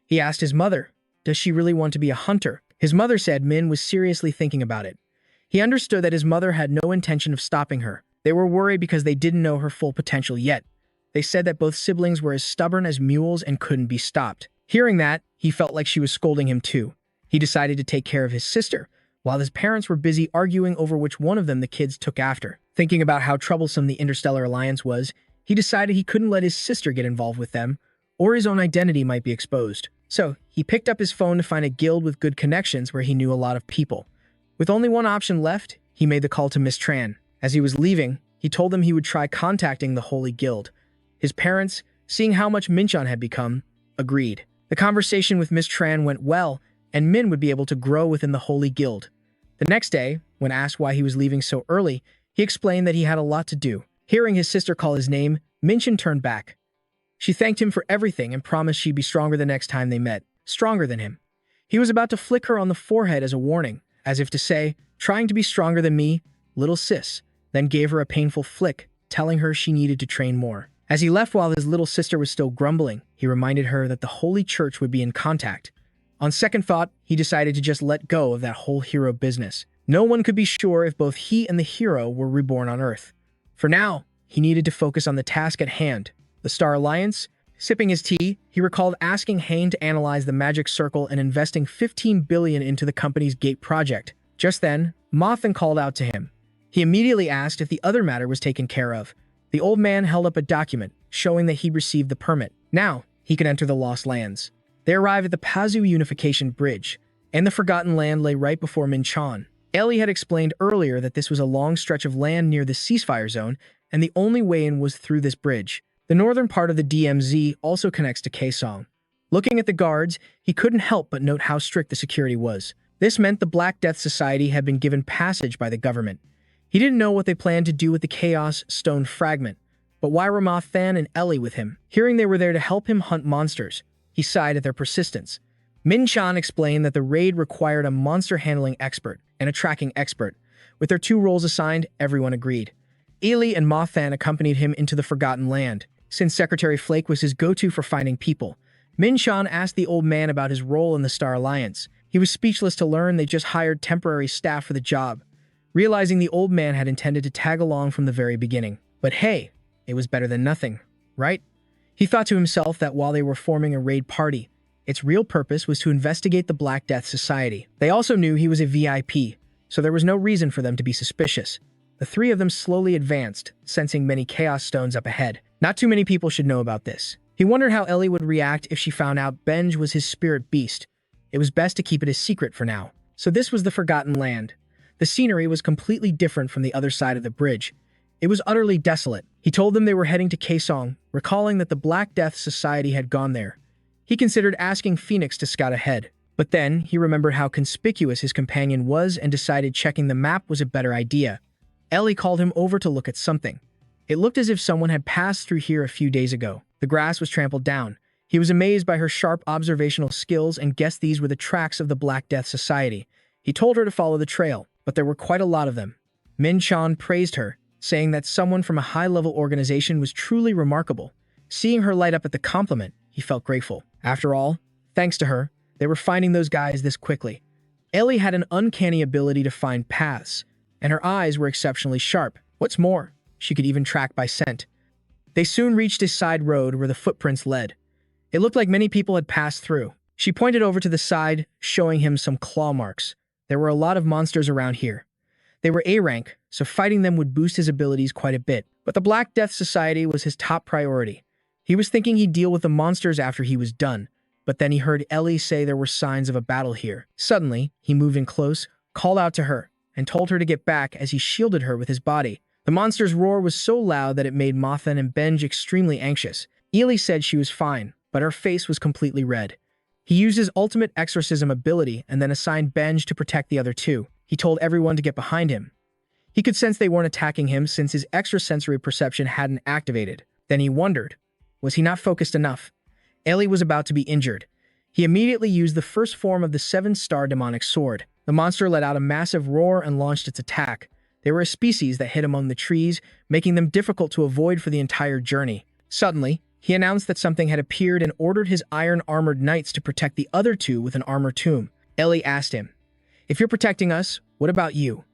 He asked his mother, does she really want to be a hunter? His mother said Min was seriously thinking about it. He understood that his mother had no intention of stopping her. They were worried because they didn't know her full potential yet. They said that both siblings were as stubborn as mules and couldn't be stopped. Hearing that, he felt like she was scolding him too. He decided to take care of his sister, while his parents were busy arguing over which one of them the kids took after. Thinking about how troublesome the Interstellar Alliance was, he decided he couldn't let his sister get involved with them, or his own identity might be exposed. So, he picked up his phone to find a guild with good connections where he knew a lot of people. With only one option left, he made the call to Miss Tran. As he was leaving, he told them he would try contacting the Holy Guild. His parents, seeing how much Minchan had become, agreed. The conversation with Miss Tran went well, and Min would be able to grow within the Holy Guild. The next day, when asked why he was leaving so early, he explained that he had a lot to do. Hearing his sister call his name, Minchan turned back. She thanked him for everything and promised she'd be stronger the next time they met, stronger than him. He was about to flick her on the forehead as a warning, as if to say, trying to be stronger than me, little sis, then gave her a painful flick, telling her she needed to train more. As he left while his little sister was still grumbling, he reminded her that the Holy Church would be in contact. On second thought, he decided to just let go of that whole hero business. No one could be sure if both he and the hero were reborn on Earth. For now, he needed to focus on the task at hand, the Star Alliance. Sipping his tea, he recalled asking Hain to analyze the magic circle and investing $15 billion into the company's gate project. Just then, Mothan called out to him. He immediately asked if the other matter was taken care of. The old man held up a document, showing that he'd received the permit. Now, he could enter the Lost Lands. They arrived at the Pazu Unification Bridge, and the Forgotten Land lay right before Minchan. Ellie had explained earlier that this was a long stretch of land near the ceasefire zone, and the only way in was through this bridge. The northern part of the DMZ also connects to Kaesong. Looking at the guards, he couldn't help but note how strict the security was. This meant the Black Death Society had been given passage by the government. He didn't know what they planned to do with the Chaos Stone Fragment, but why were Ma Fan and Ellie with him? Hearing they were there to help him hunt monsters, he sighed at their persistence. Minchan explained that the raid required a monster handling expert and a tracking expert. With their two roles assigned, everyone agreed. Ely and Ma Fan accompanied him into the Forgotten Land. Since Secretary Flake was his go-to for finding people, Minchan asked the old man about his role in the Star Alliance. He was speechless to learn they just hired temporary staff for the job, realizing the old man had intended to tag along from the very beginning. But hey, it was better than nothing, right? He thought to himself that while they were forming a raid party, its real purpose was to investigate the Black Death Society. They also knew he was a VIP, so there was no reason for them to be suspicious. The three of them slowly advanced, sensing many chaos stones up ahead. Not too many people should know about this. He wondered how Ellie would react if she found out Benj was his spirit beast. It was best to keep it a secret for now. So this was the Forgotten Land. The scenery was completely different from the other side of the bridge. It was utterly desolate. He told them they were heading to Kaesong, recalling that the Black Death Society had gone there. He considered asking Phoenix to scout ahead, but then he remembered how conspicuous his companion was and decided checking the map was a better idea. Ellie called him over to look at something. It looked as if someone had passed through here a few days ago. The grass was trampled down. He was amazed by her sharp observational skills and guessed these were the tracks of the Black Death Society. He told her to follow the trail, but there were quite a lot of them. Min-chan praised her, saying that someone from a high-level organization was truly remarkable. Seeing her light up at the compliment, he felt grateful. After all, thanks to her, they were finding those guys this quickly. Ellie had an uncanny ability to find paths, and her eyes were exceptionally sharp. What's more, she could even track by scent. They soon reached a side road where the footprints led. It looked like many people had passed through. She pointed over to the side, showing him some claw marks. There were a lot of monsters around here. They were A rank, so fighting them would boost his abilities quite a bit. But the Black Death Society was his top priority. He was thinking he'd deal with the monsters after he was done, but then he heard Ellie say there were signs of a battle here. Suddenly, he moved in close, called out to her, and told her to get back as he shielded her with his body. The monster's roar was so loud that it made Mothan and Benj extremely anxious. Ellie said she was fine, but her face was completely red. He used his ultimate exorcism ability and then assigned Benj to protect the other two. He told everyone to get behind him. He could sense they weren't attacking him since his extrasensory perception hadn't activated. Then he wondered, was he not focused enough? Ellie was about to be injured. He immediately used the first form of the 7-star demonic sword. The monster let out a massive roar and launched its attack. They were a species that hid among the trees, making them difficult to avoid for the entire journey. Suddenly, he announced that something had appeared and ordered his iron-armored knights to protect the other two with an armor tomb. Ellie asked him, "If you're protecting us, what about you?"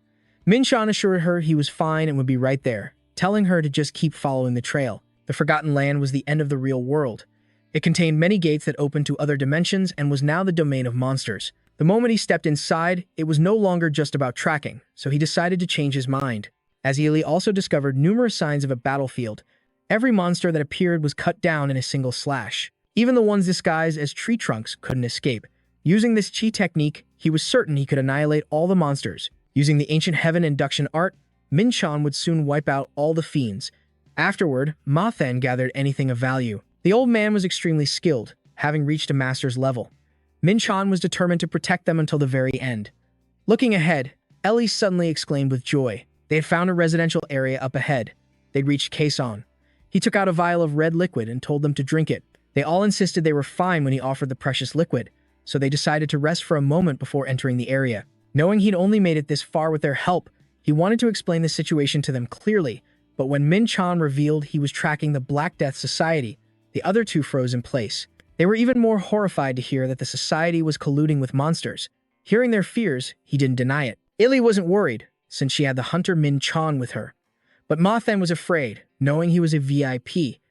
Min-chan assured her he was fine and would be right there, telling her to just keep following the trail. The Forgotten Land was the end of the real world. It contained many gates that opened to other dimensions and was now the domain of monsters. The moment he stepped inside, it was no longer just about tracking, so he decided to change his mind. As Ellie also discovered numerous signs of a battlefield, every monster that appeared was cut down in a single slash. Even the ones disguised as tree trunks couldn't escape. Using this chi technique, he was certain he could annihilate all the monsters. Using the ancient heaven induction art, Min-chan would soon wipe out all the fiends. Afterward, Mothan gathered anything of value. The old man was extremely skilled, having reached a master's level. Min-chan was determined to protect them until the very end. Looking ahead, Ellie suddenly exclaimed with joy. They had found a residential area up ahead. They'd reached Kaesong. He took out a vial of red liquid and told them to drink it. They all insisted they were fine when he offered the precious liquid, so they decided to rest for a moment before entering the area. Knowing he'd only made it this far with their help, he wanted to explain the situation to them clearly, but when Min-chan revealed he was tracking the Black Death Society, the other two froze in place. They were even more horrified to hear that the society was colluding with monsters. Hearing their fears, he didn't deny it. Illy wasn't worried, since she had the hunter Min-chan with her. But Mothan was afraid, knowing he was a VIP.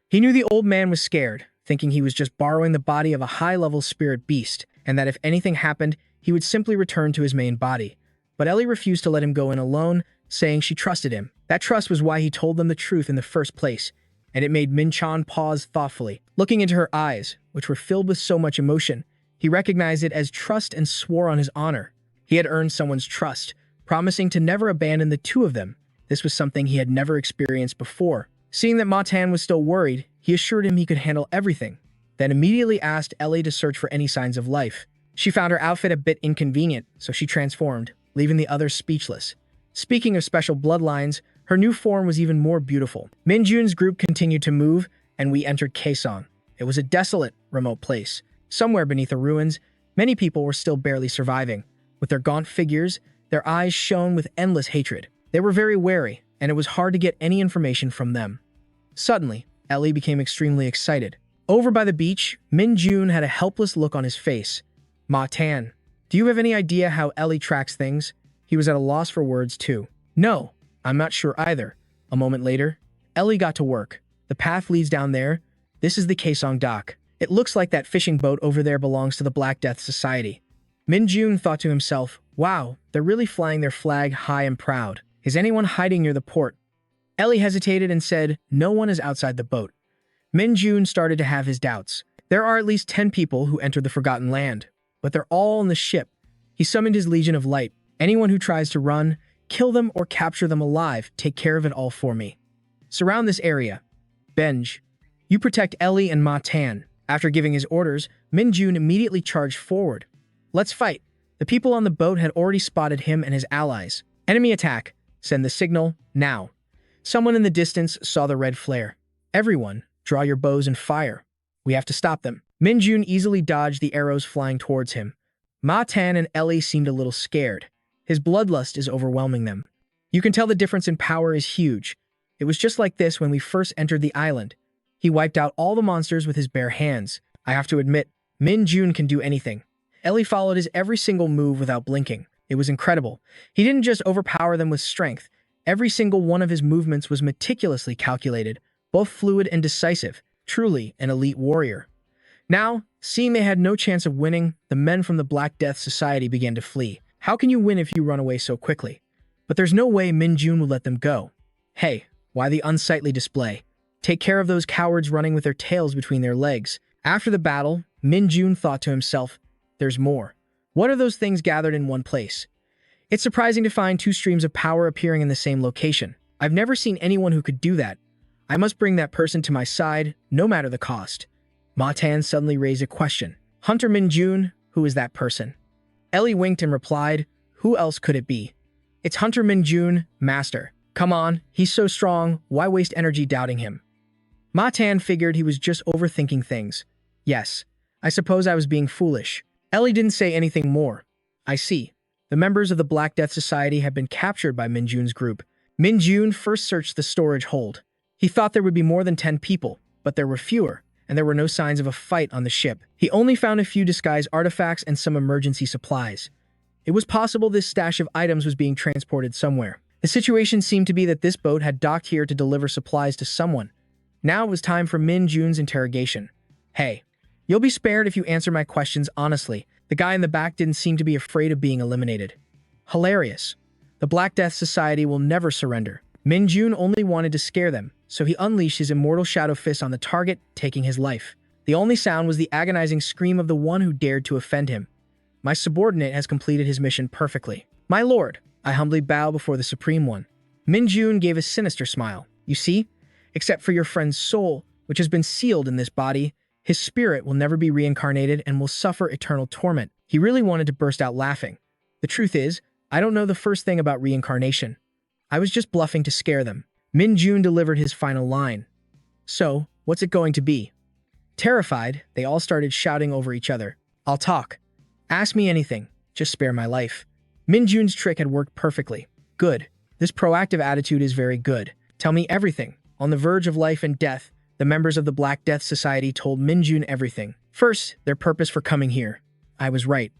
He knew the old man was scared, thinking he was just borrowing the body of a high-level spirit beast, and that if anything happened, he would simply return to his main body. But Ellie refused to let him go in alone, saying she trusted him. That trust was why he told them the truth in the first place, and it made Min-chan pause thoughtfully. Looking into her eyes, which were filled with so much emotion, he recognized it as trust and swore on his honor. He had earned someone's trust, promising to never abandon the two of them. This was something he had never experienced before. Seeing that Mothan was still worried, he assured him he could handle everything, then immediately asked Ellie to search for any signs of life. She found her outfit a bit inconvenient, so she transformed, leaving the others speechless. Speaking of special bloodlines, her new form was even more beautiful. Min-jun's group continued to move, and we entered Kaesong. It was a desolate, remote place. Somewhere beneath the ruins, many people were still barely surviving. With their gaunt figures, their eyes shone with endless hatred. They were very wary, and it was hard to get any information from them. Suddenly, Ellie became extremely excited. Over by the beach, Min-jun had a helpless look on his face. "Mothan, do you have any idea how Ellie tracks things?" He was at a loss for words too. "No, I'm not sure either." A moment later, Ellie got to work. "The path leads down there. This is the Kaesong dock. It looks like that fishing boat over there belongs to the Black Death Society." Min-jun thought to himself, "Wow, they're really flying their flag high and proud. Is anyone hiding near the port?" Ellie hesitated and said, "No one is outside the boat." Min-jun started to have his doubts. There are at least 10 people who entered the Forgotten Land, but they're all on the ship. He summoned his Legion of Light. "Anyone who tries to run, kill them or capture them alive, take care of it all for me." Surround this area. Benj, you protect Ellie and Ma Tan. After giving his orders, Min Jun immediately charged forward. Let's fight. The people on the boat had already spotted him and his allies. Enemy attack. Send the signal, now. Someone in the distance saw the red flare. Everyone, draw your bows and fire. We have to stop them. Min Jun easily dodged the arrows flying towards him. Ma Tan and Ellie seemed a little scared. His bloodlust is overwhelming them. You can tell the difference in power is huge. It was just like this when we first entered the island. He wiped out all the monsters with his bare hands. I have to admit, Min Jun can do anything. Ellie followed his every single move without blinking. It was incredible. He didn't just overpower them with strength. Every single one of his movements was meticulously calculated, both fluid and decisive. Truly an elite warrior. Now, seeing they had no chance of winning, the men from the Black Death Society began to flee. How can you win if you run away so quickly? But there's no way Min Jun would let them go. Hey, why the unsightly display? Take care of those cowards running with their tails between their legs. After the battle, Min Jun thought to himself, there's more. What are those things gathered in one place? It's surprising to find two streams of power appearing in the same location. I've never seen anyone who could do that. I must bring that person to my side, no matter the cost. Ma Tan suddenly raised a question. Hunter Min Jun, who is that person? Ellie winked and replied, who else could it be? It's Hunter Min Jun, master. Come on, he's so strong, why waste energy doubting him? Ma Tan figured he was just overthinking things. Yes, I suppose I was being foolish. Ellie didn't say anything more. I see. The members of the Black Death Society have been captured by Min Jun's group. Min Jun first searched the storage hold. He thought there would be more than 10 people, but there were fewer, and there were no signs of a fight on the ship. He only found a few disguised artifacts and some emergency supplies. It was possible this stash of items was being transported somewhere. The situation seemed to be that this boat had docked here to deliver supplies to someone. Now it was time for Min Jun's interrogation. Hey, you'll be spared if you answer my questions honestly. The guy in the back didn't seem to be afraid of being eliminated. Hilarious. The Black Death Society will never surrender. Min Jun only wanted to scare them, so he unleashed his immortal shadow fist on the target, taking his life. The only sound was the agonizing scream of the one who dared to offend him. My subordinate has completed his mission perfectly. My lord, I humbly bow before the Supreme One. Min Jun gave a sinister smile. You see? Except for your friend's soul, which has been sealed in this body, his spirit will never be reincarnated and will suffer eternal torment. He really wanted to burst out laughing. The truth is, I don't know the first thing about reincarnation. I was just bluffing to scare them. Min Jun delivered his final line. So, what's it going to be? Terrified, they all started shouting over each other. I'll talk. Ask me anything. Just spare my life. Min Jun's trick had worked perfectly. Good. This proactive attitude is very good. Tell me everything. On the verge of life and death, the members of the Black Death Society told Min Jun everything. First, their purpose for coming here. I was right.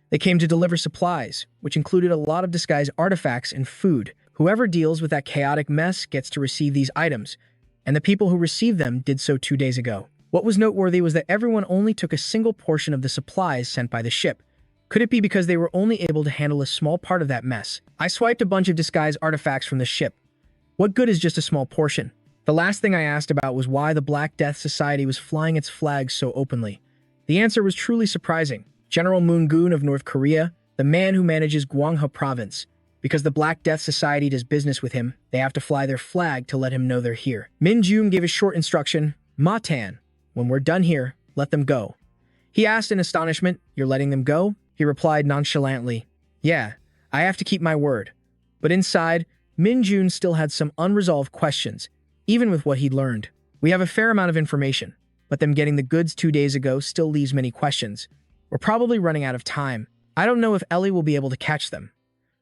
They came to deliver supplies, which included a lot of disguised artifacts and food. Whoever deals with that chaotic mess gets to receive these items, and the people who received them did so 2 days ago. What was noteworthy was that everyone only took a single portion of the supplies sent by the ship. Could it be because they were only able to handle a small part of that mess? I swiped a bunch of disguised artifacts from the ship. What good is just a small portion? The last thing I asked about was why the Black Death Society was flying its flags so openly. The answer was truly surprising. General Moon-gun of North Korea, the man who manages Gwangho province. Because the Black Death Society does business with him, they have to fly their flag to let him know they're here. Min Jun gave a short instruction. Ma Tan, when we're done here, let them go. He asked in astonishment, you're letting them go? He replied nonchalantly, yeah, I have to keep my word. But inside, Min Jun still had some unresolved questions, even with what he'd learned. We have a fair amount of information, but them getting the goods 2 days ago still leaves many questions. We're probably running out of time. I don't know if Ellie will be able to catch them.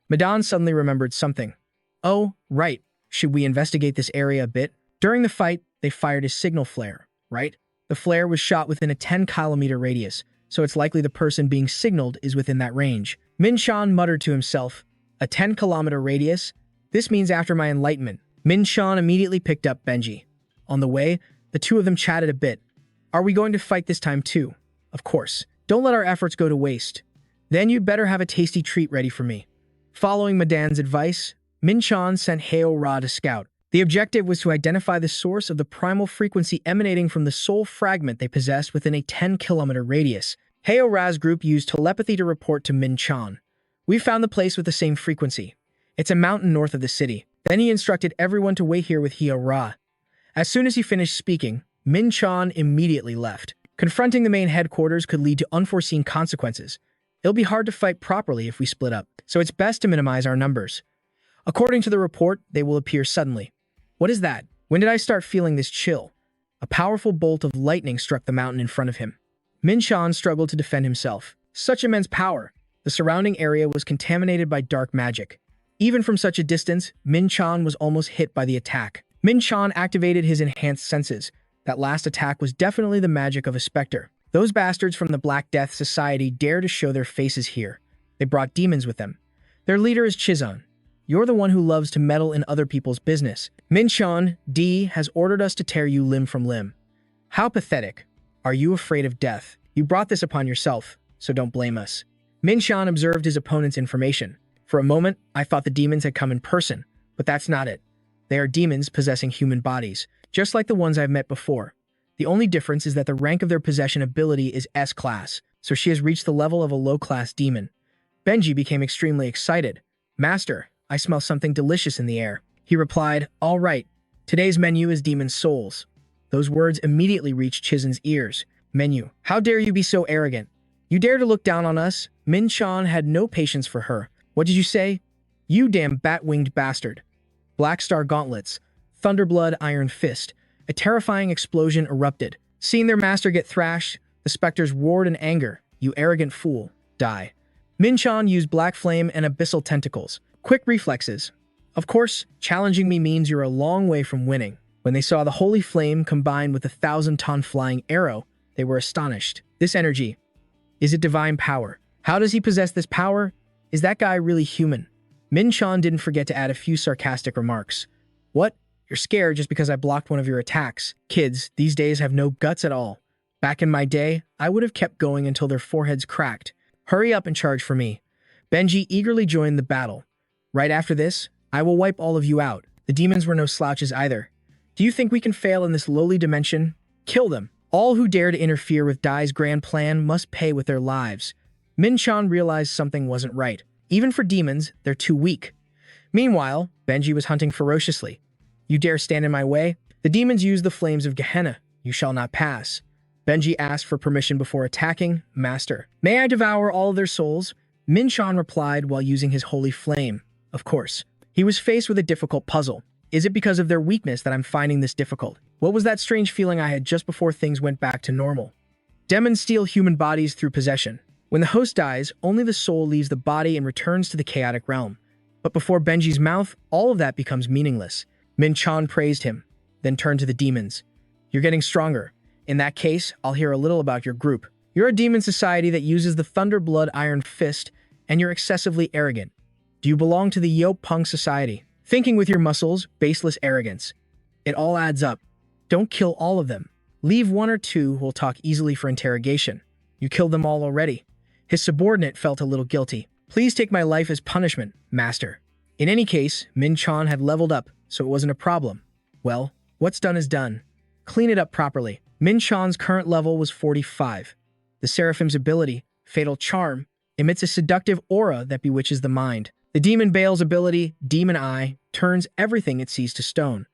Madan suddenly remembered something. Oh, right. Should we investigate this area a bit? During the fight, they fired a signal flare, right? The flare was shot within a 10-kilometer radius, so it's likely the person being signaled is within that range. Min Shan muttered to himself, a 10-kilometer radius? This means after my enlightenment. Min Shan immediately picked up Benji. On the way, the two of them chatted a bit. Are we going to fight this time too? Of course. Don't let our efforts go to waste. Then you'd better have a tasty treat ready for me. Following Madan's advice, Min Shan sent Heo Ra to scout. The objective was to identify the source of the primal frequency emanating from the soul fragment they possessed within a 10-kilometer radius. Heo Ra's group used telepathy to report to Min Shan. We found the place with the same frequency. It's a mountain north of the city. Then he instructed everyone to wait here with Hio-Ra. As soon as he finished speaking, Min-chan immediately left. Confronting the main headquarters could lead to unforeseen consequences. It'll be hard to fight properly if we split up, so it's best to minimize our numbers. According to the report, they will appear suddenly. What is that? When did I start feeling this chill? A powerful bolt of lightning struck the mountain in front of him. Min-chan struggled to defend himself. Such immense power! The surrounding area was contaminated by dark magic. Even from such a distance, Min-chan was almost hit by the attack. Min-chan activated his enhanced senses. That last attack was definitely the magic of a specter. Those bastards from the Black Death Society dare to show their faces here. They brought demons with them. Their leader is Chizan. You're the one who loves to meddle in other people's business. Min-chan, D, has ordered us to tear you limb from limb. How pathetic. Are you afraid of death? You brought this upon yourself, so don't blame us. Min-chan observed his opponent's information. For a moment, I thought the demons had come in person, but that's not it. They are demons possessing human bodies, just like the ones I've met before. The only difference is that the rank of their possession ability is S-class, so she has reached the level of a low-class demon. Benji became extremely excited. Master, I smell something delicious in the air. He replied, all right, today's menu is demon souls. Those words immediately reached Chizan's ears. Menu, how dare you be so arrogant? You dare to look down on us? Min-chan had no patience for her. What did you say? You damn bat-winged bastard. Black Star Gauntlets, Thunderblood Iron Fist. A terrifying explosion erupted. Seeing their master get thrashed, the specters roared in anger. You arrogant fool, die. Min-chan used Black Flame and Abyssal Tentacles. Quick reflexes. Of course, challenging me means you're a long way from winning. When they saw the Holy Flame combined with the 1,000-ton flying arrow, they were astonished. This energy, is it divine power? How does he possess this power? Is that guy really human? Min-chan didn't forget to add a few sarcastic remarks. What? You're scared just because I blocked one of your attacks. Kids, these days have no guts at all. Back in my day, I would have kept going until their foreheads cracked. Hurry up and charge for me. Benji eagerly joined the battle. Right after this, I will wipe all of you out. The demons were no slouches either. Do you think we can fail in this lowly dimension? Kill them. All who dare to interfere with Dai's grand plan must pay with their lives. Min-chan realized something wasn't right. Even for demons, they're too weak. Meanwhile, Benji was hunting ferociously. You dare stand in my way? The demons use the flames of Gehenna. You shall not pass. Benji asked for permission before attacking. Master, may I devour all of their souls? Min-chan replied while using his holy flame. Of course. He was faced with a difficult puzzle. Is it because of their weakness that I'm finding this difficult? What was that strange feeling I had just before things went back to normal? Demons steal human bodies through possession. When the host dies, only the soul leaves the body and returns to the chaotic realm. But before Benji's mouth, all of that becomes meaningless. Min-chan praised him, then turned to the demons. You're getting stronger. In that case, I'll hear a little about your group. You're a demon society that uses the Thunderblood Iron Fist, and you're excessively arrogant. Do you belong to the Yo-Pung Society? Thinking with your muscles, baseless arrogance. It all adds up. Don't kill all of them. Leave one or two who will talk easily for interrogation. You killed them all already. His subordinate felt a little guilty. Please take my life as punishment, master. In any case, Min-chan had leveled up, so it wasn't a problem. Well, what's done is done. Clean it up properly. Min-chan's current level was 45. The Seraphim's ability, Fatal Charm, emits a seductive aura that bewitches the mind. The Demon Bale's ability, Demon Eye, turns everything it sees to stone.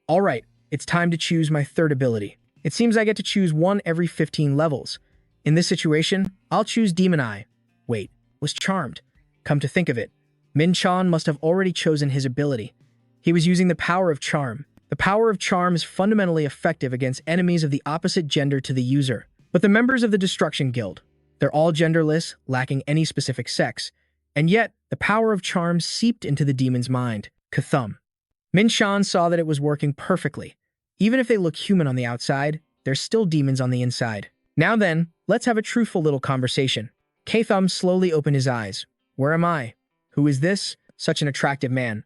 All right, it's time to choose my third ability. It seems I get to choose one every 15 levels. In this situation, I'll choose Demon Eye. Wait, was Charmed. Come to think of it, Min-chan must have already chosen his ability. He was using the power of charm. The power of charm is fundamentally effective against enemies of the opposite gender to the user. But the members of the Destruction Guild, they're all genderless, lacking any specific sex. And yet, the power of charm seeped into the demon's mind. Kathum. Min-chan saw that it was working perfectly. Even if they look human on the outside, they're still demons on the inside. Now then, let's have a truthful little conversation. Kathum slowly opened his eyes. Where am I? Who is this? Such an attractive man.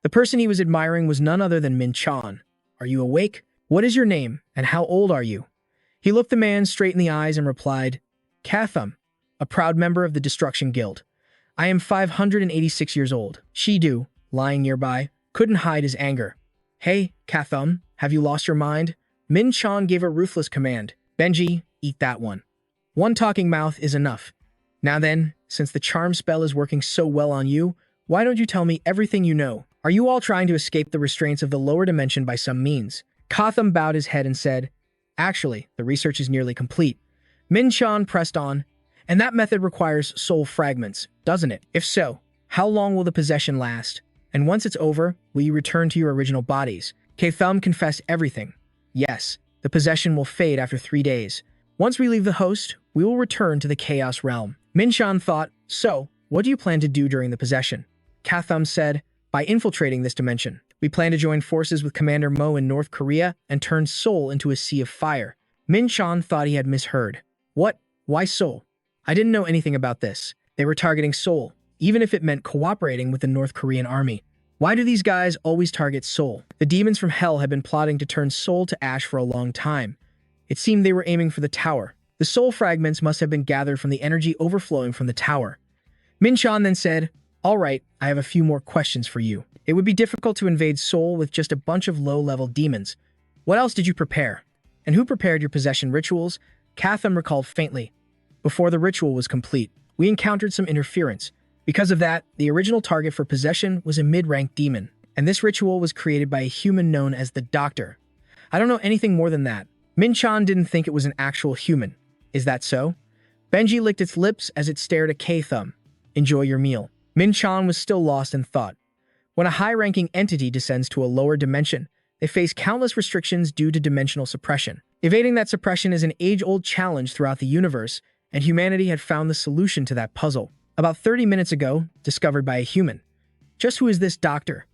The person he was admiring was none other than Min-chan. Are you awake? What is your name, and how old are you? He looked the man straight in the eyes and replied, Kathum, a proud member of the Destruction Guild. I am 586 years old. Shidu, lying nearby, couldn't hide his anger. Hey, Kathum, have you lost your mind? Min-chan gave a ruthless command. Benji, eat that one. One talking mouth is enough. Now then, since the charm spell is working so well on you, why don't you tell me everything you know? Are you all trying to escape the restraints of the lower dimension by some means? Kotham bowed his head and said, actually, the research is nearly complete. Min-chan pressed on, and that method requires soul fragments, doesn't it? If so, how long will the possession last? And once it's over, will you return to your original bodies? Kotham confessed everything. Yes, the possession will fade after 3 days. Once we leave the host, we will return to the Chaos Realm. Min-chan thought, so, what do you plan to do during the possession? Kotham said, by infiltrating this dimension. We plan to join forces with Commander Mo in North Korea and turn Seoul into a sea of fire. Min-chan thought he had misheard. What? Why Seoul? I didn't know anything about this. They were targeting Seoul, even if it meant cooperating with the North Korean army. Why do these guys always target Seoul? The demons from hell had been plotting to turn Seoul to ash for a long time. It seemed they were aiming for the tower. The soul fragments must have been gathered from the energy overflowing from the tower. Min-chan then said, all right, I have a few more questions for you. It would be difficult to invade Seoul with just a bunch of low-level demons. What else did you prepare? And who prepared your possession rituals? Kotham recalled faintly. Before the ritual was complete, we encountered some interference. Because of that, the original target for possession was a mid-rank demon, and this ritual was created by a human known as the Doctor. I don't know anything more than that. Min-chan didn't think it was an actual human. Is that so? Benji licked its lips as it stared at Kotham. Enjoy your meal. Min-chan was still lost in thought. When a high-ranking entity descends to a lower dimension, they face countless restrictions due to dimensional suppression. Evading that suppression is an age-old challenge throughout the universe, and humanity had found the solution to that puzzle. About 30 minutes ago, discovered by a human. Just who is this doctor?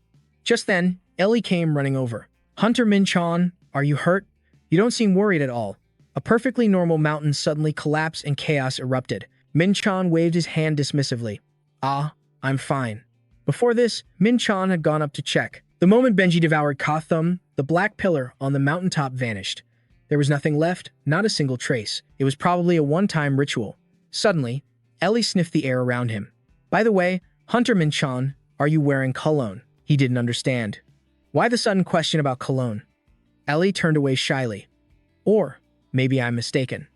Just then, Ellie came running over. Hunter Min-chan, are you hurt? You don't seem worried at all. A perfectly normal mountain suddenly collapsed and chaos erupted. Min-chan waved his hand dismissively. Ah, I'm fine. Before this, Min-chan had gone up to check. The moment Benji devoured Kotham, the black pillar on the mountaintop vanished. There was nothing left, not a single trace. It was probably a one-time ritual. Suddenly, Ellie sniffed the air around him. By the way, Hunter Min-chan, are you wearing cologne? He didn't understand. Why the sudden question about cologne? Ellie turned away shyly. Or, maybe I'm mistaken.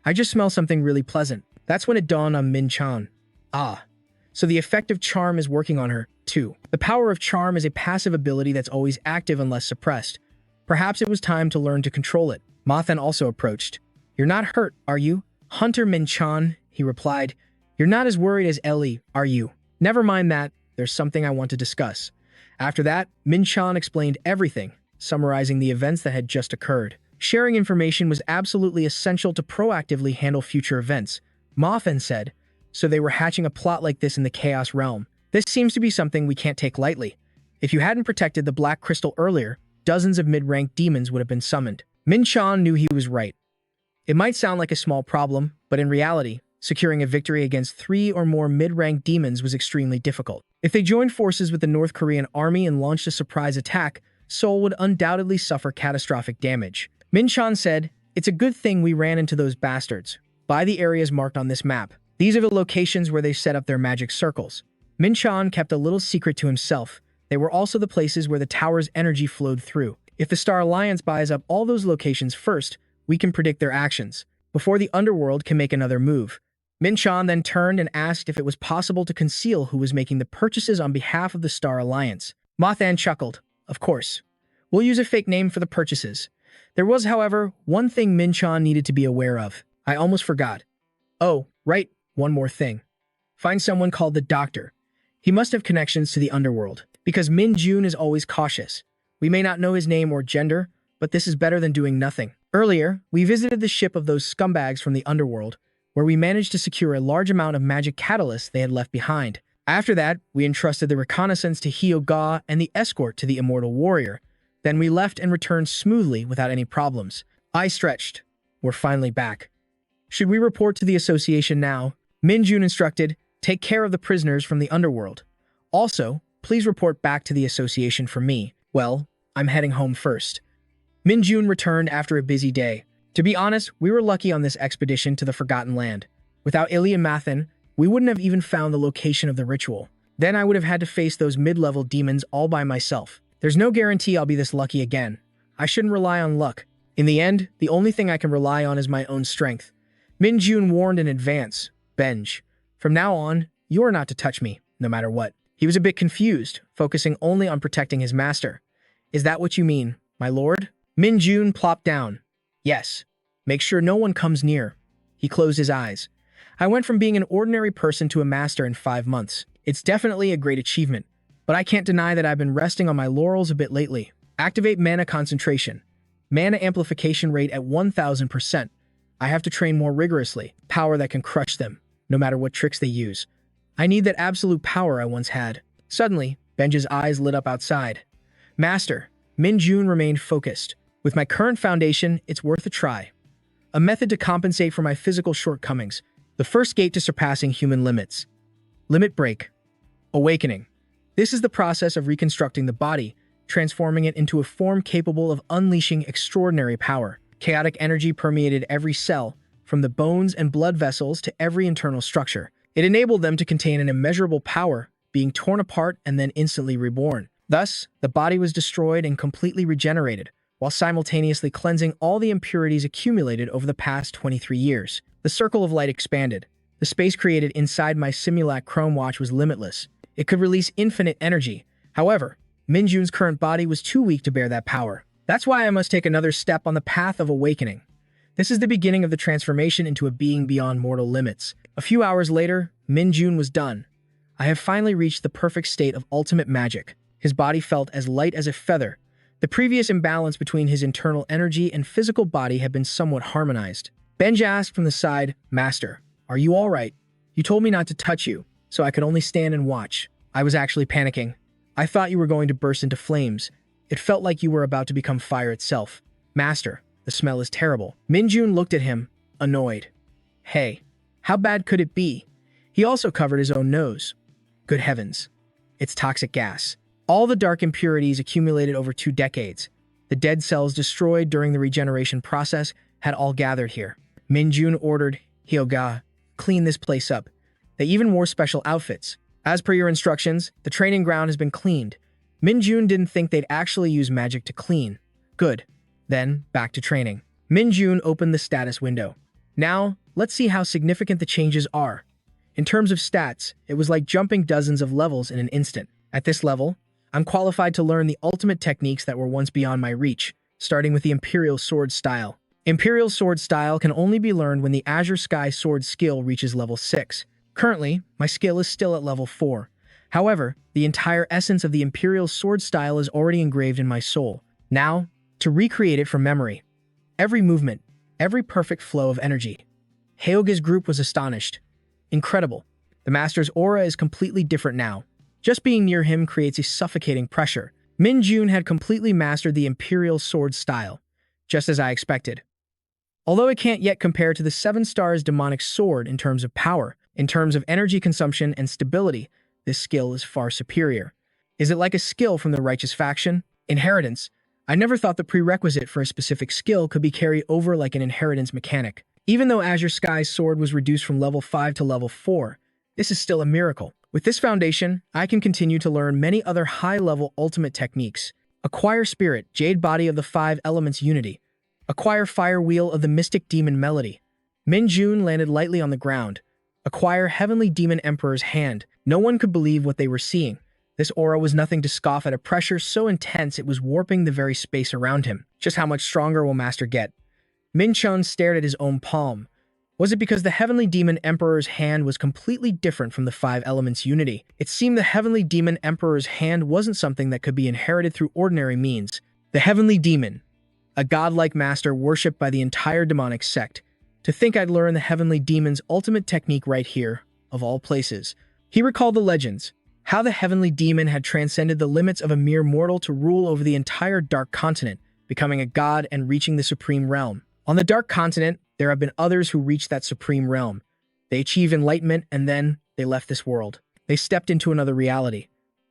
I just smell something really pleasant. That's when it dawned on Min-chan. Ah, so the effect of charm is working on her, too. The power of charm is a passive ability that's always active unless suppressed. Perhaps it was time to learn to control it. Mathan also approached. You're not hurt, are you? Hunter Min-chan, he replied. You're not as worried as Ellie, are you? Never mind that. There's something I want to discuss. After that, Min-chan explained everything, summarizing the events that had just occurred. Sharing information was absolutely essential to proactively handle future events. Mathan said, so they were hatching a plot like this in the Chaos Realm. This seems to be something we can't take lightly. If you hadn't protected the Black Crystal earlier, dozens of mid-rank demons would have been summoned. Min-chan knew he was right. It might sound like a small problem, but in reality, securing a victory against 3 or more mid-rank demons was extremely difficult. If they joined forces with the North Korean army and launched a surprise attack, Seoul would undoubtedly suffer catastrophic damage. Min-chan said, it's a good thing we ran into those bastards. By the areas marked on this map. These are the locations where they set up their magic circles. Min-chan kept a little secret to himself. They were also the places where the tower's energy flowed through. If the Star Alliance buys up all those locations first, we can predict their actions, before the underworld can make another move. Min-chan then turned and asked if it was possible to conceal who was making the purchases on behalf of the Star Alliance. Mathan chuckled. Of course. We'll use a fake name for the purchases. There was, however, one thing Min-chan needed to be aware of. I almost forgot. Oh, right, one more thing. Find someone called the Doctor. He must have connections to the underworld, because Min-jun is always cautious. We may not know his name or gender, but this is better than doing nothing. Earlier, we visited the ship of those scumbags from the underworld, where we managed to secure a large amount of magic catalysts they had left behind. After that, we entrusted the reconnaissance to Hyo-ga and the escort to the Immortal Warrior. Then we left and returned smoothly without any problems. I stretched. We're finally back. Should we report to the association now? Min-jun instructed, take care of the prisoners from the underworld. Also, please report back to the association for me. Well, I'm heading home first. Min-jun returned after a busy day. To be honest, we were lucky on this expedition to the Forgotten Land. Without Illy and Mathan, we wouldn't have even found the location of the ritual. Then I would have had to face those mid-level demons all by myself. There's no guarantee I'll be this lucky again. I shouldn't rely on luck. In the end, the only thing I can rely on is my own strength. Min-jun warned in advance, Benj. From now on, you are not to touch me, no matter what. He was a bit confused, focusing only on protecting his master. Is that what you mean, my lord? Min Jun plopped down. Yes. Make sure no one comes near. He closed his eyes. I went from being an ordinary person to a master in 5 months. It's definitely a great achievement, but I can't deny that I've been resting on my laurels a bit lately. Activate mana concentration. Mana amplification rate at 1000%. I have to train more rigorously. Power that can crush them, no matter what tricks they use. I need that absolute power I once had. Suddenly, Benja's eyes lit up outside. Master, Min Jun remained focused. With my current foundation, it's worth a try. A method to compensate for my physical shortcomings. The first gate to surpassing human limits. Limit break. Awakening. This is the process of reconstructing the body, transforming it into a form capable of unleashing extraordinary power. Chaotic energy permeated every cell, from the bones and blood vessels to every internal structure. It enabled them to contain an immeasurable power, being torn apart and then instantly reborn. Thus, the body was destroyed and completely regenerated, while simultaneously cleansing all the impurities accumulated over the past 23 years. The circle of light expanded. The space created inside my Simulac Chrome watch was limitless. It could release infinite energy. However, Min Jun's current body was too weak to bear that power. That's why I must take another step on the path of awakening. This is the beginning of the transformation into a being beyond mortal limits. A few hours later, Min Jun was done. I have finally reached the perfect state of ultimate magic. His body felt as light as a feather. The previous imbalance between his internal energy and physical body had been somewhat harmonized. Benja asked from the side, Master, are you all right? You told me not to touch you, so I could only stand and watch. I was actually panicking. I thought you were going to burst into flames. It felt like you were about to become fire itself. Master, the smell is terrible. Min Jun looked at him, annoyed. Hey, how bad could it be? He also covered his own nose. Good heavens. It's toxic gas. All the dark impurities accumulated over 2 decades. The dead cells destroyed during the regeneration process had all gathered here. Min Jun ordered Hyoga, clean this place up. They even wore special outfits. As per your instructions, the training ground has been cleaned. Min Jun didn't think they'd actually use magic to clean. Good. Then, back to training. Min Jun opened the status window. Now, let's see how significant the changes are. In terms of stats, it was like jumping dozens of levels in an instant. At this level, I'm qualified to learn the ultimate techniques that were once beyond my reach, starting with the Imperial Sword Style. Imperial Sword Style can only be learned when the Azure Sky Sword skill reaches level 6. Currently, my skill is still at level 4. However, the entire essence of the Imperial Sword Style is already engraved in my soul. Now, to recreate it from memory. Every movement, every perfect flow of energy. Hyoga's group was astonished. Incredible. The Master's aura is completely different now. Just being near him creates a suffocating pressure. Min Jun had completely mastered the Imperial Sword Style, just as I expected. Although it can't yet compare to the 7 Stars Demonic Sword in terms of power, in terms of energy consumption and stability, this skill is far superior. Is it like a skill from the Righteous Faction? Inheritance. I never thought the prerequisite for a specific skill could be carried over like an inheritance mechanic. Even though Azure Sky's sword was reduced from level 5 to level 4, this is still a miracle. With this foundation, I can continue to learn many other high-level ultimate techniques. Acquire Spirit, Jade Body of the 5 Elements Unity. Acquire Fire Wheel of the Mystic Demon Melody. Min Jun landed lightly on the ground. Acquire Heavenly Demon Emperor's Hand. No one could believe what they were seeing. This aura was nothing to scoff at, a pressure so intense it was warping the very space around him. Just how much stronger will Master get? Min Chun stared at his own palm. Was it because the Heavenly Demon Emperor's hand was completely different from the 5 Elements Unity? It seemed the Heavenly Demon Emperor's hand wasn't something that could be inherited through ordinary means. The Heavenly Demon, a godlike master worshipped by the entire demonic sect. To think I'd learn the Heavenly Demon's ultimate technique right here, of all places. He recalled the legends, how the Heavenly Demon had transcended the limits of a mere mortal to rule over the entire Dark Continent, becoming a god and reaching the Supreme Realm. On the Dark Continent, there have been others who reached that Supreme Realm. They achieved enlightenment and then they left this world. They stepped into another reality.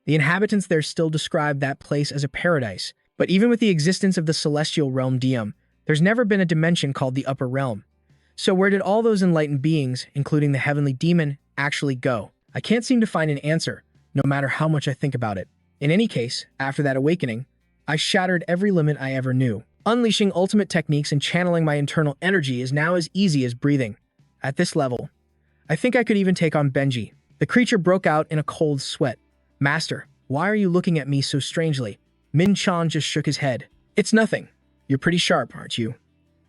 The inhabitants there still describe that place as a paradise. But even with the existence of the Celestial Realm Diem, there's never been a dimension called the Upper Realm. So where did all those enlightened beings, including the Heavenly Demon, actually go? I can't seem to find an answer, no matter how much I think about it. In any case, after that awakening, I shattered every limit I ever knew. Unleashing ultimate techniques and channeling my internal energy is now as easy as breathing. At this level, I think I could even take on Benji. The creature broke out in a cold sweat. Master, why are you looking at me so strangely? Min Chan just shook his head. It's nothing. You're pretty sharp, aren't you?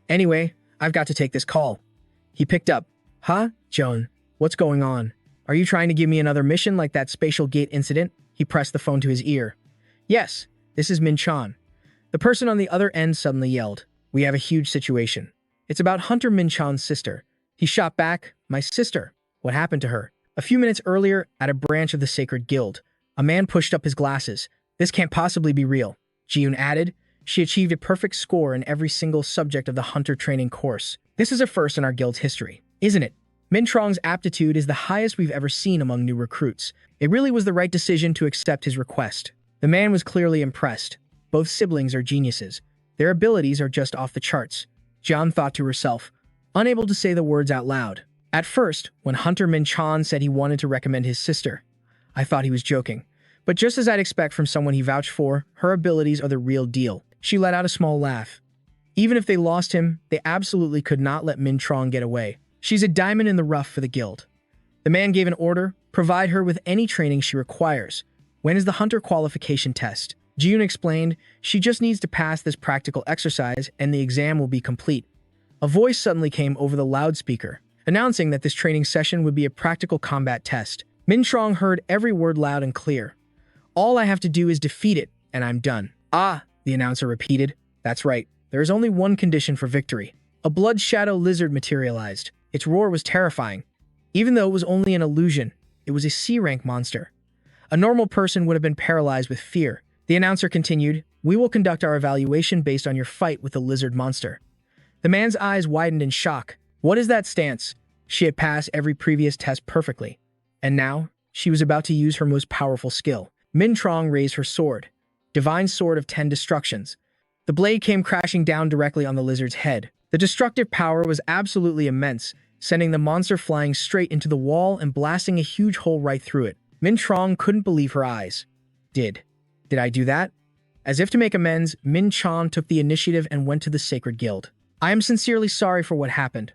Anyway, I've got to take this call. He picked up. Huh? Joan, what's going on? Are you trying to give me another mission like that spatial gate incident? He pressed the phone to his ear. Yes, this is Min Chan. The person on the other end suddenly yelled. We have a huge situation. It's about Hunter Min Chan's sister. He shot back, my sister. What happened to her? A few minutes earlier, at a branch of the Sacred Guild, a man pushed up his glasses. This can't possibly be real. Ji-yoon added. She achieved a perfect score in every single subject of the Hunter training course. This is a first in our guild's history, isn't it? Min Trong's aptitude is the highest we've ever seen among new recruits. It really was the right decision to accept his request. The man was clearly impressed. Both siblings are geniuses. Their abilities are just off the charts. Jian thought to herself, unable to say the words out loud. At first, when Hunter Min Chan said he wanted to recommend his sister, I thought he was joking. But just as I'd expect from someone he vouched for, her abilities are the real deal. She let out a small laugh. Even if they lost him, they absolutely could not let Min Trong get away. She's a diamond in the rough for the guild. The man gave an order, provide her with any training she requires. When is the Hunter qualification test? Ji-yoon explained, she just needs to pass this practical exercise and the exam will be complete. A voice suddenly came over the loudspeaker, announcing that this training session would be a practical combat test. Min Trong heard every word loud and clear. All I have to do is defeat it, and I'm done. Ah, the announcer repeated. That's right. There is only one condition for victory. A blood shadow lizard materialized. Its roar was terrifying. Even though it was only an illusion, it was a C-rank monster. A normal person would have been paralyzed with fear. The announcer continued, we will conduct our evaluation based on your fight with the lizard monster. The man's eyes widened in shock. What is that stance? She had passed every previous test perfectly. And now, she was about to use her most powerful skill. Min Trong raised her sword. Divine Sword of 10 Destructions. The blade came crashing down directly on the lizard's head. The destructive power was absolutely immense, sending the monster flying straight into the wall and blasting a huge hole right through it. Min Trong couldn't believe her eyes. Did I do that? As if to make amends, Min Chan took the initiative and went to the Sacred Guild. I am sincerely sorry for what happened.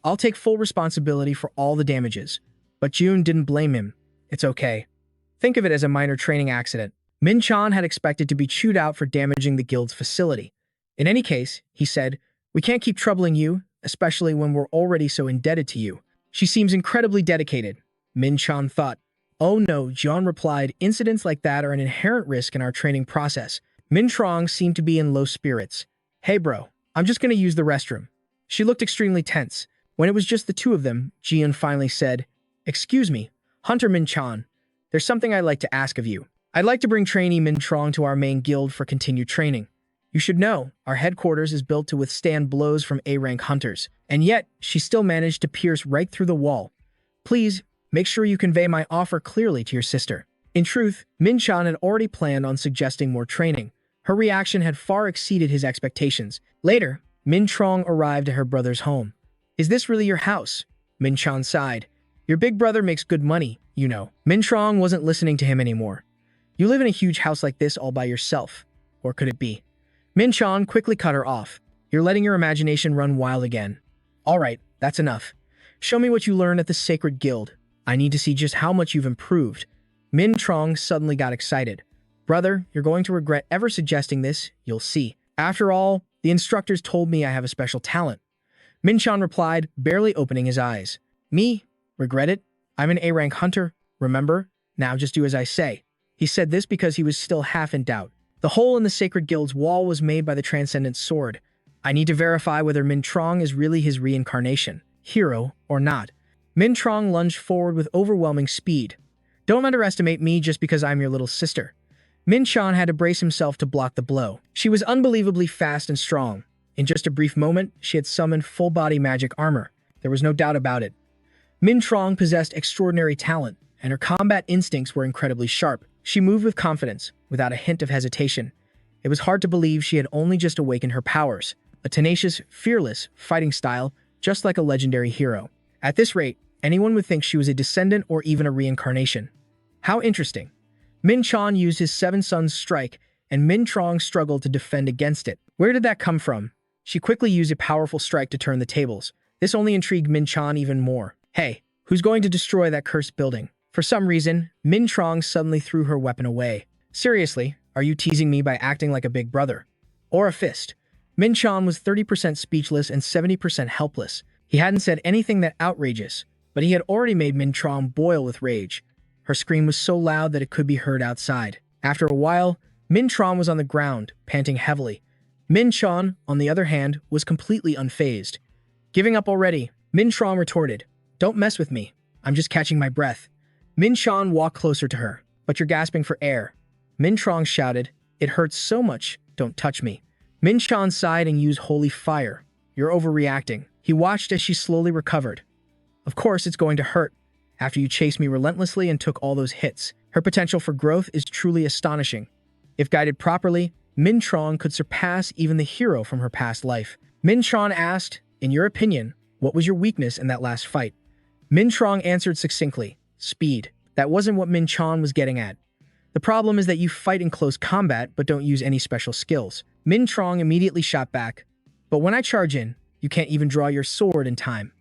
I'll take full responsibility for all the damages. But June didn't blame him. It's okay. Think of it as a minor training accident. Min Chan had expected to be chewed out for damaging the guild's facility. In any case, he said, we can't keep troubling you, especially when we're already so indebted to you. She seems incredibly dedicated. Min Chan thought. Oh no, Jian replied, incidents like that are an inherent risk in our training process. Min Trong seemed to be in low spirits. Hey bro, I'm just gonna use the restroom. She looked extremely tense. When it was just the two of them, Jian finally said, excuse me, Hunter Min Chan, there's something I'd like to ask of you. I'd like to bring trainee Min Trong to our main guild for continued training. You should know, our headquarters is built to withstand blows from A-rank hunters, and yet she still managed to pierce right through the wall. Please, make sure you convey my offer clearly to your sister. In truth, Min Chan had already planned on suggesting more training. Her reaction had far exceeded his expectations. Later, Min Trong arrived at her brother's home. Is this really your house? Min Chan sighed. Your big brother makes good money, you know. Min Trong wasn't listening to him anymore. You live in a huge house like this all by yourself. Or could it be? Min Chan quickly cut her off. You're letting your imagination run wild again. All right, that's enough. Show me what you learned at the Sacred Guild. I need to see just how much you've improved. Min Trong suddenly got excited. Brother, you're going to regret ever suggesting this, you'll see. After all, the instructors told me I have a special talent. Min Chan replied, barely opening his eyes. Me? Regret it? I'm an A-rank hunter, remember? Now just do as I say. He said this because he was still half in doubt. The hole in the Sacred Guild's wall was made by the Transcendent Sword. I need to verify whether Min Trong is really his reincarnation, hero or not. Min Trong lunged forward with overwhelming speed. Don't underestimate me just because I'm your little sister. Min Chan had to brace himself to block the blow. She was unbelievably fast and strong. In just a brief moment, she had summoned full-body magic armor. There was no doubt about it. Min Trong possessed extraordinary talent, and her combat instincts were incredibly sharp. She moved with confidence, without a hint of hesitation. It was hard to believe she had only just awakened her powers. A tenacious, fearless fighting style, just like a legendary hero. At this rate, anyone would think she was a descendant or even a reincarnation. How interesting. Min Chan used his Seven Suns strike, and Min Trong struggled to defend against it. Where did that come from? She quickly used a powerful strike to turn the tables. This only intrigued Min Chan even more. Hey, who's going to destroy that cursed building? For some reason, Min Trong suddenly threw her weapon away. Seriously, are you teasing me by acting like a big brother? Or a fist? Min Chon was 30% speechless and 70% helpless. He hadn't said anything that outrageous, but he had already made Min Chon boil with rage. Her scream was so loud that it could be heard outside. After a while, Min Chon was on the ground, panting heavily. Min Chon, on the other hand, was completely unfazed. Giving up already, Min Chon retorted, "Don't mess with me. I'm just catching my breath." Min Chon walked closer to her. "But you're gasping for air." Min Chon shouted, "It hurts so much. Don't touch me." Min Chon sighed and used holy fire. "You're overreacting." He watched as she slowly recovered. "Of course it's going to hurt. After you chased me relentlessly and took all those hits. Her potential for growth is truly astonishing. If guided properly, Min Chon could surpass even the hero from her past life." Min Chon asked, "In your opinion, what was your weakness in that last fight?" Min Chon answered succinctly, "Speed." That wasn't what Min Chon was getting at. "The problem is that you fight in close combat but don't use any special skills." Min Chon immediately shot back, "But when I charge in, you can't even draw your sword in time."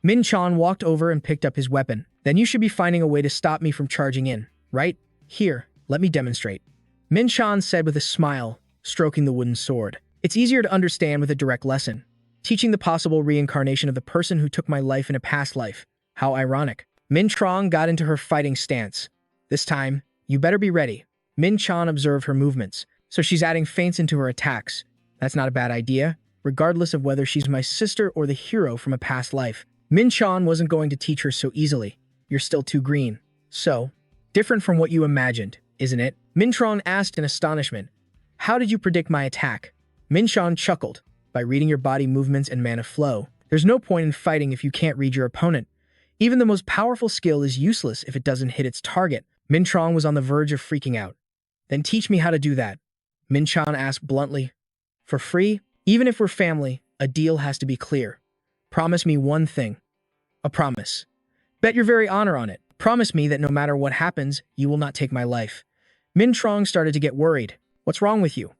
Min Chon walked over and picked up his weapon. "Then you should be finding a way to stop me from charging in, right? Here, let me demonstrate." Min Chon said with a smile, stroking the wooden sword. "It's easier to understand with a direct lesson. Teaching the possible reincarnation of the person who took my life in a past life. How ironic." Min Chon got into her fighting stance. "This time, you better be ready." Min Chon observed her movements, so she's adding feints into her attacks. That's not a bad idea, regardless of whether she's my sister or the hero from a past life. Min Chon wasn't going to teach her so easily. "You're still too green." "So, different from what you imagined, isn't it?" Min Chon asked in astonishment. "How did you predict my attack?" Min Chon chuckled. "By reading your body movements and mana flow. There's no point in fighting if you can't read your opponent. Even the most powerful skill is useless if it doesn't hit its target." Min Chon was on the verge of freaking out. "Then teach me how to do that." Min Chon asked bluntly. "For free? Even if we're family, a deal has to be clear. Promise me one thing." "A promise." "Bet your very honor on it. Promise me that no matter what happens, you will not take my life." Min Chon started to get worried. "What's wrong with you?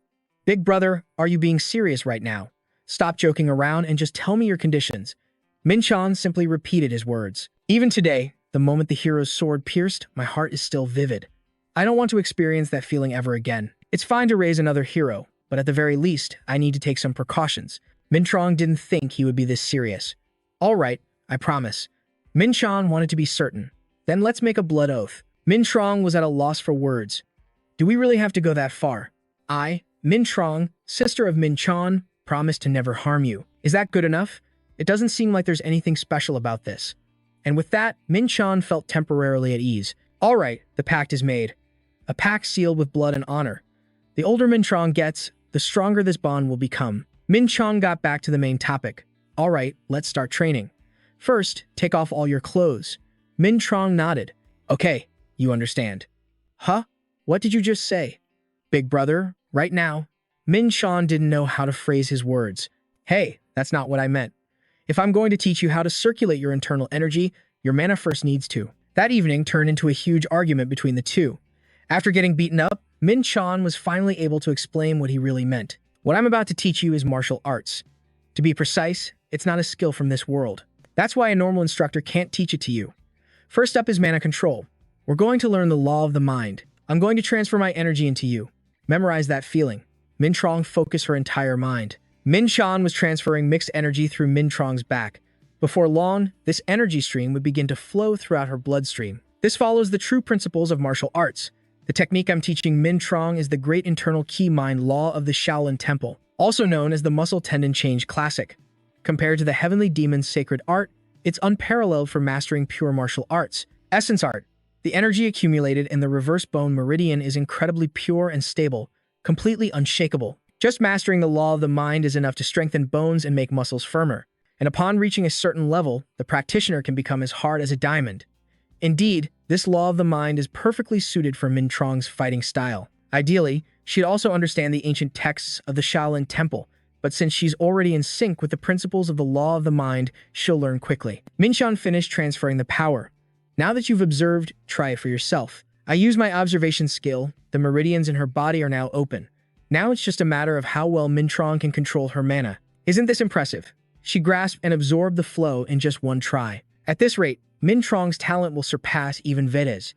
Big brother, are you being serious right now? Stop joking around and just tell me your conditions." Min Chon simply repeated his words. "Even today, the moment the hero's sword pierced, my heart is still vivid. I don't want to experience that feeling ever again. It's fine to raise another hero, but at the very least, I need to take some precautions." Min Chon didn't think he would be this serious. "All right, I promise." Min Chon wanted to be certain. "Then let's make a blood oath." Min Chon was at a loss for words. "Do we really have to go that far? I, Min Chon, sister of Min Chon, promise to never harm you. Is that good enough? It doesn't seem like there's anything special about this." And with that, Min Chon felt temporarily at ease. "All right, the pact is made. A pact sealed with blood and honor. The older Min Chon gets, the stronger this bond will become." Min Chon got back to the main topic. "All right, let's start training. First, take off all your clothes." Min Chon nodded. "Okay, you understand." "Huh? What did you just say?" "Big brother, right now." Min Chon didn't know how to phrase his words. "Hey, that's not what I meant. If I'm going to teach you how to circulate your internal energy, your mana first needs to." That evening turned into a huge argument between the two. After getting beaten up, Min Chon was finally able to explain what he really meant. "What I'm about to teach you is martial arts. To be precise, it's not a skill from this world. That's why a normal instructor can't teach it to you. First up is mana control. We're going to learn the law of the mind. I'm going to transfer my energy into you. Memorize that feeling." Min Chon focused her entire mind. Min Chon was transferring mixed energy through Min Chon's back. Before long, this energy stream would begin to flow throughout her bloodstream. This follows the true principles of martial arts. The technique I'm teaching Min Chon is the great internal key mind law of the Shaolin Temple, also known as the muscle tendon change classic. Compared to the heavenly demon's sacred art, it's unparalleled for mastering pure martial arts. Essence art. The energy accumulated in the reverse bone meridian is incredibly pure and stable, completely unshakable. Just mastering the law of the mind is enough to strengthen bones and make muscles firmer. And upon reaching a certain level, the practitioner can become as hard as a diamond. Indeed, this law of the mind is perfectly suited for Min Chon's fighting style. Ideally, she'd also understand the ancient texts of the Shaolin Temple, but since she's already in sync with the principles of the law of the mind, she'll learn quickly. Min Chon finished transferring the power. "Now that you've observed, try it for yourself." I use my observation skill. The meridians in her body are now open. Now it's just a matter of how well Min Chon can control her mana. Isn't this impressive? She grasped and absorbed the flow in just one try. At this rate, Min Trong's talent will surpass even Veda's.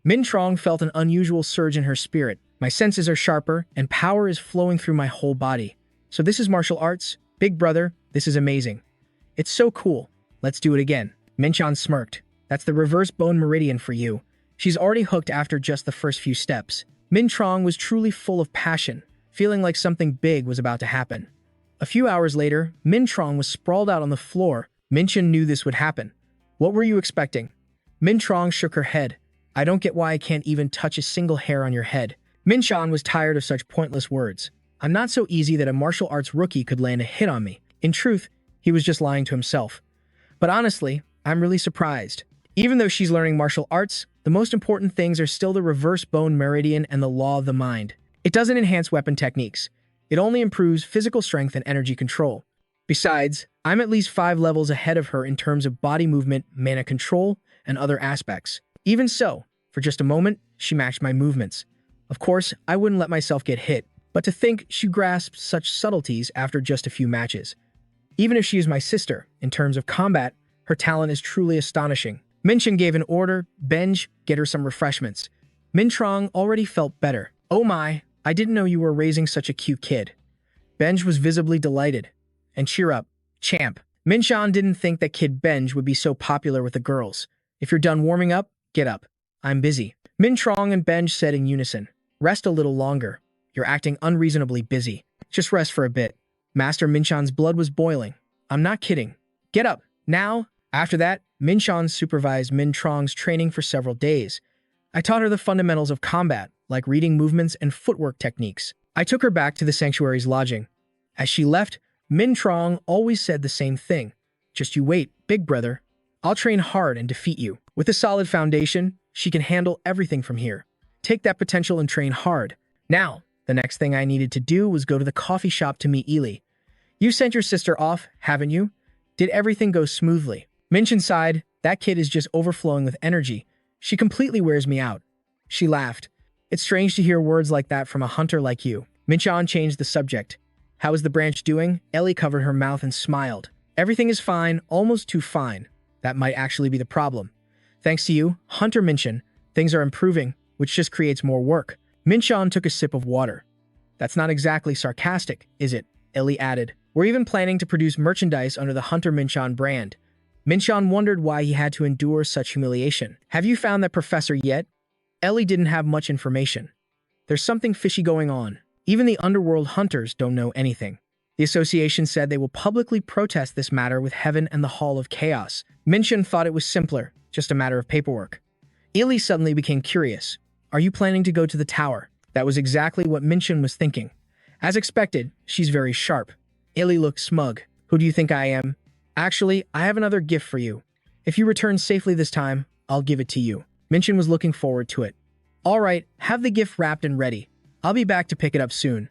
Min Trong felt an unusual surge in her spirit. My senses are sharper, and power is flowing through my whole body. So this is martial arts? Big brother, this is amazing. It's so cool. Let's do it again. Minchan smirked. That's the reverse bone meridian for you. She's already hooked after just the first few steps. Min Trong was truly full of passion, feeling like something big was about to happen. A few hours later, Min Trong was sprawled out on the floor. Minchan knew this would happen. What were you expecting? Min Trong shook her head. I don't get why I can't even touch a single hair on your head. Minchan was tired of such pointless words. I'm not so easy that a martial arts rookie could land a hit on me. In truth, he was just lying to himself. But honestly, I'm really surprised. Even though she's learning martial arts, the most important things are still the reverse bone meridian and the law of the mind. It doesn't enhance weapon techniques. It only improves physical strength and energy control. Besides, I'm at least 5 levels ahead of her in terms of body movement, mana control, and other aspects. Even so, for just a moment, she matched my movements. Of course, I wouldn't let myself get hit, but to think she grasped such subtleties after just a few matches. Even if she is my sister, in terms of combat, her talent is truly astonishing. Minchan gave an order, Benj, get her some refreshments. Min Trong already felt better. Oh my, I didn't know you were raising such a cute kid. Benj was visibly delighted. And cheer up, champ. Minchan didn't think that kid Benj would be so popular with the girls. If you're done warming up, get up. I'm busy. Min Trong and Benj said in unison. Rest a little longer. You're acting unreasonably busy. Just rest for a bit. Master Minchan's blood was boiling. I'm not kidding. Get up, now. After that, Minchan supervised Min Trong's training for several days. I taught her the fundamentals of combat, like reading movements and footwork techniques. I took her back to the sanctuary's lodging. As she left, Min Trong always said the same thing. Just you wait, big brother. I'll train hard and defeat you. With a solid foundation, she can handle everything from here. Take that potential and train hard. Now, the next thing I needed to do was go to the coffee shop to meet Ely. You sent your sister off, haven't you? Did everything go smoothly? Minchan sighed. That kid is just overflowing with energy. She completely wears me out. She laughed. It's strange to hear words like that from a hunter like you. Minchan changed the subject. How is the branch doing? Ellie covered her mouth and smiled. Everything is fine, almost too fine. That might actually be the problem. Thanks to you, Hunter Minchan, things are improving, which just creates more work. Minchan took a sip of water. That's not exactly sarcastic, is it? Ellie added. We're even planning to produce merchandise under the Hunter Minchan brand. Minchan wondered why he had to endure such humiliation. Have you found that professor yet? Ellie didn't have much information. There's something fishy going on. Even the underworld hunters don't know anything. The association said they will publicly protest this matter with Heaven and the Hall of Chaos. Minchan thought it was simpler, just a matter of paperwork. Ellie suddenly became curious. Are you planning to go to the tower? That was exactly what Minchan was thinking. As expected, she's very sharp. Ellie looked smug. Who do you think I am? Actually, I have another gift for you. If you return safely this time, I'll give it to you. Minchan was looking forward to it. All right, have the gift wrapped and ready. I'll be back to pick it up soon.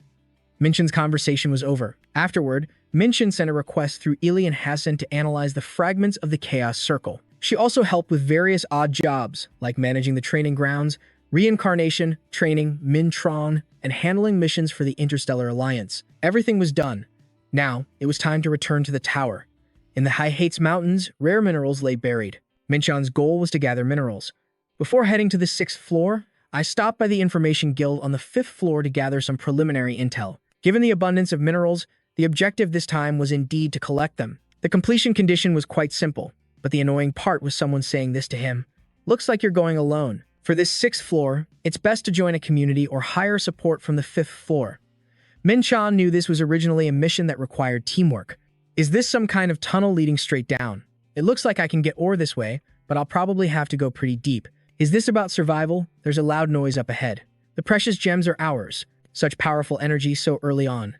Minchan's conversation was over. Afterward, Minchan sent a request through Ely and Hassan to analyze the fragments of the Chaos Circle. She also helped with various odd jobs, like managing the training grounds, reincarnation, training Min Trong, and handling missions for the Interstellar Alliance. Everything was done. Now, it was time to return to the tower. In the High Hates Mountains, rare minerals lay buried. Minchan's goal was to gather minerals. Before heading to the 6th floor, I stopped by the Information Guild on the 5th floor to gather some preliminary intel. Given the abundance of minerals, the objective this time was indeed to collect them. The completion condition was quite simple, but the annoying part was someone saying this to him. Looks like you're going alone. For this 6th floor, it's best to join a community or hire support from the 5th floor. Minchan knew this was originally a mission that required teamwork. Is this some kind of tunnel leading straight down? It looks like I can get ore this way, but I'll probably have to go pretty deep. Is this about survival? There's a loud noise up ahead. The precious gems are ours. Such powerful energy so early on.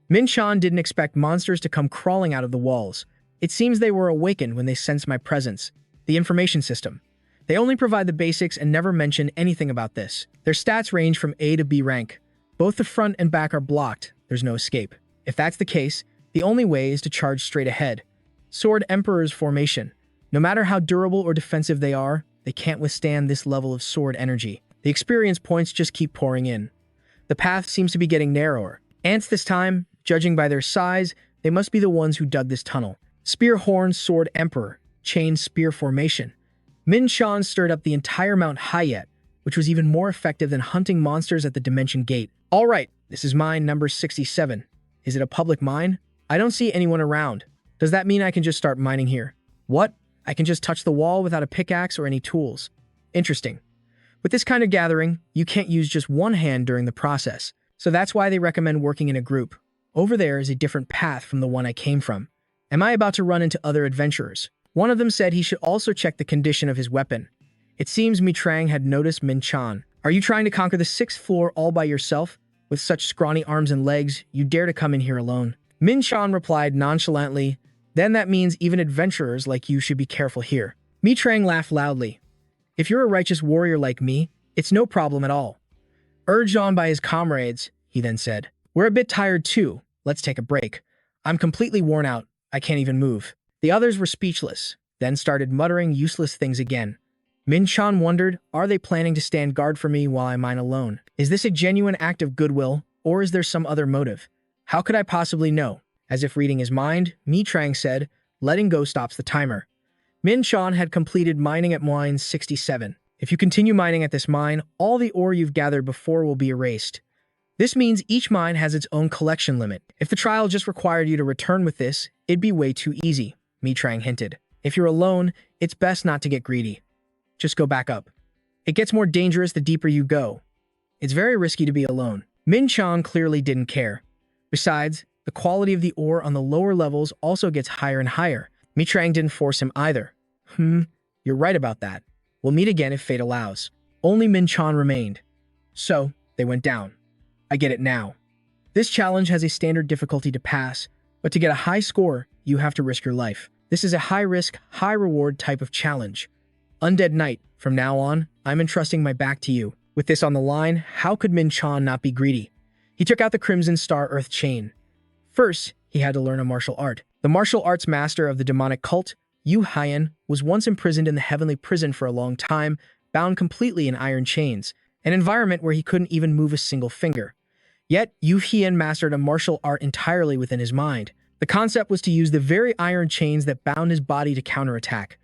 Minchan didn't expect monsters to come crawling out of the walls. It seems they were awakened when they sensed my presence. The information system. They only provide the basics and never mention anything about this. Their stats range from A to B rank. Both the front and back are blocked. There's no escape. If that's the case, the only way is to charge straight ahead. Sword Emperor's formation. No matter how durable or defensive they are, they can't withstand this level of sword energy. The experience points just keep pouring in. The path seems to be getting narrower. Ants this time, judging by their size, they must be the ones who dug this tunnel. Spear Horn Sword Emperor. Chain Spear Formation. Min Chan stirred up the entire Mount Hayat, which was even more effective than hunting monsters at the Dimension Gate. All right, this is mine number 67. Is it a public mine? I don't see anyone around. Does that mean I can just start mining here? What? I can just touch the wall without a pickaxe or any tools. Interesting. With this kind of gathering, you can't use just one hand during the process. So that's why they recommend working in a group. Over there is a different path from the one I came from. Am I about to run into other adventurers? One of them said he should also check the condition of his weapon. It seems Mitrang had noticed Min Chan. Are you trying to conquer the 6th floor all by yourself? With such scrawny arms and legs, you dare to come in here alone? Min Chan replied nonchalantly, then that means even adventurers like you should be careful here. Mitrang laughed loudly. If you're a righteous warrior like me, it's no problem at all. Urged on by his comrades, he then said, we're a bit tired too. Let's take a break. I'm completely worn out. I can't even move. The others were speechless, then started muttering useless things again. Min Chan wondered, are they planning to stand guard for me while I mine alone? Is this a genuine act of goodwill, or is there some other motive? How could I possibly know? As if reading his mind, Mitrang said, letting go stops the timer. Min Chan had completed mining at mine 67. If you continue mining at this mine, all the ore you've gathered before will be erased. This means each mine has its own collection limit. If the trial just required you to return with this, it'd be way too easy, Mitrang hinted. If you're alone, it's best not to get greedy. Just go back up. It gets more dangerous the deeper you go. It's very risky to be alone. Min Chan clearly didn't care. Besides, the quality of the ore on the lower levels also gets higher and higher. Mitrang didn't force him either. You're right about that. We'll meet again if fate allows. Only Min Chan remained. So, they went down. I get it now. This challenge has a standard difficulty to pass, but to get a high score, you have to risk your life. This is a high-risk, high-reward type of challenge. Undead Knight, from now on, I'm entrusting my back to you. With this on the line, how could Min Chan not be greedy? He took out the Crimson Star Earth Chain. First, he had to learn a martial art. The martial arts master of the demonic cult, Yu Haiyan, was once imprisoned in the heavenly prison for a long time, bound completely in iron chains, an environment where he couldn't even move a single finger. Yet, Yu Haiyan mastered a martial art entirely within his mind. The concept was to use the very iron chains that bound his body to counterattack.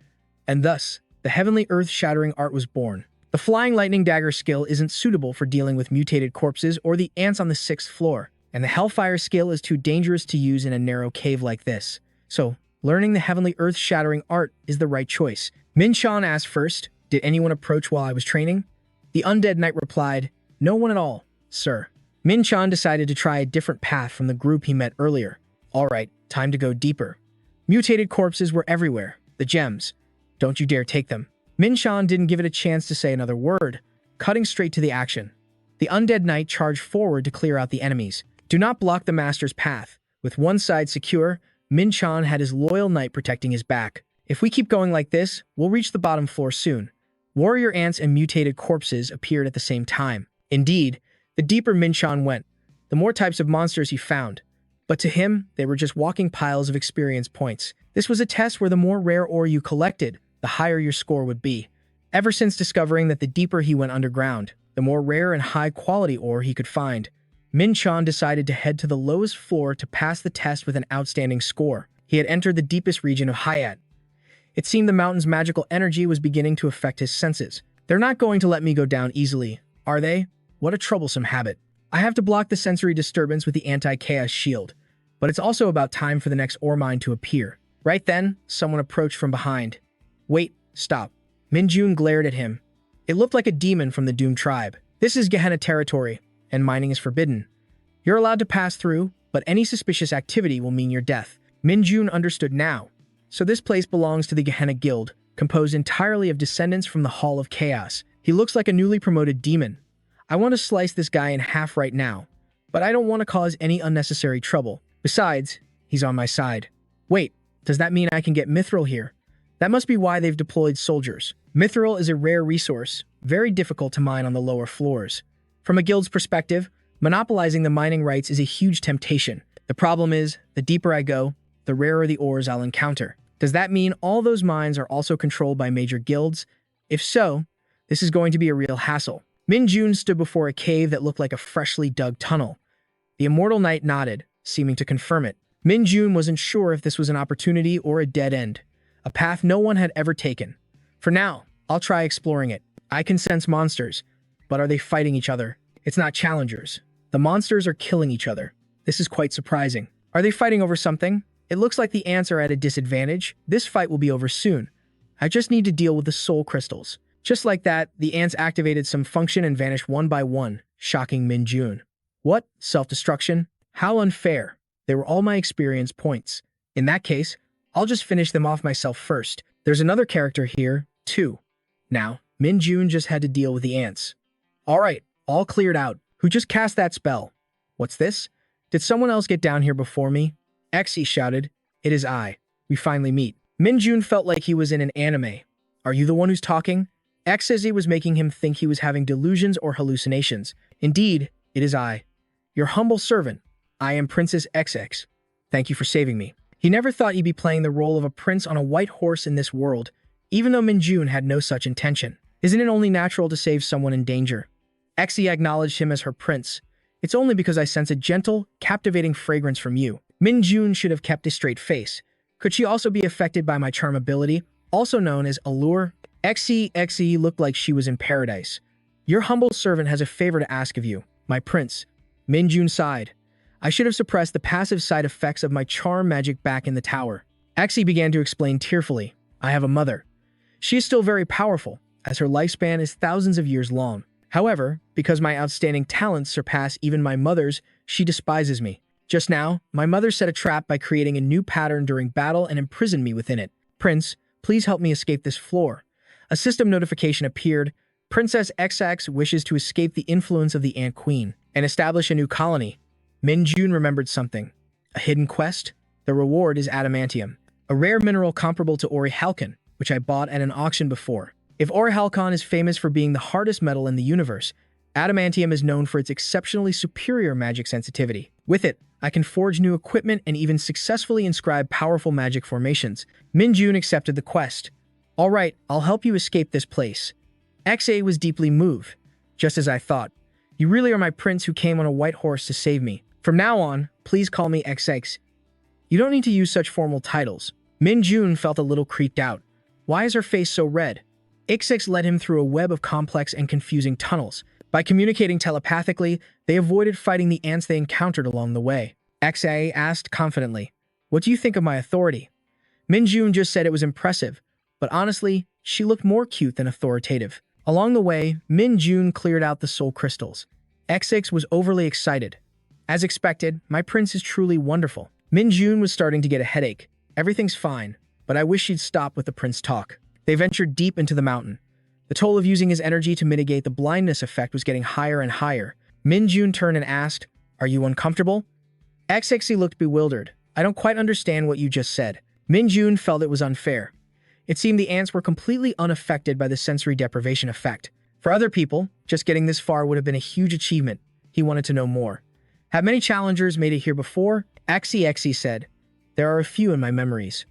And thus, the heavenly earth-shattering art was born. The Flying Lightning Dagger skill isn't suitable for dealing with mutated corpses or the ants on the 6th floor, and the Hellfire skill is too dangerous to use in a narrow cave like this. So, learning the heavenly earth-shattering art is the right choice. Min Chan asked first, did anyone approach while I was training? The Undead Knight replied, no one at all, sir. Min Chan decided to try a different path from the group he met earlier. Alright, time to go deeper. Mutated corpses were everywhere. The gems. Don't you dare take them. Min Chan didn't give it a chance to say another word, cutting straight to the action. The Undead Knight charged forward to clear out the enemies. Do not block the master's path. With one side secure, Min Chan had his loyal knight protecting his back. If we keep going like this, we'll reach the bottom floor soon. Warrior ants and mutated corpses appeared at the same time. Indeed, the deeper Min Chan went, the more types of monsters he found. But to him, they were just walking piles of experience points. This was a test where the more rare ore you collected, the higher your score would be. Ever since discovering that the deeper he went underground, the more rare and high-quality ore he could find, Min Chan decided to head to the lowest floor to pass the test with an outstanding score. He had entered the deepest region of Hayat. It seemed the mountain's magical energy was beginning to affect his senses. They're not going to let me go down easily, are they? What a troublesome habit. I have to block the sensory disturbance with the anti-chaos shield, but it's also about time for the next ore mine to appear. Right then, someone approached from behind. Wait, stop. Min Jun glared at him. It looked like a demon from the Doom tribe. This is Gehenna territory, and mining is forbidden. You're allowed to pass through, but any suspicious activity will mean your death. Min Jun understood now. So this place belongs to the Gehenna Guild, composed entirely of descendants from the Hall of Chaos. He looks like a newly promoted demon. I want to slice this guy in half right now, but I don't want to cause any unnecessary trouble. Besides, he's on my side. Wait, does that mean I can get mithril here? That must be why they've deployed soldiers. Mithril is a rare resource, very difficult to mine on the lower floors. From a guild's perspective, monopolizing the mining rights is a huge temptation. The problem is, the deeper I go, the rarer the ores I'll encounter. Does that mean all those mines are also controlled by major guilds? If so, this is going to be a real hassle. Min Jun stood before a cave that looked like a freshly dug tunnel. The Immortal Knight nodded, seeming to confirm it. Min Jun wasn't sure if this was an opportunity or a dead end, a path no one had ever taken. For now, I'll try exploring it. I can sense monsters, but are they fighting each other? It's not challengers. The monsters are killing each other. This is quite surprising. Are they fighting over something? It looks like the ants are at a disadvantage. This fight will be over soon. I just need to deal with the soul crystals. Just like that, the ants activated some function and vanished one by one, shocking Min-jun. What? Self-destruction? How unfair. They were all my experience points. In that case, I'll just finish them off myself first. There's another character here, too. Now, Min-jun just had to deal with the ants. Alright, all cleared out. Who just cast that spell? What's this? Did someone else get down here before me? Xe shouted. It is I. We finally meet. Min-jun felt like he was in an anime. Are you the one who's talking? Xe was making him think he was having delusions or hallucinations. Indeed, it is I. Your humble servant. I am Princess XX. Thank you for saving me. He never thought he'd be playing the role of a prince on a white horse in this world, even though Min-jun had no such intention. Isn't it only natural to save someone in danger? Xe acknowledged him as her prince. It's only because I sense a gentle, captivating fragrance from you. Min-jun should have kept a straight face. Could she also be affected by my charm ability, also known as allure? Xe looked like she was in paradise. Your humble servant has a favor to ask of you, my prince. Min-jun sighed. I should have suppressed the passive side effects of my charm magic back in the tower. Xe began to explain tearfully. I have a mother. She is still very powerful, as her lifespan is thousands of years long. However, because my outstanding talents surpass even my mother's, she despises me. Just now, my mother set a trap by creating a new pattern during battle and imprisoned me within it. Prince, please help me escape this floor. A system notification appeared. Princess XX wishes to escape the influence of the Ant Queen and establish a new colony. Min-jun remembered something. A hidden quest? The reward is adamantium, a rare mineral comparable to orichalcon, which I bought at an auction before. If orichalcon is famous for being the hardest metal in the universe, adamantium is known for its exceptionally superior magic sensitivity. With it, I can forge new equipment and even successfully inscribe powerful magic formations. Min-jun accepted the quest. All right, I'll help you escape this place. Xe was deeply moved. Just as I thought. You really are my prince who came on a white horse to save me. From now on, please call me XX. You don't need to use such formal titles. Min-jun felt a little creeped out. Why is her face so red? XX led him through a web of complex and confusing tunnels. By communicating telepathically, they avoided fighting the ants they encountered along the way. Xe asked confidently, What do you think of my authority? Min-jun just said it was impressive, but honestly, she looked more cute than authoritative. Along the way, Min-jun cleared out the soul crystals. XX was overly excited. As expected, my prince is truly wonderful. Min-jun was starting to get a headache. Everything's fine, but I wish she'd stop with the prince talk. They ventured deep into the mountain. The toll of using his energy to mitigate the blindness effect was getting higher and higher. Min-jun turned and asked, Are you uncomfortable? XX looked bewildered. I don't quite understand what you just said. Min-jun felt it was unfair. It seemed the ants were completely unaffected by the sensory deprivation effect. For other people, just getting this far would have been a huge achievement. He wanted to know more. Have many challengers made it here before? Xe said. There are a few in my memories.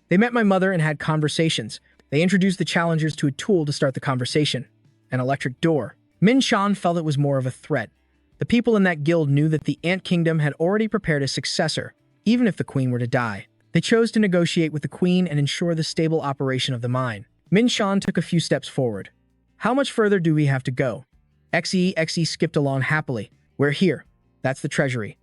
They met my mother and had conversations. They introduced the challengers to a tool to start the conversation. An electric door. Min-chan felt it was more of a threat. The people in that guild knew that the Ant Kingdom had already prepared a successor, even if the queen were to die. They chose to negotiate with the queen and ensure the stable operation of the mine. Min-chan took a few steps forward. How much further do we have to go? Xe skipped along happily. We're here. That's the treasury.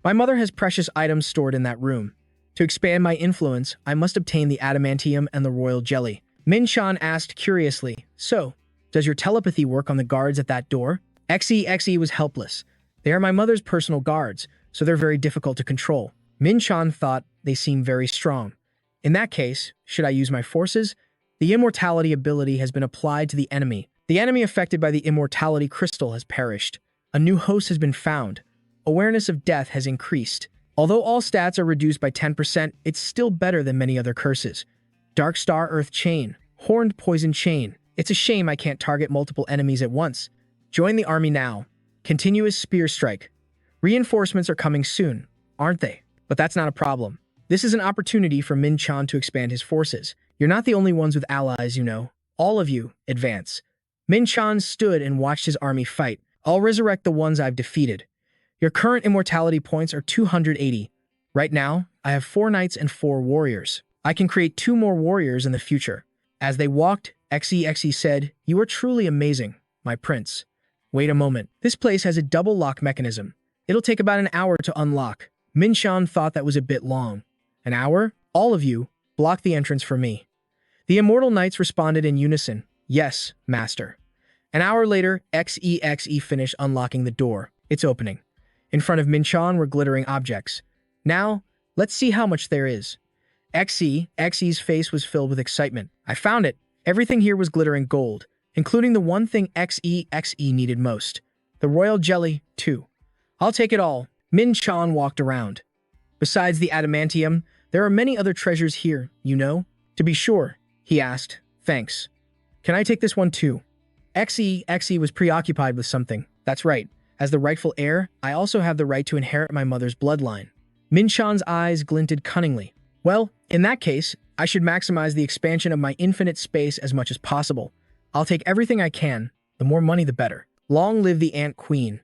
My mother has precious items stored in that room. To expand my influence, I must obtain the adamantium and the royal jelly. Min-chan asked curiously, So, does your telepathy work on the guards at that door? Xe was helpless. They are my mother's personal guards, so they're very difficult to control. Min-chan thought they seemed very strong. In that case, should I use my forces? The immortality ability has been applied to the enemy. The enemy affected by the immortality crystal has perished. A new host has been found. Awareness of death has increased. Although all stats are reduced by 10%, it's still better than many other curses. Dark Star Earth Chain. Horned Poison Chain. It's a shame I can't target multiple enemies at once. Join the army now. Continuous Spear Strike. Reinforcements are coming soon, aren't they? But that's not a problem. This is an opportunity for Min-chan to expand his forces. You're not the only ones with allies, you know. All of you, advance. Min-chan stood and watched his army fight. I'll resurrect the ones I've defeated. Your current immortality points are 280. Right now, I have 4 knights and 4 warriors. I can create 2 more warriors in the future. As they walked, XE said, "You are truly amazing, my prince." Wait a moment. This place has a double lock mechanism. It'll take about an hour to unlock. Minshan thought that was a bit long. An hour? All of you, block the entrance for me. The immortal knights responded in unison. Yes, master. An hour later, XE finished unlocking the door. It's opening. In front of Minshan were glittering objects. Now, let's see how much there is. XE's face was filled with excitement. I found it. Everything here was glittering gold, including the one thing XE needed most. The royal jelly, too. I'll take it all. Minshan walked around. Besides the adamantium, there are many other treasures here, you know? To be sure, he asked. Thanks. Can I take this one too? XE was preoccupied with something. That's right. As the rightful heir, I also have the right to inherit my mother's bloodline. Minshan's eyes glinted cunningly. Well, in that case, I should maximize the expansion of my infinite space as much as possible. I'll take everything I can. The more money, the better. Long live the Ant Queen.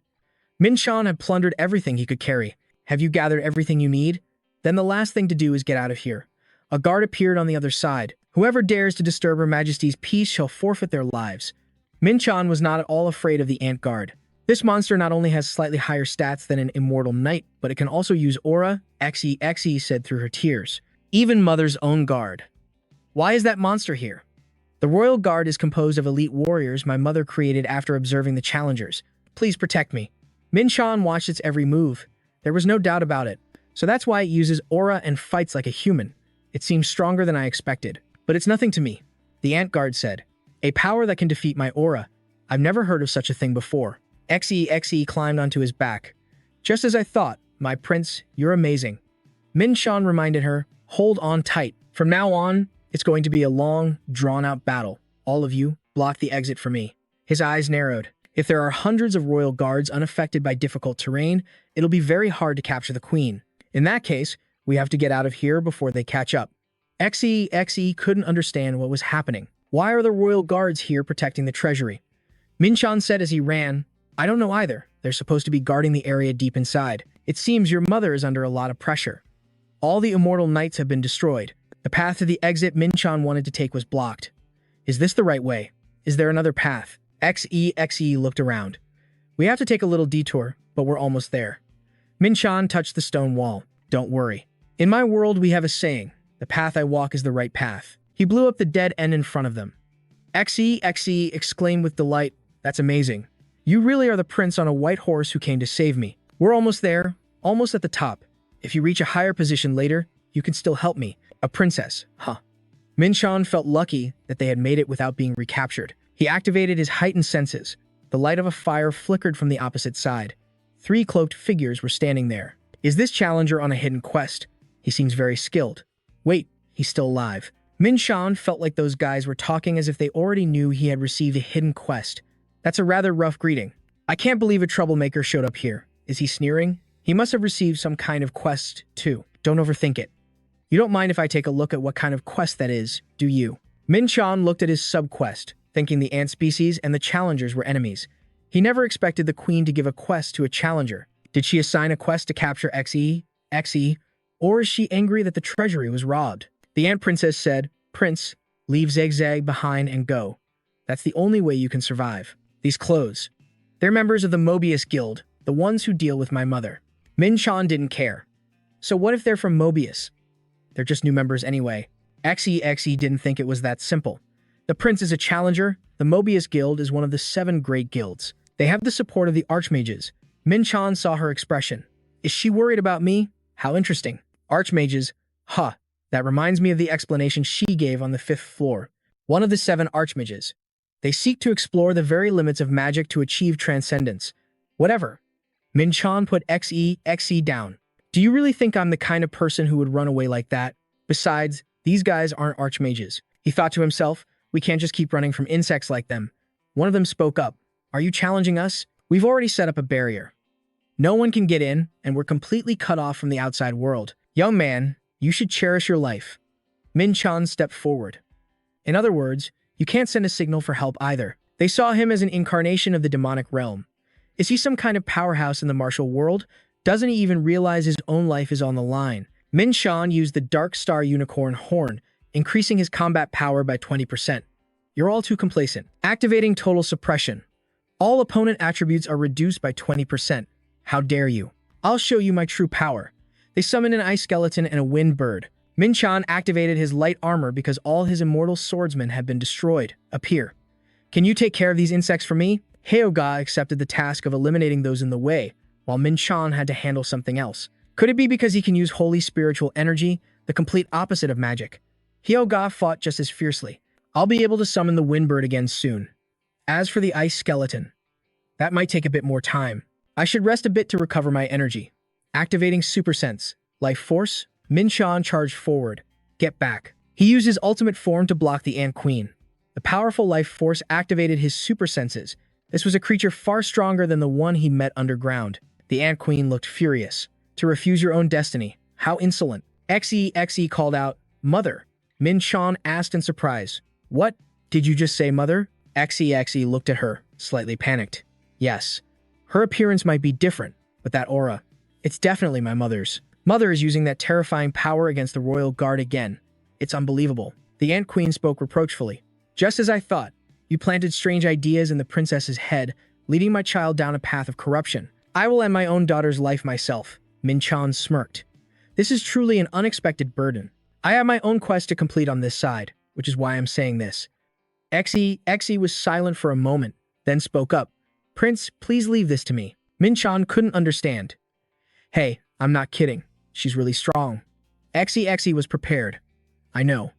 Minshan had plundered everything he could carry. Have you gathered everything you need? Then the last thing to do is get out of here. A guard appeared on the other side. Whoever dares to disturb Her Majesty's peace shall forfeit their lives. Minshan was not at all afraid of the Ant Guard. This monster not only has slightly higher stats than an immortal knight, but it can also use aura, XE said through her tears. Even Mother's own guard. Why is that monster here? The Royal Guard is composed of elite warriors my mother created after observing the challengers. Please protect me. Minshan watched its every move. There was no doubt about it. So that's why it uses aura and fights like a human. It seems stronger than I expected. But it's nothing to me. The Ant Guard said. A power that can defeat my aura. I've never heard of such a thing before. XE climbed onto his back. Just as I thought, my prince, you're amazing. Minshan reminded her, hold on tight. From now on, it's going to be a long, drawn-out battle. All of you, block the exit for me. His eyes narrowed. If there are hundreds of royal guards unaffected by difficult terrain, it'll be very hard to capture the queen. In that case, we have to get out of here before they catch up. XE couldn't understand what was happening. Why are the royal guards here protecting the treasury? Minshan said as he ran, I don't know either. They're supposed to be guarding the area deep inside. It seems your mother is under a lot of pressure. All the immortal knights have been destroyed. The path to the exit Minshan wanted to take was blocked. Is this the right way? Is there another path? XE looked around. We have to take a little detour, but we're almost there. Minshan touched the stone wall. Don't worry. In my world, we have a saying. The path I walk is the right path. He blew up the dead end in front of them. XE exclaimed with delight. That's amazing. You really are the prince on a white horse who came to save me. We're almost there, almost at the top. If you reach a higher position later, you can still help me. A princess, huh? Minshan felt lucky that they had made it without being recaptured. He activated his heightened senses. The light of a fire flickered from the opposite side. 3 cloaked figures were standing there. Is this challenger on a hidden quest? He seems very skilled. Wait, he's still alive. Minshan felt like those guys were talking as if they already knew he had received a hidden quest. That's a rather rough greeting. I can't believe a troublemaker showed up here. Is he sneering? He must have received some kind of quest, too. Don't overthink it. You don't mind if I take a look at what kind of quest that is, do you? Minshan looked at his sub-quest, thinking the ant species and the challengers were enemies. He never expected the queen to give a quest to a challenger. Did she assign a quest to capture XE, or is she angry that the treasury was robbed? The ant princess said, Prince, leave Zigzag behind and go. That's the only way you can survive. These clothes. They're members of the Mobius Guild, the ones who deal with my mother. Minshan didn't care. So what if they're from Mobius? They're just new members anyway. XE didn't think it was that simple. The prince is a challenger. The Mobius Guild is one of the 7 great guilds. They have the support of the archmages. Minshan saw her expression. Is she worried about me? How interesting. Archmages. Huh. That reminds me of the explanation she gave on the 5th floor. One of the 7 archmages. They seek to explore the very limits of magic to achieve transcendence. Whatever. Minshan put XE down. Do you really think I'm the kind of person who would run away like that? Besides, these guys aren't archmages. He thought to himself, we can't just keep running from insects like them. One of them spoke up. Are you challenging us? We've already set up a barrier. No one can get in, and we're completely cut off from the outside world. Young man, you should cherish your life. Minshan stepped forward. In other words, you can't send a signal for help either. They saw him as an incarnation of the demonic realm. Is he some kind of powerhouse in the martial world? Doesn't he even realize his own life is on the line? Minshan used the Dark Star Unicorn Horn, increasing his combat power by 20%. You're all too complacent. Activating total suppression. All opponent attributes are reduced by 20%. How dare you? I'll show you my true power. They summoned an ice skeleton and a wind bird. Min-chan activated his light armor because all his immortal swordsmen had been destroyed. Appear. Can you take care of these insects for me? Hyoga accepted the task of eliminating those in the way, while Min-chan had to handle something else. Could it be because he can use holy spiritual energy, the complete opposite of magic? Hyoga fought just as fiercely. I'll be able to summon the wind bird again soon. As for the ice skeleton, that might take a bit more time. I should rest a bit to recover my energy. Activating Super Sense. Life Force. Min-chan charged forward. Get back. He used his ultimate form to block the Ant Queen. The powerful Life Force activated his Super Senses. This was a creature far stronger than the one he met underground. The Ant Queen looked furious. To refuse your own destiny. How insolent. Xe called out, Mother. Min-chan asked in surprise. What? Did you just say mother? Xe looked at her, slightly panicked. Yes. Her appearance might be different, but that aura, it's definitely my mother's. Mother is using that terrifying power against the royal guard again. It's unbelievable. The Ant Queen spoke reproachfully. Just as I thought, you planted strange ideas in the princess's head, leading my child down a path of corruption. I will end my own daughter's life myself. Min-chan smirked. This is truly an unexpected burden. I have my own quest to complete on this side, which is why I'm saying this. Xe was silent for a moment, then spoke up. Prince, please leave this to me. Min-chan couldn't understand. Hey, I'm not kidding. She's really strong. Xe was prepared. I know.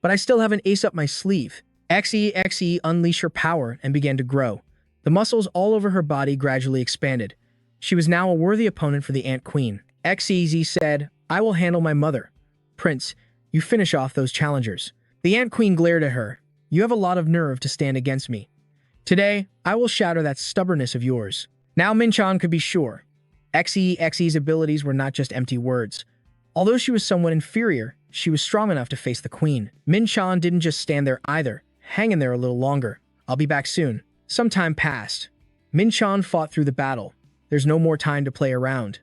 But I still have an ace up my sleeve. Xe unleashed her power and began to grow. The muscles all over her body gradually expanded. She was now a worthy opponent for the Ant Queen. Xe said, I will handle my mother. Prince, you finish off those challengers. The Ant Queen glared at her. You have a lot of nerve to stand against me. Today, I will shatter that stubbornness of yours. Now Min-chan could be sure. Xe's abilities were not just empty words. Although she was somewhat inferior, she was strong enough to face the queen. Min-chan didn't just stand there either. Hang in there a little longer. I'll be back soon. Some time passed. Min-chan fought through the battle. There's no more time to play around.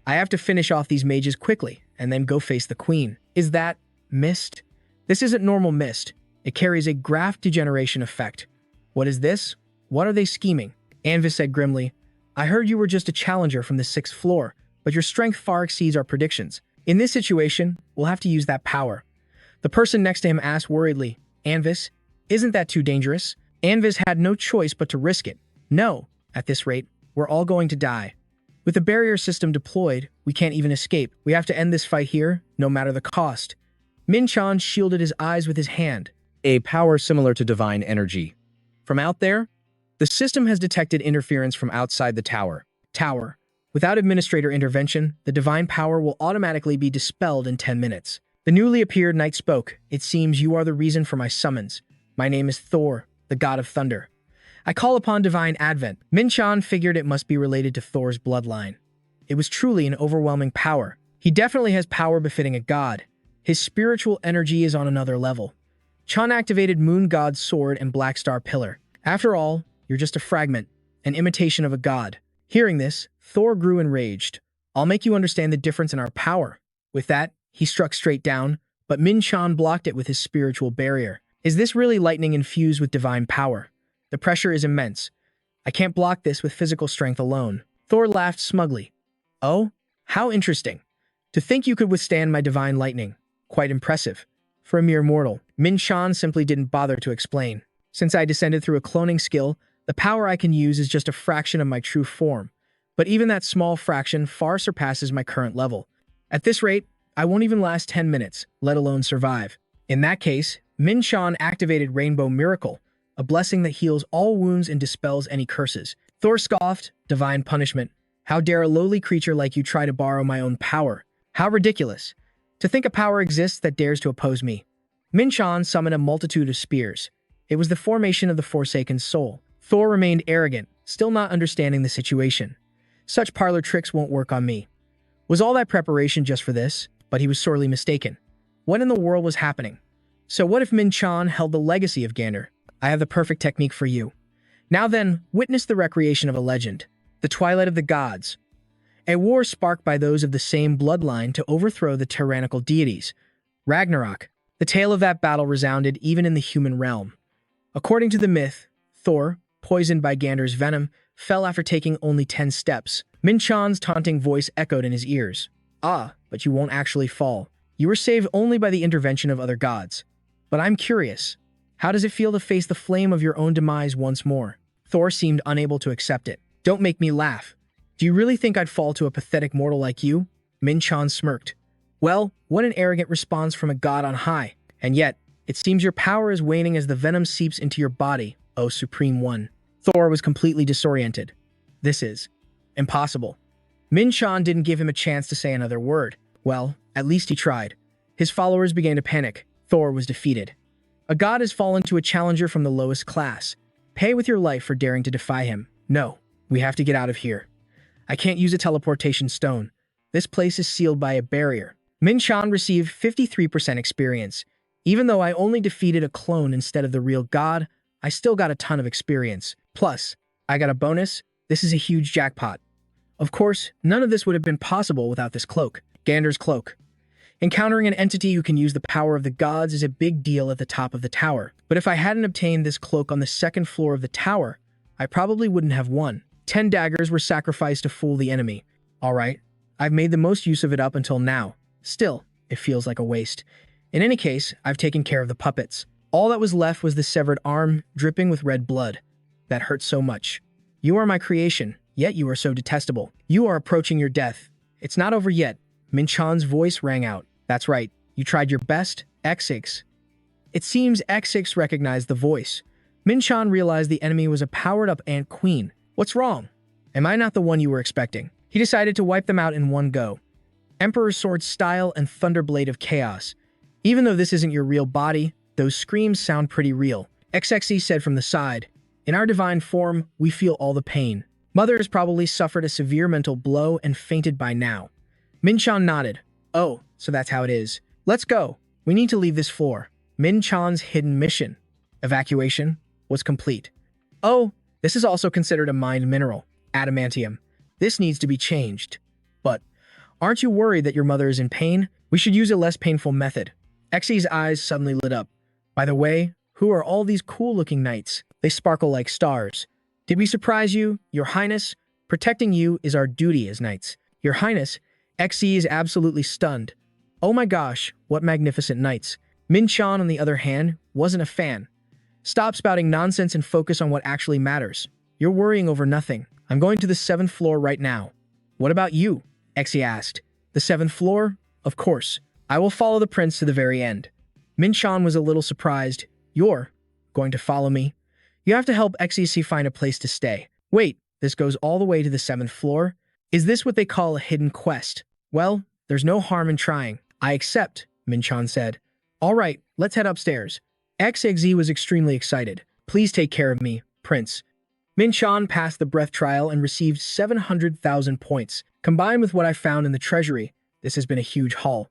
I have to finish off these mages quickly, and then go face the queen. Is that mist? This isn't normal mist. It carries a graft degeneration effect. What is this? What are they scheming? Anvis said grimly. I heard you were just a challenger from the 6th floor, but your strength far exceeds our predictions. In this situation, we'll have to use that power. The person next to him asked worriedly, Anvis, isn't that too dangerous? Anvis had no choice but to risk it. No, at this rate, we're all going to die. With the barrier system deployed, we can't even escape. We have to end this fight here, no matter the cost. Min-chan shielded his eyes with his hand. A power similar to divine energy. From out there, the system has detected interference from outside the tower. Without administrator intervention, the divine power will automatically be dispelled in 10 minutes. The newly appeared knight spoke. It seems you are the reason for my summons. My name is Thor, the god of thunder. I call upon divine advent. Min-chan figured it must be related to Thor's bloodline. It was truly an overwhelming power. He definitely has power befitting a god. His spiritual energy is on another level. Chan activated Moon God's sword and Black Star Pillar. After all, you're just a fragment, an imitation of a god. Hearing this, Thor grew enraged. I'll make you understand the difference in our power. With that, he struck straight down, but Min-chan blocked it with his spiritual barrier. Is this really lightning infused with divine power? The pressure is immense. I can't block this with physical strength alone. Thor laughed smugly. Oh, how interesting. To think you could withstand my divine lightning. Quite impressive. For a mere mortal, Min-chan simply didn't bother to explain. Since I descended through a cloning skill, the power I can use is just a fraction of my true form. But even that small fraction far surpasses my current level. At this rate, I won't even last 10 minutes, let alone survive. In that case, Min-chan activated Rainbow Miracle, a blessing that heals all wounds and dispels any curses. Thor scoffed, divine punishment. How dare a lowly creature like you try to borrow my own power? How ridiculous. To think a power exists that dares to oppose me. Min-chan summoned a multitude of spears. It was the formation of the Forsaken Soul. Thor remained arrogant, still not understanding the situation. Such parlor tricks won't work on me. Was all that preparation just for this? But he was sorely mistaken. What in the world was happening? So what if Min-chan held the legacy of Gander? I have the perfect technique for you. Now then, witness the recreation of a legend. The Twilight of the Gods. A war sparked by those of the same bloodline to overthrow the tyrannical deities. Ragnarok. The tale of that battle resounded even in the human realm. According to the myth, Thor, poisoned by Gander's venom, fell after taking only 10 steps. Min-chan's taunting voice echoed in his ears. Ah, but you won't actually fall. You were saved only by the intervention of other gods. But I'm curious. How does it feel to face the flame of your own demise once more? Thor seemed unable to accept it. Don't make me laugh. Do you really think I'd fall to a pathetic mortal like you? Min-chan smirked. Well, what an arrogant response from a god on high. And yet, it seems your power is waning as the venom seeps into your body, O Supreme One. Thor was completely disoriented. This is impossible. Min-chan didn't give him a chance to say another word. Well, at least he tried. His followers began to panic. Thor was defeated. A god has fallen to a challenger from the lowest class. Pay with your life for daring to defy him. No, we have to get out of here. I can't use a teleportation stone. This place is sealed by a barrier. Min-chan received 53% experience. Even though I only defeated a clone instead of the real god, I still got a ton of experience. Plus, I got a bonus. This is a huge jackpot. Of course, none of this would have been possible without this cloak. Gander's cloak. Encountering an entity who can use the power of the gods is a big deal at the top of the tower. But if I hadn't obtained this cloak on the second floor of the tower, I probably wouldn't have won. 10 daggers were sacrificed to fool the enemy. Alright, I've made the most use of it up until now. Still, it feels like a waste. In any case, I've taken care of the puppets. All that was left was the severed arm, dripping with red blood. That hurt so much. You are my creation, yet you are so detestable. You are approaching your death. It's not over yet. Min-chan's voice rang out. That's right. You tried your best, X6. It seems X6 recognized the voice. Min-chan realized the enemy was a powered-up ant queen. What's wrong? Am I not the one you were expecting? He decided to wipe them out in one go. Emperor's Sword style and Thunderblade of Chaos. Even though this isn't your real body, those screams sound pretty real. XXE said from the side, in our divine form, we feel all the pain. Mother has probably suffered a severe mental blow and fainted by now. Min-chan nodded. Oh, so that's how it is. Let's go. We need to leave this floor. Min-chan's hidden mission, evacuation, was complete. Oh, this is also considered a mined mineral, adamantium. This needs to be changed. But, aren't you worried that your mother is in pain? We should use a less painful method. Xe's eyes suddenly lit up. By the way, who are all these cool-looking knights? They sparkle like stars. Did we surprise you, Your Highness? Protecting you is our duty as knights. Your Highness, Xe is absolutely stunned. Oh my gosh, what magnificent knights. Min-chan, on the other hand, wasn't a fan. Stop spouting nonsense and focus on what actually matters. You're worrying over nothing. I'm going to the 7th floor right now. What about you? Xe asked. The 7th floor? Of course. I will follow the prince to the very end. Min-chan was a little surprised. You're going to follow me? You have to help XEC find a place to stay. Wait, this goes all the way to the 7th floor? Is this what they call a hidden quest? Well, there's no harm in trying. I accept, Min-chan said. All right, let's head upstairs. XXE was extremely excited. Please take care of me, Prince. Min-chan passed the breath trial and received 700,000 points. Combined with what I found in the treasury, this has been a huge haul.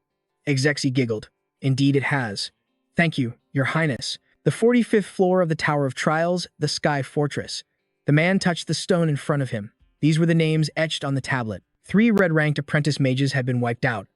XXE giggled. Indeed it has. Thank you, Your Highness. The 45th floor of the Tower of Trials, the Sky Fortress. The man touched the stone in front of him. These were the names etched on the tablet. 3 red-ranked apprentice mages had been wiped out.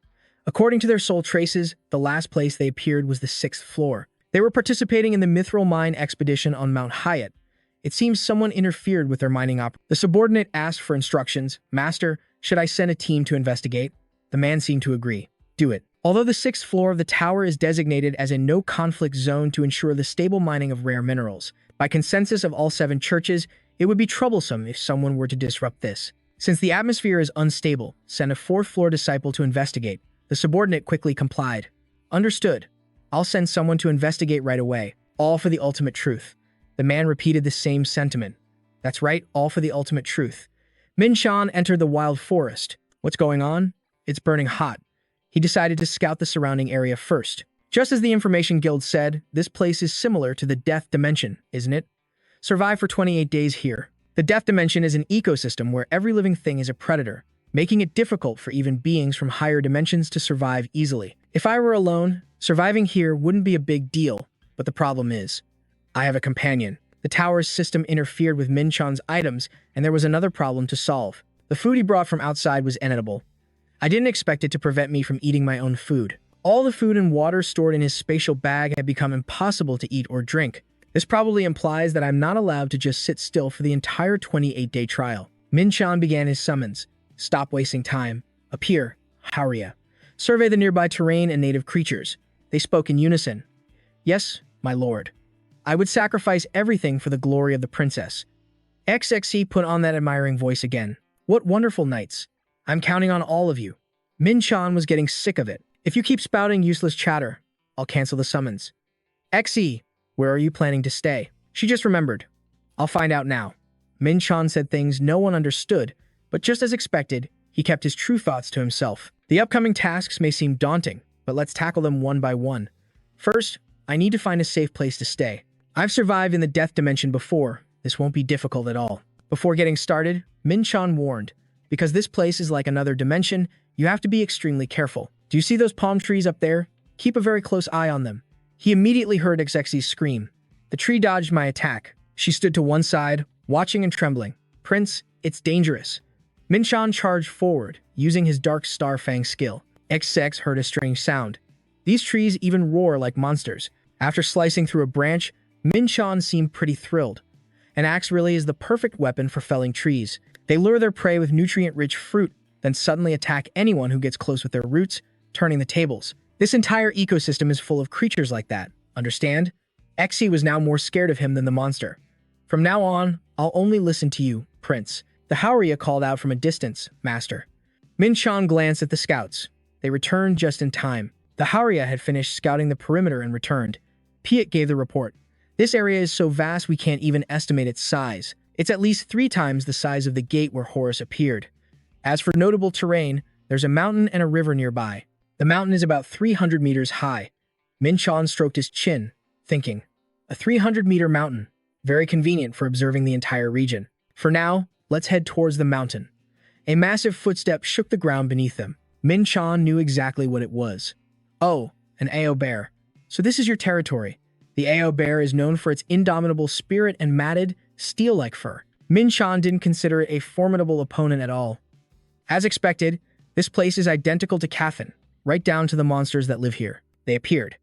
According to their soul traces, the last place they appeared was the 6th floor. They were participating in the Mithril Mine expedition on Mount Hyatt. It seems someone interfered with their mining operation. The subordinate asked for instructions. Master, should I send a team to investigate? The man seemed to agree. Do it. Although the 6th floor of the tower is designated as a no-conflict zone to ensure the stable mining of rare minerals, by consensus of all 7 churches, it would be troublesome if someone were to disrupt this. Since the atmosphere is unstable, send a 4th-floor disciple to investigate. The subordinate quickly complied. Understood. I'll send someone to investigate right away. All for the ultimate truth. The man repeated the same sentiment. That's right, all for the ultimate truth. Min-chan entered the wild forest. What's going on? It's burning hot. He decided to scout the surrounding area first. Just as the Information Guild said, this place is similar to the Death Dimension, isn't it? Survive for 28 days here. The Death Dimension is an ecosystem where every living thing is a predator, making it difficult for even beings from higher dimensions to survive easily. If I were alone, surviving here wouldn't be a big deal, but the problem is, I have a companion. The tower's system interfered with Min-chan's items, and there was another problem to solve. The food he brought from outside was inedible. I didn't expect it to prevent me from eating my own food. All the food and water stored in his spatial bag had become impossible to eat or drink. This probably implies that I'm not allowed to just sit still for the entire 28-day trial. Min-chan began his summons. Stop wasting time. Appear. Haria. Survey the nearby terrain and native creatures. They spoke in unison. Yes, my lord. I would sacrifice everything for the glory of the princess. XXC put on that admiring voice again. What wonderful nights. I'm counting on all of you. Min-chan was getting sick of it. If you keep spouting useless chatter, I'll cancel the summons. XE, where are you planning to stay? She just remembered. I'll find out now. Min-chan said things no one understood, but just as expected, he kept his true thoughts to himself. The upcoming tasks may seem daunting, but let's tackle them one by one. First, I need to find a safe place to stay. I've survived in the death dimension before. This won't be difficult at all. Before getting started, Min-chan warned, because this place is like another dimension, you have to be extremely careful. Do you see those palm trees up there? Keep a very close eye on them. He immediately heard XX's scream. The tree dodged my attack. She stood to one side, watching and trembling. Prince, it's dangerous. Min-chan charged forward, using his Dark Star Fang skill. XX heard a strange sound. These trees even roar like monsters. After slicing through a branch, Min-chan seemed pretty thrilled. An axe really is the perfect weapon for felling trees. They lure their prey with nutrient-rich fruit, then suddenly attack anyone who gets close with their roots, turning the tables. This entire ecosystem is full of creatures like that, understand? XE was now more scared of him than the monster. From now on, I'll only listen to you, Prince. The Haoria called out from a distance, Master. Min-chan glanced at the scouts. They returned just in time. The Haoria had finished scouting the perimeter and returned. Piet gave the report. This area is so vast we can't even estimate its size. It's at least 3 times the size of the gate where Horus appeared. As for notable terrain, there's a mountain and a river nearby. The mountain is about 300 meters high. Min-chan stroked his chin, thinking, a 300-meter mountain, very convenient for observing the entire region. For now, let's head towards the mountain. A massive footstep shook the ground beneath them. Min-chan knew exactly what it was. Oh, an Ao bear. So this is your territory. The Ao bear is known for its indomitable spirit and matted, steel-like fur. Min-chan didn't consider it a formidable opponent at all. As expected, this place is identical to Cathan, right down to the monsters that live here. They appeared.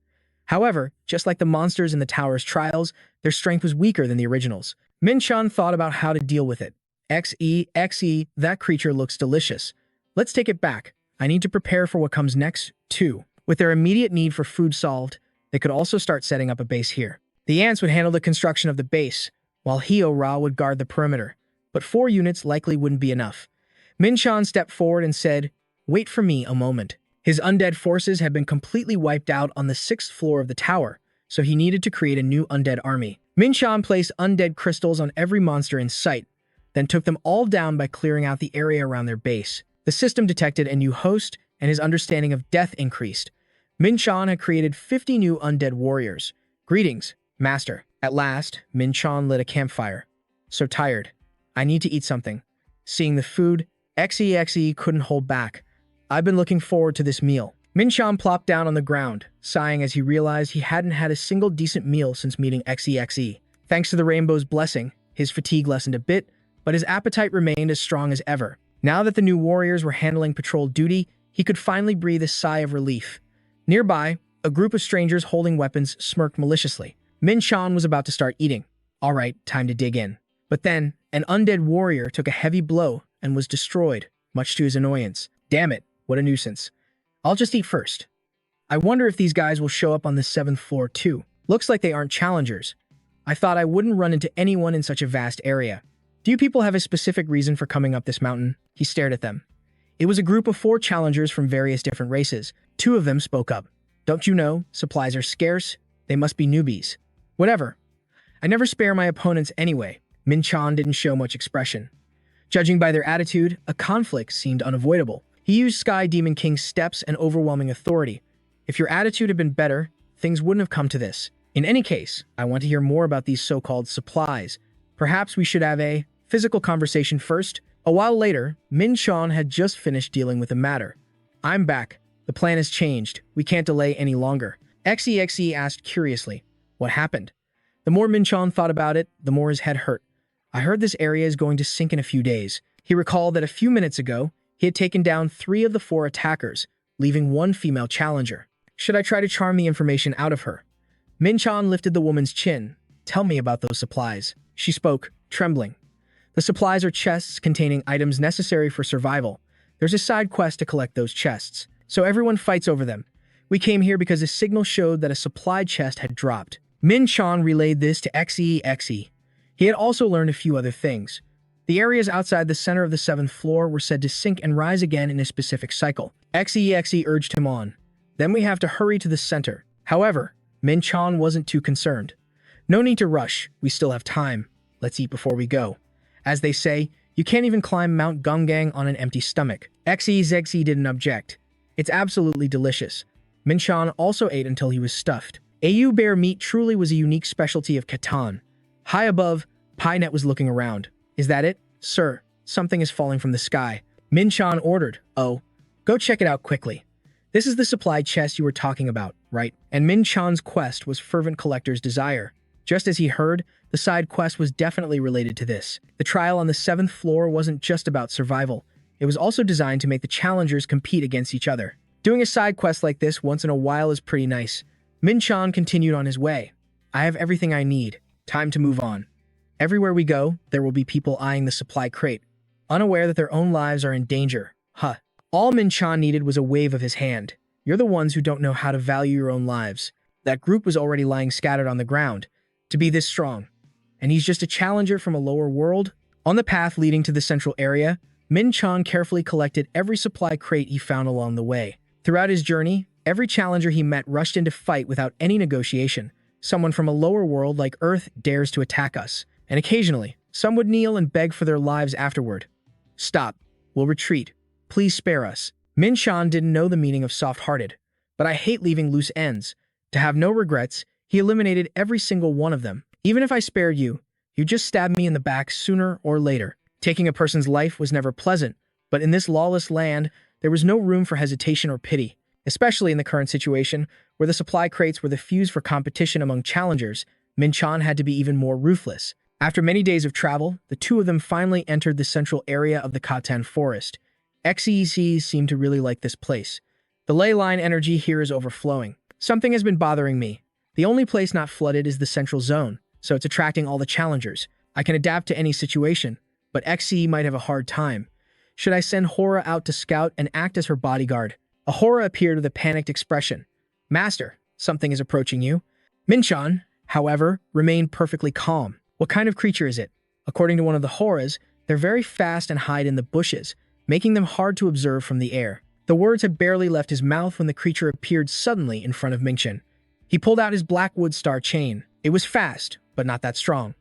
However, just like the monsters in the tower's trials, their strength was weaker than the originals. Min-chan thought about how to deal with it. XE, that creature looks delicious. Let's take it back. I need to prepare for what comes next, too. With their immediate need for food solved, they could also start setting up a base here. The ants would handle the construction of the base, while Hyo-Ra would guard the perimeter. But 4 units likely wouldn't be enough. Min-chan stepped forward and said, "Wait for me a moment." His undead forces had been completely wiped out on the 6th floor of the tower, so he needed to create a new undead army. Min-chan placed undead crystals on every monster in sight, then took them all down by clearing out the area around their base. The system detected a new host, and his understanding of death increased. Min-chan had created 50 new undead warriors. Greetings, Master. At last, Min-chan lit a campfire. So tired. I need to eat something. Seeing the food, XE couldn't hold back. I've been looking forward to this meal. Min-chan plopped down on the ground, sighing as he realized he hadn't had a single decent meal since meeting XE. Thanks to the rainbow's blessing, his fatigue lessened a bit, but his appetite remained as strong as ever. Now that the new warriors were handling patrol duty, he could finally breathe a sigh of relief. Nearby, a group of strangers holding weapons smirked maliciously. Min-chan was about to start eating. All right, time to dig in. But then, an undead warrior took a heavy blow and was destroyed, much to his annoyance. Damn it, what a nuisance. I'll just eat first. I wonder if these guys will show up on the 7th floor too. Looks like they aren't challengers. I thought I wouldn't run into anyone in such a vast area. Do you people have a specific reason for coming up this mountain? He stared at them. It was a group of 4 challengers from various different races. 2 of them spoke up. Don't you know, supplies are scarce? They must be newbies. Whatever. I never spare my opponents anyway. Min-chan didn't show much expression. Judging by their attitude, a conflict seemed unavoidable. He used Sky Demon King's steps and overwhelming authority. If your attitude had been better, things wouldn't have come to this. In any case, I want to hear more about these so-called supplies. Perhaps we should have a physical conversation first. A while later, Min-chan had just finished dealing with the matter. I'm back. The plan has changed. We can't delay any longer. XE asked curiously, what happened? The more Min-chan thought about it, the more his head hurt. I heard this area is going to sink in a few days. He recalled that a few minutes ago, he had taken down 3 of the 4 attackers, leaving 1 female challenger. Should I try to charm the information out of her? Min-chan lifted the woman's chin. tell me about those supplies. She spoke, trembling. The supplies are chests containing items necessary for survival. There's a side quest to collect those chests, so everyone fights over them. We came here because a signal showed that a supply chest had dropped. Min Chan relayed this to XEXE. He had also learned a few other things. The areas outside the center of the 7th floor were said to sink and rise again in a specific cycle. XEXE urged him on. Then we have to hurry to the center. However, Min Chan wasn't too concerned. No need to rush, we still have time. Let's eat before we go. As they say, you can't even climb Mount Gungang on an empty stomach. XEXE didn't object. It's absolutely delicious. Min Chan also ate until he was stuffed. AU bear meat truly was a unique specialty of Catan. High above, Pienet was looking around. Is that it? Sir, something is falling from the sky. Min Chan ordered. Oh, go check it out quickly. This is the supply chest you were talking about, right? And Min Chan's quest was fervent collector's desire. Just as he heard, the side quest was definitely related to this. The trial on the 7th floor wasn't just about survival. It was also designed to make the challengers compete against each other. Doing a side quest like this once in a while is pretty nice. Min Chan continued on his way. I have everything I need. Time to move on. Everywhere we go, there will be people eyeing the supply crate, unaware that their own lives are in danger. Huh. All Min Chan needed was a wave of his hand. You're the ones who don't know how to value your own lives. That group was already lying scattered on the ground. To be this strong. And he's just a challenger from a lower world? On the path leading to the central area, Min Chan carefully collected every supply crate he found along the way. Throughout his journey, every challenger he met rushed into fight without any negotiation. Someone from a lower world like Earth dares to attack us. And occasionally, some would kneel and beg for their lives afterward. Stop. We'll retreat. Please spare us. Min Chan didn't know the meaning of soft-hearted, but I hate leaving loose ends. To have no regrets, he eliminated every single one of them. Even if I spared you, you'd just stab me in the back sooner or later. Taking a person's life was never pleasant, but in this lawless land, there was no room for hesitation or pity, especially in the current situation, where the supply crates were the fuse for competition among challengers. Min Chan had to be even more ruthless. After many days of travel, the two of them finally entered the central area of the Catan forest. XECs seem to really like this place. The ley line energy here is overflowing. Something has been bothering me. The only place not flooded is the central zone, so it's attracting all the challengers. I can adapt to any situation, but XE might have a hard time. Should I send Hora out to scout and act as her bodyguard? Ahura appeared with a panicked expression. Master, something is approaching you. Min Chan, however, remained perfectly calm. What kind of creature is it? According to one of the Horas, they're very fast and hide in the bushes, making them hard to observe from the air. The words had barely left his mouth when the creature appeared suddenly in front of Mingchen. He pulled out his black wood star chain. It was fast, but not that strong.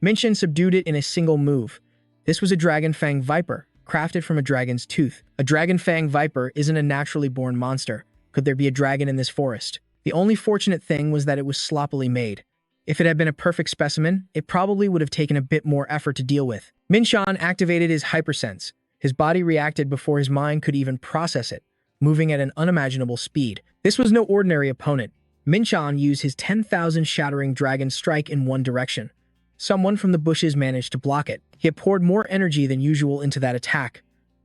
Mingchen subdued it in a single move. This was a dragon fang viper, crafted from a dragon's tooth. A dragon fang viper isn't a naturally born monster. Could there be a dragon in this forest? The only fortunate thing was that it was sloppily made. If it had been a perfect specimen, it probably would have taken a bit more effort to deal with. Min Chan activated his hypersense. His body reacted before his mind could even process it, moving at an unimaginable speed. This was no ordinary opponent. Min Chan used his 10,000 shattering dragon strike in one direction. Someone from the bushes managed to block it. He had poured more energy than usual into that attack.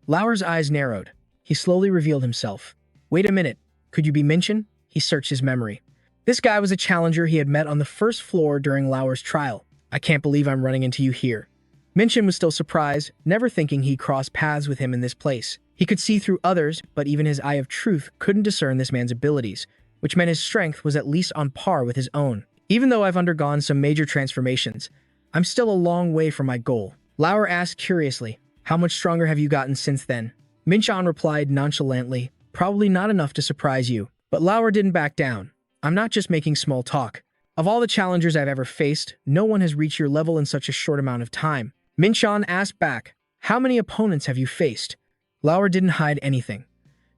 Lauer's eyes narrowed. He slowly revealed himself. Wait a minute. Could you be Minchen? He searched his memory. This guy was a challenger he had met on the first floor during Lauer's trial. I can't believe I'm running into you here. Minchen was still surprised, never thinking he'd cross paths with him in this place. He could see through others, but even his eye of truth couldn't discern this man's abilities, which meant his strength was at least on par with his own. Even though I've undergone some major transformations, I'm still a long way from my goal. Lauer asked curiously, how much stronger have you gotten since then? Minchen replied nonchalantly, probably not enough to surprise you. But Lauer didn't back down. I'm not just making small talk. Of all the challengers I've ever faced, no one has reached your level in such a short amount of time. Minchen asked back, how many opponents have you faced? Lauer didn't hide anything.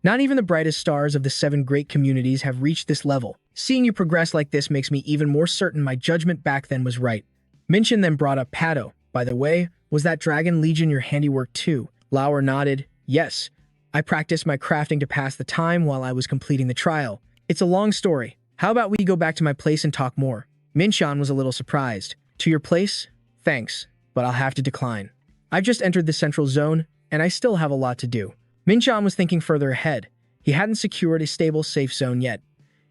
Not even the brightest stars of the 7 great communities have reached this level. Seeing you progress like this makes me even more certain my judgment back then was right. Minchen then brought up Pado. By the way, was that Dragon Legion your handiwork too? Lauer nodded. Yes. I practiced my crafting to pass the time while I was completing the trial. It's a long story. How about we go back to my place and talk more? Minchen was a little surprised. To your place? Thanks, but I'll have to decline. I've just entered the central zone, and I still have a lot to do. Minchen was thinking further ahead. He hadn't secured a stable safe zone yet.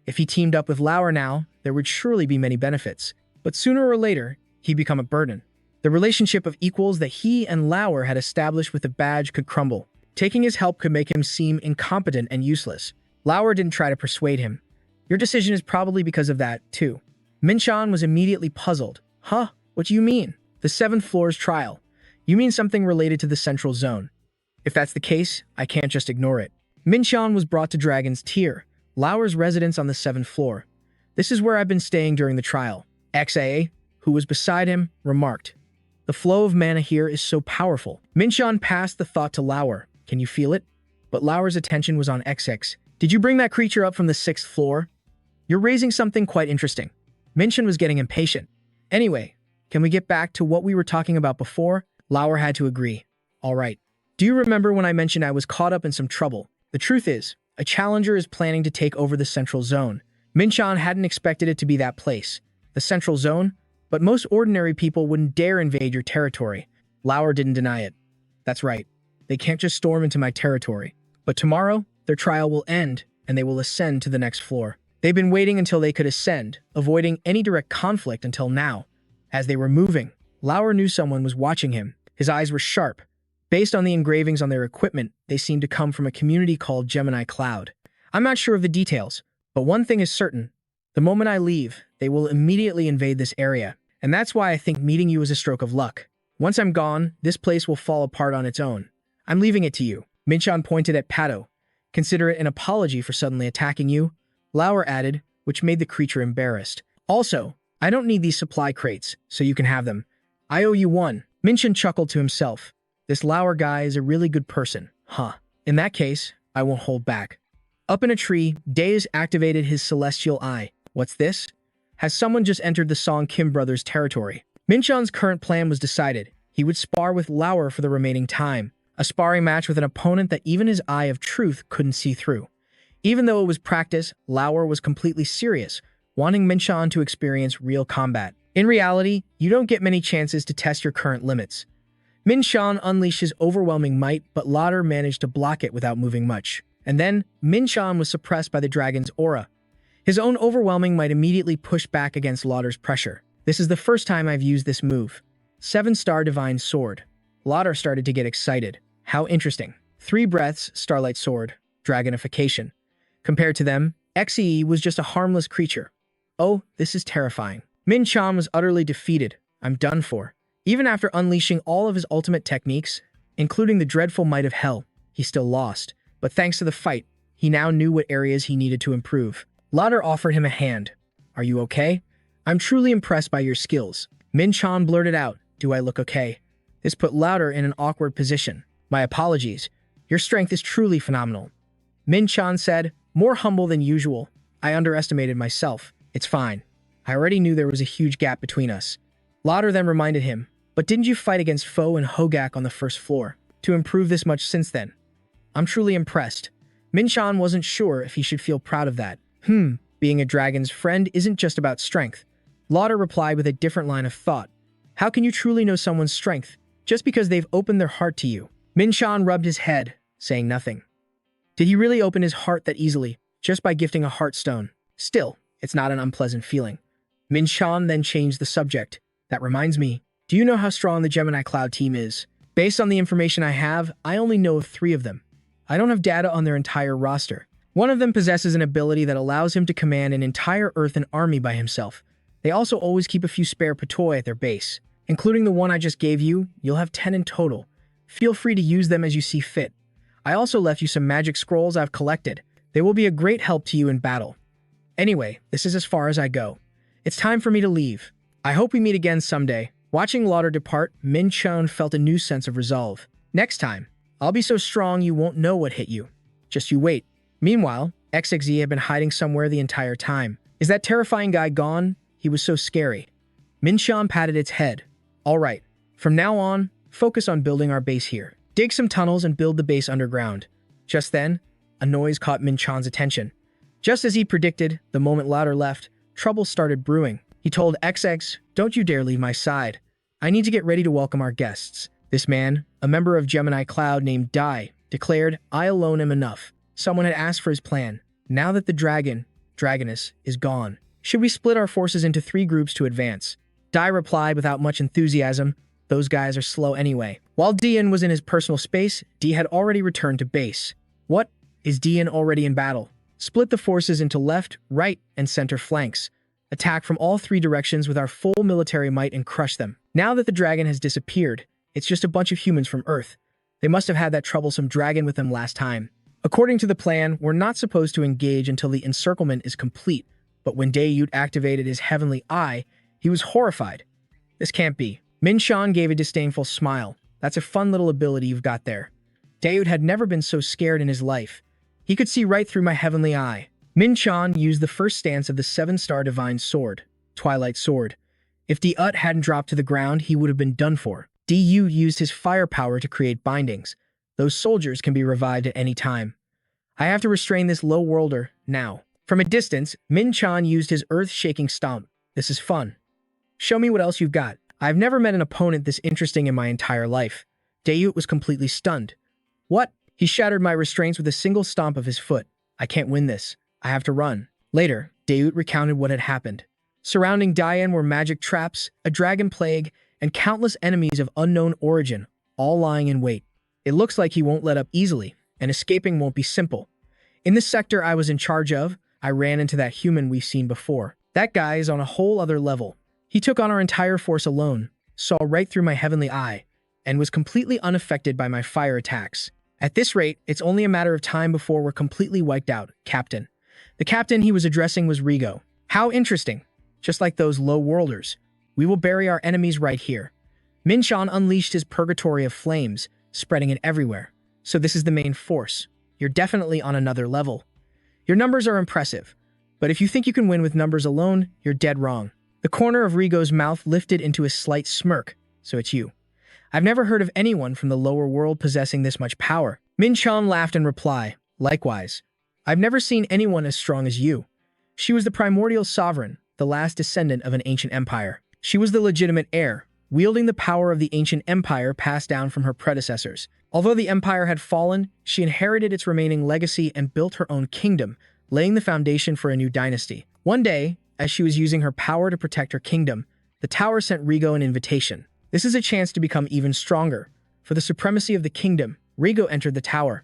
If he teamed up with Lauer now, there would surely be many benefits. but sooner or later, he'd become a burden. The relationship of equals that he and Lauer had established with the badge could crumble. Taking his help could make him seem incompetent and useless. Lauer didn't try to persuade him. Your decision is probably because of that, too. Minshan was immediately puzzled. Huh? What do you mean? The 7th floor's trial. You mean something related to the central zone. If that's the case, I can't just ignore it. Minshan was brought to Dragon's Tier, Lauer's residence on the 7th floor. This is where I've been staying during the trial. XA, who was beside him, remarked. The flow of mana here is so powerful. Minshan passed the thought to Lauer. Can you feel it? But Lauer's attention was on XX. Did you bring that creature up from the 6th floor? You're raising something quite interesting. Minshan was getting impatient. Anyway, can we get back to what we were talking about before? Lauer had to agree. All right. Do you remember when I mentioned I was caught up in some trouble? The truth is, a challenger is planning to take over the central zone. Minshan hadn't expected it to be that place, the central zone, but most ordinary people wouldn't dare invade your territory. Lauer didn't deny it. That's right. They can't just storm into my territory. But tomorrow, their trial will end, and they will ascend to the next floor. They've been waiting until they could ascend, avoiding any direct conflict until now. As they were moving, Lauer knew someone was watching him. His eyes were sharp. Based on the engravings on their equipment, they seemed to come from a community called Gemini Cloud. I'm not sure of the details, but one thing is certain. The moment I leave, they will immediately invade this area, and that's why I think meeting you is a stroke of luck. Once I'm gone, this place will fall apart on its own. I'm leaving it to you. Minshan pointed at Pato. Consider it an apology for suddenly attacking you, Lauer added, which made the creature embarrassed. Also, I don't need these supply crates, so you can have them. I owe you one. Minshan chuckled to himself. This Lauer guy is a really good person, huh? In that case, I won't hold back. Up in a tree, Daze activated his celestial eye. What's this? Has someone just entered the Song Kim brothers' territory? Minshan's current plan was decided. He would spar with Lauer for the remaining time, a sparring match with an opponent that even his eye of truth couldn't see through. Even though it was practice, Lauer was completely serious, wanting Minshan to experience real combat. In reality, you don't get many chances to test your current limits. Minshan unleashed his overwhelming might, but Lauder managed to block it without moving much. And then, Minshan was suppressed by the dragon's aura. His own overwhelming might immediately pushed back against Lauder's pressure. This is the first time I've used this move. 7-star Divine Sword. Lauder started to get excited. How interesting. 3 breaths, Starlight Sword, Dragonification. Compared to them, XE was just a harmless creature. Oh, this is terrifying. Minshan was utterly defeated. I'm done for. Even after unleashing all of his ultimate techniques, including the dreadful might of hell, he still lost. But thanks to the fight, he now knew what areas he needed to improve. Lauder offered him a hand. Are you okay? I'm truly impressed by your skills. Minshan blurted out, do I look okay? This put Lauder in an awkward position. My apologies. Your strength is truly phenomenal. Minshan said, more humble than usual. I underestimated myself. It's fine. I already knew there was a huge gap between us. Lauder then reminded him, but didn't you fight against Foe and Hogak on the 1st floor to improve this much since then? I'm truly impressed. Minshan wasn't sure if he should feel proud of that. Being a dragon's friend isn't just about strength. Lauder replied with a different line of thought. How can you truly know someone's strength just because they've opened their heart to you? Minshan rubbed his head, saying nothing. Did he really open his heart that easily, just by gifting a heartstone? Still, it's not an unpleasant feeling. Minshan then changed the subject. That reminds me, do you know how strong the Gemini Cloud team is? Based on the information I have, I only know of 3 of them. I don't have data on their entire roster. One of them possesses an ability that allows him to command an entire Earthen army by himself. They also always keep a few spare patoi at their base. Including the one I just gave you, you'll have 10 in total. Feel free to use them as you see fit. I also left you some magic scrolls I've collected. They will be a great help to you in battle. Anyway, this is as far as I go. It's time for me to leave. I hope we meet again someday. Watching Lauder depart, Minshan felt a new sense of resolve. Next time, I'll be so strong you won't know what hit you. Just you wait. Meanwhile, XXZ had been hiding somewhere the entire time. Is that terrifying guy gone? He was so scary. Minshan patted its head. All right, from now on, focus on building our base here. Dig some tunnels and build the base underground. Just then, a noise caught Minshan's attention. Just as he predicted, the moment Lauder left, trouble started brewing. He told XX, don't you dare leave my side. I need to get ready to welcome our guests. This man, a member of Gemini Cloud named Dai, declared, I alone am enough. Someone had asked for his plan. Now that the dragoness, is gone, Should we split our forces into 3 groups to advance? Dai replied without much enthusiasm. Those guys are slow anyway. While Dian was in his personal space, Di had already returned to base. What? Is Dian already in battle? Split the forces into left, right, and center flanks. Attack from all 3 directions with our full military might and crush them. Now that the dragon has disappeared, it's just a bunch of humans from Earth. They must have had that troublesome dragon with them last time. According to the plan, we're not supposed to engage until the encirclement is complete, but when Daeyut activated his heavenly eye, he was horrified. This can't be. Min Shan gave a disdainful smile. That's a fun little ability you've got there. Daeyut had never been so scared in his life. He could see right through my heavenly eye. Min Shan used the first stance of the 7-star divine sword, Twilight Sword. If Daeyut hadn't dropped to the ground, he would have been done for. Daeyut used his firepower to create bindings. Those soldiers can be revived at any time. I have to restrain this low-worlder now. From a distance, Min Shan used his earth-shaking stomp. This is fun. Show me what else you've got. I've never met an opponent this interesting in my entire life. Daeyut was completely stunned. What? He shattered my restraints with a single stomp of his foot. I can't win this. I have to run. Later, Daeyut recounted what had happened. Surrounding Dian were magic traps, a dragon plague, and countless enemies of unknown origin, all lying in wait. It looks like he won't let up easily, and escaping won't be simple. In the sector I was in charge of, I ran into that human we've seen before. That guy is on a whole other level. He took on our entire force alone, saw right through my heavenly eye, and was completely unaffected by my fire attacks. At this rate, it's only a matter of time before we're completely wiped out, Captain. The captain he was addressing was Rigo. How interesting. Just like those low-worlders. We will bury our enemies right here. Min Shan unleashed his purgatory of flames, spreading it everywhere. So this is the main force. You're definitely on another level. Your numbers are impressive, but if you think you can win with numbers alone, you're dead wrong. The corner of Rigo's mouth lifted into a slight smirk. So it's you. I've never heard of anyone from the lower world possessing this much power. Min Shan laughed in reply. Likewise. I've never seen anyone as strong as you. She was the primordial sovereign, the last descendant of an ancient empire. She was the legitimate heir, wielding the power of the ancient empire passed down from her predecessors. Although the empire had fallen, she inherited its remaining legacy and built her own kingdom, laying the foundation for a new dynasty. One day, as she was using her power to protect her kingdom, the tower sent Rigo an invitation. This is a chance to become even stronger. For the supremacy of the kingdom, Rigo entered the tower.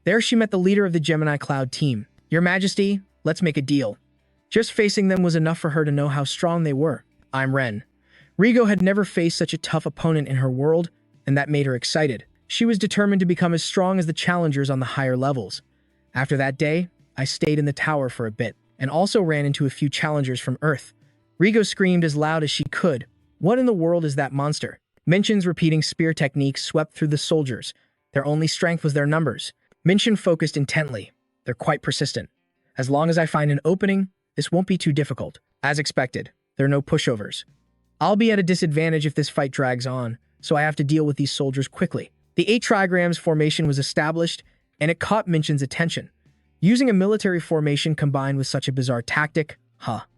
There she met the leader of the Gemini Cloud team. Your Majesty, let's make a deal. Just facing them was enough for her to know how strong they were. I'm Ren. Rigo had never faced such a tough opponent in her world, and that made her excited. She was determined to become as strong as the challengers on the higher levels. After that day, I stayed in the tower for a bit, and also ran into a few challengers from Earth. Rigo screamed as loud as she could. What in the world is that monster? Minchin's repeating spear techniques swept through the soldiers. Their only strength was their numbers. Minchin focused intently. They're quite persistent. As long as I find an opening, this won't be too difficult. As expected, there are no pushovers. I'll be at a disadvantage if this fight drags on, so I have to deal with these soldiers quickly. The 8 trigrams formation was established, and it caught Minchin's attention. Using a military formation combined with such a bizarre tactic,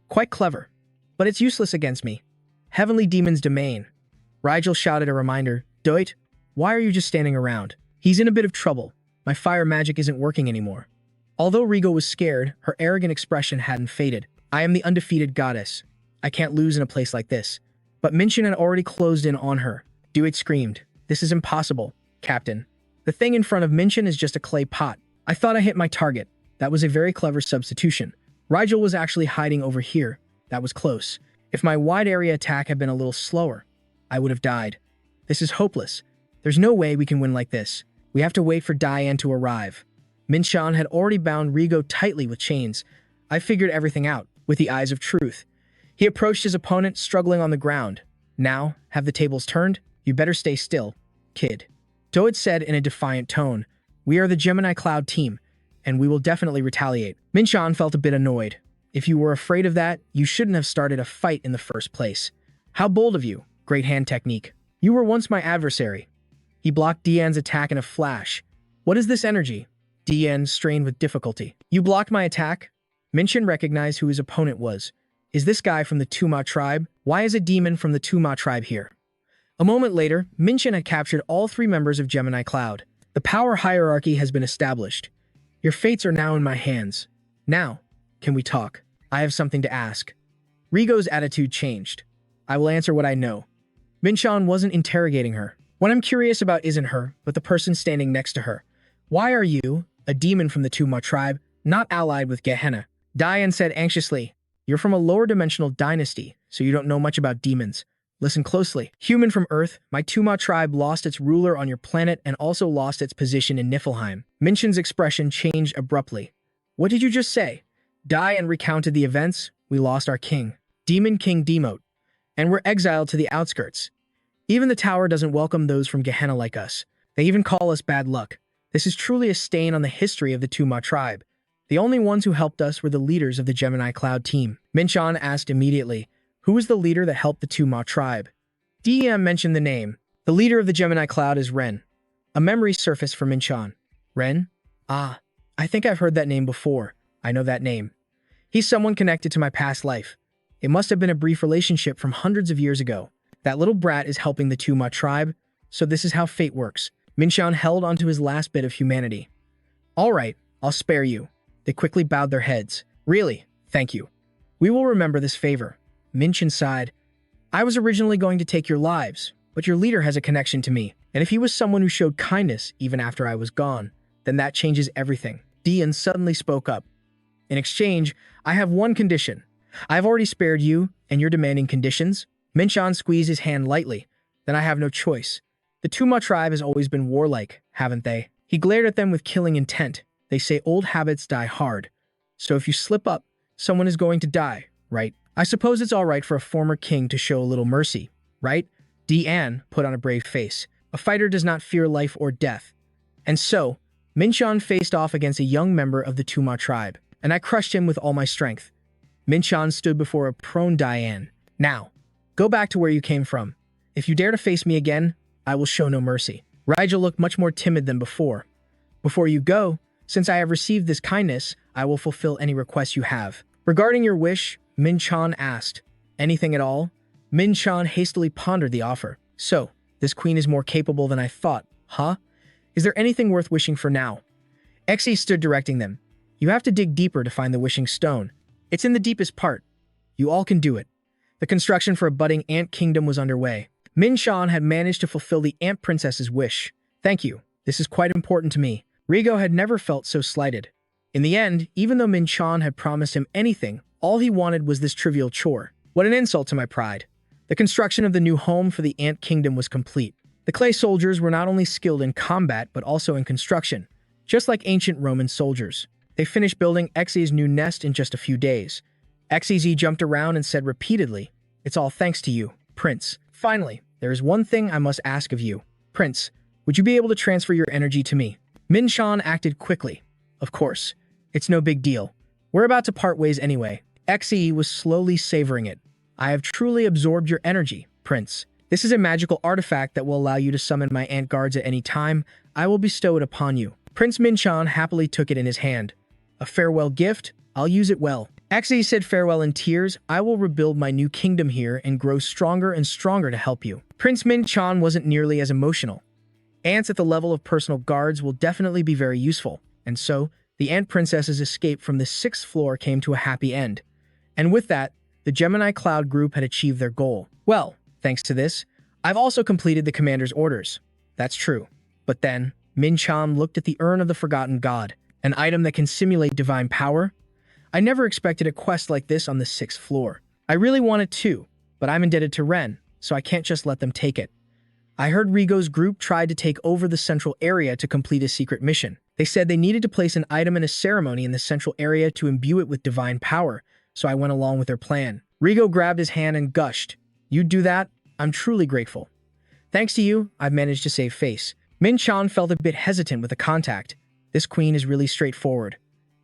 quite clever. But it's useless against me. Heavenly Demon's Domain. Rigel shouted a reminder. Doit, why are you just standing around? He's in a bit of trouble. My fire magic isn't working anymore. Although Rigo was scared, her arrogant expression hadn't faded. I am the undefeated goddess. I can't lose in a place like this. But Minchin had already closed in on her. Doit screamed. This is impossible, Captain. The thing in front of Minchin is just a clay pot. I thought I hit my target. That was a very clever substitution. Rigel was actually hiding over here. That was close. If my wide area attack had been a little slower, I would have died. This is hopeless. There's no way we can win like this. We have to wait for Diane to arrive. Min Shan had already bound Rigo tightly with chains. I figured everything out, with the eyes of truth. He approached his opponent, struggling on the ground. Now, have the tables turned? You better stay still, kid. Doit said in a defiant tone. We are the Gemini Cloud team, and we will definitely retaliate. Min Shan felt a bit annoyed. If you were afraid of that, you shouldn't have started a fight in the first place. How bold of you. Great hand technique. You were once my adversary. He blocked Dian's attack in a flash. What is this energy? Dian strained with difficulty. You blocked my attack? Minchin recognized who his opponent was. Is this guy from the Tuma tribe? Why is a demon from the Tuma tribe here? A moment later, Minchin had captured all 3 members of Gemini Cloud. The power hierarchy has been established. Your fates are now in my hands. Now, can we talk? I have something to ask. Rigo's attitude changed. I will answer what I know. Minshan wasn't interrogating her. What I'm curious about isn't her, but the person standing next to her. Why are you, a demon from the Tuma tribe, not allied with Gehenna? Diane said anxiously, you're from a lower dimensional dynasty, so you don't know much about demons. Listen closely. Human from Earth, my Tuma tribe lost its ruler on your planet and also lost its position in Niflheim. Minshan's expression changed abruptly. What did you just say? Diane recounted the events. We lost our king, Demon King Demote, and we're exiled to the outskirts. Even the tower doesn't welcome those from Gehenna like us. They even call us bad luck. This is truly a stain on the history of the Tuma tribe. The only ones who helped us were the leaders of the Gemini Cloud team. Minshan asked immediately, who was the leader that helped the Tuma tribe? DM mentioned the name. The leader of the Gemini Cloud is Ren. A memory surfaced for Minshan. Ren? Ah, I think I've heard that name before. I know that name. He's someone connected to my past life. It must have been a brief relationship from hundreds of years ago. That little brat is helping the Tuma tribe, so this is how fate works. Minshan held onto his last bit of humanity. All right, I'll spare you. They quickly bowed their heads. Really, thank you. We will remember this favor. Minshan sighed. I was originally going to take your lives, but your leader has a connection to me, and if he was someone who showed kindness even after I was gone, then that changes everything. Dian suddenly spoke up. In exchange, I have one condition. I have already spared you, and you're demanding conditions? Minshan squeezed his hand lightly. Then I have no choice. The Tuma tribe has always been warlike, haven't they? He glared at them with killing intent. They say old habits die hard. So if you slip up, someone is going to die, right? I suppose it's all right for a former king to show a little mercy, right? Dian put on a brave face. A fighter does not fear life or death. And so, Minshan faced off against a young member of the Tuma tribe, and I crushed him with all my strength. Minshan stood before a prone Dian. Now, go back to where you came from. If you dare to face me again, I will show no mercy. Rigel looked much more timid than before. Before you go, since I have received this kindness, I will fulfill any request you have. Regarding your wish, Minshan asked, anything at all? Minshan hastily pondered the offer. So, this queen is more capable than I thought, huh? Is there anything worth wishing for now? Exi stood directing them. You have to dig deeper to find the wishing stone. It's in the deepest part. You all can do it. The construction for a budding ant kingdom was underway. Minshan had managed to fulfill the ant princess's wish. Thank you. This is quite important to me. Rigo had never felt so slighted. In the end, even though Minshan had promised him anything, all he wanted was this trivial chore. What an insult to my pride. The construction of the new home for the ant kingdom was complete. The clay soldiers were not only skilled in combat, but also in construction, just like ancient Roman soldiers. They finished building Exi's new nest in just a few days. Exi jumped around and said repeatedly, it's all thanks to you, Prince. Finally, there is one thing I must ask of you. Prince, would you be able to transfer your energy to me? Minshan acted quickly. Of course. It's no big deal. We're about to part ways anyway. Exi was slowly savoring it. I have truly absorbed your energy, Prince. This is a magical artifact that will allow you to summon my ant guards at any time. I will bestow it upon you. Prince Minshan happily took it in his hand. A farewell gift? I'll use it well. Exi said farewell in tears. I will rebuild my new kingdom here and grow stronger and stronger to help you. Prince Minshan wasn't nearly as emotional. Ants at the level of personal guards will definitely be very useful, and so, the ant princess's escape from the 6th floor came to a happy end. And with that, the Gemini Cloud group had achieved their goal. Well, thanks to this, I've also completed the commander's orders. That's true. But then, Minshan looked at the Urn of the Forgotten God, an item that can simulate divine power. I never expected a quest like this on the 6th floor. I really want it too, but I'm indebted to Ren, so I can't just let them take it. I heard Rigo's group tried to take over the central area to complete a secret mission. They said they needed to place an item in a ceremony in the central area to imbue it with divine power, so I went along with their plan. Rigo grabbed his hand and gushed. You'd do that? I'm truly grateful. Thanks to you, I've managed to save face. Minshan felt a bit hesitant with the contact. This queen is really straightforward.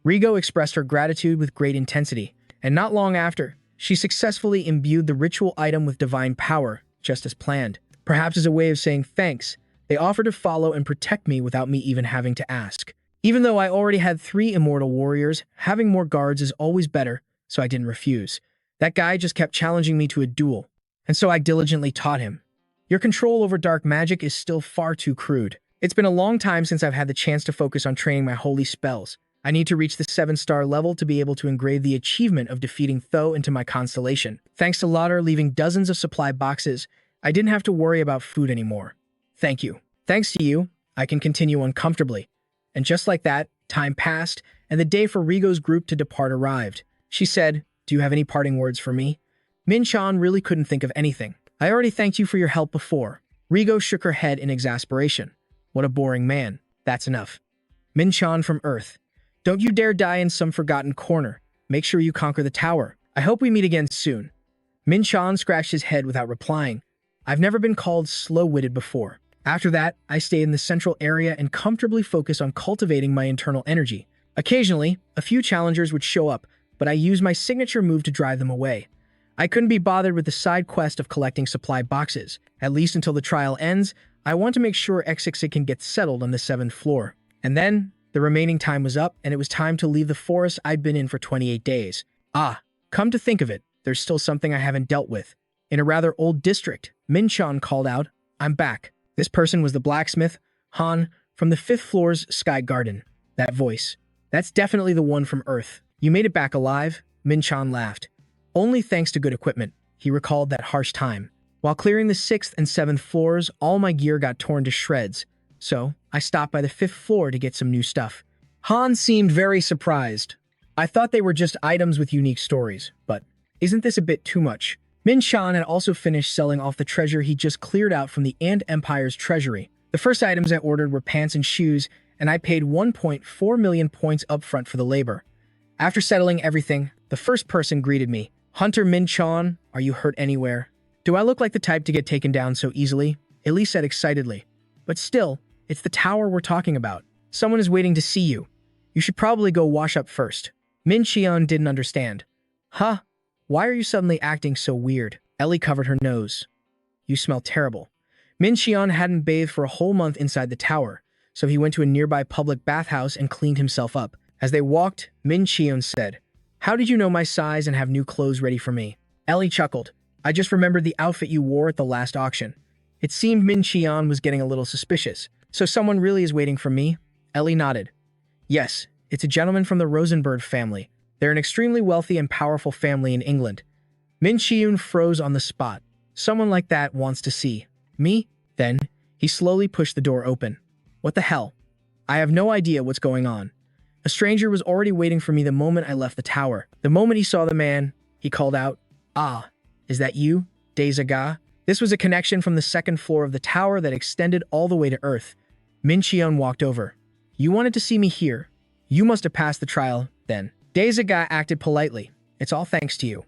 Rigo expressed her gratitude with great intensity, and not long after, she successfully imbued the ritual item with divine power, just as planned. Perhaps as a way of saying thanks, they offered to follow and protect me without me even having to ask. Even though I already had 3 immortal warriors, having more guards is always better, so I didn't refuse. That guy just kept challenging me to a duel, and so I diligently taught him. Your control over dark magic is still far too crude. It's been a long time since I've had the chance to focus on training my holy spells. I need to reach the 7-star level to be able to engrave the achievement of defeating Tho into my constellation. Thanks to Lauder leaving dozens of supply boxes, I didn't have to worry about food anymore. Thank you. Thanks to you, I can continue on comfortably. And just like that, time passed, and the day for Rigo's group to depart arrived. She said, "Do you have any parting words for me?" Min-chan really couldn't think of anything. "I already thanked you for your help before." Rigo shook her head in exasperation. What a boring man. That's enough. Min-chan from Earth. Don't you dare die in some forgotten corner. Make sure you conquer the tower. I hope we meet again soon. Min-chan scratched his head without replying. I've never been called slow-witted before. After that, I stayed in the central area and comfortably focused on cultivating my internal energy. Occasionally, a few challengers would show up, but I used my signature move to drive them away. I couldn't be bothered with the side quest of collecting supply boxes. At least until the trial ends, I want to make sure X6 can get settled on the 7th floor. And then, the remaining time was up, and it was time to leave the forest I'd been in for 28 days. Ah, come to think of it, there's still something I haven't dealt with. In a rather old district, Min-chan called out, I'm back. This person was the blacksmith, Han, from the 5th floor's Sky Garden. That voice. That's definitely the one from Earth. You made it back alive? Min-chan laughed. Only thanks to good equipment. He recalled that harsh time. While clearing the 6th and 7th floors, all my gear got torn to shreds. So, I stopped by the 5th floor to get some new stuff. Han seemed very surprised. I thought they were just items with unique stories, but isn't this a bit too much? Min-chan had also finished selling off the treasure he just cleared out from the Ant Empire's treasury. The first items I ordered were pants and shoes, and I paid 1.4 million points upfront for the labor. After settling everything, the first person greeted me. Hunter Min-chan, are you hurt anywhere? Do I look like the type to get taken down so easily? Elise said excitedly. But still, it's the tower we're talking about. Someone is waiting to see you. You should probably go wash up first. Min-chan didn't understand. Huh? Why are you suddenly acting so weird? Ellie covered her nose. You smell terrible. Min-chan hadn't bathed for a whole month inside the tower, so he went to a nearby public bathhouse and cleaned himself up. As they walked, Min-chan said, How did you know my size and have new clothes ready for me? Ellie chuckled. I just remembered the outfit you wore at the last auction. It seemed Min-chan was getting a little suspicious. So someone really is waiting for me? Ellie nodded. Yes, it's a gentleman from the Rosenberg family. They're an extremely wealthy and powerful family in England. Min-chan froze on the spot. Someone like that wants to see me? Then, he slowly pushed the door open. What the hell? I have no idea what's going on. A stranger was already waiting for me the moment I left the tower. The moment he saw the man, he called out, Ah, is that you, Deizaga? This was a connection from the 2nd floor of the tower that extended all the way to Earth. Min-chan walked over. You wanted to see me here. You must have passed the trial, then. Deizaga acted politely. It's all thanks to you.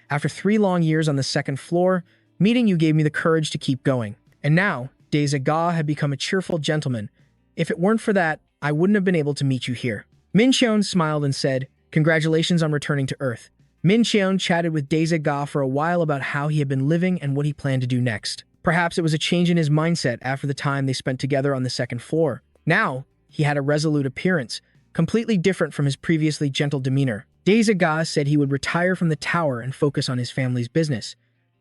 After 3 long years on the 2nd floor, meeting you gave me the courage to keep going. And now, Deizaga had become a cheerful gentleman. If it weren't for that, I wouldn't have been able to meet you here. Min-chan smiled and said, Congratulations on returning to Earth. Min-chan chatted with Deizaga for a while about how he had been living and what he planned to do next. Perhaps it was a change in his mindset after the time they spent together on the 2nd floor. Now, he had a resolute appearance, completely different from his previously gentle demeanor. Deizaga said he would retire from the tower and focus on his family's business.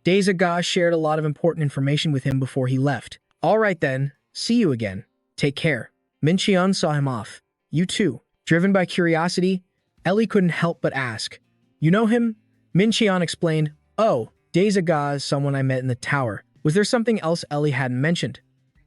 Deizaga shared a lot of important information with him before he left. All right then, see you again. Take care. Min-chan saw him off. You too. Driven by curiosity, Ellie couldn't help but ask. You know him? Min-chan explained. Oh, Deizaga is someone I met in the tower. Was there something else Ellie hadn't mentioned?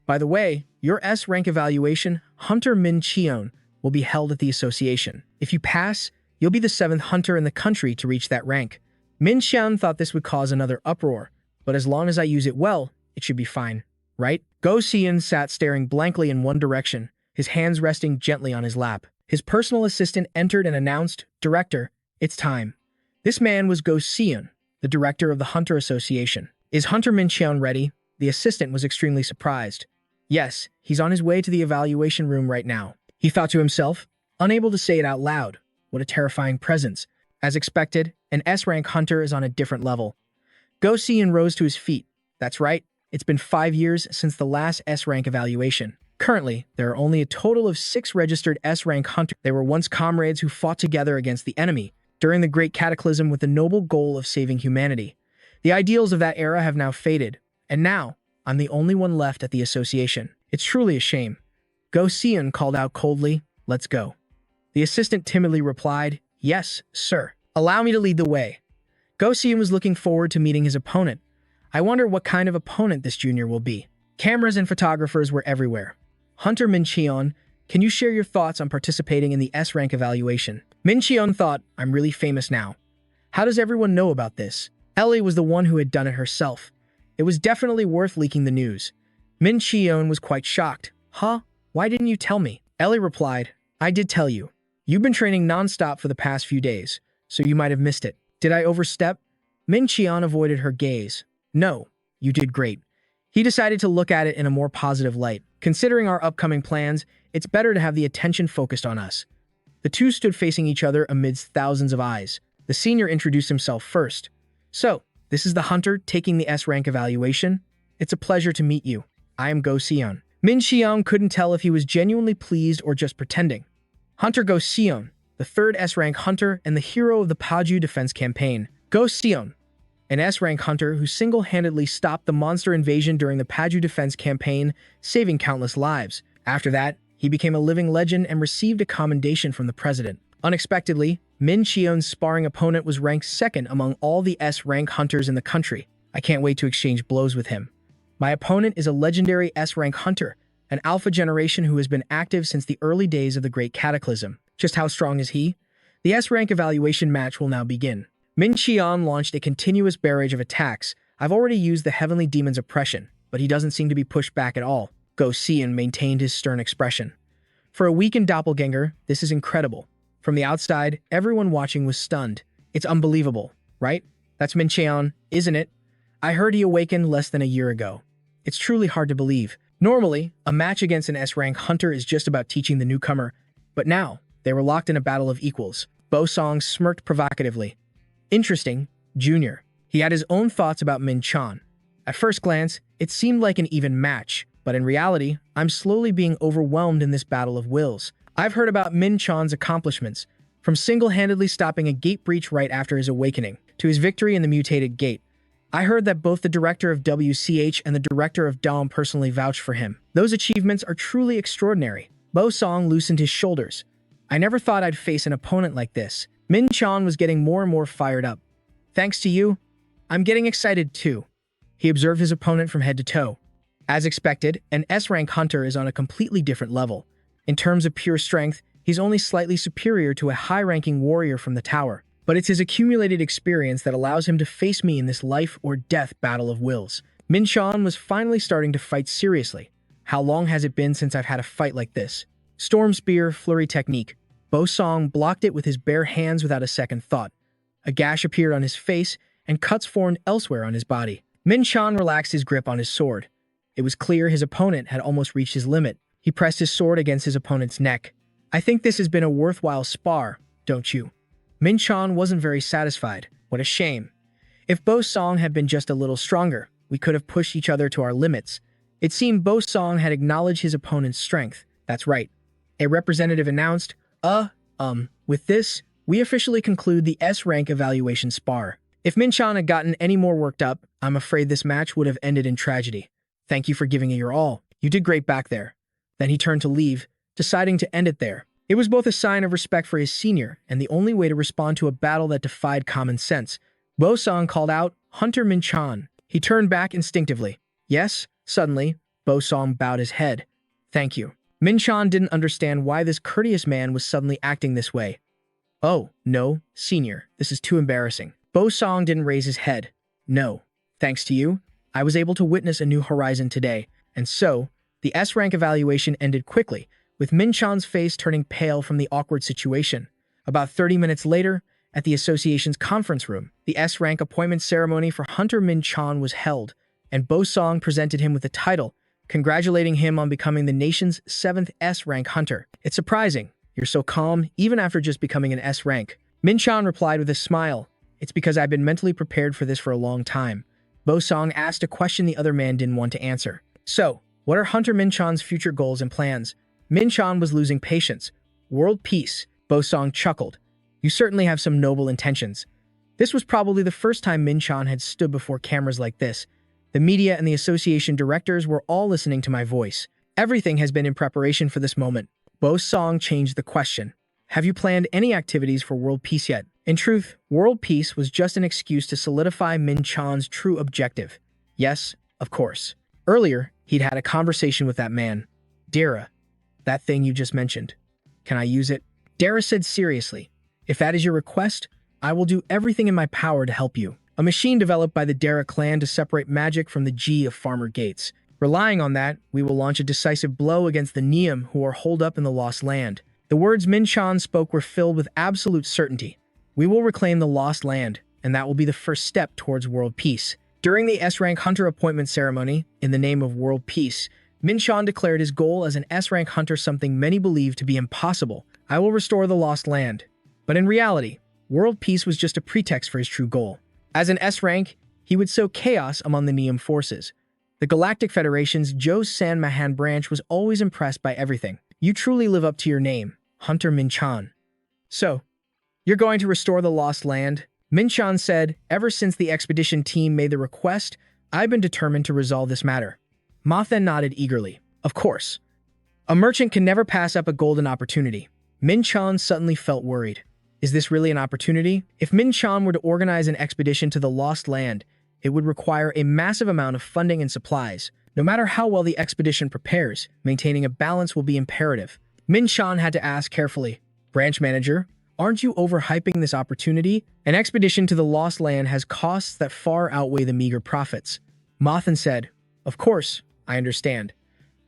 By the way, your S-rank evaluation, Hunter Min-chan, will be held at the association. If you pass, you'll be the 7th hunter in the country to reach that rank. Min-chan thought this would cause another uproar, but as long as I use it well, it should be fine, right? Go-Seon sat staring blankly in one direction, his hands resting gently on his lap. His personal assistant entered and announced, Director, it's time. This man was Go-Seon, the director of the Hunter Association. Is Hunter Min-chan ready? The assistant was extremely surprised. Yes, he's on his way to the evaluation room right now. He thought to himself, unable to say it out loud. What a terrifying presence. As expected, an S-rank hunter is on a different level. Go-Seon rose to his feet. That's right, it's been 5 years since the last S-rank evaluation. Currently, there are only a total of 6 registered S-rank hunters. They were once comrades who fought together against the enemy during the Great Cataclysm with the noble goal of saving humanity. The ideals of that era have now faded, and now, I'm the only one left at the association. It's truly a shame. Go-Seon called out coldly, Let's go. The assistant timidly replied, "Yes, sir. Allow me to lead the way." Go Seon was looking forward to meeting his opponent. I wonder what kind of opponent this junior will be. Cameras and photographers were everywhere. Hunter Min Cheon, can you share your thoughts on participating in the S rank evaluation? Min Cheon thought, I'm really famous now. How does everyone know about this? Ellie was the one who had done it herself. It was definitely worth leaking the news. Min Cheon was quite shocked. Huh? Why didn't you tell me? Ellie replied, I did tell you. You've been training non-stop for the past few days, so you might have missed it. Did I overstep? Min Cheon avoided her gaze. No, you did great. He decided to look at it in a more positive light. Considering our upcoming plans, it's better to have the attention focused on us. The two stood facing each other amidst thousands of eyes. The senior introduced himself first. So, this is the hunter taking the S rank evaluation. It's a pleasure to meet you. I am Go Seon. Min Cheon couldn't tell if he was genuinely pleased or just pretending. Hunter Go Seon, the third S-rank hunter and the hero of the Paju defense campaign. Go Seon, an S-rank hunter who single-handedly stopped the monster invasion during the Paju defense campaign, saving countless lives. After that, he became a living legend and received a commendation from the president. Unexpectedly, Min Cheon's sparring opponent was ranked second among all the S-rank hunters in the country. I can't wait to exchange blows with him. My opponent is a legendary S-rank hunter, an alpha generation who has been active since the early days of the Great Cataclysm. Just how strong is he? The S-rank evaluation match will now begin. Min Cheon launched a continuous barrage of attacks. I've already used the Heavenly Demon's oppression, but he doesn't seem to be pushed back at all. Go Seon maintained his stern expression. For a weakened doppelganger, this is incredible. From the outside, everyone watching was stunned. It's unbelievable, right? That's Min Cheon, isn't it? I heard he awakened less than a year ago. It's truly hard to believe. Normally, a match against an S-rank hunter is just about teaching the newcomer, but now, they were locked in a battle of equals. Bo Song smirked provocatively. Interesting, Junior. He had his own thoughts about Min Cheon. At first glance, it seemed like an even match, but in reality, I'm slowly being overwhelmed in this battle of wills. I've heard about Min Cheon's accomplishments, from single-handedly stopping a gate breach right after his awakening, to his victory in the mutated gate. I heard that both the director of WCH and the director of DOM personally vouched for him. Those achievements are truly extraordinary. Bo Song loosened his shoulders. I never thought I'd face an opponent like this. Min Cheon was getting more and more fired up. Thanks to you, I'm getting excited too. He observed his opponent from head to toe. As expected, an S-rank hunter is on a completely different level. In terms of pure strength, he's only slightly superior to a high-ranking warrior from the tower. But it's his accumulated experience that allows him to face me in this life-or-death battle of wills. Min Cheon was finally starting to fight seriously. How long has it been since I've had a fight like this? Storm Spear, Flurry Technique. Bo Song blocked it with his bare hands without a second thought. A gash appeared on his face, and cuts formed elsewhere on his body. Min Cheon relaxed his grip on his sword. It was clear his opponent had almost reached his limit. He pressed his sword against his opponent's neck. I think this has been a worthwhile spar, don't you? Min Cheon wasn't very satisfied. What a shame. If Bo Song had been just a little stronger, we could have pushed each other to our limits. It seemed Bo Song had acknowledged his opponent's strength. That's right. A representative announced, with this, we officially conclude the S-rank evaluation spar. If Min Cheon had gotten any more worked up, I'm afraid this match would have ended in tragedy. Thank you for giving it your all. You did great back there. Then he turned to leave, deciding to end it there. It was both a sign of respect for his senior and the only way to respond to a battle that defied common sense. Bo Song called out, Hunter Min Cheon. He turned back instinctively. Yes, suddenly, Bo Song bowed his head. Thank you. Min Cheon didn't understand why this courteous man was suddenly acting this way. Oh, no, senior, this is too embarrassing. Bo Song didn't raise his head. No, thanks to you, I was able to witness a new horizon today, and so, the S-rank evaluation ended quickly, with Min Cheon's face turning pale from the awkward situation. About 30 minutes later, at the association's conference room, the S-rank appointment ceremony for Hunter Min Cheon was held, and Bo Song presented him with the title, congratulating him on becoming the nation's 7th S-rank hunter. It's surprising. You're so calm, even after just becoming an S-rank. Min Cheon replied with a smile. It's because I've been mentally prepared for this for a long time. Bo Song asked a question the other man didn't want to answer. So, what are Hunter Min Cheon's future goals and plans? Min Cheon was losing patience. World peace, Bo Song chuckled. You certainly have some noble intentions. This was probably the first time Min Cheon had stood before cameras like this. The media and the association directors were all listening to my voice. Everything has been in preparation for this moment. Bo Song changed the question. Have you planned any activities for world peace yet? In truth, world peace was just an excuse to solidify Min Chan's true objective. Yes, of course. Earlier, he'd had a conversation with that man, Dara, that thing you just mentioned. Can I use it? Dara said seriously, if that is your request, I will do everything in my power to help you. A machine developed by the Dara clan to separate magic from the G of Farmer Gates. Relying on that, we will launch a decisive blow against the Neum who are holed up in the Lost Land. The words Min Chan spoke were filled with absolute certainty. We will reclaim the Lost Land, and that will be the first step towards world peace. During the S-rank hunter appointment ceremony, in the name of world peace, Min Chan declared his goal as an S-rank hunter something many believe to be impossible. I will restore the Lost Land. But in reality, world peace was just a pretext for his true goal. As an S-rank, he would sow chaos among the Neum forces. The Galactic Federation's Zhou San Mahan branch was always impressed by everything. You truly live up to your name, Hunter Min Chan. So, you're going to restore the Lost Land? Min Chan said, ever since the expedition team made the request, I've been determined to resolve this matter. Ma then nodded eagerly. Of course. A merchant can never pass up a golden opportunity. Min Chan suddenly felt worried. Is this really an opportunity? If Min Chan were to organize an expedition to the Lost Land, it would require a massive amount of funding and supplies. No matter how well the expedition prepares, maintaining a balance will be imperative. Min Chan had to ask carefully, Branch Manager, aren't you overhyping this opportunity? An expedition to the Lost Land has costs that far outweigh the meager profits. Mothan said, of course, I understand.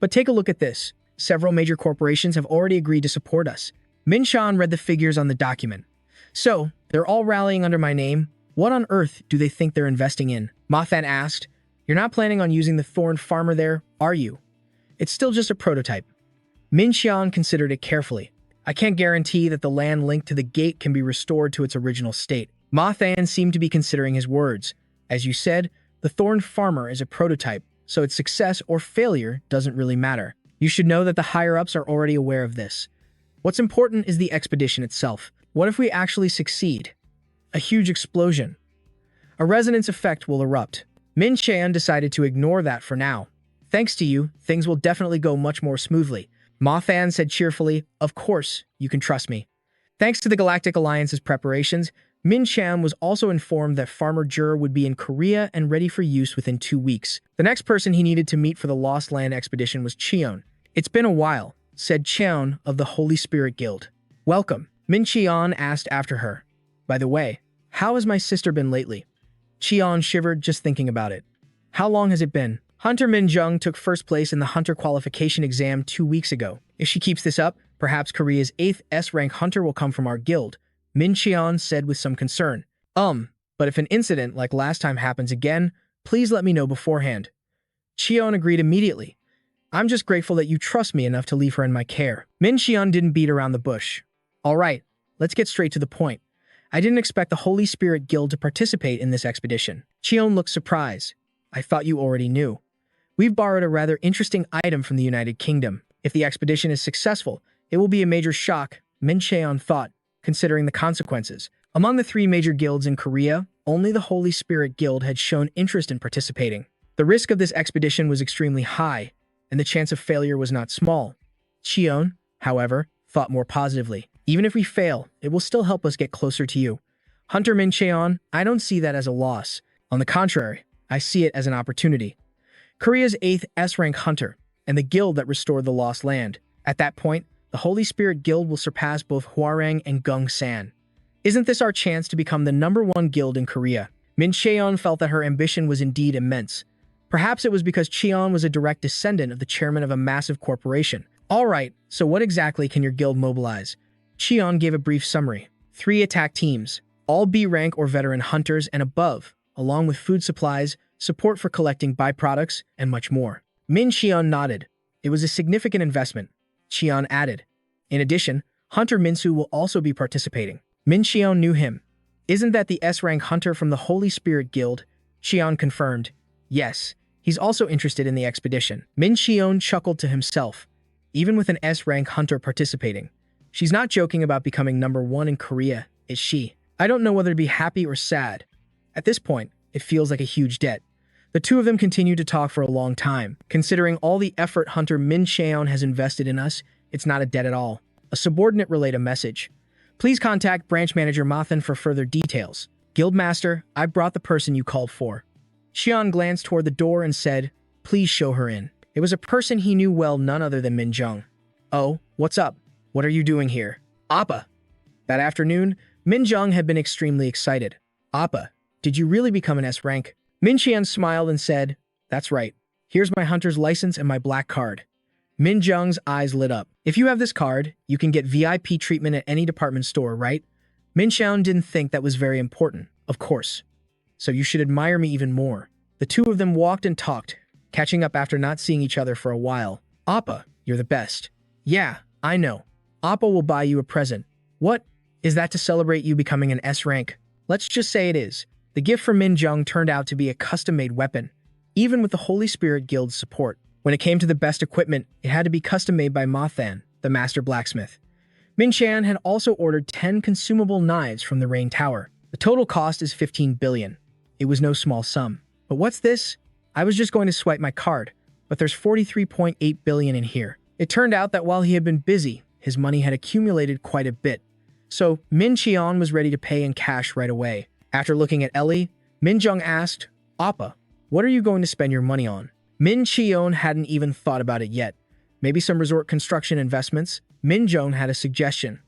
But take a look at this. Several major corporations have already agreed to support us. Min Chan read the figures on the document. So, they're all rallying under my name. What on earth do they think they're investing in? Mothan asked, you're not planning on using the Thorn Farmer there, are you? It's still just a prototype. Min Chan considered it carefully. I can't guarantee that the land linked to the gate can be restored to its original state. Mothan seemed to be considering his words. As you said, the Thorn Farmer is a prototype, so its success or failure doesn't really matter. You should know that the higher-ups are already aware of this. What's important is the expedition itself. What if we actually succeed? A huge explosion. A resonance effect will erupt. Min Chan decided to ignore that for now. Thanks to you, things will definitely go much more smoothly. Mothan said cheerfully, of course, you can trust me. Thanks to the Galactic Alliance's preparations, Min Chan was also informed that Farmer Jur would be in Korea and ready for use within 2 weeks. The next person he needed to meet for the Lost Land expedition was Cheon. It's been a while, said Cheon of the Holy Spirit Guild. Welcome. Min Cheon asked after her. By the way, how has my sister been lately? Cheon shivered just thinking about it. How long has it been? Hunter Min Jung took first place in the Hunter Qualification exam 2 weeks ago. If she keeps this up, perhaps Korea's 8th S-rank hunter will come from our guild, Min Cheon said with some concern. But if an incident like last time happens again, please let me know beforehand. Cheon agreed immediately. I'm just grateful that you trust me enough to leave her in my care. Min Cheon didn't beat around the bush. All right, let's get straight to the point. I didn't expect the Holy Spirit Guild to participate in this expedition. Cheon looked surprised. I thought you already knew. We've borrowed a rather interesting item from the United Kingdom. If the expedition is successful, it will be a major shock, Min Cheon thought, considering the consequences. Among the 3 major guilds in Korea, only the Holy Spirit Guild had shown interest in participating. The risk of this expedition was extremely high, and the chance of failure was not small. Cheon, however, thought more positively. Even if we fail, it will still help us get closer to you. Hunter Min Cheon, I don't see that as a loss. On the contrary, I see it as an opportunity. Korea's 8th S-rank hunter, and the guild that restored the Lost Land. At that point, the Holy Spirit Guild will surpass both Hwarang and Gungsan. Isn't this our chance to become the #1 guild in Korea? Min Cheon felt that her ambition was indeed immense. Perhaps it was because Cheon was a direct descendant of the chairman of a massive corporation. All right, so what exactly can your guild mobilize? Cheon gave a brief summary. 3 attack teams, all B-rank or veteran hunters and above, along with food supplies, support for collecting byproducts, and much more. Min Cheon nodded. It was a significant investment. Cheon added. In addition, Hunter Minsu will also be participating. Min Cheon knew him. Isn't that the S-rank hunter from the Holy Spirit Guild? Cheon confirmed. Yes, he's also interested in the expedition. Min Cheon chuckled to himself. Even with an S-rank hunter participating, she's not joking about becoming #1 in Korea, is she? I don't know whether to be happy or sad. At this point, it feels like a huge debt. The two of them continued to talk for a long time. Considering all the effort Hunter Min Cheon has invested in us, it's not a debt at all. A subordinate relayed a message. Please contact Branch Manager Mathan for further details. Guildmaster, I brought the person you called for. Xian glanced toward the door and said, please show her in. It was a person he knew well, none other than Min Jung. Oh, what's up? What are you doing here? Appa. That afternoon, Min Jung had been extremely excited. Appa, did you really become an S rank? Min Qian smiled and said, that's right. Here's my hunter's license and my black card. Min Jung's eyes lit up. If you have this card, you can get VIP treatment at any department store, right? Min Xian didn't think that was very important, of course. So you should admire me even more. The two of them walked and talked, catching up after not seeing each other for a while. Appa, you're the best. Yeah, I know. Appa will buy you a present. What? Is that to celebrate you becoming an S rank? Let's just say it is. The gift from Min Jung turned out to be a custom-made weapon, even with the Holy Spirit Guild's support. When it came to the best equipment, it had to be custom-made by Mathan, the master blacksmith. Min Qian had also ordered 10 consumable knives from the Rain Tower. The total cost is 15 billion. It was no small sum. But what's this? I was just going to swipe my card, but there's 43.8 billion in here. It turned out that while he had been busy, his money had accumulated quite a bit. So Min Qian was ready to pay in cash right away. After looking at Ellie, Min Jung asked, Appa, what are you going to spend your money on? Min Qian hadn't even thought about it yet. Maybe some resort construction investments? Min Jung had a suggestion.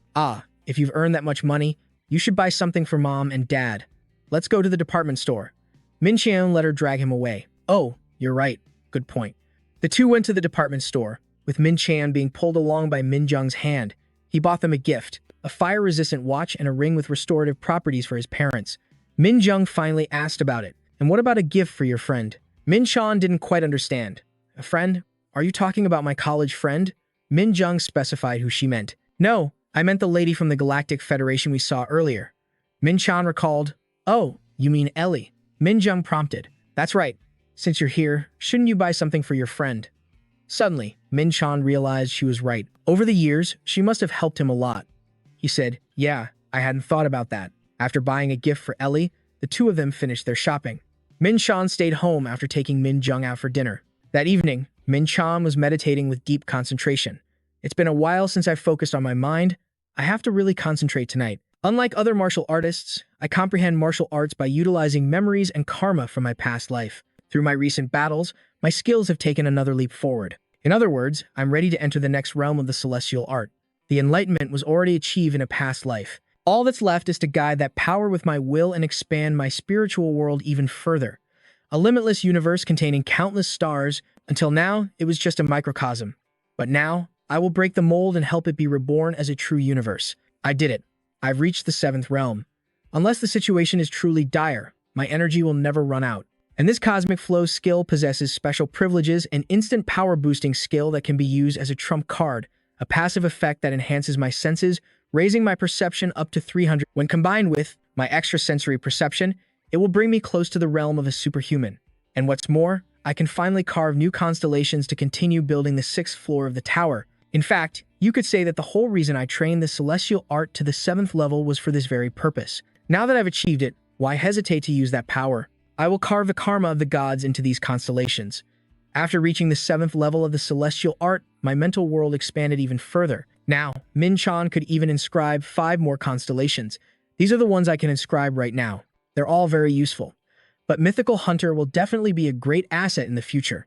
If you've earned that much money, you should buy something for mom and dad. Let's go to the department store. Min Qian let her drag him away. Oh, you're right. Good point. The two went to the department store, with Min Qian being pulled along by Min Jung's hand. He bought them a gift, a fire-resistant watch and a ring with restorative properties for his parents. Min Jung finally asked about it. And what about a gift for your friend? Min Qian didn't quite understand. A friend? Are you talking about my college friend? Min Jung specified who she meant. No, I meant the lady from the Galactic Federation we saw earlier. Min Qian recalled. Oh, you mean Ellie? Min Jung prompted. That's right. Since you're here, shouldn't you buy something for your friend? Suddenly, Min Qian realized she was right. Over the years, she must have helped him a lot. He said, yeah, I hadn't thought about that. After buying a gift for Ellie, the two of them finished their shopping. Min Qian stayed home after taking Min Jung out for dinner. That evening, Min Qian was meditating with deep concentration. It's been a while since I've focused on my mind. I have to really concentrate tonight. Unlike other martial artists, I comprehend martial arts by utilizing memories and karma from my past life. Through my recent battles, my skills have taken another leap forward. In other words, I'm ready to enter the next realm of the celestial art. The enlightenment was already achieved in a past life. All that's left is to guide that power with my will and expand my spiritual world even further. A limitless universe containing countless stars. Until now, it was just a microcosm. But now, I will break the mold and help it be reborn as a true universe. I did it. I've reached the 7th realm. Unless the situation is truly dire, my energy will never run out. And this Cosmic Flow skill possesses special privileges and instant power boosting skill that can be used as a trump card, a passive effect that enhances my senses, raising my perception up to 300. When combined with my extrasensory perception, it will bring me close to the realm of a superhuman. And what's more, I can finally carve new constellations to continue building the 6th floor of the tower. In fact, you could say that the whole reason I trained the celestial art to the 7th level was for this very purpose. Now that I've achieved it, why hesitate to use that power? I will carve the karma of the gods into these constellations. After reaching the 7th level of the celestial art, my mental world expanded even further. Now, Min Qian could even inscribe 5 more constellations. These are the ones I can inscribe right now. They're all very useful. But Mythical Hunter will definitely be a great asset in the future.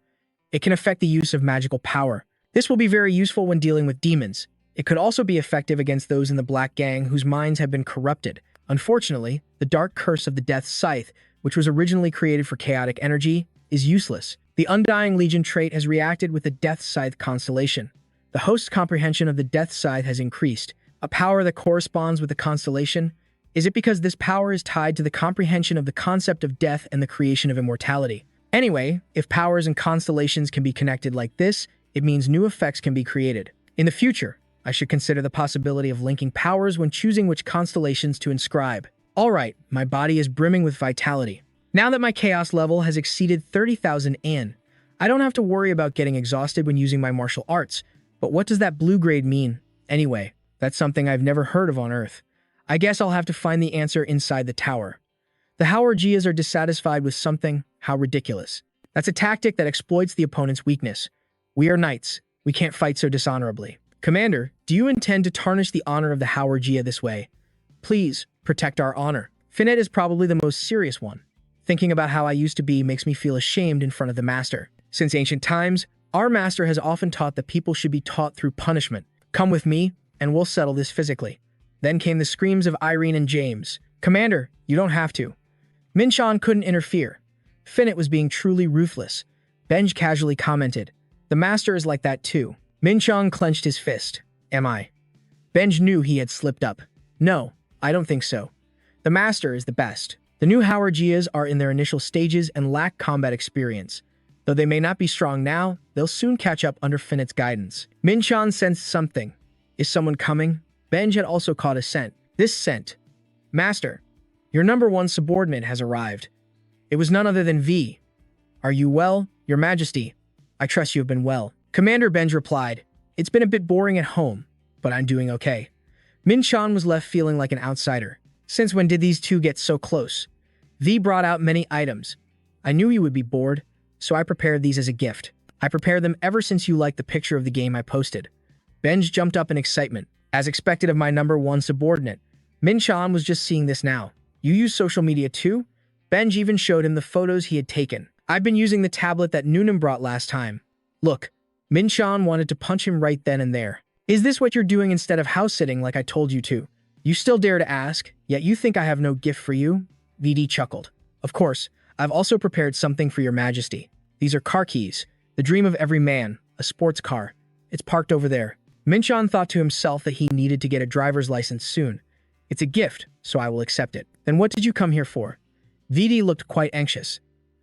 It can affect the use of magical power. This will be very useful when dealing with demons. It could also be effective against those in the Black Gang whose minds have been corrupted. Unfortunately, the Dark Curse of the Death Scythe, which was originally created for chaotic energy, is useless. The Undying Legion trait has reacted with the Death Scythe constellation. The host's comprehension of the Death Scythe has increased, a power that corresponds with the constellation. Is it because this power is tied to the comprehension of the concept of death and the creation of immortality? Anyway, if powers and constellations can be connected like this, it means new effects can be created. In the future, I should consider the possibility of linking powers when choosing which constellations to inscribe. Alright, my body is brimming with vitality. Now that my chaos level has exceeded 30,000 An, I don't have to worry about getting exhausted when using my martial arts. But what does that blue grade mean? Anyway, that's something I've never heard of on Earth. I guess I'll have to find the answer inside the tower. The Howargias are dissatisfied with something. How ridiculous. That's a tactic that exploits the opponent's weakness. We are knights. We can't fight so dishonorably. Commander, Do you intend to tarnish the honor of the Howardia this way? Please, protect our honor. Finette is probably the most serious one. Thinking about how I used to be makes me feel ashamed in front of the master. Since ancient times, our master has often taught that people should be taught through punishment. Come with me, and we'll settle this physically. Then came the screams of Irene and James. Commander, you don't have to. Minchan couldn't interfere. Finette was being truly ruthless. Benj casually commented, the master is like that too. Minchan clenched his fist. Am I? Benj knew he had slipped up. No, I don't think so. The master is the best. The new Howardias are in their initial stages and lack combat experience. Though they may not be strong now, they'll soon catch up under Finette's guidance. Minchan sensed something. Is someone coming? Benj had also caught a scent. This scent. Master, your #1 subordinate has arrived. It was none other than V. Are you well, Your Majesty? I trust you have been well. Commander Benj replied, it's been a bit boring at home, but I'm doing okay. Minchan was left feeling like an outsider. Since when did these two get so close? V brought out many items. I knew you would be bored, so I prepared these as a gift. I prepared them ever since you liked the picture of the game I posted. Benj jumped up in excitement. As expected of my #1 subordinate, Minchan was just seeing this now. You use social media too? Benj even showed him the photos he had taken. I've been using the tablet that Noonan brought last time. Look, Minchan wanted to punch him right then and there. Is this what you're doing instead of house-sitting like I told you to? You still dare to ask, yet you think I have no gift for you? VD chuckled. Of course, I've also prepared something for your majesty. These are car keys, the dream of every man, a sports car. It's parked over there. Minchan thought to himself that he needed to get a driver's license soon. It's a gift, so I will accept it. Then what did you come here for? VD looked quite anxious.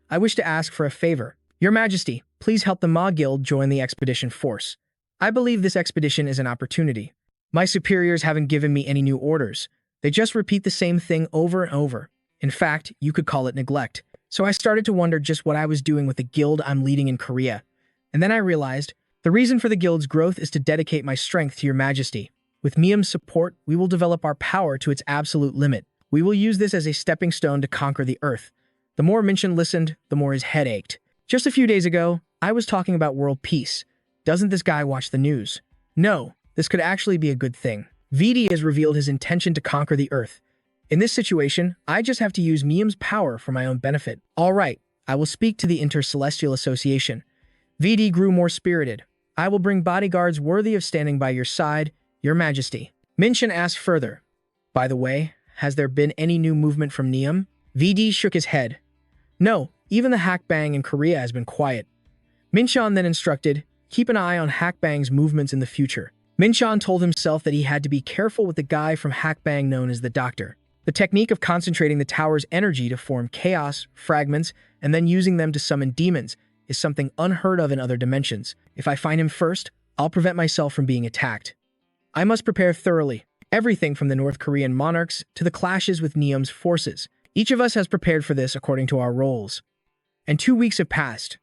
I wish to ask for a favor. Your Majesty, please help the Ma Guild join the expedition force. I believe this expedition is an opportunity. My superiors haven't given me any new orders. They just repeat the same thing over and over. In fact, you could call it neglect. So I started to wonder just what I was doing with the guild I'm leading in Korea. And then I realized, the reason for the guild's growth is to dedicate my strength to your majesty. With Miam's support, we will develop our power to its absolute limit. We will use this as a stepping stone to conquer the earth. The more Minchan listened, the more his head ached. Just a few days ago, I was talking about world peace. Doesn't this guy watch the news? No, this could actually be a good thing. VD has revealed his intention to conquer the earth. In this situation, I just have to use Miam's power for my own benefit. All right, I will speak to the Intercelestial Association. VD grew more spirited. I will bring bodyguards worthy of standing by your side, your majesty. Minchan asked further. By the way, has there been any new movement from Niam? VD shook his head. No, even the Hakbang in Korea has been quiet. Minchan then instructed, keep an eye on Hakbang's movements in the future. Minchan told himself that he had to be careful with the guy from Hakbang known as the Doctor. The technique of concentrating the tower's energy to form chaos, fragments, and then using them to summon demons is something unheard of in other dimensions. If I find him first, I'll prevent myself from being attacked. I must prepare thoroughly. Everything from the North Korean monarchs to the clashes with Niam's forces. Each of us has prepared for this according to our roles. And 2 weeks have passed.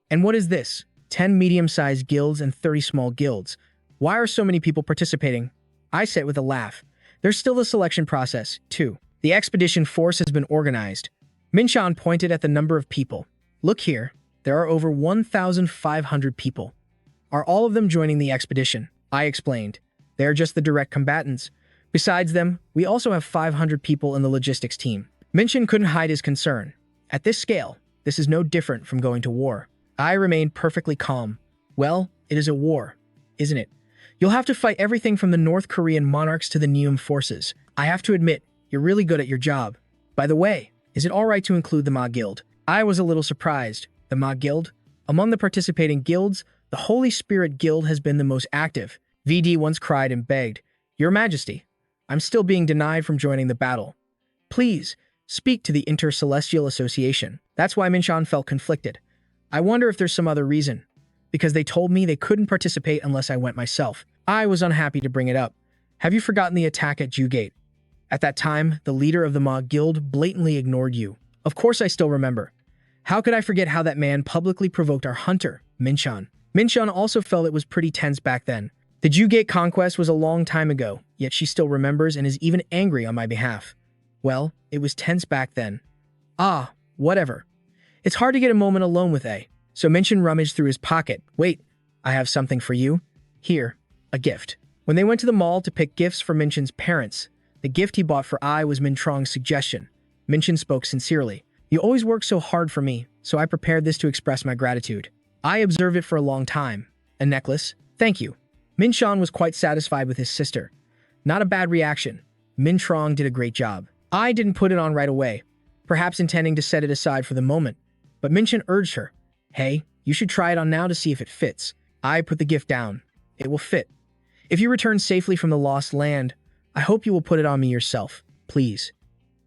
And what is this? 10 medium-sized guilds and 30 small guilds. Why are so many people participating? I said with a laugh. There's still the selection process, too. The expedition force has been organized. Minchan pointed at the number of people. Look here. There are over 1,500 people. Are all of them joining the expedition? I explained. They are just the direct combatants. Besides them, we also have 500 people in the logistics team. Minchan couldn't hide his concern. At this scale, this is no different from going to war. I remained perfectly calm. Well, it is a war, isn't it? You'll have to fight everything from the North Korean monarchs to the Niam forces. I have to admit, you're really good at your job. By the way, is it all right to include the Ma Guild? I was a little surprised. The Ma Guild? Among the participating guilds, the Holy Spirit Guild has been the most active. VD once cried and begged, Your Majesty, I'm still being denied from joining the battle. Please, speak to the Intercelestial Association. That's why Minchan felt conflicted. I wonder if there's some other reason. Because they told me they couldn't participate unless I went myself. I was unhappy to bring it up. Have you forgotten the attack at Jugate? At that time, the leader of the Ma Guild blatantly ignored you. Of course I still remember. How could I forget how that man publicly provoked our hunter, Minchan? Minchan also felt it was pretty tense back then. The Jugate conquest was a long time ago, yet she still remembers and is even angry on my behalf. Well, it was tense back then. Ah, whatever. It's hard to get a moment alone with A. So Minchan rummaged through his pocket. Wait, I have something for you. Here, a gift. When they went to the mall to pick gifts for Minchin's parents, the gift he bought for Ai was Mintrong's suggestion. Minchin spoke sincerely. You always work so hard for me, so I prepared this to express my gratitude. I observed it for a long time. A necklace? Thank you. Minchon was quite satisfied with his sister. Not a bad reaction. Mintrong did a great job. I didn't put it on right away, perhaps intending to set it aside for the moment, but Minchin urged her. Hey, you should try it on now to see if it fits. I put the gift down. It will fit. If you return safely from the lost land, I hope you will put it on me yourself, please.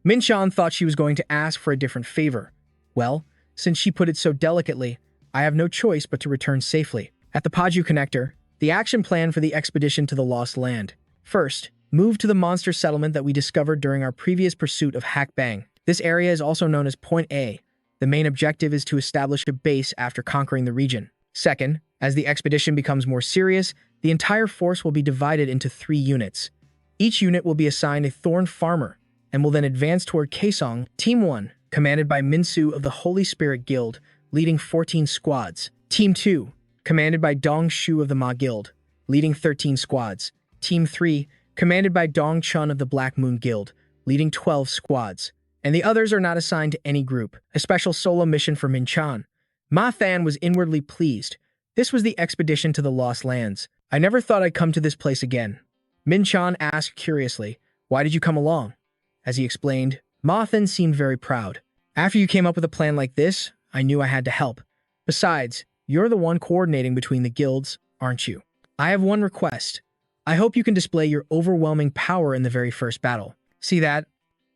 Minchon thought she was going to ask for a different favor. Well, since she put it so delicately, I have no choice but to return safely. At the Paju Connector, the action plan for the expedition to the Lost Land. First, move to the monster settlement that we discovered during our previous pursuit of Hak Bang. This area is also known as Point A. The main objective is to establish a base after conquering the region. Second, as the expedition becomes more serious, the entire force will be divided into 3 units. Each unit will be assigned a Thorn Farmer, and will then advance toward Kaesong. Team 1, commanded by Minsu of the Holy Spirit Guild, leading 14 squads. Team 2, commanded by Dong Shu of the Ma Guild, leading 13 squads. Team 3, commanded by Dong Chun of the Black Moon Guild, leading 12 squads. And the others are not assigned to any group. A special solo mission for Minchan. Ma Fan was inwardly pleased. This was the expedition to the Lost Lands. I never thought I'd come to this place again. Minchan asked curiously, why did you come along? As he explained, Ma Fan seemed very proud. After you came up with a plan like this, I knew I had to help. Besides, you're the one coordinating between the guilds, aren't you? I have one request. I hope you can display your overwhelming power in the very first battle. See that?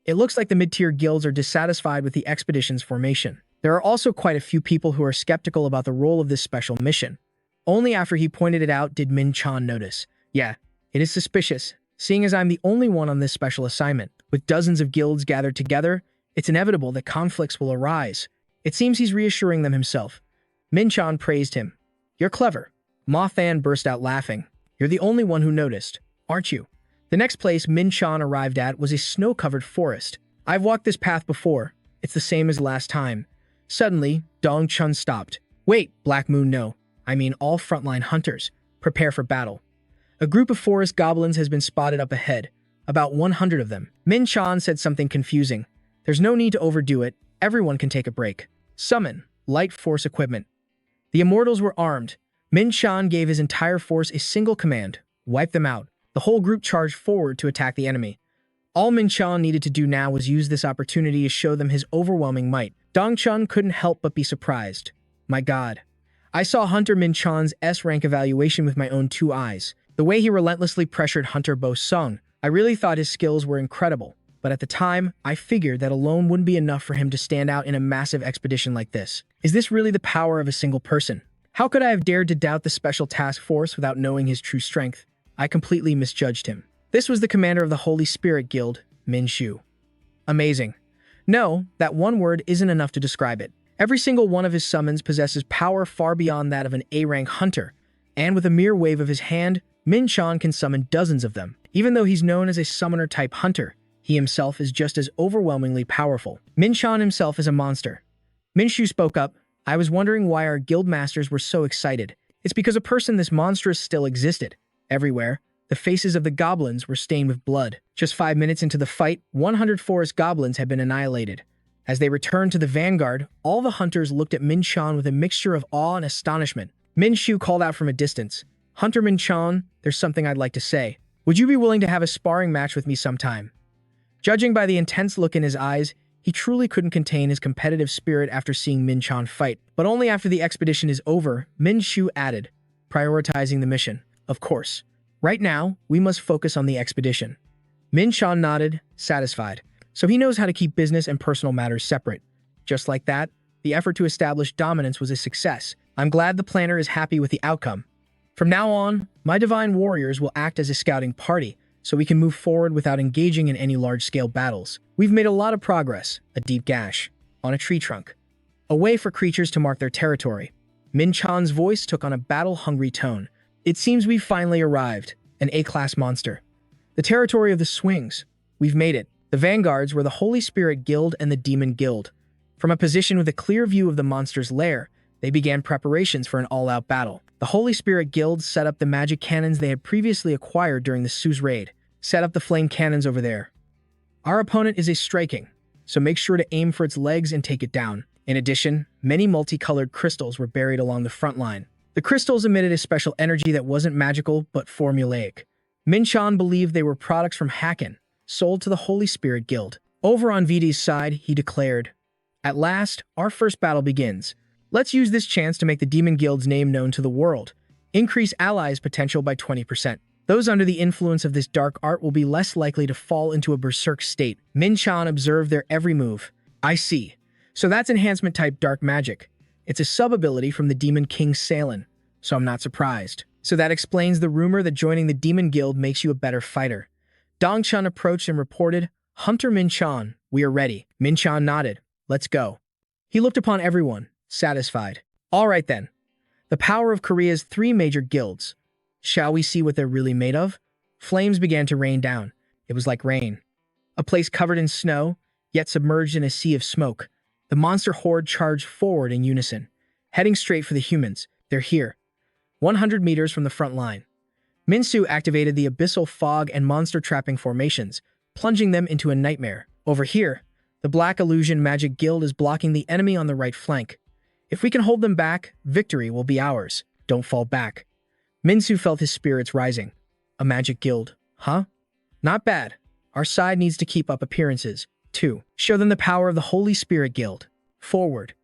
It looks like the mid-tier guilds are dissatisfied with the expedition's formation. There are also quite a few people who are skeptical about the role of this special mission. Only after he pointed it out did Min Chan notice. Yeah, it is suspicious, seeing as I'm the only one on this special assignment. With dozens of guilds gathered together, it's inevitable that conflicts will arise. It seems he's reassuring them himself. Min Chan praised him. You're clever. Ma Fan burst out laughing. You're the only one who noticed, aren't you? The next place Min Chan arrived at was a snow-covered forest. I've walked this path before. It's the same as last time. Suddenly, Dong Chun stopped. Wait, Black Moon, no. I mean all frontline hunters. Prepare for battle. A group of forest goblins has been spotted up ahead. About 100 of them. Min Chan said something confusing. There's no need to overdo it. Everyone can take a break. Summon. Light force equipment. The immortals were armed. Min Chan gave his entire force a single command. Wipe them out. The whole group charged forward to attack the enemy. All Min Chan needed to do now was use this opportunity to show them his overwhelming might. Dong Chun couldn't help but be surprised. My god. I saw Hunter Min Chan's S-rank evaluation with my own 2 eyes. The way he relentlessly pressured Hunter Bo Sung, I really thought his skills were incredible. But at the time, I figured that alone wouldn't be enough for him to stand out in a massive expedition like this. Is this really the power of a single person? How could I have dared to doubt the special task force without knowing his true strength? I completely misjudged him. This was the commander of the Holy Spirit Guild, Min Shu. Amazing. No, that one word isn't enough to describe it. Every single one of his summons possesses power far beyond that of an A-rank hunter, and with a mere wave of his hand, Min Chan can summon dozens of them. Even though he's known as a summoner-type hunter, he himself is just as overwhelmingly powerful. Min Chan himself is a monster. Min Shu spoke up. I was wondering why our guild masters were so excited. It's because a person this monstrous still existed. Everywhere, the faces of the goblins were stained with blood. Just 5 minutes into the fight, 100 forest goblins had been annihilated. As they returned to the vanguard, all the hunters looked at Min Chan with a mixture of awe and astonishment. Min Shu called out from a distance, Hunter Min Chan, there's something I'd like to say. Would you be willing to have a sparring match with me sometime? Judging by the intense look in his eyes, he truly couldn't contain his competitive spirit after seeing Min Chan fight. But only after the expedition is over, Min Shu added, prioritizing the mission. Of course. Right now, we must focus on the expedition. Min Chan nodded, satisfied. So he knows how to keep business and personal matters separate. Just like that, the effort to establish dominance was a success. I'm glad the planner is happy with the outcome. From now on, my divine warriors will act as a scouting party, so we can move forward without engaging in any large-scale battles. We've made a lot of progress, a deep gash, on a tree trunk. A way for creatures to mark their territory. Min Chan's voice took on a battle-hungry tone. It seems we've finally arrived, an A-class monster. The territory of the Swings. We've made it. The vanguards were the Holy Spirit Guild and the Demon Guild. From a position with a clear view of the monster's lair, they began preparations for an all-out battle. The The Holy Spirit Guild set up the magic cannons they had previously acquired during the Su's raid. Set up the flame cannons over there. Our opponent is a striking, so make sure to aim for its legs and take it down. In addition, many multicolored crystals were buried along the front line. The crystals emitted a special energy that wasn't magical, but formulaic. Min-chan believed they were products from Hakken, sold to the Holy Spirit Guild. Over on VD's side, he declared, "At last, our first battle begins. Let's use this chance to make the Demon Guild's name known to the world. Increase allies' potential by 20%. Those under the influence of this dark art will be less likely to fall into a berserk state." Min-chan observed their every move. "I see. So that's enhancement-type dark magic. It's a sub-ability from the Demon King Salen, so I'm not surprised. So that explains the rumor that joining the Demon Guild makes you a better fighter." Dong-chun approached and reported, "Hunter Min-chan, we are ready." Min-chan nodded. "Let's go." He looked upon everyone, satisfied. "All right then. The power of Korea's 3 major guilds. Shall we see what they're really made of?" Flames began to rain down. It was like rain. A place covered in snow, yet submerged in a sea of smoke. The monster horde charged forward in unison, heading straight for the humans. They're here. 100 meters from the front line. Minsu activated the abyssal fog and monster trapping formations, plunging them into a nightmare. Over here, the Black Illusion Magic Guild is blocking the enemy on the right flank. If we can hold them back, victory will be ours. Don't fall back. Minsu felt his spirits rising. A magic guild, huh? Not bad. Our side needs to keep up appearances. 2. Show them the power of the Holy Spirit Guild. Forward.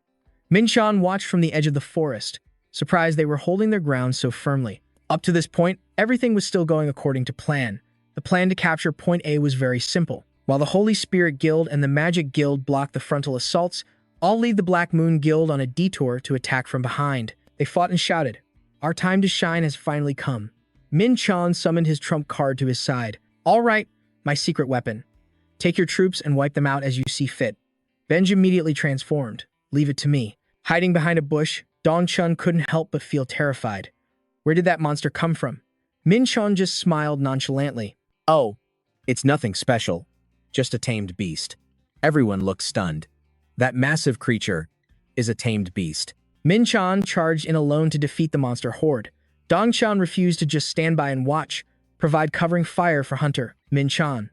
Min-chan watched from the edge of the forest, surprised they were holding their ground so firmly. Up to this point, everything was still going according to plan. The plan to capture Point A was very simple. While the Holy Spirit Guild and the Magic Guild blocked the frontal assaults, I'll lead the Black Moon Guild on a detour to attack from behind. They fought and shouted, "Our time to shine has finally come." Min-chan summoned his trump card to his side. "All right, my secret weapon. Take your troops and wipe them out as you see fit." Benj immediately transformed. "Leave it to me." Hiding behind a bush, Dong-chun couldn't help but feel terrified. Where did that monster come from? Min-chan just smiled nonchalantly. Oh, it's nothing special. Just a tamed beast. Everyone looked stunned. That massive creature is a tamed beast. Min-chan charged in alone to defeat the monster horde. Dong-chan refused to just stand by and watch, provide covering fire for Hunter. Min-chan.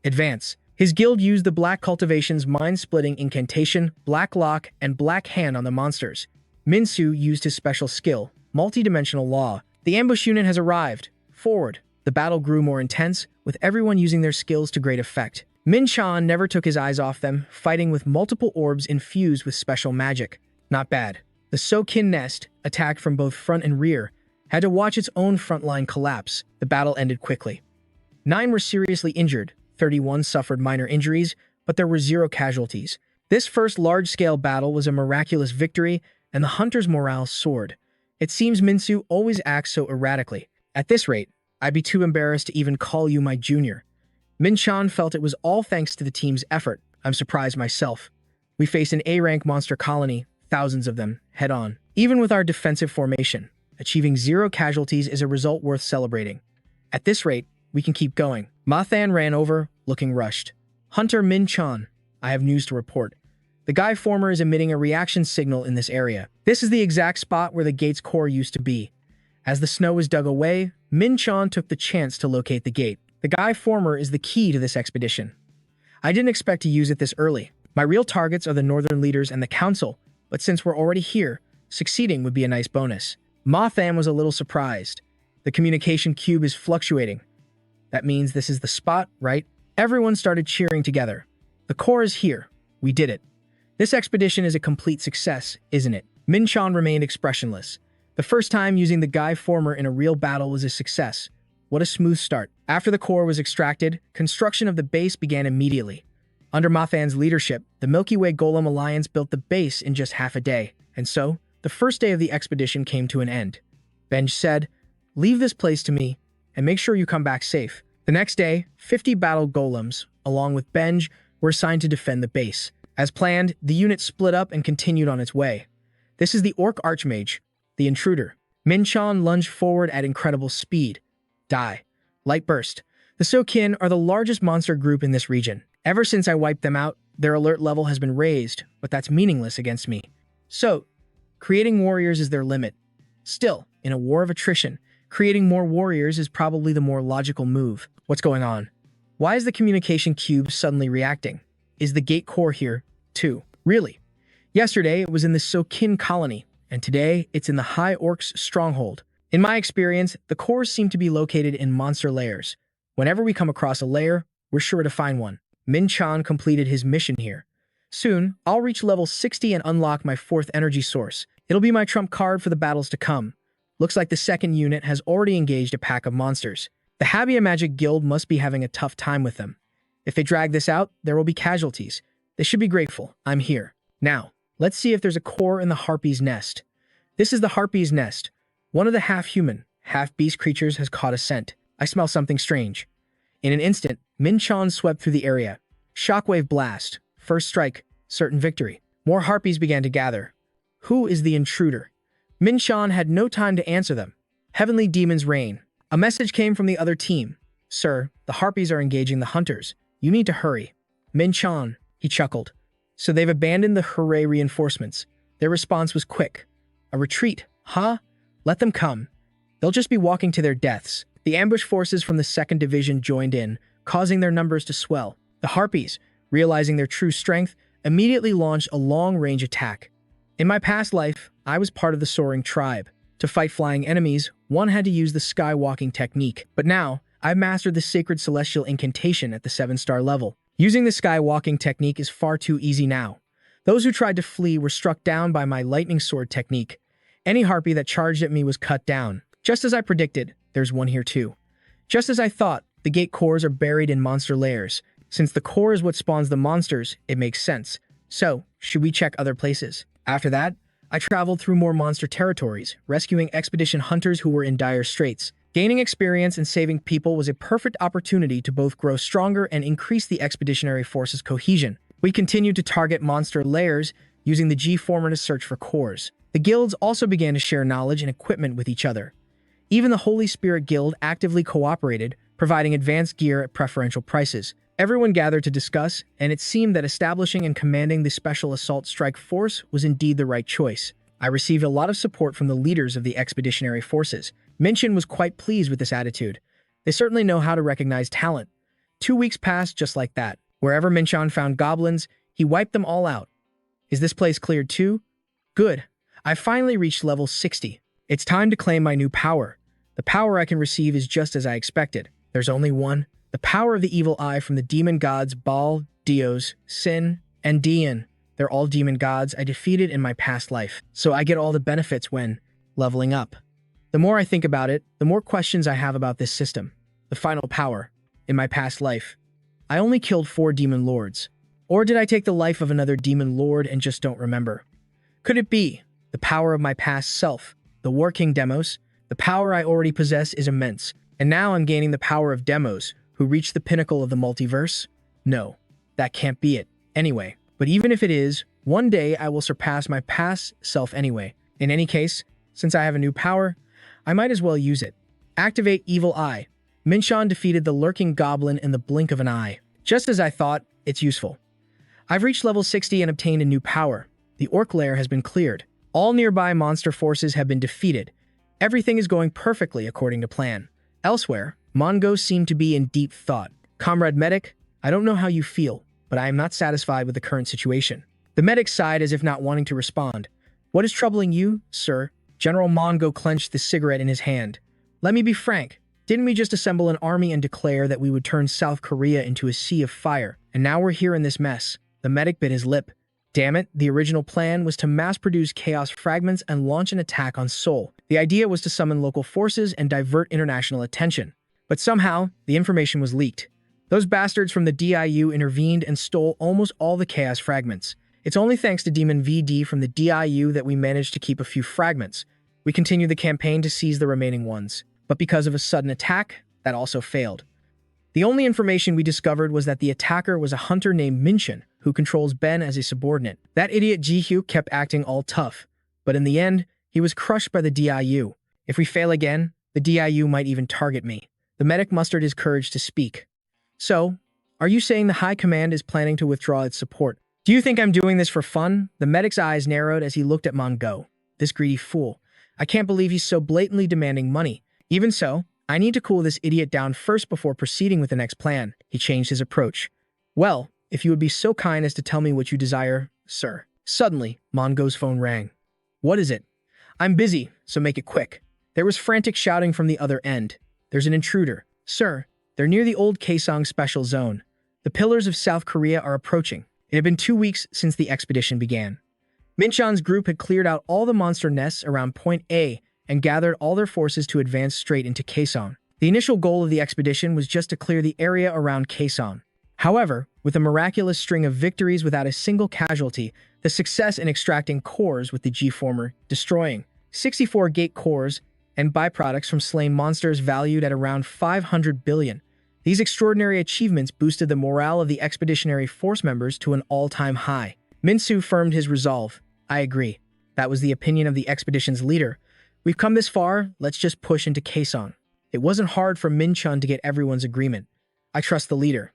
Advance. His guild used the Black Cultivation's mind-splitting incantation, Black Lock, and Black Hand on the monsters. Minsu used his special skill, Multi-Dimensional Law. The ambush unit has arrived. Forward. The battle grew more intense, with everyone using their skills to great effect. Min-chan never took his eyes off them, fighting with multiple orbs infused with special magic. Not bad. The Sokin Nest, attacked from both front and rear, had to watch its own front line collapse. The battle ended quickly. 9 were seriously injured, 31 suffered minor injuries, but there were 0 casualties. This first large-scale battle was a miraculous victory, and the hunter's morale soared. It seems Minsu always acts so erratically. At this rate, I'd be too embarrassed to even call you my junior. Min-chan felt it was all thanks to the team's effort. I'm surprised myself. We faced an A-rank monster colony, thousands of them, head-on. Even with our defensive formation, achieving 0 casualties is a result worth celebrating. At this rate, we can keep going. Mathan ran over, looking rushed. Hunter Min-chan, I have news to report. The Guy Former is emitting a reaction signal in this area. This is the exact spot where the gate's core used to be. As the snow was dug away, Min-chan took the chance to locate the gate. The Guy Former is the key to this expedition. I didn't expect to use it this early. My real targets are the Northern leaders and the Council, but since we're already here, succeeding would be a nice bonus. Mathan was a little surprised. The communication cube is fluctuating. That means this is the spot, right? Everyone started cheering together. The core is here. We did it. This expedition is a complete success, isn't it? Min-chan remained expressionless. The first time using the Guy Former in a real battle was a success. What a smooth start. After the core was extracted, construction of the base began immediately. Under Mathan's leadership, the Milky Way Golem Alliance built the base in just half a day. And so, the first day of the expedition came to an end. Benj said, "Leave this place to me, and make sure you come back safe." The next day, 50 battle golems, along with Benj, were assigned to defend the base. As planned, the unit split up and continued on its way. This is the Orc Archmage, the intruder. Min-chan lunged forward at incredible speed. Die. Light burst. The Sokin are the largest monster group in this region. Ever since I wiped them out, their alert level has been raised, but that's meaningless against me. So, creating warriors is their limit. Still, In a war of attrition, creating more warriors is probably the more logical move. What's going on? Why is the communication cube suddenly reacting? Is the gate core here, too? Really? Yesterday, it was in the Sokin colony, and today, it's in the High Orc's stronghold. In my experience, the cores seem to be located in monster layers. Whenever we come across a layer, we're sure to find one. Min-chan completed his mission here. Soon, I'll reach level 60 and unlock my 4th energy source. It'll be my trump card for the battles to come. Looks like the 2nd unit has already engaged a pack of monsters. The Habia Magic Guild must be having a tough time with them. If they drag this out, there will be casualties. They should be grateful. I'm here. Now, let's see if there's a core in the Harpy's nest. This is the Harpy's nest. One of the half-human, half-beast creatures has caught a scent. I smell something strange. In an instant, Min-chan swept through the area. Shockwave blast. First strike. Certain victory. More harpies began to gather. Who is the intruder? Min-chan had no time to answer them. Heavenly demons reign. A message came from the other team. Sir, the harpies are engaging the hunters. You need to hurry. Min-chan, he chuckled. So they've abandoned the hooray reinforcements. Their response was quick. A retreat, huh? Let them come. They'll just be walking to their deaths. The ambush forces from the 2nd Division joined in, causing their numbers to swell. The harpies, realizing their true strength, immediately launched a long-range attack. In my past life, I was part of the Soaring Tribe. To fight flying enemies, one had to use the skywalking technique. But now, I've mastered the Sacred Celestial Incantation at the 7-star level. Using the skywalking technique is far too easy now. Those who tried to flee were struck down by my lightning sword technique. Any harpy that charged at me was cut down. Just as I predicted, there's one here too. Just as I thought, the gate cores are buried in monster layers. Since the core is what spawns the monsters, it makes sense. So, should we check other places? After that, I traveled through more monster territories, rescuing expedition hunters who were in dire straits. Gaining experience and saving people was a perfect opportunity to both grow stronger and increase the expeditionary force's cohesion. We continued to target monster layers, using the G-former to search for cores. The guilds also began to share knowledge and equipment with each other. Even the Holy Spirit Guild actively cooperated, providing advanced gear at preferential prices. Everyone gathered to discuss, and it seemed that establishing and commanding the Special Assault Strike Force was indeed the right choice. I received a lot of support from the leaders of the expeditionary forces. Min-chan was quite pleased with this attitude. They certainly know how to recognize talent. 2 weeks passed just like that. Wherever Min-chan found goblins, he wiped them all out. Is this place cleared too? Good. I finally reached level 60. It's time to claim my new power. The power I can receive is just as I expected. There's only one. The power of the evil eye from the demon gods Baal, Dios, Sin, and Dian. They're all demon gods I defeated in my past life, so I get all the benefits when leveling up. The more I think about it, the more questions I have about this system. The final power. In my past life, I only killed 4 demon lords. Or did I take the life of another demon lord and just don't remember? Could it be the power of my past self, the War King Demos? The power I already possess is immense, and now I'm gaining the power of Demos, who reached the pinnacle of the multiverse? No, that can't be it. Anyway, but even if it is, one day I will surpass my past self anyway. In any case, since I have a new power, I might as well use it. Activate Evil Eye. Min-chan defeated the lurking goblin in the blink of an eye. Just as I thought, it's useful. I've reached level 60 and obtained a new power. The Orc Lair has been cleared. All nearby monster forces have been defeated. Everything is going perfectly according to plan. Elsewhere, Mongo seemed to be in deep thought. Comrade Medic, I don't know how you feel, but I am not satisfied with the current situation. The medic sighed as if not wanting to respond. What is troubling you, sir? General Mongo clenched the cigarette in his hand. Let me be frank. Didn't we just assemble an army and declare that we would turn South Korea into a sea of fire? And now we're here in this mess. The medic bit his lip. Damn it, the original plan was to mass-produce chaos fragments and launch an attack on Seoul. The idea was to summon local forces and divert international attention. But somehow, the information was leaked. Those bastards from the DIU intervened and stole almost all the chaos fragments. It's only thanks to Demon VD from the DIU that we managed to keep a few fragments. We continued the campaign to seize the remaining ones. But because of a sudden attack, that also failed. The only information we discovered was that the attacker was a hunter named Min-chan, who controls Ben as a subordinate. That idiot Ji-hyu kept acting all tough, but in the end, he was crushed by the DIU. If we fail again, the DIU might even target me. The medic mustered his courage to speak. So, are you saying the High Command is planning to withdraw its support? Do you think I'm doing this for fun? The medic's eyes narrowed as he looked at Mongo. This greedy fool. I can't believe he's so blatantly demanding money. Even so, I need to cool this idiot down first before proceeding with the next plan. He changed his approach. Well, if you would be so kind as to tell me what you desire, sir. Suddenly, Mongo's phone rang. What is it? I'm busy, so make it quick. There was frantic shouting from the other end. There's an intruder. Sir, they're near the old Kaesong Special Zone. The pillars of South Korea are approaching. It had been 2 weeks since the expedition began. Minchan's group had cleared out all the monster nests around Point A and gathered all their forces to advance straight into Kaesong. The initial goal of the expedition was just to clear the area around Kaesong. However, with a miraculous string of victories without a single casualty, the success in extracting cores with the G-former, destroying 64 gate cores and byproducts from slain monsters valued at around 500 billion. These extraordinary achievements boosted the morale of the expeditionary force members to an all-time high. Minsu firmed his resolve. I agree. That was the opinion of the expedition's leader. We've come this far, let's just push into Kaesong. It wasn't hard for Min-chun to get everyone's agreement. I trust the leader.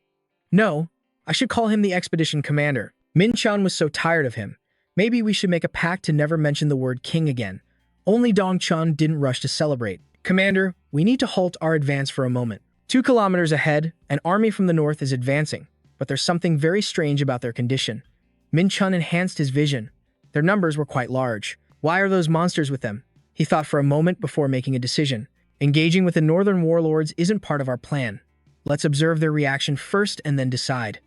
No, I should call him the expedition commander. Min-chun was so tired of him. Maybe we should make a pact to never mention the word king again. Only Dong-chun didn't rush to celebrate. Commander, we need to halt our advance for a moment. 2 kilometers ahead, an army from the north is advancing, but there's something very strange about their condition. Min-chun enhanced his vision. Their numbers were quite large. Why are those monsters with them? He thought for a moment before making a decision. Engaging with the northern warlords isn't part of our plan. Let's observe their reaction first and then decide.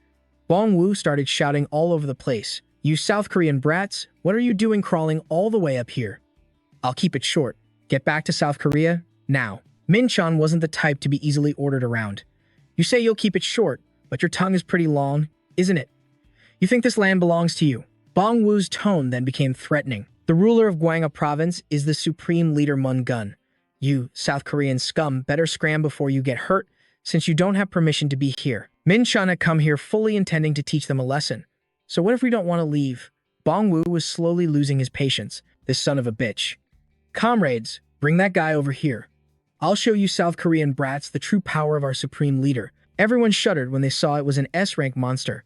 Bong Wu started shouting all over the place. You South Korean brats, what are you doing crawling all the way up here? I'll keep it short. Get back to South Korea, now. Min-chun wasn't the type to be easily ordered around. You say you'll keep it short, but your tongue is pretty long, isn't it? You think this land belongs to you? Bong Wu's tone then became threatening. The ruler of Gwanga province is the supreme leader Mun-gun. You, South Korean scum, better scram before you get hurt, since you don't have permission to be here. Min-chun had come here fully intending to teach them a lesson. So what if we don't want to leave? Bong Wu was slowly losing his patience. This son of a bitch. Comrades, bring that guy over here. I'll show you South Korean brats the true power of our supreme leader. Everyone shuddered when they saw it was an S-rank monster.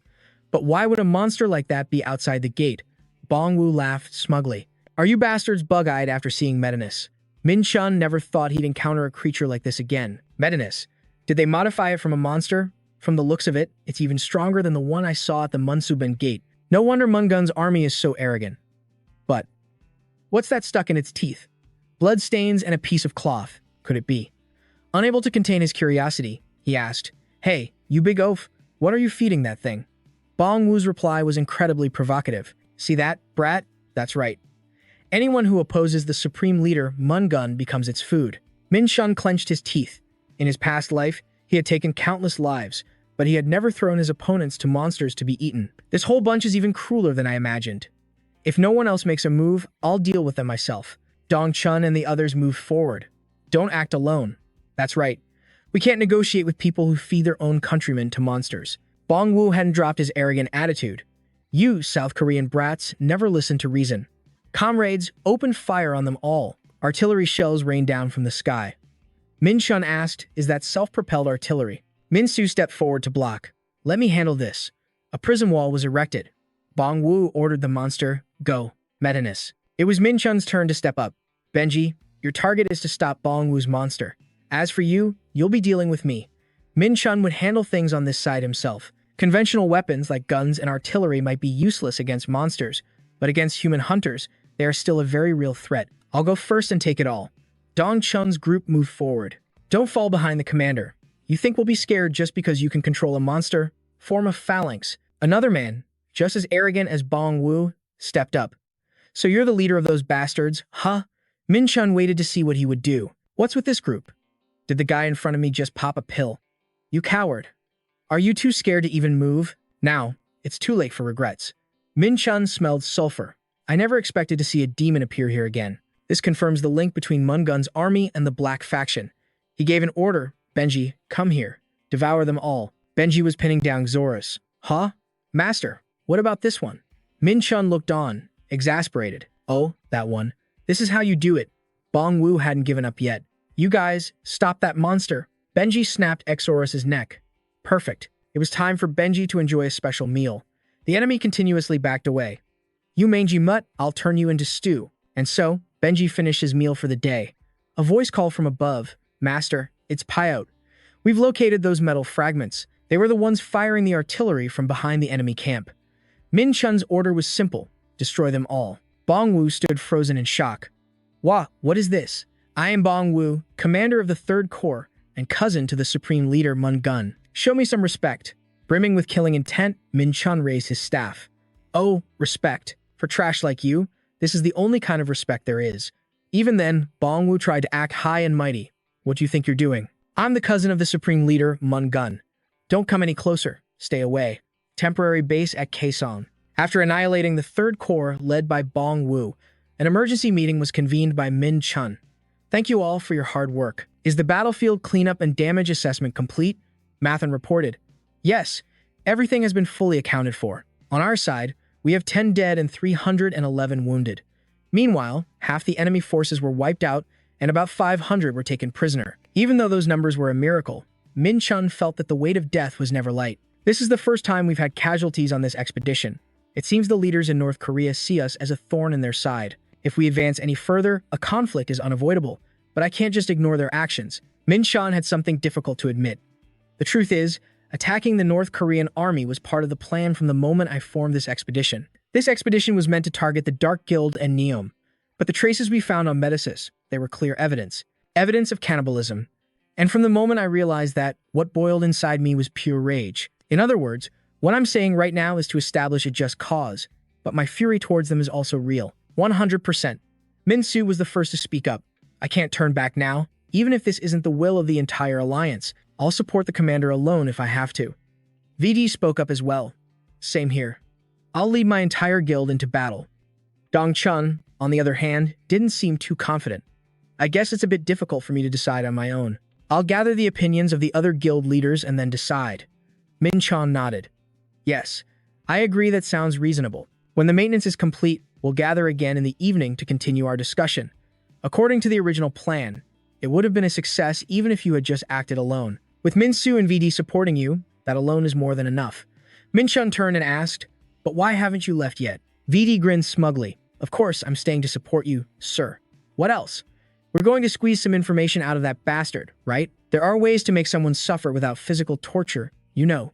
But why would a monster like that be outside the gate? Bong Wu laughed smugly. Are you bastards bug-eyed after seeing Metinus? Min-chun never thought he'd encounter a creature like this again. Metinus. Did they modify it from a monster? From the looks of it, it's even stronger than the one I saw at the Munsuban gate. No wonder Mun-gun's army is so arrogant. But what's that stuck in its teeth? Bloodstains and a piece of cloth. Could it be? Unable to contain his curiosity, he asked, Hey, you big oaf, what are you feeding that thing? Bong Wu's reply was incredibly provocative. See that, brat? That's right. Anyone who opposes the supreme leader, Mun-gun, becomes its food. Min-chun clenched his teeth. In his past life, he had taken countless lives, but he had never thrown his opponents to monsters to be eaten. This whole bunch is even crueler than I imagined. If no one else makes a move, I'll deal with them myself. Dong-chun and the others moved forward. Don't act alone. That's right. We can't negotiate with people who feed their own countrymen to monsters. Bong Wu hadn't dropped his arrogant attitude. You, South Korean brats, never listen to reason. Comrades, open fire on them all. Artillery shells rained down from the sky. Min-chun asked, Is that self-propelled artillery? Min-su stepped forward to block. Let me handle this. A prison wall was erected. Bong Wu ordered the monster, Go, Metinus. It was Min-chun's turn to step up. Benji, your target is to stop Bong Wu's monster. As for you, you'll be dealing with me. Min-chun would handle things on this side himself. Conventional weapons like guns and artillery might be useless against monsters, but against human hunters, they are still a very real threat. I'll go first and take it all. Dong-chun's group moved forward. Don't fall behind the commander. You think we'll be scared just because you can control a monster? Form a phalanx. Another man, just as arrogant as Bong Wu, stepped up. So you're the leader of those bastards, huh? Min-chun waited to see what he would do. What's with this group? Did the guy in front of me just pop a pill? You coward. Are you too scared to even move? Now, it's too late for regrets. Min-chun smelled sulfur. I never expected to see a demon appear here again. This confirms the link between Mun-gun's army and the Black faction. He gave an order, Benji, come here. Devour them all. Benji was pinning down Xorus. Huh? Master, what about this one? Min-chun looked on, exasperated. Oh, that one. This is how you do it. Bong Wu hadn't given up yet. You guys, stop that monster. Benji snapped Xorus's neck. Perfect. It was time for Benji to enjoy a special meal. The enemy continuously backed away. You mangy mutt, I'll turn you into stew. And so, Benji finished his meal for the day. A voice called from above. Master, it's Pyote. We've located those metal fragments. They were the ones firing the artillery from behind the enemy camp. Min Chun's order was simple. Destroy them all. Bong Wu stood frozen in shock. What is this? I am Bong Wu, commander of the 3rd Corps and cousin to the supreme leader Mun Gun. Show me some respect. Brimming with killing intent, Min Chun raised his staff. Oh, respect. For trash like you, this is the only kind of respect there is. Even then, Bong Wu tried to act high and mighty. What do you think you're doing? I'm the cousin of the supreme leader, Mun Gun. Don't come any closer. Stay away. Temporary base at Kaesong. After annihilating the 3rd Corps led by Bong Wu, an emergency meeting was convened by Min Chun. Thank you all for your hard work. Is the battlefield cleanup and damage assessment complete? Mathen reported. Yes, everything has been fully accounted for. On our side, we have 10 dead and 311 wounded. Meanwhile, half the enemy forces were wiped out and about 500 were taken prisoner. Even though those numbers were a miracle, Min Chun felt that the weight of death was never light. This is the first time we've had casualties on this expedition. It seems the leaders in North Korea see us as a thorn in their side. If we advance any further, a conflict is unavoidable, but I can't just ignore their actions. Min Chun had something difficult to admit. The truth is, attacking the North Korean army was part of the plan from the moment I formed this expedition. This expedition was meant to target the Dark Guild and Neom, but the traces we found on Metasis, they were clear evidence of cannibalism. And from the moment I realized that, what boiled inside me was pure rage. In other words, what I'm saying right now is to establish a just cause, but my fury towards them is also real. 100%. Min Su was the first to speak up. I can't turn back now. Even if this isn't the will of the entire alliance, I'll support the commander alone if I have to. VD spoke up as well. Same here. I'll lead my entire guild into battle. Dong Chun, on the other hand, didn't seem too confident. I guess it's a bit difficult for me to decide on my own. I'll gather the opinions of the other guild leaders and then decide. Min Chun nodded. Yes, I agree, that sounds reasonable. When the maintenance is complete, we'll gather again in the evening to continue our discussion. According to the original plan, it would have been a success even if you had just acted alone. With Min Su and VD supporting you, that alone is more than enough. Min Chun turned and asked, but why haven't you left yet? VD grinned smugly. Of course, I'm staying to support you, sir. What else? We're going to squeeze some information out of that bastard, right? There are ways to make someone suffer without physical torture, you know.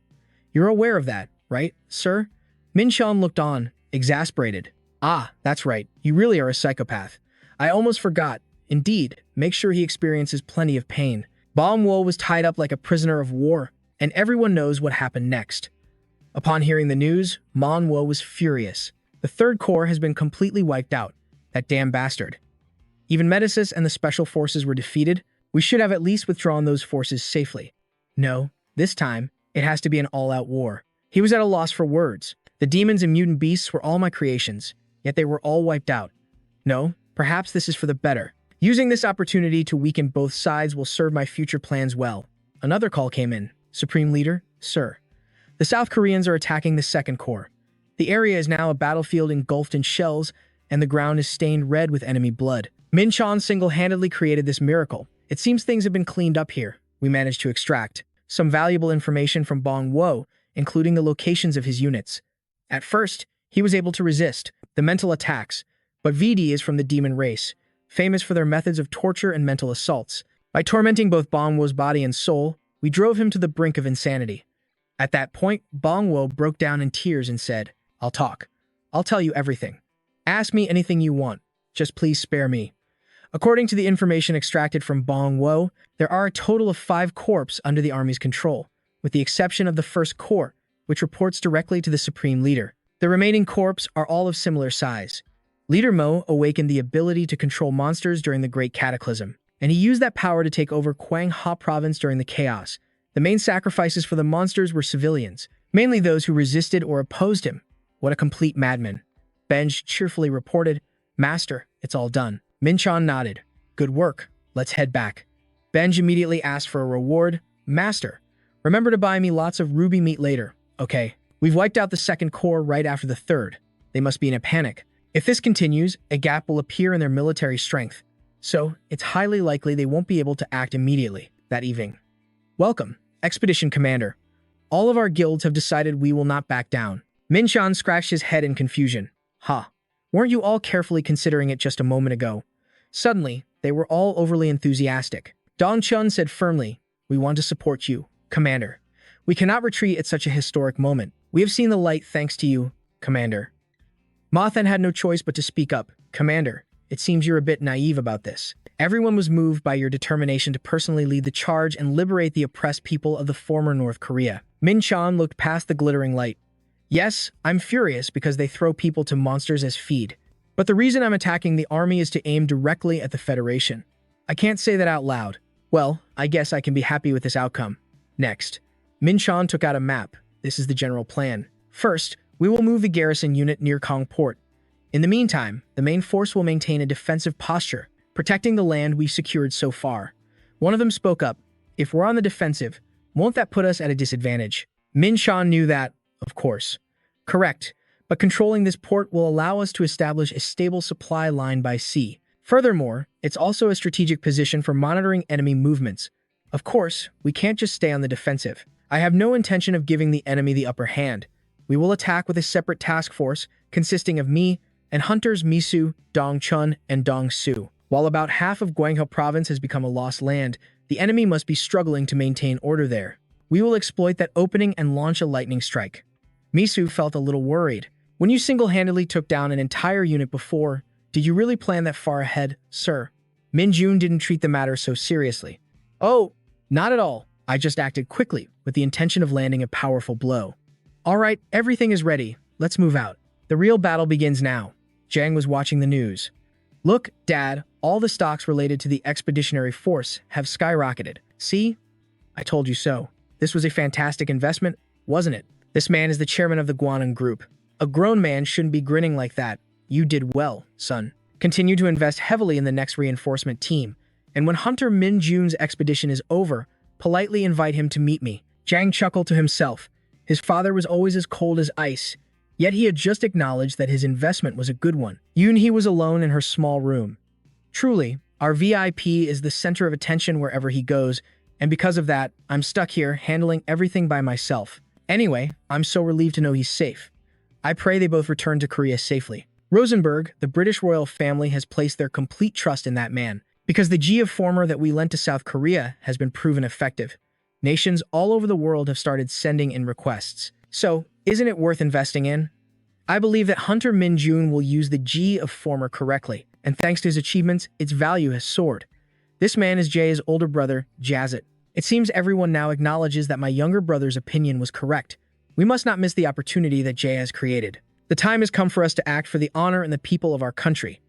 You're aware of that, right, sir? Min Chun looked on, exasperated. Ah, that's right. You really are a psychopath. I almost forgot. Indeed, make sure he experiences plenty of pain. Bong Wu was tied up like a prisoner of war, and everyone knows what happened next. Upon hearing the news, Manhwa was furious. The 3rd Corps has been completely wiped out. That damn bastard. Even Metasis and the special forces were defeated. We should have at least withdrawn those forces safely. No, this time, it has to be an all-out war. He was at a loss for words. The demons and mutant beasts were all my creations, yet they were all wiped out. No, perhaps this is for the better. Using this opportunity to weaken both sides will serve my future plans well. Another call came in. Supreme Leader, sir. The South Koreans are attacking the 2nd Corps. The area is now a battlefield engulfed in shells, and the ground is stained red with enemy blood. Min Chun single-handedly created this miracle. It seems things have been cleaned up here. We managed to extract some valuable information from Bong Wu, including the locations of his units. At first, he was able to resist the mental attacks, but VD is from the demon race, famous for their methods of torture and mental assaults. By tormenting both Bong Wu's body and soul, we drove him to the brink of insanity. At that point, Bong Wu broke down in tears and said, I'll talk. I'll tell you everything. Ask me anything you want. Just please spare me. According to the information extracted from Bong Wu, there are a total of 5 corps under the army's control, with the exception of the 1st Corps, which reports directly to the Supreme Leader. The remaining corps are all of similar size. Leader Mo awakened the ability to control monsters during the Great Cataclysm, and he used that power to take over Kwang Ha Province during the chaos. The main sacrifices for the monsters were civilians, mainly those who resisted or opposed him. What a complete madman. Benj cheerfully reported, Master, it's all done. Min Chun nodded. Good work. Let's head back. Benj immediately asked for a reward. Master, remember to buy me lots of ruby meat later. Okay. We've wiped out the 2nd Corps right after the 3rd. They must be in a panic. If this continues, a gap will appear in their military strength. So, it's highly likely they won't be able to act immediately that evening. Welcome, Expedition Commander. All of our guilds have decided we will not back down. Min Chun scratched his head in confusion. Weren't you all carefully considering it just a moment ago? Suddenly, they were all overly enthusiastic. Dong Chun said firmly, "We want to support you, Commander. We cannot retreat at such a historic moment. We have seen the light thanks to you, Commander." Ma then had no choice but to speak up. "Commander, it seems you're a bit naive about this. Everyone was moved by your determination to personally lead the charge and liberate the oppressed people of the former North Korea." Min Chan looked past the glittering light. "Yes, I'm furious because they throw people to monsters as feed. But the reason I'm attacking the army is to aim directly at the Federation. I can't say that out loud. Well, I guess I can be happy with this outcome. Next." Min Chan took out a map. "This is the general plan. First, we will move the garrison unit near Kong Port. In the meantime, the main force will maintain a defensive posture, protecting the land we secured so far." One of them spoke up. "If we're on the defensive, won't that put us at a disadvantage?" Min Chan knew that, of course. "Correct, but controlling this port will allow us to establish a stable supply line by sea. Furthermore, it's also a strategic position for monitoring enemy movements. Of course, we can't just stay on the defensive. I have no intention of giving the enemy the upper hand. We will attack with a separate task force consisting of me and hunters Misu, Dong Chun, and Dong Su. While about half of Guangzhou province has become a lost land, the enemy must be struggling to maintain order there. We will exploit that opening and launch a lightning strike." Misu felt a little worried. "When you single-handedly took down an entire unit before, did you really plan that far ahead, sir?" Min Jun didn't treat the matter so seriously. "Oh, not at all. I just acted quickly, with the intention of landing a powerful blow." "All right, everything is ready. Let's move out. The real battle begins now." Jang was watching the news. "Look, Dad, all the stocks related to the expeditionary force have skyrocketed. See? I told you so. This was a fantastic investment, wasn't it? This man is the chairman of the Guanan Group. A grown man shouldn't be grinning like that. You did well, son. Continue to invest heavily in the next reinforcement team, and when Hunter Min Jun's expedition is over, politely invite him to meet me." Jang chuckled to himself. His father was always as cold as ice, yet he had just acknowledged that his investment was a good one. Yoon-hee was alone in her small room. "Truly, our VIP is the center of attention wherever he goes, and because of that, I'm stuck here handling everything by myself. Anyway, I'm so relieved to know he's safe. I pray they both return to Korea safely." Rosenberg, the British royal family, has placed their complete trust in that man, because the Geoformer that we lent to South Korea has been proven effective. Nations all over the world have started sending in requests. So, isn't it worth investing in? I believe that Hunter Min Jun will use the Geoformer correctly, and thanks to his achievements, its value has soared. This man is Jay's older brother, Jazit. It seems everyone now acknowledges that my younger brother's opinion was correct. We must not miss the opportunity that Jay has created. The time has come for us to act for the honor and the people of our country.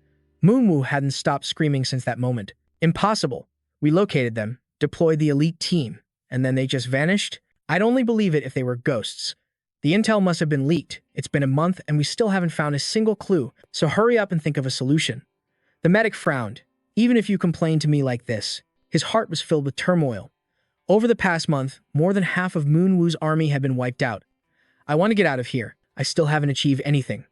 Moo hadn't stopped screaming since that moment. "Impossible. We located them, deployed the elite team, and then they just vanished? I'd only believe it if they were ghosts. The intel must have been leaked. It's been a month and we still haven't found a single clue, so hurry up and think of a solution." The medic frowned. "Even if you complain to me like this." His heart was filled with turmoil. Over the past month, more than half of Moon Woo's army had been wiped out. "I want to get out of here. I still haven't achieved anything.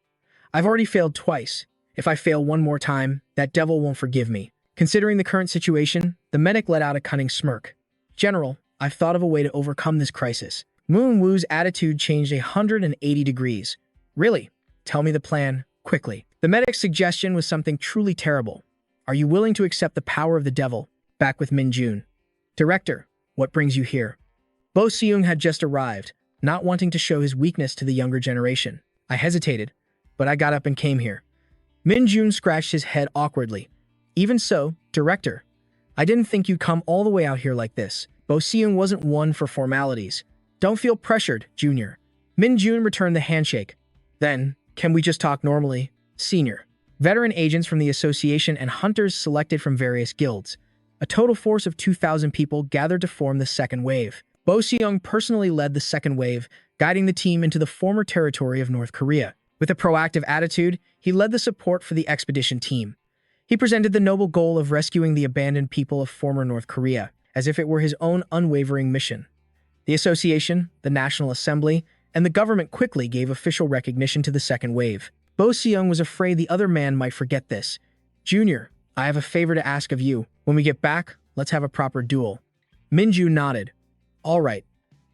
I've already failed twice. If I fail one more time, that devil won't forgive me." Considering the current situation, the medic let out a cunning smirk. "General, I've thought of a way to overcome this crisis." Moon Woo's attitude changed 180 degrees. "Really? Tell me the plan, quickly." The medic's suggestion was something truly terrible. "Are you willing to accept the power of the devil?" Back with Min Jun. "Director, what brings you here?" Bo Seung had just arrived, not wanting to show his weakness to the younger generation. "I hesitated, but I got up and came here." Min Jun scratched his head awkwardly. "Even so, Director, I didn't think you'd come all the way out here like this." Bo Seung wasn't one for formalities. "Don't feel pressured, Junior." Min Jun returned the handshake. "Then, can we just talk normally, Senior?" Veteran agents from the association and hunters selected from various guilds. A total force of 2,000 people gathered to form the second wave. Bo Seung personally led the second wave, guiding the team into the former territory of North Korea. With a proactive attitude, he led the support for the expedition team. He presented the noble goal of rescuing the abandoned people of former North Korea, as if it were his own unwavering mission. The association, the National Assembly, and the government quickly gave official recognition to the second wave. Bo Seung was afraid the other man might forget this. "Junior, I have a favor to ask of you. When we get back, let's have a proper duel." Minju nodded. "All right,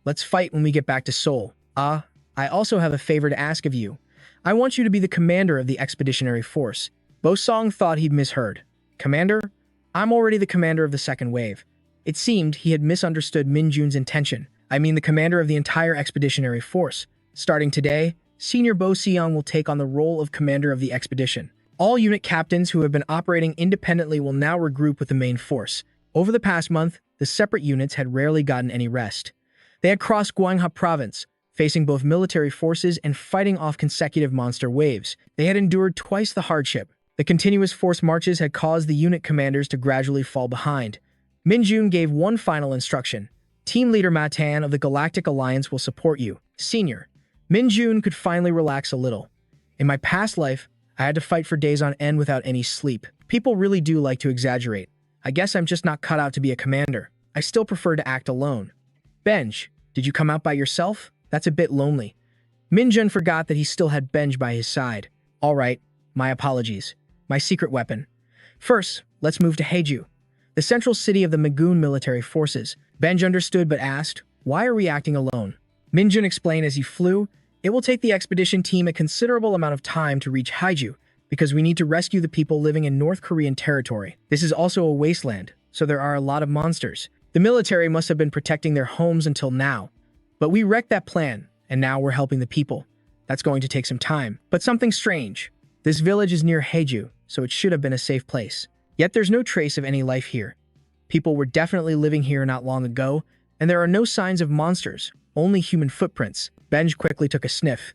let's fight when we get back to Seoul. I also have a favor to ask of you. I want you to be the commander of the expeditionary force." Bo Song thought he'd misheard. Commander? I'm already the commander of the second wave. It seemed he had misunderstood Minjun's intention. I mean the commander of the entire expeditionary force. Starting today, Senior Bo Seong will take on the role of commander of the expedition. All unit captains who have been operating independently will now regroup with the main force. Over the past month, the separate units had rarely gotten any rest. They had crossed Gwanghwa province, facing both military forces and fighting off consecutive monster waves. They had endured twice the hardship. The continuous force marches had caused the unit commanders to gradually fall behind. Minjun gave one final instruction. Team leader Matan of the Galactic Alliance will support you. Senior. Minjun could finally relax a little. In my past life, I had to fight for days on end without any sleep. People really do like to exaggerate. I guess I'm just not cut out to be a commander. I still prefer to act alone. Benj, did you come out by yourself? That's a bit lonely. Minjun forgot that he still had Benj by his side. All right, my apologies. My secret weapon. First, let's move to Haeju, the central city of the Magoon military forces. Benj understood but asked, why are we acting alone? Minjun explained as he flew, it will take the expedition team a considerable amount of time to reach Haeju, because we need to rescue the people living in North Korean territory. This is also a wasteland, so there are a lot of monsters. The military must have been protecting their homes until now. But we wrecked that plan, and now we're helping the people. That's going to take some time. But something strange. This village is near Haeju, so it should have been a safe place. Yet there's no trace of any life here. People were definitely living here not long ago, and there are no signs of monsters, only human footprints. Benj quickly took a sniff.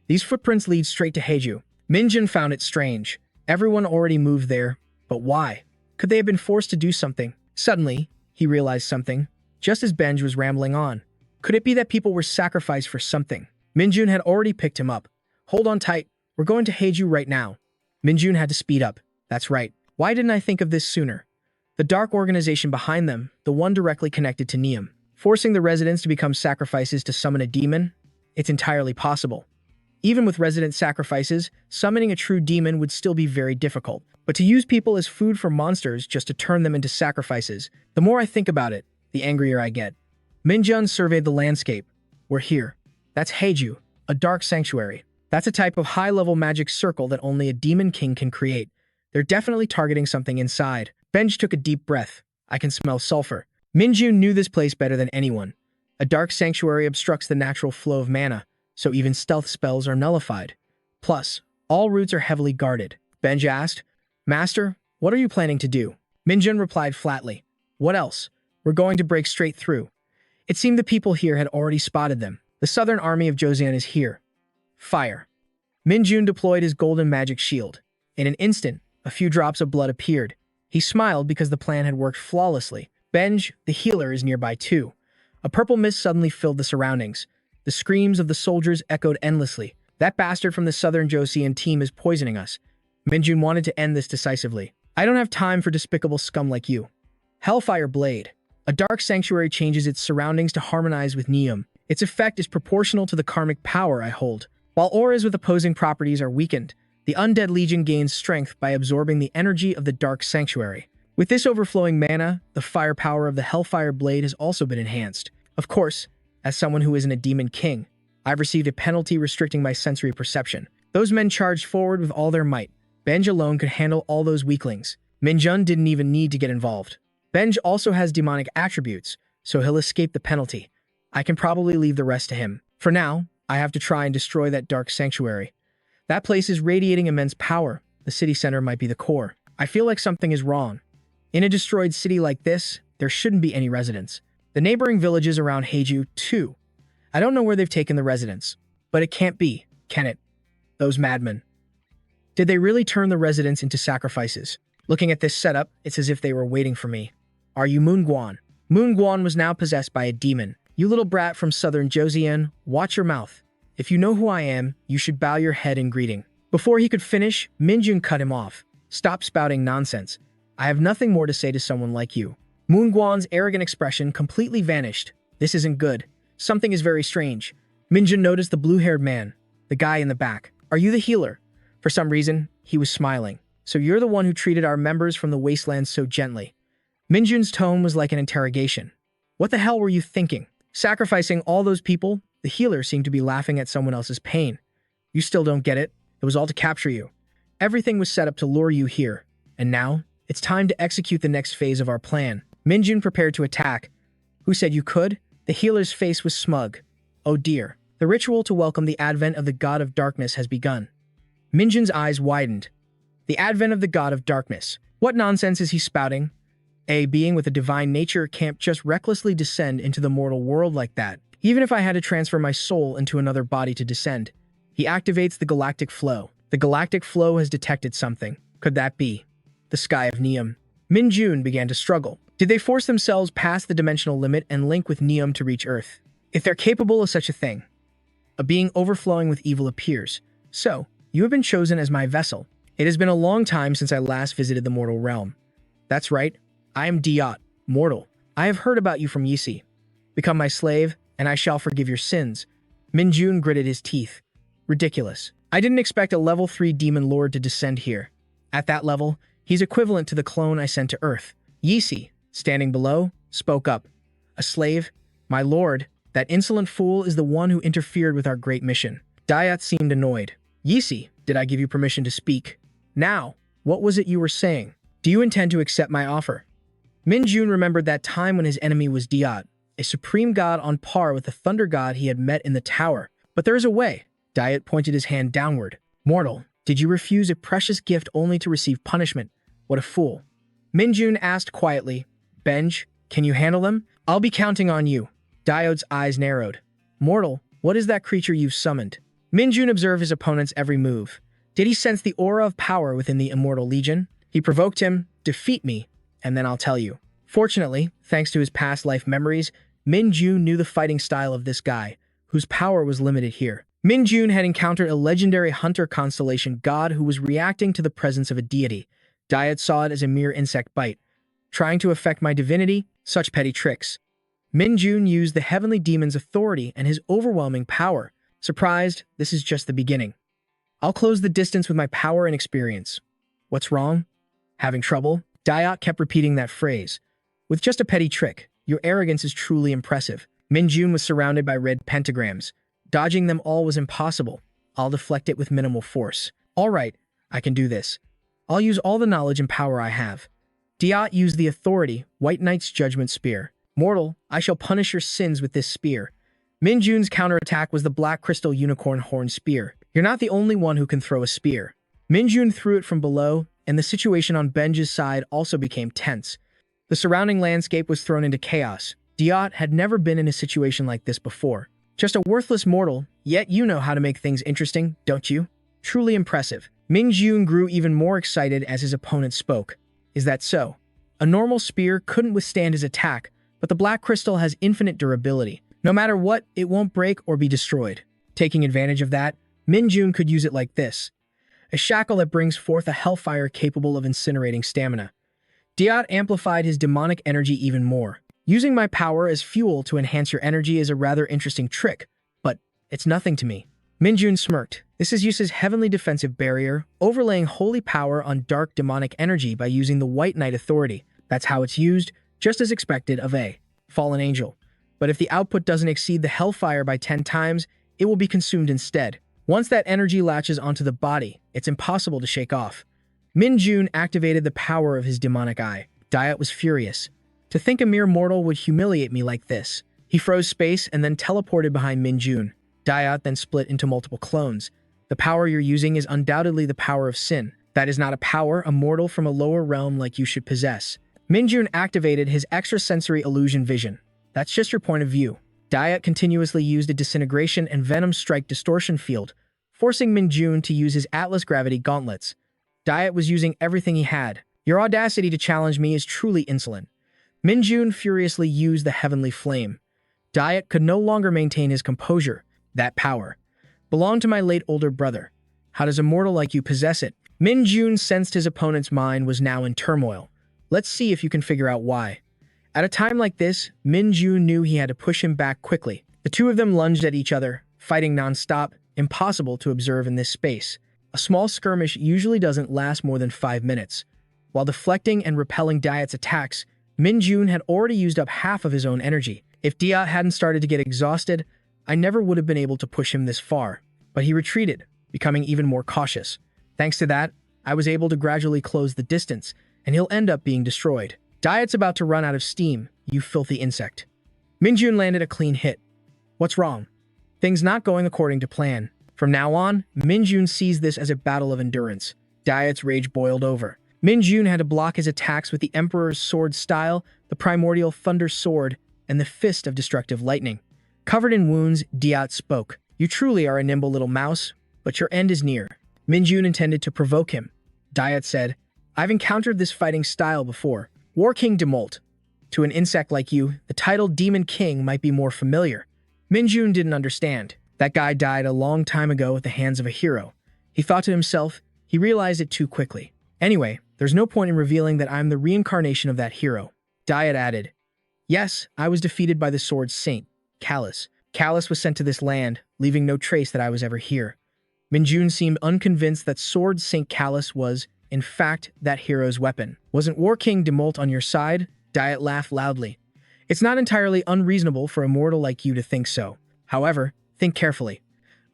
These footprints lead straight to Haeju. Minjun found it strange. Everyone already moved there, but why? Could they have been forced to do something? Suddenly, he realized something, just as Benj was rambling on. Could it be that people were sacrificed for something? Minjun had already picked him up. Hold on tight, we're going to Haeju right now. Minjun had to speed up. That's right. Why didn't I think of this sooner? The dark organization behind them, the one directly connected to Neum, forcing the residents to become sacrifices to summon a demon? It's entirely possible. Even with resident sacrifices, summoning a true demon would still be very difficult. But to use people as food for monsters just to turn them into sacrifices, the more I think about it, the angrier I get. Minjun surveyed the landscape. We're here. That's Haeju, a dark sanctuary. That's a type of high-level magic circle that only a demon king can create. They're definitely targeting something inside. Benj took a deep breath. I can smell sulfur. Minjun knew this place better than anyone. A dark sanctuary obstructs the natural flow of mana, so even stealth spells are nullified. Plus, all routes are heavily guarded. Benj asked, Master, what are you planning to do? Minjun replied flatly, what else? We're going to break straight through. It seemed the people here had already spotted them. The southern army of Joseon is here. Fire. Minjun deployed his golden magic shield. In an instant, a few drops of blood appeared. He smiled because the plan had worked flawlessly. Benj, the healer, is nearby too. A purple mist suddenly filled the surroundings. The screams of the soldiers echoed endlessly. That bastard from the southern Joseon team is poisoning us. Minjun wanted to end this decisively. I don't have time for despicable scum like you. Hellfire Blade. A dark sanctuary changes its surroundings to harmonize with Neum. Its effect is proportional to the karmic power I hold. While auras with opposing properties are weakened, the Undead Legion gains strength by absorbing the energy of the dark sanctuary. With this overflowing mana, the firepower of the Hellfire Blade has also been enhanced. Of course, as someone who isn't a demon king, I've received a penalty restricting my sensory perception. Those men charged forward with all their might. Benj alone could handle all those weaklings. Minjun didn't even need to get involved. Benj also has demonic attributes, so he'll escape the penalty. I can probably leave the rest to him. For now, I have to try and destroy that dark sanctuary. That place is radiating immense power. The city center might be the core. I feel like something is wrong. In a destroyed city like this, there shouldn't be any residents. The neighboring villages around Haeju, too. I don't know where they've taken the residents, but it can't be, can it? Those madmen. Did they really turn the residents into sacrifices? Looking at this setup, it's as if they were waiting for me. Are you Moonguan? Moonguan was now possessed by a demon. You little brat from southern Joseon, watch your mouth. If you know who I am, you should bow your head in greeting. Before he could finish, Minjun cut him off. Stop spouting nonsense. I have nothing more to say to someone like you. Moonguan's arrogant expression completely vanished. This isn't good. Something is very strange. Minjun noticed the blue-haired man, the guy in the back. Are you the healer? For some reason, he was smiling. So you're the one who treated our members from the wasteland so gently. Minjun's tone was like an interrogation. What the hell were you thinking? Sacrificing all those people? The healer seemed to be laughing at someone else's pain. You still don't get it? It was all to capture you. Everything was set up to lure you here. And now, It's time to execute the next phase of our plan. Minjun prepared to attack. Who said you could? The healer's face was smug. Oh dear. The ritual to welcome the advent of the god of darkness has begun. Minjun's eyes widened. The advent of the god of darkness. What nonsense is he spouting? A being with a divine nature can't just recklessly descend into the mortal world like that. Even if I had to transfer my soul into another body to descend. He activates the galactic flow. The galactic flow has detected something. Could that be the sky of Neum? Minjun began to struggle. Did they force themselves past the dimensional limit and link with Neum to reach Earth? If they're capable of such a thing, a being overflowing with evil appears. So, you have been chosen as my vessel. It has been a long time since I last visited the mortal realm. That's right. I am Diat, mortal. I have heard about you from Yisi. Become my slave, and I shall forgive your sins. Minjun gritted his teeth. Ridiculous. I didn't expect a level 3 demon lord to descend here. At that level, he's equivalent to the clone I sent to Earth. Yisi, standing below, spoke up. A slave? My lord, that insolent fool is the one who interfered with our great mission. Diat seemed annoyed. Yisi, did I give you permission to speak? Now, what was it you were saying? Do you intend to accept my offer? Minjun remembered that time when his enemy was Diat, a supreme god on par with the thunder god he had met in the tower. But there is a way. Diat pointed his hand downward. Mortal, did you refuse a precious gift only to receive punishment? What a fool. Minjun asked quietly, Benj, can you handle them? I'll be counting on you. Diat's eyes narrowed. Mortal, what is that creature you've summoned? Minjun observed his opponent's every move. Did he sense the aura of power within the Immortal Legion? He provoked him, defeat me, and then I'll tell you. Fortunately, thanks to his past life memories, Minjun knew the fighting style of this guy, whose power was limited here. Minjun had encountered a legendary hunter constellation god who was reacting to the presence of a deity. Diat saw it as a mere insect bite. Trying to affect my divinity? Such petty tricks. Minjun used the heavenly demon's authority and his overwhelming power. Surprised, this is just the beginning. I'll close the distance with my power and experience. What's wrong? Having trouble? Diat kept repeating that phrase. With just a petty trick, your arrogance is truly impressive. Minjun was surrounded by red pentagrams. Dodging them all was impossible. I'll deflect it with minimal force. All right, I can do this. I'll use all the knowledge and power I have. Diat used the authority, White Knight's Judgment Spear. Mortal, I shall punish your sins with this spear. Minjun's counterattack was the Black Crystal Unicorn Horn Spear. You're not the only one who can throw a spear. Minjun threw it from below, and the situation on Benj's side also became tense. The surrounding landscape was thrown into chaos. Diat had never been in a situation like this before. Just a worthless mortal, yet you know how to make things interesting, don't you? Truly impressive. Minjun grew even more excited as his opponent spoke. Is that so? A normal spear couldn't withstand his attack, but the Black Crystal has infinite durability. No matter what, it won't break or be destroyed. Taking advantage of that, Minjun could use it like this. A shackle that brings forth a hellfire capable of incinerating stamina. Diat amplified his demonic energy even more. Using my power as fuel to enhance your energy is a rather interesting trick, but it's nothing to me. Minjun smirked. This is Yusa's heavenly defensive barrier, overlaying holy power on dark demonic energy by using the White Knight authority. That's how it's used, just as expected of a fallen angel. But if the output doesn't exceed the hellfire by 10 times, it will be consumed instead. Once that energy latches onto the body, it's impossible to shake off. Minjun activated the power of his demonic eye. Diat was furious. To think a mere mortal would humiliate me like this. He froze space and then teleported behind Minjun. Diat then split into multiple clones. The power you're using is undoubtedly the power of sin. That is not a power a mortal from a lower realm like you should possess. Minjun activated his extrasensory illusion vision. That's just your point of view. Diat continuously used a disintegration and venom strike distortion field, forcing Minjun to use his Atlas gravity gauntlets. Diat was using everything he had. Your audacity to challenge me is truly insolent. Minjun furiously used the heavenly flame. Diat could no longer maintain his composure. That power belonged to my late older brother. How does a mortal like you possess it? Minjun sensed his opponent's mind was now in turmoil. Let's see if you can figure out why. At a time like this, Minjun knew he had to push him back quickly. The two of them lunged at each other, fighting non-stop, impossible to observe in this space. A small skirmish usually doesn't last more than 5 minutes. While deflecting and repelling Diat's attacks, Minjun had already used up half of his own energy. If Diat hadn't started to get exhausted, I never would have been able to push him this far. But he retreated, becoming even more cautious. Thanks to that, I was able to gradually close the distance, and he'll end up being destroyed. Diet's about to run out of steam, you filthy insect. Minjun landed a clean hit. What's wrong? Things not going according to plan. From now on, Minjun sees this as a battle of endurance. Diet's rage boiled over. Minjun had to block his attacks with the Emperor's sword style, the primordial thunder sword, and the fist of destructive lightning. Covered in wounds, Diet spoke. You truly are a nimble little mouse, but your end is near. Minjun intended to provoke him. Diet said, I've encountered this fighting style before. War King Demolt. To an insect like you, the title Demon King might be more familiar. Minjun didn't understand. That guy died a long time ago at the hands of a hero. He thought to himself, he realized it too quickly. Anyway, there's no point in revealing that I'm the reincarnation of that hero. Diet added, Yes, I was defeated by the sword's saint, Callus. Callus was sent to this land, leaving no trace that I was ever here. Minjun seemed unconvinced that sword Saint Callus was, in fact, that hero's weapon. Wasn't War King Demolt on your side? Diet laughed loudly. It's not entirely unreasonable for a mortal like you to think so. However, think carefully.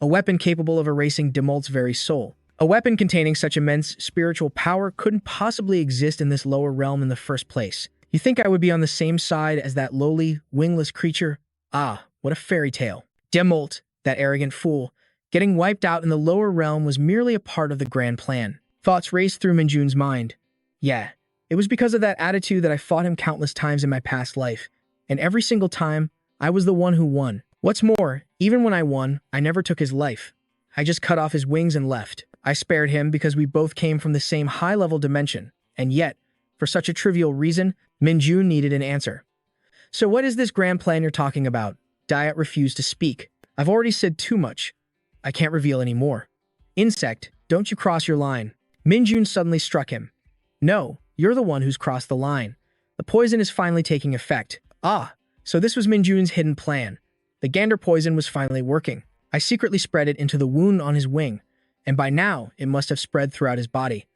A weapon capable of erasing Demolt's very soul. A weapon containing such immense spiritual power couldn't possibly exist in this lower realm in the first place. You think I would be on the same side as that lowly, wingless creature? Ah, what a fairy tale. Demolt, that arrogant fool, getting wiped out in the lower realm was merely a part of the grand plan. Thoughts raced through Minjun's mind. Yeah, it was because of that attitude that I fought him countless times in my past life, and every single time, I was the one who won. What's more, even when I won, I never took his life. I just cut off his wings and left. I spared him because we both came from the same high-level dimension, and yet, for such a trivial reason, Minjun needed an answer. So what is this grand plan you're talking about? Diet refused to speak. I've already said too much. I can't reveal any more. Insect, don't you cross your line. Minjun suddenly struck him. No, you're the one who's crossed the line. The poison is finally taking effect. Ah, so this was Minjun's hidden plan. The gander poison was finally working. I secretly spread it into the wound on his wing, and by now, it must have spread throughout his body.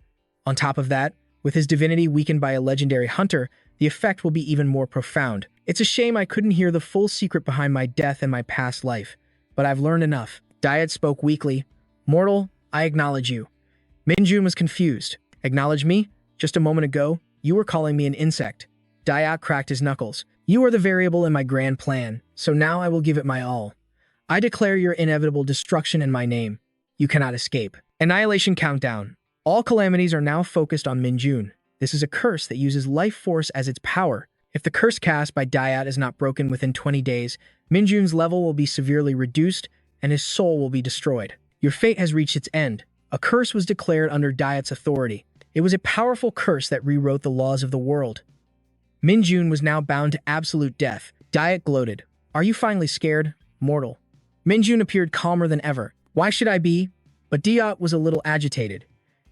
On top of that, with his divinity weakened by a legendary hunter, the effect will be even more profound. It's a shame I couldn't hear the full secret behind my death in my past life, but I've learned enough. Diet spoke weakly. Mortal, I acknowledge you. Minjun was confused. Acknowledge me? Just a moment ago, you were calling me an insect. Diet cracked his knuckles. You are the variable in my grand plan, so now I will give it my all. I declare your inevitable destruction in my name. You cannot escape. Annihilation countdown. All calamities are now focused on Minjun. This is a curse that uses life force as its power. If the curse cast by Diet is not broken within 20 days, Minjun's level will be severely reduced and his soul will be destroyed. Your fate has reached its end. A curse was declared under Diet's authority. It was a powerful curse that rewrote the laws of the world. Minjun was now bound to absolute death. Diet gloated. Are you finally scared, mortal? Minjun appeared calmer than ever. Why should I be? But Diet was a little agitated.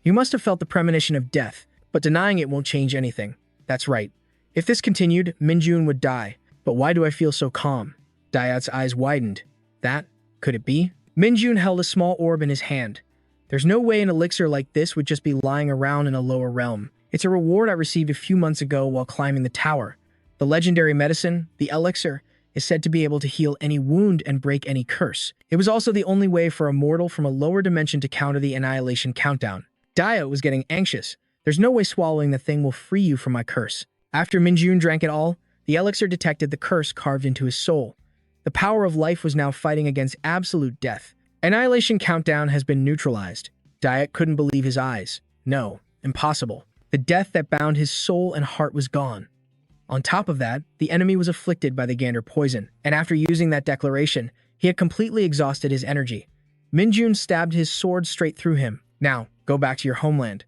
You must have felt the premonition of death, but denying it won't change anything. That's right. If this continued, Minjun would die. But why do I feel so calm? Diet's eyes widened. That? Could it be? Minjun held a small orb in his hand. There's no way an elixir like this would just be lying around in a lower realm. It's a reward I received a few months ago while climbing the tower. The legendary medicine, the elixir, is said to be able to heal any wound and break any curse. It was also the only way for a mortal from a lower dimension to counter the annihilation countdown. Diet was getting anxious. There's no way swallowing the thing will free you from my curse. After Minjun drank it all, the elixir detected the curse carved into his soul. The power of life was now fighting against absolute death. Annihilation countdown has been neutralized. Diet couldn't believe his eyes. No, impossible. The death that bound his soul and heart was gone. On top of that, the enemy was afflicted by the gander poison, and after using that declaration, he had completely exhausted his energy. Minjun stabbed his sword straight through him. Now, go back to your homeland.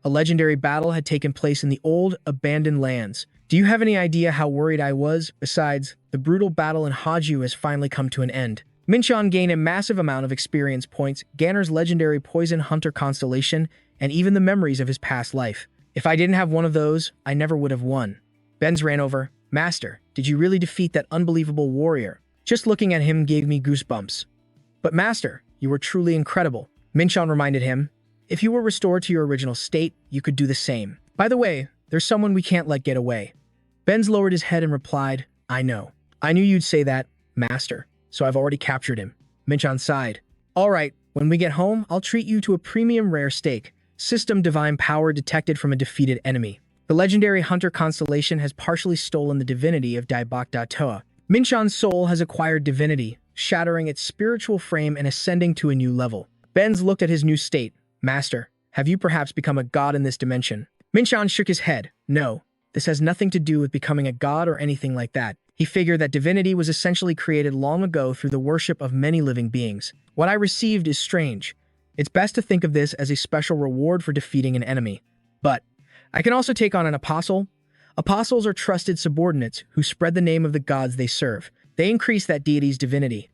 A legendary battle had taken place in the old, abandoned lands. Do you have any idea how worried I was? Besides, the brutal battle in Haju has finally come to an end. Minchon gained a massive amount of experience points, Ganner's legendary poison hunter constellation, and even the memories of his past life. If I didn't have one of those, I never would have won. Benz ran over. Master, did you really defeat that unbelievable warrior? Just looking at him gave me goosebumps. But Master, you were truly incredible. Minchon reminded him. If you were restored to your original state, you could do the same. By the way, there's someone we can't let get away. Benz lowered his head and replied, I know. I knew you'd say that, Master, so I've already captured him. Minchon sighed. All right, when we get home, I'll treat you to a premium rare steak. System divine power detected from a defeated enemy. The legendary hunter constellation has partially stolen the divinity of Daibak. Minchan's soul has acquired divinity, shattering its spiritual frame and ascending to a new level. Benz looked at his new state. Master, have you perhaps become a god in this dimension? Minchan shook his head. No, this has nothing to do with becoming a god or anything like that. He figured that divinity was essentially created long ago through the worship of many living beings. What I received is strange. It's best to think of this as a special reward for defeating an enemy. But I can also take on an apostle. Apostles are trusted subordinates who spread the name of the gods they serve. They increase that deity's divinity.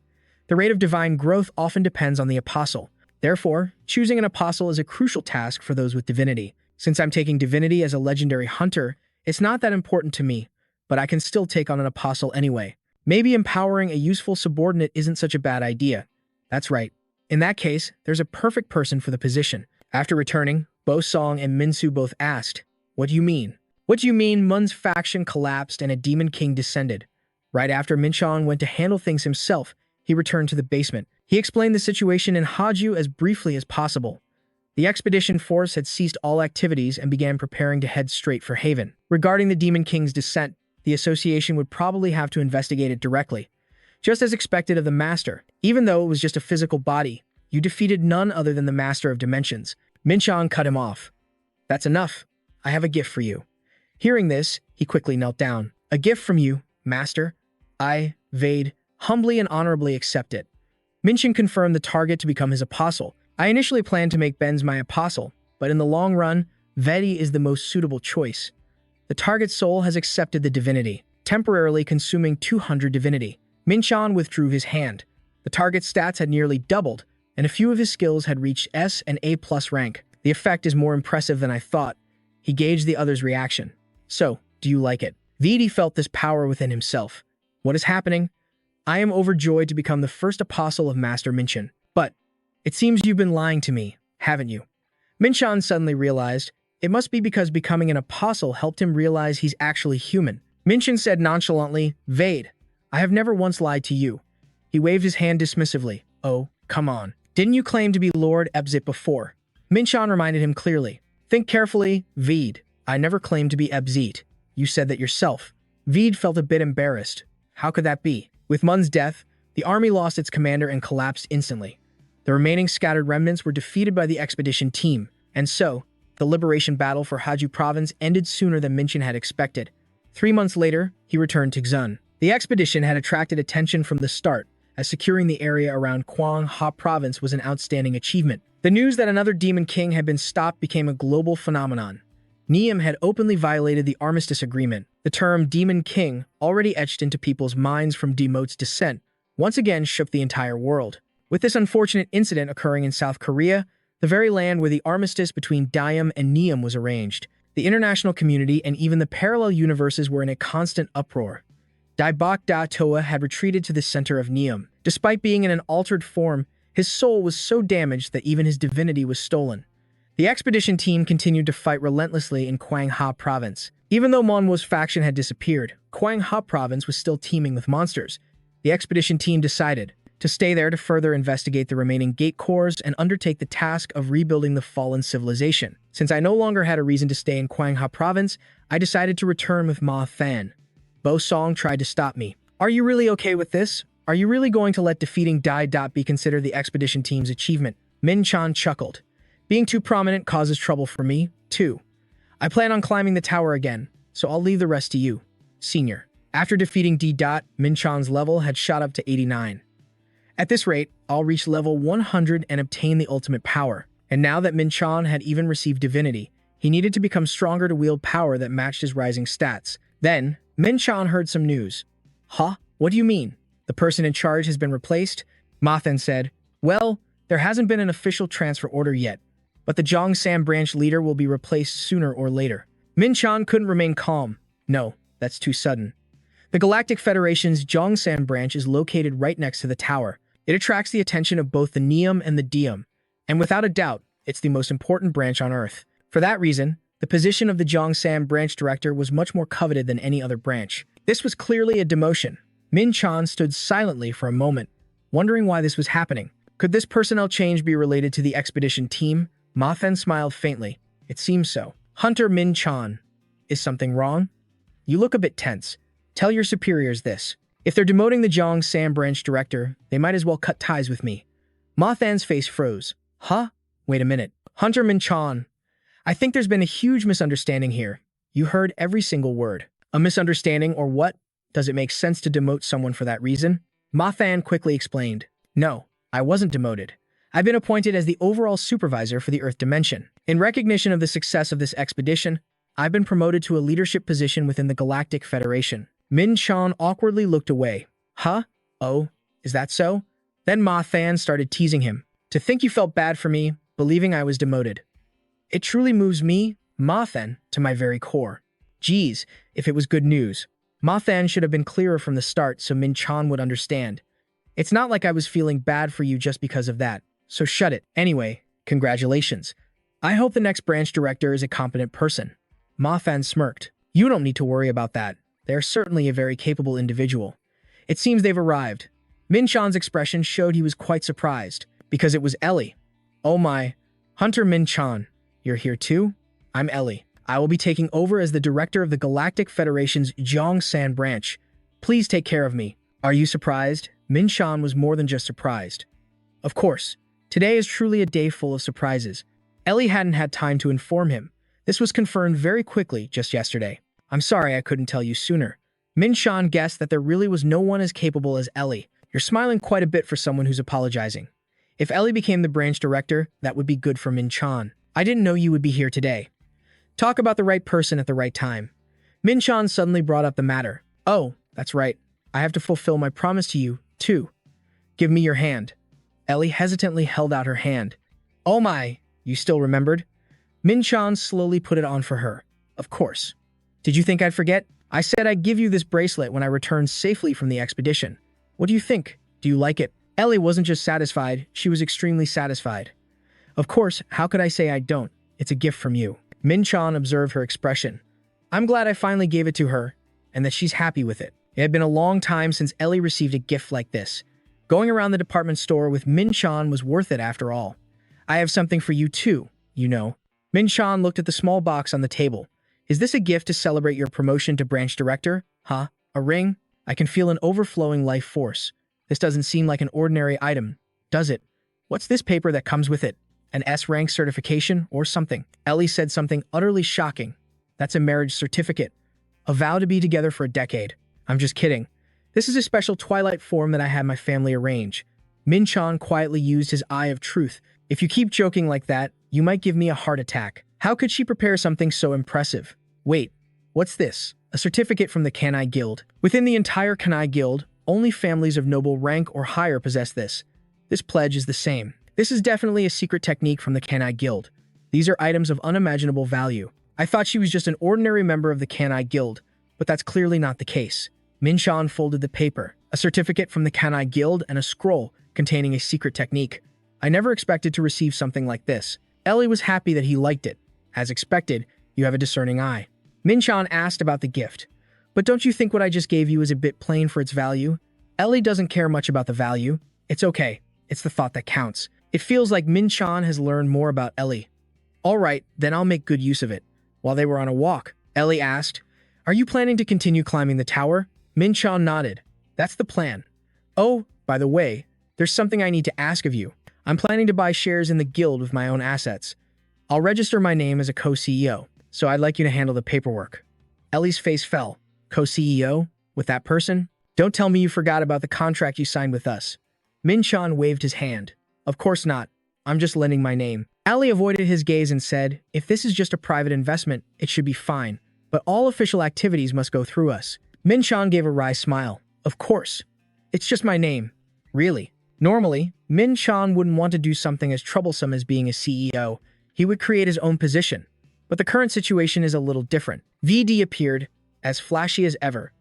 The rate of divine growth often depends on the apostle. Therefore, choosing an apostle is a crucial task for those with divinity. Since I'm taking divinity as a legendary hunter, it's not that important to me, but I can still take on an apostle anyway. Maybe empowering a useful subordinate isn't such a bad idea. That's right. In that case, there's a perfect person for the position. After returning, Bo Song and Minsu both asked, "What do you mean?" "What do you mean Mun's faction collapsed and a demon king descended?" Right after Minchan went to handle things himself, he returned to the basement. He explained the situation in Haju as briefly as possible. The expedition force had ceased all activities and began preparing to head straight for Haven. Regarding the Demon King's descent, the association would probably have to investigate it directly. Just as expected of the Master, even though it was just a physical body, you defeated none other than the Master of Dimensions. Minchan cut him off. "That's enough. I have a gift for you." Hearing this, he quickly knelt down. "A gift from you, Master?" I, Vade, humbly and honorably accept it. Minchan confirmed the target to become his apostle. I initially planned to make Benz my apostle, but in the long run, Vedi is the most suitable choice. The target's soul has accepted the divinity, temporarily consuming 200 divinity. Minchan withdrew his hand. The target's stats had nearly doubled, and a few of his skills had reached S and A+ rank. The effect is more impressive than I thought. He gauged the other's reaction. "So, do you like it?" Vedi felt this power within himself. "What is happening? I am overjoyed to become the first apostle of Master Minchan. But it seems you've been lying to me, haven't you?" Minchan suddenly realized it must be because becoming an apostle helped him realize he's actually human. Minchan said nonchalantly, "Vade, I have never once lied to you." He waved his hand dismissively. "Oh, come on. Didn't you claim to be Lord Ebzit before?" Minchan reminded him clearly. "Think carefully, Vede. I never claimed to be Ebzit. You said that yourself." Vede felt a bit embarrassed. How could that be? With Mun's death, the army lost its commander and collapsed instantly. The remaining scattered remnants were defeated by the expedition team, and so, the liberation battle for Haju province ended sooner than Minchan had expected. 3 months later, he returned to Xun. The expedition had attracted attention from the start, as securing the area around Quang Ha province was an outstanding achievement. The news that another demon king had been stopped became a global phenomenon. Neum had openly violated the armistice agreement. The term Demon King, already etched into people's minds from Demote's descent, once again shook the entire world. With this unfortunate incident occurring in South Korea, the very land where the armistice between Diam and Neum was arranged, the international community and even the parallel universes were in a constant uproar. Daibak Toa had retreated to the center of Neum. Despite being in an altered form, his soul was so damaged that even his divinity was stolen. The expedition team continued to fight relentlessly in Quang Ha province. Even though Manhwa's faction had disappeared, Quang Ha province was still teeming with monsters. The expedition team decided to stay there to further investigate the remaining gate cores and undertake the task of rebuilding the fallen civilization. Since I no longer had a reason to stay in Quang Ha province, I decided to return with Ma Fan. Bo Song tried to stop me. "Are you really okay with this? Are you really going to let defeating Dai Dot be considered the expedition team's achievement?" Min Chan chuckled. "Being too prominent causes trouble for me, too. I plan on climbing the tower again, so I'll leave the rest to you, Senior." After defeating D. Min Chan's level had shot up to 89. At this rate, I'll reach level 100 and obtain the ultimate power. And now that Min Chan had even received divinity, he needed to become stronger to wield power that matched his rising stats. Then, Min Chan heard some news. "Huh? What do you mean? The person in charge has been replaced?" Mathen said, "Well, there hasn't been an official transfer order yet, but the Zhongshan branch leader will be replaced sooner or later." Min Chan couldn't remain calm. "No, that's too sudden. The Galactic Federation's Zhongshan branch is located right next to the tower. It attracts the attention of both the Neum and the Diem, and without a doubt, it's the most important branch on Earth. For that reason, the position of the Zhongshan branch director was much more coveted than any other branch. This was clearly a demotion. Min Chan stood silently for a moment, wondering why this was happening. Could this personnel change be related to the expedition team? Mathen smiled faintly. "It seems so." Hunter Min Chan. Is something wrong? You look a bit tense. Tell your superiors this. If they're demoting the Zhongshan branch director, they might as well cut ties with me. Ma Than's face froze. Huh? Wait a minute. Hunter Min-chan. I think there's been a huge misunderstanding here. You heard every single word. A misunderstanding or what? Does it make sense to demote someone for that reason? Ma Than quickly explained. No, I wasn't demoted. I've been appointed as the overall supervisor for the Earth Dimension. In recognition of the success of this expedition, I've been promoted to a leadership position within the Galactic Federation. Min-chan awkwardly looked away. Huh? Oh, is that so? Then Ma Than started teasing him. To think you felt bad for me, believing I was demoted. It truly moves me, Ma Than, to my very core. Geez, if it was good news. Ma Than should have been clearer from the start so Min-chan would understand. It's not like I was feeling bad for you just because of that, so shut it. Anyway, congratulations. I hope the next branch director is a competent person. Ma Than smirked. You don't need to worry about that. They are certainly a very capable individual. It seems they've arrived. Min-chan's expression showed he was quite surprised, because it was Ellie. Oh my. Hunter Min-chan, you're here too? I'm Ellie. I will be taking over as the director of the Galactic Federation's Zhongshan branch. Please take care of me. Are you surprised? Min-chan was more than just surprised. Of course. Today is truly a day full of surprises. Ellie hadn't had time to inform him. This was confirmed very quickly just yesterday. I'm sorry I couldn't tell you sooner. Min-chan guessed that there really was no one as capable as Ellie. You're smiling quite a bit for someone who's apologizing. If Ellie became the branch director, that would be good for Min-chan. I didn't know you would be here today. Talk about the right person at the right time. Min-chan suddenly brought up the matter. Oh, that's right. I have to fulfill my promise to you, too. Give me your hand. Ellie hesitantly held out her hand. Oh my, you still remembered? Min-chan slowly put it on for her. Of course. Did you think I'd forget? I said I'd give you this bracelet when I returned safely from the expedition. What do you think? Do you like it? Ellie wasn't just satisfied, she was extremely satisfied. Of course, how could I say I don't? It's a gift from you. Min-chan observed her expression. I'm glad I finally gave it to her, and that she's happy with it. It had been a long time since Ellie received a gift like this. Going around the department store with Min-chan was worth it after all. I have something for you too, you know. Min-chan looked at the small box on the table. Is this a gift to celebrate your promotion to branch director? Huh? A ring? I can feel an overflowing life force. This doesn't seem like an ordinary item, does it? What's this paper that comes with it? An S-rank certification or something? Ellie said something utterly shocking. That's a marriage certificate. A vow to be together for a decade. I'm just kidding. This is a special twilight form that I had my family arrange. Min-chan quietly used his eye of truth. If you keep joking like that, you might give me a heart attack. How could she prepare something so impressive? Wait, what's this? A certificate from the Kanai Guild. Within the entire Kanai Guild, only families of noble rank or higher possess this. This pledge is the same. This is definitely a secret technique from the Kanai Guild. These are items of unimaginable value. I thought she was just an ordinary member of the Kanai Guild, but that's clearly not the case. Min-chan folded the paper, a certificate from the Kanai Guild and a scroll containing a secret technique. I never expected to receive something like this. Ellie was happy that he liked it. As expected, you have a discerning eye. Min-chan asked about the gift. But don't you think what I just gave you is a bit plain for its value? Ellie doesn't care much about the value. It's okay. It's the thought that counts. It feels like Min-chan has learned more about Ellie. All right, then I'll make good use of it. While they were on a walk, Ellie asked, Are you planning to continue climbing the tower? Min-chan nodded. That's the plan. Oh, by the way, there's something I need to ask of you. I'm planning to buy shares in the guild with my own assets. I'll register my name as a co-CEO, so I'd like you to handle the paperwork. Ellie's face fell. Co-CEO? With that person? Don't tell me you forgot about the contract you signed with us. Min-chan waved his hand. Of course not. I'm just lending my name. Ellie avoided his gaze and said, If this is just a private investment, it should be fine. But all official activities must go through us. Min-chan gave a wry smile. Of course. It's just my name. Really. Normally, Min-chan wouldn't want to do something as troublesome as being a CEO. He would create his own position. But the current situation is a little different. VD appeared, as flashy as ever.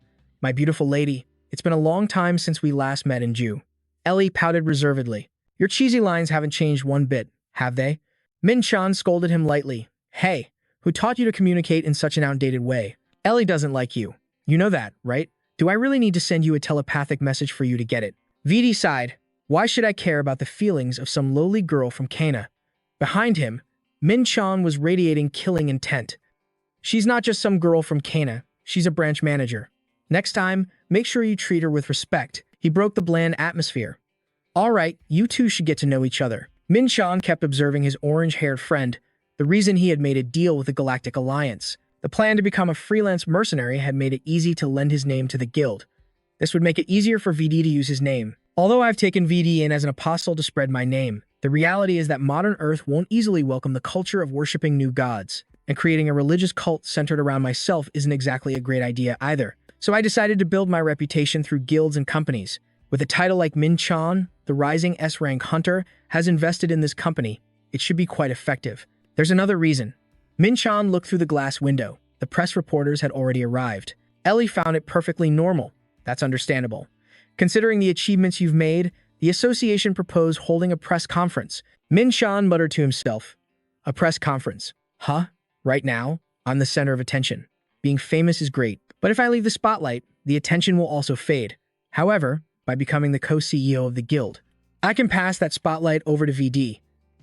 My beautiful lady, it's been a long time since we last met in Jew. Ellie pouted reservedly. Your cheesy lines haven't changed one bit, have they? Min-chan scolded him lightly. Hey, who taught you to communicate in such an outdated way? Ellie doesn't like you. You know that, right? Do I really need to send you a telepathic message for you to get it? VD sighed. Why should I care about the feelings of some lowly girl from Kana? Behind him, Min-chan was radiating killing intent. She's not just some girl from Kana, she's a branch manager. Next time, make sure you treat her with respect. He broke the bland atmosphere. All right, you two should get to know each other. Min-chan kept observing his orange-haired friend, the reason he had made a deal with the Galactic Alliance. The plan to become a freelance mercenary had made it easy to lend his name to the guild. This would make it easier for VD to use his name. Although I've taken VD in as an apostle to spread my name, the reality is that modern Earth won't easily welcome the culture of worshipping new gods, and creating a religious cult centered around myself isn't exactly a great idea either. So I decided to build my reputation through guilds and companies. With a title like Min-chan, the rising S-rank hunter, has invested in this company, it should be quite effective. There's another reason. Min-chan looked through the glass window. The press reporters had already arrived. Ellie found it perfectly normal. That's understandable. Considering the achievements you've made, the association proposed holding a press conference. Min-chan muttered to himself. A press conference? Huh? Right now? I'm the center of attention. Being famous is great, but if I leave the spotlight, the attention will also fade. However, by becoming the co-CEO of the guild, I can pass that spotlight over to VD.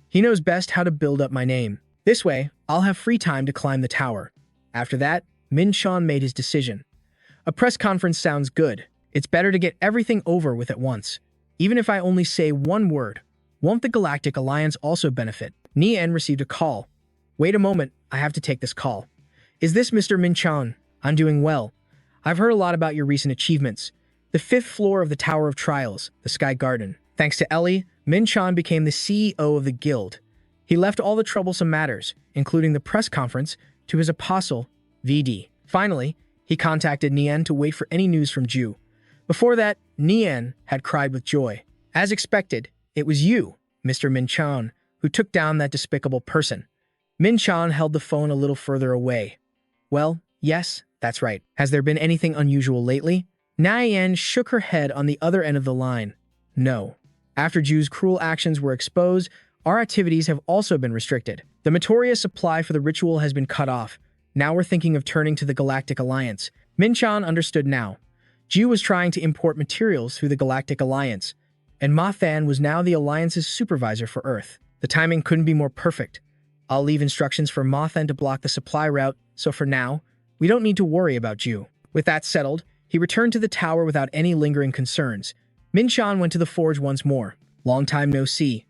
He knows best how to build up my name. This way, I'll have free time to climb the tower. After that, Min-chan made his decision. A press conference sounds good. It's better to get everything over with at once. Even if I only say one word, won't the Galactic Alliance also benefit? Nien received a call. Wait a moment, I have to take this call. Is this Mr. Min-chan? I'm doing well. I've heard a lot about your recent achievements. The 5th floor of the Tower of Trials, the Sky Garden. Thanks to Ellie, Min-chan became the CEO of the guild. He left all the troublesome matters, including the press conference, to his apostle, VD. Finally, he contacted Nien to wait for any news from Ju. Before that, Nien had cried with joy. As expected, it was you, Mr. Min-chan, who took down that despicable person. Min-chan held the phone a little further away. Well, yes, that's right. Has there been anything unusual lately? Nien shook her head on the other end of the line. No. After Ju's cruel actions were exposed, our activities have also been restricted. The materia supply for the ritual has been cut off. Now we're thinking of turning to the Galactic Alliance. Min-chan understood now. Ju was trying to import materials through the Galactic Alliance, and Ma-than was now the Alliance's supervisor for Earth. The timing couldn't be more perfect. I'll leave instructions for Ma-than to block the supply route, so for now, we don't need to worry about Ju. With that settled, he returned to the tower without any lingering concerns. Min-chan went to the forge once more. Long time no see.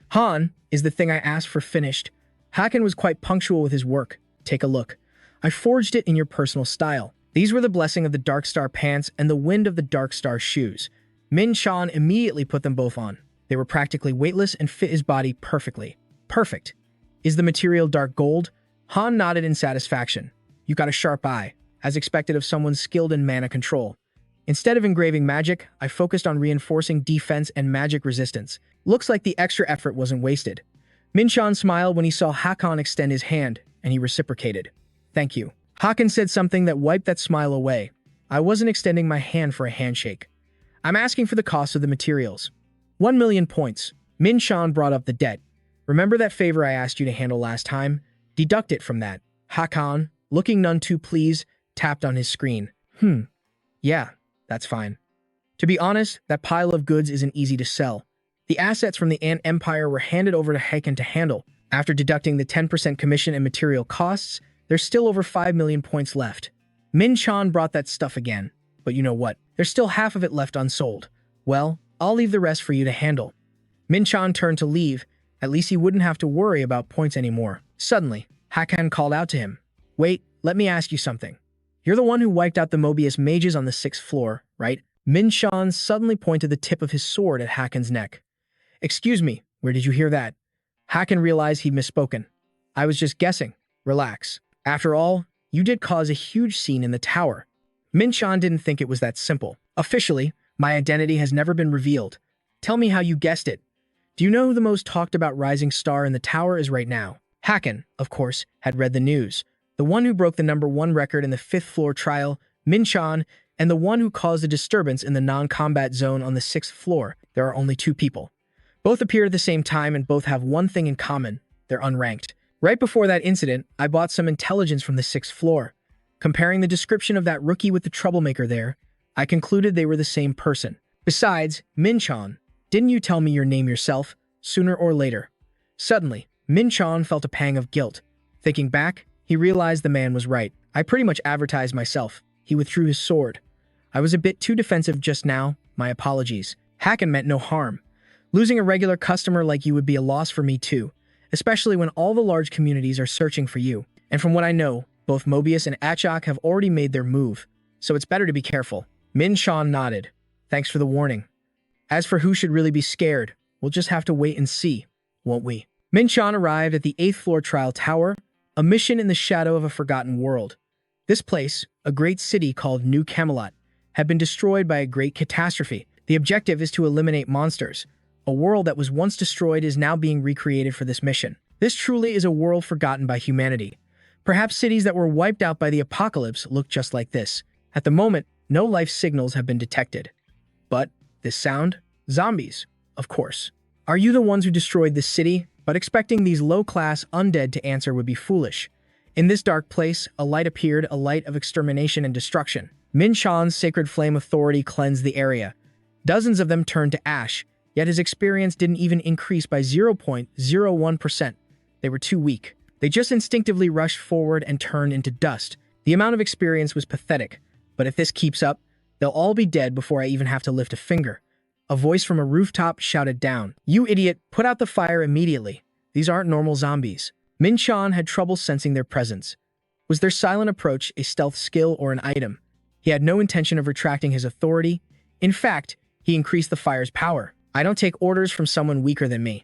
Han, is the thing I asked for finished? Hakan was quite punctual with his work. Take a look. I forged it in your personal style. These were the blessing of the Dark Star pants and the wind of the Dark Star shoes. Min-chan immediately put them both on. They were practically weightless and fit his body perfectly. Perfect. Is the material dark gold? Han nodded in satisfaction. You got a sharp eye, as expected of someone skilled in mana control. Instead of engraving magic, I focused on reinforcing defense and magic resistance. Looks like the extra effort wasn't wasted. Min-chan smiled when he saw Hakan extend his hand, and he reciprocated. Thank you. Hakan said something that wiped that smile away. I wasn't extending my hand for a handshake. I'm asking for the cost of the materials. 1 million points. Min-chan brought up the debt. Remember that favor I asked you to handle last time? Deduct it from that. Hakan, looking none too pleased, tapped on his screen. Yeah, that's fine. To be honest, that pile of goods isn't easy to sell. The assets from the Ant Empire were handed over to Hakan to handle. After deducting the 10% commission and material costs, there's still over 5 million points left. Min-chan brought that stuff again. But you know what? There's still half of it left unsold. Well, I'll leave the rest for you to handle. Min-chan turned to leave. At least he wouldn't have to worry about points anymore. Suddenly, Hakan called out to him. Wait, let me ask you something. You're the one who wiped out the Mobius mages on the 6th floor, right? Min-chan suddenly pointed the tip of his sword at Hakan's neck. Excuse me, where did you hear that? Hakan realized he'd misspoken. I was just guessing. Relax. After all, you did cause a huge scene in the tower. Min-chan didn't think it was that simple. Officially, my identity has never been revealed. Tell me how you guessed it. Do you know who the most talked about rising star in the tower is right now? Hakan, of course, had read the news. The one who broke the #1 record in the 5th floor trial, Min-chan, and the one who caused a disturbance in the non-combat zone on the 6th floor. There are only 2 people. Both appear at the same time and both have one thing in common. They're unranked. Right before that incident, I bought some intelligence from the 6th floor. Comparing the description of that rookie with the troublemaker there, I concluded they were the same person. Besides, Min-chan, didn't you tell me your name yourself, sooner or later? Suddenly, Min-chan felt a pang of guilt. Thinking back, He realized the man was right. I pretty much advertised myself. He withdrew his sword. I was a bit too defensive just now. My apologies. Hacken meant no harm. Losing a regular customer like you would be a loss for me too, especially when all the large communities are searching for you. And from what I know, both Mobius and Achak have already made their move, so it's better to be careful. Min Chan nodded. Thanks for the warning. As for who should really be scared, we'll just have to wait and see, won't we? Min Chan arrived at the 8th floor trial tower, a mission in the shadow of a forgotten world. This place, a great city called New Camelot, had been destroyed by a great catastrophe. The objective is to eliminate monsters. A world that was once destroyed is now being recreated for this mission. This truly is a world forgotten by humanity. Perhaps cities that were wiped out by the apocalypse look just like this. At the moment, no life signals have been detected. But this sound? Zombies, of course. Are you the ones who destroyed this city? But expecting these low-class undead to answer would be foolish. In this dark place, a light appeared, a light of extermination and destruction. Min Chan's sacred flame authority cleansed the area. Dozens of them turned to ash, yet his experience didn't even increase by 0.01%. They were too weak. They just instinctively rushed forward and turned into dust. The amount of experience was pathetic, but if this keeps up, they'll all be dead before I even have to lift a finger. A voice from a rooftop shouted down, "You idiot, put out the fire immediately. These aren't normal zombies." Min Chan had trouble sensing their presence. Was their silent approach a stealth skill or an item? He had no intention of retracting his authority. In fact, he increased the fire's power. I don't take orders from someone weaker than me.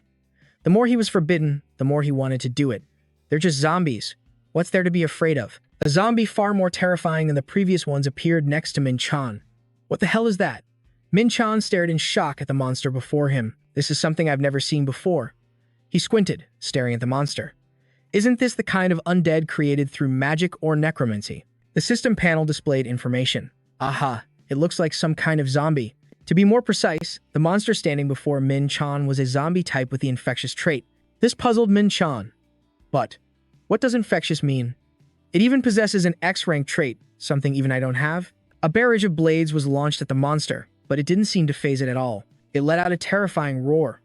The more he was forbidden, the more he wanted to do it. They're just zombies. What's there to be afraid of? A zombie far more terrifying than the previous ones appeared next to Min Chan. What the hell is that? Min Chan stared in shock at the monster before him. This is something I've never seen before. He squinted, staring at the monster. Isn't this the kind of undead created through magic or necromancy? The system panel displayed information. Aha, it looks like some kind of zombie. To be more precise, the monster standing before Min Chan was a zombie type with the infectious trait. This puzzled Min Chan. But what does infectious mean? It even possesses an X-rank trait, something even I don't have. A barrage of blades was launched at the monster, but it didn't seem to faze it at all. It let out a terrifying roar.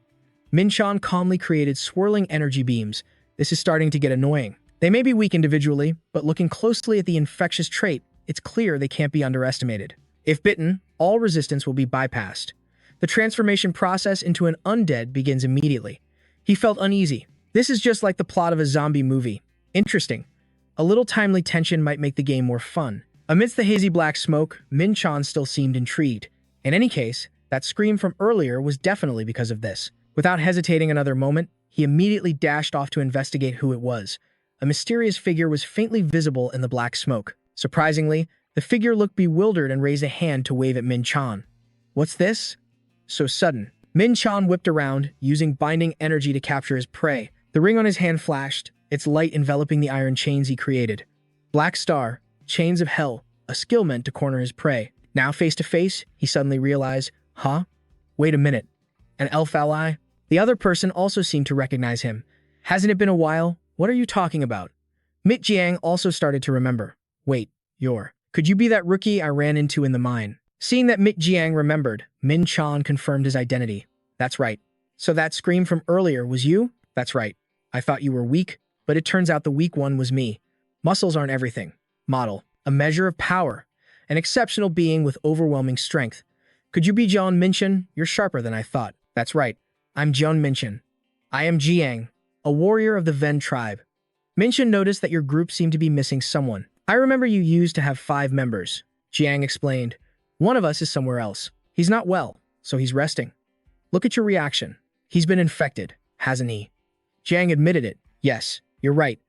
Min Chan calmly created swirling energy beams. This is starting to get annoying. They may be weak individually, but looking closely at the infectious trait, it's clear they can't be underestimated. If bitten, all resistance will be bypassed. The transformation process into an undead begins immediately. He felt uneasy. This is just like the plot of a zombie movie. Interesting. A little timely tension might make the game more fun. Amidst the hazy black smoke, Min Chan still seemed intrigued. In any case, that scream from earlier was definitely because of this. Without hesitating another moment, he immediately dashed off to investigate who it was. A mysterious figure was faintly visible in the black smoke. Surprisingly, the figure looked bewildered and raised a hand to wave at Min Chan. What's this? So sudden. Min Chan whipped around, using binding energy to capture his prey. The ring on his hand flashed, its light enveloping the iron chains he created. Black Star, Chains of Hell, a skill meant to corner his prey. Now face to face, he suddenly realized, huh? Wait a minute. An elf ally? The other person also seemed to recognize him. Hasn't it been a while? What are you talking about? Mit Jiang also started to remember. Wait, could you be that rookie I ran into in the mine? Seeing that Mit Jiang remembered, Min Chan confirmed his identity. That's right. So that scream from earlier was you? That's right. I thought you were weak, but it turns out the weak one was me. Muscles aren't everything. Model. A measure of power. An exceptional being with overwhelming strength. Could you be Jian Minchen? You're sharper than I thought. That's right. I'm Jian Minchen. I am Jiang, a warrior of the Ven tribe. Minchen noticed that your group seemed to be missing someone. I remember you used to have 5 members. Jiang explained. One of us is somewhere else. He's not well, so he's resting. Look at your reaction. He's been infected, hasn't he? Jiang admitted it. Yes, you're right.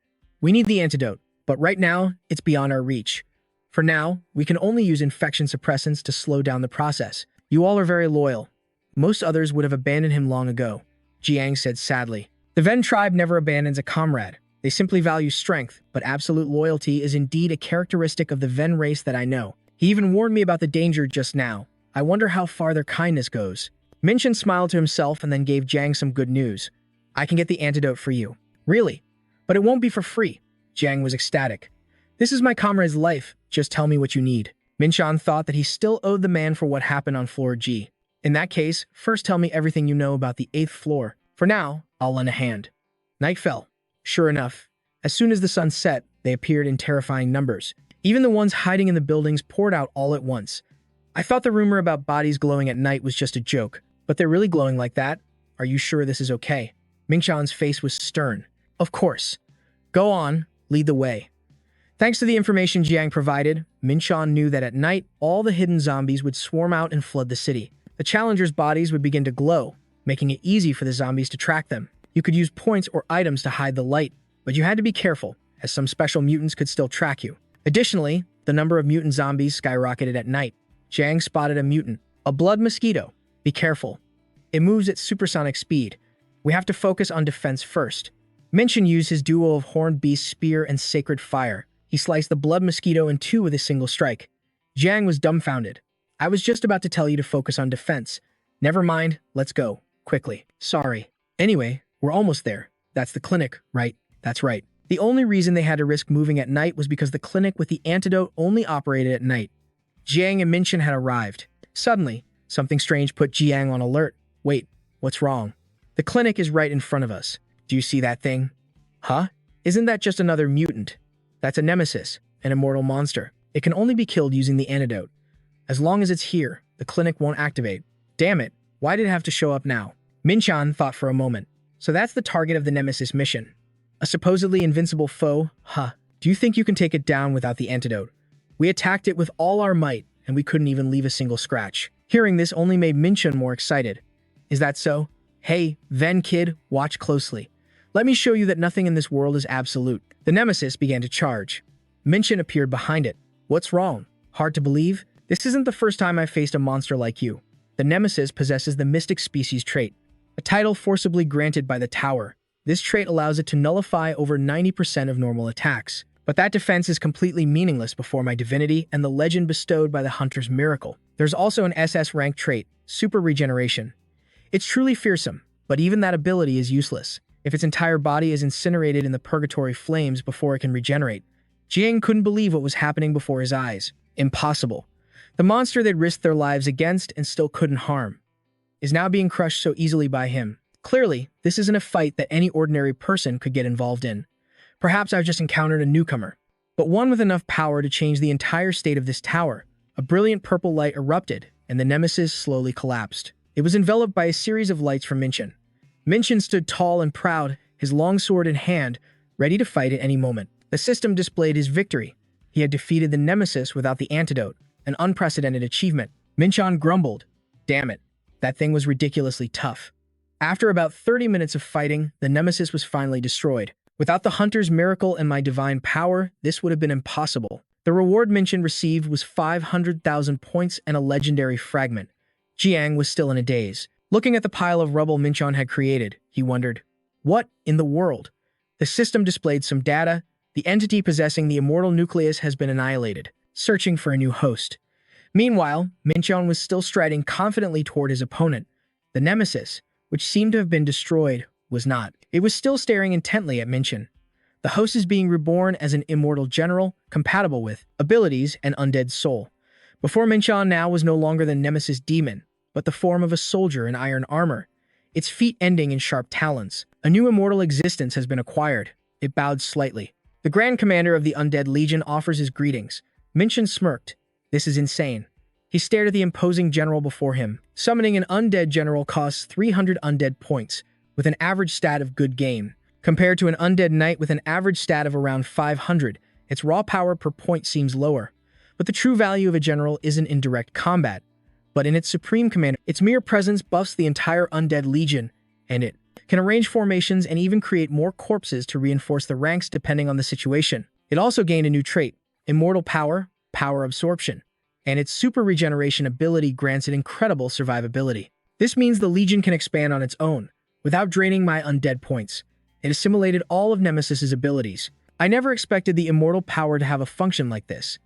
We need the antidote, but right now, it's beyond our reach. For now, we can only use infection suppressants to slow down the process. You all are very loyal. Most others would have abandoned him long ago, Jiang said sadly. The Ven tribe never abandons a comrade. They simply value strength, but absolute loyalty is indeed a characteristic of the Ven race that I know. He even warned me about the danger just now. I wonder how far their kindness goes. Minchen smiled to himself and then gave Jiang some good news. I can get the antidote for you. Really? But it won't be for free. Jiang was ecstatic. This is my comrade's life. Just tell me what you need. Minchen thought that he still owed the man for what happened on floor G. In that case, first tell me everything you know about the 8th floor. For now, I'll lend a hand. Night fell. Sure enough, as soon as the sun set, They appeared in terrifying numbers. Even the ones hiding in the buildings poured out all at once. I thought the rumor about bodies glowing at night was just a joke, but they're really glowing like that? Are you sure this is okay? Mingxian's face was stern. Of course. Go on, lead the way. Thanks to the information Jiang provided, Mingxian knew that at night, all the hidden zombies would swarm out and flood the city. The challengers' bodies would begin to glow, making it easy for the zombies to track them. You could use points or items to hide the light, but you had to be careful, as some special mutants could still track you. Additionally, the number of mutant zombies skyrocketed at night. Jiang spotted a mutant, a blood mosquito. Be careful. It moves at supersonic speed. We have to focus on defense first. Mingxian used his duo of horned beast spear and sacred fire. He sliced the blood mosquito in two with a single strike. Jiang was dumbfounded. I was just about to tell you to focus on defense. Never mind, let's go. Quickly. Sorry. Anyway, we're almost there. That's the clinic, right? That's right. The only reason they had to risk moving at night was because the clinic with the antidote only operated at night. Jiang and Mingxian had arrived. Suddenly, something strange put Jiang on alert. Wait, what's wrong? The clinic is right in front of us. Do you see that thing? Huh? Isn't that just another mutant? That's a nemesis, an immortal monster. It can only be killed using the antidote. As long as it's here, the clinic won't activate. Damn it, why did it have to show up now? Mingxian thought for a moment. So that's the target of the nemesis mission. A supposedly invincible foe? Huh. Do you think you can take it down without the antidote? We attacked it with all our might, and we couldn't even leave a single scratch. Hearing this only made Mingxian more excited. Is that so? Hey, Ven kid, watch closely. Let me show you that nothing in this world is absolute. The nemesis began to charge. Mingxian appeared behind it. What's wrong? Hard to believe? This isn't the first time I've faced a monster like you. The nemesis possesses the mystic species trait, a title forcibly granted by the tower. This trait allows it to nullify over 90% of normal attacks. But that defense is completely meaningless before my divinity and the legend bestowed by the hunter's miracle. There's also an SS rank trait, super regeneration. It's truly fearsome, but even that ability is useless if its entire body is incinerated in the purgatory flames before it can regenerate. Jiang couldn't believe what was happening before his eyes. Impossible. The monster they'd risked their lives against and still couldn't harm is now being crushed so easily by him. Clearly, this isn't a fight that any ordinary person could get involved in. Perhaps I've just encountered a newcomer, but one with enough power to change the entire state of this tower. A brilliant purple light erupted, and the nemesis slowly collapsed. It was enveloped by a series of lights from Mingxian. Mingxian stood tall and proud, his long sword in hand, ready to fight at any moment. The system displayed his victory. He had defeated the nemesis without the antidote, an unprecedented achievement. Mingxian grumbled. Damn it, that thing was ridiculously tough. After about 30 minutes of fighting, the nemesis was finally destroyed. Without the hunter's miracle and my divine power, this would have been impossible. The reward Mingxian received was 500,000 points and a legendary fragment. Jiang was still in a daze. Looking at the pile of rubble Mingxian had created, he wondered, what in the world? The system displayed some data. The entity possessing the immortal nucleus has been annihilated, searching for a new host. Meanwhile, Mingxian was still striding confidently toward his opponent. The nemesis, which seemed to have been destroyed, was not. It was still staring intently at Mingxian. The host is being reborn as an immortal general, compatible with abilities and undead soul. Before Mingxian now was no longer the nemesis demon, but the form of a soldier in iron armor, its feet ending in sharp talons. A new immortal existence has been acquired. It bowed slightly. The Grand Commander of the Undead Legion offers his greetings. Mingxian smirked. This is insane. He stared at the imposing general before him. Summoning an undead general costs 300 undead points, with an average stat of good game. Compared to an undead knight with an average stat of around 500, its raw power per point seems lower. But the true value of a general isn't in direct combat, but in its supreme commander. Its mere presence buffs the entire undead legion, and it can arrange formations and even create more corpses to reinforce the ranks depending on the situation. It also gained a new trait, immortal power, power absorption, and its super regeneration ability grants it incredible survivability. This means the legion can expand on its own, without draining my undead points. It assimilated all of Nemesis's abilities. I never expected the immortal power to have a function like this.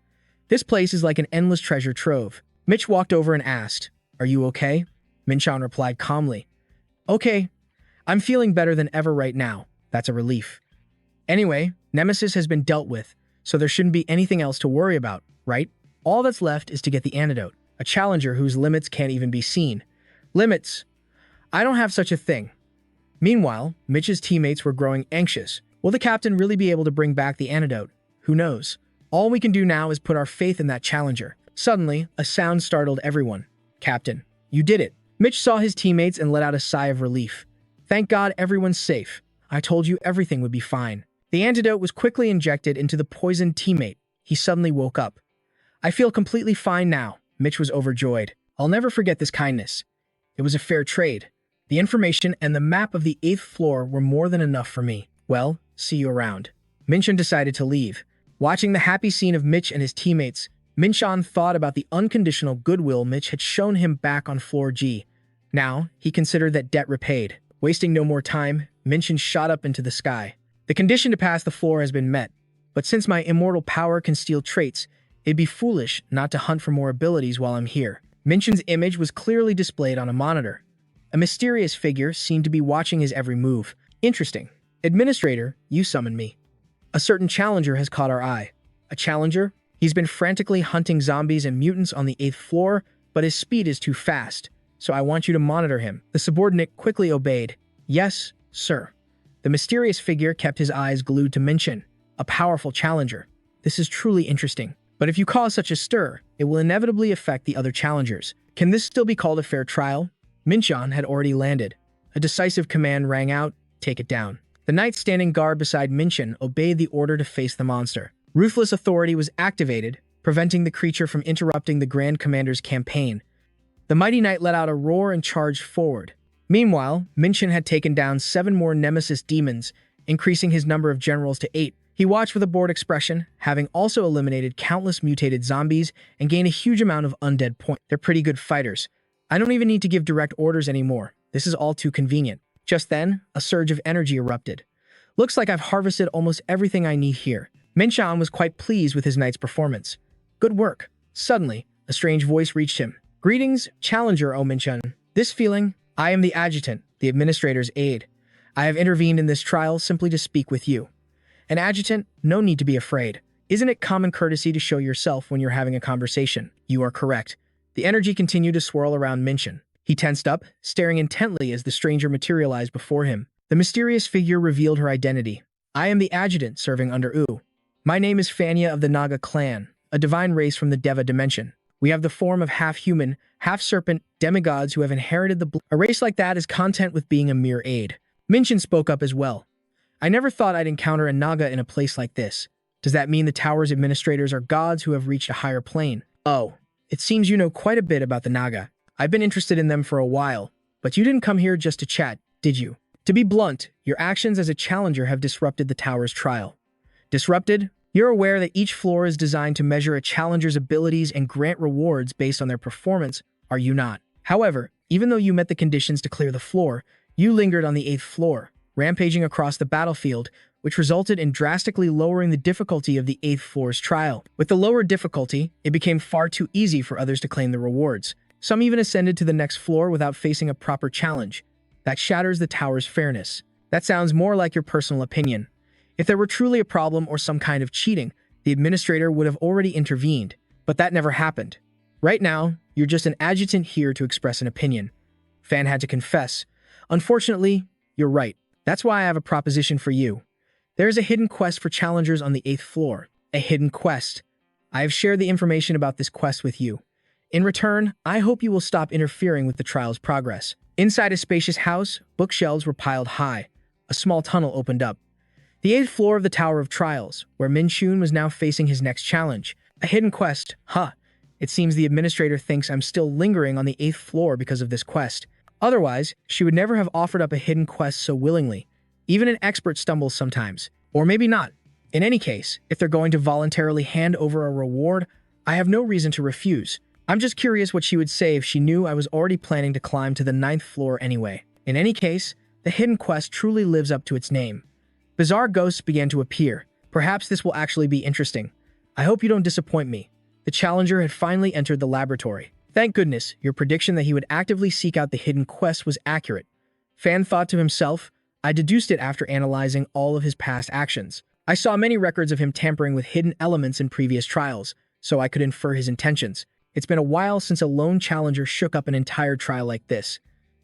This place is like an endless treasure trove. Mitch walked over and asked, "Are you okay?" Mingxian replied calmly, "Okay. I'm feeling better than ever right now. That's a relief. Anyway, Nemesis has been dealt with, so there shouldn't be anything else to worry about, right? All that's left is to get the antidote, a challenger whose limits can't even be seen." Limits? I don't have such a thing. Meanwhile, Mitch's teammates were growing anxious. Will the captain really be able to bring back the antidote? who knows? All we can do now is put our faith in that challenger. Suddenly, a sound startled everyone. Captain, you did it. Mitch saw his teammates and let out a sigh of relief. Thank God everyone's safe. I told you everything would be fine. The antidote was quickly injected into the poisoned teammate. He suddenly woke up. I feel completely fine now. Mitch was overjoyed. I'll never forget this kindness. It was a fair trade. The information and the map of the 8th floor were more than enough for me. Well, see you around. Minchan decided to leave. Watching the happy scene of Mitch and his teammates, Minchan thought about the unconditional goodwill Mitch had shown him back on floor G. Now, he considered that debt repaid. Wasting no more time, Minchan shot up into the sky. The condition to pass the floor has been met, but since my immortal power can steal traits, it'd be foolish not to hunt for more abilities while I'm here. Minchan's image was clearly displayed on a monitor. A mysterious figure seemed to be watching his every move. Interesting. Administrator, you summoned me. A certain challenger has caught our eye. A challenger? He's been frantically hunting zombies and mutants on the 8th floor, but his speed is too fast, so I want you to monitor him. The subordinate quickly obeyed. Yes, sir. The mysterious figure kept his eyes glued to Minchan, a powerful challenger. This is truly interesting. But if you cause such a stir, it will inevitably affect the other challengers. Can this still be called a fair trial? Minchan had already landed. A decisive command rang out, take it down. The knight standing guard beside Minchan obeyed the order to face the monster. Ruthless authority was activated, preventing the creature from interrupting the Grand Commander's campaign. The mighty knight let out a roar and charged forward. Meanwhile, Minchan had taken down 7 more nemesis demons, increasing his number of generals to 8. He watched with a bored expression, having also eliminated countless mutated zombies and gained a huge amount of undead points. They're pretty good fighters. I don't even need to give direct orders anymore. This is all too convenient. Just then, a surge of energy erupted. Looks like I've harvested almost everything I need here. Minchan was quite pleased with his knight's performance. Good work. Suddenly, a strange voice reached him. Greetings, Challenger, O Minchan. This feeling, I am the adjutant, the administrator's aide. I have intervened in this trial simply to speak with you. An adjutant, no need to be afraid. Isn't it common courtesy to show yourself when you're having a conversation? You are correct. The energy continued to swirl around Minchan. He tensed up, staring intently as the stranger materialized before him. The mysterious figure revealed her identity. I am the adjutant serving under U. My name is Fanya of the Naga clan, a divine race from the Deva dimension. We have the form of half-human, half-serpent demigods who have inherited the A race like that is content with being a mere aid. Minchan spoke up as well. I never thought I'd encounter a Naga in a place like this. Does that mean the tower's administrators are gods who have reached a higher plane? Oh, it seems you know quite a bit about the Naga. I've been interested in them for a while, but you didn't come here just to chat, did you? To be blunt, your actions as a challenger have disrupted the tower's trial. Disrupted? You're aware that each floor is designed to measure a challenger's abilities and grant rewards based on their performance, are you not? However, even though you met the conditions to clear the floor, you lingered on the 8th floor, rampaging across the battlefield, which resulted in drastically lowering the difficulty of the 8th floor's trial. With the lower difficulty, it became far too easy for others to claim the rewards. Some even ascended to the next floor without facing a proper challenge. That shatters the tower's fairness. That sounds more like your personal opinion. If there were truly a problem or some kind of cheating, the administrator would have already intervened, but that never happened. Right now, you're just an adjutant here to express an opinion. Fan had to confess. Unfortunately, you're right. That's why I have a proposition for you. There is a hidden quest for challengers on the 8th floor. A hidden quest. I have shared the information about this quest with you. In return, I hope you will stop interfering with the trial's progress. Inside a spacious house, bookshelves were piled high. A small tunnel opened up. The 8th floor of the Tower of Trials, where Minchun was now facing his next challenge. A hidden quest. Huh. It seems the administrator thinks I'm still lingering on the 8th floor because of this quest. Otherwise, she would never have offered up a hidden quest so willingly. Even an expert stumbles sometimes. Or maybe not. In any case, if they're going to voluntarily hand over a reward, I have no reason to refuse. I'm just curious what she would say if she knew I was already planning to climb to the 9th floor anyway. In any case, the hidden quest truly lives up to its name. Bizarre ghosts began to appear. Perhaps this will actually be interesting. I hope you don't disappoint me. The challenger had finally entered the laboratory. Thank goodness, your prediction that he would actively seek out the hidden quest was accurate. Fan thought to himself, I deduced it after analyzing all of his past actions. I saw many records of him tampering with hidden elements in previous trials, so I could infer his intentions. It's been a while since a lone challenger shook up an entire trial like this.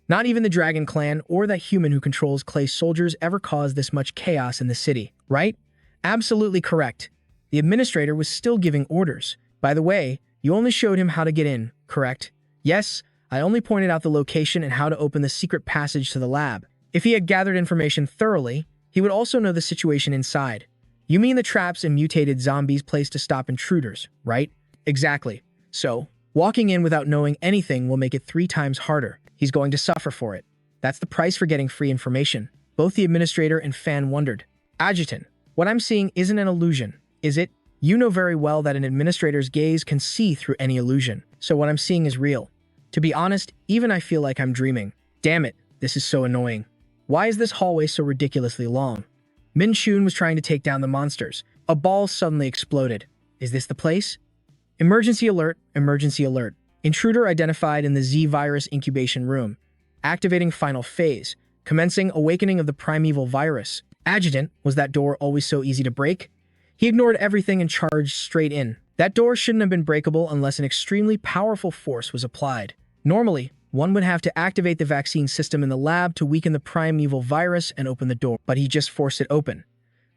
Not even the Dragon Clan or that human who controls clay soldiers ever caused this much chaos in the city, right? Absolutely correct. The administrator was still giving orders. By the way, you only showed him how to get in, correct? Yes, I only pointed out the location and how to open the secret passage to the lab. If he had gathered information thoroughly, he would also know the situation inside. You mean the traps and mutated zombies placed to stop intruders, right? Exactly. So, walking in without knowing anything will make it 3 times harder. He's going to suffer for it. That's the price for getting free information. Both the administrator and Fan wondered. Adjutant, what I'm seeing isn't an illusion, is it? You know very well that an administrator's gaze can see through any illusion, so what I'm seeing is real. To be honest, even I feel like I'm dreaming. Damn it, this is so annoying. Why is this hallway so ridiculously long? Min Chun was trying to take down the monsters. A ball suddenly exploded. Is this the place? Emergency alert, emergency alert. Intruder identified in the Z-virus incubation room. Activating final phase. Commencing awakening of the primeval virus. Adjutant, was that door always so easy to break? He ignored everything and charged straight in. That door shouldn't have been breakable unless an extremely powerful force was applied. Normally, one would have to activate the vaccine system in the lab to weaken the primeval virus and open the door, but he just forced it open.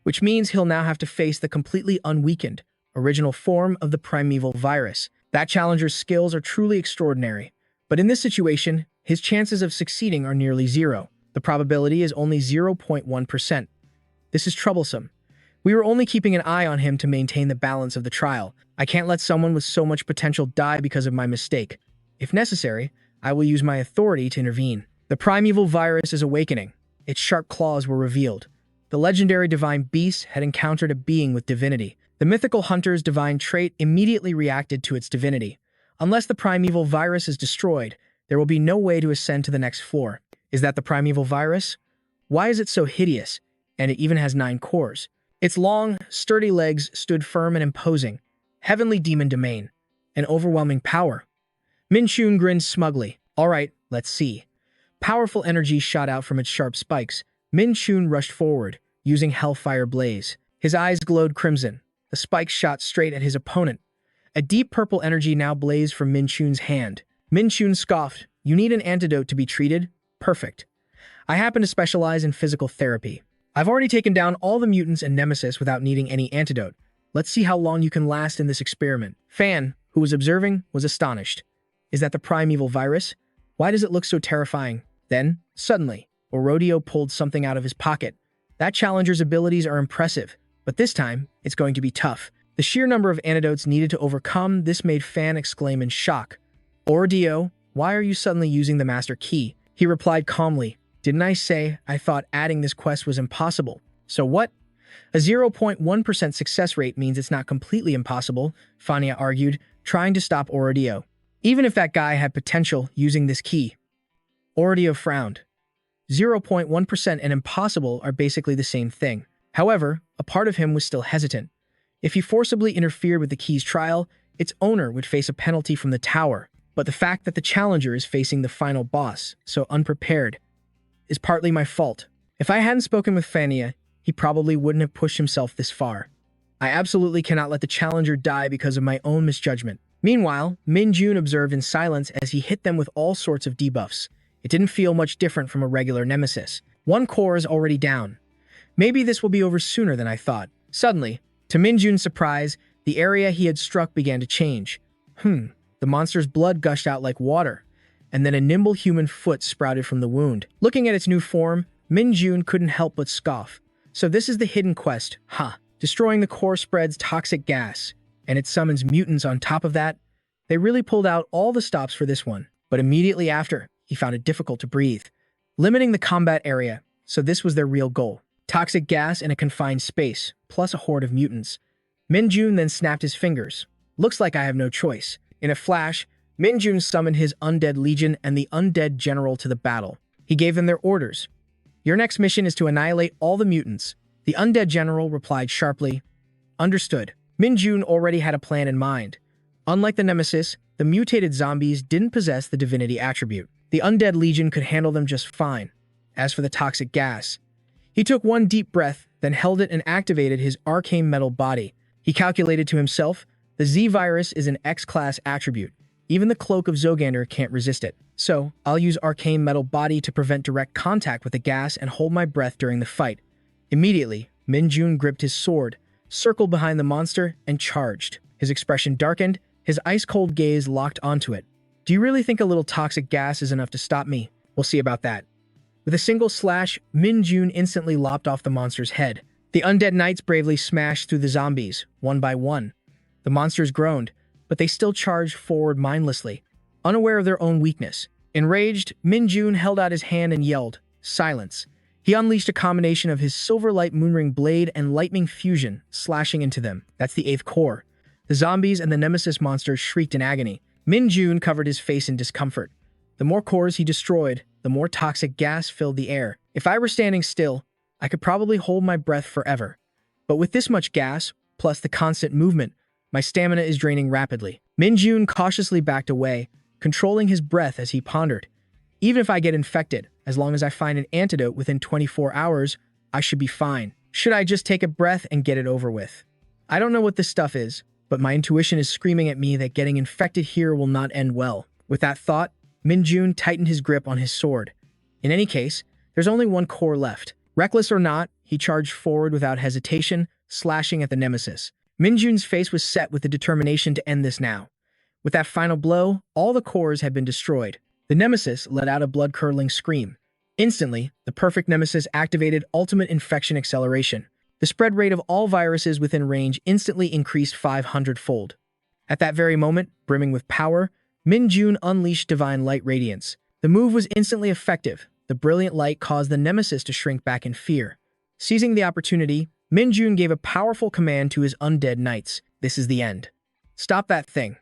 Which means he'll now have to face the completely unweakened, original form of the primeval virus. That challenger's skills are truly extraordinary, but in this situation, his chances of succeeding are nearly zero. The probability is only 0.1%. This is troublesome. We were only keeping an eye on him to maintain the balance of the trial. I can't let someone with so much potential die because of my mistake. If necessary, I will use my authority to intervene. The primeval virus is awakening. Its sharp claws were revealed. The legendary divine beast had encountered a being with divinity. The mythical hunter's divine trait immediately reacted to its divinity. Unless the primeval virus is destroyed, there will be no way to ascend to the next floor. Is that the primeval virus? Why is it so hideous? And it even has 9 cores. Its long, sturdy legs stood firm and imposing. Heavenly demon domain. An overwhelming power. Min Chun grinned smugly. All right, let's see. Powerful energy shot out from its sharp spikes. Min Chun rushed forward, using Hellfire Blaze. His eyes glowed crimson. The spikes shot straight at his opponent. A deep purple energy now blazed from Min Chun's hand. Min Chun scoffed. You need an antidote to be treated? Perfect. I happen to specialize in physical therapy. I've already taken down all the mutants and nemesis without needing any antidote. Let's see how long you can last in this experiment. Fan, who was observing, was astonished. Is that the primeval virus? Why does it look so terrifying? Then, suddenly, Orodio pulled something out of his pocket. That challenger's abilities are impressive, but this time, it's going to be tough. The sheer number of antidotes needed to overcome this made Fan exclaim in shock. Orodio, why are you suddenly using the master key? He replied calmly. Didn't I say I thought adding this quest was impossible? So what? A 0.1% success rate means it's not completely impossible, Fania argued, trying to stop Orodio. Even if that guy had potential using this key. Orodio frowned. 0.1% and impossible are basically the same thing. However, a part of him was still hesitant. If he forcibly interfered with the key's trial, its owner would face a penalty from the tower. But the fact that the challenger is facing the final boss, so unprepared, is partly my fault. If I hadn't spoken with Fania, he probably wouldn't have pushed himself this far. I absolutely cannot let the challenger die because of my own misjudgment. Meanwhile, Min Chun observed in silence as he hit them with all sorts of debuffs. It didn't feel much different from a regular nemesis. 1 core is already down. Maybe this will be over sooner than I thought. Suddenly, to Min Chun's surprise, the area he had struck began to change. The monster's blood gushed out like water, and then a nimble human foot sprouted from the wound. Looking at its new form, Min Chun couldn't help but scoff. So this is the hidden quest, huh? Destroying the core spreads toxic gas, and it summons mutants on top of that. They really pulled out all the stops for this one, but immediately after, he found it difficult to breathe. Limiting the combat area, so this was their real goal. Toxic gas in a confined space, plus a horde of mutants. Min Chun then snapped his fingers. Looks like I have no choice. In a flash, Min Chun summoned his Undead Legion and the Undead General to the battle. He gave them their orders. Your next mission is to annihilate all the mutants. The Undead General replied sharply. Understood. Min Chun already had a plan in mind. Unlike the Nemesis, the mutated zombies didn't possess the divinity attribute. The Undead Legion could handle them just fine. As for the toxic gas, he took one deep breath, then held it and activated his arcane metal body. He calculated to himself, the Z-virus is an X-class attribute. Even the cloak of Zogander can't resist it. So, I'll use arcane metal body to prevent direct contact with the gas and hold my breath during the fight. Immediately, Min Chun gripped his sword, circled behind the monster, and charged. His expression darkened, his ice-cold gaze locked onto it. Do you really think a little toxic gas is enough to stop me? We'll see about that. With a single slash, Min Jun instantly lopped off the monster's head. The undead knights bravely smashed through the zombies, one by one. The monsters groaned, but they still charged forward mindlessly, unaware of their own weakness. Enraged, Min Jun held out his hand and yelled, "Silence." He unleashed a combination of his Silverlight Moonring blade and Lightning fusion, slashing into them. That's the 8th core. The zombies and the nemesis monsters shrieked in agony. Min Jun covered his face in discomfort. The more cores he destroyed, the more toxic gas filled the air. If I were standing still, I could probably hold my breath forever. But with this much gas, plus the constant movement, my stamina is draining rapidly. Min Jun cautiously backed away, controlling his breath as he pondered. Even if I get infected, as long as I find an antidote within 24 hours, I should be fine. Should I just take a breath and get it over with? I don't know what this stuff is, but my intuition is screaming at me that getting infected here will not end well. With that thought, Min Jun tightened his grip on his sword. In any case, there's only one core left. Reckless or not, he charged forward without hesitation, slashing at the nemesis. Min Jun's face was set with the determination to end this now. With that final blow, all the cores had been destroyed. The nemesis let out a blood-curdling scream. Instantly, the perfect nemesis activated ultimate infection acceleration. The spread rate of all viruses within range instantly increased 500-fold. At that very moment, brimming with power, Min Jun unleashed divine light radiance. The move was instantly effective. The brilliant light caused the nemesis to shrink back in fear. Seizing the opportunity, Min Jun gave a powerful command to his undead knights. This is the end. Stop that thing.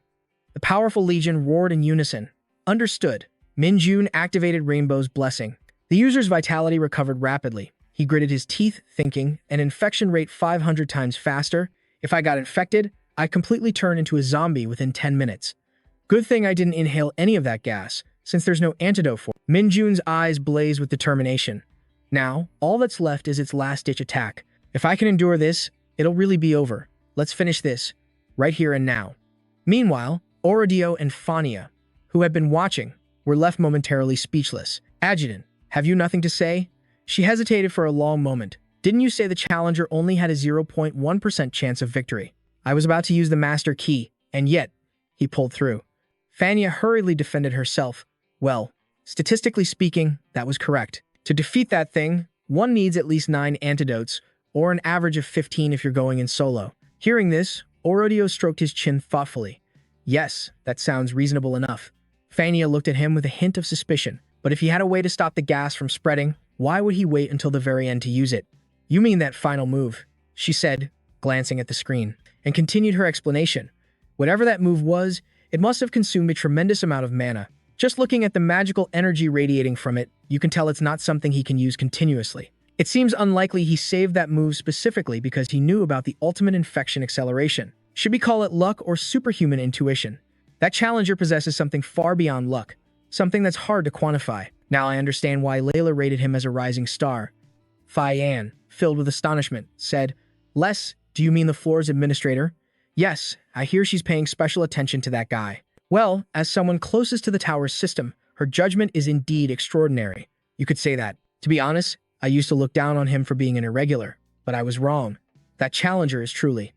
The powerful legion roared in unison. Understood. Min Jun activated Rainbow's blessing. The user's vitality recovered rapidly. He gritted his teeth, thinking, an infection rate 500 times faster. If I got infected, I'd completely turn into a zombie within 10 minutes. Good thing I didn't inhale any of that gas, since there's no antidote for it. Min Jun's eyes blazed with determination. Now, all that's left is its last-ditch attack. If I can endure this, it'll really be over. Let's finish this, right here and now. Meanwhile, Orodio and Fania, who had been watching, were left momentarily speechless. Adjutant, have you nothing to say? She hesitated for a long moment. Didn't you say the challenger only had a 0.1% chance of victory? I was about to use the master key, and yet, he pulled through. Fania hurriedly defended herself. Well, statistically speaking, that was correct. To defeat that thing, one needs at least 9 antidotes, or an average of 15 if you're going in solo. Hearing this, Orodio stroked his chin thoughtfully. Yes, that sounds reasonable enough. Fania looked at him with a hint of suspicion. But if he had a way to stop the gas from spreading, why would he wait until the very end to use it? You mean that final move, she said, glancing at the screen, and continued her explanation. Whatever that move was, it must have consumed a tremendous amount of mana. Just looking at the magical energy radiating from it, you can tell it's not something he can use continuously. It seems unlikely he saved that move specifically because he knew about the ultimate infection acceleration. Should we call it luck or superhuman intuition? That challenger possesses something far beyond luck, something that's hard to quantify. Now I understand why Layla rated him as a rising star. Fian, filled with astonishment, said, Les, do you mean the floor's administrator? Yes, I hear she's paying special attention to that guy. Well, as someone closest to the tower's system, her judgment is indeed extraordinary. You could say that. To be honest, I used to look down on him for being an irregular, but I was wrong. That challenger is truly...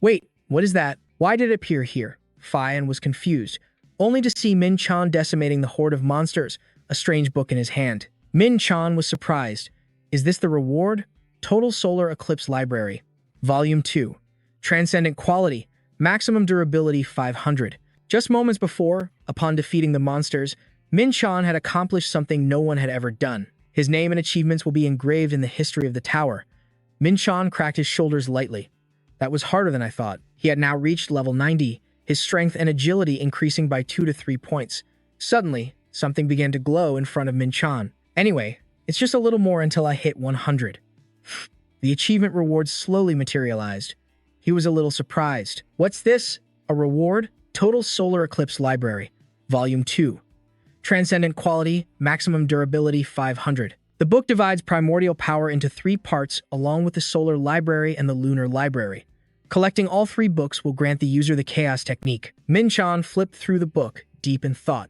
Wait, what is that? Why did it appear here? Fian was confused, only to see Min Chan decimating the horde of monsters, a strange book in his hand. Min Chan was surprised. Is this the reward? Total Solar Eclipse Library. Volume 2. Transcendent Quality. Maximum Durability 500. Just moments before, upon defeating the monsters, Min Chan had accomplished something no one had ever done. His name and achievements will be engraved in the history of the tower. Min Chan cracked his shoulders lightly. That was harder than I thought. He had now reached level 90, his strength and agility increasing by 2 to 3 points. Suddenly, something began to glow in front of Min Chan. Anyway, it's just a little more until I hit 100. The achievement reward slowly materialized. He was a little surprised. What's this? A reward? Total Solar Eclipse Library. Volume 2. Transcendent Quality, Maximum Durability 500. The book divides primordial power into 3 parts along with the Solar Library and the Lunar Library. Collecting all 3 books will grant the user the Chaos Technique. Min Chan flipped through the book, deep in thought.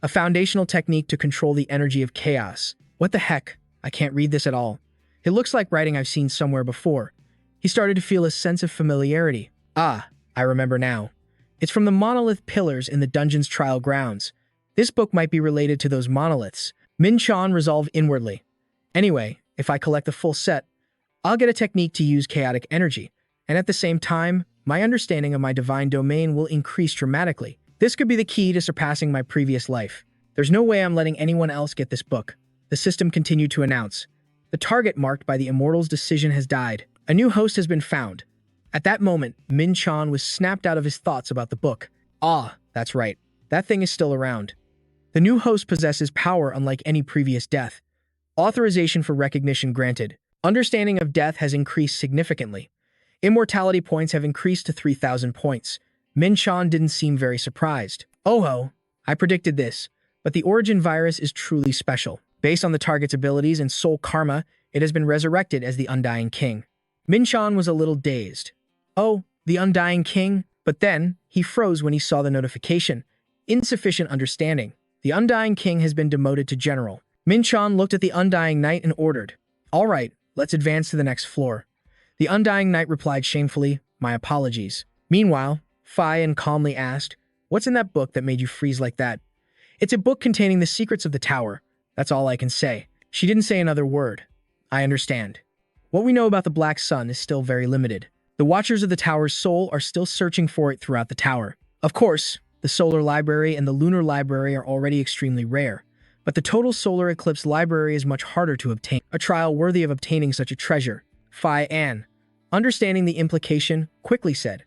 A foundational technique to control the energy of chaos. What the heck? I can't read this at all. It looks like writing I've seen somewhere before. He started to feel a sense of familiarity. Ah, I remember now. It's from the monolith pillars in the dungeon's trial grounds. This book might be related to those monoliths. Min-chan resolved inwardly. Anyway, if I collect the full set, I'll get a technique to use chaotic energy, and at the same time, my understanding of my divine domain will increase dramatically. This could be the key to surpassing my previous life. There's no way I'm letting anyone else get this book. The system continued to announce. The target marked by the Immortal's decision has died. A new host has been found. At that moment, Min-chan was snapped out of his thoughts about the book. Ah, that's right. That thing is still around. The new host possesses power unlike any previous death. Authorization for recognition granted. Understanding of death has increased significantly. Immortality points have increased to 3,000 points. Min-chan didn't seem very surprised. Oh, I predicted this, but the origin virus is truly special. Based on the target's abilities and soul karma, it has been resurrected as the Undying King. Min-chan was a little dazed. Oh, the Undying King? But then, he froze when he saw the notification. Insufficient understanding. The Undying King has been demoted to General. Min-chan looked at the Undying Knight and ordered, "All right, let's advance to the next floor." The Undying Knight replied shamefully, "My apologies." Meanwhile, Fian calmly asked, "What's in that book that made you freeze like that?" "It's a book containing the secrets of the tower. That's all I can say." She didn't say another word. "I understand. What we know about the Black Sun is still very limited. The Watchers of the Tower's soul are still searching for it throughout the tower. Of course, the Solar Library and the Lunar Library are already extremely rare, but the Total Solar Eclipse Library is much harder to obtain, a trial worthy of obtaining such a treasure." Fian, understanding the implication, quickly said,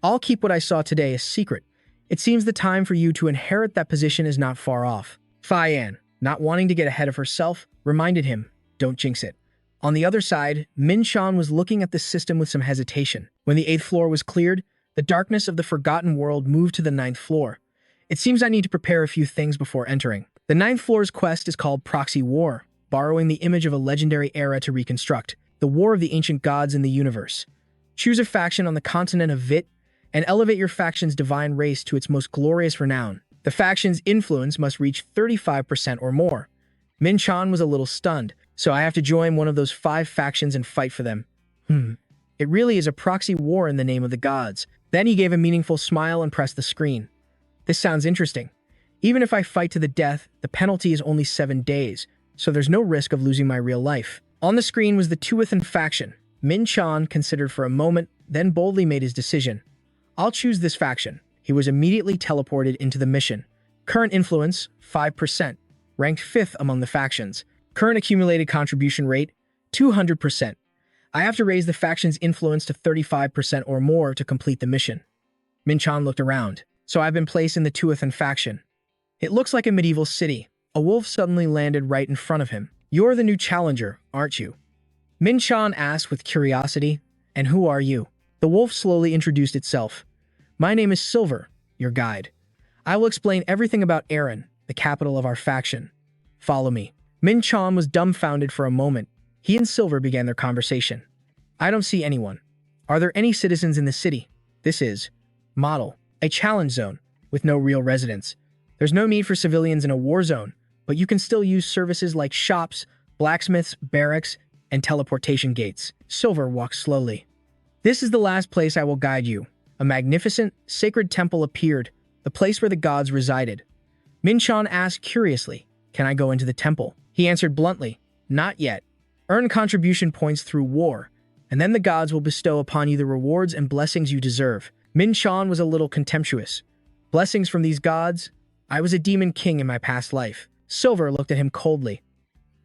"I'll keep what I saw today a secret. It seems the time for you to inherit that position is not far off." Fian, not wanting to get ahead of herself, reminded him, "Don't jinx it." On the other side, Min-chan was looking at the system with some hesitation. When the 8th floor was cleared, the darkness of the Forgotten World moved to the 9th floor. It seems I need to prepare a few things before entering. The 9th floor's quest is called Proxy War, borrowing the image of a legendary era to reconstruct, the war of the ancient gods in the universe. Choose a faction on the continent of Vit, and elevate your faction's divine race to its most glorious renown. The faction's influence must reach 35% or more. Min-chan was a little stunned. "So I have to join one of those 5 factions and fight for them. It really is a proxy war in the name of the gods." Then he gave a meaningful smile and pressed the screen. "This sounds interesting. Even if I fight to the death, the penalty is only 7 days, so there's no risk of losing my real life." On the screen was the Tuathan faction. Min-chan considered for a moment, then boldly made his decision. "I'll choose this faction." He was immediately teleported into the mission. Current influence, 5%. Ranked 5th among the factions. Current accumulated contribution rate, 200%. I have to raise the faction's influence to 35% or more to complete the mission. Min-chan looked around. "So I've been placed in the Tuathan faction. It looks like a medieval city." A wolf suddenly landed right in front of him. "You're the new challenger, aren't you?" Min-chan asked with curiosity. "And who are you?" The wolf slowly introduced itself. "My name is Silver, your guide. I will explain everything about Aaron, the capital of our faction. Follow me." Min-chan was dumbfounded for a moment. He and Silver began their conversation. "I don't see anyone. Are there any citizens in the city? This is model, a challenge zone, with no real residents. There's no need for civilians in a war zone, but you can still use services like shops, blacksmiths, barracks, and teleportation gates." Silver walked slowly. "This is the last place I will guide you." A magnificent, sacred temple appeared, the place where the gods resided. Min-chan asked curiously, "Can I go into the temple?" He answered bluntly, "Not yet. Earn contribution points through war, and then the gods will bestow upon you the rewards and blessings you deserve." Min-chan was a little contemptuous. "Blessings from these gods? I was a demon king in my past life." Silver looked at him coldly.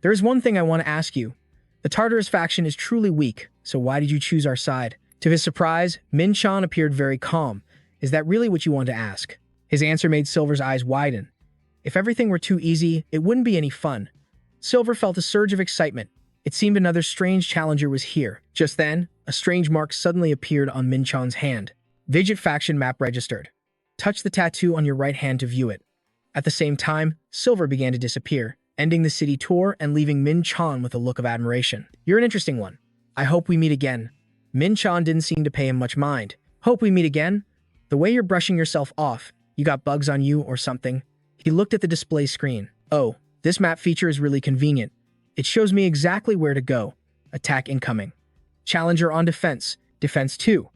"There is one thing I want to ask you. The Tartarus faction is truly weak, so why did you choose our side?" To his surprise, Min-chan appeared very calm. "Is that really what you want to ask?" His answer made Silver's eyes widen. If everything were too easy, it wouldn't be any fun. Silver felt a surge of excitement. It seemed another strange challenger was here. Just then, a strange mark suddenly appeared on Min-chan's hand. Vidget faction map registered. Touch the tattoo on your right hand to view it. At the same time, Silver began to disappear, ending the city tour and leaving Min-chan with a look of admiration. "You're an interesting one. I hope we meet again." Min-chan didn't seem to pay him much mind. "Hope we meet again? The way you're brushing yourself off, you got bugs on you or something?" He looked at the display screen. "Oh, this map feature is really convenient. It shows me exactly where to go. Attack incoming." Challenger on defense. Defense 2.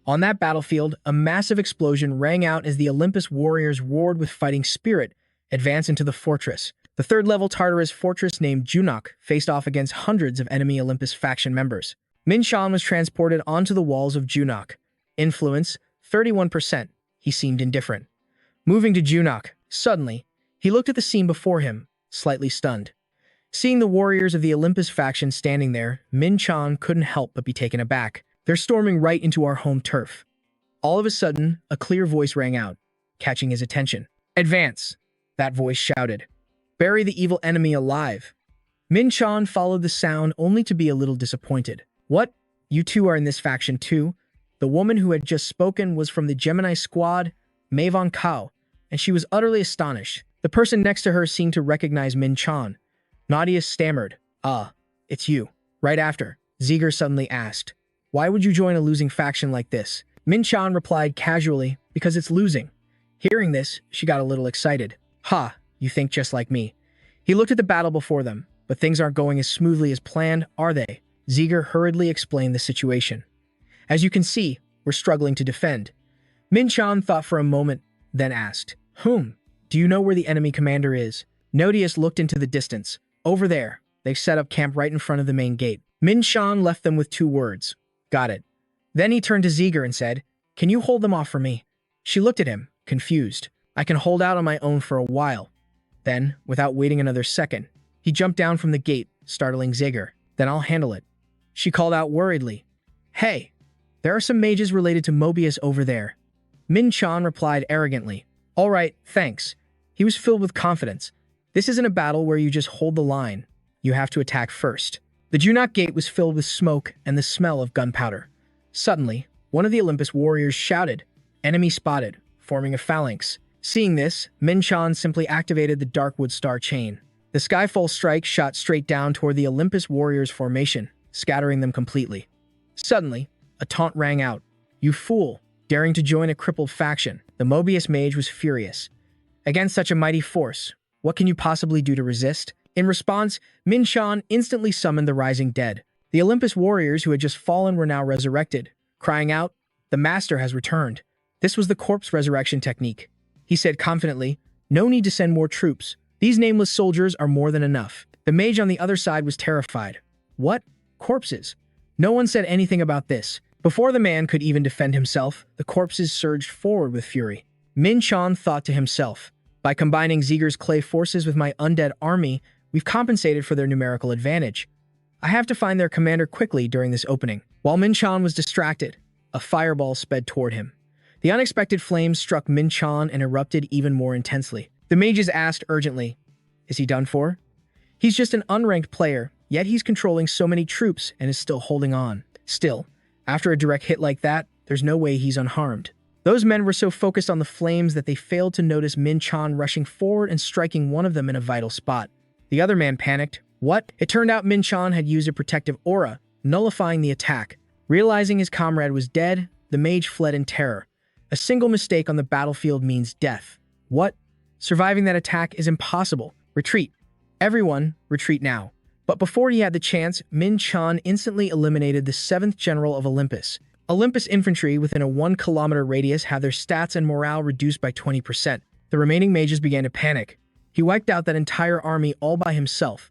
On that battlefield, a massive explosion rang out as the Olympus warriors roared with fighting spirit, advanced into the fortress. The third-level Tartarus fortress named Junak faced off against hundreds of enemy Olympus faction members. Min Shan was transported onto the walls of Junak. Influence, 31%. He seemed indifferent. Moving to Junak, suddenly, he looked at the scene before him, slightly stunned. Seeing the warriors of the Olympus faction standing there, Min Shan couldn't help but be taken aback. They're storming right into our home turf. All of a sudden, a clear voice rang out, catching his attention. Advance! That voice shouted. Bury the evil enemy alive. Min Shan followed the sound only to be a little disappointed. What? You two are in this faction too? The woman who had just spoken was from the Gemini squad, Mavon Kao, and she was utterly astonished. The person next to her seemed to recognize Min Shan. Nadia stammered, it's you. Right after, Ziger suddenly asked, why would you join a losing faction like this? Min Shan replied casually, because it's losing. Hearing this, she got a little excited. Ha, you think just like me. He looked at the battle before them, but things aren't going as smoothly as planned, are they? Ziger hurriedly explained the situation. As you can see, we're struggling to defend. Min Shan thought for a moment, then asked, do you know where the enemy commander is? Nodius looked into the distance. Over there. They've set up camp right in front of the main gate. Min Shan left them with 2 words. Got it. Then he turned to Ziger and said, can you hold them off for me? She looked at him, confused. I can hold out on my own for a while. Then, without waiting another second, he jumped down from the gate, startling Ziger. Then I'll handle it. She called out worriedly. Hey, there are some mages related to Mobius over there. Min Shan replied arrogantly. All right, thanks. He was filled with confidence. This isn't a battle where you just hold the line. You have to attack first. The Junak gate was filled with smoke and the smell of gunpowder. Suddenly, one of the Olympus warriors shouted, enemy spotted, forming a phalanx. Seeing this, Min Shan simply activated the Darkwood Star chain. The Skyfall strike shot straight down toward the Olympus warriors' formation, scattering them completely. Suddenly, a taunt rang out. You fool, daring to join a crippled faction. The Mobius mage was furious. Against such a mighty force, what can you possibly do to resist? In response, Min Shan instantly summoned the Rising Dead. The Olympus warriors who had just fallen were now resurrected, crying out, the Master has returned. This was the corpse resurrection technique. He said confidently, no need to send more troops. These nameless soldiers are more than enough. The mage on the other side was terrified. What? Corpses? No one said anything about this. Before the man could even defend himself, the corpses surged forward with fury. Min Shan thought to himself, by combining Ziger's clay forces with my undead army, we've compensated for their numerical advantage. I have to find their commander quickly during this opening. While Min Shan was distracted, a fireball sped toward him. The unexpected flames struck Min Shan and erupted even more intensely. The mages asked urgently, is he done for? He's just an unranked player, yet he's controlling so many troops and is still holding on. Still, after a direct hit like that, there's no way he's unharmed. Those men were so focused on the flames that they failed to notice Min Shan rushing forward and striking one of them in a vital spot. The other man panicked. What? It turned out Min Shan had used a protective aura, nullifying the attack. Realizing his comrade was dead, the mage fled in terror. A single mistake on the battlefield means death. What? Surviving that attack is impossible. Retreat. Everyone, retreat now. But before he had the chance, Min Shan instantly eliminated the 7th General of Olympus. Olympus infantry within a 1-kilometer radius had their stats and morale reduced by 20%. The remaining mages began to panic. He wiped out that entire army all by himself.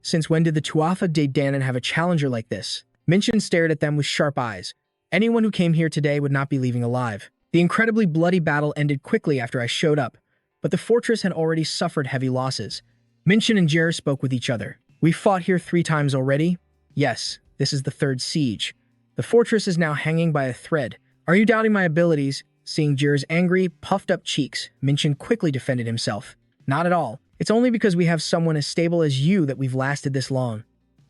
Since when did the Tuatha De Danann have a challenger like this? Min Shan stared at them with sharp eyes. Anyone who came here today would not be leaving alive. The incredibly bloody battle ended quickly after I showed up, but the fortress had already suffered heavy losses. Min Shan and Jer spoke with each other. We fought here 3 times already? Yes, this is the 3rd siege. The fortress is now hanging by a thread. Are you doubting my abilities? Seeing Jer's angry, puffed-up cheeks, Min Shan quickly defended himself. Not at all. It's only because we have someone as stable as you that we've lasted this long.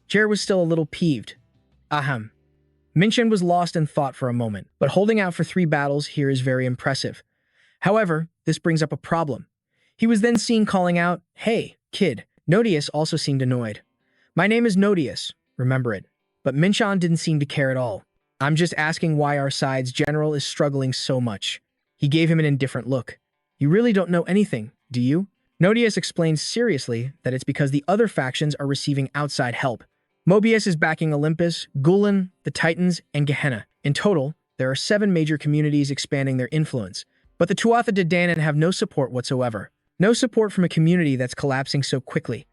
Jer was still a little peeved. Ahem. Min Shan was lost in thought for a moment, but holding out for 3 battles here is very impressive. However, this brings up a problem. He was then seen calling out, hey, kid. Nodius also seemed annoyed. My name is Nodius, remember it. But Min Shan didn't seem to care at all. I'm just asking why our side's general is struggling so much. He gave him an indifferent look. You really don't know anything, do you? Nodius explained seriously that it's because the other factions are receiving outside help. Mobius is backing Olympus, Gulen, the Titans, and Gehenna. In total, there are 7 major communities expanding their influence. But the Tuatha De Danann have no support whatsoever. No support from a community that's collapsing so quickly.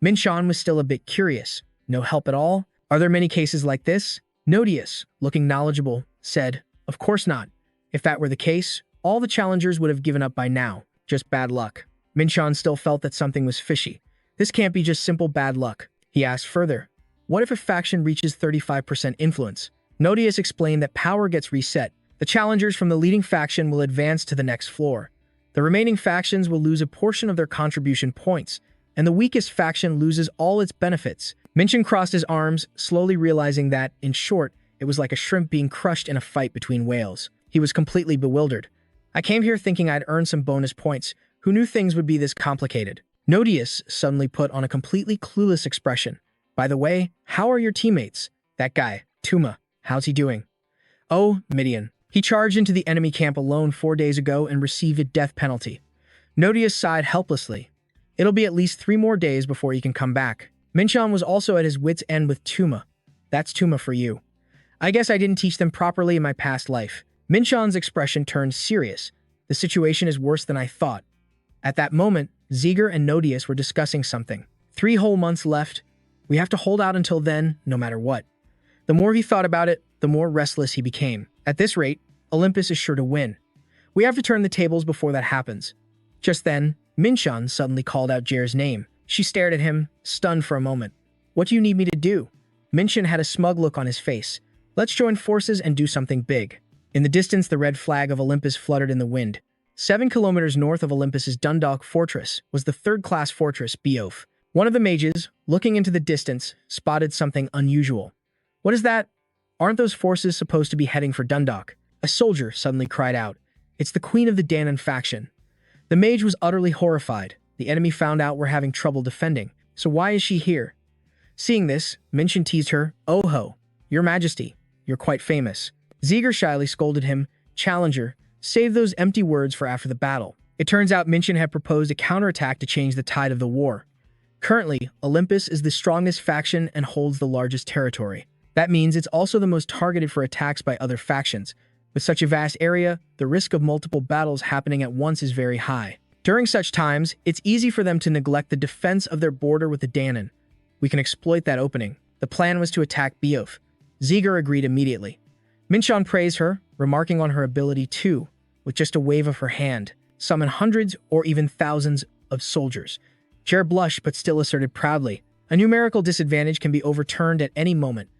Minshan was still a bit curious. No help at all? Are there many cases like this? Nodius, looking knowledgeable, said, "Of course not. If that were the case, all the challengers would have given up by now. Just bad luck." Minshan still felt that something was fishy. This can't be just simple bad luck. He asked further, "What if a faction reaches 35% influence?" Nodius explained that power gets reset. The challengers from the leading faction will advance to the next floor. The remaining factions will lose a portion of their contribution points, and the weakest faction loses all its benefits. Minshan crossed his arms, slowly realizing that, in short, it was like a shrimp being crushed in a fight between whales. He was completely bewildered. "I came here thinking I'd earn some bonus points. Who knew things would be this complicated?" Nodius suddenly put on a completely clueless expression. "By the way, how are your teammates? That guy, Tuma, how's he doing?" "Oh, Midian. He charged into the enemy camp alone 4 days ago and received a death penalty." Nodius sighed helplessly. "It'll be at least 3 more days before he can come back." Minshan was also at his wit's end with Tuma. "That's Tuma for you. I guess I didn't teach them properly in my past life." Minshan's expression turned serious. "The situation is worse than I thought." At that moment, Ziegler and Nodius were discussing something. 3 whole months left. We have to hold out until then, no matter what. The more he thought about it, the more restless he became. At this rate, Olympus is sure to win. We have to turn the tables before that happens. Just then, Minshan suddenly called out Jer's name. She stared at him, stunned for a moment. "What do you need me to do?" Minshan had a smug look on his face. "Let's join forces and do something big." In the distance, the red flag of Olympus fluttered in the wind. 7 kilometers north of Olympus's Dundalk fortress was the third-class fortress, Beof. One of the mages, looking into the distance, spotted something unusual. "What is that? Aren't those forces supposed to be heading for Dundalk?" A soldier suddenly cried out. "It's the Queen of the Danann faction." The mage was utterly horrified. The enemy found out we're having trouble defending, so why is she here? Seeing this, Minshan teased her. "Oh ho, Your Majesty, you're quite famous." Ziegler shyly scolded him. "Challenger, save those empty words for after the battle." It turns out Minshan had proposed a counterattack to change the tide of the war. Currently, Olympus is the strongest faction and holds the largest territory. That means it's also the most targeted for attacks by other factions. With such a vast area, the risk of multiple battles happening at once is very high. During such times, it's easy for them to neglect the defense of their border with the Danann. We can exploit that opening. The plan was to attack Beof. Ziegler agreed immediately. Minshan praised her, remarking on her ability to, with just a wave of her hand, summon hundreds or even thousands of soldiers. Jer blushed but still asserted proudly, "A numerical disadvantage can be overturned at any moment."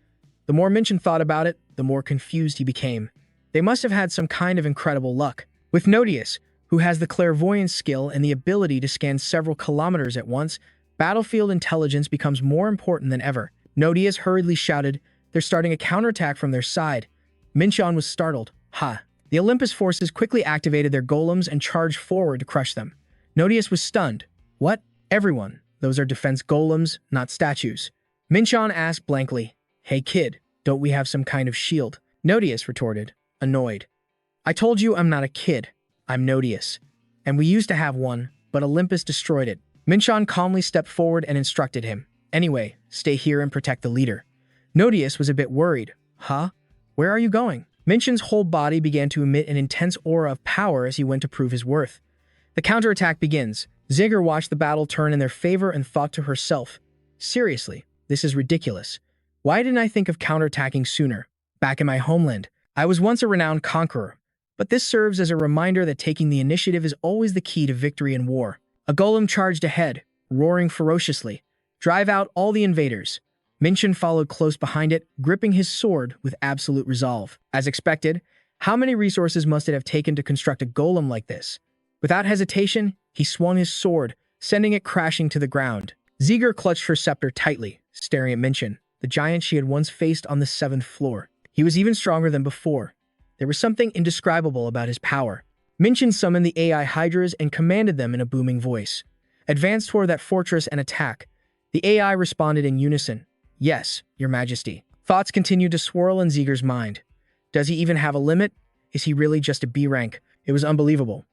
The more Minshan thought about it, the more confused he became. They must have had some kind of incredible luck. With Nodius, who has the clairvoyance skill and the ability to scan several kilometers at once, battlefield intelligence becomes more important than ever. Nodius hurriedly shouted, "They're starting a counterattack from their side." Minshan was startled. "Ha!" The Olympus forces quickly activated their golems and charged forward to crush them. Nodius was stunned. "What? Everyone, those are defense golems, not statues." Minshan asked blankly, "Hey kid, don't we have some kind of shield?" Nodius retorted, annoyed. "I told you I'm not a kid. I'm Nodius. And we used to have one, but Olympus destroyed it." Minshan calmly stepped forward and instructed him. "Anyway, stay here and protect the leader." Nodius was a bit worried. "Huh? Where are you going?" Minshan's whole body began to emit an intense aura of power as he went to prove his worth. The counterattack begins. Ziegler watched the battle turn in their favor and thought to herself, "Seriously, this is ridiculous. Why didn't I think of counterattacking sooner? Back in my homeland, I was once a renowned conqueror. But this serves as a reminder that taking the initiative is always the key to victory in war." A golem charged ahead, roaring ferociously. "Drive out all the invaders." Minshan followed close behind it, gripping his sword with absolute resolve. As expected, how many resources must it have taken to construct a golem like this? Without hesitation, he swung his sword, sending it crashing to the ground. Ziegler clutched her scepter tightly, staring at Minshan, the giant she had once faced on the 7th floor. He was even stronger than before. There was something indescribable about his power. Minshan summoned the AI Hydras and commanded them in a booming voice. "Advance toward that fortress and attack." The AI responded in unison. "Yes, Your Majesty." Thoughts continued to swirl in Ziegler's mind. Does he even have a limit? Is he really just a B rank? It was unbelievable.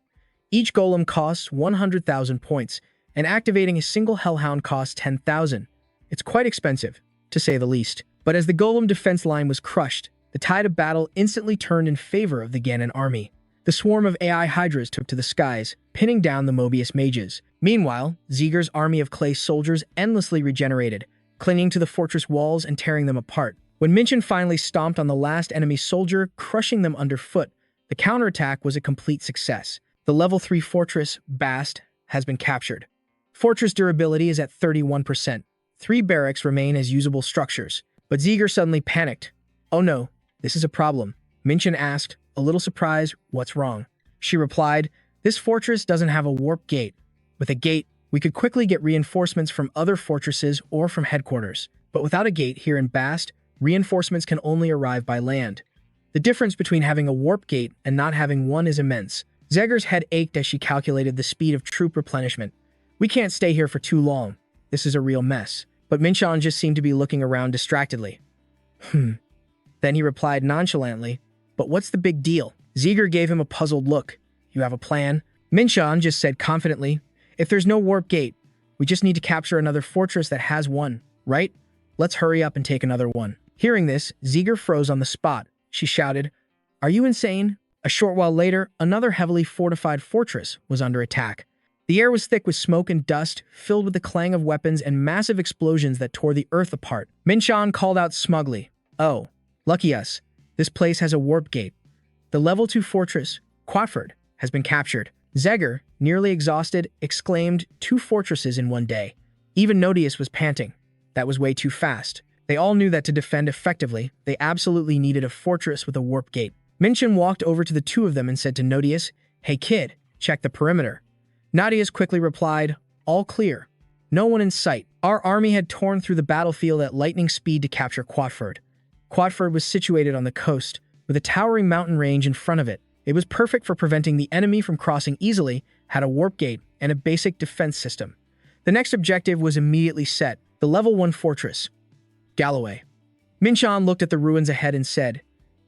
Each golem costs 100,000 points, and activating a single hellhound costs 10,000. It's quite expensive. to say the least. But as the golem defense line was crushed, the tide of battle instantly turned in favor of the Ganon army. The swarm of AI hydras took to the skies, pinning down the Mobius mages. Meanwhile, Zeger's army of clay soldiers endlessly regenerated, clinging to the fortress walls and tearing them apart. When Minchin finally stomped on the last enemy soldier, crushing them underfoot, the counterattack was a complete success. The level 3 fortress, Bast, has been captured. Fortress durability is at 31%. 3 barracks remain as usable structures. But Zeger suddenly panicked. "Oh no, this is a problem." Minchin asked, a little surprised, "What's wrong?" She replied, "This fortress doesn't have a warp gate. With a gate, we could quickly get reinforcements from other fortresses or from headquarters. But without a gate here in Bast, reinforcements can only arrive by land. The difference between having a warp gate and not having one is immense." Zeger's head ached as she calculated the speed of troop replenishment. "We can't stay here for too long. This is a real mess." But Minchan just seemed to be looking around distractedly. Then he replied nonchalantly, "But what's the big deal?" Zeger gave him a puzzled look. "You have a plan?" Minchan just said confidently, "If there's no warp gate, we just need to capture another fortress that has one, right? Let's hurry up and take another one." Hearing this, Zeger froze on the spot. She shouted, "Are you insane?" A short while later, another heavily fortified fortress was under attack. The air was thick with smoke and dust, filled with the clang of weapons and massive explosions that tore the earth apart. Minchan called out smugly, "Oh, lucky us. This place has a warp gate. The level 2 fortress, Quatford, has been captured." Zeger, nearly exhausted, exclaimed, 2 fortresses in one day. Even Nodius was panting. That was way too fast. They all knew that to defend effectively, they absolutely needed a fortress with a warp gate. Minchin walked over to the 2 of them and said to Nodius, "Hey kid, check the perimeter." Nodius quickly replied, "All clear. No one in sight." Our army had torn through the battlefield at lightning speed to capture Quatford. Quatford was situated on the coast, with a towering mountain range in front of it. It was perfect for preventing the enemy from crossing easily, had a warp gate, and a basic defense system. The next objective was immediately set, the level 1 fortress, Galloway. Minchan looked at the ruins ahead and said,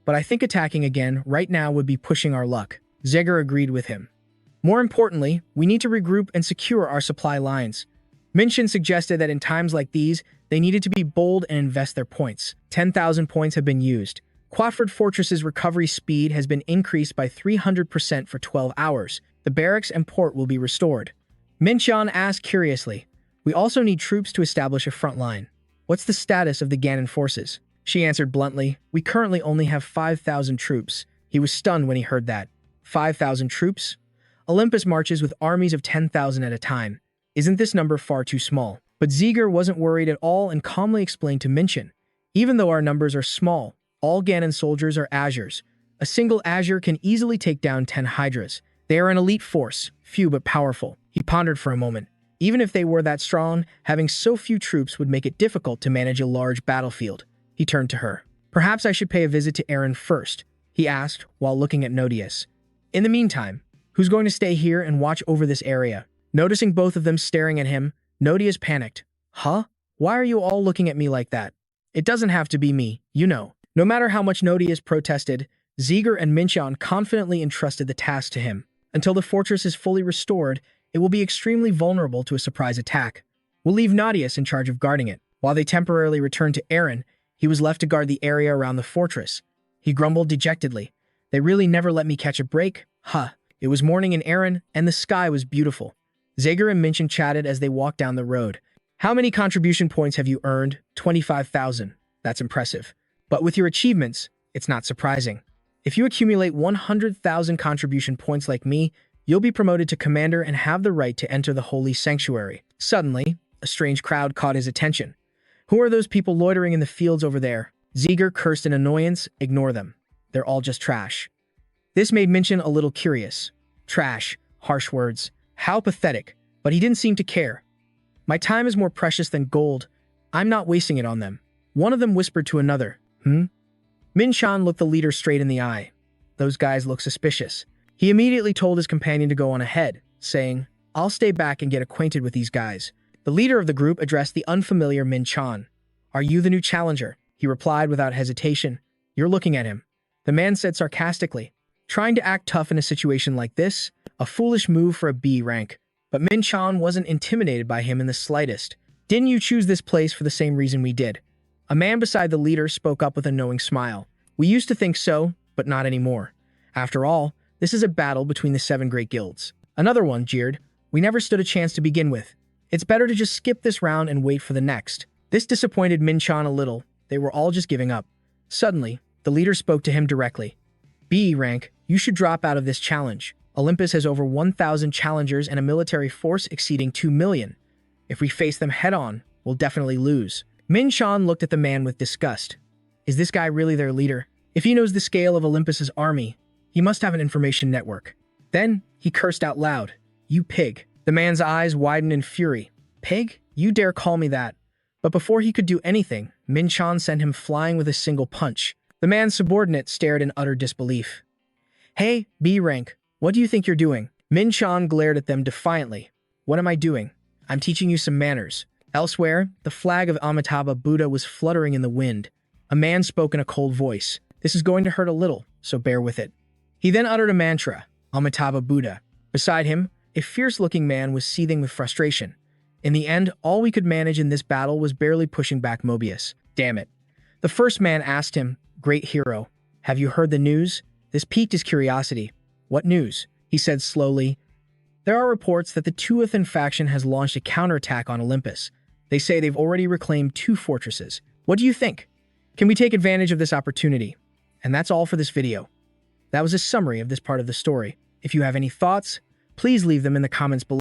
"But I think attacking again right now would be pushing our luck." Zeger agreed with him. "More importantly, we need to regroup and secure our supply lines." Minchin suggested that in times like these, they needed to be bold and invest their points. 10,000 points have been used. Quatford Fortress's recovery speed has been increased by 300% for 12 hours. The barracks and port will be restored. Minchan asked curiously, "We also need troops to establish a front line. What's the status of the Ganon forces?" She answered bluntly, "We currently only have 5,000 troops." He was stunned when he heard that. 5,000 troops? Olympus marches with armies of 10,000 at a time. Isn't this number far too small? But Zeger wasn't worried at all and calmly explained to Minchin, "Even though our numbers are small, all Ganon soldiers are Azures. A single Azure can easily take down 10 Hydras. They are an elite force, few but powerful." He pondered for a moment. Even if they were that strong, having so few troops would make it difficult to manage a large battlefield. He turned to her. "Perhaps I should pay a visit to Aaron first," he asked while looking at Nodius. "In the meantime, who's going to stay here and watch over this area?" Noticing both of them staring at him, Nodius panicked. "Huh? Why are you all looking at me like that? It doesn't have to be me, you know." No matter how much Nodius protested, Zeger and Minchan confidently entrusted the task to him. Until the fortress is fully restored, it will be extremely vulnerable to a surprise attack. We'll leave Nodius in charge of guarding it. While they temporarily returned to Aaron, he was left to guard the area around the fortress. He grumbled dejectedly, "They really never let me catch a break? Huh." It was morning in Aaron, and the sky was beautiful. Zeger and Minchin chatted as they walked down the road. "How many contribution points have you earned?" 25,000. That's impressive. But with your achievements, it's not surprising. If you accumulate 100,000 contribution points like me, you'll be promoted to commander and have the right to enter the holy sanctuary. Suddenly, a strange crowd caught his attention. "Who are those people loitering in the fields over there?" Zeger cursed in annoyance. "Ignore them. They're all just trash." This made Minchin a little curious. Trash, harsh words. How pathetic, but he didn't seem to care. "My time is more precious than gold. I'm not wasting it on them." One of them whispered to another, Minchan looked the leader straight in the eye. "Those guys look suspicious." He immediately told his companion to go on ahead, saying, "I'll stay back and get acquainted with these guys." The leader of the group addressed the unfamiliar Minchan. "Are you the new challenger?" He replied without hesitation. "You're looking at him." The man said sarcastically, "Trying to act tough in a situation like this? A foolish move for a B rank." But Minchan wasn't intimidated by him in the slightest. "Didn't you choose this place for the same reason we did? A man beside the leader spoke up with a knowing smile. We used to think so, but not anymore. After all, this is a battle between the 7 great guilds. Another one jeered. We never stood a chance to begin with. It's better to just skip this round and wait for the next. This disappointed Min-chan a little. They were all just giving up. Suddenly, the leader spoke to him directly. B rank, you should drop out of this challenge. Olympus has over 1,000 challengers and a military force exceeding 2 million. If we face them head-on, we'll definitely lose. Min-chan looked at the man with disgust. Is this guy really their leader? If he knows the scale of Olympus's army, he must have an information network. Then, he cursed out loud. You pig. The man's eyes widened in fury. Pig? You dare call me that? But before he could do anything, Min-chan sent him flying with a single punch. The man's subordinate stared in utter disbelief. Hey, B rank, what do you think you're doing? Min-chan glared at them defiantly. What am I doing? I'm teaching you some manners. Elsewhere, the flag of Amitabha Buddha was fluttering in the wind. A man spoke in a cold voice. This is going to hurt a little, so bear with it. He then uttered a mantra, Amitabha Buddha. Beside him, a fierce-looking man was seething with frustration. In the end, all we could manage in this battle was barely pushing back Mobius. Damn it. The first man asked him, Great hero, have you heard the news? This piqued his curiosity. What news? He said slowly. There are reports that the Tuathan faction has launched a counterattack on Olympus. They say they've already reclaimed 2 fortresses. What do you think? Can we take advantage of this opportunity? And that's all for this video. That was a summary of this part of the story. If you have any thoughts, please leave them in the comments below.